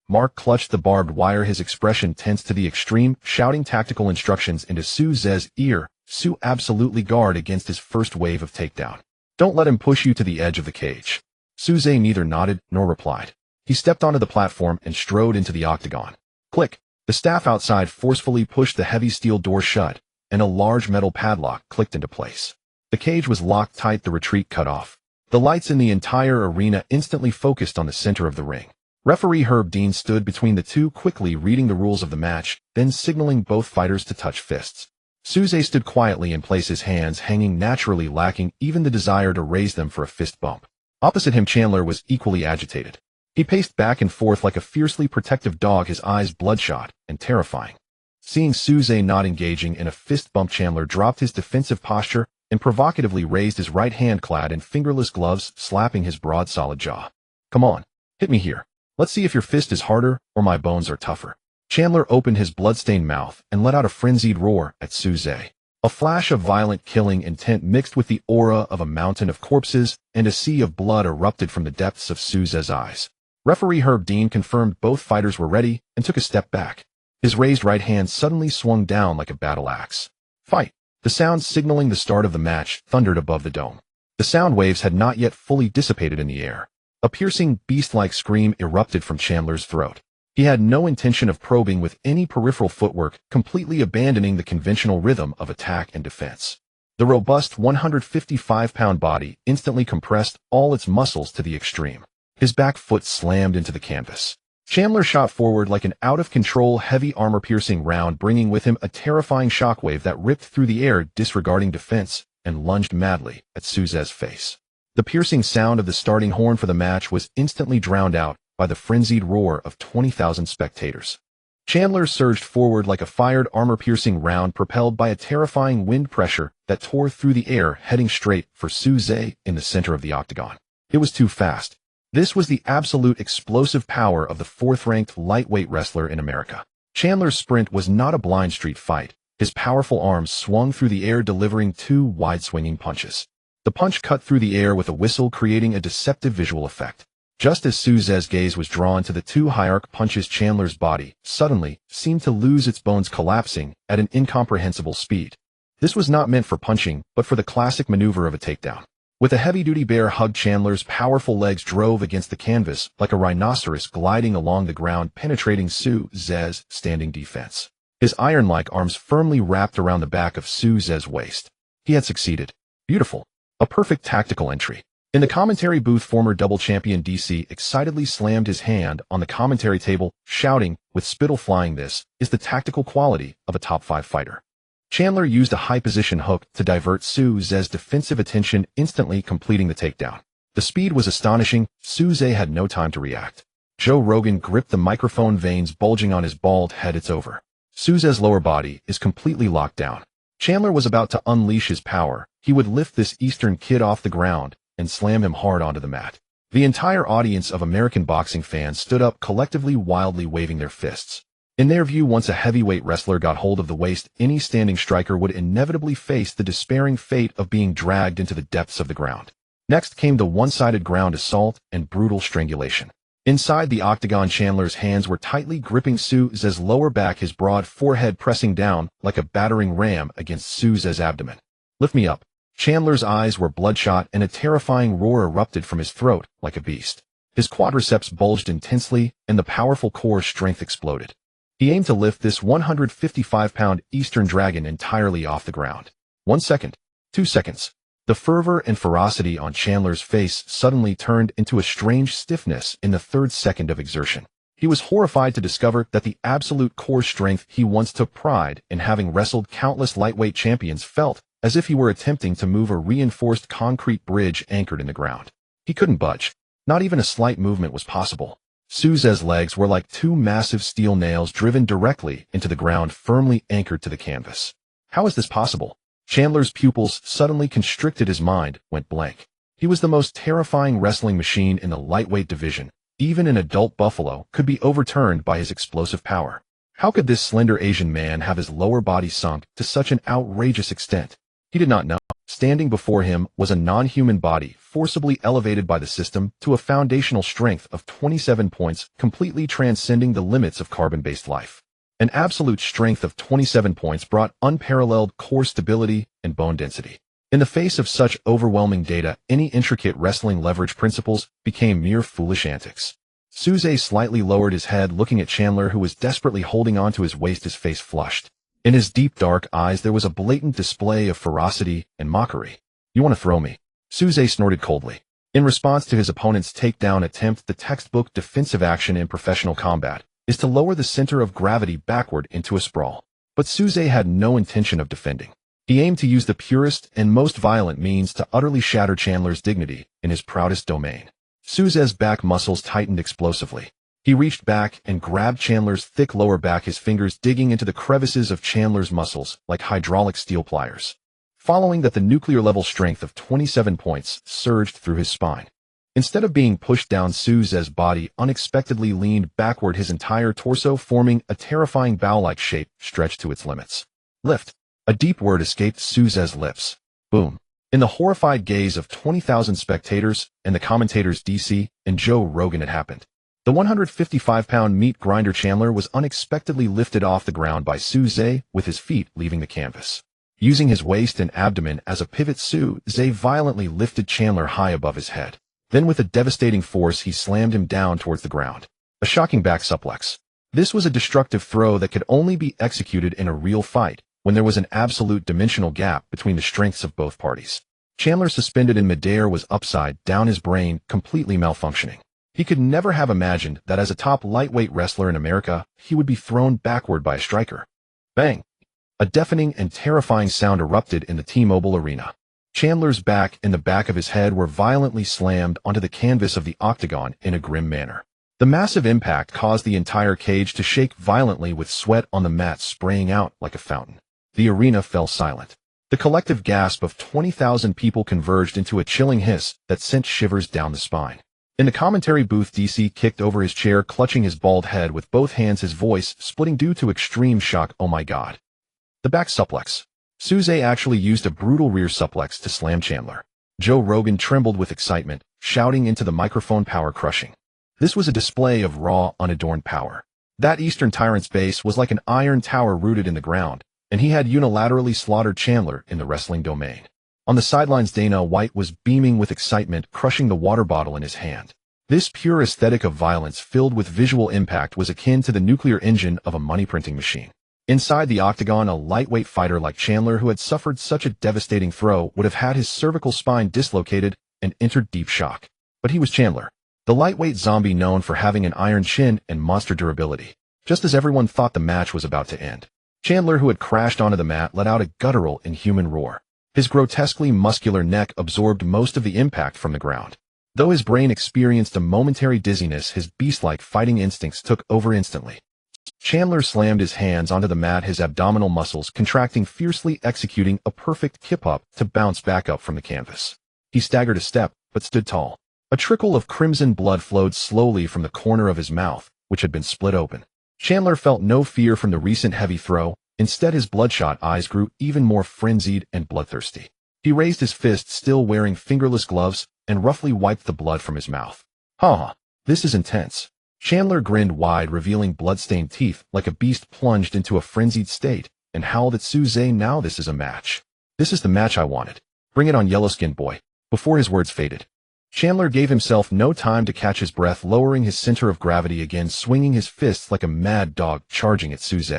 Mark clutched the barbed wire, his expression tense to the extreme, shouting tactical instructions into Souza's ear. "Sue, absolutely guard against his first wave of takedown. Don't let him push you to the edge of the cage." Souza neither nodded nor replied. He stepped onto the platform and strode into the octagon. Click! The staff outside forcefully pushed the heavy steel door shut, and a large metal padlock clicked into place. The cage was locked tight, the retreat cut off. The lights in the entire arena instantly focused on the center of the ring. Referee Herb Dean stood between the two, quickly reading the rules of the match, then signaling both fighters to touch fists. Souza stood quietly in place, his hands hanging naturally, lacking even the desire to raise them for a fist bump. Opposite him, Chandler was equally agitated. He paced back and forth like a fiercely protective dog, his eyes bloodshot and terrifying. Seeing Souza not engaging in a fist bump, Chandler dropped his defensive posture and provocatively raised his right hand, clad in fingerless gloves, slapping his broad, solid jaw. "Come on, hit me here. Let's see if your fist is harder or my bones are tougher." Chandler opened his bloodstained mouth and let out a frenzied roar at Souza. A flash of violent killing intent mixed with the aura of a mountain of corpses, and a sea of blood erupted from the depths of Souza's eyes. Referee Herb Dean confirmed both fighters were ready and took a step back. His raised right hand suddenly swung down like a battle axe. "Fight!" The sound signaling the start of the match thundered above the dome. The sound waves had not yet fully dissipated in the air. A piercing, beast-like scream erupted from Chandler's throat. He had no intention of probing with any peripheral footwork, completely abandoning the conventional rhythm of attack and defense. The robust 155-pound body instantly compressed all its muscles to the extreme. His back foot slammed into the canvas. Chandler shot forward like an out-of-control, heavy armor-piercing round, bringing with him a terrifying shockwave that ripped through the air, disregarding defense, and lunged madly at Souza's face. The piercing sound of the starting horn for the match was instantly drowned out by the frenzied roar of 20,000 spectators. Chandler surged forward like a fired armor-piercing round propelled by a terrifying wind pressure that tore through the air, heading straight for Souza in the center of the octagon. It was too fast. This was the absolute explosive power of the 4th-ranked lightweight wrestler in America. Chandler's sprint was not a blind street fight. His powerful arms swung through the air, delivering 2 wide-swinging punches. The punch cut through the air with a whistle, creating a deceptive visual effect. Just as Souza's gaze was drawn to the two hierarch punches, Chandler's body suddenly seemed to lose its bones, collapsing at an incomprehensible speed. This was not meant for punching, but for the classic maneuver of a takedown. With a heavy-duty bear hug, Chandler's powerful legs drove against the canvas like a rhinoceros gliding along the ground, penetrating Souza's standing defense. His iron-like arms firmly wrapped around the back of Souza's waist. He had succeeded. Beautiful. A perfect tactical entry. In the commentary booth, former double champion DC excitedly slammed his hand on the commentary table, shouting, with spittle flying, "This is the tactical quality of a top 5 fighter." Chandler used a high-position hook to divert Souza's defensive attention, instantly completing the takedown. The speed was astonishing. Souza had no time to react. Joe Rogan gripped the microphone, veins bulging on his bald head. "It's over. Souza's lower body is completely locked down." Chandler was about to unleash his power. He would lift this Eastern kid off the ground and slam him hard onto the mat. The entire audience of American boxing fans stood up collectively, wildly waving their fists. In their view, once a heavyweight wrestler got hold of the waist, any standing striker would inevitably face the despairing fate of being dragged into the depths of the ground. Next came the one-sided ground assault and brutal strangulation. Inside the octagon, Chandler's hands were tightly gripping Souza's lower back, his broad forehead pressing down like a battering ram against Souza's abdomen. "Lift me up." Chandler's eyes were bloodshot, and a terrifying roar erupted from his throat like a beast. His quadriceps bulged intensely, and the powerful core strength exploded. He aimed to lift this 155-pound Eastern dragon entirely off the ground. 1 second. 2 seconds. The fervor and ferocity on Chandler's face suddenly turned into a strange stiffness in the 3rd second of exertion. He was horrified to discover that the absolute core strength he once took pride in, having wrestled countless lightweight champions, felt as if he were attempting to move a reinforced concrete bridge anchored in the ground. He couldn't budge. Not even a slight movement was possible. Souza's legs were like two massive steel nails driven directly into the ground, firmly anchored to the canvas. How is this possible? Chandler's pupils suddenly constricted. His mind went blank. He was the most terrifying wrestling machine in the lightweight division. Even an adult buffalo could be overturned by his explosive power. How could this slender Asian man have his lower body sunk to such an outrageous extent? He did not know. Standing before him was a non-human body, forcibly elevated by the system to a foundational strength of 27 points, completely transcending the limits of carbon-based life. An absolute strength of 27 points brought unparalleled core stability and bone density. In the face of such overwhelming data, any intricate wrestling leverage principles became mere foolish antics. Souza slightly lowered his head, looking at Chandler, who was desperately holding onto his waist, his face flushed. In his deep dark eyes there was a blatant display of ferocity and mockery. "You want to throw me?" Souza snorted coldly. In response to his opponent's takedown attempt, the textbook defensive action in professional combat is to lower the center of gravity backward into a sprawl. But Souza had no intention of defending. He aimed to use the purest and most violent means to utterly shatter Chandler's dignity in his proudest domain. Souza's back muscles tightened explosively. He reached back and grabbed Chandler's thick lower back, his fingers digging into the crevices of Chandler's muscles like hydraulic steel pliers. Following that, the nuclear-level strength of 27 points surged through his spine. Instead of being pushed down, Souza's body unexpectedly leaned backward, his entire torso forming a terrifying bow-like shape stretched to its limits. "Lift." A deep word escaped Souza's lips. Boom. In the horrified gaze of 20,000 spectators and the commentators DC and Joe Rogan, it happened. The 155-pound meat grinder Chandler was unexpectedly lifted off the ground by Souza, with his feet leaving the canvas. Using his waist and abdomen as a pivot, Souza violently lifted Chandler high above his head. Then with a devastating force, he slammed him down towards the ground. A shocking back suplex. This was a destructive throw that could only be executed in a real fight, when there was an absolute dimensional gap between the strengths of both parties. Chandler, suspended in midair, was upside down, his brain completely malfunctioning. He could never have imagined that as a top lightweight wrestler in America, he would be thrown backward by a striker. Bang! A deafening and terrifying sound erupted in the T-Mobile Arena. Chandler's back and the back of his head were violently slammed onto the canvas of the octagon in a grim manner. The massive impact caused the entire cage to shake violently, with sweat on the mat spraying out like a fountain. The arena fell silent. The collective gasp of 20,000 people converged into a chilling hiss that sent shivers down the spine. In the commentary booth, DC kicked over his chair, clutching his bald head with both hands, his voice splitting due to extreme shock. "Oh my God." The back suplex. Souza actually used a brutal rear suplex to slam Chandler. Joe Rogan trembled with excitement. shouting into the microphone, power crushing. This was a display of raw, unadorned power. That Eastern tyrant's base was like an iron tower rooted in the ground, and he had unilaterally slaughtered Chandler in the wrestling domain. On the sidelines, Dana White was beaming with excitement, crushing the water bottle in his hand. This pure aesthetic of violence filled with visual impact was akin to the nuclear engine of a money-printing machine. Inside the octagon, a lightweight fighter like Chandler, who had suffered such a devastating throw, would have had his cervical spine dislocated and entered deep shock. But he was Chandler, the lightweight zombie known for having an iron chin and monster durability. Just as everyone thought the match was about to end, Chandler, who had crashed onto the mat, let out a guttural, inhuman roar. His grotesquely muscular neck absorbed most of the impact from the ground. Though his brain experienced a momentary dizziness, his beast-like fighting instincts took over instantly. Chandler slammed his hands onto the mat, his abdominal muscles contracting fiercely, executing a perfect kip-up to bounce back up from the canvas. He staggered a step, but stood tall. A trickle of crimson blood flowed slowly from the corner of his mouth, which had been split open. Chandler felt no fear from the recent heavy throw. Instead, his bloodshot eyes grew even more frenzied and bloodthirsty. He raised his fist, still wearing fingerless gloves, and roughly wiped the blood from his mouth. "Ha! This is intense." Chandler grinned wide, revealing blood-stained teeth like a beast plunged into a frenzied state, and howled at Suze. "Now this is a match. This is the match I wanted. Bring it on, yellow-skinned boy." Before his words faded, Chandler gave himself no time to catch his breath, lowering his center of gravity again, swinging his fists like a mad dog charging at Suze.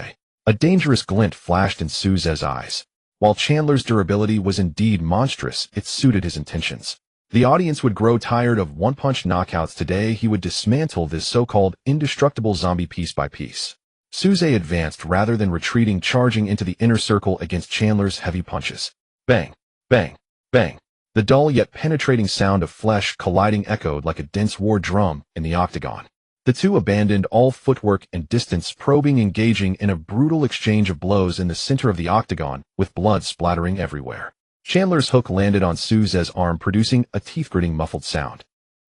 A dangerous glint flashed in Suze's eyes. While Chandler's durability was indeed monstrous, it suited his intentions. The audience would grow tired of one-punch knockouts. Today he would dismantle this so-called indestructible zombie piece by piece. Suze advanced rather than retreating, charging into the inner circle against Chandler's heavy punches. Bang! Bang! Bang! The dull yet penetrating sound of flesh colliding echoed like a dense war drum in the octagon. The two abandoned all footwork and distance probing, engaging in a brutal exchange of blows in the center of the octagon, with blood splattering everywhere. Chandler's hook landed on Suze's arm, producing a teeth-gritting muffled sound.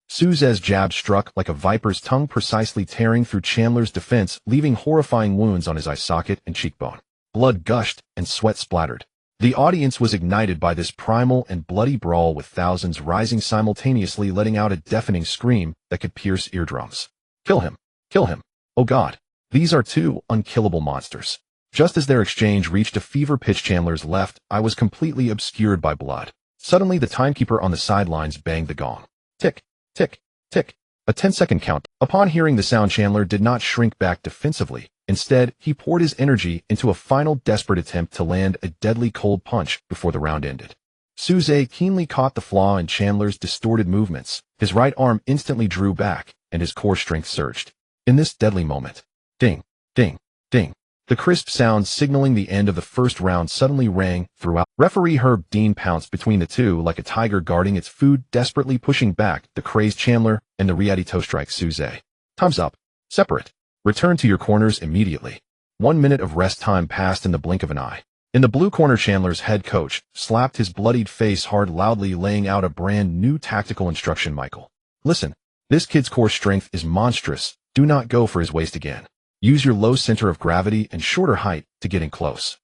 Suze's jab struck like a viper's tongue, precisely tearing through Chandler's defense, leaving horrifying wounds on his eye socket and cheekbone. Blood gushed and sweat splattered. The audience was ignited by this primal and bloody brawl, with thousands rising simultaneously, letting out a deafening scream that could pierce eardrums. "Kill him! Kill him! Oh God! These are two unkillable monsters." Just as their exchange reached a fever pitch, Chandler's left eye was completely obscured by blood. Suddenly, the timekeeper on the sidelines banged the gong. Tick, tick, tick. A 10-second count. Upon hearing the sound, Chandler did not shrink back defensively. Instead, he poured his energy into a final desperate attempt to land a deadly cold punch before the round ended. Suze keenly caught the flaw in Chandler's distorted movements. His right arm instantly drew back, and his core strength surged. In this deadly moment, ding, ding, ding, the crisp sound signaling the end of the first round suddenly rang throughout. Referee Herb Dean pounced between the two like a tiger guarding its food, desperately pushing back the crazed Chandler and the ready toe strike Suze. "Time's up. Separate. Return to your corners immediately." 1 minute of rest time passed in the blink of an eye. In the blue corner, Chandler's head coach slapped his bloodied face hard, loudly laying out a brand new tactical instruction. "Michael, listen. This kid's core strength is monstrous. Do not go for his waist again. Use your low center of gravity and shorter height to get in close.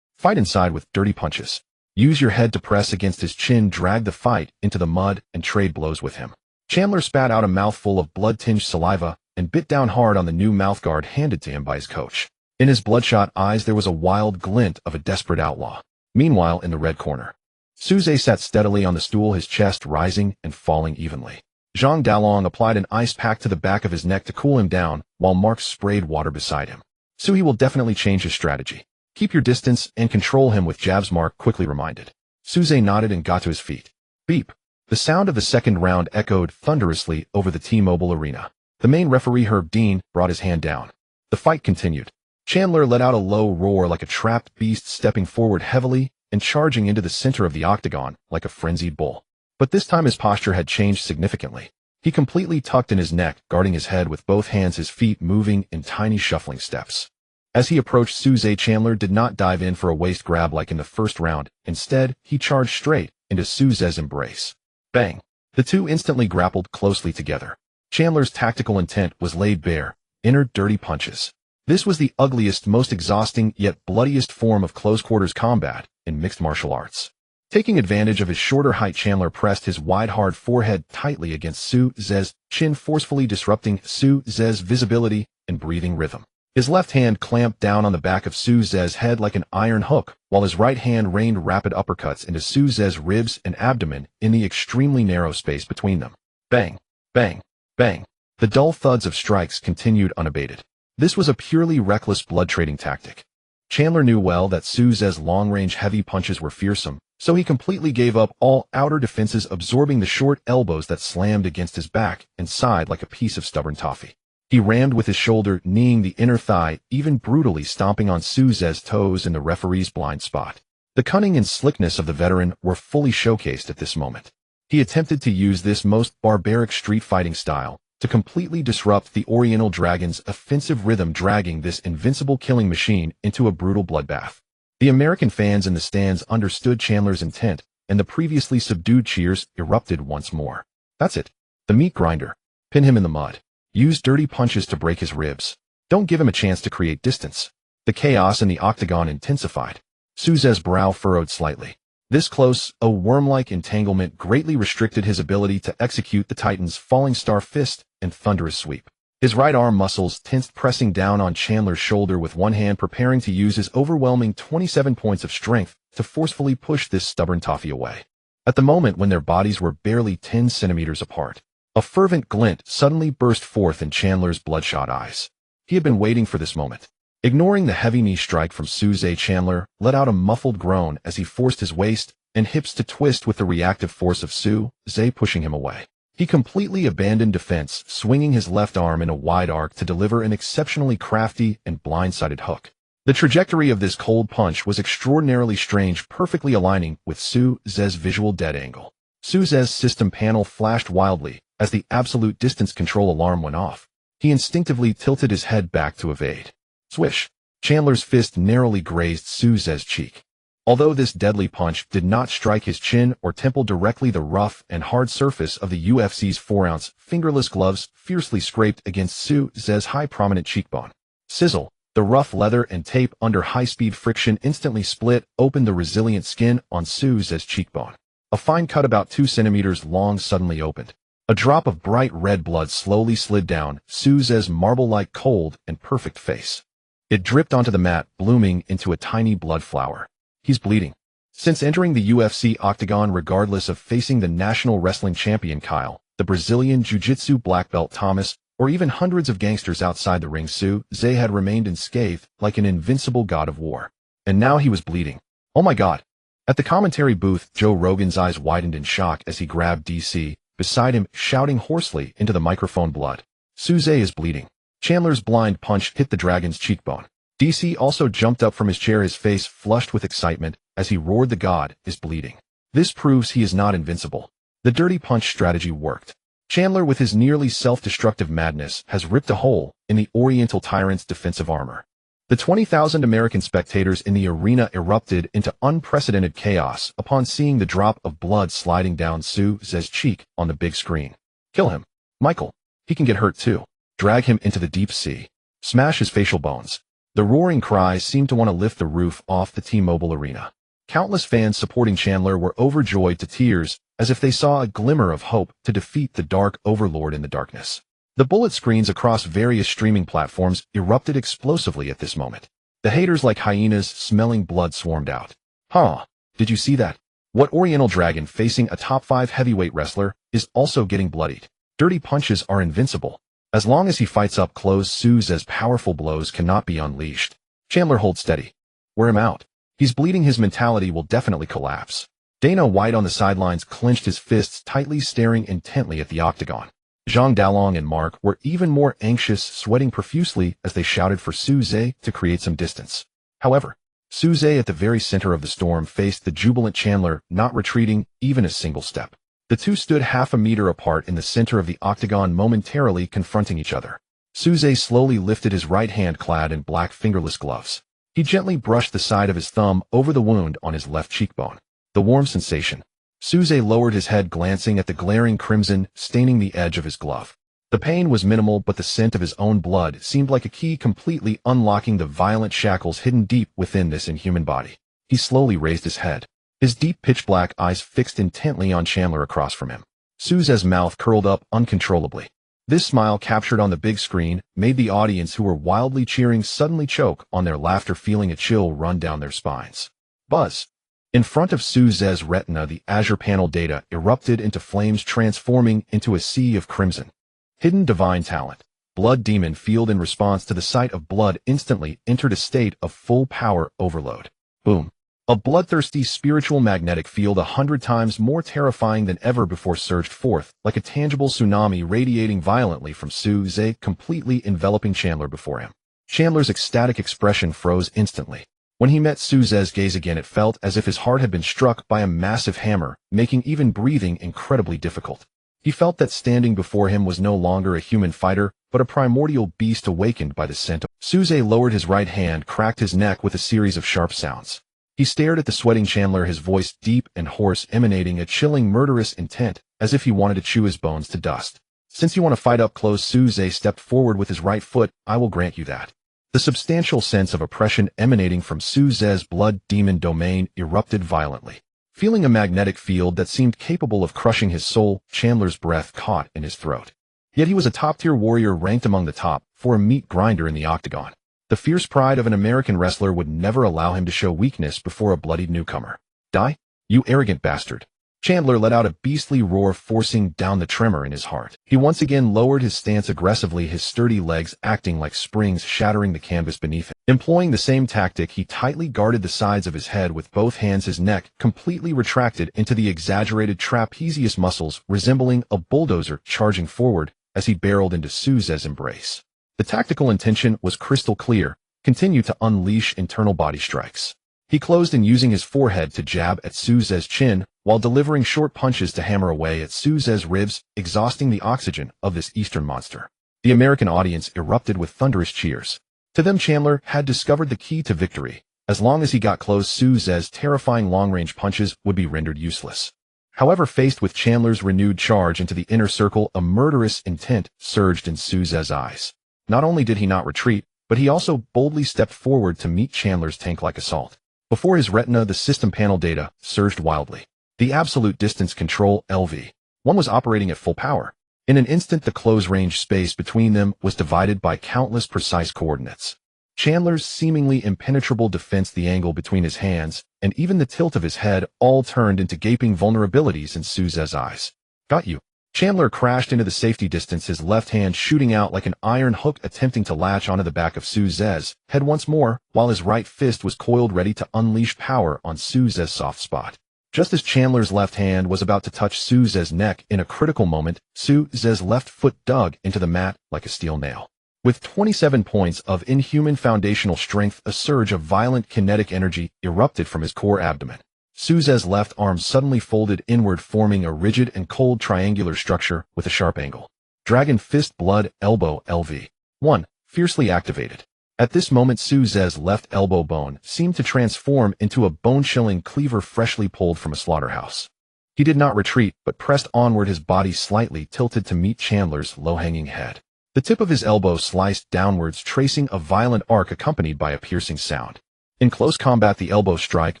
Fight inside with dirty punches. Use your head to press against his chin, drag the fight into the mud, and trade blows with him." Chandler spat out a mouthful of blood-tinged saliva and bit down hard on the new mouthguard handed to him by his coach. In his bloodshot eyes there was a wild glint of a desperate outlaw. Meanwhile, in the red corner, Suze sat steadily on the stool, his chest rising and falling evenly. Zhang Dalong applied an ice pack to the back of his neck to cool him down, while Mark sprayed water beside him. "Sui will definitely change his strategy. Keep your distance and control him with jabs," Mark quickly reminded. Suze nodded and got to his feet. Beep. The sound of the second round echoed thunderously over the T-Mobile arena. The main referee, Herb Dean, brought his hand down. The fight continued. Chandler let out a low roar like a trapped beast, stepping forward heavily and charging into the center of the octagon like a frenzied bull. But this time his posture had changed significantly. He completely tucked in his neck, guarding his head with both hands, his feet moving in tiny shuffling steps. As he approached Suze, Chandler did not dive in for a waist grab like in the first round. Instead, he charged straight into Suze's embrace. Bang! The two instantly grappled closely together. Chandler's tactical intent was laid bare. Inner dirty punches. This was the ugliest, most exhausting, yet bloodiest form of close-quarters combat in mixed martial arts. Taking advantage of his shorter height, Chandler pressed his wide, hard forehead tightly against Su Zhe's chin, forcefully disrupting Su Zhe's visibility and breathing rhythm. His left hand clamped down on the back of Su Zhe's head like an iron hook, while his right hand rained rapid uppercuts into Su Zhe's ribs and abdomen in the extremely narrow space between them. Bang, bang, bang. The dull thuds of strikes continued unabated. This was a purely reckless blood-trading tactic. Chandler knew well that Su Zhe's long-range heavy punches were fearsome, so he completely gave up all outer defenses, absorbing the short elbows that slammed against his back and side like a piece of stubborn toffee. He rammed with his shoulder, kneeing the inner thigh, even brutally stomping on Su Zhe's toes in the referee's blind spot. The cunning and slickness of the veteran were fully showcased at this moment. He attempted to use this most barbaric street fighting style to completely disrupt the Oriental Dragon's offensive rhythm, dragging this invincible killing machine into a brutal bloodbath. The American fans in the stands understood Chandler's intent, and the previously subdued cheers erupted once more. That's it. The meat grinder. Pin him in the mud. Use dirty punches to break his ribs. Don't give him a chance to create distance. The chaos in the octagon intensified. Su Zhe's brow furrowed slightly. This close, worm-like entanglement greatly restricted his ability to execute the Titan's falling star fist and thunderous sweep. His right arm muscles tensed, pressing down on Chandler's shoulder with one hand, preparing to use his overwhelming 27 points of strength to forcefully push this stubborn toffee away. At the moment when their bodies were barely 10 centimeters apart, a fervent glint suddenly burst forth in Chandler's bloodshot eyes. He had been waiting for this moment. Ignoring the heavy knee strike from Su Zhe, Chandler let out a muffled groan as he forced his waist and hips to twist with the reactive force of Su Zhe pushing him away. He completely abandoned defense, swinging his left arm in a wide arc to deliver an exceptionally crafty and blindsided hook. The trajectory of this cold punch was extraordinarily strange, perfectly aligning with Su Zhe's visual dead angle. Su Zhe's system panel flashed wildly as the absolute distance control alarm went off. He instinctively tilted his head back to evade. Swish! Chandler's fist narrowly grazed Su Zhe's cheek. Although this deadly punch did not strike his chin or temple directly, the rough and hard surface of the UFC's 4-ounce fingerless gloves fiercely scraped against Su Zhe's high prominent cheekbone. Sizzle! The rough leather and tape under high-speed friction instantly split open the resilient skin on Su Zhe's cheekbone. A fine cut about 2 centimeters long suddenly opened. A drop of bright red blood slowly slid down Su Zhe's marble-like cold and perfect face. It dripped onto the mat, blooming into a tiny blood flower. He's bleeding. Since entering the UFC octagon, regardless of facing the national wrestling champion Kyle, the Brazilian jiu-jitsu black belt Thomas, or even hundreds of gangsters outside the ring, Su Zhe had remained unscathed like an invincible god of war. And now he was bleeding. Oh my God. At the commentary booth, Joe Rogan's eyes widened in shock as he grabbed DC beside him, shouting hoarsely into the microphone, "Blood. Su Zhe is bleeding." Chandler's blind punch hit the dragon's cheekbone. DC also jumped up from his chair, his face flushed with excitement as he roared, "The god is bleeding. This proves he is not invincible." The dirty punch strategy worked. Chandler, with his nearly self-destructive madness, has ripped a hole in the Oriental tyrant's defensive armor. The 20,000 American spectators in the arena erupted into unprecedented chaos upon seeing the drop of blood sliding down Su Zhe's cheek on the big screen. Kill him. Michael. He can get hurt too. Drag him into the deep sea. Smash his facial bones. The roaring cries seemed to want to lift the roof off the T-Mobile Arena. Countless fans supporting Chandler were overjoyed to tears as if they saw a glimmer of hope to defeat the dark overlord in the darkness. The bullet screens across various streaming platforms erupted explosively at this moment. The haters, like hyenas smelling blood, swarmed out. Huh, did you see that? What Oriental Dragon, facing a top 5 heavyweight wrestler, is also getting bloodied? Dirty punches are invincible. As long as he fights up close, Su Zhe's powerful blows cannot be unleashed. Chandler, hold steady. Wear him out. He's bleeding. His mentality will definitely collapse. Dana White on the sidelines clenched his fists tightly, staring intently at the octagon. Zhang Dalong and Mark were even more anxious, sweating profusely as they shouted for Su Zhe to create some distance. However, Su Zhe, at the very center of the storm, faced the jubilant Chandler, not retreating even a single step. The two stood half a meter apart in the center of the octagon, momentarily confronting each other. Su Zhe slowly lifted his right hand, clad in black fingerless gloves. He gently brushed the side of his thumb over the wound on his left cheekbone. The warm sensation. Su Zhe lowered his head, glancing at the glaring crimson staining the edge of his glove. The pain was minimal, but the scent of his own blood seemed like a key, completely unlocking the violent shackles hidden deep within this inhuman body. He slowly raised his head. his deep pitch-black eyes fixed intently on Chandler across from him. Souza's mouth curled up uncontrollably. This smile, captured on the big screen, made the audience, who were wildly cheering, suddenly choke on their laughter, feeling a chill run down their spines. Buzz. In front of Souza's retina, the azure panel data erupted into flames, transforming into a sea of crimson. Hidden divine talent. Blood demon field. In response to the sight of blood, instantly entered a state of full power overload. Boom. A bloodthirsty spiritual magnetic field 100 times more terrifying than ever before surged forth, like a tangible tsunami radiating violently from Souza, completely enveloping Chandler before him. Chandler's ecstatic expression froze instantly. When he met Souza's gaze again, it felt as if his heart had been struck by a massive hammer, making even breathing incredibly difficult. He felt that standing before him was no longer a human fighter, but a primordial beast awakened by the scent of. Souza lowered his right hand, cracked his neck with a series of sharp sounds. He stared at the sweating Chandler, his voice deep and hoarse, emanating a chilling, murderous intent, as if he wanted to chew his bones to dust. Since you want to fight up close, Souza stepped forward with his right foot. I will grant you that. The substantial sense of oppression emanating from Souza's blood demon domain erupted violently. Feeling a magnetic field that seemed capable of crushing his soul, Chandler's breath caught in his throat. Yet he was a top-tier warrior, ranked among the top, for a meat grinder in the octagon. The fierce pride of an American wrestler would never allow him to show weakness before a bloodied newcomer. Die, you arrogant bastard. Chandler let out a beastly roar, forcing down the tremor in his heart. He once again lowered his stance aggressively, his sturdy legs acting like springs, shattering the canvas beneath him. Employing the same tactic, he tightly guarded the sides of his head with both hands, his neck completely retracted into the exaggerated trapezius muscles, resembling a bulldozer charging forward as he barreled into Souza's embrace. The tactical intention was crystal clear: continue to unleash internal body strikes. He closed in, using his forehead to jab at Souza's chin, while delivering short punches to hammer away at Souza's ribs, exhausting the oxygen of this Eastern monster. The American audience erupted with thunderous cheers. To them, Chandler had discovered the key to victory. As long as he got close, Souza's terrifying long-range punches would be rendered useless. However, faced with Chandler's renewed charge into the inner circle, a murderous intent surged in Souza's eyes. Not only did he not retreat, but he also boldly stepped forward to meet Chandler's tank-like assault. Before his retina, the system panel data surged wildly. The absolute distance control, LV1, was operating at full power. In an instant, the close-range space between them was divided by countless precise coordinates. Chandler's seemingly impenetrable defense, the angle between his hands, and even the tilt of his head all turned into gaping vulnerabilities in Souza's eyes. Got you. Chandler crashed into the safety distance, his left hand shooting out like an iron hook, attempting to latch onto the back of Souza's head once more, while his right fist was coiled ready to unleash power on Souza's soft spot. Just as Chandler's left hand was about to touch Souza's neck in a critical moment, Souza's left foot dug into the mat like a steel nail. With 27 points of inhuman foundational strength, a surge of violent kinetic energy erupted from his core abdomen. Souza's left arm suddenly folded inward, forming a rigid and cold triangular structure with a sharp angle. Dragon Fist Blood Elbow LV1 fiercely activated. At this moment, Souza's left elbow bone seemed to transform into a bone-chilling cleaver freshly pulled from a slaughterhouse. He did not retreat, but pressed onward, his body slightly tilted to meet Chandler's low-hanging head. The tip of his elbow sliced downwards, tracing a violent arc accompanied by a piercing sound. In close combat, the elbow strike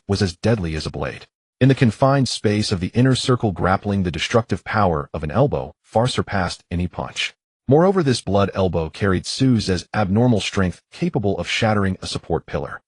was as deadly as a blade. In the confined space of the inner circle, grappling, the destructive power of an elbow far surpassed any punch. Moreover, this blood elbow carried Souza's abnormal strength, capable of shattering a support pillar.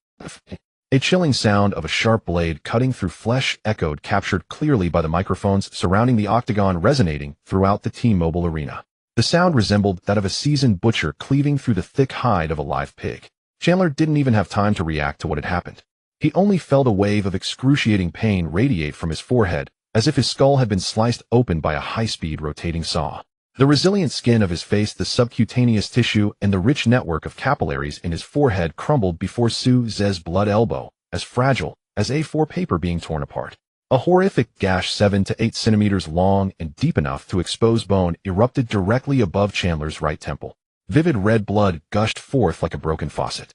A chilling sound of a sharp blade cutting through flesh echoed, captured clearly by the microphones surrounding the octagon, resonating throughout the T-Mobile arena. The sound resembled that of a seasoned butcher cleaving through the thick hide of a live pig. Chandler didn't even have time to react to what had happened. He only felt a wave of excruciating pain radiate from his forehead, as if his skull had been sliced open by a high-speed rotating saw. The resilient skin of his face, the subcutaneous tissue, and the rich network of capillaries in his forehead crumbled before Souza's blood elbow, as fragile as A4 paper being torn apart. A horrific gash 7 to 8 centimeters long and deep enough to expose bone erupted directly above Chandler's right temple. Vivid red blood gushed forth like a broken faucet.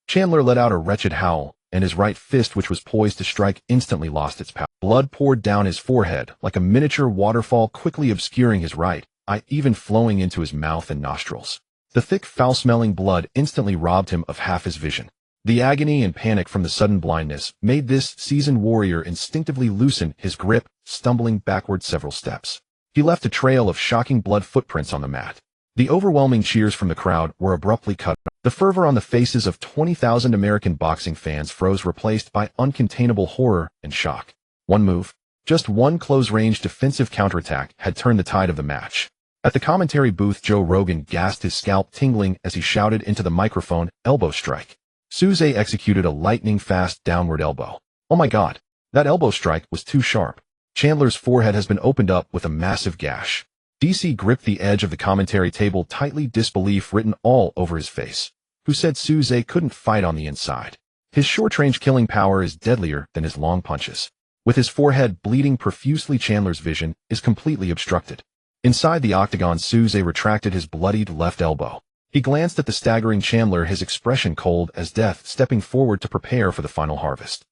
Chandler let out a wretched howl, and his right fist, which was poised to strike, instantly lost its power. Blood poured down his forehead like a miniature waterfall, quickly obscuring his right eye, even flowing into his mouth and nostrils. The thick, foul-smelling blood instantly robbed him of half his vision. The agony and panic from the sudden blindness made this seasoned warrior instinctively loosen his grip, stumbling backward several steps. He left a trail of shocking blood footprints on the mat. The overwhelming cheers from the crowd were abruptly cut. The fervor on the faces of 20,000 American boxing fans froze, replaced by uncontainable horror and shock. One move, just one close-range defensive counterattack, had turned the tide of the match. At the commentary booth, Joe Rogan gasped, his scalp tingling as he shouted into the microphone, "Elbow strike." Suze executed a lightning-fast downward elbow. "Oh my God, that elbow strike was too sharp." Chandler's forehead has been opened up with a massive gash. DC gripped the edge of the commentary table tightly, disbelief written all over his face. "Who said Suze couldn't fight on the inside? His short-range killing power is deadlier than his long punches." With his forehead bleeding profusely, Chandler's vision is completely obstructed. Inside the octagon, Suze retracted his bloodied left elbow. He glanced at the staggering Chandler, his expression cold as death, stepping forward to prepare for the final harvest.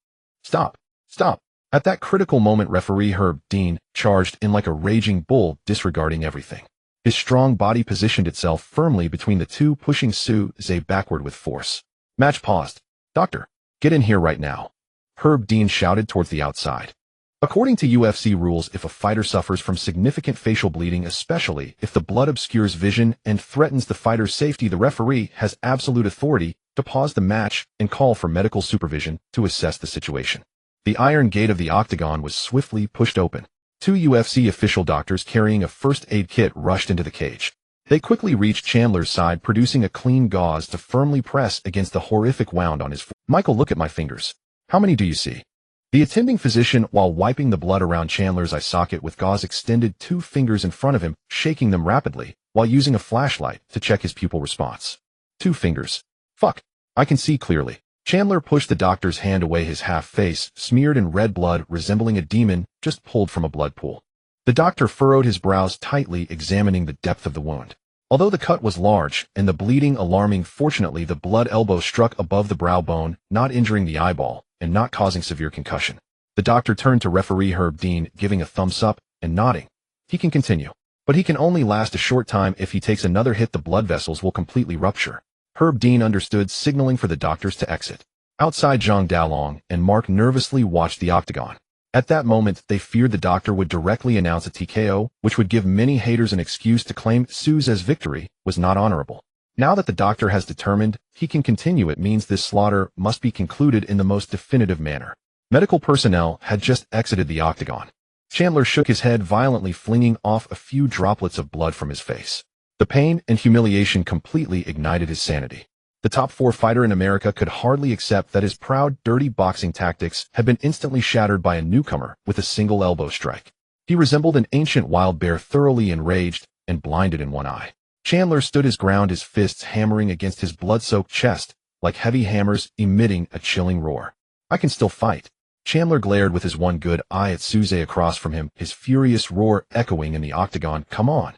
"Stop! Stop!" At that critical moment, referee Herb Dean charged in like a raging bull, disregarding everything. His strong body positioned itself firmly between the two, pushing Suze backward with force. Match paused. "Doctor, get in here right now," Herb Dean shouted towards the outside. According to UFC rules, if a fighter suffers from significant facial bleeding, especially if the blood obscures vision and threatens the fighter's safety, the referee has absolute authority to pause the match and call for medical supervision to assess the situation. The iron gate of the octagon was swiftly pushed open. Two UFC official doctors carrying a first aid kit rushed into the cage. They quickly reached Chandler's side, producing a clean gauze to firmly press against the horrific wound on his foot. "Michael, look at my fingers. How many do you see?" The attending physician, while wiping the blood around Chandler's eye socket with gauze, extended 2 fingers in front of him, shaking them rapidly, while using a flashlight to check his pupil response. 2 fingers. "Fuck. I can see clearly." Chandler pushed the doctor's hand away, his half-face smeared in red blood, resembling a demon just pulled from a blood pool. The doctor furrowed his brows tightly, examining the depth of the wound. Although the cut was large and the bleeding alarming, fortunately the blood elbow struck above the brow bone, not injuring the eyeball and not causing severe concussion. The doctor turned to referee Herb Dean, giving a thumbs up and nodding. "He can continue, but he can only last a short time. If he takes another hit, the blood vessels will completely rupture." Herb Dean understood, signaling for the doctors to exit. Outside, Zhang Dalong and Mark nervously watched the octagon. At that moment, they feared the doctor would directly announce a TKO, which would give many haters an excuse to claim Suze's victory was not honorable. Now that the doctor has determined he can continue, it means this slaughter must be concluded in the most definitive manner. Medical personnel had just exited the octagon. Chandler shook his head violently, flinging off a few droplets of blood from his face. The pain and humiliation completely ignited his sanity. The top 4 fighter in America could hardly accept that his proud, dirty boxing tactics had been instantly shattered by a newcomer with a single elbow strike. He resembled an ancient wild bear, thoroughly enraged and blinded in one eye. Chandler stood his ground, his fists hammering against his blood-soaked chest like heavy hammers, emitting a chilling roar. "I can still fight." Chandler glared with his one good eye at Suze across from him, his furious roar echoing in the octagon. "Come on.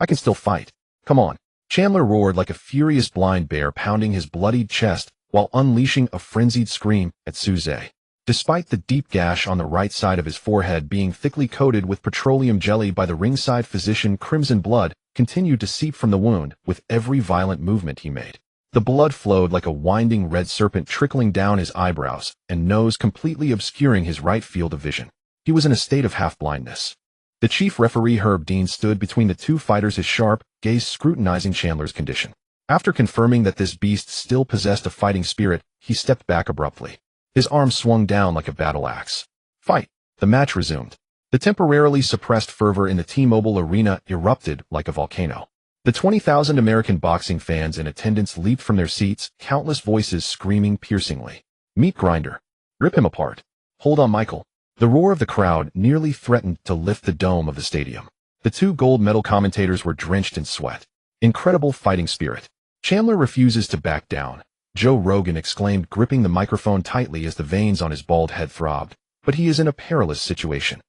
I can still fight. Come on." Chandler roared like a furious blind bear, pounding his bloodied chest while unleashing a frenzied scream at Suze. Despite the deep gash on the right side of his forehead being thickly coated with petroleum jelly by the ringside physician, crimson blood continued to seep from the wound with every violent movement he made. The blood flowed like a winding red serpent, trickling down his eyebrows and nose, completely obscuring his right field of vision. He was in a state of half-blindness. The chief referee Herb Dean stood between the two fighters, his sharp gaze scrutinizing Chandler's condition. After confirming that this beast still possessed a fighting spirit, he stepped back abruptly. His arm swung down like a battle axe. "Fight!" The match resumed. The temporarily suppressed fervor in the T-Mobile Arena erupted like a volcano. The 20,000 American boxing fans in attendance leaped from their seats, countless voices screaming piercingly. "Meat grinder! Rip him apart! Hold on, Michael!" The roar of the crowd nearly threatened to lift the dome of the stadium. The 2 gold medal commentators were drenched in sweat. "Incredible fighting spirit. Chandler refuses to back down," Joe Rogan exclaimed, gripping the microphone tightly as the veins on his bald head throbbed. "But he is in a perilous situation.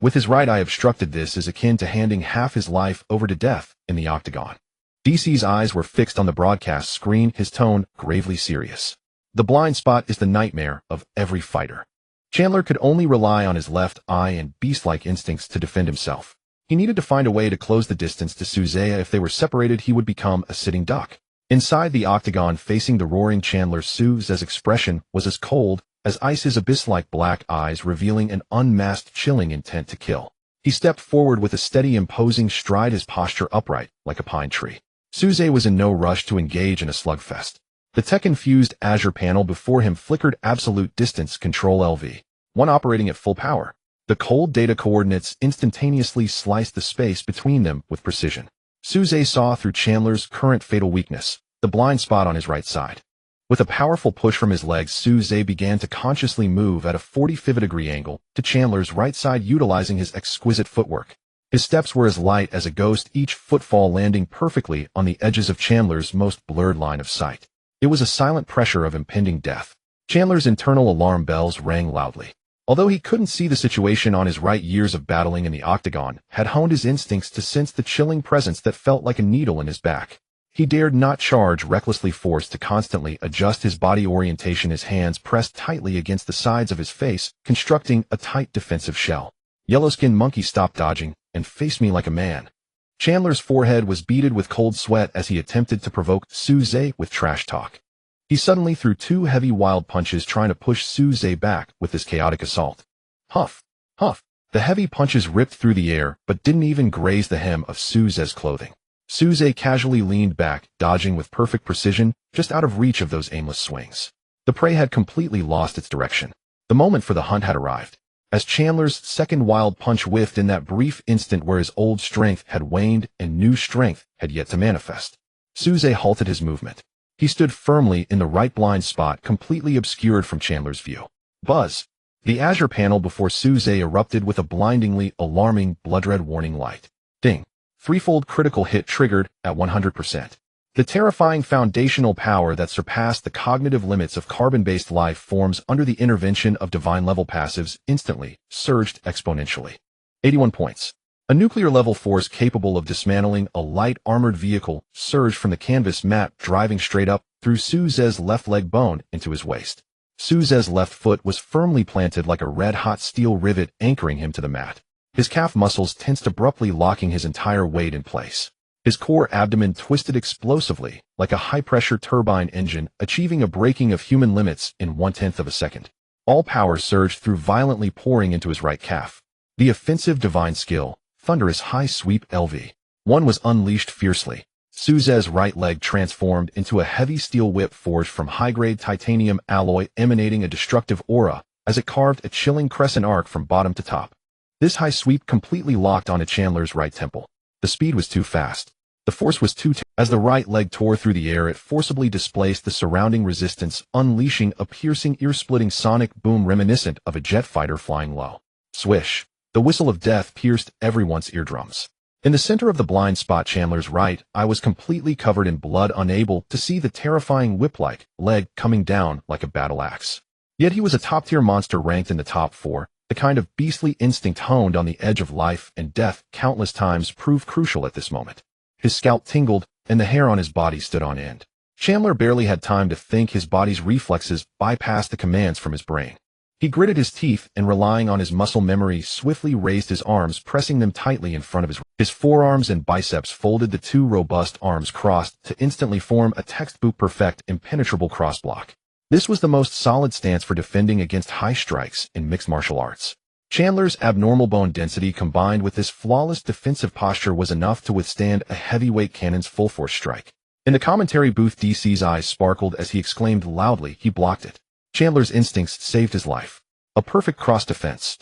With his right eye obstructed, this is akin to handing half his life over to death in the octagon." DC's eyes were fixed on the broadcast screen, his tone gravely serious. "The blind spot is the nightmare of every fighter." Chandler could only rely on his left eye and beast-like instincts to defend himself. He needed to find a way to close the distance to Suze. If they were separated, he would become a sitting duck. Inside the octagon facing the roaring Chandler, Suze's expression was as cold as ice, his abyss-like black eyes revealing an unmasked, chilling intent to kill. He stepped forward with a steady, imposing stride, his posture upright, like a pine tree. Suze was in no rush to engage in a slugfest. The tech-infused Azure panel before him flickered absolute distance control LV1 operating at full power. The cold data coordinates instantaneously sliced the space between them with precision. Suze saw through Chandler's current fatal weakness, the blind spot on his right side. With a powerful push from his legs, Suze began to consciously move at a 45-degree angle to Chandler's right side, utilizing his exquisite footwork. His steps were as light as a ghost, each footfall landing perfectly on the edges of Chandler's most blurred line of sight. It was a silent pressure of impending death. Chandler's internal alarm bells rang loudly. Although he couldn't see the situation on his right, years of battling in the octagon had honed his instincts to sense the chilling presence that felt like a needle in his back. He dared not charge, recklessly forced to constantly adjust his body orientation, his hands pressed tightly against the sides of his face, constructing a tight defensive shell. Yellow-skinned monkey, stop dodging and face me like a man. Chandler's forehead was beaded with cold sweat as he attempted to provoke Suze with trash talk. He suddenly threw two heavy, wild punches, trying to push Suze back with this chaotic assault. Huff, huff. The heavy punches ripped through the air, but didn't even graze the hem of Suze's clothing. Suze casually leaned back, dodging with perfect precision, just out of reach of those aimless swings. The prey had completely lost its direction. The moment for the hunt had arrived. As Chandler's second wild punch whiffed in that brief instant where his old strength had waned and new strength had yet to manifest, Suze halted his movement. He stood firmly in the right blind spot, completely obscured from Chandler's view. Buzz! The Azure panel before Suze erupted with a blindingly alarming blood-red warning light. Ding! Threefold critical hit triggered at 100%. The terrifying foundational power that surpassed the cognitive limits of carbon-based life forms under the intervention of divine-level passives instantly surged exponentially. 81 points. A nuclear-level force capable of dismantling a light armored vehicle surged from the canvas mat, driving straight up through Suze's left leg bone into his waist. Suze's left foot was firmly planted like a red-hot steel rivet, anchoring him to the mat. His calf muscles tensed abruptly, locking his entire weight in place. His core abdomen twisted explosively, like a high-pressure turbine engine, achieving a breaking of human limits in 1/10 of a second. All power surged through, violently pouring into his right calf. The offensive divine skill, thunderous high sweep LV1, was unleashed fiercely. Suze's right leg transformed into a heavy steel whip forged from high-grade titanium alloy, emanating a destructive aura as it carved a chilling crescent arc from bottom to top. This high sweep completely locked onto Chandler's right temple. The speed was too fast. The force was too as the right leg tore through the air, it forcibly displaced the surrounding resistance, unleashing a piercing, ear-splitting sonic boom reminiscent of a jet fighter flying low. Swish! The whistle of death pierced everyone's eardrums. In the center of the blind spot, Chandler's right eye was completely covered in blood, unable to see the terrifying whip-like leg coming down like a battle axe. Yet he was a top-tier monster, ranked in the top 4. The kind of beastly instinct honed on the edge of life and death countless times proved crucial at this moment. His scalp tingled, and the hair on his body stood on end. Chandler barely had time to think. His body's reflexes bypassed the commands from his brain. He gritted his teeth and, relying on his muscle memory, swiftly raised his arms, pressing them tightly in front of his forearms and biceps folded, the two robust arms crossed to instantly form a textbook perfect, impenetrable crossblock. This was the most solid stance for defending against high strikes in mixed martial arts. Chandler's abnormal bone density combined with this flawless defensive posture was enough to withstand a heavyweight cannon's full-force strike. In the commentary booth, DC's eyes sparkled as he exclaimed loudly, he blocked it. Chandler's instincts saved his life. A perfect cross-defense.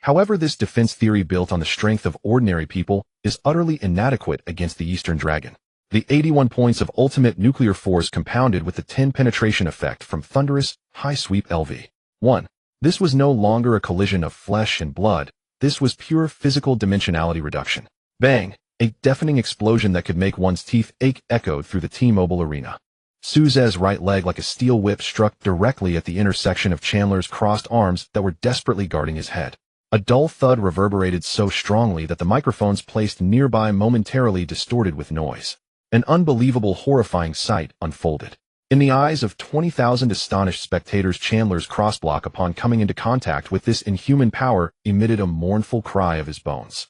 However, this defense theory, built on the strength of ordinary people, is utterly inadequate against the Eastern Dragon. The 81 points of ultimate nuclear force compounded with the 10 penetration effect from thunderous, high sweep LV1. This was no longer a collision of flesh and blood. This was pure physical dimensionality reduction. Bang! A deafening explosion that could make one's teeth ache echoed through the T-Mobile arena. Suze's right leg, like a steel whip, struck directly at the intersection of Chandler's crossed arms that were desperately guarding his head. A dull thud reverberated so strongly that the microphones placed nearby momentarily distorted with noise. An unbelievable, horrifying sight unfolded. In the eyes of 20,000 astonished spectators, Chandler's crossblock, upon coming into contact with this inhuman power, emitted a mournful cry of his bones.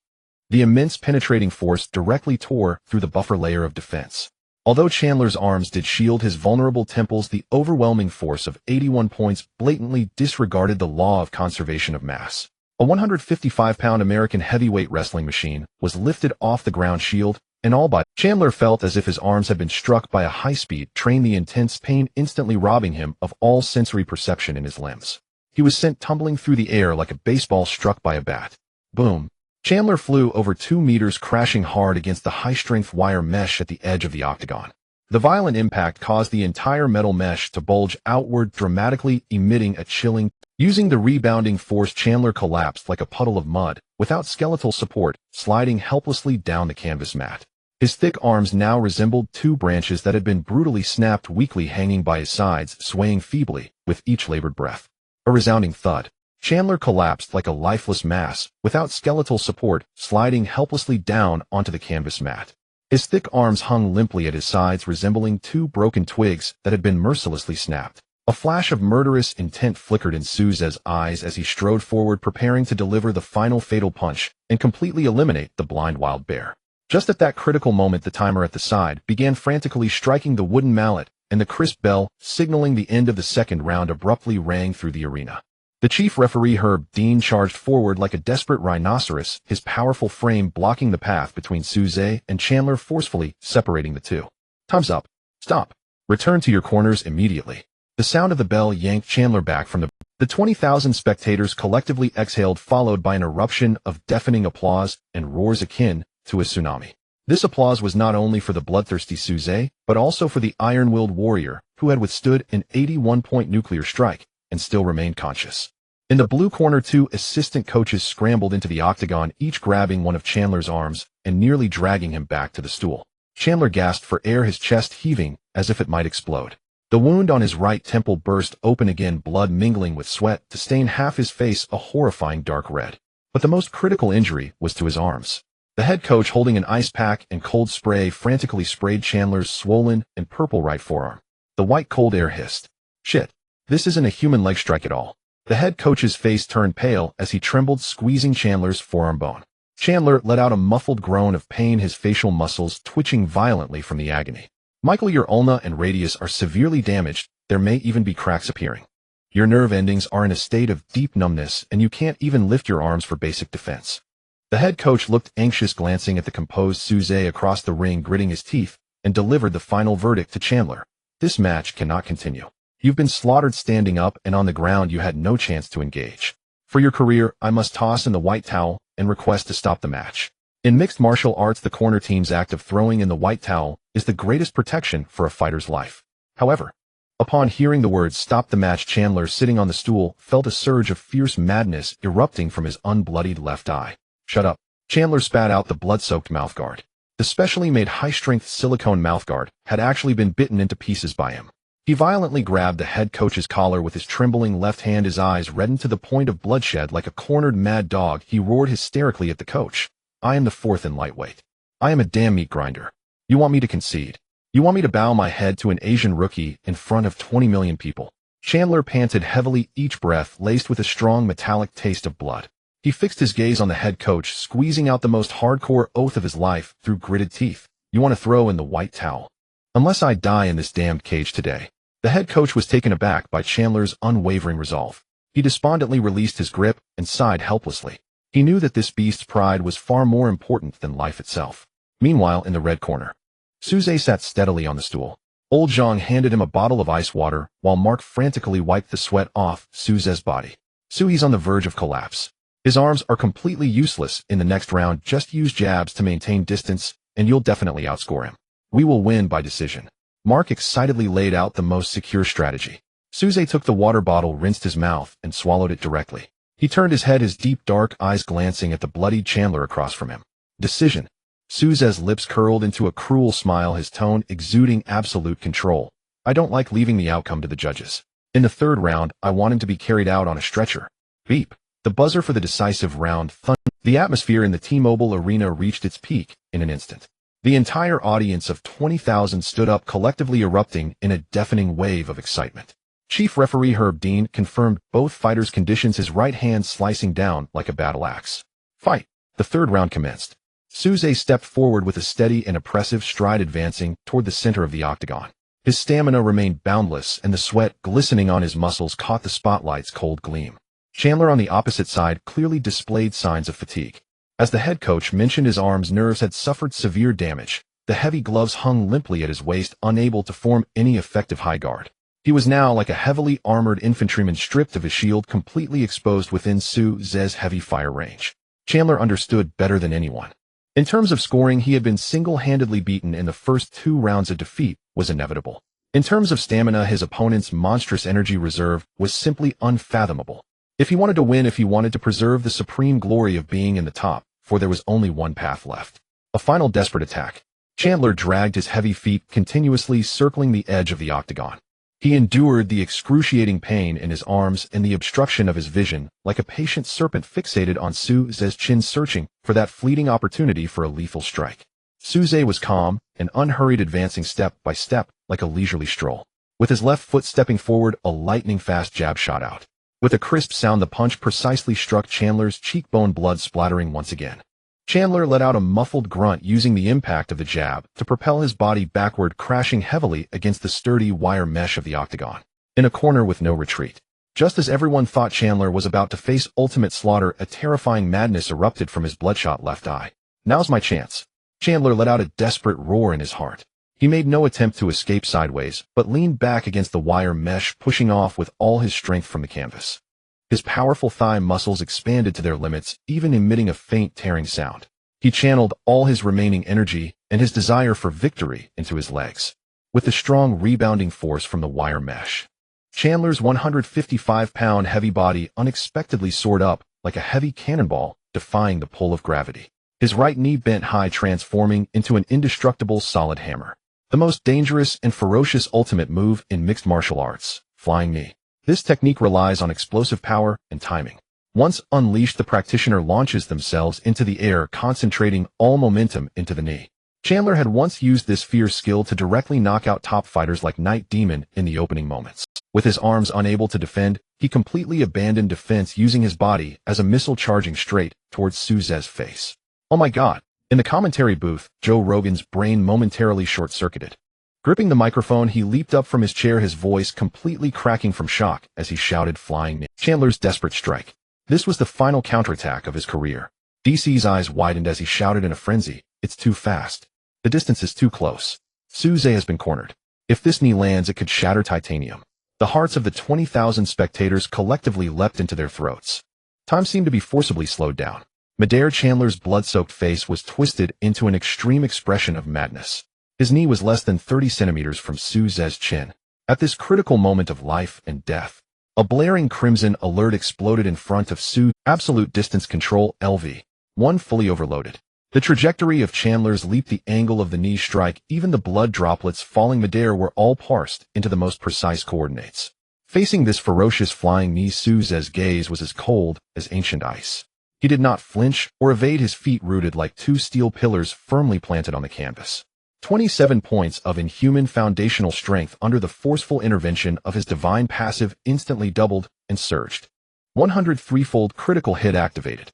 The immense penetrating force directly tore through the buffer layer of defense. Although Chandler's arms did shield his vulnerable temples, the overwhelming force of 81 points blatantly disregarded the law of conservation of mass. A 155-pound American heavyweight wrestling machine was lifted off the ground, shield and all, by Chandler felt as if his arms had been struck by a high-speed train, the intense pain instantly robbing him of all sensory perception in his limbs. He was sent tumbling through the air like a baseball struck by a bat. Boom. Chandler flew over 2 meters, crashing hard against the high-strength wire mesh at the edge of the octagon. The violent impact caused the entire metal mesh to bulge outward, dramatically emitting a chilling. Using the rebounding force, Chandler collapsed like a puddle of mud, without skeletal support, sliding helplessly down the canvas mat. His thick arms now resembled 2 branches that had been brutally snapped, weakly hanging by his sides, swaying feebly with each labored breath. A resounding thud. Chandler collapsed like a lifeless mass, without skeletal support, sliding helplessly down onto the canvas mat. His thick arms hung limply at his sides, resembling 2 broken twigs that had been mercilessly snapped. A flash of murderous intent flickered in Souza's eyes as he strode forward, preparing to deliver the final fatal punch and completely eliminate the blind wild bear. Just at that critical moment, the timer at the side began frantically striking the wooden mallet, and the crisp bell, signaling the end of the second round, abruptly rang through the arena. The chief referee, Herb Dean, charged forward like a desperate rhinoceros, his powerful frame blocking the path between Souza and Chandler, forcefully separating the two. Time's up. Stop. Return to your corners immediately. The sound of the bell yanked Chandler back from the 20,000 spectators collectively exhaled, followed by an eruption of deafening applause and roars akin to a tsunami. This applause was not only for the bloodthirsty Souza, but also for the iron-willed warrior who had withstood an 81-point nuclear strike and still remained conscious. In the blue corner, 2 assistant coaches scrambled into the octagon, each grabbing one of Chandler's arms and nearly dragging him back to the stool. Chandler gasped for air, his chest heaving as if it might explode. The wound on his right temple burst open again, blood mingling with sweat to stain half his face a horrifying dark red. But the most critical injury was to his arms. The head coach, holding an ice pack and cold spray, frantically sprayed Chandler's swollen and purple right forearm. The white cold air hissed. Shit. This isn't a human leg strike at all. The head coach's face turned pale as he trembled, squeezing Chandler's forearm bone. Chandler let out a muffled groan of pain, his facial muscles twitching violently from the agony. Michael, your ulna and radius are severely damaged. There may even be cracks appearing. Your nerve endings are in a state of deep numbness, and you can't even lift your arms for basic defense. The head coach looked anxious, glancing at the composed Souza across the ring, gritting his teeth, and delivered the final verdict to Chandler. This match cannot continue. You've been slaughtered standing up, and on the ground you had no chance to engage. For your career, I must toss in the white towel and request to stop the match. In mixed martial arts, the corner team's act of throwing in the white towel is the greatest protection for a fighter's life. However, upon hearing the words "stop the match," Chandler, sitting on the stool, felt a surge of fierce madness erupting from his unbloodied left eye. Shut up. Chandler spat out the blood-soaked mouthguard. The specially made high-strength silicone mouthguard had actually been bitten into pieces by him. He violently grabbed the head coach's collar with his trembling left hand, his eyes reddened to the point of bloodshed. Like a cornered mad dog, he roared hysterically at the coach. I am the 4th in lightweight. I am a damn meat grinder. You want me to concede? You want me to bow my head to an Asian rookie in front of 20 million people? Chandler panted heavily, each breath laced with a strong metallic taste of blood. He fixed his gaze on the head coach, squeezing out the most hardcore oath of his life through gritted teeth. You want to throw in the white towel? Unless I die in this damned cage today. The head coach was taken aback by Chandler's unwavering resolve. He despondently released his grip and sighed helplessly. He knew that this beast's pride was far more important than life itself. Meanwhile, in the red corner, Souza sat steadily on the stool. Old Zhang handed him a bottle of ice water, while Mark frantically wiped the sweat off Souza's body. Souza's on the verge of collapse. His arms are completely useless in the next round. Just use jabs to maintain distance, and you'll definitely outscore him. We will win by decision. Mark excitedly laid out the most secure strategy. Souza took the water bottle, rinsed his mouth, and swallowed it directly. He turned his head, his deep dark eyes glancing at the bloodied Chandler across from him. Decision. Souza's lips curled into a cruel smile, his tone exuding absolute control. I don't like leaving the outcome to the judges. In the 3rd round, I want him to be carried out on a stretcher. Beep. The buzzer for the decisive round thundered. The atmosphere in the T-Mobile Arena reached its peak in an instant. The entire audience of 20,000 stood up, collectively erupting in a deafening wave of excitement. Chief referee Herb Dean confirmed both fighters' conditions, his right hand slicing down like a battle axe. Fight. The 3rd round commenced. Suze stepped forward with a steady and oppressive stride, advancing toward the center of the octagon. His stamina remained boundless, and the sweat glistening on his muscles caught the spotlight's cold gleam. Chandler on the opposite side clearly displayed signs of fatigue. As the head coach mentioned, his arms' nerves had suffered severe damage. The heavy gloves hung limply at his waist, unable to form any effective high guard. He was now like a heavily armored infantryman stripped of his shield, completely exposed within Suze's heavy fire range. Chandler understood better than anyone. In terms of scoring, he had been single-handedly beaten in the first 2 rounds. A defeat was inevitable. In terms of stamina, his opponent's monstrous energy reserve was simply unfathomable. If he wanted to win, if he wanted to preserve the supreme glory of being in the top, for there was only one path left. A final desperate attack. Chandler dragged his heavy feet, continuously circling the edge of the octagon. He endured the excruciating pain in his arms and the obstruction of his vision, like a patient serpent fixated on Suze's chin, searching for that fleeting opportunity for a lethal strike. Suze was calm and unhurried, advancing step by step like a leisurely stroll. With his left foot stepping forward, a lightning-fast jab shot out. With a crisp sound, the punch precisely struck Chandler's cheekbone, blood splattering once again. Chandler let out a muffled grunt, using the impact of the jab to propel his body backward, crashing heavily against the sturdy wire mesh of the octagon. In a corner with no retreat. Just as everyone thought Chandler was about to face ultimate slaughter, a terrifying madness erupted from his bloodshot left eye. Now's my chance. Chandler let out a desperate roar in his heart. He made no attempt to escape sideways, but leaned back against the wire mesh, pushing off with all his strength from the canvas. His powerful thigh muscles expanded to their limits, even emitting a faint tearing sound. He channeled all his remaining energy and his desire for victory into his legs. With the strong rebounding force from the wire mesh, Chandler's 155-pound heavy body unexpectedly soared up like a heavy cannonball, defying the pull of gravity. His right knee bent high, transforming into an indestructible solid hammer. The most dangerous and ferocious ultimate move in mixed martial arts, flying knee. This technique relies on explosive power and timing. Once unleashed, the practitioner launches themselves into the air, concentrating all momentum into the knee. Chandler had once used this fierce skill to directly knock out top fighters like Night Demon in the opening moments. With his arms unable to defend, he completely abandoned defense, using his body as a missile, charging straight towards Suze's face. Oh my God! In the commentary booth, Joe Rogan's brain momentarily short-circuited. Gripping the microphone, he leaped up from his chair, his voice completely cracking from shock as he shouted, "Flying knee." Chandler's desperate strike. This was the final counterattack of his career. DC's eyes widened as he shouted in a frenzy, "It's too fast. The distance is too close. Suze has been cornered. If this knee lands, it could shatter titanium." The hearts of the 20,000 spectators collectively leapt into their throats. Time seemed to be forcibly slowed down. Midair, Chandler's blood-soaked face was twisted into an extreme expression of madness. His knee was less than 30 centimeters from Suze's chin. At this critical moment of life and death, a blaring crimson alert exploded in front of Suze. Absolute distance control, LV1 fully overloaded. The trajectory of Chandler's leap, the angle of the knee strike, even the blood droplets falling midair were all parsed into the most precise coordinates. Facing this ferocious flying knee, Suze's gaze was as cold as ancient ice. He did not flinch or evade, his feet rooted like 2 steel pillars firmly planted on the canvas. 27 points of inhuman foundational strength under the forceful intervention of his divine passive instantly doubled and surged. 103-fold critical hit activated.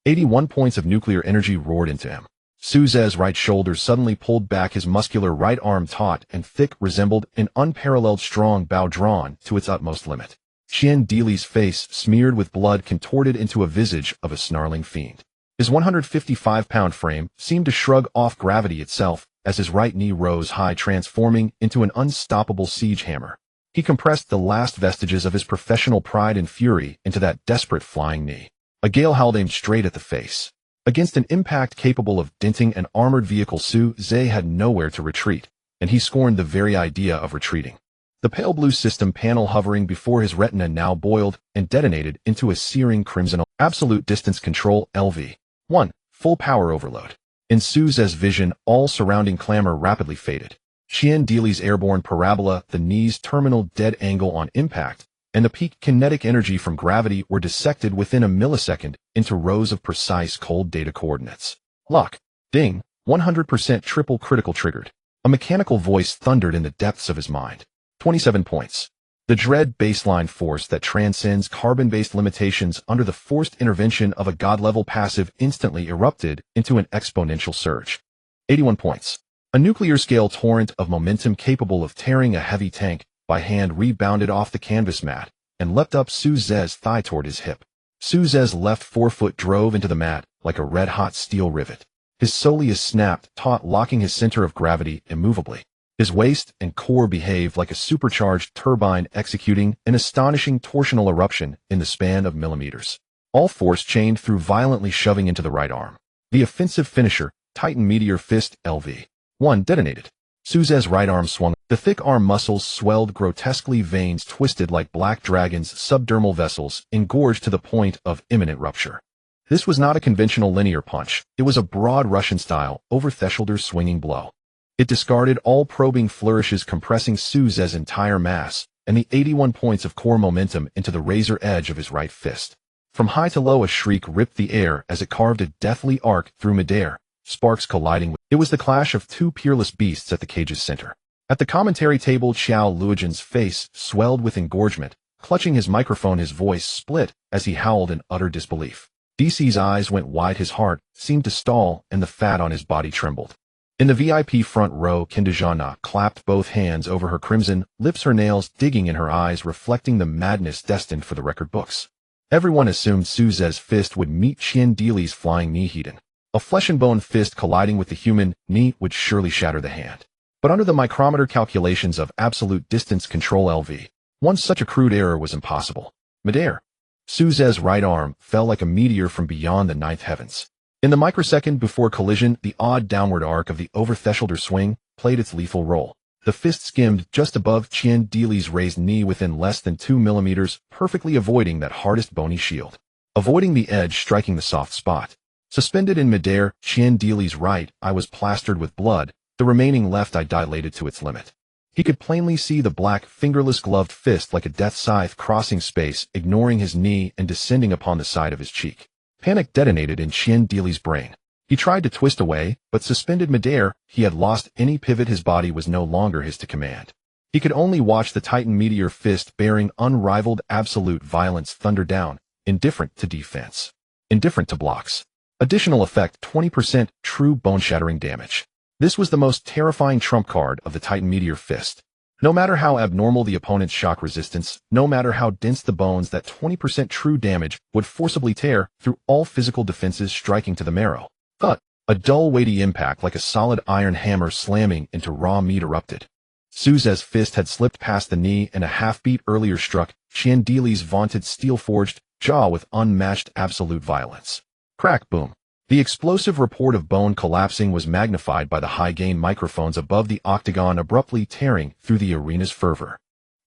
81 points of nuclear energy roared into him. Suze's right shoulder suddenly pulled back, his muscular right arm, taut and thick, resembled an unparalleled strong bow drawn to its utmost limit. Chien Deely's face, smeared with blood, contorted into a visage of a snarling fiend. His 155-pound frame seemed to shrug off gravity itself as his right knee rose high, transforming into an unstoppable siege hammer. He compressed the last vestiges of his professional pride and fury into that desperate flying knee. A gale howled, aimed straight at the face. Against an impact capable of denting an armored vehicle, Suze had nowhere to retreat, and he scorned the very idea of retreating. The pale blue system panel hovering before his retina now boiled and detonated into a searing crimson. Absolute distance control, LV1 full power overload. In Suze's vision, all surrounding clamor rapidly faded. Chien Deely's airborne parabola, the knee's terminal dead angle on impact, and the peak kinetic energy from gravity were dissected within a millisecond into rows of precise cold data coordinates. Lock. Ding. 100% triple critical triggered. A mechanical voice thundered in the depths of his mind. 27 points. The dread baseline force that transcends carbon-based limitations under the forced intervention of a god-level passive instantly erupted into an exponential surge. 81 points. A nuclear-scale torrent of momentum capable of tearing a heavy tank by hand rebounded off the canvas mat and leapt up Su Zhe's thigh toward his hip. Su Zhe's left forefoot drove into the mat like a red-hot steel rivet. His soleus snapped, taut, locking his center of gravity immovably. His waist and core behaved like a supercharged turbine executing an astonishing torsional eruption in the span of millimeters. All force chained through violently shoving into the right arm. The offensive finisher, Titan Meteor Fist LV1, detonated. Su Zhe's right arm swung. The thick arm muscles swelled grotesquely, veins twisted like black dragons, subdermal vessels engorged to the point of imminent rupture. This was not a conventional linear punch. It was a broad Russian-style, over-the-shoulder swinging blow. It discarded all probing flourishes, compressing Su Zhe's entire mass and the 81 points of core momentum into the razor edge of his right fist. From high to low, a shriek ripped the air as it carved a deathly arc through midair, sparks colliding with. It was the clash of two peerless beasts at the cage's center. At the commentary table, Xiao Luojian's face swelled with engorgement. Clutching his microphone, his voice split as he howled in utter disbelief. DC's eyes went wide, his heart seemed to stall, and the fat on his body trembled. In the VIP front row, Kindajana clapped both hands over her crimson lips, her nails digging in her eyes, reflecting the madness destined for the record books. Everyone assumed Su Zhe's fist would meet Qian Dili's flying knee heaten. A flesh-and-bone fist colliding with the human knee would surely shatter the hand. But under the micrometer calculations of absolute distance control LV1, such a crude error was impossible. Midair. Su Zhe's right arm fell like a meteor from beyond the ninth heavens. In the microsecond before collision, the odd downward arc of the over-the-shoulder swing played its lethal role. The fist skimmed just above Qian Dili's raised knee within less than 2 millimeters, perfectly avoiding that hardest bony shield. Avoiding the edge, striking the soft spot. Suspended in midair, Qian Dili's right eye was plastered with blood, the remaining left eye dilated to its limit. He could plainly see the black, fingerless gloved fist like a death scythe crossing space, ignoring his knee and descending upon the side of his cheek. Panic detonated in Qian Dili's brain. He tried to twist away, but suspended midair, he had lost any pivot. His body was no longer his to command. He could only watch the Titan Meteor Fist bearing unrivaled absolute violence thunder down, indifferent to defense. Indifferent to blocks. Additional effect, 20% true bone-shattering damage. This was the most terrifying trump card of the Titan Meteor Fist. No matter how abnormal the opponent's shock resistance, no matter how dense the bones, that 20% true damage would forcibly tear through all physical defenses, striking to the marrow. Thud. A dull, weighty impact like a solid iron hammer slamming into raw meat erupted. Su Zhe's fist had slipped past the knee and a half-beat earlier struck Qian Dili's vaunted steel-forged jaw with unmatched absolute violence. Crack, boom. The explosive report of bone collapsing was magnified by the high-gain microphones above the octagon, abruptly tearing through the arena's fervor.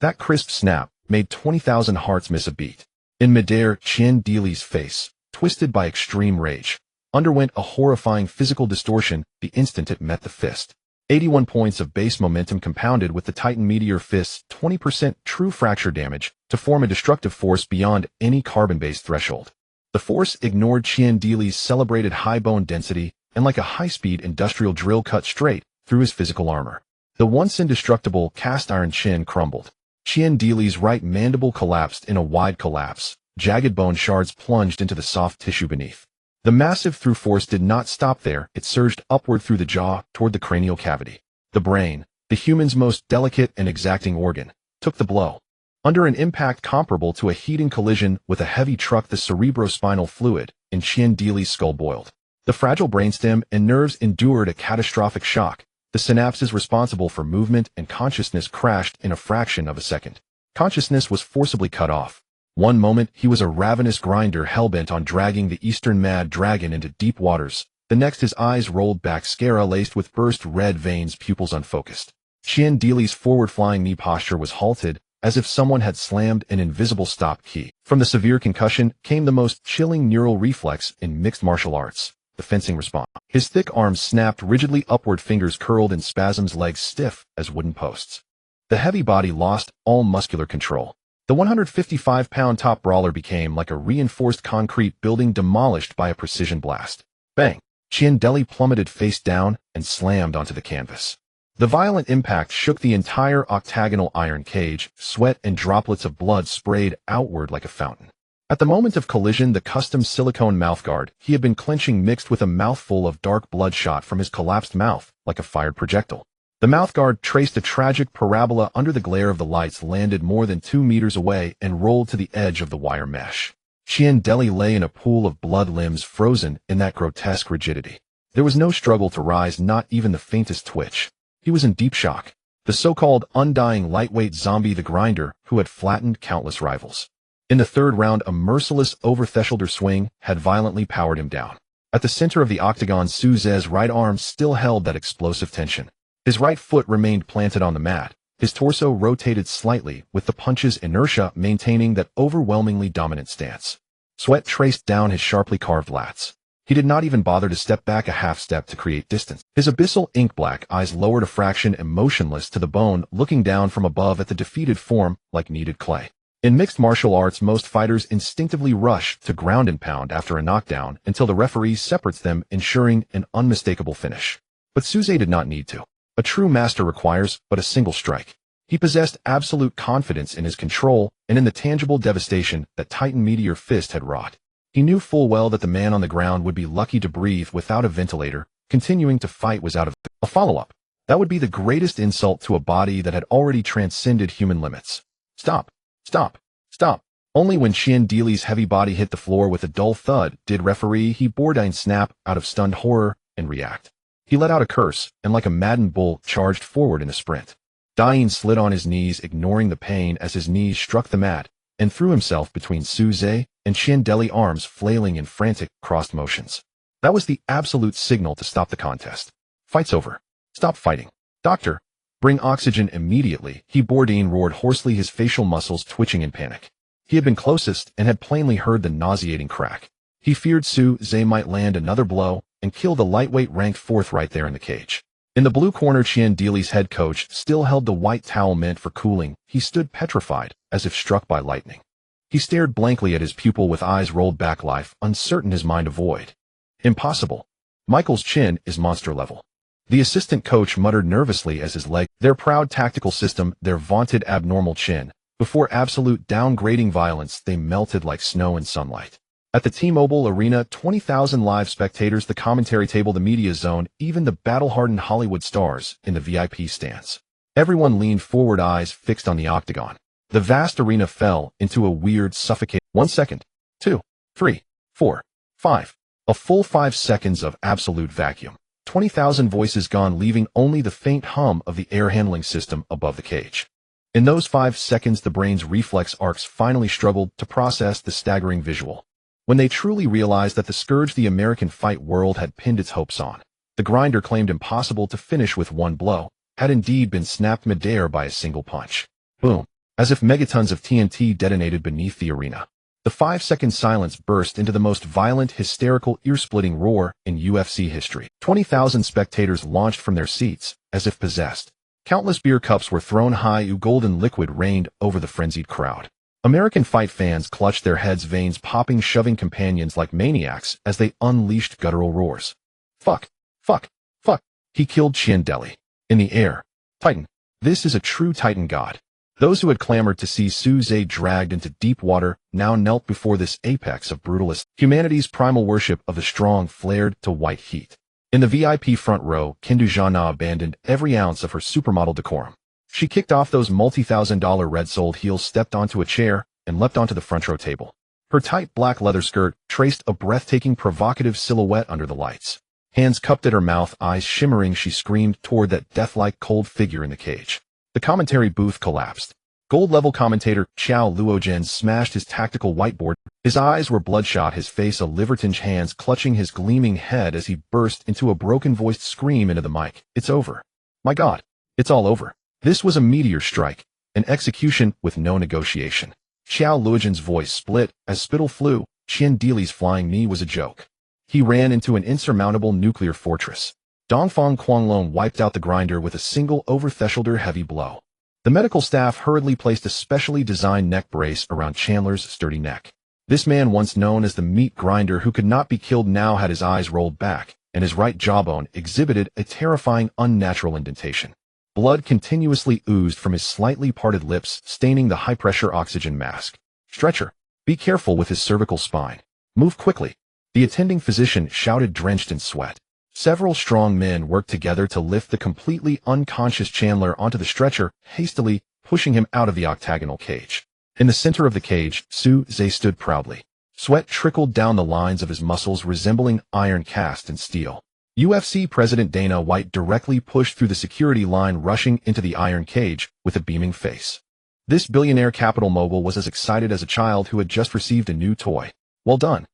That crisp snap made 20,000 hearts miss a beat. In midair, Qian Dili's face, twisted by extreme rage, underwent a horrifying physical distortion the instant it met the fist. 81 points of base momentum compounded with the Titan Meteor Fist's 20% true fracture damage to form a destructive force beyond any carbon-based threshold. The force ignored Qian Dili's celebrated high bone density and like a high-speed industrial drill cut straight through his physical armor. The once indestructible cast-iron chin crumbled. Qian Dili's right mandible collapsed in a wide collapse. Jagged bone shards plunged into the soft tissue beneath. The massive through force did not stop there. It surged upward through the jaw toward the cranial cavity. The brain, the human's most delicate and exacting organ, took the blow. Under an impact comparable to a heating collision with a heavy truck, the cerebrospinal fluid in Qian Dili's skull boiled. The fragile brainstem and nerves endured a catastrophic shock. The synapses responsible for movement and consciousness crashed in a fraction of a second. Consciousness was forcibly cut off. One moment, he was a ravenous grinder hellbent on dragging the Eastern Mad Dragon into deep waters. The next, his eyes rolled back, sclera laced with burst red veins, pupils unfocused. Qian Dili's forward-flying knee posture was halted, as if someone had slammed an invisible stop key. From the severe concussion came the most chilling neural reflex in mixed martial arts, the fencing response. His thick arms snapped rigidly upward, fingers curled in spasms, legs stiff as wooden posts. The heavy body lost all muscular control. The 155-pound top brawler became like a reinforced concrete building demolished by a precision blast. Bang! Qian Dili plummeted face down and slammed onto the canvas. The violent impact shook the entire octagonal iron cage, sweat and droplets of blood sprayed outward like a fountain. At the moment of collision, the custom silicone mouthguard he had been clenching mixed with a mouthful of dark blood shot from his collapsed mouth like a fired projectile. The mouthguard traced a tragic parabola under the glare of the lights, landed more than 2 meters away, and rolled to the edge of the wire mesh. Ciandelli lay in a pool of blood, limbs frozen in that grotesque rigidity. There was no struggle to rise, not even the faintest twitch. He was in deep shock. The so-called undying lightweight zombie, the grinder, who had flattened countless rivals. In the third round, a merciless over-thresholder swing had violently powered him down. At the center of the octagon, Souza's right arm still held that explosive tension. His right foot remained planted on the mat. His torso rotated slightly, with the punch's inertia maintaining that overwhelmingly dominant stance. Sweat traced down his sharply carved lats. He did not even bother to step back a half step to create distance. His abyssal ink-black eyes lowered a fraction and motionless to the bone, looking down from above at the defeated form like kneaded clay. In mixed martial arts, most fighters instinctively rush to ground and pound after a knockdown until the referee separates them, ensuring an unmistakable finish. But Souza did not need to. A true master requires but a single strike. He possessed absolute confidence in his control and in the tangible devastation that Titan Meteor Fist had wrought. He knew full well that the man on the ground would be lucky to breathe without a ventilator. Continuing to fight was out of a follow-up. That would be the greatest insult to a body that had already transcended human limits. Stop. Stop. Stop. Only when Ciandelli's heavy body hit the floor with a dull thud did referee Bourdain snap out of stunned horror and react. He let out a curse, and like a maddened bull, charged forward in a sprint. Dain slid on his knees, ignoring the pain as his knees struck the mat, and threw himself between Souza and Ciandelli, arms flailing in frantic, crossed motions. That was the absolute signal to stop the contest. Fight's over. Stop fighting. Doctor, bring oxygen immediately, Bourdain roared hoarsely, his facial muscles twitching in panic. He had been closest and had plainly heard the nauseating crack. He feared Souza might land another blow and kill the lightweight ranked fourth right there in the cage. In the blue corner, Ciandelli's head coach still held the white towel meant for cooling. He stood petrified, as if struck by lightning. He stared blankly at his pupil with eyes rolled back, life uncertain, his mind a void. Impossible. Michael's chin is monster level. The assistant coach muttered nervously as his leg, their proud tactical system, their vaunted abnormal chin. Before absolute downgrading violence, they melted like snow in sunlight. At the T-Mobile Arena, 20,000 live spectators, the commentary table, the media zone, even the battle-hardened Hollywood stars in the VIP stands. Everyone leaned forward, eyes fixed on the octagon. The vast arena fell into a weird, suffocating 1 second, 2, 3, 4, 5. A full 5 seconds of absolute vacuum. 20,000 voices gone, leaving only the faint hum of the air handling system above the cage. In those 5 seconds, the brain's reflex arcs finally struggled to process the staggering visual. When they truly realized that the scourge the American fight world had pinned its hopes on, the grinder claimed impossible to finish with one blow, had indeed been snapped midair by a single punch. Boom. As if megatons of TNT detonated beneath the arena. The 5-second silence burst into the most violent, hysterical, ear-splitting roar in UFC history. 20,000 spectators launched from their seats, as if possessed. Countless beer cups were thrown high, golden liquid rained over the frenzied crowd. American fight fans clutched their heads, veins popping, shoving companions like maniacs as they unleashed guttural roars. Fuck. Fuck. Fuck. He killed Ciandelli. In the air. Titan. This is a true Titan god. Those who had clamored to see Souza dragged into deep water now knelt before this apex of brutalist. Humanity's primal worship of the strong flared to white heat. In the VIP front row, Kendujana abandoned every ounce of her supermodel decorum. She kicked off those multi-$1,000 red-soled heels, stepped onto a chair, and leapt onto the front row table. Her tight black leather skirt traced a breathtaking, provocative silhouette under the lights. Hands cupped at her mouth, eyes shimmering, she screamed toward that death-like cold figure in the cage. The commentary booth collapsed. Gold-level commentator Xiao Luogen smashed his tactical whiteboard. His eyes were bloodshot, his face a liver-tinged, hands clutching his gleaming head as he burst into a broken-voiced scream into the mic. It's over. My God. It's all over. This was a meteor strike, an execution with no negotiation. Xiao Luogen's voice split as spittle flew. Ciandelli's flying knee was a joke. He ran into an insurmountable nuclear fortress. Dongfang Quanglong wiped out the grinder with a single over-thresholder heavy blow. The medical staff hurriedly placed a specially designed neck brace around Chandler's sturdy neck. This man, once known as the meat grinder who could not be killed, now had his eyes rolled back, and his right jawbone exhibited a terrifying, unnatural indentation. Blood continuously oozed from his slightly parted lips, staining the high-pressure oxygen mask. "Stretcher, be careful with his cervical spine. Move quickly," the attending physician shouted, drenched in sweat. Several strong men worked together to lift the completely unconscious Chandler onto the stretcher, hastily pushing him out of the octagonal cage. In the center of the cage, Suze stood proudly. Sweat trickled down the lines of his muscles, resembling iron cast in steel. UFC President Dana White directly pushed through the security line, rushing into the iron cage with a beaming face. This billionaire capital mogul was as excited as a child who had just received a new toy. "Well done."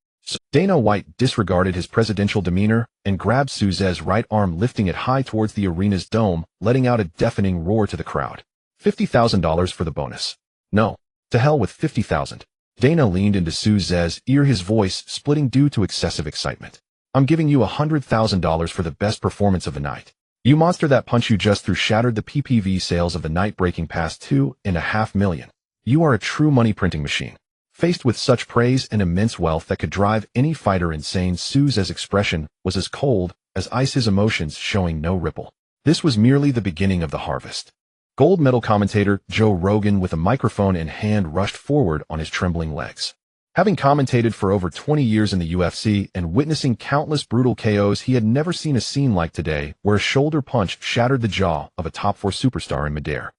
Dana White disregarded his presidential demeanor and grabbed Suze's right arm, lifting it high towards the arena's dome, letting out a deafening roar to the crowd. $50,000 for the bonus. "No. To hell with 50,000. Dana leaned into Suze's ear, his voice splitting due to excessive excitement. "I'm giving you $100,000 for the best performance of the night. You monster, that punch you just threw shattered the PPV sales of the night, breaking past 2.5 million. You are a true money-printing machine." Faced with such praise and immense wealth that could drive any fighter insane, Suze's expression was as cold as ice, his emotions showing no ripple. This was merely the beginning of the harvest. Gold medal commentator Joe Rogan, with a microphone in hand, rushed forward on his trembling legs. Having commentated for over 20 years in the UFC and witnessing countless brutal KOs, he had never seen a scene like today, where a shoulder punch shattered the jaw of a top 4 superstar in midair.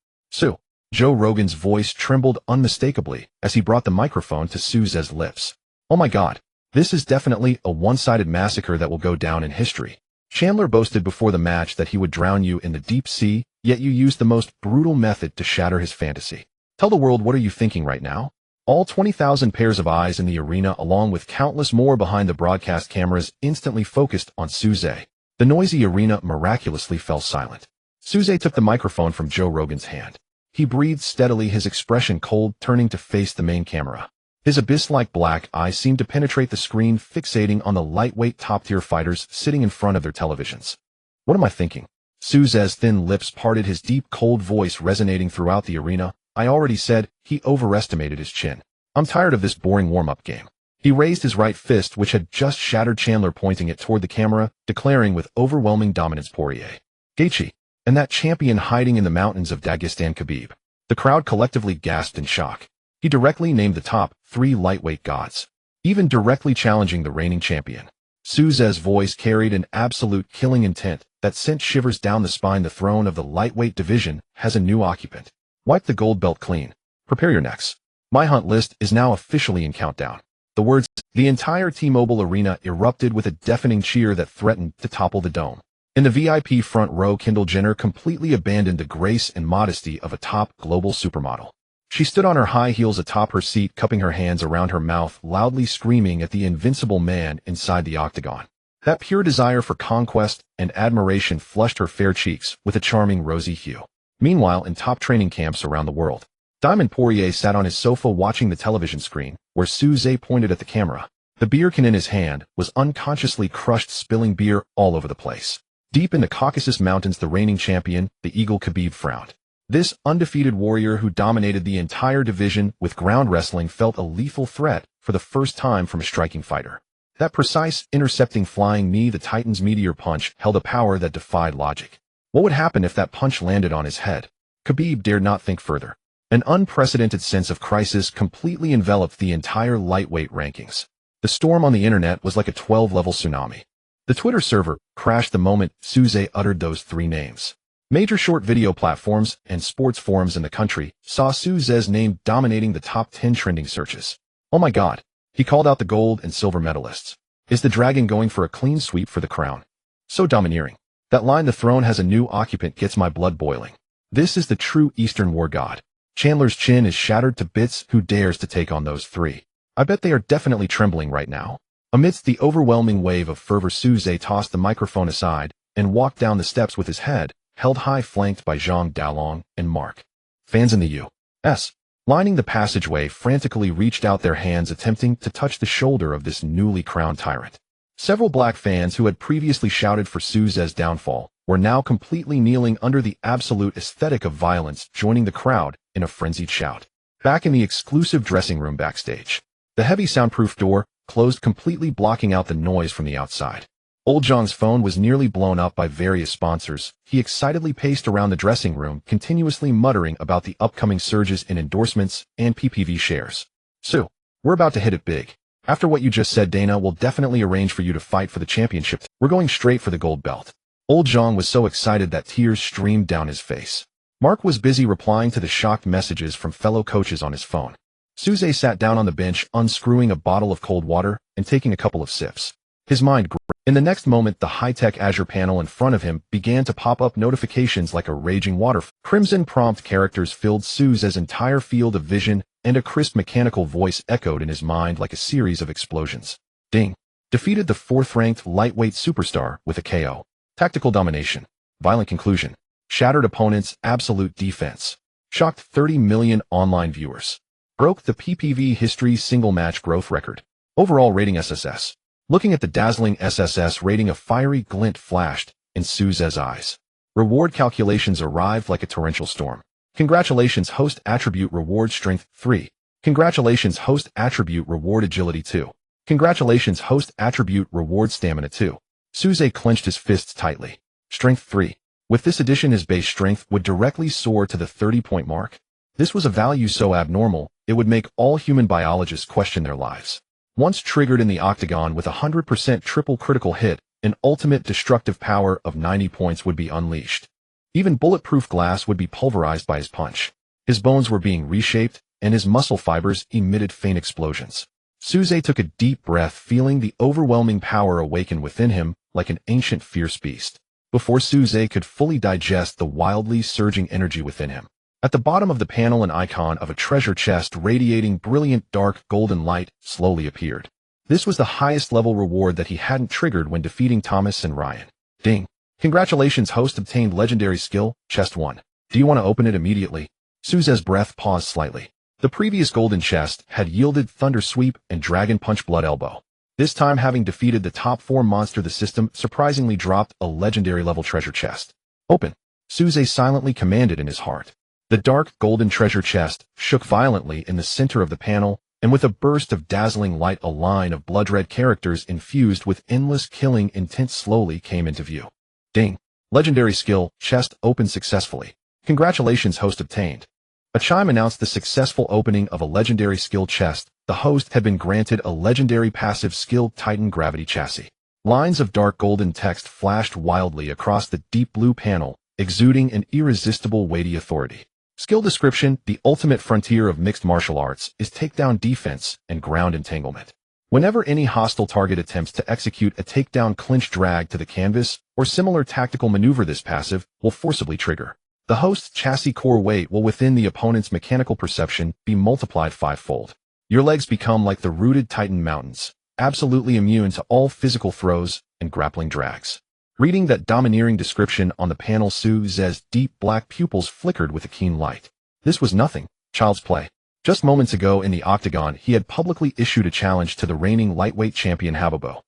Joe Rogan's voice trembled unmistakably as he brought the microphone to Suze's lips. "Oh my God, this is definitely a one-sided massacre that will go down in history. Chandler boasted before the match that he would drown you in the deep sea, yet you used the most brutal method to shatter his fantasy. Tell the world, what are you thinking right now?" All 20,000 pairs of eyes in the arena, along with countless more behind the broadcast cameras, instantly focused on Suze. The noisy arena miraculously fell silent. Suze took the microphone from Joe Rogan's hand. He breathed steadily, his expression cold, turning to face the main camera. His abyss-like black eyes seemed to penetrate the screen, fixating on the lightweight top-tier fighters sitting in front of their televisions. "What am I thinking?" Suze's thin lips parted, his deep, cold voice resonating throughout the arena. "I already said he overestimated his chin. I'm tired of this boring warm-up game." He raised his right fist, which had just shattered Chandler, pointing it toward the camera, declaring with overwhelming dominance, "Poirier, Gaethje, and that champion hiding in the mountains of Dagestan, Khabib." The crowd collectively gasped in shock. He directly named the top 3 lightweight gods, even directly challenging the reigning champion. Suze's voice carried an absolute killing intent that sent shivers down the spine. "The throne of the lightweight division has a new occupant. Wipe the gold belt clean. Prepare your necks. My hunt list is now officially in countdown." The words, the entire T-Mobile arena erupted with a deafening cheer that threatened to topple the dome. In the VIP front row, Kendall Jenner completely abandoned the grace and modesty of a top global supermodel. She stood on her high heels atop her seat, cupping her hands around her mouth, loudly screaming at the invincible man inside the octagon. That pure desire for conquest and admiration flushed her fair cheeks with a charming rosy hue. Meanwhile, in top training camps around the world, Diamond Poirier sat on his sofa watching the television screen, where Suze pointed at the camera. The beer can in his hand was unconsciously crushed, spilling beer all over the place. Deep in the Caucasus Mountains, the reigning champion, the Eagle Khabib, frowned. This undefeated warrior, who dominated the entire division with ground wrestling, felt a lethal threat for the first time from a striking fighter. That precise, intercepting flying knee, the Titan's meteor punch, held a power that defied logic. What would happen if that punch landed on his head? Khabib dared not think further. An unprecedented sense of crisis completely enveloped the entire lightweight rankings. The storm on the internet was like a 12-level tsunami. The Twitter server crashed the moment Suze uttered those 3 names. Major short video platforms and sports forums in the country saw Suze's name dominating the top 10 trending searches. "Oh my God," he called out the gold and silver medalists. "Is the dragon going for a clean sweep for the crown? So domineering. That line, 'the throne has a new occupant,' gets my blood boiling. This is the true Eastern war god. Chandler's chin is shattered to bits. Who dares to take on those 3? I bet they are definitely trembling right now." Amidst the overwhelming wave of fervor, Suze tossed the microphone aside and walked down the steps with his head held high, flanked by Zhang Dalong and Mark. Fans in the U.S. lining the passageway frantically reached out their hands, attempting to touch the shoulder of this newly crowned tyrant. Several black fans who had previously shouted for Suze's downfall were now completely kneeling under the absolute aesthetic of violence, joining the crowd in a frenzied shout. Back in the exclusive dressing room backstage, the heavy soundproof door closed, completely blocking out the noise from the outside. Old Zhang's phone was nearly blown up by various sponsors. He excitedly paced around the dressing room, continuously muttering about the upcoming surges in endorsements and PPV shares. "Su, we're about to hit it big. After what you just said, Dana will definitely arrange for you to fight for the championship. We're going straight for the gold belt." Old Zhang was so excited that tears streamed down his face. Mark was busy replying to the shocked messages from fellow coaches on his phone. Suze sat down on the bench, unscrewing a bottle of cold water and taking a couple of sips. His mind grew. In the next moment, the high-tech Azure panel in front of him began to pop up notifications like a raging waterfall. Crimson prompt characters filled Suze's entire field of vision, and a crisp mechanical voice echoed in his mind like a series of explosions. Ding. Defeated the 4th-ranked lightweight superstar with a KO. Tactical domination. Violent conclusion. Shattered opponents' absolute defense. Shocked 30 million online viewers. Broke the PPV history single-match growth record. Overall rating SSS. Looking at the dazzling SSS rating, a fiery glint flashed in Suze's eyes. Reward calculations arrived like a torrential storm. Congratulations, host attribute reward strength 3. Congratulations, host attribute reward agility 2. Congratulations, host attribute reward stamina 2. Suze clenched his fists tightly. Strength 3. With this addition, his base strength would directly soar to the 30-point mark. This was a value so abnormal, it would make all human biologists question their lives. Once triggered in the octagon with a 100% triple critical hit, an ultimate destructive power of 90 points would be unleashed. Even bulletproof glass would be pulverized by his punch. His bones were being reshaped, and his muscle fibers emitted faint explosions. Suze took a deep breath, feeling the overwhelming power awaken within him like an ancient fierce beast. Before Suze could fully digest the wildly surging energy within him, at the bottom of the panel, an icon of a treasure chest radiating brilliant dark golden light slowly appeared. This was the highest level reward that he hadn't triggered when defeating Thomas and Ryan. Ding. Congratulations, host obtained legendary skill, chest 1. Do you want to open it immediately? Suze's breath paused slightly. The previous golden chest had yielded Thunder Sweep and Dragon Punch Blood Elbow. This time, having defeated the top 4 monster, the system surprisingly dropped a legendary level treasure chest. Open. Suze silently commanded in his heart. The dark golden treasure chest shook violently in the center of the panel, and with a burst of dazzling light, a line of blood-red characters infused with endless killing intent slowly came into view. Ding. Legendary skill, chest opened successfully. Congratulations, host obtained. A chime announced the successful opening of a legendary skill chest. The host had been granted a legendary passive skill, Titan Gravity Chassis. Lines of dark golden text flashed wildly across the deep blue panel, exuding an irresistible weighty authority. Skill description: the ultimate frontier of mixed martial arts is takedown defense and ground entanglement. Whenever any hostile target attempts to execute a takedown clinch drag to the canvas or similar tactical maneuver, this passive will forcibly trigger. The host's chassis core weight will, within the opponent's mechanical perception, be multiplied 5-fold. Your legs become like the rooted Titan mountains, absolutely immune to all physical throws and grappling drags. Reading that domineering description on the panel, Suze's deep black pupils flickered with a keen light. This was nothing, child's play. Just moments ago in the octagon, he had publicly issued a challenge to the reigning lightweight champion Habibo.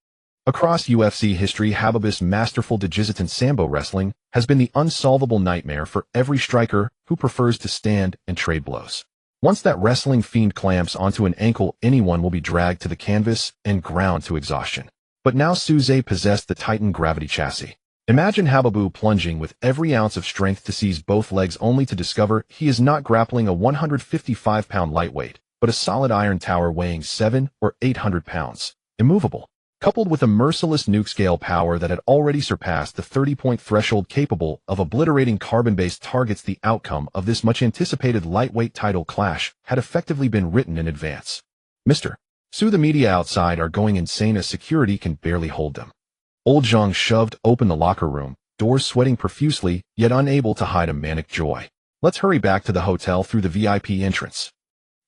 Across UFC history, Habib's masterful Digizitan Sambo wrestling has been the unsolvable nightmare for every striker who prefers to stand and trade blows. Once that wrestling fiend clamps onto an ankle, anyone will be dragged to the canvas and ground to exhaustion. But now Suze possessed the Titan Gravity Chassis. Imagine Habibu plunging with every ounce of strength to seize both legs, only to discover he is not grappling a 155-pound lightweight, but a solid iron tower weighing 700 or 800 pounds, immovable. Coupled with a merciless nuke scale power that had already surpassed the 30-point threshold, capable of obliterating carbon-based targets, the outcome of this much-anticipated lightweight title clash had effectively been written in advance. Mr. Su, the media outside are going insane as security can barely hold them. Old Zhang shoved open the locker room, doors sweating profusely, yet unable to hide a manic joy. Let's hurry back to the hotel through the VIP entrance.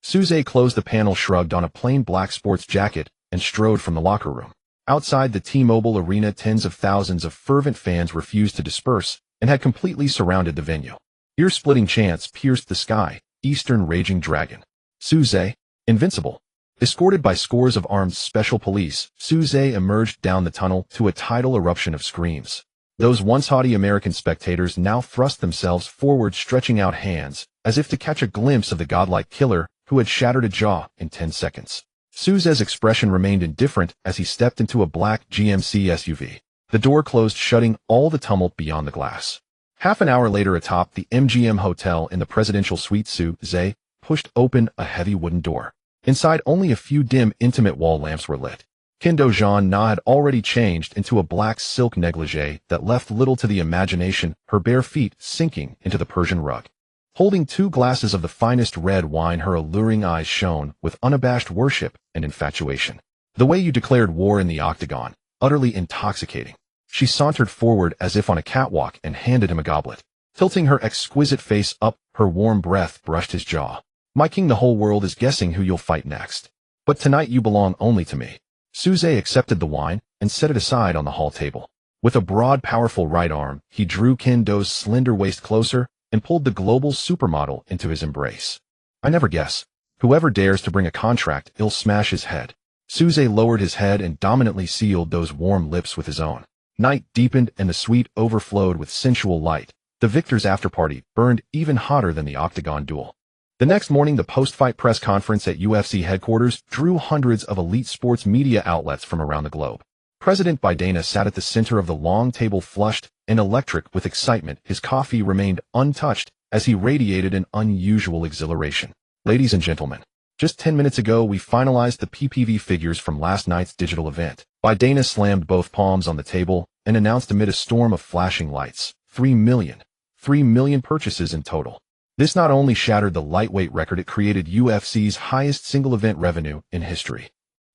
Suze closed the panel, shrugged on a plain black sports jacket, and strode from the locker room. Outside the T-Mobile Arena, tens of thousands of fervent fans refused to disperse and had completely surrounded the venue. Ear-splitting chants pierced the sky. Eastern Raging Dragon. Suze, invincible. Escorted by scores of armed special police, Suze emerged down the tunnel to a tidal eruption of screams. Those once haughty American spectators now thrust themselves forward, stretching out hands, as if to catch a glimpse of the godlike killer who had shattered a jaw in 10 seconds. Suze's expression remained indifferent as he stepped into a black GMC SUV. The door closed, shutting all the tumult beyond the glass. Half an hour later, atop the MGM hotel in the presidential suite, Suze pushed open a heavy wooden door. Inside, only a few dim, intimate wall lamps were lit. Kim Do-jeon had already changed into a black silk negligee that left little to the imagination, her bare feet sinking into the Persian rug. Holding 2 glasses of the finest red wine, her alluring eyes shone with unabashed worship and infatuation. The way you declared war in the octagon, utterly intoxicating. She sauntered forward as if on a catwalk and handed him a goblet. Tilting her exquisite face up, her warm breath brushed his jaw. My king, the whole world is guessing who you'll fight next. But tonight you belong only to me. Suze accepted the wine and set it aside on the hall table. With a broad, powerful right arm, he drew Kim Do's slender waist closer and pulled the global supermodel into his embrace. I never guess. Whoever dares to bring a contract, he'll smash his head. Suze lowered his head and dominantly sealed those warm lips with his own. Night deepened and the suite overflowed with sensual light. The victor's afterparty burned even hotter than the octagon duel. The next morning, the post-fight press conference at UFC headquarters drew hundreds of elite sports media outlets from around the globe. President Biden sat at the center of the long table, flushed and electric with excitement. His coffee remained untouched as he radiated an unusual exhilaration. Ladies and gentlemen, just 10 minutes ago, we finalized the PPV figures from last night's digital event. Biden slammed both palms on the table and announced amid a storm of flashing lights, 3 million purchases in total. This not only shattered the lightweight record, it created UFC's highest single event revenue in history.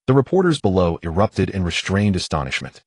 The reporters below erupted in restrained astonishment.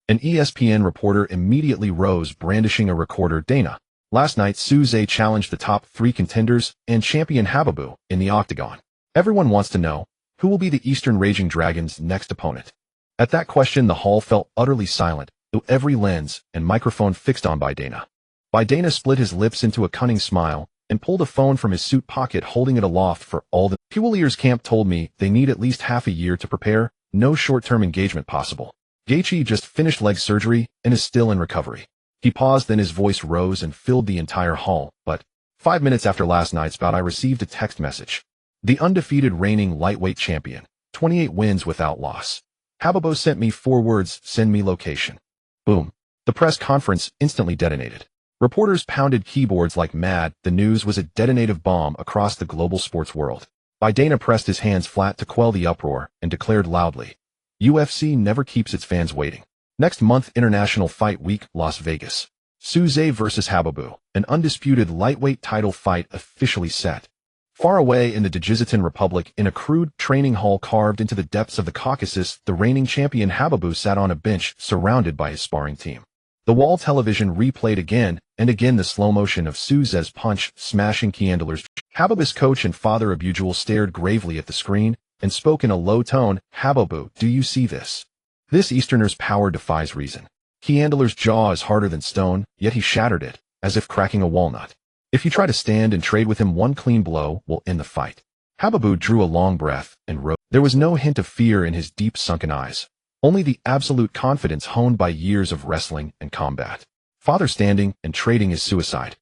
An ESPN reporter immediately rose, brandishing a recorder. Dana, last night Suze challenged the top 3 contenders and champion Habibu in the octagon. Everyone wants to know, who will be the Eastern Raging Dragon's next opponent? At that question, the hall fell utterly silent, with every lens and microphone fixed on Biden. Biden split his lips into a cunning smile and pulled a phone from his suit pocket, holding it aloft for all the Puelier's camp told me they need at least half a year to prepare, no short-term engagement possible. Gaethje just finished leg surgery and is still in recovery. He paused, then his voice rose and filled the entire hall. But 5 minutes after last night's bout, I received a text message. The undefeated reigning lightweight champion, 28 wins without loss. Habibu sent me 4 words, send me location. Boom. The press conference instantly detonated. Reporters pounded keyboards like mad. The news was a detonative bomb across the global sports world. Biden pressed his hands flat to quell the uproar and declared loudly, UFC never keeps its fans waiting. Next month, International Fight Week, Las Vegas. Suze versus Habibu, an undisputed lightweight title fight officially set. Far away in the Dagestan Republic, in a crude training hall carved into the depths of the Caucasus, the reigning champion Habibu sat on a bench surrounded by his sparring team. The wall television replayed again and again the slow motion of Suze's punch smashing Kiendeler's. Habibu's coach and father Abujal stared gravely at the screen and spoke in a low tone. Habibu, do you see this? This Easterner's power defies reason. Kiendeler's jaw is harder than stone, yet he shattered it, as if cracking a walnut. If you try to stand and trade with him, one clean blow will end the fight. Habibu drew a long breath and rose. There was no hint of fear in his deep sunken eyes. Only the absolute confidence honed by years of wrestling and combat. Father standing and trading is suicide.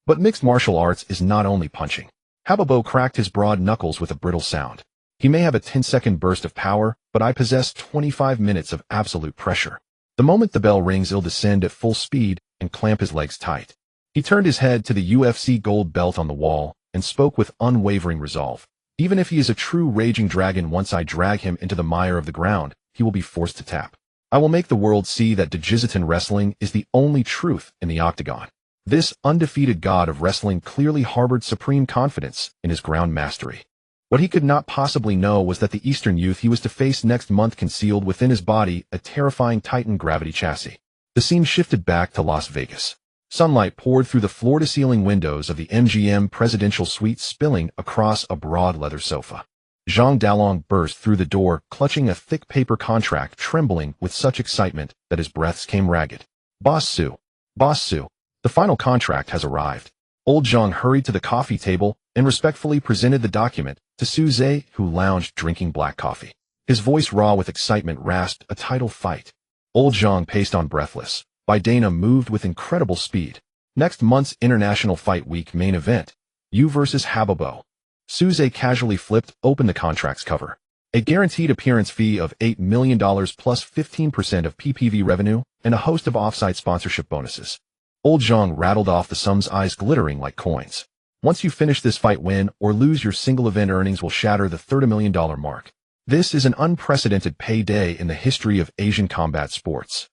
But mixed martial arts is not only punching. Habibu cracked his broad knuckles with a brittle sound. He may have a 10-second burst of power, but I possess 25 minutes of absolute pressure. The moment the bell rings, he'll descend at full speed and clamp his legs tight. He turned his head to the UFC gold belt on the wall and spoke with unwavering resolve. Even if he is a true raging dragon, once I drag him into the mire of the ground, he will be forced to tap. I will make the world see that Dagestan wrestling is the only truth in the octagon. This undefeated god of wrestling clearly harbored supreme confidence in his ground mastery. What he could not possibly know was that the Eastern youth he was to face next month concealed within his body a terrifying Titan gravity chassis. The scene shifted back to Las Vegas. Sunlight poured through the floor-to-ceiling windows of the MGM presidential suite, spilling across a broad leather sofa. Zhang Dalong burst through the door, clutching a thick paper contract, trembling with such excitement that his breaths came ragged. Boss Su, the final contract has arrived. Old Zhang hurried to the coffee table and respectfully presented the document to Suze, who lounged drinking black coffee. His voice raw with excitement rasped, a title fight. Old Zhang paced on, breathless. Biden moved with incredible speed. Next month's International Fight Week main event, you versus Habibu. Suze casually flipped open the contract's cover. A guaranteed appearance fee of $8 million plus 15% of PPV revenue, and a host of off-site sponsorship bonuses. Old Zhang rattled off the sums, eyes glittering like coins. Once you finish this fight, win or lose, your single event earnings will shatter the $30 million mark. This is an unprecedented payday in the history of Asian combat sports.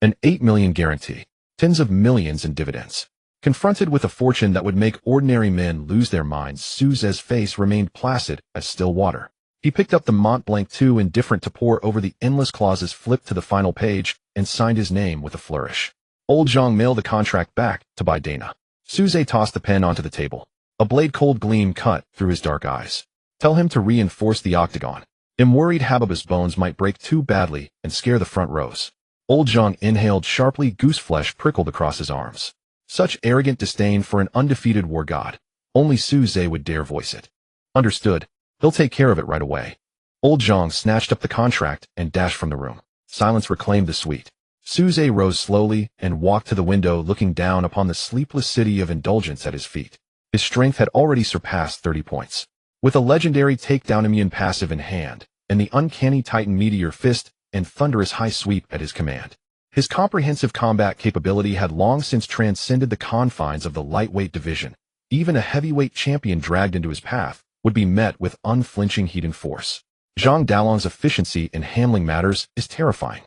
An $8 million guarantee. Tens of millions in dividends. Confronted with a fortune that would make ordinary men lose their minds, Su Zhe's face remained placid as still water. He picked up the Mont Blanc II, indifferent to pore over the endless clauses, flipped to the final page, and signed his name with a flourish. Old Zhang mailed the contract back to by Dana. Su Zhe tossed the pen onto the table. A blade-cold gleam cut through his dark eyes. Tell him to reinforce the octagon. I'm worried Habiba's bones might break too badly and scare the front rows. Old Zhang inhaled sharply, goose flesh prickled across his arms. Such arrogant disdain for an undefeated war god. Only Su Zhe would dare voice it. Understood. He'll take care of it right away. Old Zhang snatched up the contract and dashed from the room. Silence reclaimed the suite. Su Zhe rose slowly and walked to the window, looking down upon the sleepless city of indulgence at his feet. His strength had already surpassed 30 points. With a legendary takedown immune passive in hand, and the uncanny Titan meteor fist and thunderous high sweep at his command, his comprehensive combat capability had long since transcended the confines of the lightweight division. Even a heavyweight champion dragged into his path would be met with unflinching heat and force. Zhang Dalong's efficiency in handling matters is terrifying.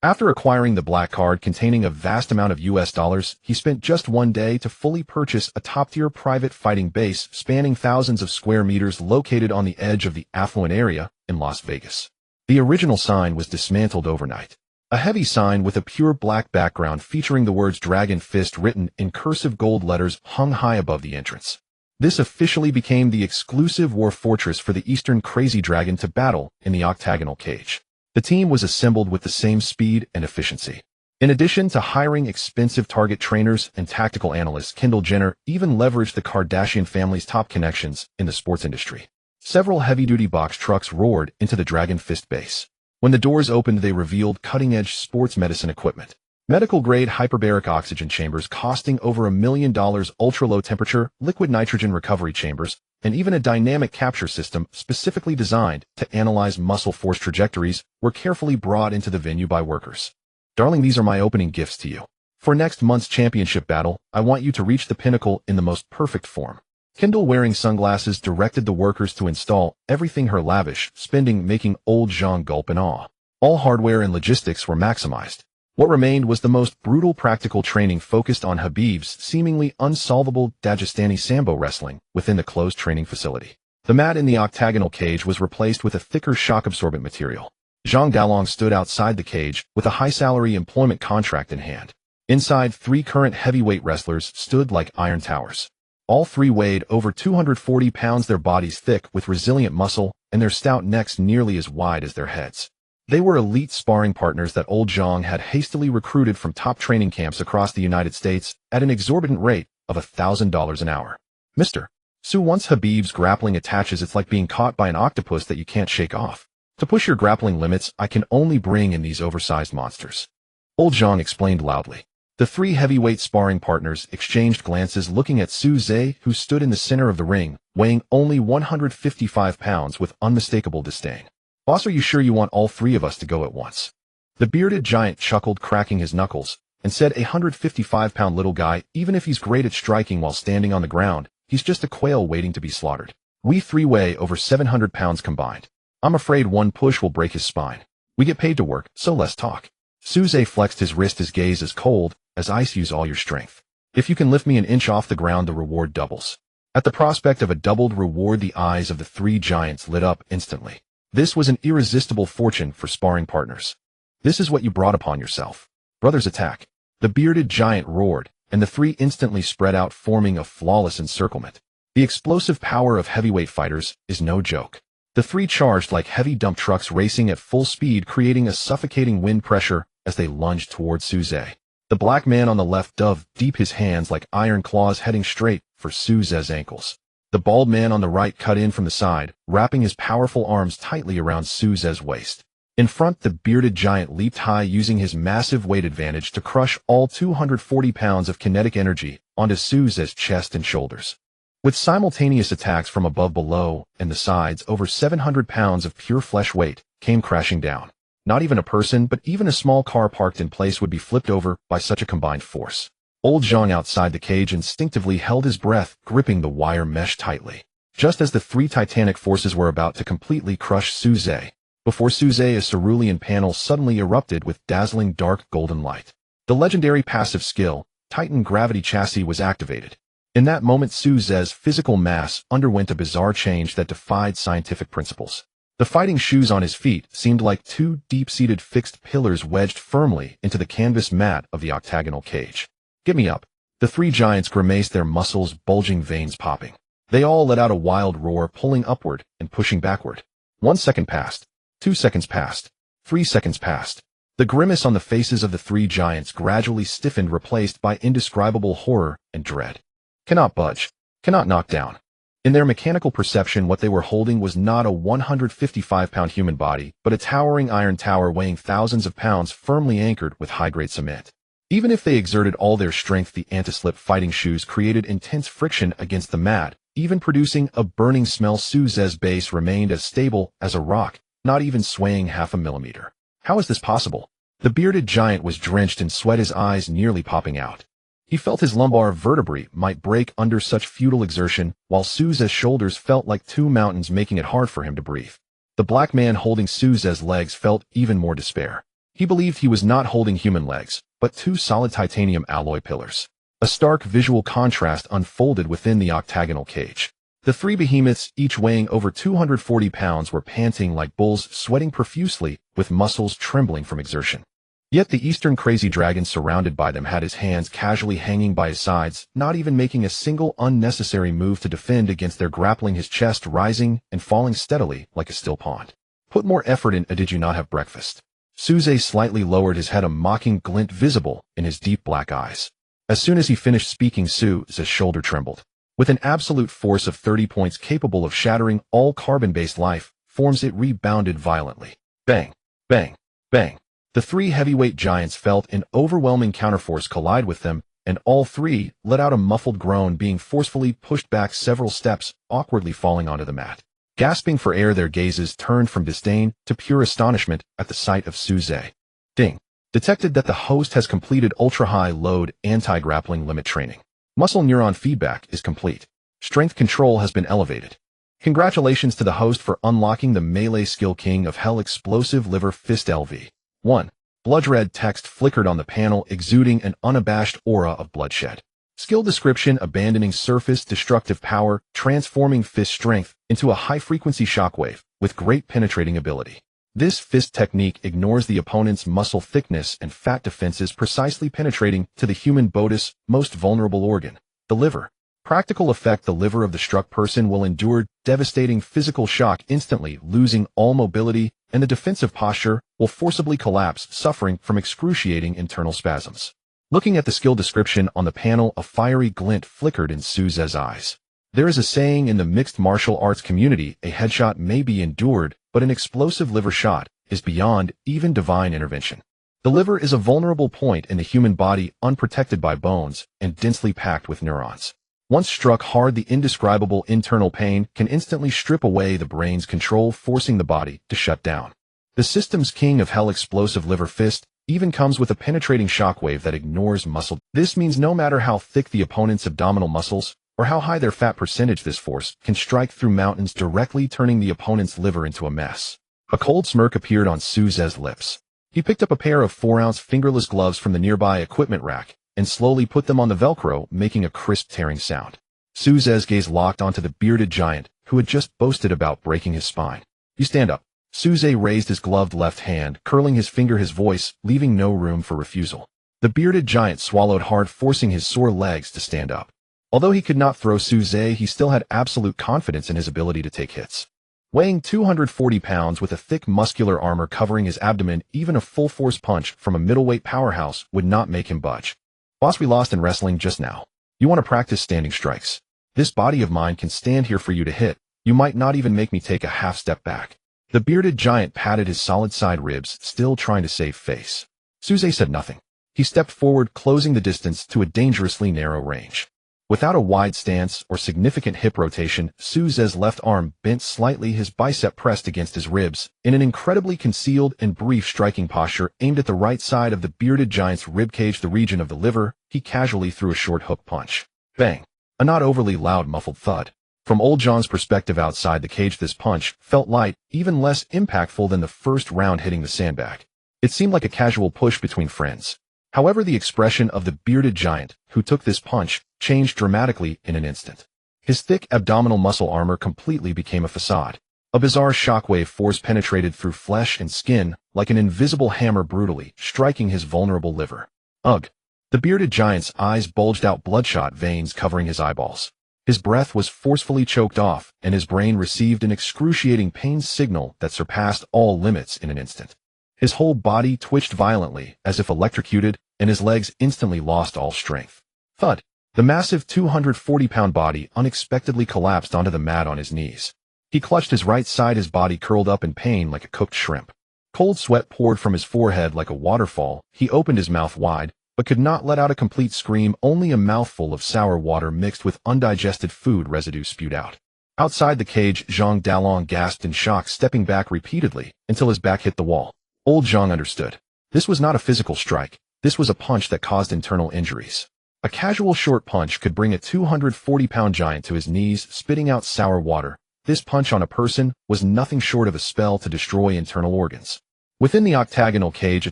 After acquiring the black card containing a vast amount of US dollars, he spent just one day to fully purchase a top-tier private fighting base spanning thousands of square meters located on the edge of the affluent area in Las Vegas. The original sign was dismantled overnight. A heavy sign with a pure black background featuring the words Dragon Fist written in cursive gold letters hung high above the entrance. This officially became the exclusive war fortress for the Eastern Crazy Dragon to battle in the octagonal cage. The team was assembled with the same speed and efficiency. In addition to hiring expensive target trainers and tactical analysts, Kendall Jenner even leveraged the Kardashian family's top connections in the sports industry. Several heavy-duty box trucks roared into the Dragon Fist base. When the doors opened, they revealed cutting-edge sports medicine equipment. Medical-grade hyperbaric oxygen chambers costing over $1 million, ultra-low temperature liquid nitrogen recovery chambers, and even a dynamic capture system specifically designed to analyze muscle force trajectories were carefully brought into the venue by workers. Darling, these are my opening gifts to you. For next month's championship battle, I want you to reach the pinnacle in the most perfect form. Kendall, wearing sunglasses, directed the workers to install everything, her lavish spending making Old Zhang gulp in awe. All hardware and logistics were maximized. What remained was the most brutal practical training focused on Habib's seemingly unsolvable Dagestani Sambo wrestling within the closed training facility. The mat in the octagonal cage was replaced with a thicker shock-absorbent material. Zhang Dalong stood outside the cage with a high-salary employment contract in hand. Inside, 3 current heavyweight wrestlers stood like iron towers. All 3 weighed over 240 pounds, their bodies thick with resilient muscle, and their stout necks nearly as wide as their heads. They were elite sparring partners that Old Zhang had hastily recruited from top training camps across the United States at an exorbitant rate of $1,000 an hour. Mr. Su, once Habib's grappling attaches, it's like being caught by an octopus that you can't shake off. To push your grappling limits, I can only bring in these oversized monsters. Old Zhang explained loudly. The 3 heavyweight sparring partners exchanged glances, looking at Su Zhe, who stood in the center of the ring, weighing only 155 pounds with unmistakable disdain. Boss, are you sure you want all 3 of us to go at once? The bearded giant chuckled, cracking his knuckles, and said, a 155-pound little guy, even if he's great at striking while standing on the ground, he's just a quail waiting to be slaughtered. We 3 weigh over 700 pounds combined. I'm afraid one push will break his spine. We get paid to work, so less talk. Su Zhe flexed his wrist, his gaze as cold as ice. Use all your strength. If you can lift me an inch off the ground, the reward doubles. At the prospect of a doubled reward, the eyes of the 3 giants lit up instantly. This was an irresistible fortune for sparring partners. This is what you brought upon yourself. Brothers, attack. The bearded giant roared, and the 3 instantly spread out, forming a flawless encirclement. The explosive power of heavyweight fighters is no joke. The 3 charged like heavy dump trucks racing at full speed, creating a suffocating wind pressure as they lunged towards Su Zhe. The black man on the left dove deep, his hands like iron claws heading straight for Su Zhe's ankles. The bald man on the right cut in from the side, wrapping his powerful arms tightly around Su Zhe's waist. In front, the bearded giant leaped high, using his massive weight advantage to crush all 240 pounds of kinetic energy onto Su Zhe's chest and shoulders. With simultaneous attacks from above, below, and the sides, over 700 pounds of pure flesh weight came crashing down. Not even a person, but even a small car parked in place would be flipped over by such a combined force. Old Zhang outside the cage instinctively held his breath, gripping the wire mesh tightly. Just as the three titanic forces were about to completely crush Su Zhe, before Su Zhe, a cerulean panel suddenly erupted with dazzling dark golden light. The legendary passive skill, Titan Gravity Chassis, was activated. In that moment, Su Zhe's physical mass underwent a bizarre change that defied scientific principles. The fighting shoes on his feet seemed like two deep-seated fixed pillars wedged firmly into the canvas mat of the octagonal cage. "Get me up." The three giants grimaced, their muscles bulging, veins popping. They all let out a wild roar, pulling upward and pushing backward. 1 second passed. 2 seconds passed. 3 seconds passed. The grimace on the faces of the three giants gradually stiffened, replaced by indescribable horror and dread. Cannot budge. Cannot knock down. In their mechanical perception, what they were holding was not a 155-pound human body, but a towering iron tower weighing thousands of pounds, firmly anchored with high-grade cement. Even if they exerted all their strength, the anti-slip fighting shoes created intense friction against the mat, even producing a burning smell. Su Zhe's base remained as stable as a rock, not even swaying half a millimeter. How is this possible? The bearded giant was drenched in sweat, his eyes nearly popping out. He felt his lumbar vertebrae might break under such futile exertion, while Su Zhe's shoulders felt like two mountains, making it hard for him to breathe. The black man holding Su Zhe's legs felt even more despair. He believed he was not holding human legs, but two solid titanium alloy pillars. A stark visual contrast unfolded within the octagonal cage. The three behemoths, each weighing over 240 pounds, were panting like bulls, sweating profusely, with muscles trembling from exertion. Yet the Eastern crazy dragon surrounded by them had his hands casually hanging by his sides, not even making a single unnecessary move to defend against their grappling, his chest rising and falling steadily like a still pond. "Put more effort in. Did you not have breakfast?" Su Zhe slightly lowered his head, a mocking glint visible in his deep black eyes. As soon as he finished speaking, Su Zhe's shoulder trembled. With an absolute force of 30 points capable of shattering all carbon-based life forms, it rebounded violently. Bang! Bang! Bang! The three heavyweight giants felt an overwhelming counterforce collide with them, and all three let out a muffled groan, being forcefully pushed back several steps, awkwardly falling onto the mat. Gasping for air, their gazes turned from disdain to pure astonishment at the sight of Su Zhe. Ding! Detected that the host has completed ultra-high load anti-grappling limit training. Muscle neuron feedback is complete. Strength control has been elevated. Congratulations to the host for unlocking the melee skill King of Hell Explosive Liver Fist LV. 1. Blood red text flickered on the panel, exuding an unabashed aura of bloodshed. Skill description: abandoning surface destructive power, transforming fist strength into a high-frequency shockwave with great penetrating ability. This fist technique ignores the opponent's muscle thickness and fat defenses, precisely penetrating to the human body's most vulnerable organ, the liver. Practical effect: the liver of the struck person will endure devastating physical shock, instantly losing all mobility, and the defensive posture will forcibly collapse, suffering from excruciating internal spasms. Looking at the skill description on the panel, a fiery glint flickered in Su Zhe's eyes. There is a saying in the mixed martial arts community: a headshot may be endured, but an explosive liver shot is beyond even divine intervention. The liver is a vulnerable point in the human body, unprotected by bones and densely packed with neurons. Once struck hard, the indescribable internal pain can instantly strip away the brain's control, forcing the body to shut down. The system's King of Hell Explosive Liver Fist even comes with a penetrating shockwave that ignores muscle. This means no matter how thick the opponent's abdominal muscles or how high their fat percentage, this force can strike through mountains, directly turning the opponent's liver into a mess. A cold smirk appeared on Su Zhe's lips. He picked up a pair of 4-ounce fingerless gloves from the nearby equipment rack and slowly put them on the Velcro, making a crisp tearing sound. Su Zhe's gaze locked onto the bearded giant, who had just boasted about breaking his spine. "You stand up." Su Zhe raised his gloved left hand, curling his finger, his voice leaving no room for refusal. The bearded giant swallowed hard, forcing his sore legs to stand up. Although he could not throw Su Zhe, he still had absolute confidence in his ability to take hits. Weighing 240 pounds with a thick muscular armor covering his abdomen, even a full-force punch from a middleweight powerhouse would not make him budge. "Boss, we lost in wrestling just now. You want to practice standing strikes? This body of mine can stand here for you to hit. You might not even make me take a half step back." The bearded giant patted his solid side ribs, still trying to save face. Su Zhe said nothing. He stepped forward, closing the distance to a dangerously narrow range. Without a wide stance or significant hip rotation, Suze's left arm bent slightly, his bicep pressed against his ribs, in an incredibly concealed and brief striking posture aimed at the right side of the bearded giant's ribcage, the region of the liver. He casually threw a short hook punch. Bang! A not overly loud muffled thud. From Old John's perspective outside the cage, this punch felt light, even less impactful than the first round hitting the sandbag. It seemed like a casual push between friends. However, the expression of the bearded giant, who took this punch, changed dramatically in an instant. His thick abdominal muscle armor completely became a facade. A bizarre shockwave force penetrated through flesh and skin, like an invisible hammer, brutally striking his vulnerable liver. Ugh! The bearded giant's eyes bulged out, bloodshot veins covering his eyeballs. His breath was forcefully choked off, and his brain received an excruciating pain signal that surpassed all limits in an instant. His whole body twitched violently, as if electrocuted, and his legs instantly lost all strength. Thud! The massive 240-pound body unexpectedly collapsed onto the mat on his knees. He clutched his right side, his body curled up in pain like a cooked shrimp. Cold sweat poured from his forehead like a waterfall. He opened his mouth wide, but could not let out a complete scream. Only a mouthful of sour water mixed with undigested food residue spewed out. Outside the cage, Zhang Dalong gasped in shock, stepping back repeatedly until his back hit the wall. Old Zhang understood. This was not a physical strike. This was a punch that caused internal injuries. A casual short punch could bring a 240-pound giant to his knees, spitting out sour water. This punch on a person was nothing short of a spell to destroy internal organs. Within the octagonal cage, a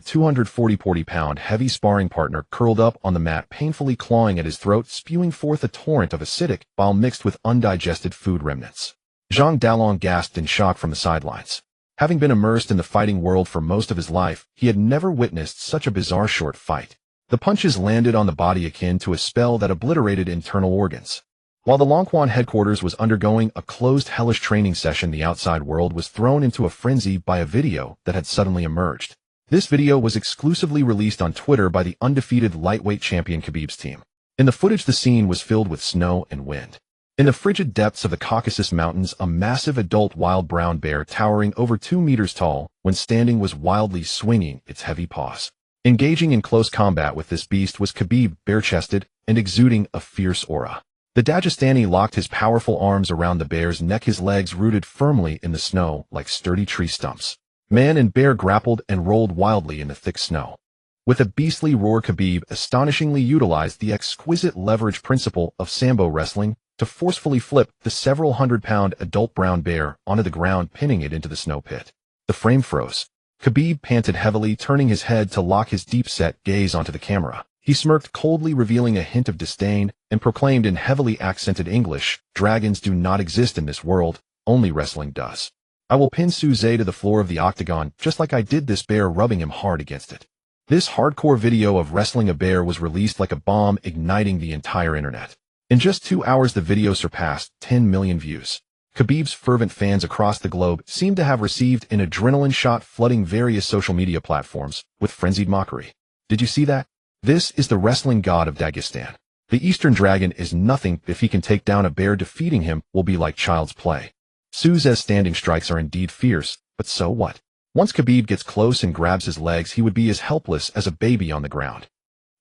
240-pound heavy sparring partner curled up on the mat, painfully clawing at his throat, spewing forth a torrent of acidic bile mixed with undigested food remnants. Zhang Dalong gasped in shock from the sidelines. Having been immersed in the fighting world for most of his life, he had never witnessed such a bizarre short fight. The punches landed on the body akin to a spell that obliterated internal organs. While the Longquan headquarters was undergoing a closed hellish training session, the outside world was thrown into a frenzy by a video that had suddenly emerged. This video was exclusively released on Twitter by the undefeated lightweight champion Khabib's team. In the footage, the scene was filled with snow and wind. In the frigid depths of the Caucasus Mountains, a massive adult wild brown bear towering over 2 meters tall, when standing, was wildly swinging its heavy paws. Engaging in close combat with this beast was Khabib, bare-chested and exuding a fierce aura. The Dagestani locked his powerful arms around the bear's neck, his legs rooted firmly in the snow like sturdy tree stumps. Man and bear grappled and rolled wildly in the thick snow. With a beastly roar, Khabib astonishingly utilized the exquisite leverage principle of Sambo wrestling to forcefully flip the several hundred-pound adult brown bear onto the ground, pinning it into the snow pit. The frame froze. Khabib panted heavily, turning his head to lock his deep-set gaze onto the camera. He smirked coldly, revealing a hint of disdain, and proclaimed in heavily accented English, "Dragons do not exist in this world, only wrestling does. I will pin Suze to the floor of the octagon, just like I did this bear," rubbing him hard against it. This hardcore video of wrestling a bear was released like a bomb, igniting the entire internet. In just 2 hours, the video surpassed 10 million views. Khabib's fervent fans across the globe seemed to have received an adrenaline shot, flooding various social media platforms with frenzied mockery. "Did you see that? This is the wrestling god of Dagestan. The Eastern Dragon is nothing. If he can take down a bear, defeating him will be like child's play. Suze's standing strikes are indeed fierce, but so what? Once Khabib gets close and grabs his legs, he would be as helpless as a baby on the ground."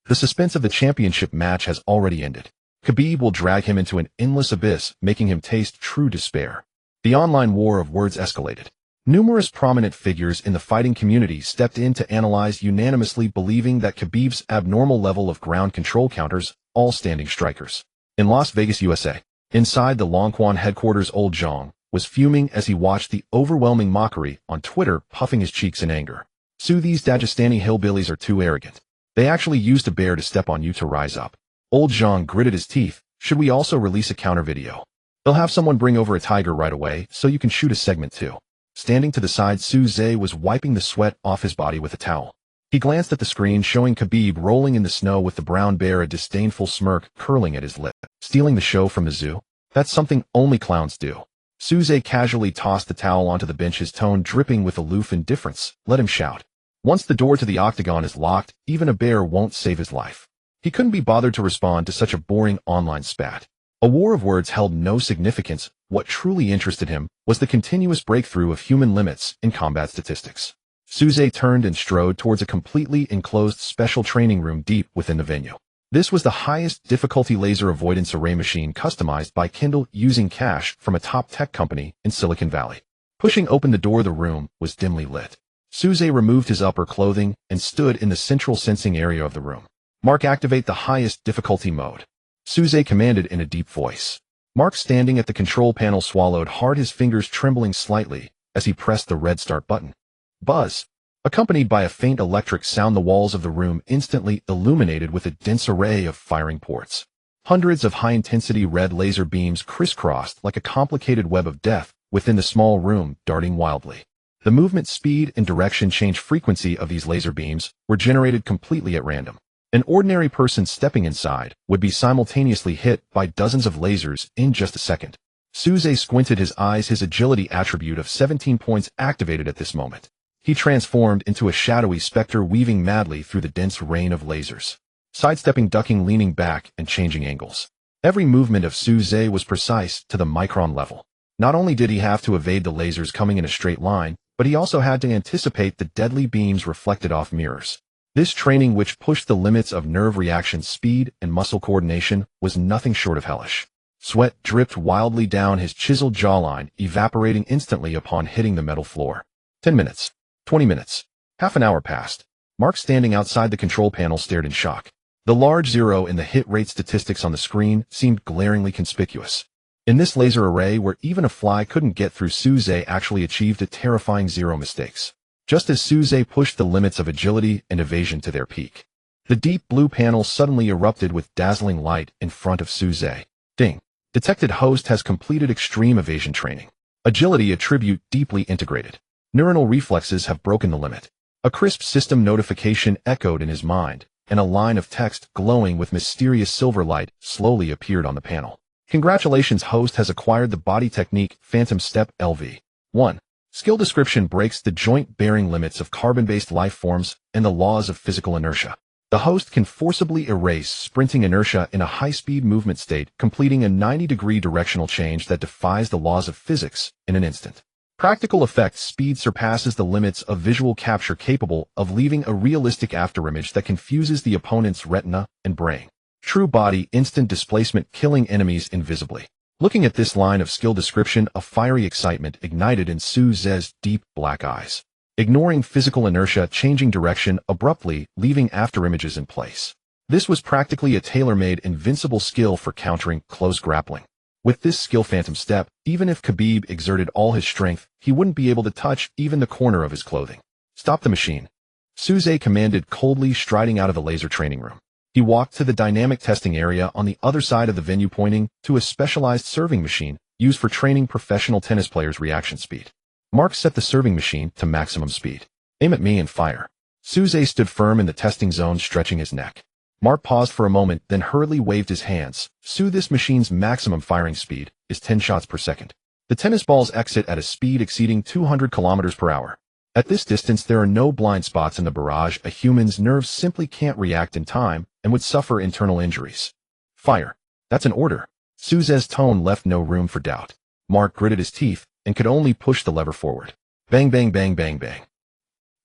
The suspense of the championship match has already ended. Khabib will drag him into an endless abyss, making him taste true despair. The online war of words escalated. Numerous prominent figures in the fighting community stepped in to analyze, unanimously believing that Khabib's abnormal level of ground control counters all standing strikers. In Las Vegas, USA, inside the Longquan headquarters, Old Zhang was fuming as he watched the overwhelming mockery on Twitter, puffing his cheeks in anger. "These Dagestani hillbillies are too arrogant. They actually used a bear to step on you to rise up." Old Zhang gritted his teeth. "Should we also release a counter video? They'll have someone bring over a tiger right away, so you can shoot a segment too." Standing to the side, Suze was wiping the sweat off his body with a towel. He glanced at the screen, showing Khabib rolling in the snow with the brown bear, a disdainful smirk curling at his lip. "Stealing the show from the zoo? That's something only clowns do." Suze casually tossed the towel onto the bench, his tone dripping with aloof indifference. "Let him shout. Once the door to the octagon is locked, even a bear won't save his life." He couldn't be bothered to respond to such a boring online spat. A war of words held no significance. What truly interested him was the continuous breakthrough of human limits in combat statistics. Suze turned and strode towards a completely enclosed special training room deep within the venue. This was the highest difficulty laser avoidance array machine customized by Kindle using cash from a top tech company in Silicon Valley. Pushing open the door, the room was dimly lit. Suze removed his upper clothing and stood in the central sensing area of the room. Mark, activate the highest difficulty mode. Suze commanded in a deep voice. Mark, standing at the control panel, swallowed hard, his fingers trembling slightly as he pressed the red start button. Buzz. Accompanied by a faint electric sound, the walls of the room instantly illuminated with a dense array of firing ports. Hundreds of high-intensity red laser beams crisscrossed like a complicated web of death within the small room, darting wildly. The movement speed and direction change frequency of these laser beams were generated completely at random. An ordinary person stepping inside would be simultaneously hit by dozens of lasers in just a second. Suze squinted his eyes, his agility attribute of 17 points activated at this moment. He transformed into a shadowy specter, weaving madly through the dense rain of lasers. Sidestepping, ducking, leaning back, and changing angles. Every movement of Suze was precise to the micron level. Not only did he have to evade the lasers coming in a straight line, but he also had to anticipate the deadly beams reflected off mirrors. This training, which pushed the limits of nerve reaction speed and muscle coordination, was nothing short of hellish. Sweat dripped wildly down his chiseled jawline, evaporating instantly upon hitting the metal floor. 10 minutes. 20 minutes. Half an hour passed. Mark, standing outside the control panel, stared in shock. The large zero in the hit rate statistics on the screen seemed glaringly conspicuous. In this laser array, where even a fly couldn't get through, Suze actually achieved a terrifying 0 mistakes. Just as Suze pushed the limits of agility and evasion to their peak, the deep blue panel suddenly erupted with dazzling light in front of Suze. Ding. Detected host has completed extreme evasion training. Agility attribute deeply integrated. Neuronal reflexes have broken the limit. A crisp system notification echoed in his mind, and a line of text glowing with mysterious silver light slowly appeared on the panel. Congratulations, host has acquired the body technique Phantom Step LV. 1. Skill description: breaks the joint bearing limits of carbon-based life forms and the laws of physical inertia. The host can forcibly erase sprinting inertia in a high-speed movement state, completing a 90-degree directional change that defies the laws of physics in an instant. Practical effect: speed surpasses the limits of visual capture, capable of leaving a realistic afterimage that confuses the opponent's retina and brain. True body instant displacement, killing enemies invisibly. Looking at this line of skill description, a fiery excitement ignited in Suze's deep black eyes. Ignoring physical inertia, changing direction abruptly, leaving afterimages in place. This was practically a tailor-made invincible skill for countering close grappling. With this skill, Phantom Step, even if Khabib exerted all his strength, he wouldn't be able to touch even the corner of his clothing. Stop the machine. Suze commanded coldly, striding out of the laser training room. He walked to the dynamic testing area on the other side of the venue, pointing to a specialized serving machine used for training professional tennis players' reaction speed. Mark set the serving machine to maximum speed. Aim at me and fire. Suze stood firm in the testing zone, stretching his neck. Mark paused for a moment, then hurriedly waved his hands. This machine's maximum firing speed is 10 shots per second. The tennis balls exit at a speed exceeding 200 kilometers per hour. At this distance, there are no blind spots in the barrage. A human's nerves simply can't react in time and would suffer internal injuries. Fire. That's an order. Suze's tone left no room for doubt. Mark gritted his teeth and could only push the lever forward. Bang, bang, bang, bang, bang.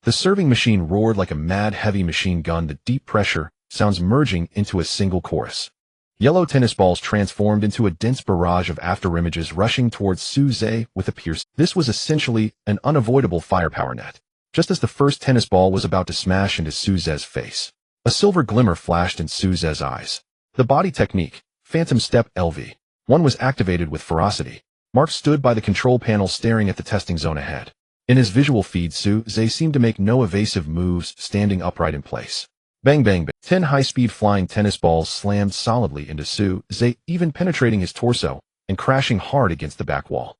The serving machine roared like a mad heavy machine gun, the deep pressure sounds merging into a single chorus. Yellow tennis balls transformed into a dense barrage of afterimages rushing towards Suze with a pierce. This was essentially an unavoidable firepower net. Just as the first tennis ball was about to smash into Suze's face, a silver glimmer flashed in Suze's eyes. The body technique, Phantom Step LV. 1 was activated with ferocity. Mark stood by the control panel, staring at the testing zone ahead. In his visual feed, Suze seemed to make no evasive moves, standing upright in place. Bang, bang, bang. 10 high-speed flying tennis balls slammed solidly into Suze, even penetrating his torso and crashing hard against the back wall.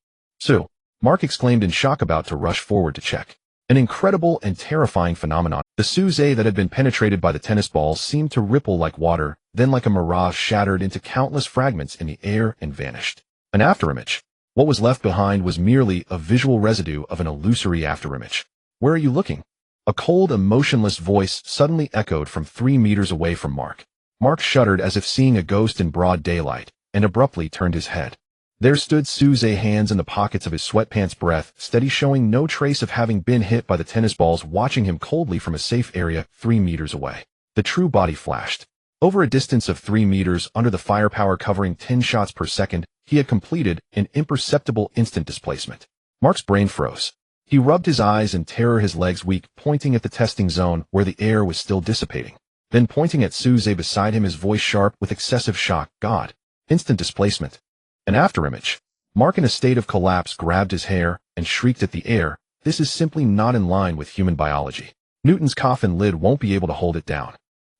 Mark exclaimed in shock, about to rush forward to check. An incredible and terrifying phenomenon. The Suze that had been penetrated by the tennis balls seemed to ripple like water, then like a mirage shattered into countless fragments in the air and vanished. An afterimage. What was left behind was merely a visual residue of an illusory afterimage. Where are you looking? A cold, emotionless voice suddenly echoed from 3 meters away from Mark. Mark shuddered as if seeing a ghost in broad daylight, and abruptly turned his head. There stood Suze, hands in the pockets of his sweatpants, breath steady, showing no trace of having been hit by the tennis balls, watching him coldly from a safe area 3 meters away. The true body flashed. Over a distance of 3 meters under the firepower covering 10 shots per second, he had completed an imperceptible instant displacement. Mark's brain froze. He rubbed his eyes in terror, his legs weak, pointing at the testing zone where the air was still dissipating. Then pointing at Suze beside him, his voice sharp with excessive shock. God. Instant displacement. An afterimage. Mark, in a state of collapse, grabbed his hair and shrieked at the air. This is simply not in line with human biology. Newton's coffin lid won't be able to hold it down.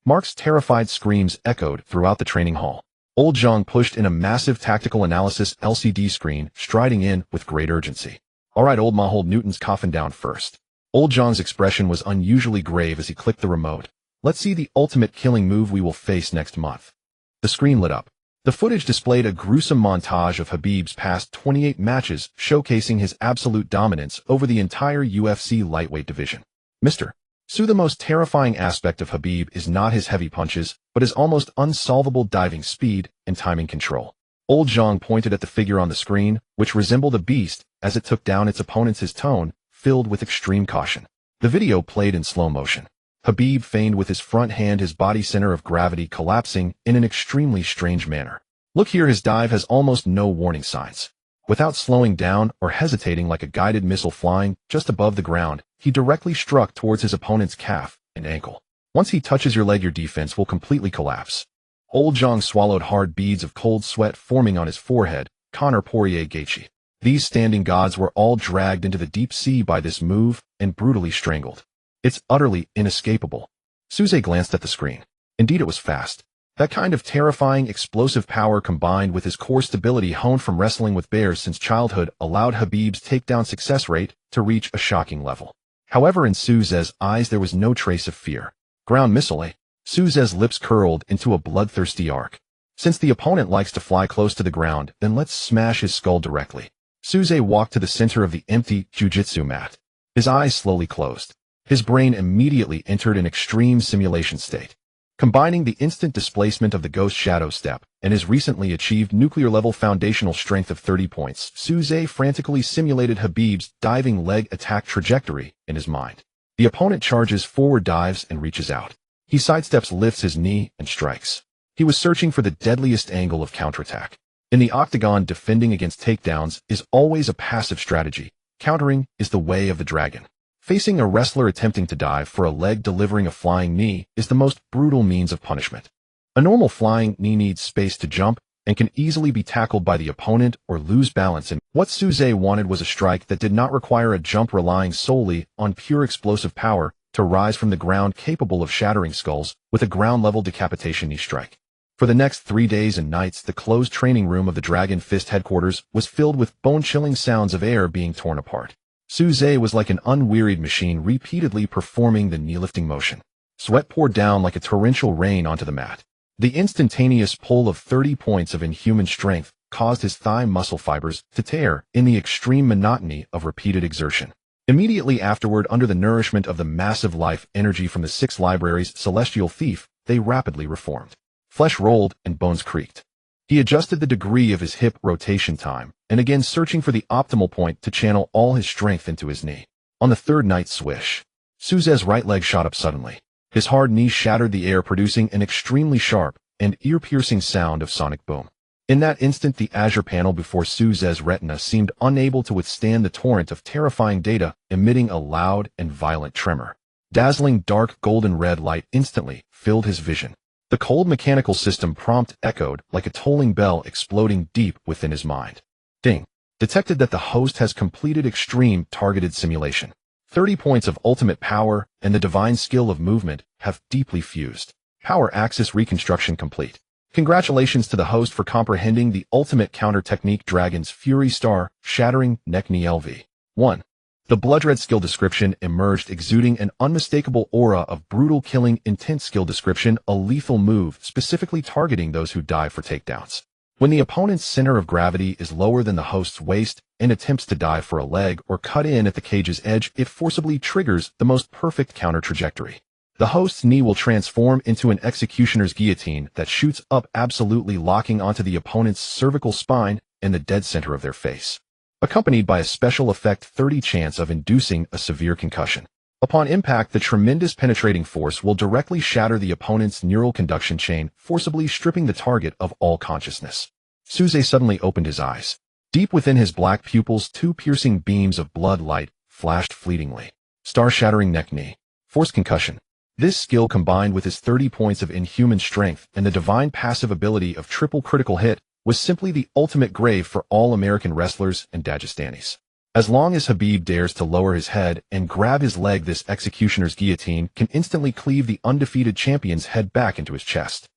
Mark's terrified screams echoed throughout the training hall. Old Zhang pushed in a massive tactical analysis LCD screen, striding in with great urgency. All right, old Ma, hold Newton's coffin down first. Old Zhang's expression was unusually grave as he clicked the remote. Let's see the ultimate killing move we will face next month. The screen lit up. The footage displayed a gruesome montage of Khabib's past 28 matches, showcasing his absolute dominance over the entire UFC lightweight division. Mr. Su, the most terrifying aspect of Khabib is not his heavy punches, but his almost unsolvable diving speed and timing control. Old Zhang pointed at the figure on the screen, which resembled a beast as it took down its opponents, his tone filled with extreme caution. The video played in slow motion. Khabib feigned with his front hand, his body center of gravity collapsing in an extremely strange manner. Look here, his dive has almost no warning signs. Without slowing down or hesitating, like a guided missile flying just above the ground, he directly struck towards his opponent's calf and ankle. Once he touches your leg, your defense will completely collapse. Old Zhang swallowed hard, beads of cold sweat forming on his forehead. Conor Poirier Gaethje. These standing gods were all dragged into the deep sea by this move and brutally strangled. It's utterly inescapable. Suze glanced at the screen. Indeed, it was fast. That kind of terrifying, explosive power, combined with his core stability honed from wrestling with bears since childhood, allowed Khabib's takedown success rate to reach a shocking level. However, in Suze's eyes there was no trace of fear. Ground missile, eh? Suze's lips curled into a bloodthirsty arc. Since the opponent likes to fly close to the ground, then let's smash his skull directly. Suze walked to the center of the empty jiu-jitsu mat. His eyes slowly closed. His brain immediately entered an extreme simulation state. Combining the instant displacement of the Ghost Shadow step and his recently achieved nuclear-level foundational strength of 30 points, Suze frantically simulated Khabib's diving leg attack trajectory in his mind. The opponent charges forward, dives, and reaches out. He sidesteps, lifts his knee, and strikes. He was searching for the deadliest angle of counterattack. In the octagon, defending against takedowns is always a passive strategy. Countering is the way of the dragon. Facing a wrestler attempting to dive for a leg, delivering a flying knee is the most brutal means of punishment. A normal flying knee needs space to jump and can easily be tackled by the opponent or lose balance, and what Suze wanted was a strike that did not require a jump, relying solely on pure explosive power to rise from the ground, capable of shattering skulls with a ground-level decapitation knee strike. For the next 3 days and nights, the closed training room of the Dragon Fist headquarters was filled with bone-chilling sounds of air being torn apart. Suze was like an unwearied machine, repeatedly performing the knee-lifting motion. Sweat poured down like a torrential rain onto the mat. The instantaneous pull of 30 points of inhuman strength caused his thigh muscle fibers to tear in the extreme monotony of repeated exertion. Immediately afterward, under the nourishment of the massive life energy from the 6 libraries' celestial thief, they rapidly reformed. Flesh rolled and bones creaked. He adjusted the degree of his hip rotation time, and again searching for the optimal point to channel all his strength into his knee. On the 3rd night, swish. Suze's right leg shot up suddenly. His hard knee shattered the air, producing an extremely sharp and ear-piercing sound of sonic boom. In that instant, the azure panel before Suze's retina seemed unable to withstand the torrent of terrifying data, emitting a loud and violent tremor. Dazzling dark golden red light instantly filled his vision. The cold mechanical system prompt echoed like a tolling bell, exploding deep within his mind. Ding. Detected that the host has completed extreme targeted simulation. 30 points of ultimate power and the divine skill of movement have deeply fused. Power axis reconstruction complete. Congratulations to the host for comprehending the ultimate counter technique, Dragon's Fury Star, shattering neck knee LV. 1. The blood-red skill description emerged, exuding an unmistakable aura of brutal killing intent. Skill description: a lethal move specifically targeting those who dive for takedowns. When the opponent's center of gravity is lower than the host's waist and attempts to dive for a leg or cut in at the cage's edge, it forcibly triggers the most perfect counter trajectory. The host's knee will transform into an executioner's guillotine that shoots up, absolutely locking onto the opponent's cervical spine and the dead center of their face, accompanied by a special effect 30 chance of inducing a severe concussion. Upon impact, the tremendous penetrating force will directly shatter the opponent's neural conduction chain, forcibly stripping the target of all consciousness. Suze suddenly opened his eyes. Deep within his black pupils, two piercing beams of blood light flashed fleetingly. Star-shattering neck knee. Force concussion. This skill, combined with his 30 points of inhuman strength and the divine passive ability of triple critical hit, was simply the ultimate grave for all American wrestlers and Dagestanis. As long as Khabib dares to lower his head and grab his leg, this executioner's guillotine can instantly cleave the undefeated champion's head back into his chest.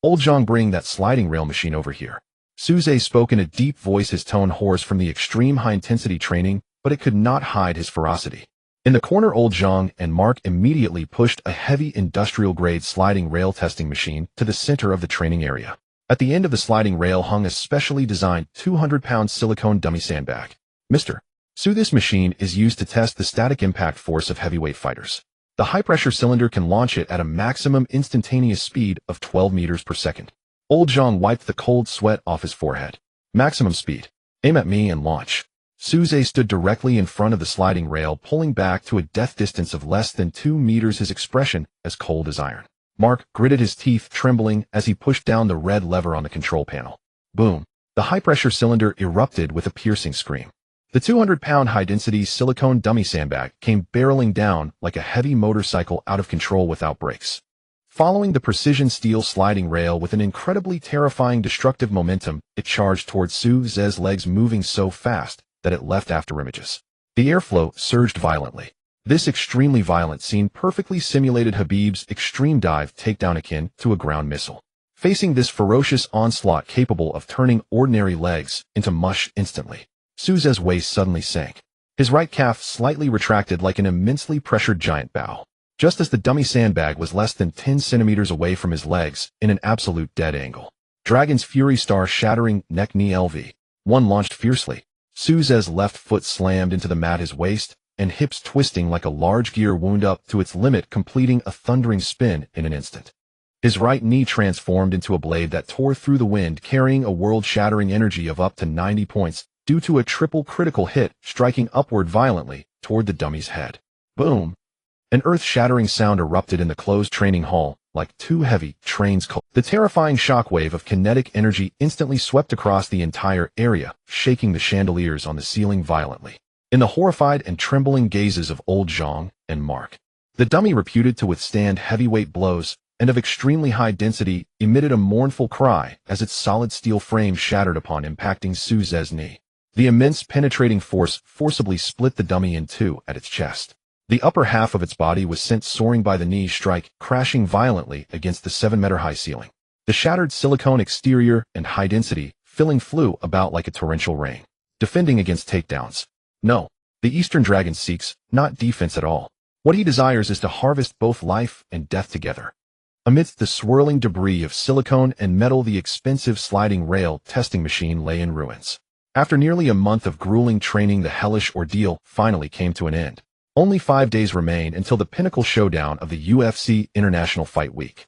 Old Zhang, bring that sliding rail machine over here. Suze spoke in a deep voice, his tone hoarse from the extreme high-intensity training, but it could not hide his ferocity. In the corner, Old Zhang and Mark immediately pushed a heavy industrial-grade sliding rail testing machine to the center of the training area. At the end of the sliding rail hung a specially designed 200-pound silicone dummy sandbag. Mr. Su, this machine is used to test the static impact force of heavyweight fighters. The high-pressure cylinder can launch it at a maximum instantaneous speed of 12 meters per second. Old Zhang wiped the cold sweat off his forehead. Maximum speed. Aim at me and launch. Suze stood directly in front of the sliding rail, pulling back to a death distance of less than 2 meters, his expression as cold as iron. Mark gritted his teeth, trembling as he pushed down the red lever on the control panel. Boom. The high-pressure cylinder erupted with a piercing scream. The 200-pound high-density silicone dummy sandbag came barreling down like a heavy motorcycle, out of control without brakes. Following the precision steel sliding rail with an incredibly terrifying destructive momentum, it charged towards Suze's legs, moving so fast that it left afterimages. The airflow surged violently. This extremely violent scene perfectly simulated Khabib's extreme dive takedown, akin to a ground missile. Facing this ferocious onslaught capable of turning ordinary legs into mush instantly, Suze's waist suddenly sank. His right calf slightly retracted like an immensely pressured giant bow. Just as the dummy sandbag was less than 10 centimeters away from his legs, in an absolute dead angle. Dragon's Fury star-shattering neck knee LV. One launched fiercely. Suze's left foot slammed into the mat, his waist and hips twisting like a large gear wound up to its limit, completing a thundering spin in an instant. His right knee transformed into a blade that tore through the wind, carrying a world-shattering energy of up to 90 points due to a triple critical hit, striking upward violently toward the dummy's head. Boom! An earth-shattering sound erupted in the closed training hall, like two heavy trains colliding. The terrifying shockwave of kinetic energy instantly swept across the entire area, shaking the chandeliers on the ceiling violently. In the horrified and trembling gazes of Old Zhang and Mark, the dummy, reputed to withstand heavyweight blows and of extremely high density, emitted a mournful cry as its solid steel frame shattered upon impacting Suze's knee. The immense penetrating force forcibly split the dummy in two at its chest. The upper half of its body was sent soaring by the knee strike, crashing violently against the 7-meter-high ceiling. The shattered silicone exterior and high-density filling flew about like a torrential rain, defending against takedowns. No, the Eastern Dragon seeks not defense at all. What he desires is to harvest both life and death together. Amidst the swirling debris of silicone and metal, the expensive sliding rail testing machine lay in ruins. After nearly a month of grueling training, the hellish ordeal finally came to an end. Only 5 days remain until the pinnacle showdown of the UFC International Fight Week.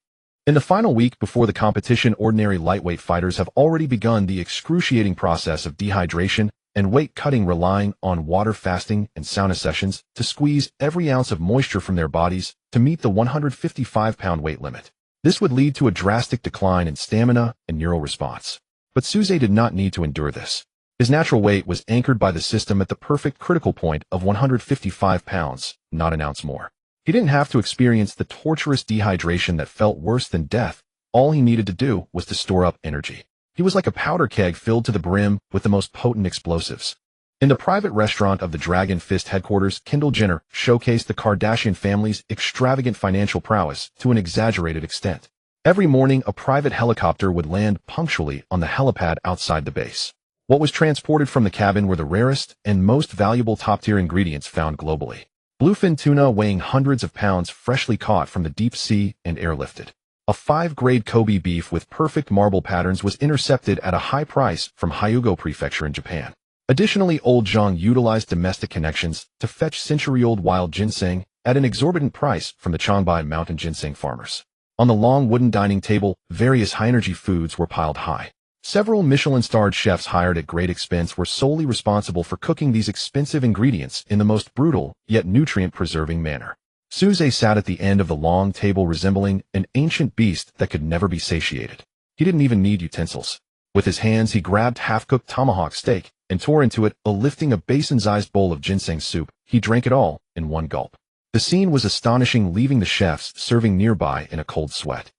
In the final week before the competition, ordinary lightweight fighters have already begun the excruciating process of dehydration and weight cutting, relying on water fasting and sauna sessions to squeeze every ounce of moisture from their bodies to meet the 155-pound weight limit. This would lead to a drastic decline in stamina and neural response. But Suze did not need to endure this. His natural weight was anchored by the system at the perfect critical point of 155 pounds, not an ounce more. He didn't have to experience the torturous dehydration that felt worse than death. All he needed to do was to store up energy. He was like a powder keg filled to the brim with the most potent explosives. In the private restaurant of the Dragon Fist headquarters, Kendall Jenner showcased the Kardashian family's extravagant financial prowess to an exaggerated extent. Every morning, a private helicopter would land punctually on the helipad outside the base. What was transported from the cabin were the rarest and most valuable top-tier ingredients found globally. Bluefin tuna weighing hundreds of pounds, freshly caught from the deep sea and airlifted. A 5-grade Kobe beef with perfect marble patterns was intercepted at a high price from Hyugo Prefecture in Japan. Additionally, Old Zhang utilized domestic connections to fetch century-old wild ginseng at an exorbitant price from the Changbai mountain ginseng farmers. On the long wooden dining table, various high-energy foods were piled high. Several Michelin-starred chefs hired at great expense were solely responsible for cooking these expensive ingredients in the most brutal yet nutrient-preserving manner. Suze sat at the end of the long table resembling an ancient beast that could never be satiated. He didn't even need utensils. With his hands he grabbed half-cooked tomahawk steak and tore into it, lifting a basin-sized bowl of ginseng soup. He drank it all in one gulp. The scene was astonishing, leaving the chefs serving nearby in a cold sweat.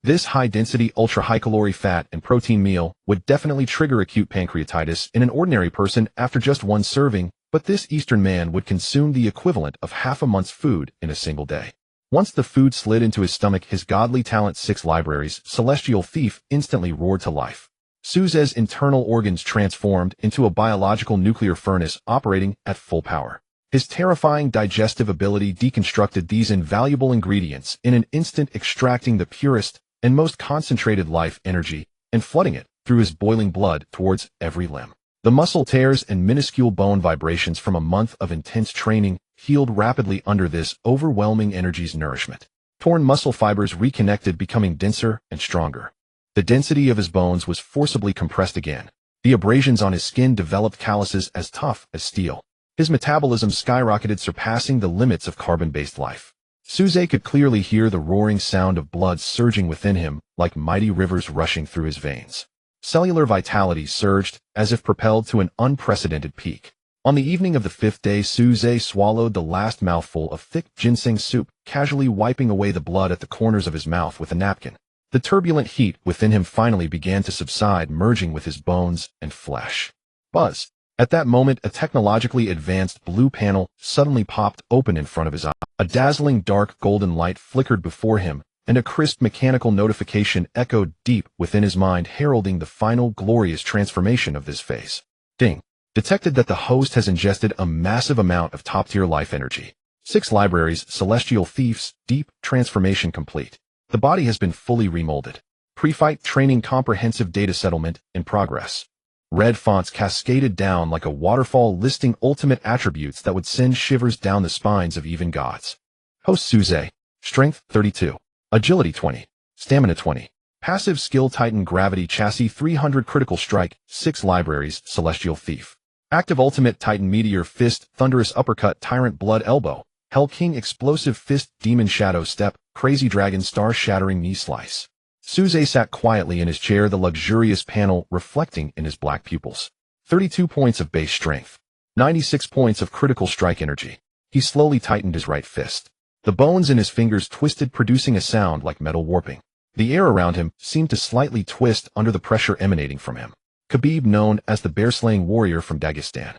This high-density, ultra-high-calorie fat and protein meal would definitely trigger acute pancreatitis in an ordinary person after just one serving, but this Eastern man would consume the equivalent of half a month's food in a single day. Once the food slid into his stomach, his godly talent 6 libraries, celestial thief, instantly roared to life. Suze's internal organs transformed into a biological nuclear furnace operating at full power. His terrifying digestive ability deconstructed these invaluable ingredients in an instant, extracting the purest and most concentrated life energy and flooding it through his boiling blood towards every limb. The muscle tears and minuscule bone vibrations from a month of intense training healed rapidly under this overwhelming energy's nourishment. Torn muscle fibers reconnected, becoming denser and stronger. The density of his bones was forcibly compressed again. The abrasions on his skin developed calluses as tough as steel. His metabolism skyrocketed, surpassing the limits of carbon-based life. Suze could clearly hear the roaring sound of blood surging within him like mighty rivers rushing through his veins. Cellular vitality surged as if propelled to an unprecedented peak. On the evening of the 5th day, Suze swallowed the last mouthful of thick ginseng soup, casually wiping away the blood at the corners of his mouth with a napkin. The turbulent heat within him finally began to subside, merging with his bones and flesh. Buzz. At that moment, a technologically advanced blue panel suddenly popped open in front of his eye. A dazzling dark golden light flickered before him, and a crisp mechanical notification echoed deep within his mind, heralding the final glorious transformation of this phase. Ding. Detected that the host has ingested a massive amount of top-tier life energy. 6 libraries, celestial thieves, deep transformation complete. The body has been fully remolded. Pre-fight training, comprehensive data settlement in progress. Red fonts cascaded down like a waterfall, listing ultimate attributes that would send shivers down the spines of even gods. Host Suze. Strength 32. Agility 20. Stamina 20. Passive skill Titan Gravity Chassis 300 Critical Strike 6 libraries Celestial Thief. Active Ultimate Titan Meteor Fist Thunderous Uppercut Tyrant Blood Elbow Hell King Explosive Fist Demon Shadow Step Crazy Dragon Star Shattering Knee Slice. Suze sat quietly in his chair, the luxurious panel reflecting in his black pupils. 32 points of base strength. 96 points of critical strike energy. He slowly tightened his right fist. The bones in his fingers twisted, producing a sound like metal warping. The air around him seemed to slightly twist under the pressure emanating from him. Khabib, known as the bear-slaying warrior from Dagestan.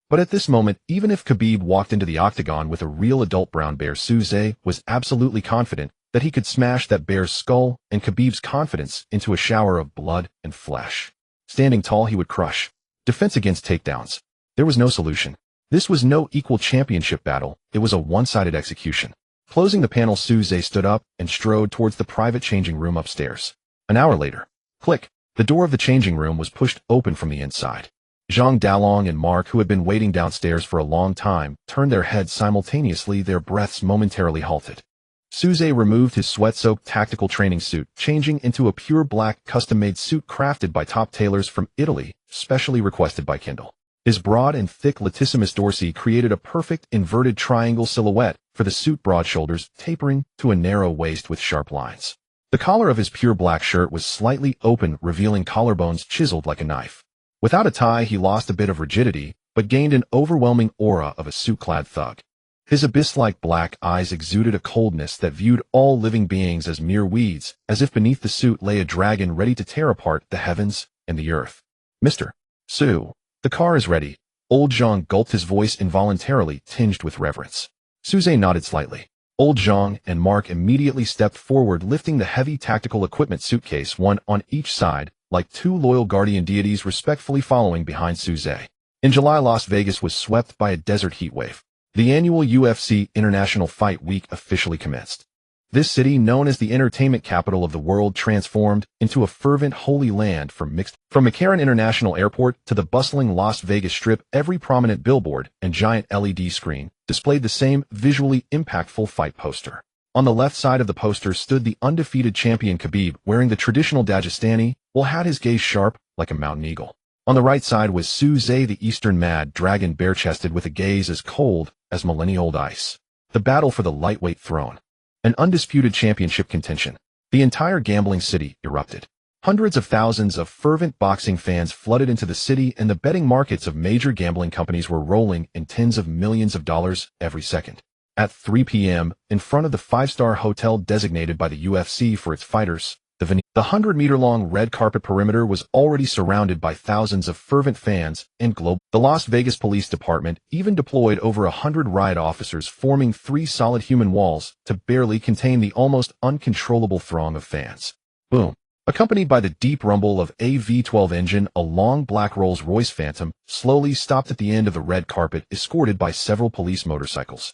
But at this moment, even if Khabib walked into the octagon with a real adult brown bear, Suze was absolutely confident that he could smash that bear's skull and Khabib's confidence into a shower of blood and flesh. Standing tall, he would crush. Defense against takedowns. There was no solution. This was no equal championship battle. It was a one-sided execution. Closing the panel, Suze stood up and strode towards the private changing room upstairs. An hour later. Click. The door of the changing room was pushed open from the inside. Zhang Dalong and Mark, who had been waiting downstairs for a long time, turned their heads simultaneously, their breaths momentarily halted. Suze removed his sweat-soaked tactical training suit, changing into a pure black custom-made suit crafted by top tailors from Italy, specially requested by Kindle. His broad and thick latissimus dorsi created a perfect inverted triangle silhouette for the suit, broad shoulders tapering to a narrow waist with sharp lines. The collar of his pure black shirt was slightly open, revealing collarbones chiseled like a knife. Without a tie, he lost a bit of rigidity, but gained an overwhelming aura of a suit-clad thug. His abyss-like black eyes exuded a coldness that viewed all living beings as mere weeds, as if beneath the suit lay a dragon ready to tear apart the heavens and the earth. Mr. Su, the car is ready. Old Zhang gulped, his voice involuntarily tinged with reverence. Suze nodded slightly. Old Zhang and Mark immediately stepped forward, lifting the heavy tactical equipment suitcase, one on each side, like 2 loyal guardian deities respectfully following behind Suze. In July, Las Vegas was swept by a desert heat wave. The annual UFC International Fight Week officially commenced. This city, known as the entertainment capital of the world, transformed into a fervent holy land from McCarran International Airport to the bustling Las Vegas Strip. Every prominent billboard and giant LED screen displayed the same visually impactful fight poster. On the left side of the poster stood the undefeated champion Khabib, wearing the traditional Dagestani, while had his gaze sharp like a mountain eagle. On the right side was Suze, the Eastern mad dragon, bare-chested with a gaze as cold as millennia-old ice. The battle for the lightweight throne. An undisputed championship contention. The entire gambling city erupted. Hundreds of thousands of fervent boxing fans flooded into the city, and the betting markets of major gambling companies were rolling in tens of millions of dollars every second. At 3 p.m., in front of the five-star hotel designated by the UFC for its fighters, the 100-meter-long red carpet perimeter was already surrounded by thousands of fervent fans and global. The Las Vegas Police Department even deployed over 100 riot officers, forming 3 solid human walls to barely contain the almost uncontrollable throng of fans. Boom. Accompanied by the deep rumble of a V12 engine, a long black Rolls-Royce Phantom slowly stopped at the end of the red carpet, escorted by several police motorcycles.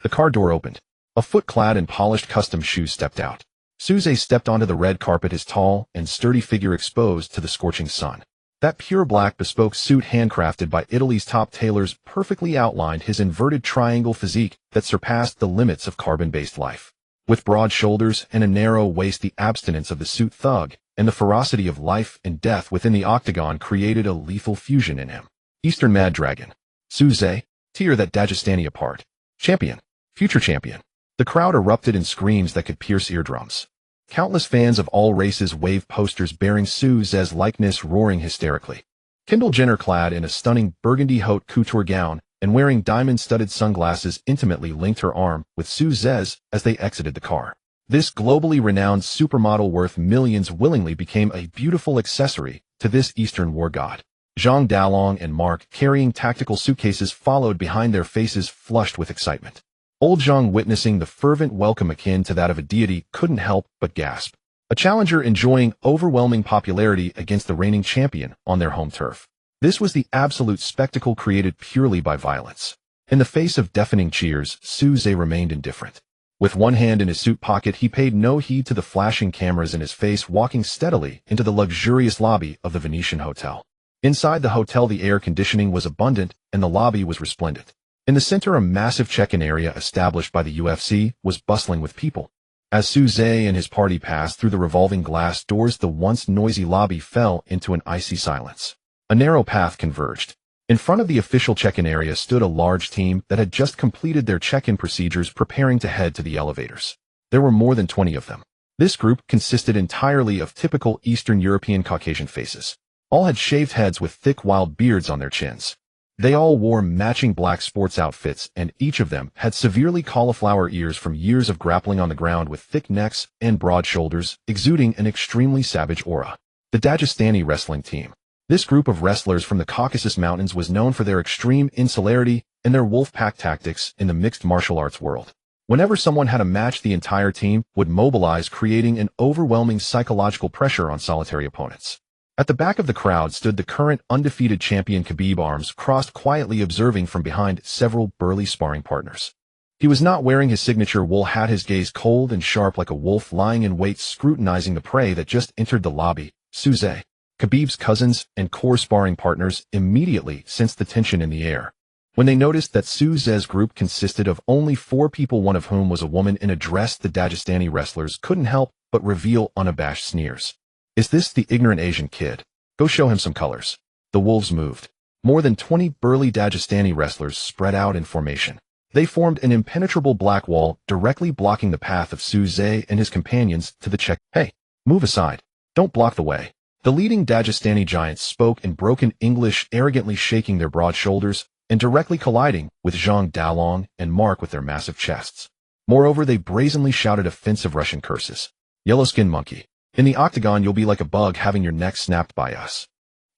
The car door opened. A foot clad in polished custom shoes stepped out. Suze stepped onto the red carpet, his tall and sturdy figure exposed to the scorching sun. That pure black bespoke suit, handcrafted by Italy's top tailors, perfectly outlined his inverted triangle physique that surpassed the limits of carbon-based life. With broad shoulders and a narrow waist, the abstinence of the suit thug and the ferocity of life and death within the octagon created a lethal fusion in him. Eastern Mad Dragon. Suze, tear that Dagestani apart. Champion. Future champion. The crowd erupted in screams that could pierce eardrums. Countless fans of all races waved posters bearing Suze's likeness, roaring hysterically. Kendall Jenner, clad in a stunning burgundy haute couture gown and wearing diamond-studded sunglasses, intimately linked her arm with Suze's as they exited the car. This globally renowned supermodel worth millions willingly became a beautiful accessory to this Eastern war god. Zhang Dalong and Mark, carrying tactical suitcases, followed behind, their faces flushed with excitement. Old Zhang, witnessing the fervent welcome akin to that of a deity, couldn't help but gasp. A challenger enjoying overwhelming popularity against the reigning champion on their home turf. This was the absolute spectacle created purely by violence. In the face of deafening cheers, Suze remained indifferent. With one hand in his suit pocket, he paid no heed to the flashing cameras in his face, walking steadily into the luxurious lobby of the Venetian Hotel. Inside the hotel, the air conditioning was abundant and the lobby was resplendent. In the center, a massive check-in area established by the UFC was bustling with people. As Suze and his party passed through the revolving glass doors, the once noisy lobby fell into an icy silence. A narrow path converged. In front of the official check-in area stood a large team that had just completed their check-in procedures, preparing to head to the elevators. There were more than 20 of them. This group consisted entirely of typical Eastern European Caucasian faces. All had shaved heads with thick wild beards on their chins. They all wore matching black sports outfits, and each of them had severely cauliflower ears from years of grappling on the ground, with thick necks and broad shoulders, exuding an extremely savage aura. The Dagestani wrestling team. This group of wrestlers from the Caucasus Mountains was known for their extreme insularity and their wolf pack tactics in the mixed martial arts world. Whenever someone had a match, the entire team would mobilize, creating an overwhelming psychological pressure on solitary opponents. At the back of the crowd stood the current undefeated champion Khabib, arms crossed, quietly observing from behind several burly sparring partners. He was not wearing his signature wool hat, his gaze cold and sharp like a wolf lying in wait, scrutinizing the prey that just entered the lobby. Suze, Khabib's cousins and core sparring partners, immediately sensed the tension in the air. When they noticed that Suze's group consisted of only 4 people, one of whom was a woman in a dress, the Dagestani wrestlers couldn't help but reveal unabashed sneers. Is this the ignorant Asian kid? Go show him some colors. The wolves moved. More than 20 burly Dagestani wrestlers spread out in formation. They formed an impenetrable black wall, directly blocking the path of Suze and his companions to the check. Hey, move aside. Don't block the way. The leading Dagestani giants spoke in broken English, arrogantly shaking their broad shoulders and directly colliding with Zhang Dalong and Mark with their massive chests. Moreover, they brazenly shouted offensive Russian curses. Yellow-skinned monkey. In the octagon, you'll be like a bug having your neck snapped by us.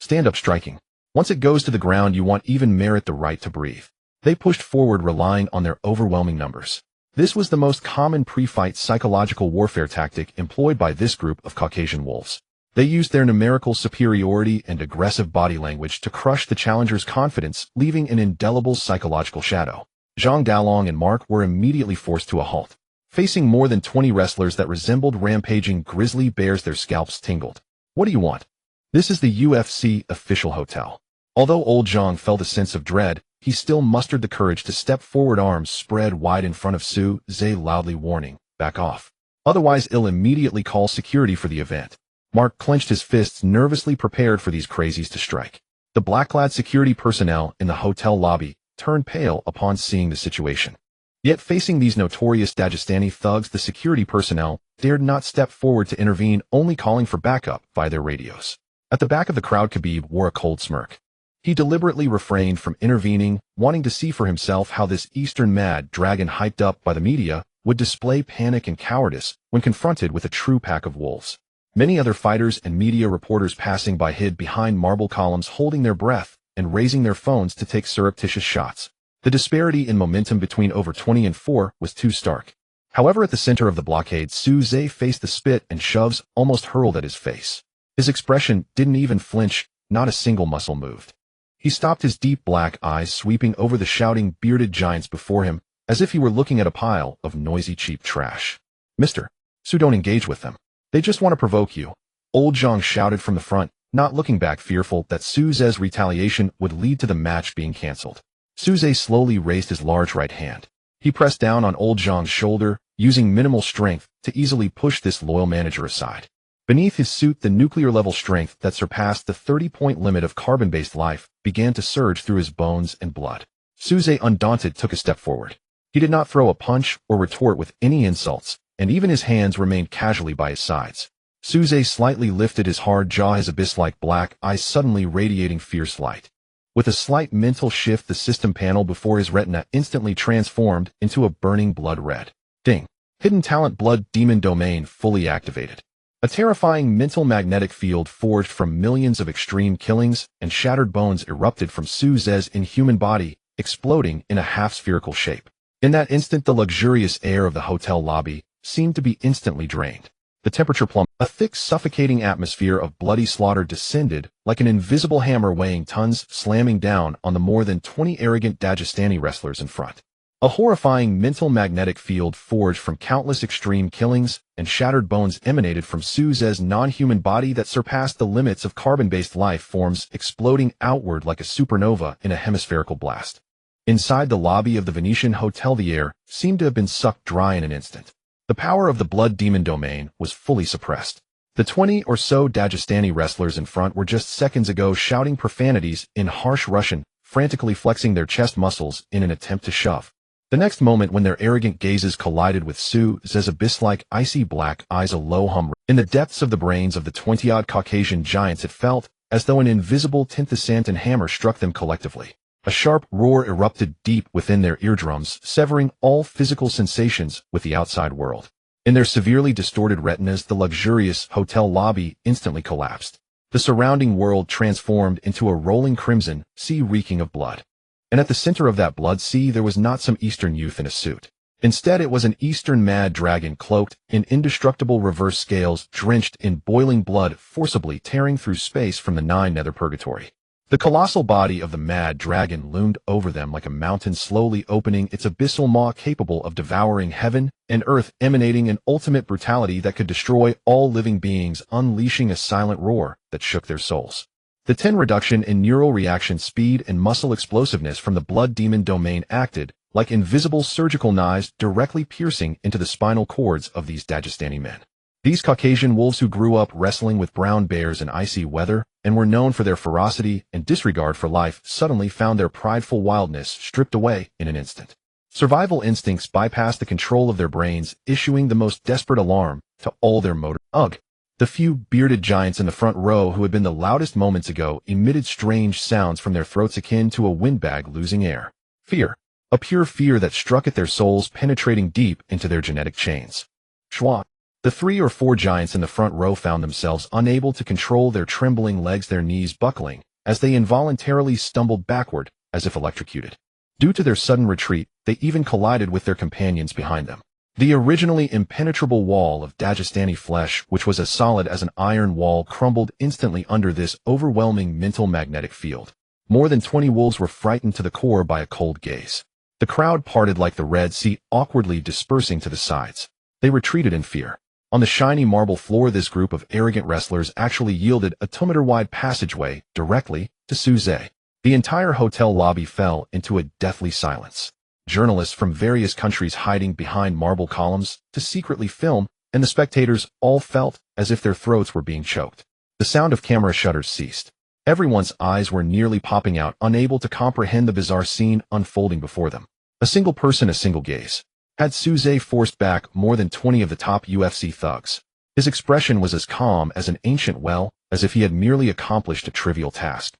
Stand-up striking. Once it goes to the ground, you won't even merit the right to breathe. They pushed forward, relying on their overwhelming numbers. This was the most common pre-fight psychological warfare tactic employed by this group of Caucasian wolves. They used their numerical superiority and aggressive body language to crush the challenger's confidence, leaving an indelible psychological shadow. Zhang Dalong and Mark were immediately forced to a halt. Facing more than 20 wrestlers that resembled rampaging grizzly bears, their scalps tingled. What do you want? This is the UFC official hotel. Although old Zhang felt a sense of dread, he still mustered the courage to step forward, arms spread wide in front of Suze, loudly warning, back off. Otherwise, I'll immediately call security for the event. Mark clenched his fists, nervously prepared for these crazies to strike. The black-clad security personnel in the hotel lobby turned pale upon seeing the situation. Yet facing these notorious Dagestani thugs, the security personnel dared not step forward to intervene, only calling for backup via their radios. At the back of the crowd, Khabib wore a cold smirk. He deliberately refrained from intervening, wanting to see for himself how this Eastern mad dragon, hyped up by the media, would display panic and cowardice when confronted with a true pack of wolves. Many other fighters and media reporters passing by hid behind marble columns, holding their breath and raising their phones to take surreptitious shots. The disparity in momentum between over 20 and 4 was too stark. However, at the center of the blockade, Su Zhe faced the spit and shoves almost hurled at his face. His expression didn't even flinch, not a single muscle moved. He stopped, his deep black eyes sweeping over the shouting, bearded giants before him, as if he were looking at a pile of noisy, cheap trash. Mr. Su, don't engage with them. They just want to provoke you. Old Zhang shouted from the front, not looking back, fearful that Su Zhe's retaliation would lead to the match being cancelled. Su Zhe slowly raised his large right hand. He pressed down on Old Zhang's shoulder, using minimal strength to easily push this loyal manager aside. Beneath his suit, the nuclear-level strength that surpassed the 30-point limit of carbon-based life began to surge through his bones and blood. Su Zhe, undaunted, took a step forward. He did not throw a punch or retort with any insults, and even his hands remained casually by his sides. Su Zhe slightly lifted his hard jaw, his abyss-like black eyes suddenly radiating fierce light. With a slight mental shift, the system panel before his retina instantly transformed into a burning blood red. Ding! Hidden talent blood demon domain fully activated. A terrifying mental magnetic field forged from millions of extreme killings and shattered bones erupted from Su Zhe's inhuman body, exploding in a half-spherical shape. In that instant, the luxurious air of the hotel lobby seemed to be instantly drained. The temperature plummeted. A thick, suffocating atmosphere of bloody slaughter descended like an invisible hammer weighing tons, slamming down on the more than 20 arrogant Dagestani wrestlers in front. A horrifying mental magnetic field forged from countless extreme killings and shattered bones emanated from Su Zhe's non-human body that surpassed the limits of carbon-based life forms, exploding outward like a supernova in a hemispherical blast. Inside the lobby of the Venetian Hotel, the air seemed to have been sucked dry in an instant. The power of the blood demon domain was fully suppressed. The 20 or so Dagestani wrestlers in front were just seconds ago shouting profanities in harsh Russian, frantically flexing their chest muscles in an attempt to shove. The next moment, when their arrogant gazes collided with Su Zhe's abyss-like icy black eyes, a low hum in the depths of the brains of the 20-odd Caucasian giants. It felt as though an invisible Tintasantan hammer struck them collectively. A sharp roar erupted deep within their eardrums, severing all physical sensations with the outside world. In their severely distorted retinas, the luxurious hotel lobby instantly collapsed. The surrounding world transformed into a rolling crimson sea reeking of blood. And at the center of that blood sea, there was not some Eastern youth in a suit. Instead, it was an Eastern mad dragon cloaked in indestructible reverse scales, drenched in boiling blood, forcibly tearing through space from the 9 nether purgatory. The colossal body of the mad dragon loomed over them like a mountain, slowly opening its abyssal maw, capable of devouring heaven and earth, emanating an ultimate brutality that could destroy all living beings, unleashing a silent roar that shook their souls. The 10 reduction in neural reaction speed and muscle explosiveness from the blood demon domain acted like invisible surgical knives, directly piercing into the spinal cords of these Dagestani men. These Caucasian wolves, who grew up wrestling with brown bears in icy weather and were known for their ferocity and disregard for life, suddenly found their prideful wildness stripped away in an instant. Survival instincts bypassed the control of their brains, issuing the most desperate alarm to all their motor. Ugh! The few bearded giants in the front row, who had been the loudest moments ago, emitted strange sounds from their throats akin to a windbag losing air. Fear. A pure fear that struck at their souls, penetrating deep into their genetic chains. Schwa. The 3 or 4 giants in the front row found themselves unable to control their trembling legs, their knees buckling, as they involuntarily stumbled backward, as if electrocuted. Due to their sudden retreat, they even collided with their companions behind them. The originally impenetrable wall of Dagestani flesh, which was as solid as an iron wall, crumbled instantly under this overwhelming mental magnetic field. More than 20 wolves were frightened to the core by a cold gaze. The crowd parted like the Red Sea, awkwardly dispersing to the sides. They retreated in fear. On the shiny marble floor, this group of arrogant wrestlers actually yielded a 2-meter-wide passageway directly to Su Zhe. The entire hotel lobby fell into a deathly silence. Journalists from various countries hiding behind marble columns to secretly film, and the spectators all felt as if their throats were being choked. The sound of camera shutters ceased. Everyone's eyes were nearly popping out, unable to comprehend the bizarre scene unfolding before them. A single person, a single gaze. Had Suze forced back more than 20 of the top UFC thugs. His expression was as calm as an ancient well, as if he had merely accomplished a trivial task.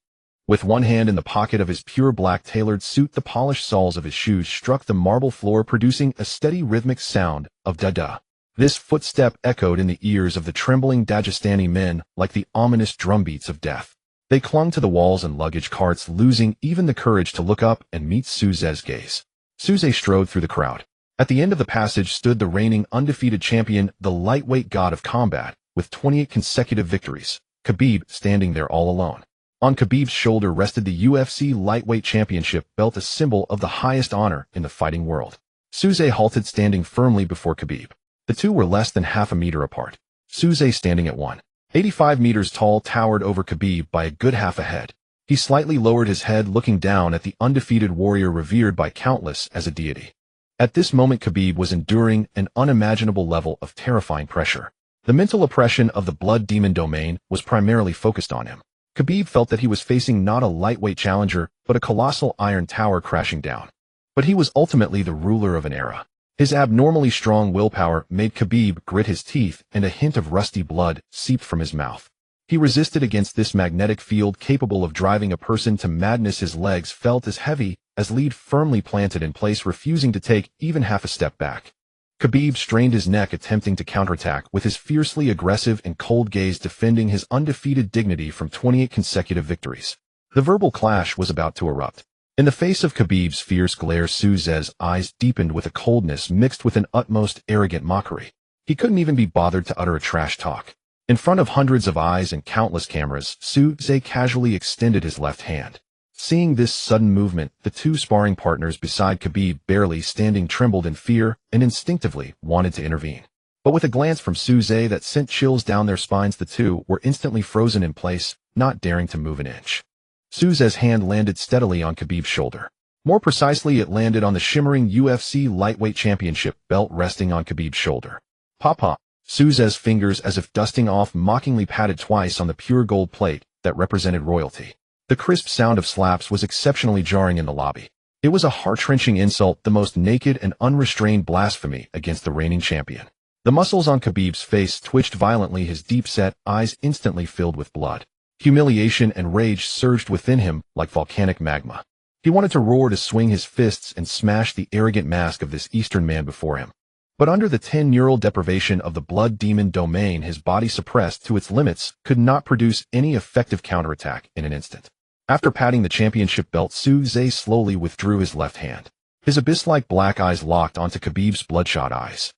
With one hand in the pocket of his pure black tailored suit, the polished soles of his shoes struck the marble floor, producing a steady rhythmic sound of da-da. This footstep echoed in the ears of the trembling Dagestani men like the ominous drumbeats of death. They clung to the walls and luggage carts, losing even the courage to look up and meet Suze's gaze. Suze strode through the crowd. At the end of the passage stood the reigning undefeated champion, the lightweight god of combat, with 28 consecutive victories, Khabib, standing there all alone. On Khabib's shoulder rested the UFC lightweight championship belt, a symbol of the highest honor in the fighting world. Suze halted, standing firmly before Khabib. The two were less than half a meter apart. Suze, standing at 185 meters tall, towered over Khabib by a good half a head. He slightly lowered his head, looking down at the undefeated warrior revered by countless as a deity. At this moment, Khabib was enduring an unimaginable level of terrifying pressure. The mental oppression of the blood demon domain was primarily focused on him. Khabib felt that he was facing not a lightweight challenger, but a colossal iron tower crashing down. But he was ultimately the ruler of an era. His abnormally strong willpower made Khabib grit his teeth, and a hint of rusty blood seeped from his mouth. He resisted against this magnetic field capable of driving a person to madness. His legs felt as heavy as lead firmly planted in place, refusing to take even half a step back. Khabib strained his neck, attempting to counterattack, with his fiercely aggressive and cold gaze defending his undefeated dignity from 28 consecutive victories. The verbal clash was about to erupt. In the face of Khabib's fierce glare, Suze's eyes deepened with a coldness mixed with an utmost arrogant mockery. He couldn't even be bothered to utter a trash talk. In front of hundreds of eyes and countless cameras, Suze casually extended his left hand. Seeing this sudden movement, the two sparring partners beside Khabib, barely standing, trembled in fear and instinctively wanted to intervene. But with a glance from Suze that sent chills down their spines, the two were instantly frozen in place, not daring to move an inch. Suze's hand landed steadily on Khabib's shoulder. More precisely, it landed on the shimmering UFC lightweight championship belt resting on Khabib's shoulder. Pop-pop. Suze's fingers, as if dusting off, mockingly patted twice on the pure gold plate that represented royalty. The crisp sound of slaps was exceptionally jarring in the lobby. It was a heart-wrenching insult, the most naked and unrestrained blasphemy against the reigning champion. The muscles on Khabib's face twitched violently, his deep-set eyes instantly filled with blood. Humiliation and rage surged within him like volcanic magma. He wanted to roar, to swing his fists and smash the arrogant mask of this Eastern man before him. But under the 10-neural deprivation of the blood demon domain, his body, suppressed to its limits, could not produce any effective counterattack in an instant. After patting the championship belt, Suze slowly withdrew his left hand. His abyss-like black eyes locked onto Khabib's bloodshot eyes.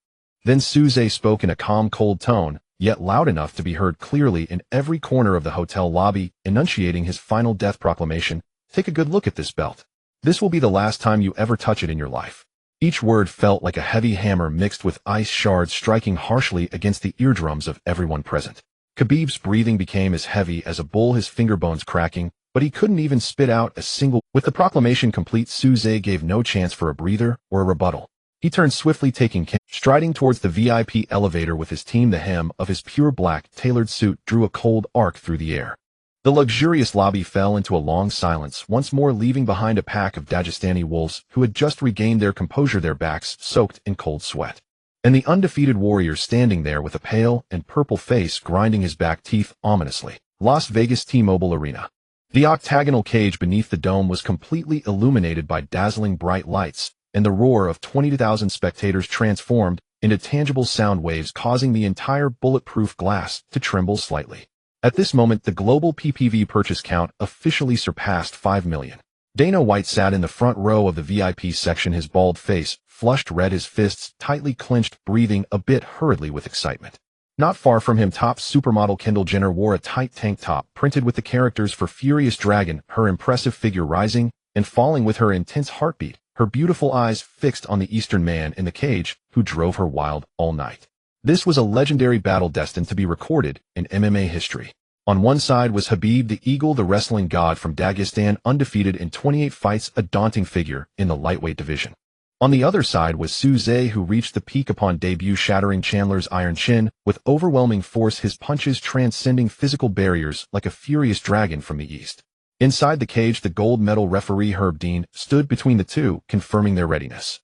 Then Suze spoke in a calm, cold tone, yet loud enough to be heard clearly in every corner of the hotel lobby, enunciating his final death proclamation. Take a good look at this belt. This will be the last time you ever touch it in your life. Each word felt like a heavy hammer mixed with ice shards, striking harshly against the eardrums of everyone present. Khabib's breathing became as heavy as a bull, his finger bones cracking, but he couldn't even spit out a single. With the proclamation complete, Suze gave no chance for a breather or a rebuttal. He turned swiftly, striding towards the VIP elevator with his team. The hem of his pure black, tailored suit drew a cold arc through the air. The luxurious lobby fell into a long silence, once more leaving behind a pack of Dagestani wolves who had just regained their composure, their backs soaked in cold sweat. And the undefeated warrior standing there with a pale and purple face, grinding his back teeth ominously. Las Vegas T-Mobile Arena. The octagonal cage beneath the dome was completely illuminated by dazzling bright lights, and the roar of 20,000 spectators transformed into tangible sound waves, causing the entire bulletproof glass to tremble slightly. At this moment, the global PPV purchase count officially surpassed 5 million. Dana White sat in the front row of the VIP section, his bald face flushed red, his fists tightly clenched, breathing a bit hurriedly with excitement. Not far from him, top supermodel Kendall Jenner wore a tight tank top printed with the characters for Furious Dragon, her impressive figure rising and falling with her intense heartbeat, her beautiful eyes fixed on the Eastern man in the cage who drove her wild all night. This was a legendary battle destined to be recorded in MMA history. On one side was Khabib the Eagle, the wrestling god from Dagestan, undefeated in 28 fights, a daunting figure in the lightweight division. On the other side was Suze, who reached the peak upon debut, shattering Chandler's iron chin with overwhelming force, his punches transcending physical barriers like a furious dragon from the east. Inside the cage, the gold medal referee Herb Dean stood between the two, confirming their readiness.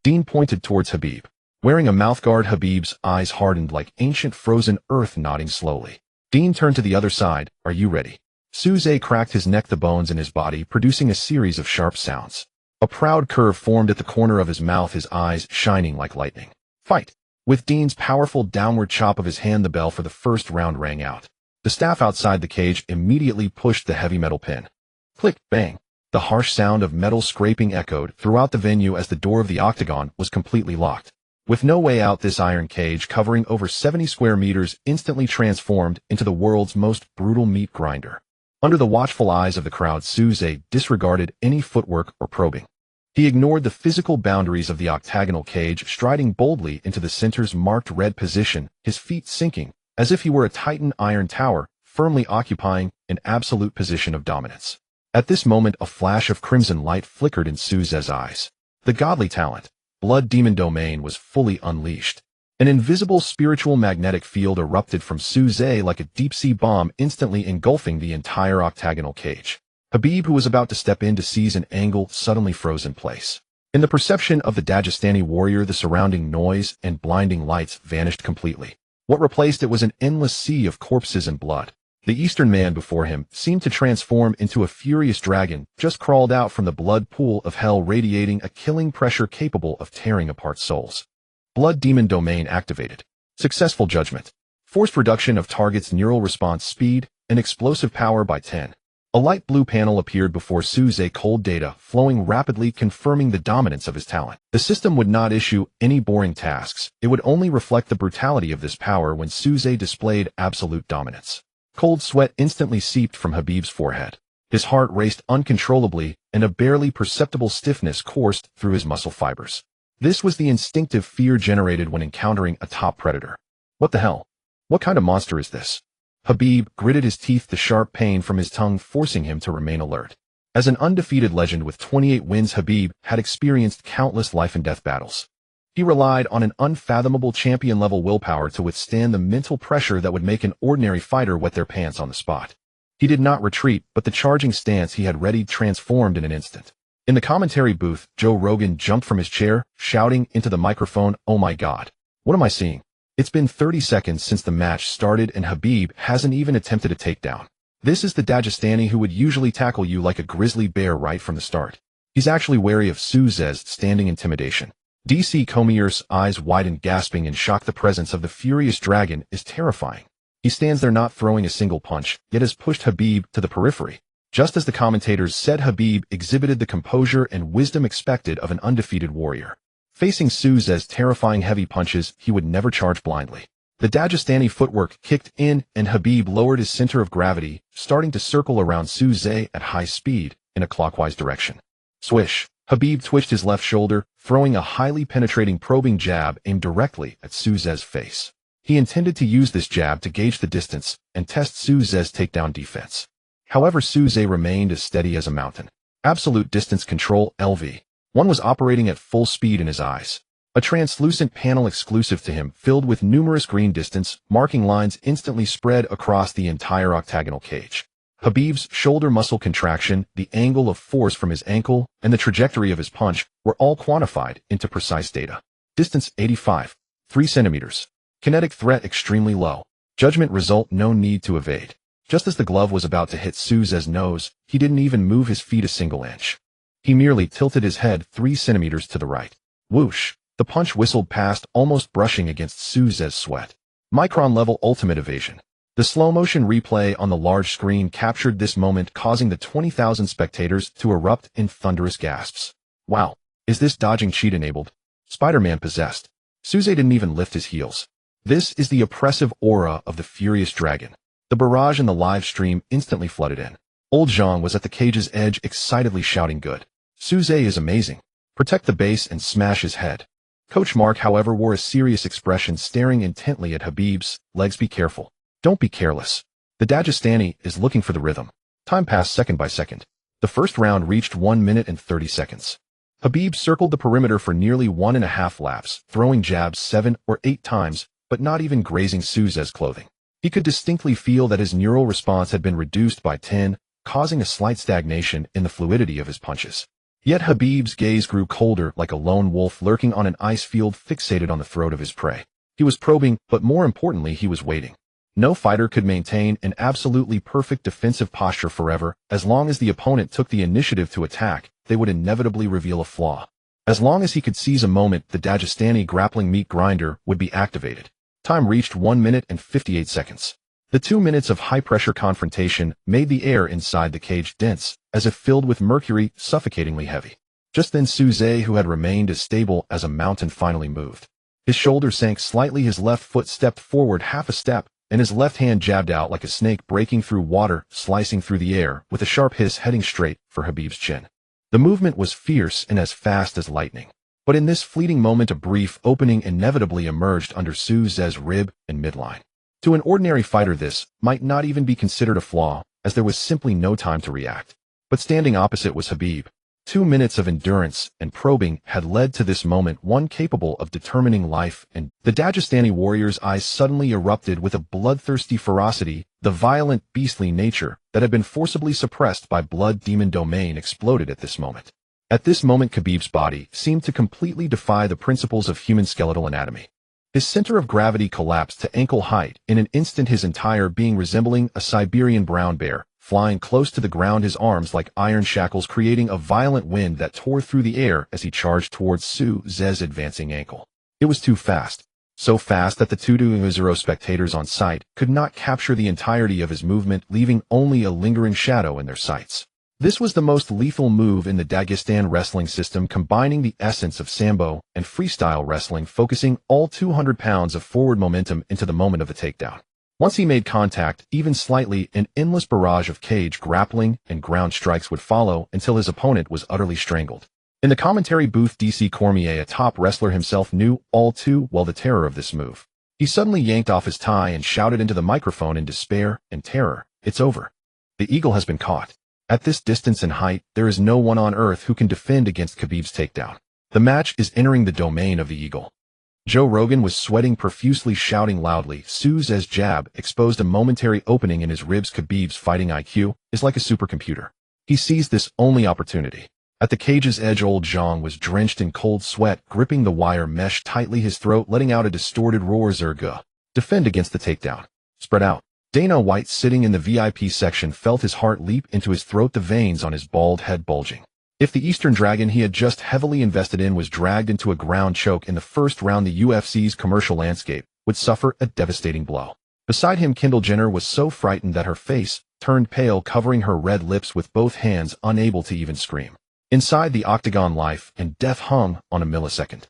Dean pointed towards Khabib. Wearing a mouthguard, Khabib's eyes hardened like ancient frozen earth, nodding slowly. Dean turned to the other side. Are you ready? Suze cracked his neck, the bones in his body producing a series of sharp sounds. A proud curve formed at the corner of his mouth, his eyes shining like lightning. Fight! With Dean's powerful downward chop of his hand, the bell for the first round rang out. The staff outside the cage immediately pushed the heavy metal pin. Click, bang. The harsh sound of metal scraping echoed throughout the venue as the door of the octagon was completely locked. With no way out, this iron cage, covering over 70 square meters, instantly transformed into the world's most brutal meat grinder. Under the watchful eyes of the crowd, Suze disregarded any footwork or probing. He ignored the physical boundaries of the octagonal cage, striding boldly into the center's marked red position, his feet sinking, as if he were a titan iron tower, firmly occupying an absolute position of dominance. At this moment, a flash of crimson light flickered in Suze's eyes. The godly talent, blood demon domain, was fully unleashed. An invisible spiritual magnetic field erupted from Suze like a deep-sea bomb, instantly engulfing the entire octagonal cage. Khabib, who was about to step in to seize an angle, suddenly froze in place. In the perception of the Dagestani warrior, the surrounding noise and blinding lights vanished completely. What replaced it was an endless sea of corpses and blood. The Eastern man before him seemed to transform into a furious dragon, just crawled out from the blood pool of hell, radiating a killing pressure capable of tearing apart souls. Blood demon domain activated. Successful judgment. Forced reduction of target's neural response speed and explosive power by 10. A light blue panel appeared before Suze, cold data flowing rapidly, confirming the dominance of his talent. The system would not issue any boring tasks. It would only reflect the brutality of this power when Suze displayed absolute dominance. Cold sweat instantly seeped from Khabib's forehead. His heart raced uncontrollably, and a barely perceptible stiffness coursed through his muscle fibers. This was the instinctive fear generated when encountering a top predator. What the hell? What kind of monster is this? Khabib gritted his teeth, the sharp pain from his tongue forcing him to remain alert. As an undefeated legend with 28 wins, Khabib had experienced countless life-and-death battles. He relied on an unfathomable champion-level willpower to withstand the mental pressure that would make an ordinary fighter wet their pants on the spot. He did not retreat, but the charging stance he had readied transformed in an instant. In the commentary booth, Joe Rogan jumped from his chair, shouting into the microphone, "Oh my God. What am I seeing? It's been 30 seconds since the match started and Khabib hasn't even attempted a takedown. This is the Dagestani who would usually tackle you like a grizzly bear right from the start. He's actually wary of Suze's standing intimidation." DC Comier's eyes widened, gasping in shock. The presence of the furious dragon is terrifying. He stands there not throwing a single punch, yet has pushed Khabib to the periphery. Just as the commentators said, Khabib exhibited the composure and wisdom expected of an undefeated warrior. Facing Suze's terrifying heavy punches, he would never charge blindly. The Dagestani footwork kicked in, and Khabib lowered his center of gravity, starting to circle around Suze at high speed in a clockwise direction. Swish! Khabib twitched his left shoulder, throwing a highly penetrating, probing jab aimed directly at Suze's face. He intended to use this jab to gauge the distance and test Suze's takedown defense. However, Suze remained as steady as a mountain. Absolute distance control, LV. One was operating at full speed in his eyes. A translucent panel exclusive to him, filled with numerous green distance marking lines, instantly spread across the entire octagonal cage. Khabib's shoulder muscle contraction, the angle of force from his ankle, and the trajectory of his punch were all quantified into precise data. Distance 85. 3 centimeters. Kinetic threat extremely low. Judgment result no need to evade. Just as the glove was about to hit Suze's nose, he didn't even move his feet a single inch. He merely tilted his head 3 centimeters to the right. Whoosh! The punch whistled past, almost brushing against Suze's sweat. Micron-level ultimate evasion. The slow-motion replay on the large screen captured this moment, causing the 20,000 spectators to erupt in thunderous gasps. Wow! Is this dodging cheat-enabled? Spider-Man possessed. Suze didn't even lift his heels. This is the oppressive aura of the furious dragon. The barrage in the live stream instantly flooded in. Old Zhang was at the cage's edge, excitedly shouting, "Good. Suze is amazing. Protect the base and smash his head." Coach Mark, however, wore a serious expression, staring intently at Khabib's legs. "Be careful. Don't be careless. The Dagestani is looking for the rhythm." Time passed second by second. The first round reached 1 minute and 30 seconds. Khabib circled the perimeter for nearly 1.5 laps, throwing jabs 7 or 8 times, but not even grazing Suze's clothing. He could distinctly feel that his neural response had been reduced by 10, causing a slight stagnation in the fluidity of his punches. Yet Khabib's gaze grew colder, like a lone wolf lurking on an ice field fixated on the throat of his prey. He was probing, but more importantly, he was waiting. No fighter could maintain an absolutely perfect defensive posture forever. As long as the opponent took the initiative to attack, they would inevitably reveal a flaw. As long as he could seize a moment, the Dagestani grappling meat grinder would be activated. Time reached 1 minute and 58 seconds. The 2 minutes of high-pressure confrontation made the air inside the cage dense, as if filled with mercury, suffocatingly heavy. Just then Suze, who had remained as stable as a mountain, finally moved. His shoulder sank slightly, his left foot stepped forward half a step, and his left hand jabbed out like a snake breaking through water, slicing through the air, with a sharp hiss heading straight for Khabib's chin. The movement was fierce and as fast as lightning. But in this fleeting moment, a brief opening inevitably emerged under Suze's rib and midline. To an ordinary fighter, this might not even be considered a flaw, as there was simply no time to react. But standing opposite was Khabib. 2 minutes of endurance and probing had led to this moment, one capable of determining life and the Dagestani warrior's eyes suddenly erupted with a bloodthirsty ferocity. The violent, beastly nature that had been forcibly suppressed by blood demon domain exploded at this moment. At this moment, Khabib's body seemed to completely defy the principles of human skeletal anatomy. His center of gravity collapsed to ankle height, in an instant his entire being resembling a Siberian brown bear, flying close to the ground, his arms like iron shackles creating a violent wind that tore through the air as he charged towards Suze's advancing ankle. It was too fast. So fast that the 2-0 spectators on site could not capture the entirety of his movement, leaving only a lingering shadow in their sights. This was the most lethal move in the Dagestan wrestling system, combining the essence of Sambo and freestyle wrestling, focusing all 200 pounds of forward momentum into the moment of the takedown. Once he made contact, even slightly, an endless barrage of cage, grappling, and ground strikes would follow until his opponent was utterly strangled. In the commentary booth, DC Cormier, a top wrestler himself, knew all too well the terror of this move. He suddenly yanked off his tie and shouted into the microphone in despair and terror, "It's over. The eagle has been caught." At this distance and height, there is no one on earth who can defend against Khabib's takedown. The match is entering the domain of the eagle. Joe Rogan was sweating profusely, shouting loudly. Suze's jab exposed a momentary opening in his ribs. Khabib's fighting IQ is like a supercomputer. He seized this only opportunity. At the cage's edge, old Zhang was drenched in cold sweat, gripping the wire mesh tightly, his throat letting out a distorted roar. Zerga. Defend against the takedown. Spread out. Dana White, sitting in the VIP section, felt his heart leap into his throat, the veins on his bald head bulging. If the Eastern Dragon he had just heavily invested in was dragged into a ground choke in the first round, the UFC's commercial landscape would suffer a devastating blow. Beside him, Kendall Jenner was so frightened that her face turned pale, covering her red lips with both hands, unable to even scream. Inside the octagon, life and death hung on a millisecond.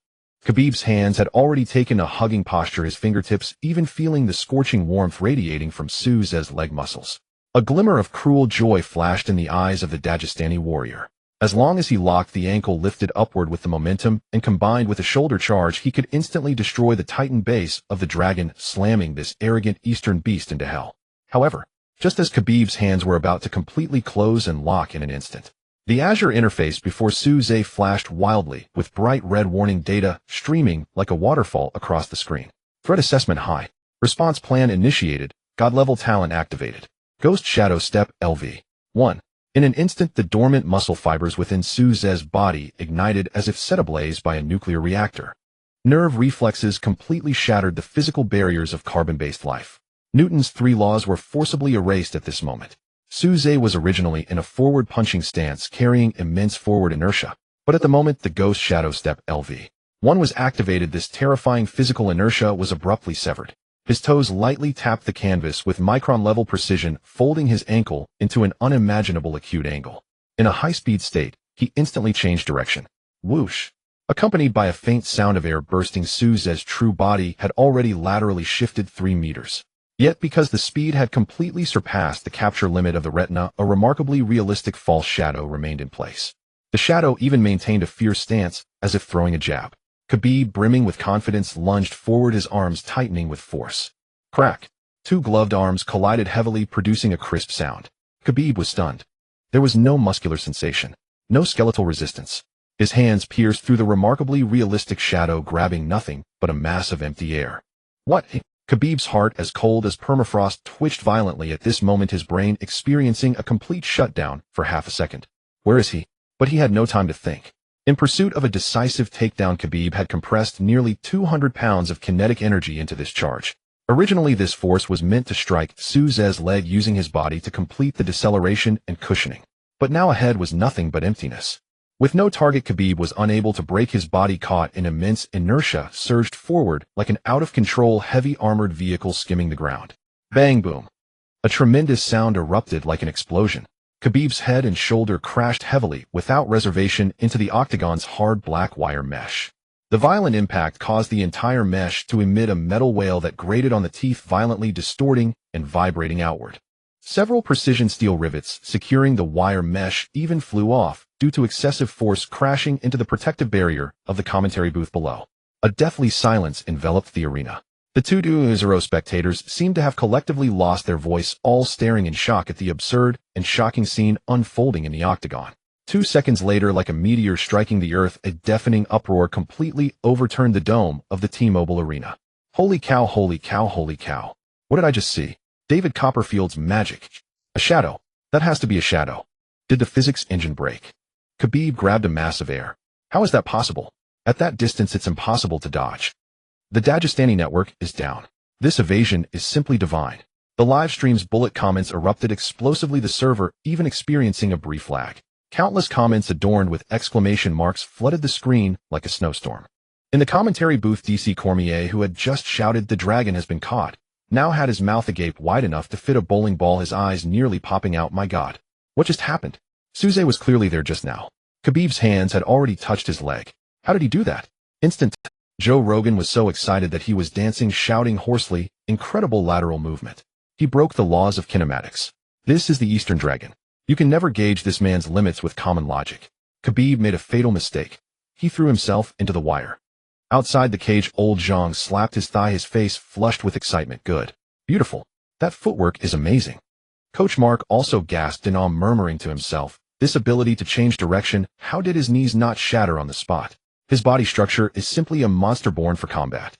Khabib's hands had already taken a hugging posture, his fingertips even feeling the scorching warmth radiating from Suze's leg muscles. A glimmer of cruel joy flashed in the eyes of the Dagestani warrior. As long as he locked the ankle lifted upward with the momentum and combined with a shoulder charge, he could instantly destroy the titan base of the dragon, slamming this arrogant Eastern beast into hell. However, just as Khabib's hands were about to completely close and lock in an instant, the Azure interface before Suze flashed wildly, with bright red warning data streaming like a waterfall across the screen. Threat assessment high. Response plan initiated. God-level talent activated. Ghost Shadow Step LV. 1. In an instant, the dormant muscle fibers within Suze's body ignited as if set ablaze by a nuclear reactor. Nerve reflexes completely shattered the physical barriers of carbon-based life. Newton's 3 laws were forcibly erased at this moment. Suze was originally in a forward punching stance, carrying immense forward inertia. But at the moment the Ghost Shadow Step LV1 was activated, this terrifying physical inertia was abruptly severed. His toes lightly tapped the canvas with micron-level precision, folding his ankle into an unimaginable acute angle. In a high-speed state, he instantly changed direction. Whoosh! Accompanied by a faint sound of air bursting, Suze's true body had already laterally shifted 3 meters. Yet because the speed had completely surpassed the capture limit of the retina, a remarkably realistic false shadow remained in place. The shadow even maintained a fierce stance, as if throwing a jab. Khabib, brimming with confidence, lunged forward, his arms tightening with force. Crack! 2 gloved arms collided heavily, producing a crisp sound. Khabib was stunned. There was no muscular sensation, no skeletal resistance. His hands pierced through the remarkably realistic shadow, grabbing nothing but a mass of empty air. What? Khabib's heart, as cold as permafrost, twitched violently at this moment, his brain experiencing a complete shutdown for half a second. Where is he? But he had no time to think. In pursuit of a decisive takedown, Khabib had compressed nearly 200 pounds of kinetic energy into this charge. Originally, this force was meant to strike Souze's leg using his body to complete the deceleration and cushioning. But now ahead was nothing but emptiness. With no target, Khabib was unable to break. His body, caught in immense inertia, surged forward like an out-of-control heavy armored vehicle skimming the ground. Bang boom. A tremendous sound erupted like an explosion. Khabib's head and shoulder crashed heavily, without reservation, into the octagon's hard black wire mesh. The violent impact caused the entire mesh to emit a metal wail that grated on the teeth, violently distorting and vibrating outward. Several precision steel rivets securing the wire mesh even flew off due to excessive force, crashing into the protective barrier of the commentary booth below. A deathly silence enveloped the arena. The 2,000 spectators seemed to have collectively lost their voice, all staring in shock at the absurd and shocking scene unfolding in the octagon. 2 seconds later, like a meteor striking the earth, a deafening uproar completely overturned the dome of the T-Mobile Arena. Holy cow, holy cow, holy cow. What did I just see? David Copperfield's magic. A shadow. That has to be a shadow. Did the physics engine break? Khabib grabbed a mass of air. How is that possible? At that distance, it's impossible to dodge. The Dagestani network is down. This evasion is simply divine. The live stream's bullet comments erupted explosively, the server even experiencing a brief lag. Countless comments adorned with exclamation marks flooded the screen like a snowstorm. In the commentary booth, DC Cormier, who had just shouted, "The dragon has been caught," now had his mouth agape wide enough to fit a bowling ball, his eyes nearly popping out. My God. What just happened? Souze was clearly there just now. Khabib's hands had already touched his leg. How did he do that? Instant. Joe Rogan was so excited that he was dancing, shouting hoarsely, incredible lateral movement. He broke the laws of kinematics. This is the Eastern Dragon. You can never gauge this man's limits with common logic. Khabib made a fatal mistake. He threw himself into the wire. Outside the cage, old Zhang slapped his thigh, his face flushed with excitement. Good. Beautiful. That footwork is amazing. Coach Mark also gasped in awe, murmuring to himself, this ability to change direction, how did his knees not shatter on the spot? His body structure is simply a monster born for combat.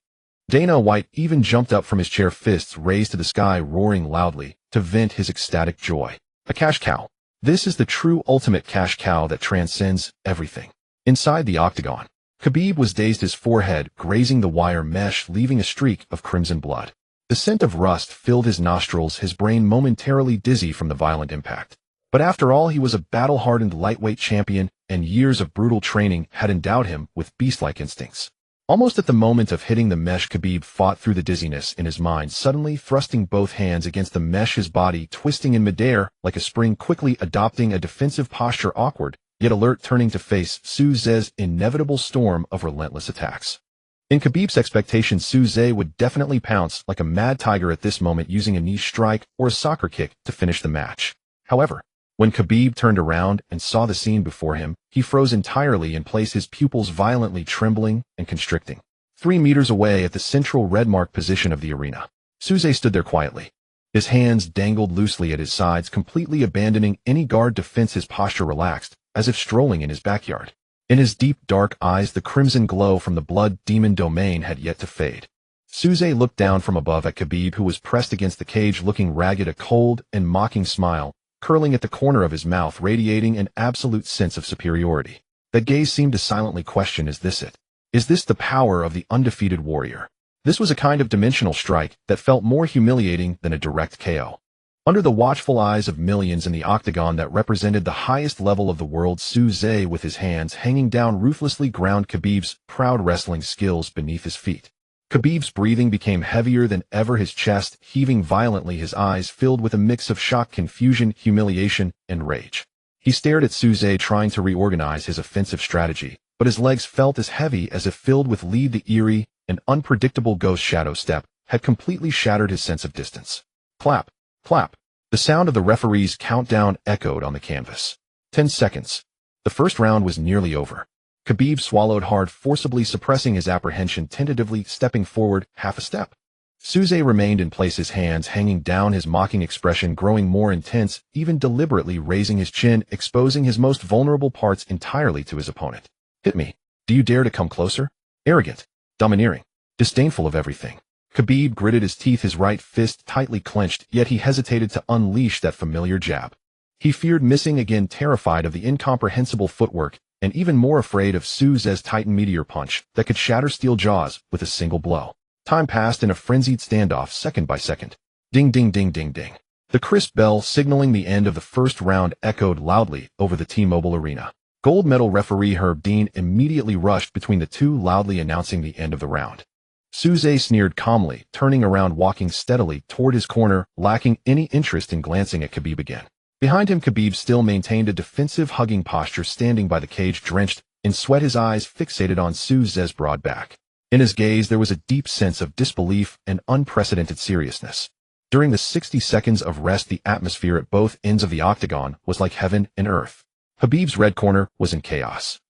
Dana White even jumped up from his chair, fists raised to the sky, roaring loudly to vent his ecstatic joy. A cash cow. This is the true ultimate cash cow that transcends everything. Inside the octagon, Khabib was dazed, his forehead grazing the wire mesh, leaving a streak of crimson blood. The scent of rust filled his nostrils, his brain momentarily dizzy from the violent impact. But after all, he was a battle-hardened lightweight champion, and years of brutal training had endowed him with beast-like instincts. Almost at the moment of hitting the mesh, Khabib fought through the dizziness in his mind, suddenly thrusting both hands against the mesh, his body twisting in midair like a spring, quickly adopting a defensive posture, awkward, yet alert, turning to face Souze's inevitable storm of relentless attacks. In Khabib's expectation, Souze would definitely pounce like a mad tiger at this moment, using a knee strike or a soccer kick to finish the match. However, when Khabib turned around and saw the scene before him, he froze entirely in place, his pupils violently trembling and constricting. 3 meters away, at the central red mark position of the arena, Souze stood there quietly. His hands dangled loosely at his sides, completely abandoning any guard defense, his posture relaxed, as if strolling in his backyard. In his deep, dark eyes, the crimson glow from the blood demon domain had yet to fade. Souze looked down from above at Khabib, who was pressed against the cage, looking ragged, a cold and mocking smile curling at the corner of his mouth, radiating an absolute sense of superiority. That gaze seemed to silently question, is this it? Is this the power of the undefeated warrior? This was a kind of dimensional strike that felt more humiliating than a direct KO. Under the watchful eyes of millions in the octagon that represented the highest level of the world, Souze, with his hands hanging down, ruthlessly ground Khabib's proud wrestling skills beneath his feet. Khabib's breathing became heavier than ever, his chest heaving violently, his eyes filled with a mix of shock, confusion, humiliation, and rage. He stared at Souze, trying to reorganize his offensive strategy, but his legs felt as heavy as if filled with lead. The eerie and unpredictable ghost shadow step had completely shattered his sense of distance. Clap, clap. The sound of the referee's countdown echoed on the canvas. 10 seconds. The first round was nearly over. Khabib swallowed hard, forcibly suppressing his apprehension, tentatively stepping forward half a step. Souze remained in place, his hands hanging down, his mocking expression growing more intense, even deliberately raising his chin, exposing his most vulnerable parts entirely to his opponent. Hit me. Do you dare to come closer? Arrogant, domineering, disdainful of everything. Khabib gritted his teeth, his right fist tightly clenched, yet he hesitated to unleash that familiar jab. He feared missing again, terrified of the incomprehensible footwork, and even more afraid of Souza's Titan meteor punch that could shatter steel jaws with a single blow. Time passed in a frenzied standoff, second by second. Ding ding ding ding ding. The crisp bell signaling the end of the first round echoed loudly over the T-Mobile arena. Gold medal referee Herb Dean immediately rushed between the two, loudly announcing the end of the round. Souza sneered calmly, turning around, walking steadily toward his corner, lacking any interest in glancing at Khabib again. Behind him, Khabib still maintained a defensive, hugging posture, standing by the cage, drenched in sweat, his eyes fixated on Souza's broad back. In his gaze there was a deep sense of disbelief and unprecedented seriousness. During the 60 seconds of rest, the atmosphere at both ends of the octagon was like heaven and earth. Khabib's red corner was in chaos.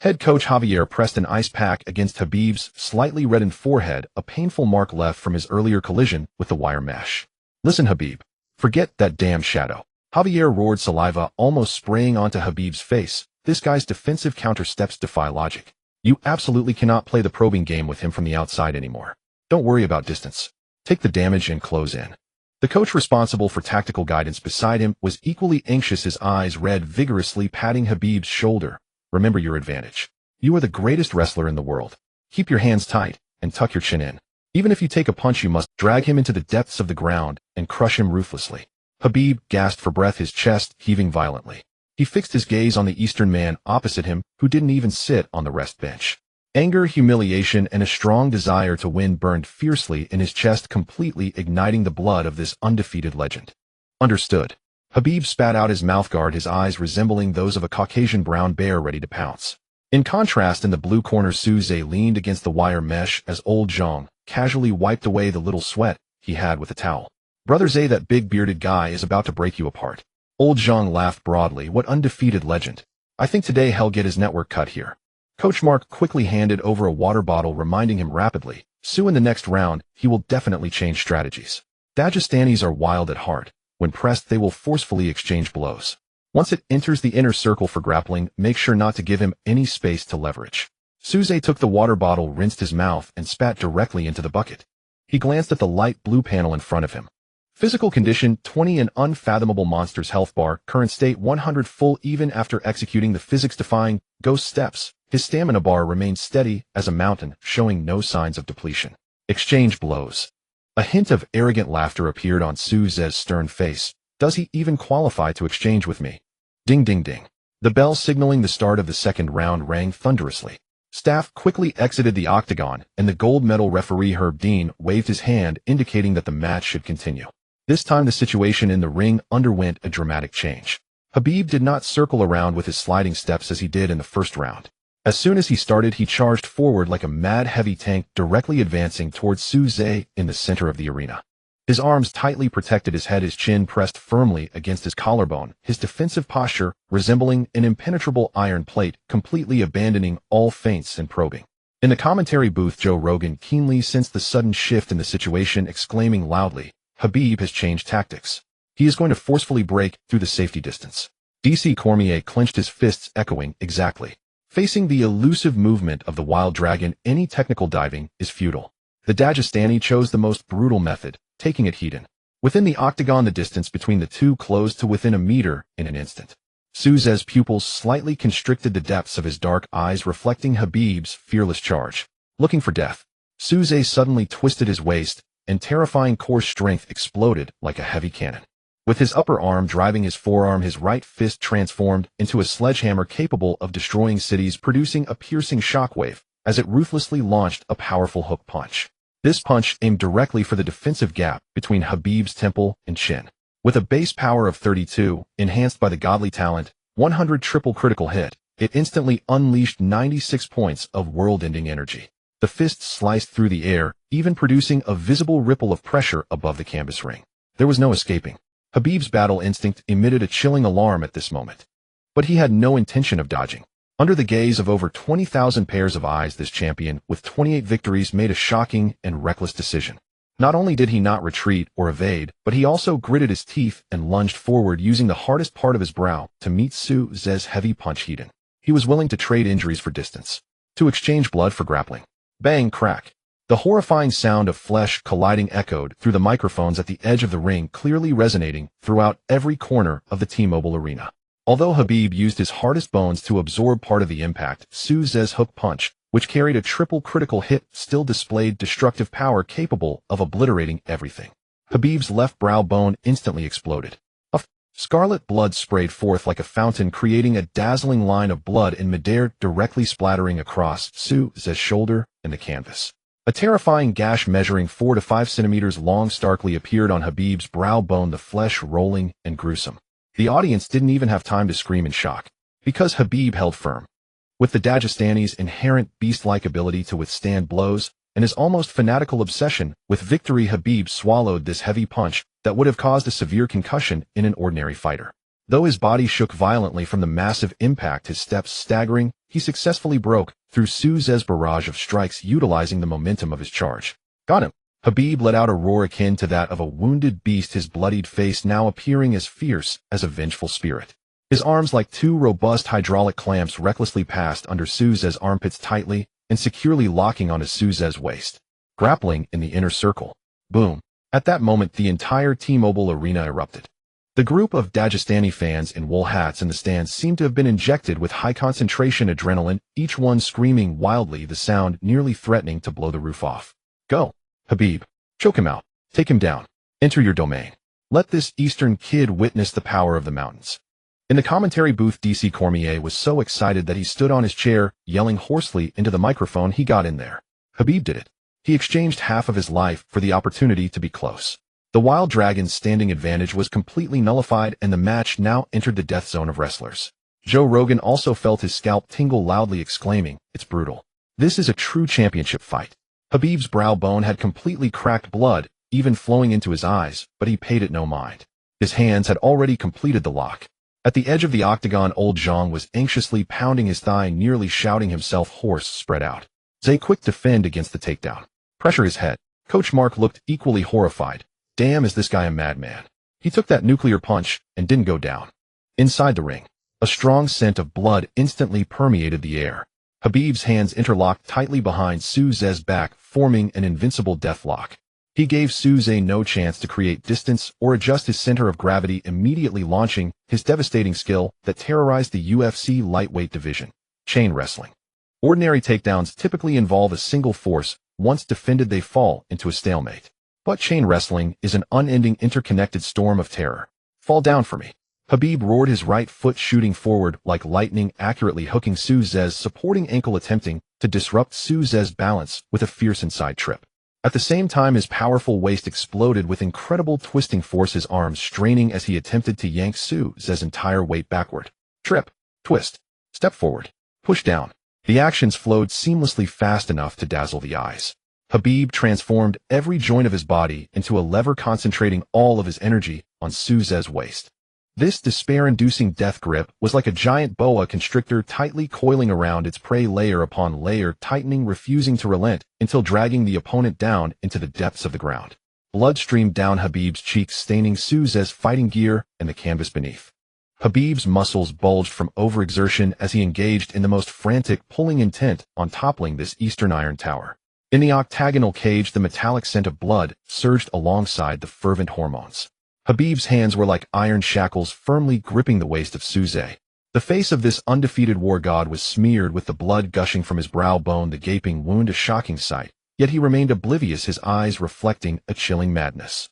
Head coach Javier pressed an ice pack against Khabib's slightly reddened forehead, a painful mark left from his earlier collision with the wire mesh. "Listen, Khabib. Forget that damn shadow." Javier roared, saliva almost spraying onto Khabib's face. "This guy's defensive counter steps defy logic. You absolutely cannot play the probing game with him from the outside anymore. Don't worry about distance. Take the damage and close in." The coach responsible for tactical guidance beside him was equally anxious, his eyes red, vigorously patting Khabib's shoulder. "Remember your advantage. You are the greatest wrestler in the world. Keep your hands tight and tuck your chin in. Even if you take a punch, you must drag him into the depths of the ground and crush him ruthlessly." Khabib gasped for breath, his chest heaving violently. He fixed his gaze on the Eastern man opposite him, who didn't even sit on the rest bench. Anger, humiliation, and a strong desire to win burned fiercely in his chest, completely igniting the blood of this undefeated legend. "Understood." Khabib spat out his mouthguard, his eyes resembling those of a Caucasian brown bear ready to pounce. In contrast, in the blue corner, Souza leaned against the wire mesh as old Zhang casually wiped away the little sweat he had with a towel. "Brother Zay, that big bearded guy is about to break you apart." Old Zhang laughed broadly. "What undefeated legend. I think today he'll get his network cut here." Coach Mark quickly handed over a water bottle, reminding him rapidly, "Sue, in the next round, he will definitely change strategies. Dagestanis are wild at heart. When pressed, they will forcefully exchange blows. Once it enters the inner circle for grappling, make sure not to give him any space to leverage." Souza took the water bottle, rinsed his mouth, and spat directly into the bucket. He glanced at the light blue panel in front of him. Physical condition 20, an unfathomable monster's health bar, current state 100 full. Even after executing the physics-defying ghost steps, his stamina bar remained steady as a mountain, showing no signs of depletion. Exchange blows. A hint of arrogant laughter appeared on Souza's stern face. "Does he even qualify to exchange with me?" Ding ding ding. The bell signaling the start of the second round rang thunderously. Staff quickly exited the octagon, and the gold medal referee Herb Dean waved his hand, indicating that the match should continue. This time the situation in the ring underwent a dramatic change. Khabib did not circle around with his sliding steps as he did in the first round. As soon as he started, he charged forward like a mad heavy tank, directly advancing towards Souza in the center of the arena. His arms tightly protected his head, his chin pressed firmly against his collarbone, his defensive posture resembling an impenetrable iron plate, completely abandoning all feints and probing. In the commentary booth, Joe Rogan keenly sensed the sudden shift in the situation, exclaiming loudly, "Khabib has changed tactics. He is going to forcefully break through the safety distance." DC Cormier clenched his fists, echoing, "Exactly. Facing the elusive movement of the wild dragon, any technical diving is futile." The Dagestani chose the most brutal method, taking it head-on. Within the octagon, the distance between the two closed to within a meter in an instant. Souza's pupils slightly constricted, the depths of his dark eyes reflecting Khabib's fearless charge. Looking for death, Souza suddenly twisted his waist, and terrifying core strength exploded like a heavy cannon. With his upper arm driving his forearm, his right fist transformed into a sledgehammer capable of destroying cities, producing a piercing shockwave as it ruthlessly launched a powerful hook punch. This punch aimed directly for the defensive gap between Khabib's temple and chin. With a base power of 32, enhanced by the godly talent, 100 triple critical hit, it instantly unleashed 96 points of world-ending energy. The fist sliced through the air, even producing a visible ripple of pressure above the canvas ring. There was no escaping. Khabib's battle instinct emitted a chilling alarm at this moment. But he had no intention of dodging. Under the gaze of over 20,000 pairs of eyes, this champion, with 28 victories, made a shocking and reckless decision. Not only did he not retreat or evade, but he also gritted his teeth and lunged forward, using the hardest part of his brow to meet Souza's heavy punch head-on. He was willing to trade injuries for distance, to exchange blood for grappling. Bang, crack. The horrifying sound of flesh colliding echoed through the microphones at the edge of the ring, clearly resonating throughout every corner of the T-Mobile arena. Although Khabib used his hardest bones to absorb part of the impact, Souza's hook punch, which carried a triple critical hit, still displayed destructive power capable of obliterating everything. Khabib's left brow bone instantly exploded. Scarlet blood sprayed forth like a fountain, creating a dazzling line of blood in midair, directly splattering across Souza's shoulder and the canvas. A terrifying gash measuring 4 to 5 centimeters long starkly appeared on Khabib's brow bone, the flesh rolling and gruesome. The audience didn't even have time to scream in shock, because Khabib held firm. With the Dagestani's inherent beast-like ability to withstand blows and his almost fanatical obsession with victory, Khabib swallowed this heavy punch that would have caused a severe concussion in an ordinary fighter. Though his body shook violently from the massive impact, his steps staggering, he successfully broke through Souza's barrage of strikes, utilizing the momentum of his charge. Got him! Khabib let out a roar akin to that of a wounded beast, his bloodied face now appearing as fierce as a vengeful spirit. His arms, like two robust hydraulic clamps, recklessly passed under Souza's armpits, tightly and securely locking onto Souza's waist. Grappling in the inner circle. Boom. At that moment, the entire T-Mobile arena erupted. The group of Dagestani fans in wool hats in the stands seemed to have been injected with high-concentration adrenaline, each one screaming wildly, the sound nearly threatening to blow the roof off. Go, Khabib. Choke him out. Take him down. Enter your domain. Let this Eastern kid witness the power of the mountains. In the commentary booth, DC Cormier was so excited that he stood on his chair, yelling hoarsely into the microphone. He got in there. Khabib did it. He exchanged half of his life for the opportunity to be close. The Wild Dragon's standing advantage was completely nullified, and the match now entered the death zone of wrestlers. Joe Rogan also felt his scalp tingle, loudly exclaiming, "It's brutal. This is a true championship fight." Khabib's brow bone had completely cracked, blood even flowing into his eyes, but he paid it no mind. His hands had already completed the lock. At the edge of the octagon, old Zhang was anxiously pounding his thigh, nearly shouting himself hoarse, "Spread out." Zay quick to fend against the takedown. Pressure his head. Coach Mark looked equally horrified. Damn, is this guy a madman? He took that nuclear punch and didn't go down. Inside the ring, a strong scent of blood instantly permeated the air. Khabib's hands interlocked tightly behind Souza's back, forming an invincible deathlock. He gave Souza no chance to create distance or adjust his center of gravity, immediately launching his devastating skill that terrorized the UFC lightweight division, chain wrestling. Ordinary takedowns typically involve a single force. Once defended, they fall into a stalemate. But chain wrestling is an unending, interconnected storm of terror. Fall down for me. Khabib roared, his right foot shooting forward like lightning, accurately hooking Souza's supporting ankle, attempting to disrupt Souza's balance with a fierce inside trip. At the same time, his powerful waist exploded with incredible twisting force, his arms straining as he attempted to yank Souza's entire weight backward. Trip, twist, step forward, push down. The actions flowed seamlessly, fast enough to dazzle the eyes. Khabib transformed every joint of his body into a lever, concentrating all of his energy on Souza's waist. This despair-inducing death grip was like a giant boa constrictor, tightly coiling around its prey, layer upon layer, tightening, refusing to relent until dragging the opponent down into the depths of the ground. Blood streamed down Khabib's cheeks, staining Souza's fighting gear and the canvas beneath. Khabib's muscles bulged from overexertion as he engaged in the most frantic pulling, intent on toppling this Eastern Iron Tower. In the octagonal cage, the metallic scent of blood surged alongside the fervent hormones. Khabib's hands were like iron shackles, firmly gripping the waist of Souza. The face of this undefeated war god was smeared with the blood gushing from his brow bone, the gaping wound a shocking sight, yet he remained oblivious, his eyes reflecting a chilling madness.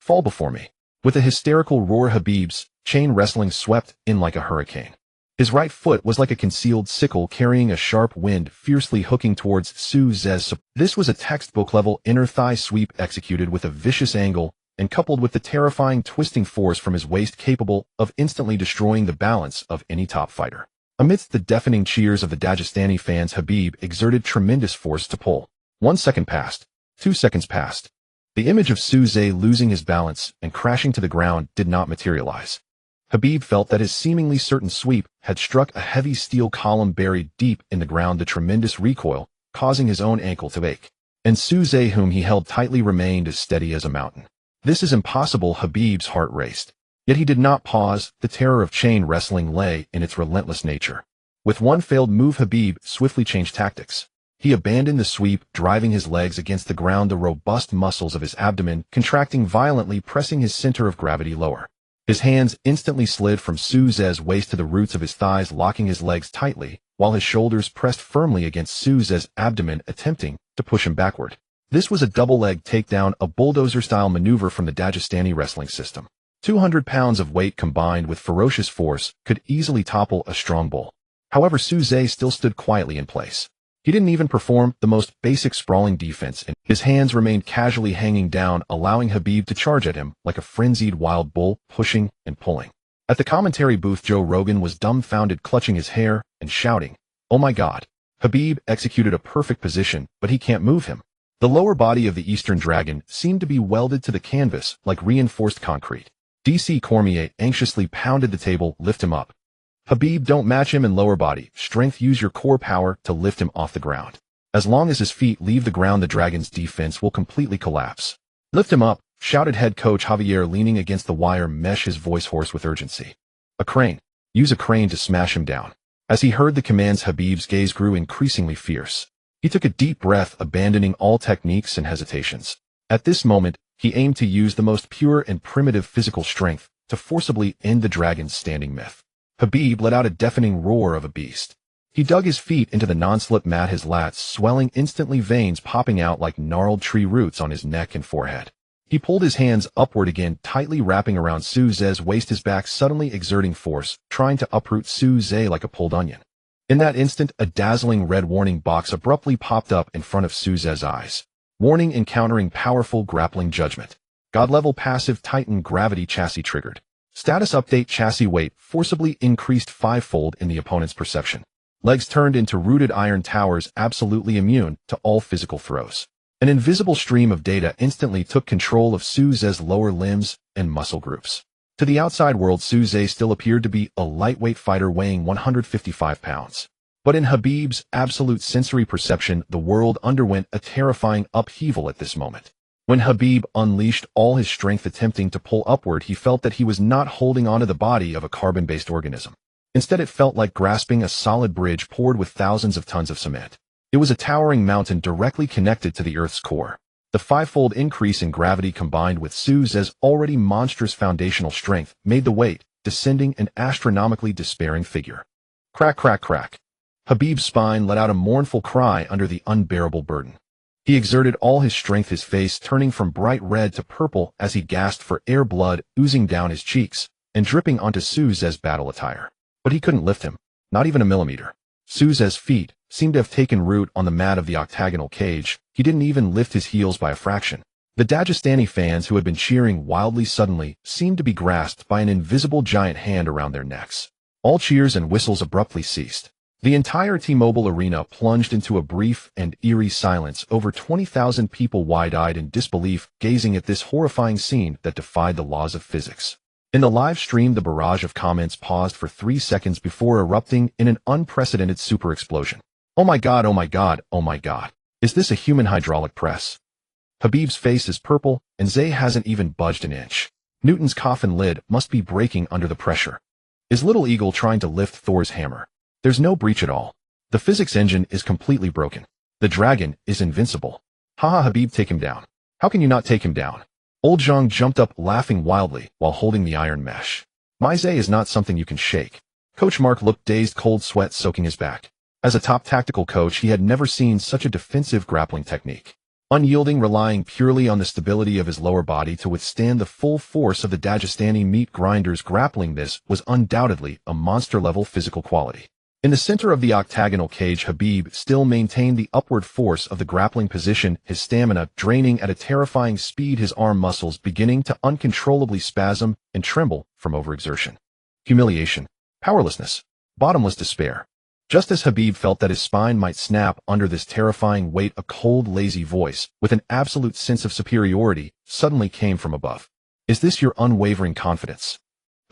Fall before me. With a hysterical roar, Khabib's chain wrestling swept in like a hurricane. His right foot was like a concealed sickle, carrying a sharp wind, fiercely hooking towards Souza's. This was a textbook-level inner thigh sweep executed with a vicious angle, and coupled with the terrifying twisting force from his waist, capable of instantly destroying the balance of any top fighter. Amidst the deafening cheers of the Dagestani fans, Khabib exerted tremendous force to pull. 1 second passed. 2 seconds passed. The image of Souza losing his balance and crashing to the ground did not materialize. Khabib felt that his seemingly certain sweep had struck a heavy steel column buried deep in the ground, the tremendous recoil causing his own ankle to ache. And Souza, whom he held tightly, remained as steady as a mountain. This is impossible, Khabib's heart raced. Yet he did not pause. The terror of chain wrestling lay in its relentless nature. With one failed move, Khabib swiftly changed tactics. He abandoned the sweep, driving his legs against the ground, the robust muscles of his abdomen contracting violently, pressing his center of gravity lower. His hands instantly slid from Su Zhe's waist to the roots of his thighs, locking his legs tightly, while his shoulders pressed firmly against Su Zhe's abdomen, attempting to push him backward. This was a double-leg takedown, a bulldozer-style maneuver from the Dagestani wrestling system. 200 pounds of weight combined with ferocious force could easily topple a strong bull. However, Su Zhe still stood quietly in place. He didn't even perform the most basic sprawling defense, and his hands remained casually hanging down, allowing Khabib to charge at him like a frenzied wild bull, pushing and pulling. At the commentary booth, Joe Rogan was dumbfounded, clutching his hair and shouting, "Oh my God. Khabib executed a perfect position, but he can't move him." The lower body of the Eastern Dragon seemed to be welded to the canvas like reinforced concrete. DC Cormier anxiously pounded the table. "Lift him up. Khabib, don't match him in lower body strength. Use your core power to lift him off the ground. As long as his feet leave the ground, the Dragon's defense will completely collapse." "Lift him up," shouted head coach Javier, leaning against the wire mesh, his voice hoarse with urgency. "A crane. Use a crane to smash him down." As he heard the commands, Khabib's gaze grew increasingly fierce. He took a deep breath, abandoning all techniques and hesitations. At this moment, he aimed to use the most pure and primitive physical strength to forcibly end the Dragon's standing myth. Khabib let out a deafening roar of a beast. He dug his feet into the non-slip mat, his lats swelling instantly, veins popping out like gnarled tree roots on his neck and forehead. He pulled his hands upward again, tightly wrapping around Su Zhe's waist, his back suddenly exerting force, trying to uproot Su Zhe like a pulled onion. In that instant, a dazzling red warning box abruptly popped up in front of Su Zhe's eyes. "Warning, encountering powerful grappling judgment. God-level passive Titan gravity chassis triggered. Status update: chassis weight forcibly increased 5-fold in the opponent's perception. Legs turned into rooted iron towers, absolutely immune to all physical throws." An invisible stream of data instantly took control of Su Zhe's lower limbs and muscle groups. To the outside world, Su Zhe still appeared to be a lightweight fighter weighing 155 pounds. But in Khabib's absolute sensory perception, the world underwent a terrifying upheaval at this moment. When Khabib unleashed all his strength attempting to pull upward, he felt that he was not holding onto the body of a carbon-based organism. Instead, it felt like grasping a solid bridge poured with thousands of tons of cement. It was a towering mountain directly connected to the Earth's core. The 5-fold increase in gravity combined with Su Zhe's already monstrous foundational strength made the weight descending an astronomically despairing figure. Crack, crack, crack. Khabib's spine let out a mournful cry under the unbearable burden. He exerted all his strength, his face turning from bright red to purple as he gasped for air, blood oozing down his cheeks and dripping onto Su Zhe's battle attire. But he couldn't lift him, not even a millimeter. Su Zhe's feet seemed to have taken root on the mat of the octagonal cage. He didn't even lift his heels by a fraction. The Dagestani fans who had been cheering wildly suddenly seemed to be grasped by an invisible giant hand around their necks. All cheers and whistles abruptly ceased. The entire T-Mobile arena plunged into a brief and eerie silence, over 20,000 people wide-eyed in disbelief gazing at this horrifying scene that defied the laws of physics. In the live stream, the barrage of comments paused for 3 seconds before erupting in an unprecedented super explosion. "Oh my God, oh my God, oh my God. Is this a human hydraulic press?" Khabib's face is purple, and Zhe hasn't even budged an inch. Newton's coffin lid must be breaking under the pressure. Is Little Eagle trying to lift Thor's hammer? There's no breach at all. The physics engine is completely broken. The dragon is invincible. Haha, Khabib, take him down. How can you not take him down? Old Zhang jumped up, laughing wildly while holding the iron mesh. My Zhe is not something you can shake. Coach Mark looked dazed, cold sweat soaking his back. As a top tactical coach, he had never seen such a defensive grappling technique. Unyielding, relying purely on the stability of his lower body to withstand the full force of the Dagestani meat grinders, grappling this was undoubtedly a monster-level physical quality. In the center of the octagonal cage, Khabib still maintained the upward force of the grappling position, his stamina draining at a terrifying speed, his arm muscles beginning to uncontrollably spasm and tremble from overexertion. Humiliation, powerlessness, bottomless despair. Just as Khabib felt that his spine might snap under this terrifying weight, a cold, lazy voice, with an absolute sense of superiority, suddenly came from above. "Is this your unwavering confidence?"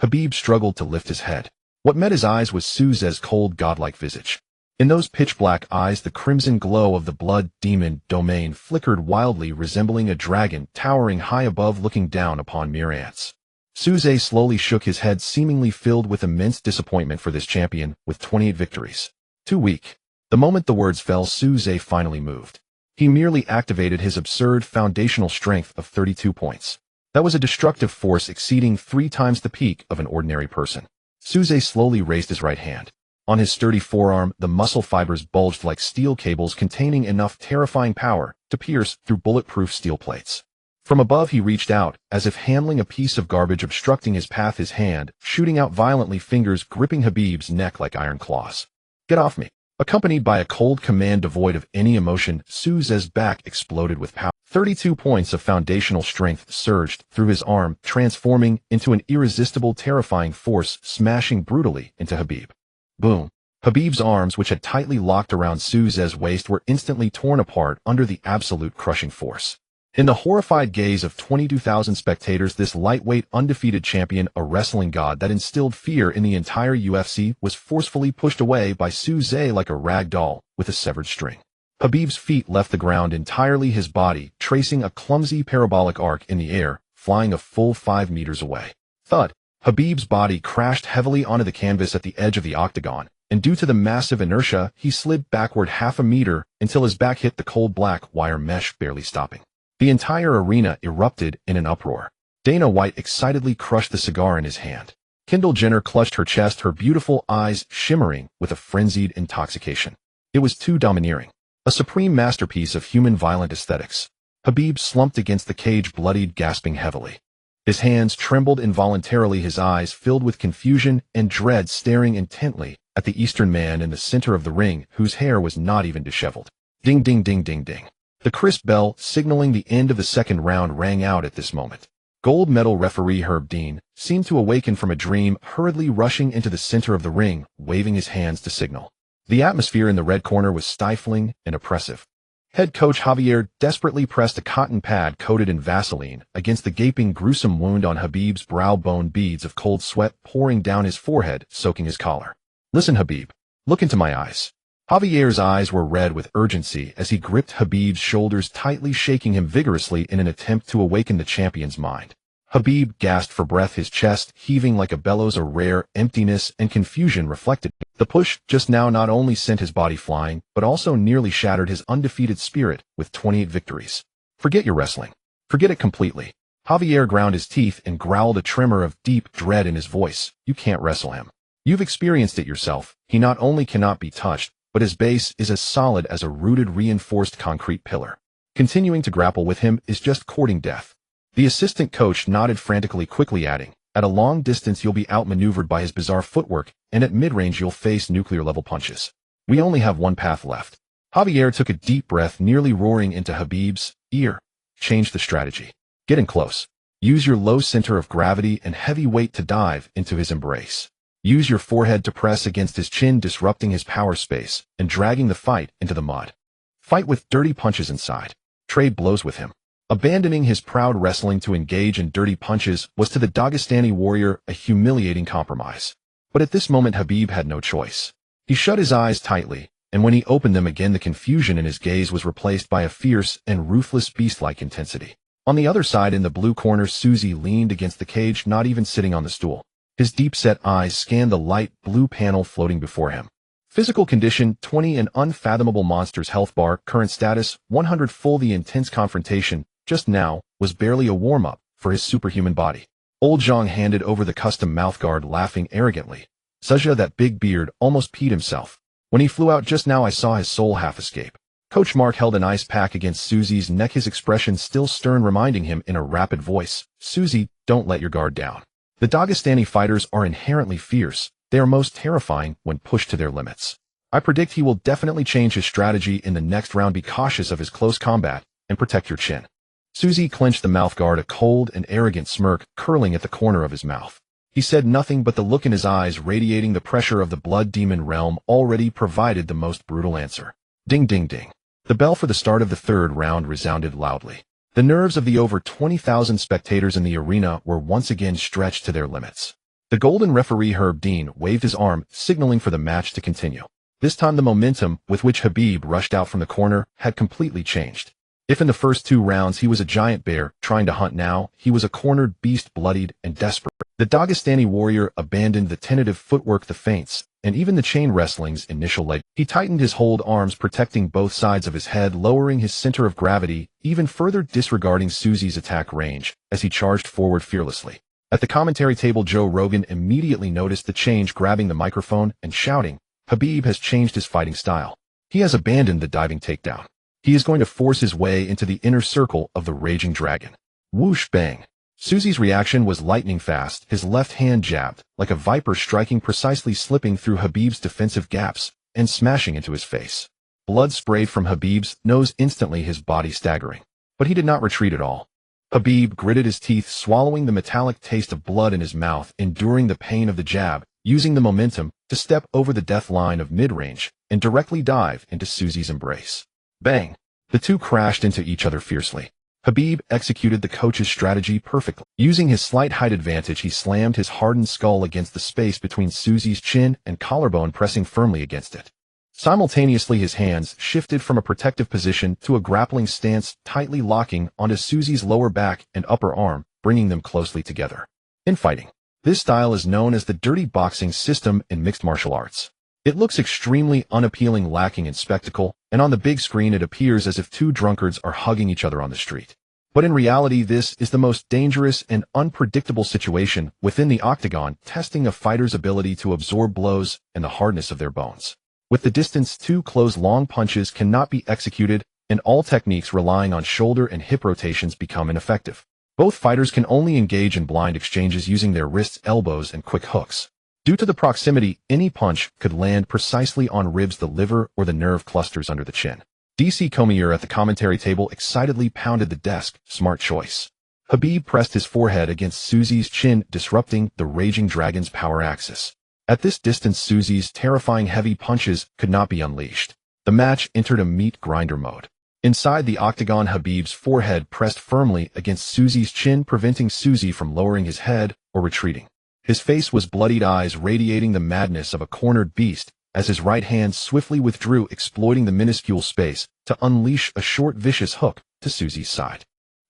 Khabib struggled to lift his head. What met his eyes was Su Zhe's cold, godlike visage. In those pitch-black eyes, the crimson glow of the blood demon domain flickered wildly, resembling a dragon towering high above, looking down upon mere ants. Su Zhe slowly shook his head, seemingly filled with immense disappointment for this champion with 28 victories. Too weak. The moment the words fell, Suze finally moved. He merely activated his absurd foundational strength of 32 points. That was a destructive force exceeding 3 times the peak of an ordinary person. Suze slowly raised his right hand. On his sturdy forearm, the muscle fibers bulged like steel cables containing enough terrifying power to pierce through bulletproof steel plates. From above he reached out, as if handling a piece of garbage obstructing his path, his hand shooting out violently, fingers gripping Khabib's neck like iron claws. "Get off me!" Accompanied by a cold command devoid of any emotion, Suze's back exploded with power. 32 points of foundational strength surged through his arm, transforming into an irresistible, terrifying force, smashing brutally into Khabib. Boom! Khabib's arms, which had tightly locked around Suze's waist, were instantly torn apart under the absolute crushing force. In the horrified gaze of 22,000 spectators, this lightweight, undefeated champion, a wrestling god that instilled fear in the entire UFC, was forcefully pushed away by Suze like a rag doll with a severed string. Khabib's feet left the ground entirely, his body tracing a clumsy parabolic arc in the air, flying a full 5 meters away. Thud! Khabib's body crashed heavily onto the canvas at the edge of the octagon, and due to the massive inertia, he slid backward half a meter until his back hit the cold black wire mesh, barely stopping. The entire arena erupted in an uproar. Dana White excitedly crushed the cigar in his hand. Kendall Jenner clutched her chest, her beautiful eyes shimmering with a frenzied intoxication. It was too domineering. A supreme masterpiece of human violent aesthetics. Khabib slumped against the cage, bloodied, gasping heavily. His hands trembled involuntarily, his eyes filled with confusion and dread, staring intently at the Eastern man in the center of the ring, whose hair was not even disheveled. Ding, ding, ding, ding, ding. The crisp bell signaling the end of the second round rang out at this moment. Gold medal referee Herb Dean seemed to awaken from a dream, hurriedly rushing into the center of the ring, waving his hands to signal. The atmosphere in the red corner was stifling and oppressive. Head coach Javier desperately pressed a cotton pad coated in Vaseline against the gaping, gruesome wound on Khabib's brow bone, beads of cold sweat pouring down his forehead, soaking his collar. "Listen, Khabib. Look into my eyes." Javier's eyes were red with urgency as he gripped Khabib's shoulders tightly, shaking him vigorously in an attempt to awaken the champion's mind. Khabib gasped for breath, his chest heaving like a bellows, a rare emptiness and confusion reflected. The push just now not only sent his body flying, but also nearly shattered his undefeated spirit with 28 victories. "Forget your wrestling. Forget it completely." Javier ground his teeth and growled, a tremor of deep dread in his voice. "You can't wrestle him. You've experienced it yourself. He not only cannot be touched, but his base is as solid as a rooted, reinforced concrete pillar. Continuing to grapple with him is just courting death." The assistant coach nodded frantically, quickly adding, "At a long distance you'll be outmaneuvered by his bizarre footwork, and at mid-range you'll face nuclear-level punches. We only have one path left." Javier took a deep breath, nearly roaring into Khabib's ear. "Change the strategy. Get in close. Use your low center of gravity and heavy weight to dive into his embrace. Use your forehead to press against his chin, disrupting his power space and dragging the fight into the mud. Fight with dirty punches inside. Trade blows with him." Abandoning his proud wrestling to engage in dirty punches was to the Dagestani warrior a humiliating compromise. But at this moment Khabib had no choice. He shut his eyes tightly, and when he opened them again, the confusion in his gaze was replaced by a fierce and ruthless beast-like intensity. On the other side, in the blue corner, Suze leaned against the cage, not even sitting on the stool. His deep-set eyes scanned the light blue panel floating before him. Physical condition 20, an unfathomable monster's health bar, current status 100 full. The intense confrontation just now was barely a warm-up for his superhuman body. Old Zhang handed over the custom mouthguard, laughing arrogantly. "Suja, that big beard almost peed himself. When he flew out just now I saw his soul half escape." Coach Mark held an ice pack against Susie's neck, his expression still stern, reminding him in a rapid voice, "Susie, don't let your guard down. The Dagestani fighters are inherently fierce. They are most terrifying when pushed to their limits. I predict he will definitely change his strategy in the next round. Be cautious of his close combat and protect your chin." Susie clenched the mouthguard, a cold and arrogant smirk curling at the corner of his mouth. He said nothing, but the look in his eyes, radiating the pressure of the blood demon realm, already provided the most brutal answer. Ding, ding, ding. The bell for the start of the third round resounded loudly. The nerves of the over 20,000 spectators in the arena were once again stretched to their limits. The golden referee Herb Dean waved his arm, signaling for the match to continue. This time the momentum with which Khabib rushed out from the corner had completely changed. If in the first 2 rounds he was a giant bear trying to hunt, now he was a cornered beast, bloodied and desperate. The Dagestani warrior abandoned the tentative footwork, the feints, and even the chain wrestling's initial leg. He tightened his hold, arms protecting both sides of his head, lowering his center of gravity, even further disregarding Susie's attack range, as he charged forward fearlessly. At the commentary table, Joe Rogan immediately noticed the change, grabbing the microphone and shouting, "Khabib has changed his fighting style. He has abandoned the diving takedown. He is going to force his way into the inner circle of the raging dragon." Whoosh, bang. Susie's reaction was lightning fast, his left hand jabbed, like a viper, striking precisely, slipping through Khabib's defensive gaps and smashing into his face. Blood sprayed from Khabib's nose instantly, his body staggering. But he did not retreat at all. Khabib gritted his teeth, swallowing the metallic taste of blood in his mouth, enduring the pain of the jab, using the momentum to step over the death line of mid-range and directly dive into Susie's embrace. Bang! The two crashed into each other fiercely. Khabib executed the coach's strategy perfectly. Using his slight height advantage, he slammed his hardened skull against the space between Susie's chin and collarbone, pressing firmly against it. Simultaneously, his hands shifted from a protective position to a grappling stance, tightly locking onto Susie's lower back and upper arm, bringing them closely together. In fighting, this style is known as the dirty boxing system in mixed martial arts. It looks extremely unappealing, lacking in spectacle, and on the big screen it appears as if two drunkards are hugging each other on the street. But in reality, this is the most dangerous and unpredictable situation within the octagon, testing a fighter's ability to absorb blows and the hardness of their bones. With the distance too close, long punches cannot be executed, and all techniques relying on shoulder and hip rotations become ineffective. Both fighters can only engage in blind exchanges using their wrists, elbows, and quick hooks. Due to the proximity, any punch could land precisely on ribs, the liver, or the nerve clusters under the chin. DC Comier at the commentary table excitedly pounded the desk. Smart choice. Khabib pressed his forehead against Susie's chin, disrupting the raging dragon's power axis. At this distance, Susie's terrifying heavy punches could not be unleashed. The match entered a meat grinder mode. Inside the octagon, Khabib's forehead pressed firmly against Susie's chin, preventing Susie from lowering his head or retreating. His face was bloodied, eyes radiating the madness of a cornered beast, as his right hand swiftly withdrew, exploiting the minuscule space to unleash a short, vicious hook to Susie's side.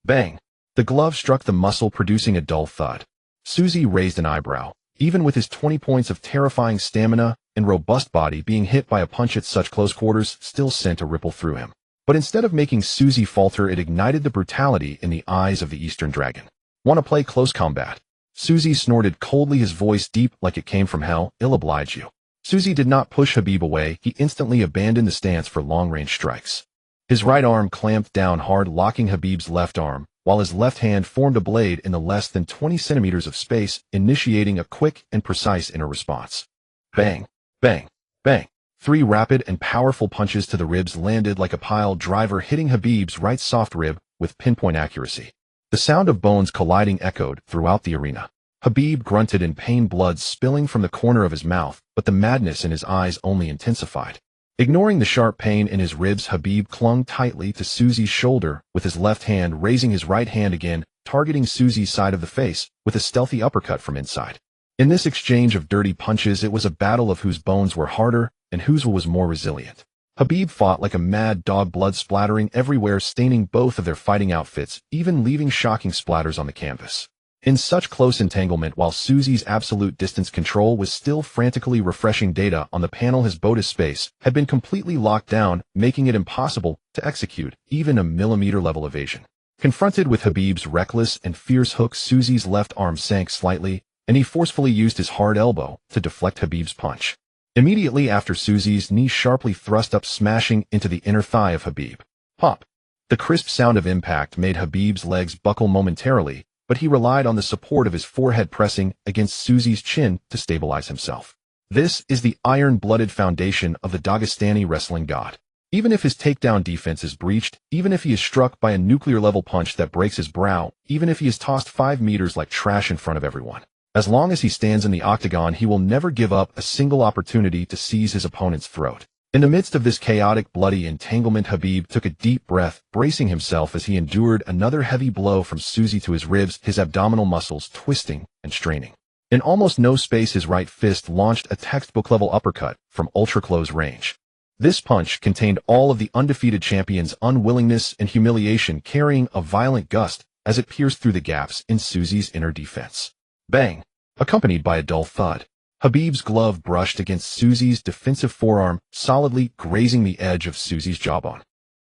Bang! The glove struck the muscle, producing a dull thud. Susie raised an eyebrow. Even with his 20 points of terrifying stamina and robust body, being hit by a punch at such close quarters still sent a ripple through him. But instead of making Susie falter, it ignited the brutality in the eyes of the Eastern Dragon. "Want to play close combat?" Susie snorted coldly, his voice deep like it came from hell. "I'll oblige you." Susie did not push Khabib away. He instantly abandoned the stance for long-range strikes. His right arm clamped down hard, locking Khabib's left arm, while his left hand formed a blade in the less than 20 centimeters of space, initiating a quick and precise inner response. Bang! Bang! Bang! 3 rapid and powerful punches to the ribs landed like a pile driver, hitting Khabib's right soft rib with pinpoint accuracy. The sound of bones colliding echoed throughout the arena. Khabib grunted in pain, blood spilling from the corner of his mouth, but the madness in his eyes only intensified. Ignoring the sharp pain in his ribs, Khabib clung tightly to Susie's shoulder with his left hand, raising his right hand again, targeting Susie's side of the face with a stealthy uppercut from inside. In this exchange of dirty punches, it was a battle of whose bones were harder and whose was more resilient. Khabib fought like a mad dog, blood splattering everywhere, staining both of their fighting outfits, even leaving shocking splatters on the canvas. In such close entanglement, while Susie's absolute distance control was still frantically refreshing data on the panel, his Bodas space had been completely locked down, making it impossible to execute even a millimeter-level evasion. Confronted with Khabib's reckless and fierce hook, Susie's left arm sank slightly, and he forcefully used his hard elbow to deflect Khabib's punch. Immediately after, Susie's knee sharply thrust up, smashing into the inner thigh of Khabib. Pop! The crisp sound of impact made Khabib's legs buckle momentarily, but he relied on the support of his forehead pressing against Susie's chin to stabilize himself. This is the iron-blooded foundation of the Dagestani wrestling god. Even if his takedown defense is breached, even if he is struck by a nuclear-level punch that breaks his brow, even if he is tossed 5 meters like trash in front of everyone, as long as he stands in the octagon, he will never give up a single opportunity to seize his opponent's throat. In the midst of this chaotic, bloody entanglement, Khabib took a deep breath, bracing himself as he endured another heavy blow from Susie to his ribs, his abdominal muscles twisting and straining. In almost no space, his right fist launched a textbook-level uppercut from ultra-close range. This punch contained all of the undefeated champion's unwillingness and humiliation, carrying a violent gust as it pierced through the gaps in Susie's inner defense. Bang! Accompanied by a dull thud. Khabib's glove brushed against Susie's defensive forearm, solidly grazing the edge of Susie's jawbone.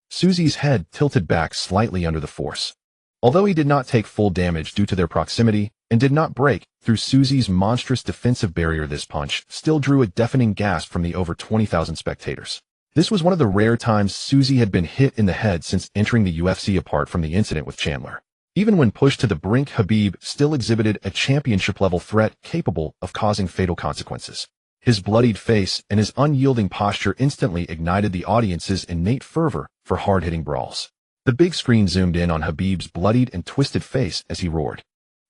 Susie's head tilted back slightly under the force. Although he did not take full damage due to their proximity and did not break through Susie's monstrous defensive barrier, this punch still drew a deafening gasp from the over 20,000 spectators. This was one of the rare times Susie had been hit in the head since entering the UFC, apart from the incident with Chandler. Even when pushed to the brink, Khabib still exhibited a championship-level threat capable of causing fatal consequences. His bloodied face and his unyielding posture instantly ignited the audience's innate fervor for hard-hitting brawls. The big screen zoomed in on Khabib's bloodied and twisted face as he roared.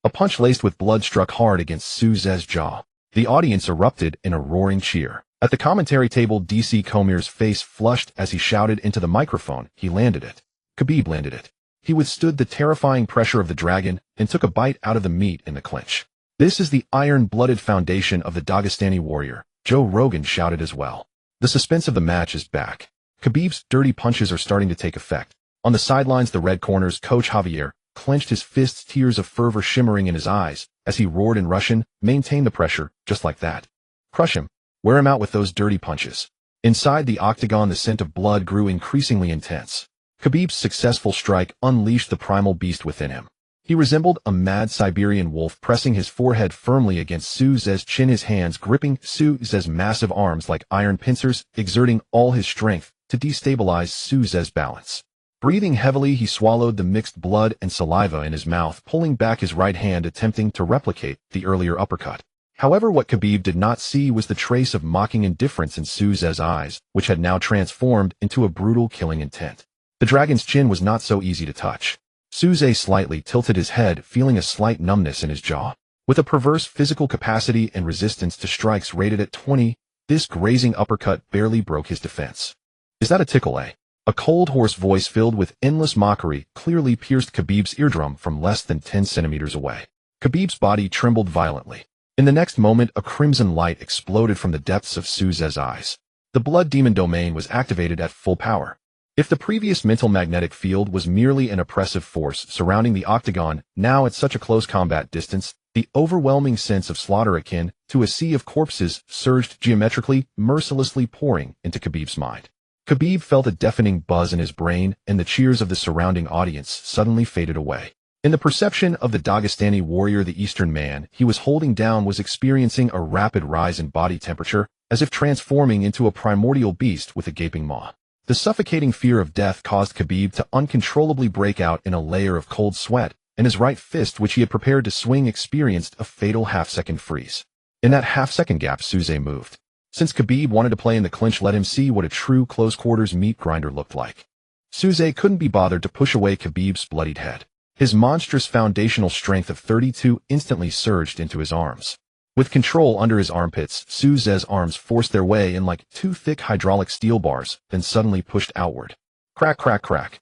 A punch laced with blood struck hard against Susie's jaw. The audience erupted in a roaring cheer. At the commentary table, DC Comir's face flushed as he shouted into the microphone. He landed it. Khabib landed it. He withstood the terrifying pressure of the dragon and took a bite out of the meat in the clinch. This is the iron-blooded foundation of the Dagestani warrior, Joe Rogan shouted as well. The suspense of the match is back. Khabib's dirty punches are starting to take effect. On the sidelines, the Red Corner's coach Javier clenched his fists, tears of fervor shimmering in his eyes, as he roared in Russian, "Maintain the pressure, just like that. Crush him. Wear him out with those dirty punches." Inside the octagon, the scent of blood grew increasingly intense. Khabib's successful strike unleashed the primal beast within him. He resembled a mad Siberian wolf, pressing his forehead firmly against Susie's chin, his hands gripping Susie's massive arms like iron pincers, exerting all his strength to destabilize Susie's balance. Breathing heavily, he swallowed the mixed blood and saliva in his mouth, pulling back his right hand, attempting to replicate the earlier uppercut. However, what Khabib did not see was the trace of mocking indifference in Susie's eyes, which had now transformed into a brutal killing intent. The dragon's chin was not so easy to touch. Susie slightly tilted his head, feeling a slight numbness in his jaw. With a perverse physical capacity and resistance to strikes rated at 20, this grazing uppercut barely broke his defense. "Is that a tickle, eh?" A cold, hoarse voice filled with endless mockery clearly pierced Khabib's eardrum from less than 10 centimeters away. Khabib's body trembled violently. In the next moment, a crimson light exploded from the depths of Susie's eyes. The blood demon domain was activated at full power. If the previous mental magnetic field was merely an oppressive force surrounding the octagon, now at such a close combat distance, the overwhelming sense of slaughter akin to a sea of corpses surged geometrically, mercilessly pouring into Khabib's mind. Khabib felt a deafening buzz in his brain, and the cheers of the surrounding audience suddenly faded away. In the perception of the Dagestani warrior, the Eastern man he was holding down was experiencing a rapid rise in body temperature, as if transforming into a primordial beast with a gaping maw. The suffocating fear of death caused Khabib to uncontrollably break out in a layer of cold sweat, and his right fist, which he had prepared to swing, experienced a fatal half-second freeze. In that half-second gap, Susie moved. Since Khabib wanted to play in the clinch, let him see what a true close-quarters meat grinder looked like. Susie couldn't be bothered to push away Khabib's bloodied head. His monstrous foundational strength of 32 instantly surged into his arms. With control under his armpits, Susie's arms forced their way in like two thick hydraulic steel bars, then suddenly pushed outward. Crack, crack, crack.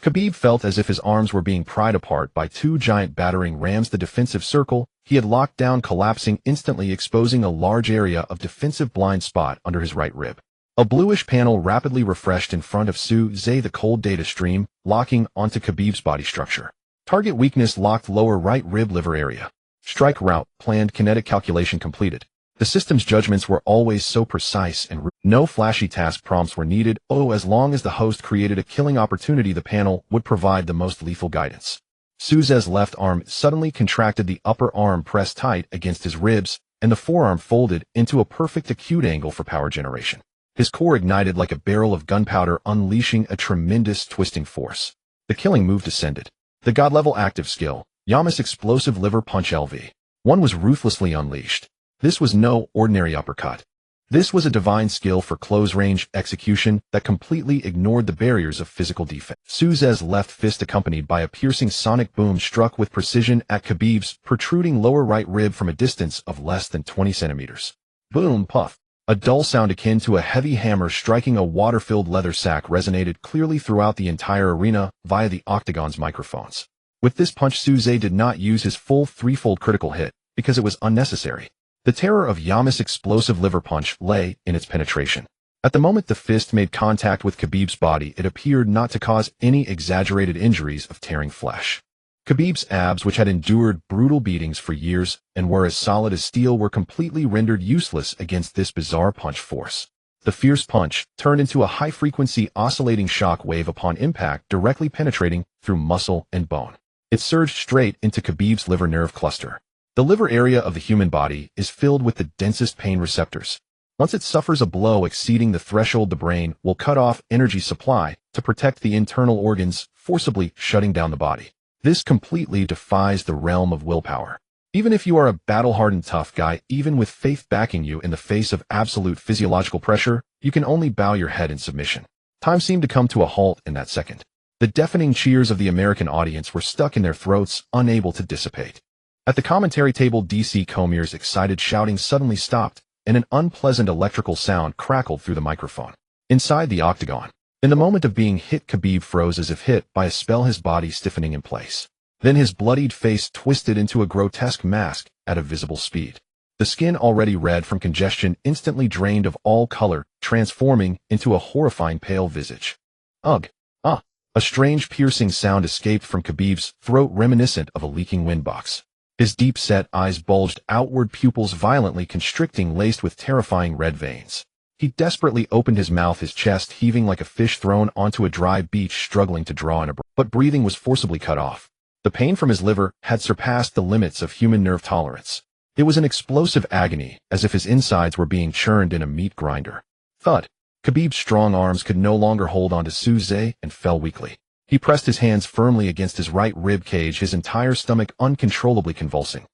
Khabib felt as if his arms were being pried apart by two giant battering rams. The defensive circle he had locked down collapsing instantly, exposing a large area of defensive blind spot under his right rib. A bluish panel rapidly refreshed in front of Susie, the cold data stream locking onto Khabib's body structure. Target weakness locked, lower right rib liver area. Strike route planned, kinetic calculation completed. The system's judgments were always so precise and no flashy task prompts were needed. As long as the host created a killing opportunity, the panel would provide the most lethal guidance. Susie's left arm suddenly contracted, the upper arm pressed tight against his ribs, and the forearm folded into a perfect acute angle for power generation. His core ignited like a barrel of gunpowder, unleashing a tremendous twisting force. The killing move descended. The god-level active skill, Yamas Explosive Liver Punch LV1, was ruthlessly unleashed. This was no ordinary uppercut. This was a divine skill for close-range execution that completely ignored the barriers of physical defense. Susie's left fist, accompanied by a piercing sonic boom, struck with precision at Khabib's protruding lower right rib from a distance of less than 20 centimeters. Boom, puff. A dull sound akin to a heavy hammer striking a water-filled leather sack resonated clearly throughout the entire arena via the octagon's microphones. With this punch, Susie did not use his full threefold critical hit because it was unnecessary. The terror of Yamas' explosive liver punch lay in its penetration. At the moment the fist made contact with Khabib's body, it appeared not to cause any exaggerated injuries of tearing flesh. Khabib's abs, which had endured brutal beatings for years and were as solid as steel, were completely rendered useless against this bizarre punch force. The fierce punch turned into a high-frequency oscillating shock wave upon impact, directly penetrating through muscle and bone. It surged straight into Khabib's liver nerve cluster. The liver area of the human body is filled with the densest pain receptors. Once it suffers a blow exceeding the threshold, the brain will cut off energy supply to protect the internal organs, forcibly shutting down the body. This completely defies the realm of willpower. Even if you are a battle-hardened tough guy, even with faith backing you in the face of absolute physiological pressure, you can only bow your head in submission. Time seemed to come to a halt in that second. The deafening cheers of the American audience were stuck in their throats, unable to dissipate. At the commentary table, DC Comier's excited shouting suddenly stopped, and an unpleasant electrical sound crackled through the microphone. Inside the octagon, in the moment of being hit, Khabib froze as if hit by a spell, his body stiffening in place. Then his bloodied face twisted into a grotesque mask at a visible speed. The skin, already red from congestion, instantly drained of all color, transforming into a horrifying pale visage. Ugh! Ah! A strange piercing sound escaped from Khabib's throat, reminiscent of a leaking windbox. His deep-set eyes bulged outward, pupils violently constricting, laced with terrifying red veins. He desperately opened his mouth, his chest heaving like a fish thrown onto a dry beach, struggling to draw in a breath, but breathing was forcibly cut off. The pain from his liver had surpassed the limits of human nerve tolerance. It was an explosive agony, as if his insides were being churned in a meat grinder. Thud! Khabib's strong arms could no longer hold on to Suze and fell weakly. He pressed his hands firmly against his right rib cage, his entire stomach uncontrollably convulsing.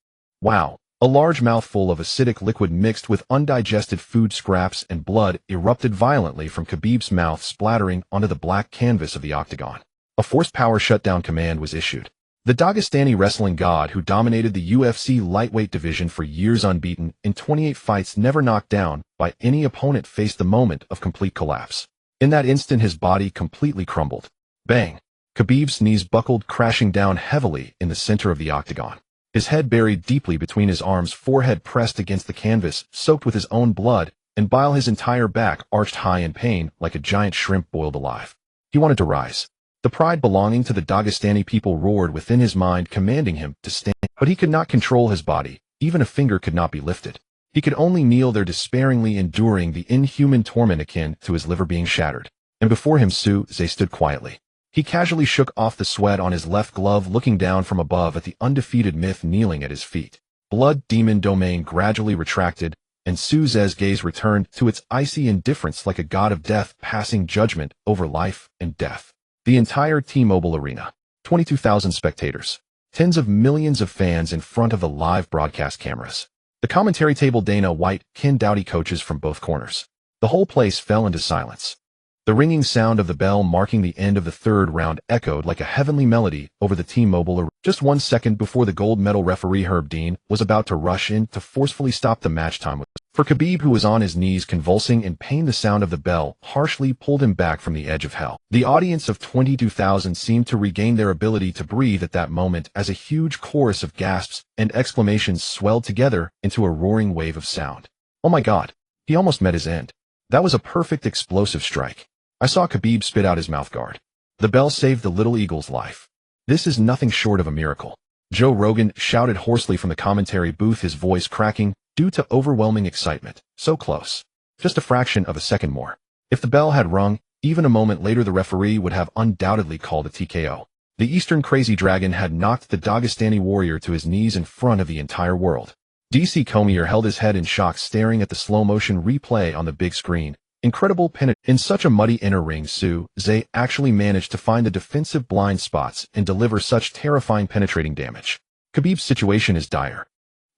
Wow! A large mouthful of acidic liquid mixed with undigested food scraps and blood erupted violently from Khabib's mouth, splattering onto the black canvas of the octagon. A forced power shutdown command was issued. The Dagestani wrestling god, who dominated the UFC lightweight division for years, unbeaten in 28 fights, never knocked down by any opponent, faced the moment of complete collapse. In that instant, his body completely crumbled. Bang! Khabib's knees buckled, crashing down heavily in the center of the octagon. His head buried deeply between his arms, forehead pressed against the canvas, soaked with his own blood and bile, his entire back arched high in pain like a giant shrimp boiled alive. He wanted to rise. The pride belonging to the Dagestani people roared within his mind, commanding him to stand, but he could not control his body. Even a finger could not be lifted. He could only kneel there, despairingly enduring the inhuman torment akin to his liver being shattered. And before him, Suze stood quietly. He casually shook off the sweat on his left glove, looking down from above at the undefeated myth kneeling at his feet. Blood demon domain gradually retracted, and Suze's gaze returned to its icy indifference, like a god of death passing judgment over life and death. The entire T-Mobile arena, 22,000 spectators, tens of millions of fans in front of the live broadcast cameras. The commentary table, Dana White, Ken Doughty, coaches from both corners. The whole place fell into silence. The ringing sound of the bell marking the end of the third round echoed like a heavenly melody over the T-Mobile arena. Just 1 second before the gold medal referee Herb Dean was about to rush in to forcefully stop the match time. For Khabib, who was on his knees convulsing in pain, the sound of the bell harshly pulled him back from the edge of hell. The audience of 22,000 seemed to regain their ability to breathe at that moment, as a huge chorus of gasps and exclamations swelled together into a roaring wave of sound. Oh my God! He almost met his end. That was a perfect explosive strike. I saw Khabib spit out his mouthguard. The bell saved the little eagle's life. This is nothing short of a miracle. Joe Rogan shouted hoarsely from the commentary booth, his voice cracking due to overwhelming excitement. So close. Just a fraction of a second more. If the bell had rung, even a moment later, the referee would have undoubtedly called a TKO. The Eastern Crazy Dragon had knocked the Dagestani warrior to his knees in front of the entire world. DC Comier held his head in shock, staring at the slow-motion replay on the big screen. Incredible penetration. In such a muddy inner ring, Suze actually managed to find the defensive blind spots and deliver such terrifying penetrating damage. Khabib's situation is dire.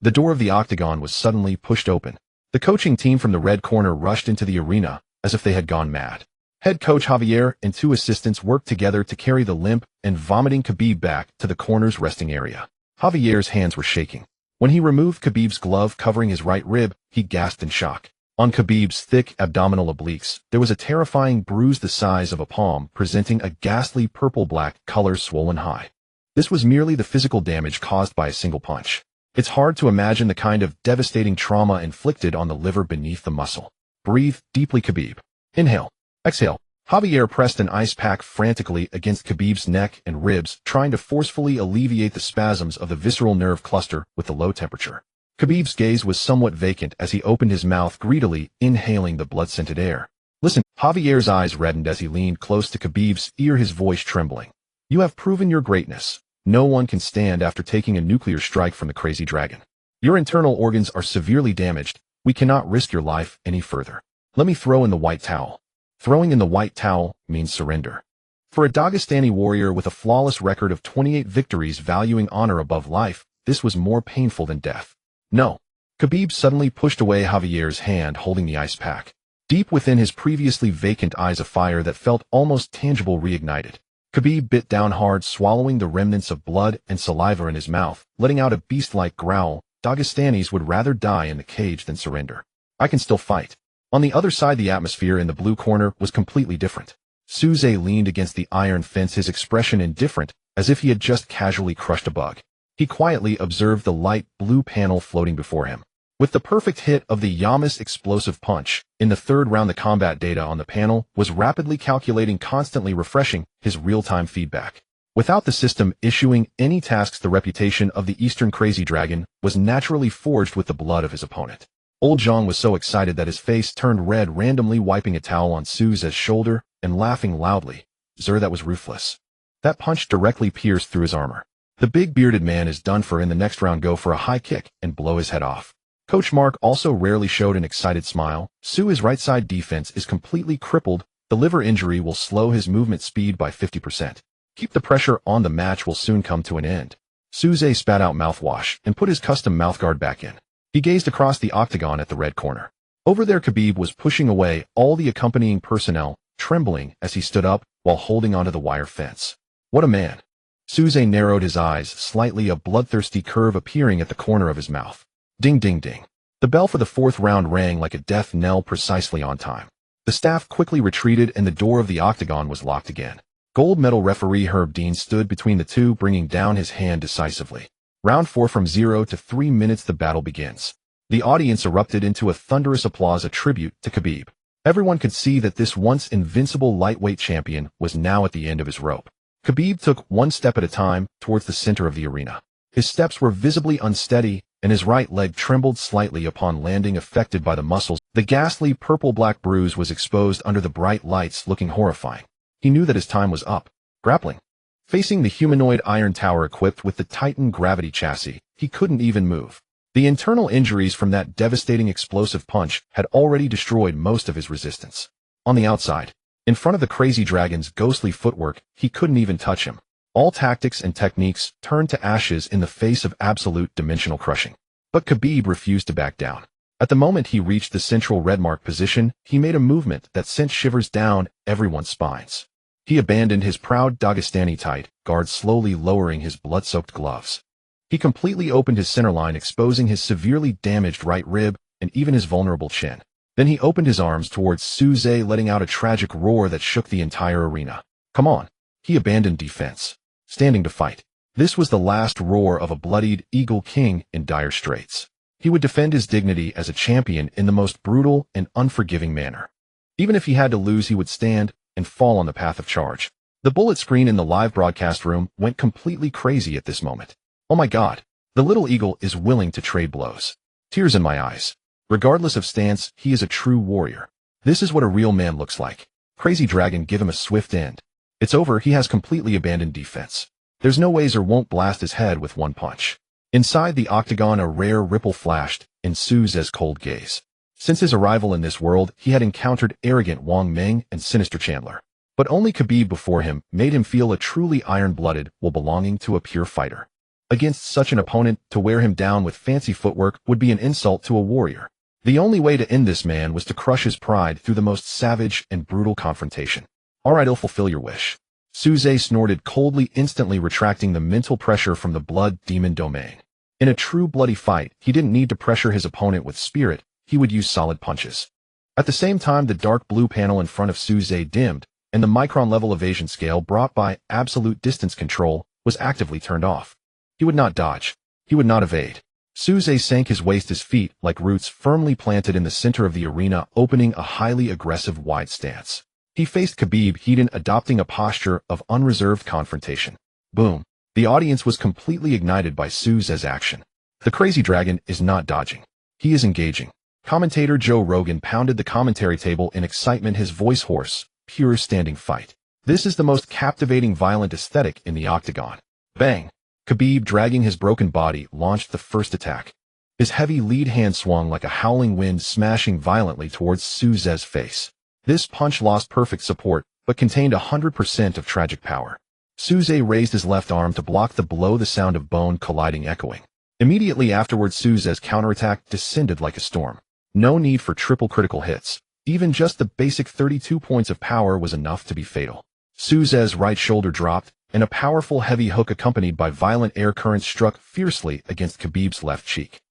The door of the octagon was suddenly pushed open. The coaching team from the red corner rushed into the arena as if they had gone mad. Head coach Javier and 2 assistants worked together to carry the limp and vomiting Khabib back to the corner's resting area. Javier's hands were shaking. When he removed Khabib's glove covering his right rib, he gasped in shock. On Khabib's thick abdominal obliques, there was a terrifying bruise the size of a palm, presenting a ghastly purple-black color, swollen high. This was merely the physical damage caused by a single punch. It's hard to imagine the kind of devastating trauma inflicted on the liver beneath the muscle. Breathe deeply, Khabib. Inhale. Exhale. Javier pressed an ice pack frantically against Khabib's neck and ribs, trying to forcefully alleviate the spasms of the visceral nerve cluster with the low temperature. Khabib's gaze was somewhat vacant as he opened his mouth greedily, inhaling the blood-scented air. Listen, Javier's eyes reddened as he leaned close to Khabib's ear, his voice trembling. You have proven your greatness. No one can stand after taking a nuclear strike from the crazy dragon. Your internal organs are severely damaged. We cannot risk your life any further. Let me throw in the white towel. Throwing in the white towel means surrender. For a Dagestani warrior with a flawless record of 28 victories valuing honor above life, this was more painful than death. No. Khabib suddenly pushed away Javier's hand holding the ice pack. Deep within his previously vacant eyes, a fire that felt almost tangible reignited. Khabib bit down hard, swallowing the remnants of blood and saliva in his mouth, letting out a beast-like growl. Dagestanis would rather die in the cage than surrender. I can still fight. On the other side, the atmosphere in the blue corner was completely different. Suze leaned against the iron fence, his expression indifferent, as if he had just casually crushed a bug. He quietly observed the light blue panel floating before him. With the perfect hit of the Yamas explosive punch, in the third round the combat data on the panel was rapidly calculating, constantly refreshing his real-time feedback. Without the system issuing any tasks, the reputation of the Eastern Crazy Dragon was naturally forged with the blood of his opponent. Old Zhang was so excited that his face turned red, randomly wiping a towel on Suze's shoulder and laughing loudly. That was ruthless. That punch directly pierced through his armor. The big bearded man is done for. In the next round, go for a high kick and blow his head off. Coach Mark also rarely showed an excited smile. Suze's right side defense is completely crippled. The liver injury will slow his movement speed by 50%. Keep the pressure on, the match will soon come to an end. Suze spat out mouthwash and put his custom mouthguard back in. He gazed across the octagon at the red corner. Over there, Khabib was pushing away all the accompanying personnel, trembling as he stood up while holding onto the wire fence. What a man. Suze narrowed his eyes slightly, a bloodthirsty curve appearing at the corner of his mouth. Ding ding ding. The bell for the fourth round rang like a death knell, precisely on time. The staff quickly retreated and the door of the octagon was locked again. Gold medal referee Herb Dean stood between the two, bringing down his hand decisively. Round 4, from 0 to 3 minutes the battle begins. The audience erupted into a thunderous applause, a tribute to Khabib. Everyone could see that this once invincible lightweight champion was now at the end of his rope. Khabib took one step at a time towards the center of the arena. His steps were visibly unsteady, and his right leg trembled slightly upon landing, affected by the muscles. The ghastly purple-black bruise was exposed under the bright lights, looking horrifying. He knew that his time was up. Grappling. Facing the humanoid iron tower equipped with the Titan gravity chassis, he couldn't even move. The internal injuries from that devastating explosive punch had already destroyed most of his resistance. On the outside, in front of the crazy dragon's ghostly footwork, he couldn't even touch him. All tactics and techniques turned to ashes in the face of absolute dimensional crushing. But Khabib refused to back down. At the moment he reached the central red mark position, he made a movement that sent shivers down everyone's spines. He abandoned his proud Dagestani tight guard, slowly lowering his blood-soaked gloves. He completely opened his center line, exposing his severely damaged right rib and even his vulnerable chin. Then he opened his arms towards Suze, letting out a tragic roar that shook the entire arena. Come on. He abandoned defense, standing to fight. This was the last roar of a bloodied Eagle King in dire straits. He would defend his dignity as a champion in the most brutal and unforgiving manner. Even if he had to lose, he would stand and fall on the path of charge. The bullet screen in the live broadcast room went completely crazy at this moment. Oh my God, the little eagle is willing to trade blows. Tears in my eyes. Regardless of stance, he is a true warrior. This is what a real man looks like. Crazy Dragon, give him a swift end. It's over. He has completely abandoned defense. There's no ways or won't blast his head with one punch. Inside the octagon, a rare ripple flashed in Suze's cold gaze. Since his arrival in this world, he had encountered arrogant Wang Meng and sinister Chandler. But only Khabib before him made him feel a truly iron-blooded while belonging to a pure fighter. Against such an opponent, to wear him down with fancy footwork would be an insult to a warrior. The only way to end this man was to crush his pride through the most savage and brutal confrontation. All right, I'll fulfill your wish. Suze snorted coldly, instantly retracting the mental pressure from the blood demon domain. In a true bloody fight, he didn't need to pressure his opponent with spirit. He would use solid punches. At the same time, the dark blue panel in front of Suze dimmed, and the micron-level evasion scale brought by absolute distance control was actively turned off. He would not dodge. He would not evade. Suze sank his waist, his feet like roots firmly planted in the center of the arena, opening a highly aggressive wide stance. He faced Khabib Heaton, adopting a posture of unreserved confrontation. Boom. The audience was completely ignited by Souza's action. The crazy dragon is not dodging. He is engaging. Commentator Joe Rogan pounded the commentary table in excitement, his voice hoarse. Pure standing fight. This is the most captivating violent aesthetic in the octagon. Bang! Khabib, dragging his broken body, launched the first attack. His heavy lead hand swung like a howling wind, smashing violently towards Souza's face. This punch lost perfect support, but contained 100% of tragic power. Souza raised his left arm to block the blow, the sound of bone colliding echoing. Immediately afterwards, Souza's counterattack descended like a storm. No need for triple critical hits. Even just the basic 32 points of power was enough to be fatal. Souza's right shoulder dropped, and a powerful heavy hook accompanied by violent air currents struck fiercely against Khabib's left cheek.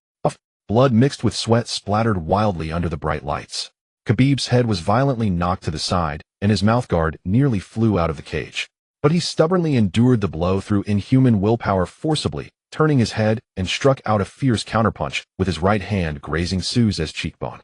Blood mixed with sweat splattered wildly under the bright lights. Khabib's head was violently knocked to the side, and his mouthguard nearly flew out of the cage. But he stubbornly endured the blow through inhuman willpower, forcibly turning his head, and struck out a fierce counterpunch with his right hand, grazing Souza's cheekbone.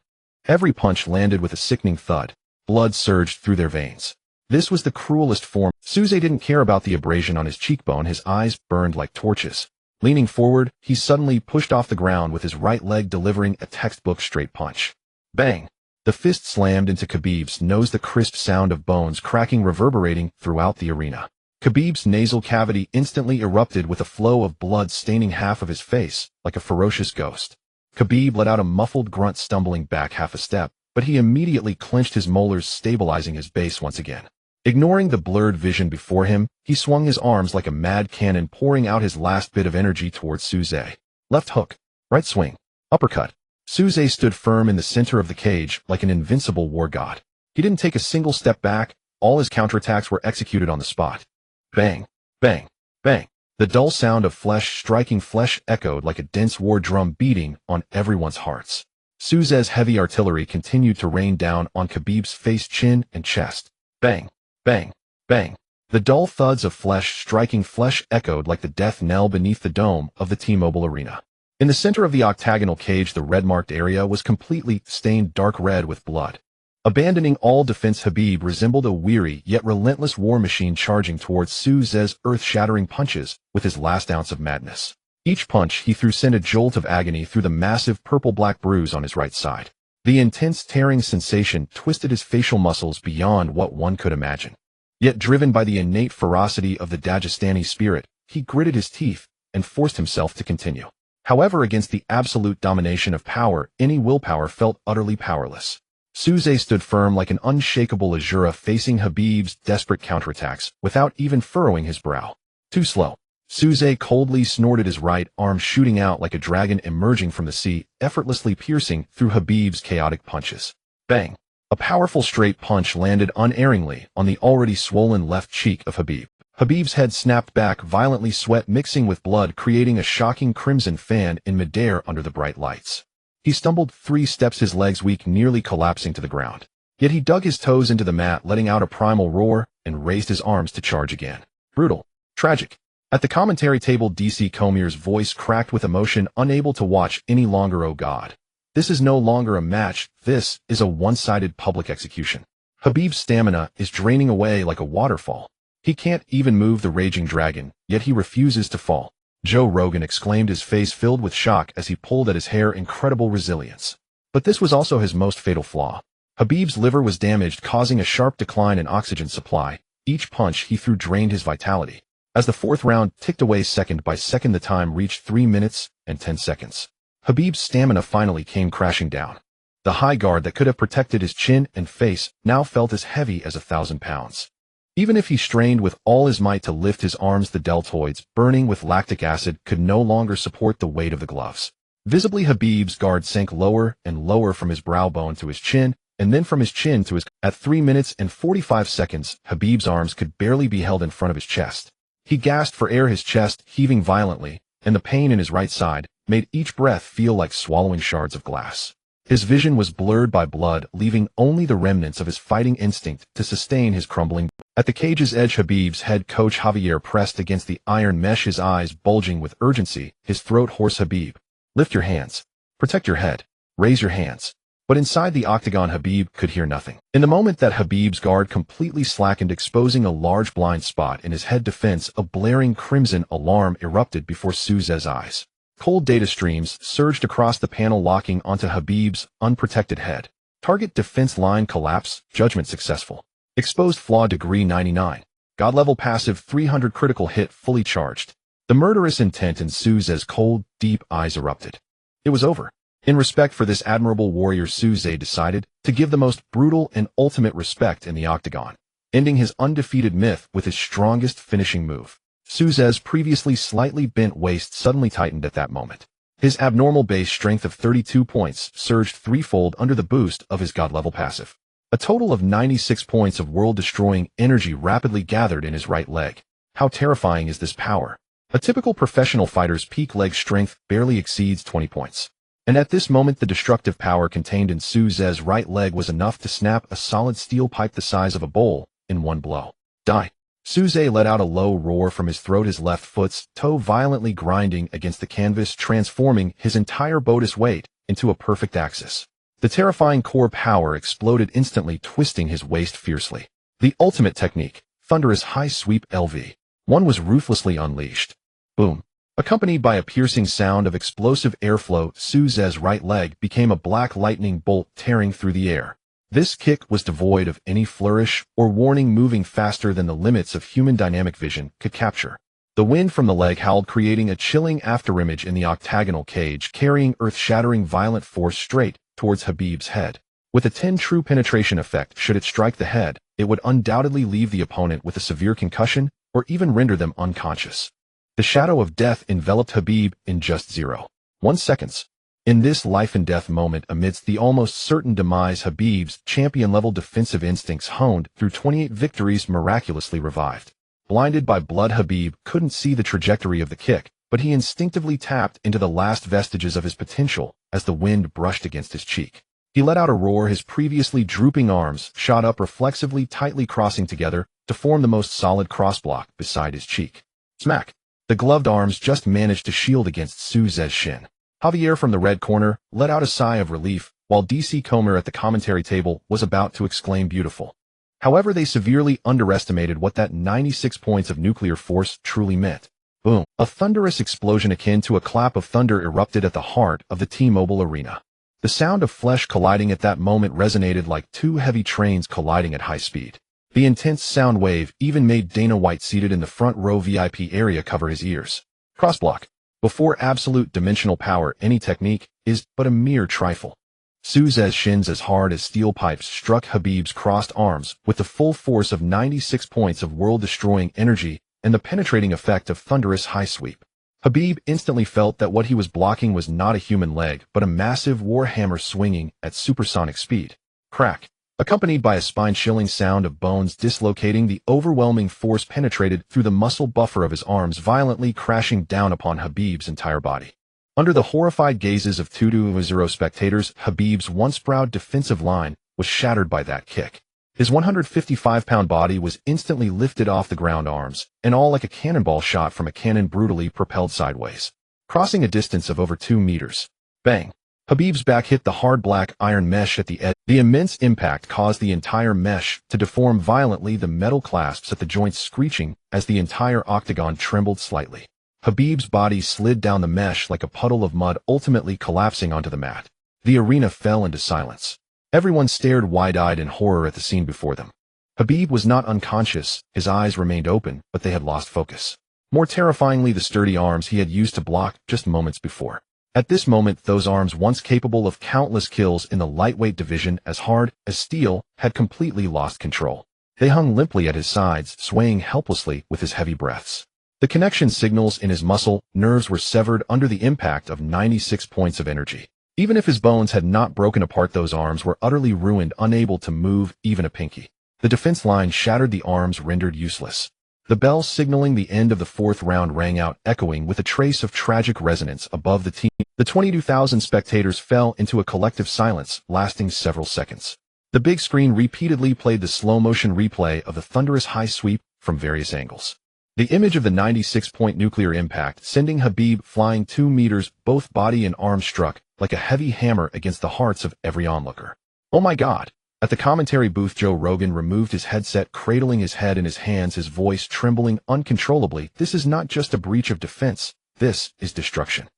Every punch landed with a sickening thud. Blood surged through their veins. This was the cruelest form. Souza didn't care about the abrasion on his cheekbone. His eyes burned like torches. Leaning forward, he suddenly pushed off the ground with his right leg, delivering a textbook straight punch. Bang! The fist slammed into Khabib's nose, the crisp sound of bones cracking reverberating throughout the arena. Khabib's nasal cavity instantly erupted with a flow of blood staining half of his face, like a ferocious ghost. Khabib let out a muffled grunt, stumbling back half a step, but he immediately clenched his molars, stabilizing his base once again. Ignoring the blurred vision before him, he swung his arms like a mad cannon, pouring out his last bit of energy towards Souza. Left hook, right swing, uppercut. Souza stood firm in the center of the cage like an invincible war god. He didn't take a single step back. All his counterattacks were executed on the spot. Bang, bang, bang. The dull sound of flesh striking flesh echoed like a dense war drum, beating on everyone's hearts. Souza's heavy artillery continued to rain down on Khabib's face, chin, and chest. Bang, bang, bang. The dull thuds of flesh striking flesh echoed like the death knell beneath the dome of the T-Mobile Arena. In the center of the octagonal cage, the red-marked area was completely stained dark red with blood. Abandoning all defense, Khabib resembled a weary yet relentless war machine, charging towards Souza's earth-shattering punches with his last ounce of madness. Each punch he threw sent a jolt of agony through the massive purple-black bruise on his right side. The intense tearing sensation twisted his facial muscles beyond what one could imagine. Yet, driven by the innate ferocity of the Dagestani spirit, he gritted his teeth and forced himself to continue. However, against the absolute domination of power, any willpower felt utterly powerless. Souza stood firm like an unshakable Azura, facing Khabib's desperate counterattacks without even furrowing his brow. Too slow. Souza coldly snorted, his right arm shooting out like a dragon emerging from the sea, effortlessly piercing through Khabib's chaotic punches. Bang! A powerful straight punch landed unerringly on the already swollen left cheek of Khabib. Khabib's head snapped back violently, sweat mixing with blood, creating a shocking crimson fan in midair under the bright lights. He stumbled 3 steps, his legs weak, nearly collapsing to the ground. Yet he dug his toes into the mat, letting out a primal roar, and raised his arms to charge again. Brutal. Tragic. At the commentary table, DC Comier's voice cracked with emotion, unable to watch any longer. Oh God. This is no longer a match. This is a one-sided public execution. Khabib's stamina is draining away like a waterfall. He can't even move the raging dragon, yet he refuses to fall. Joe Rogan exclaimed, his face filled with shock as he pulled at his hair. Incredible resilience. But this was also his most fatal flaw. Khabib's liver was damaged, causing a sharp decline in oxygen supply. Each punch he threw drained his vitality. As the 4th round ticked away second by second, the time reached 3 minutes and 10 seconds. Khabib's stamina finally came crashing down. The high guard that could have protected his chin and face now felt as heavy as 1,000 pounds. Even if he strained with all his might to lift his arms, the deltoids, burning with lactic acid, could no longer support the weight of the gloves. Visibly, Khabib's guard sank lower and lower from his brow bone to his chin, and then from his chin to his... At 3 minutes and 45 seconds, Khabib's arms could barely be held in front of his chest. He gasped for air, his chest heaving violently, and the pain in his right side made each breath feel like swallowing shards of glass. His vision was blurred by blood, leaving only the remnants of his fighting instinct to sustain his crumbling. At the cage's edge, Khabib's head coach Javier pressed against the iron mesh, his eyes bulging with urgency, his throat hoarse. Khabib, lift your hands. Protect your head. Raise your hands. But inside the octagon, Khabib could hear nothing. In the moment that Khabib's guard completely slackened, exposing a large blind spot in his head defense, a blaring crimson alarm erupted before Souza's eyes. Cold data streams surged across the panel, locking onto Khabib's unprotected head. Target defense line collapse, judgment successful. Exposed flaw degree 99. God level passive 300 critical hit fully charged. The murderous intent in Souza's cold, deep eyes erupted. It was over. In respect for this admirable warrior, Souza decided to give the most brutal and ultimate respect in the octagon, ending his undefeated myth with his strongest finishing move. Souza's previously slightly bent waist suddenly tightened at that moment. His abnormal base strength of 32 points surged threefold under the boost of his god-level passive. A total of 96 points of world-destroying energy rapidly gathered in his right leg. How terrifying is this power? A typical professional fighter's peak leg strength barely exceeds 20 points. And at this moment, the destructive power contained in Souza's right leg was enough to snap a solid steel pipe the size of a bowl in one blow. Die. Souza let out a low roar from his throat, his left foot's toe violently grinding against the canvas, transforming his entire bodice weight into a perfect axis. The terrifying core power exploded instantly, twisting his waist fiercely. The ultimate technique, thunderous high sweep LV. One was ruthlessly unleashed. Boom. Accompanied by a piercing sound of explosive airflow, Souza's right leg became a black lightning bolt tearing through the air. This kick was devoid of any flourish or warning, moving faster than the limits of human dynamic vision could capture. The wind from the leg howled, creating a chilling afterimage in the octagonal cage, carrying earth-shattering violent force straight towards Khabib's head. With a 10 true penetration effect, should it strike the head, it would undoubtedly leave the opponent with a severe concussion or even render them unconscious. The shadow of death enveloped Khabib in just 0.1 seconds. In this life-and-death moment, amidst the almost certain demise, Khabib's champion-level defensive instincts, honed through 28 victories, miraculously revived. Blinded by blood, Khabib couldn't see the trajectory of the kick, but he instinctively tapped into the last vestiges of his potential as the wind brushed against his cheek. He let out a roar, his previously drooping arms shot up reflexively, tightly crossing together to form the most solid crossblock beside his cheek. Smack! The gloved arms just managed to shield against Souza's shin. Javier from the red corner let out a sigh of relief, while DC Comer at the commentary table was about to exclaim beautiful. However, they severely underestimated what that 96 points of nuclear force truly meant. Boom! A thunderous explosion akin to a clap of thunder erupted at the heart of the T-Mobile Arena. The sound of flesh colliding at that moment resonated like two heavy trains colliding at high speed. The intense sound wave even made Dana White, seated in the front row VIP area, cover his ears. Crossblock. Before absolute dimensional power, any technique is but a mere trifle. Souza's shins, as hard as steel pipes, struck Khabib's crossed arms with the full force of 96 points of world-destroying energy and the penetrating effect of thunderous high sweep. Khabib instantly felt that what he was blocking was not a human leg, but a massive warhammer swinging at supersonic speed. Crack. Accompanied by a spine-chilling sound of bones dislocating, the overwhelming force penetrated through the muscle buffer of his arms, violently crashing down upon Khabib's entire body. Under the horrified gazes of 2-0 spectators, Khabib's once proud defensive line was shattered by that kick. His 155-pound body was instantly lifted off the ground, arms and all like a cannonball shot from a cannon, brutally propelled sideways, crossing a distance of over 2 meters. Bang! Khabib's back hit the hard black iron mesh at the edge. The immense impact caused the entire mesh to deform violently, the metal clasps at the joints screeching as the entire octagon trembled slightly. Khabib's body slid down the mesh like a puddle of mud, ultimately collapsing onto the mat. The arena fell into silence. Everyone stared wide-eyed in horror at the scene before them. Khabib was not unconscious, his eyes remained open, but they had lost focus. More terrifyingly, the sturdy arms he had used to block just moments before. At this moment, those arms, once capable of countless kills in the lightweight division, as hard as steel, had completely lost control. They hung limply at his sides, swaying helplessly with his heavy breaths. The connection signals in his muscle nerves were severed under the impact of 96 points of energy. Even if his bones had not broken apart, those arms were utterly ruined, unable to move even a pinky. The defense line shattered, the arms rendered useless. The bell signaling the end of the fourth round rang out, echoing with a trace of tragic resonance above the team. The 22,000 spectators fell into a collective silence, lasting several seconds. The big screen repeatedly played the slow-motion replay of the thunderous high sweep from various angles. The image of the 96-point nuclear impact, sending Khabib flying 2 meters, both body and arm struck, like a heavy hammer against the hearts of every onlooker. "Oh my God." At the commentary booth, Joe Rogan removed his headset, cradling his head in his hands, his voice trembling uncontrollably. "This is not just a breach of defense. This is destruction."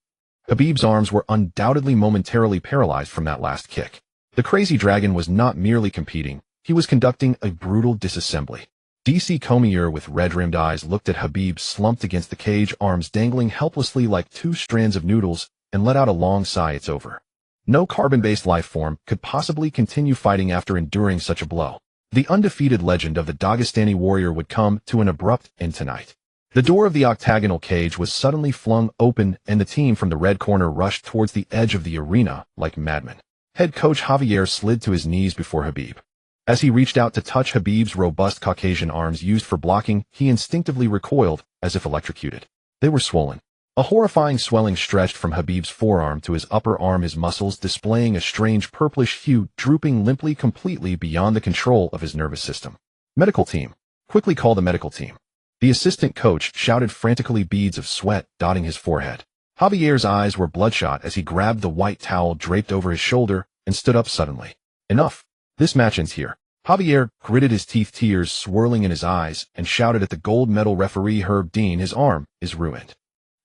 Khabib's arms were undoubtedly momentarily paralyzed from that last kick. The Crazy Dragon was not merely competing, he was conducting a brutal disassembly. DC Comier with red-rimmed eyes looked at Khabib slumped against the cage, arms dangling helplessly like two strands of noodles, and let out a long sigh. "It's over." No carbon-based life form could possibly continue fighting after enduring such a blow. The undefeated legend of the Dagestani warrior would come to an abrupt end tonight. The door of the octagonal cage was suddenly flung open, and the team from the red corner rushed towards the edge of the arena like madmen. Head coach Javier slid to his knees before Khabib. As he reached out to touch Khabib's robust Caucasian arms used for blocking, he instinctively recoiled, as if electrocuted. They were swollen. A horrifying swelling stretched from Khabib's forearm to his upper arm, his muscles displaying a strange purplish hue, drooping limply completely beyond the control of his nervous system. "Medical team. Quickly call the medical team." The assistant coach shouted frantically, beads of sweat dotting his forehead. Javier's eyes were bloodshot as he grabbed the white towel draped over his shoulder and stood up suddenly. "Enough. This match ends here." Javier gritted his teeth, tears swirling in his eyes, and shouted at the gold medal referee Herb Dean, "His arm is ruined.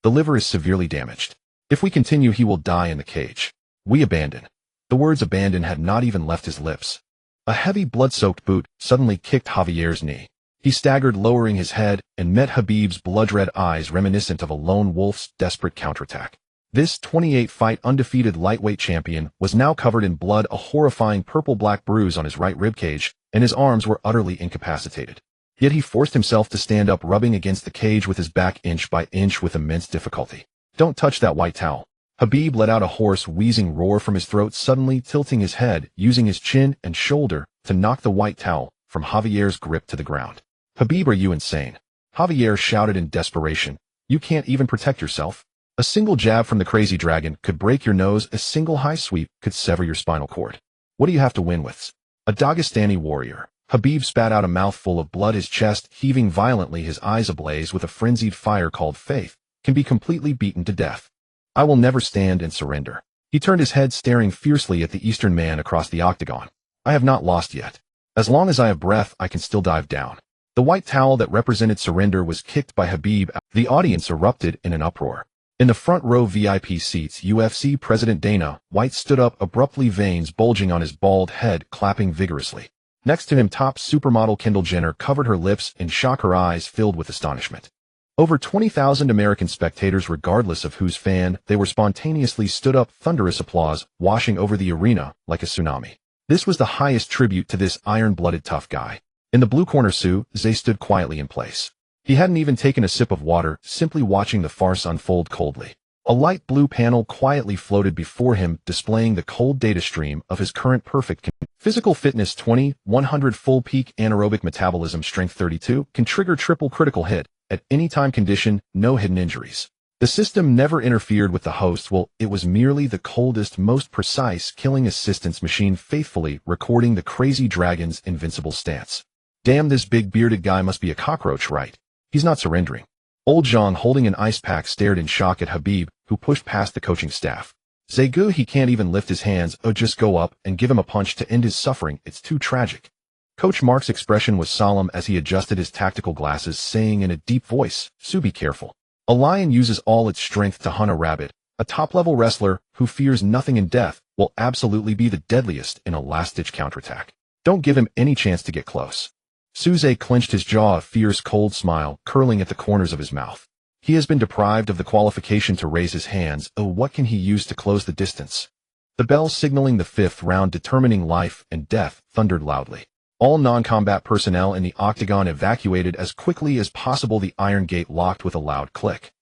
The liver is severely damaged. If we continue, he will die in the cage. We abandon." The words abandon had not even left his lips. A heavy blood-soaked boot suddenly kicked Javier's knee. He staggered, lowering his head, and met Khabib's blood-red eyes reminiscent of a lone wolf's desperate counterattack. This 28-fight undefeated lightweight champion was now covered in blood, a horrifying purple-black bruise on his right ribcage, and his arms were utterly incapacitated. Yet he forced himself to stand up, rubbing against the cage with his back inch by inch with immense difficulty. "Don't touch that white towel." Khabib let out a hoarse, wheezing roar from his throat, suddenly tilting his head, using his chin and shoulder to knock the white towel from Javier's grip to the ground. "Khabib, are you insane?" Javier shouted in desperation. "You can't even protect yourself. A single jab from the Crazy Dragon could break your nose, a single high sweep could sever your spinal cord. What do you have to win with?" "A Dagestani warrior." Khabib spat out a mouthful of blood, his chest heaving violently, his eyes ablaze with a frenzied fire called faith, "can be completely beaten to death. I will never stand and surrender." He turned his head, staring fiercely at the Eastern man across the octagon. "I have not lost yet. As long as I have breath, I can still dive down." The white towel that represented surrender was kicked by Khabib. The audience erupted in an uproar. In the front row VIP seats, UFC President Dana White stood up abruptly, veins bulging on his bald head, clapping vigorously. Next to him, top supermodel Kendall Jenner covered her lips in shock, her eyes filled with astonishment. Over 20,000 American spectators, regardless of whose fan they were, spontaneously stood up, thunderous applause washing over the arena like a tsunami. This was the highest tribute to this iron-blooded tough guy. In the blue corner, Zay stood quietly in place. He hadn't even taken a sip of water, simply watching the farce unfold coldly. A light blue panel quietly floated before him, displaying the cold data stream of his current perfect physical fitness: 20, 100 full peak anaerobic metabolism, strength 32, can trigger triple critical hit at any time, condition, no hidden injuries. The system never interfered with the host. Well, it was merely the coldest, most precise killing assistance machine, faithfully recording the Crazy Dragon's invincible stance. Damn, this big bearded guy must be a cockroach, right? He's not surrendering. Old Zhang, holding an ice pack, stared in shock at Khabib, who pushed past the coaching staff. "Zegu, he can't even lift his hands. Oh, just go up and give him a punch to end his suffering. It's too tragic." Coach Mark's expression was solemn as he adjusted his tactical glasses, saying in a deep voice, "Su, be careful. A lion uses all its strength to hunt a rabbit. A top-level wrestler who fears nothing in death will absolutely be the deadliest in a last-ditch counterattack. Don't give him any chance to get close." Suze clenched his jaw, a fierce, cold smile curling at the corners of his mouth. He has been deprived of the qualification to raise his hands. Oh, what can he use to close the distance? The bell signaling the fifth round, determining life and death, thundered loudly. All non-combat personnel in the octagon evacuated as quickly as possible. The iron gate locked with a loud click.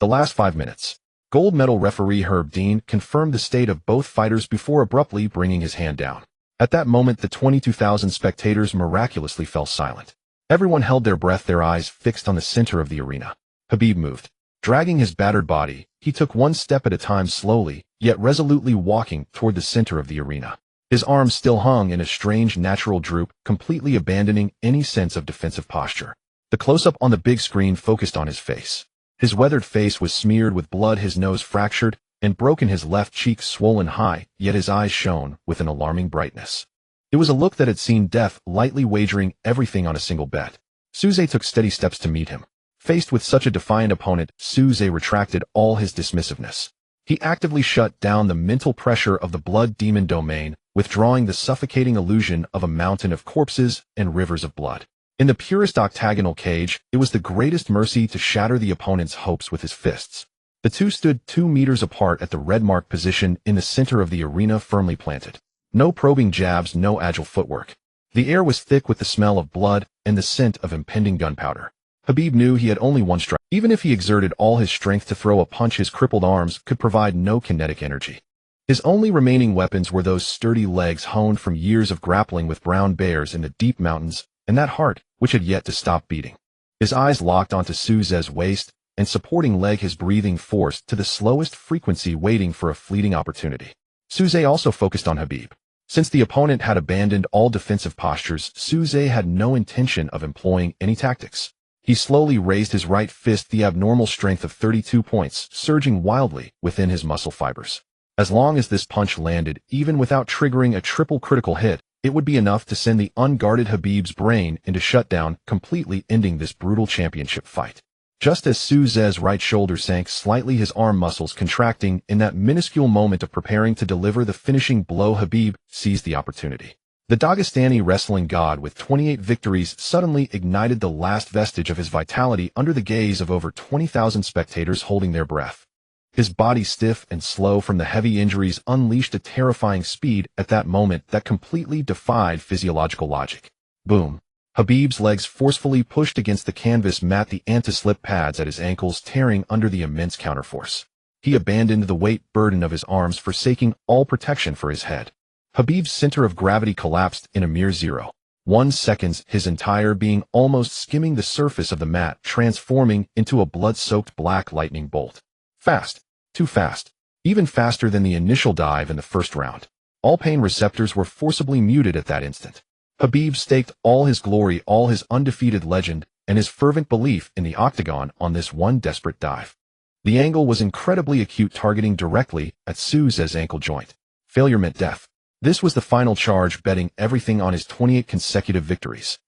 The last 5 minutes. Gold medal referee Herb Dean confirmed the state of both fighters before abruptly bringing his hand down. At that moment, the 22,000 spectators miraculously fell silent. Everyone held their breath, their eyes fixed on the center of the arena. Khabib moved. Dragging his battered body, he took one step at a time, slowly, yet resolutely walking toward the center of the arena. His arms still hung in a strange natural droop, completely abandoning any sense of defensive posture. The close-up on the big screen focused on his face. His weathered face was smeared with blood, his nose fractured, and broken his left cheek swollen high, yet his eyes shone with an alarming brightness. It was a look that had seen death lightly wagering everything on a single bet. Suze took steady steps to meet him. Faced with such a defiant opponent, Suze retracted all his dismissiveness. He actively shut down the mental pressure of the blood demon domain, withdrawing the suffocating illusion of a mountain of corpses and rivers of blood. In the purest octagonal cage, it was the greatest mercy to shatter the opponent's hopes with his fists. The two stood 2 meters apart at the red mark position in the center of the arena, firmly planted. No probing jabs, no agile footwork. The air was thick with the smell of blood and the scent of impending gunpowder. Khabib knew he had only one strike. Even if he exerted all his strength to throw a punch, his crippled arms could provide no kinetic energy. His only remaining weapons were those sturdy legs honed from years of grappling with brown bears in the deep mountains, and that heart, which had yet to stop beating. His eyes locked onto Suze's waist, and supporting leg, his breathing forced to the slowest frequency, waiting for a fleeting opportunity. Suze also focused on Khabib. Since the opponent had abandoned all defensive postures, Suze had no intention of employing any tactics. He slowly raised his right fist, the abnormal strength of 32 points surging wildly within his muscle fibers. As long as this punch landed, even without triggering a triple critical hit, it would be enough to send the unguarded Khabib's brain into shutdown, completely ending this brutal championship fight. Just as Suze's right shoulder sank slightly, his arm muscles contracting in that minuscule moment of preparing to deliver the finishing blow, Khabib seized the opportunity. The Dagestani wrestling god with 28 victories suddenly ignited the last vestige of his vitality under the gaze of over 20,000 spectators holding their breath. His body, stiff and slow from the heavy injuries, unleashed a terrifying speed at that moment that completely defied physiological logic. Boom. Khabib's legs forcefully pushed against the canvas mat, the anti-slip pads at his ankles tearing under the immense counterforce. He abandoned the weight burden of his arms, forsaking all protection for his head. Khabib's center of gravity collapsed in a mere 0.1 seconds, his entire being almost skimming the surface of the mat, transforming into a blood-soaked black lightning bolt. Fast. Too fast. Even faster than the initial dive in the first round. All pain receptors were forcibly muted at that instant. Khabib staked all his glory, all his undefeated legend, and his fervent belief in the octagon on this one desperate dive. The angle was incredibly acute, targeting directly at Suze's ankle joint. Failure meant death. This was the final charge, betting everything on his 28 consecutive victories.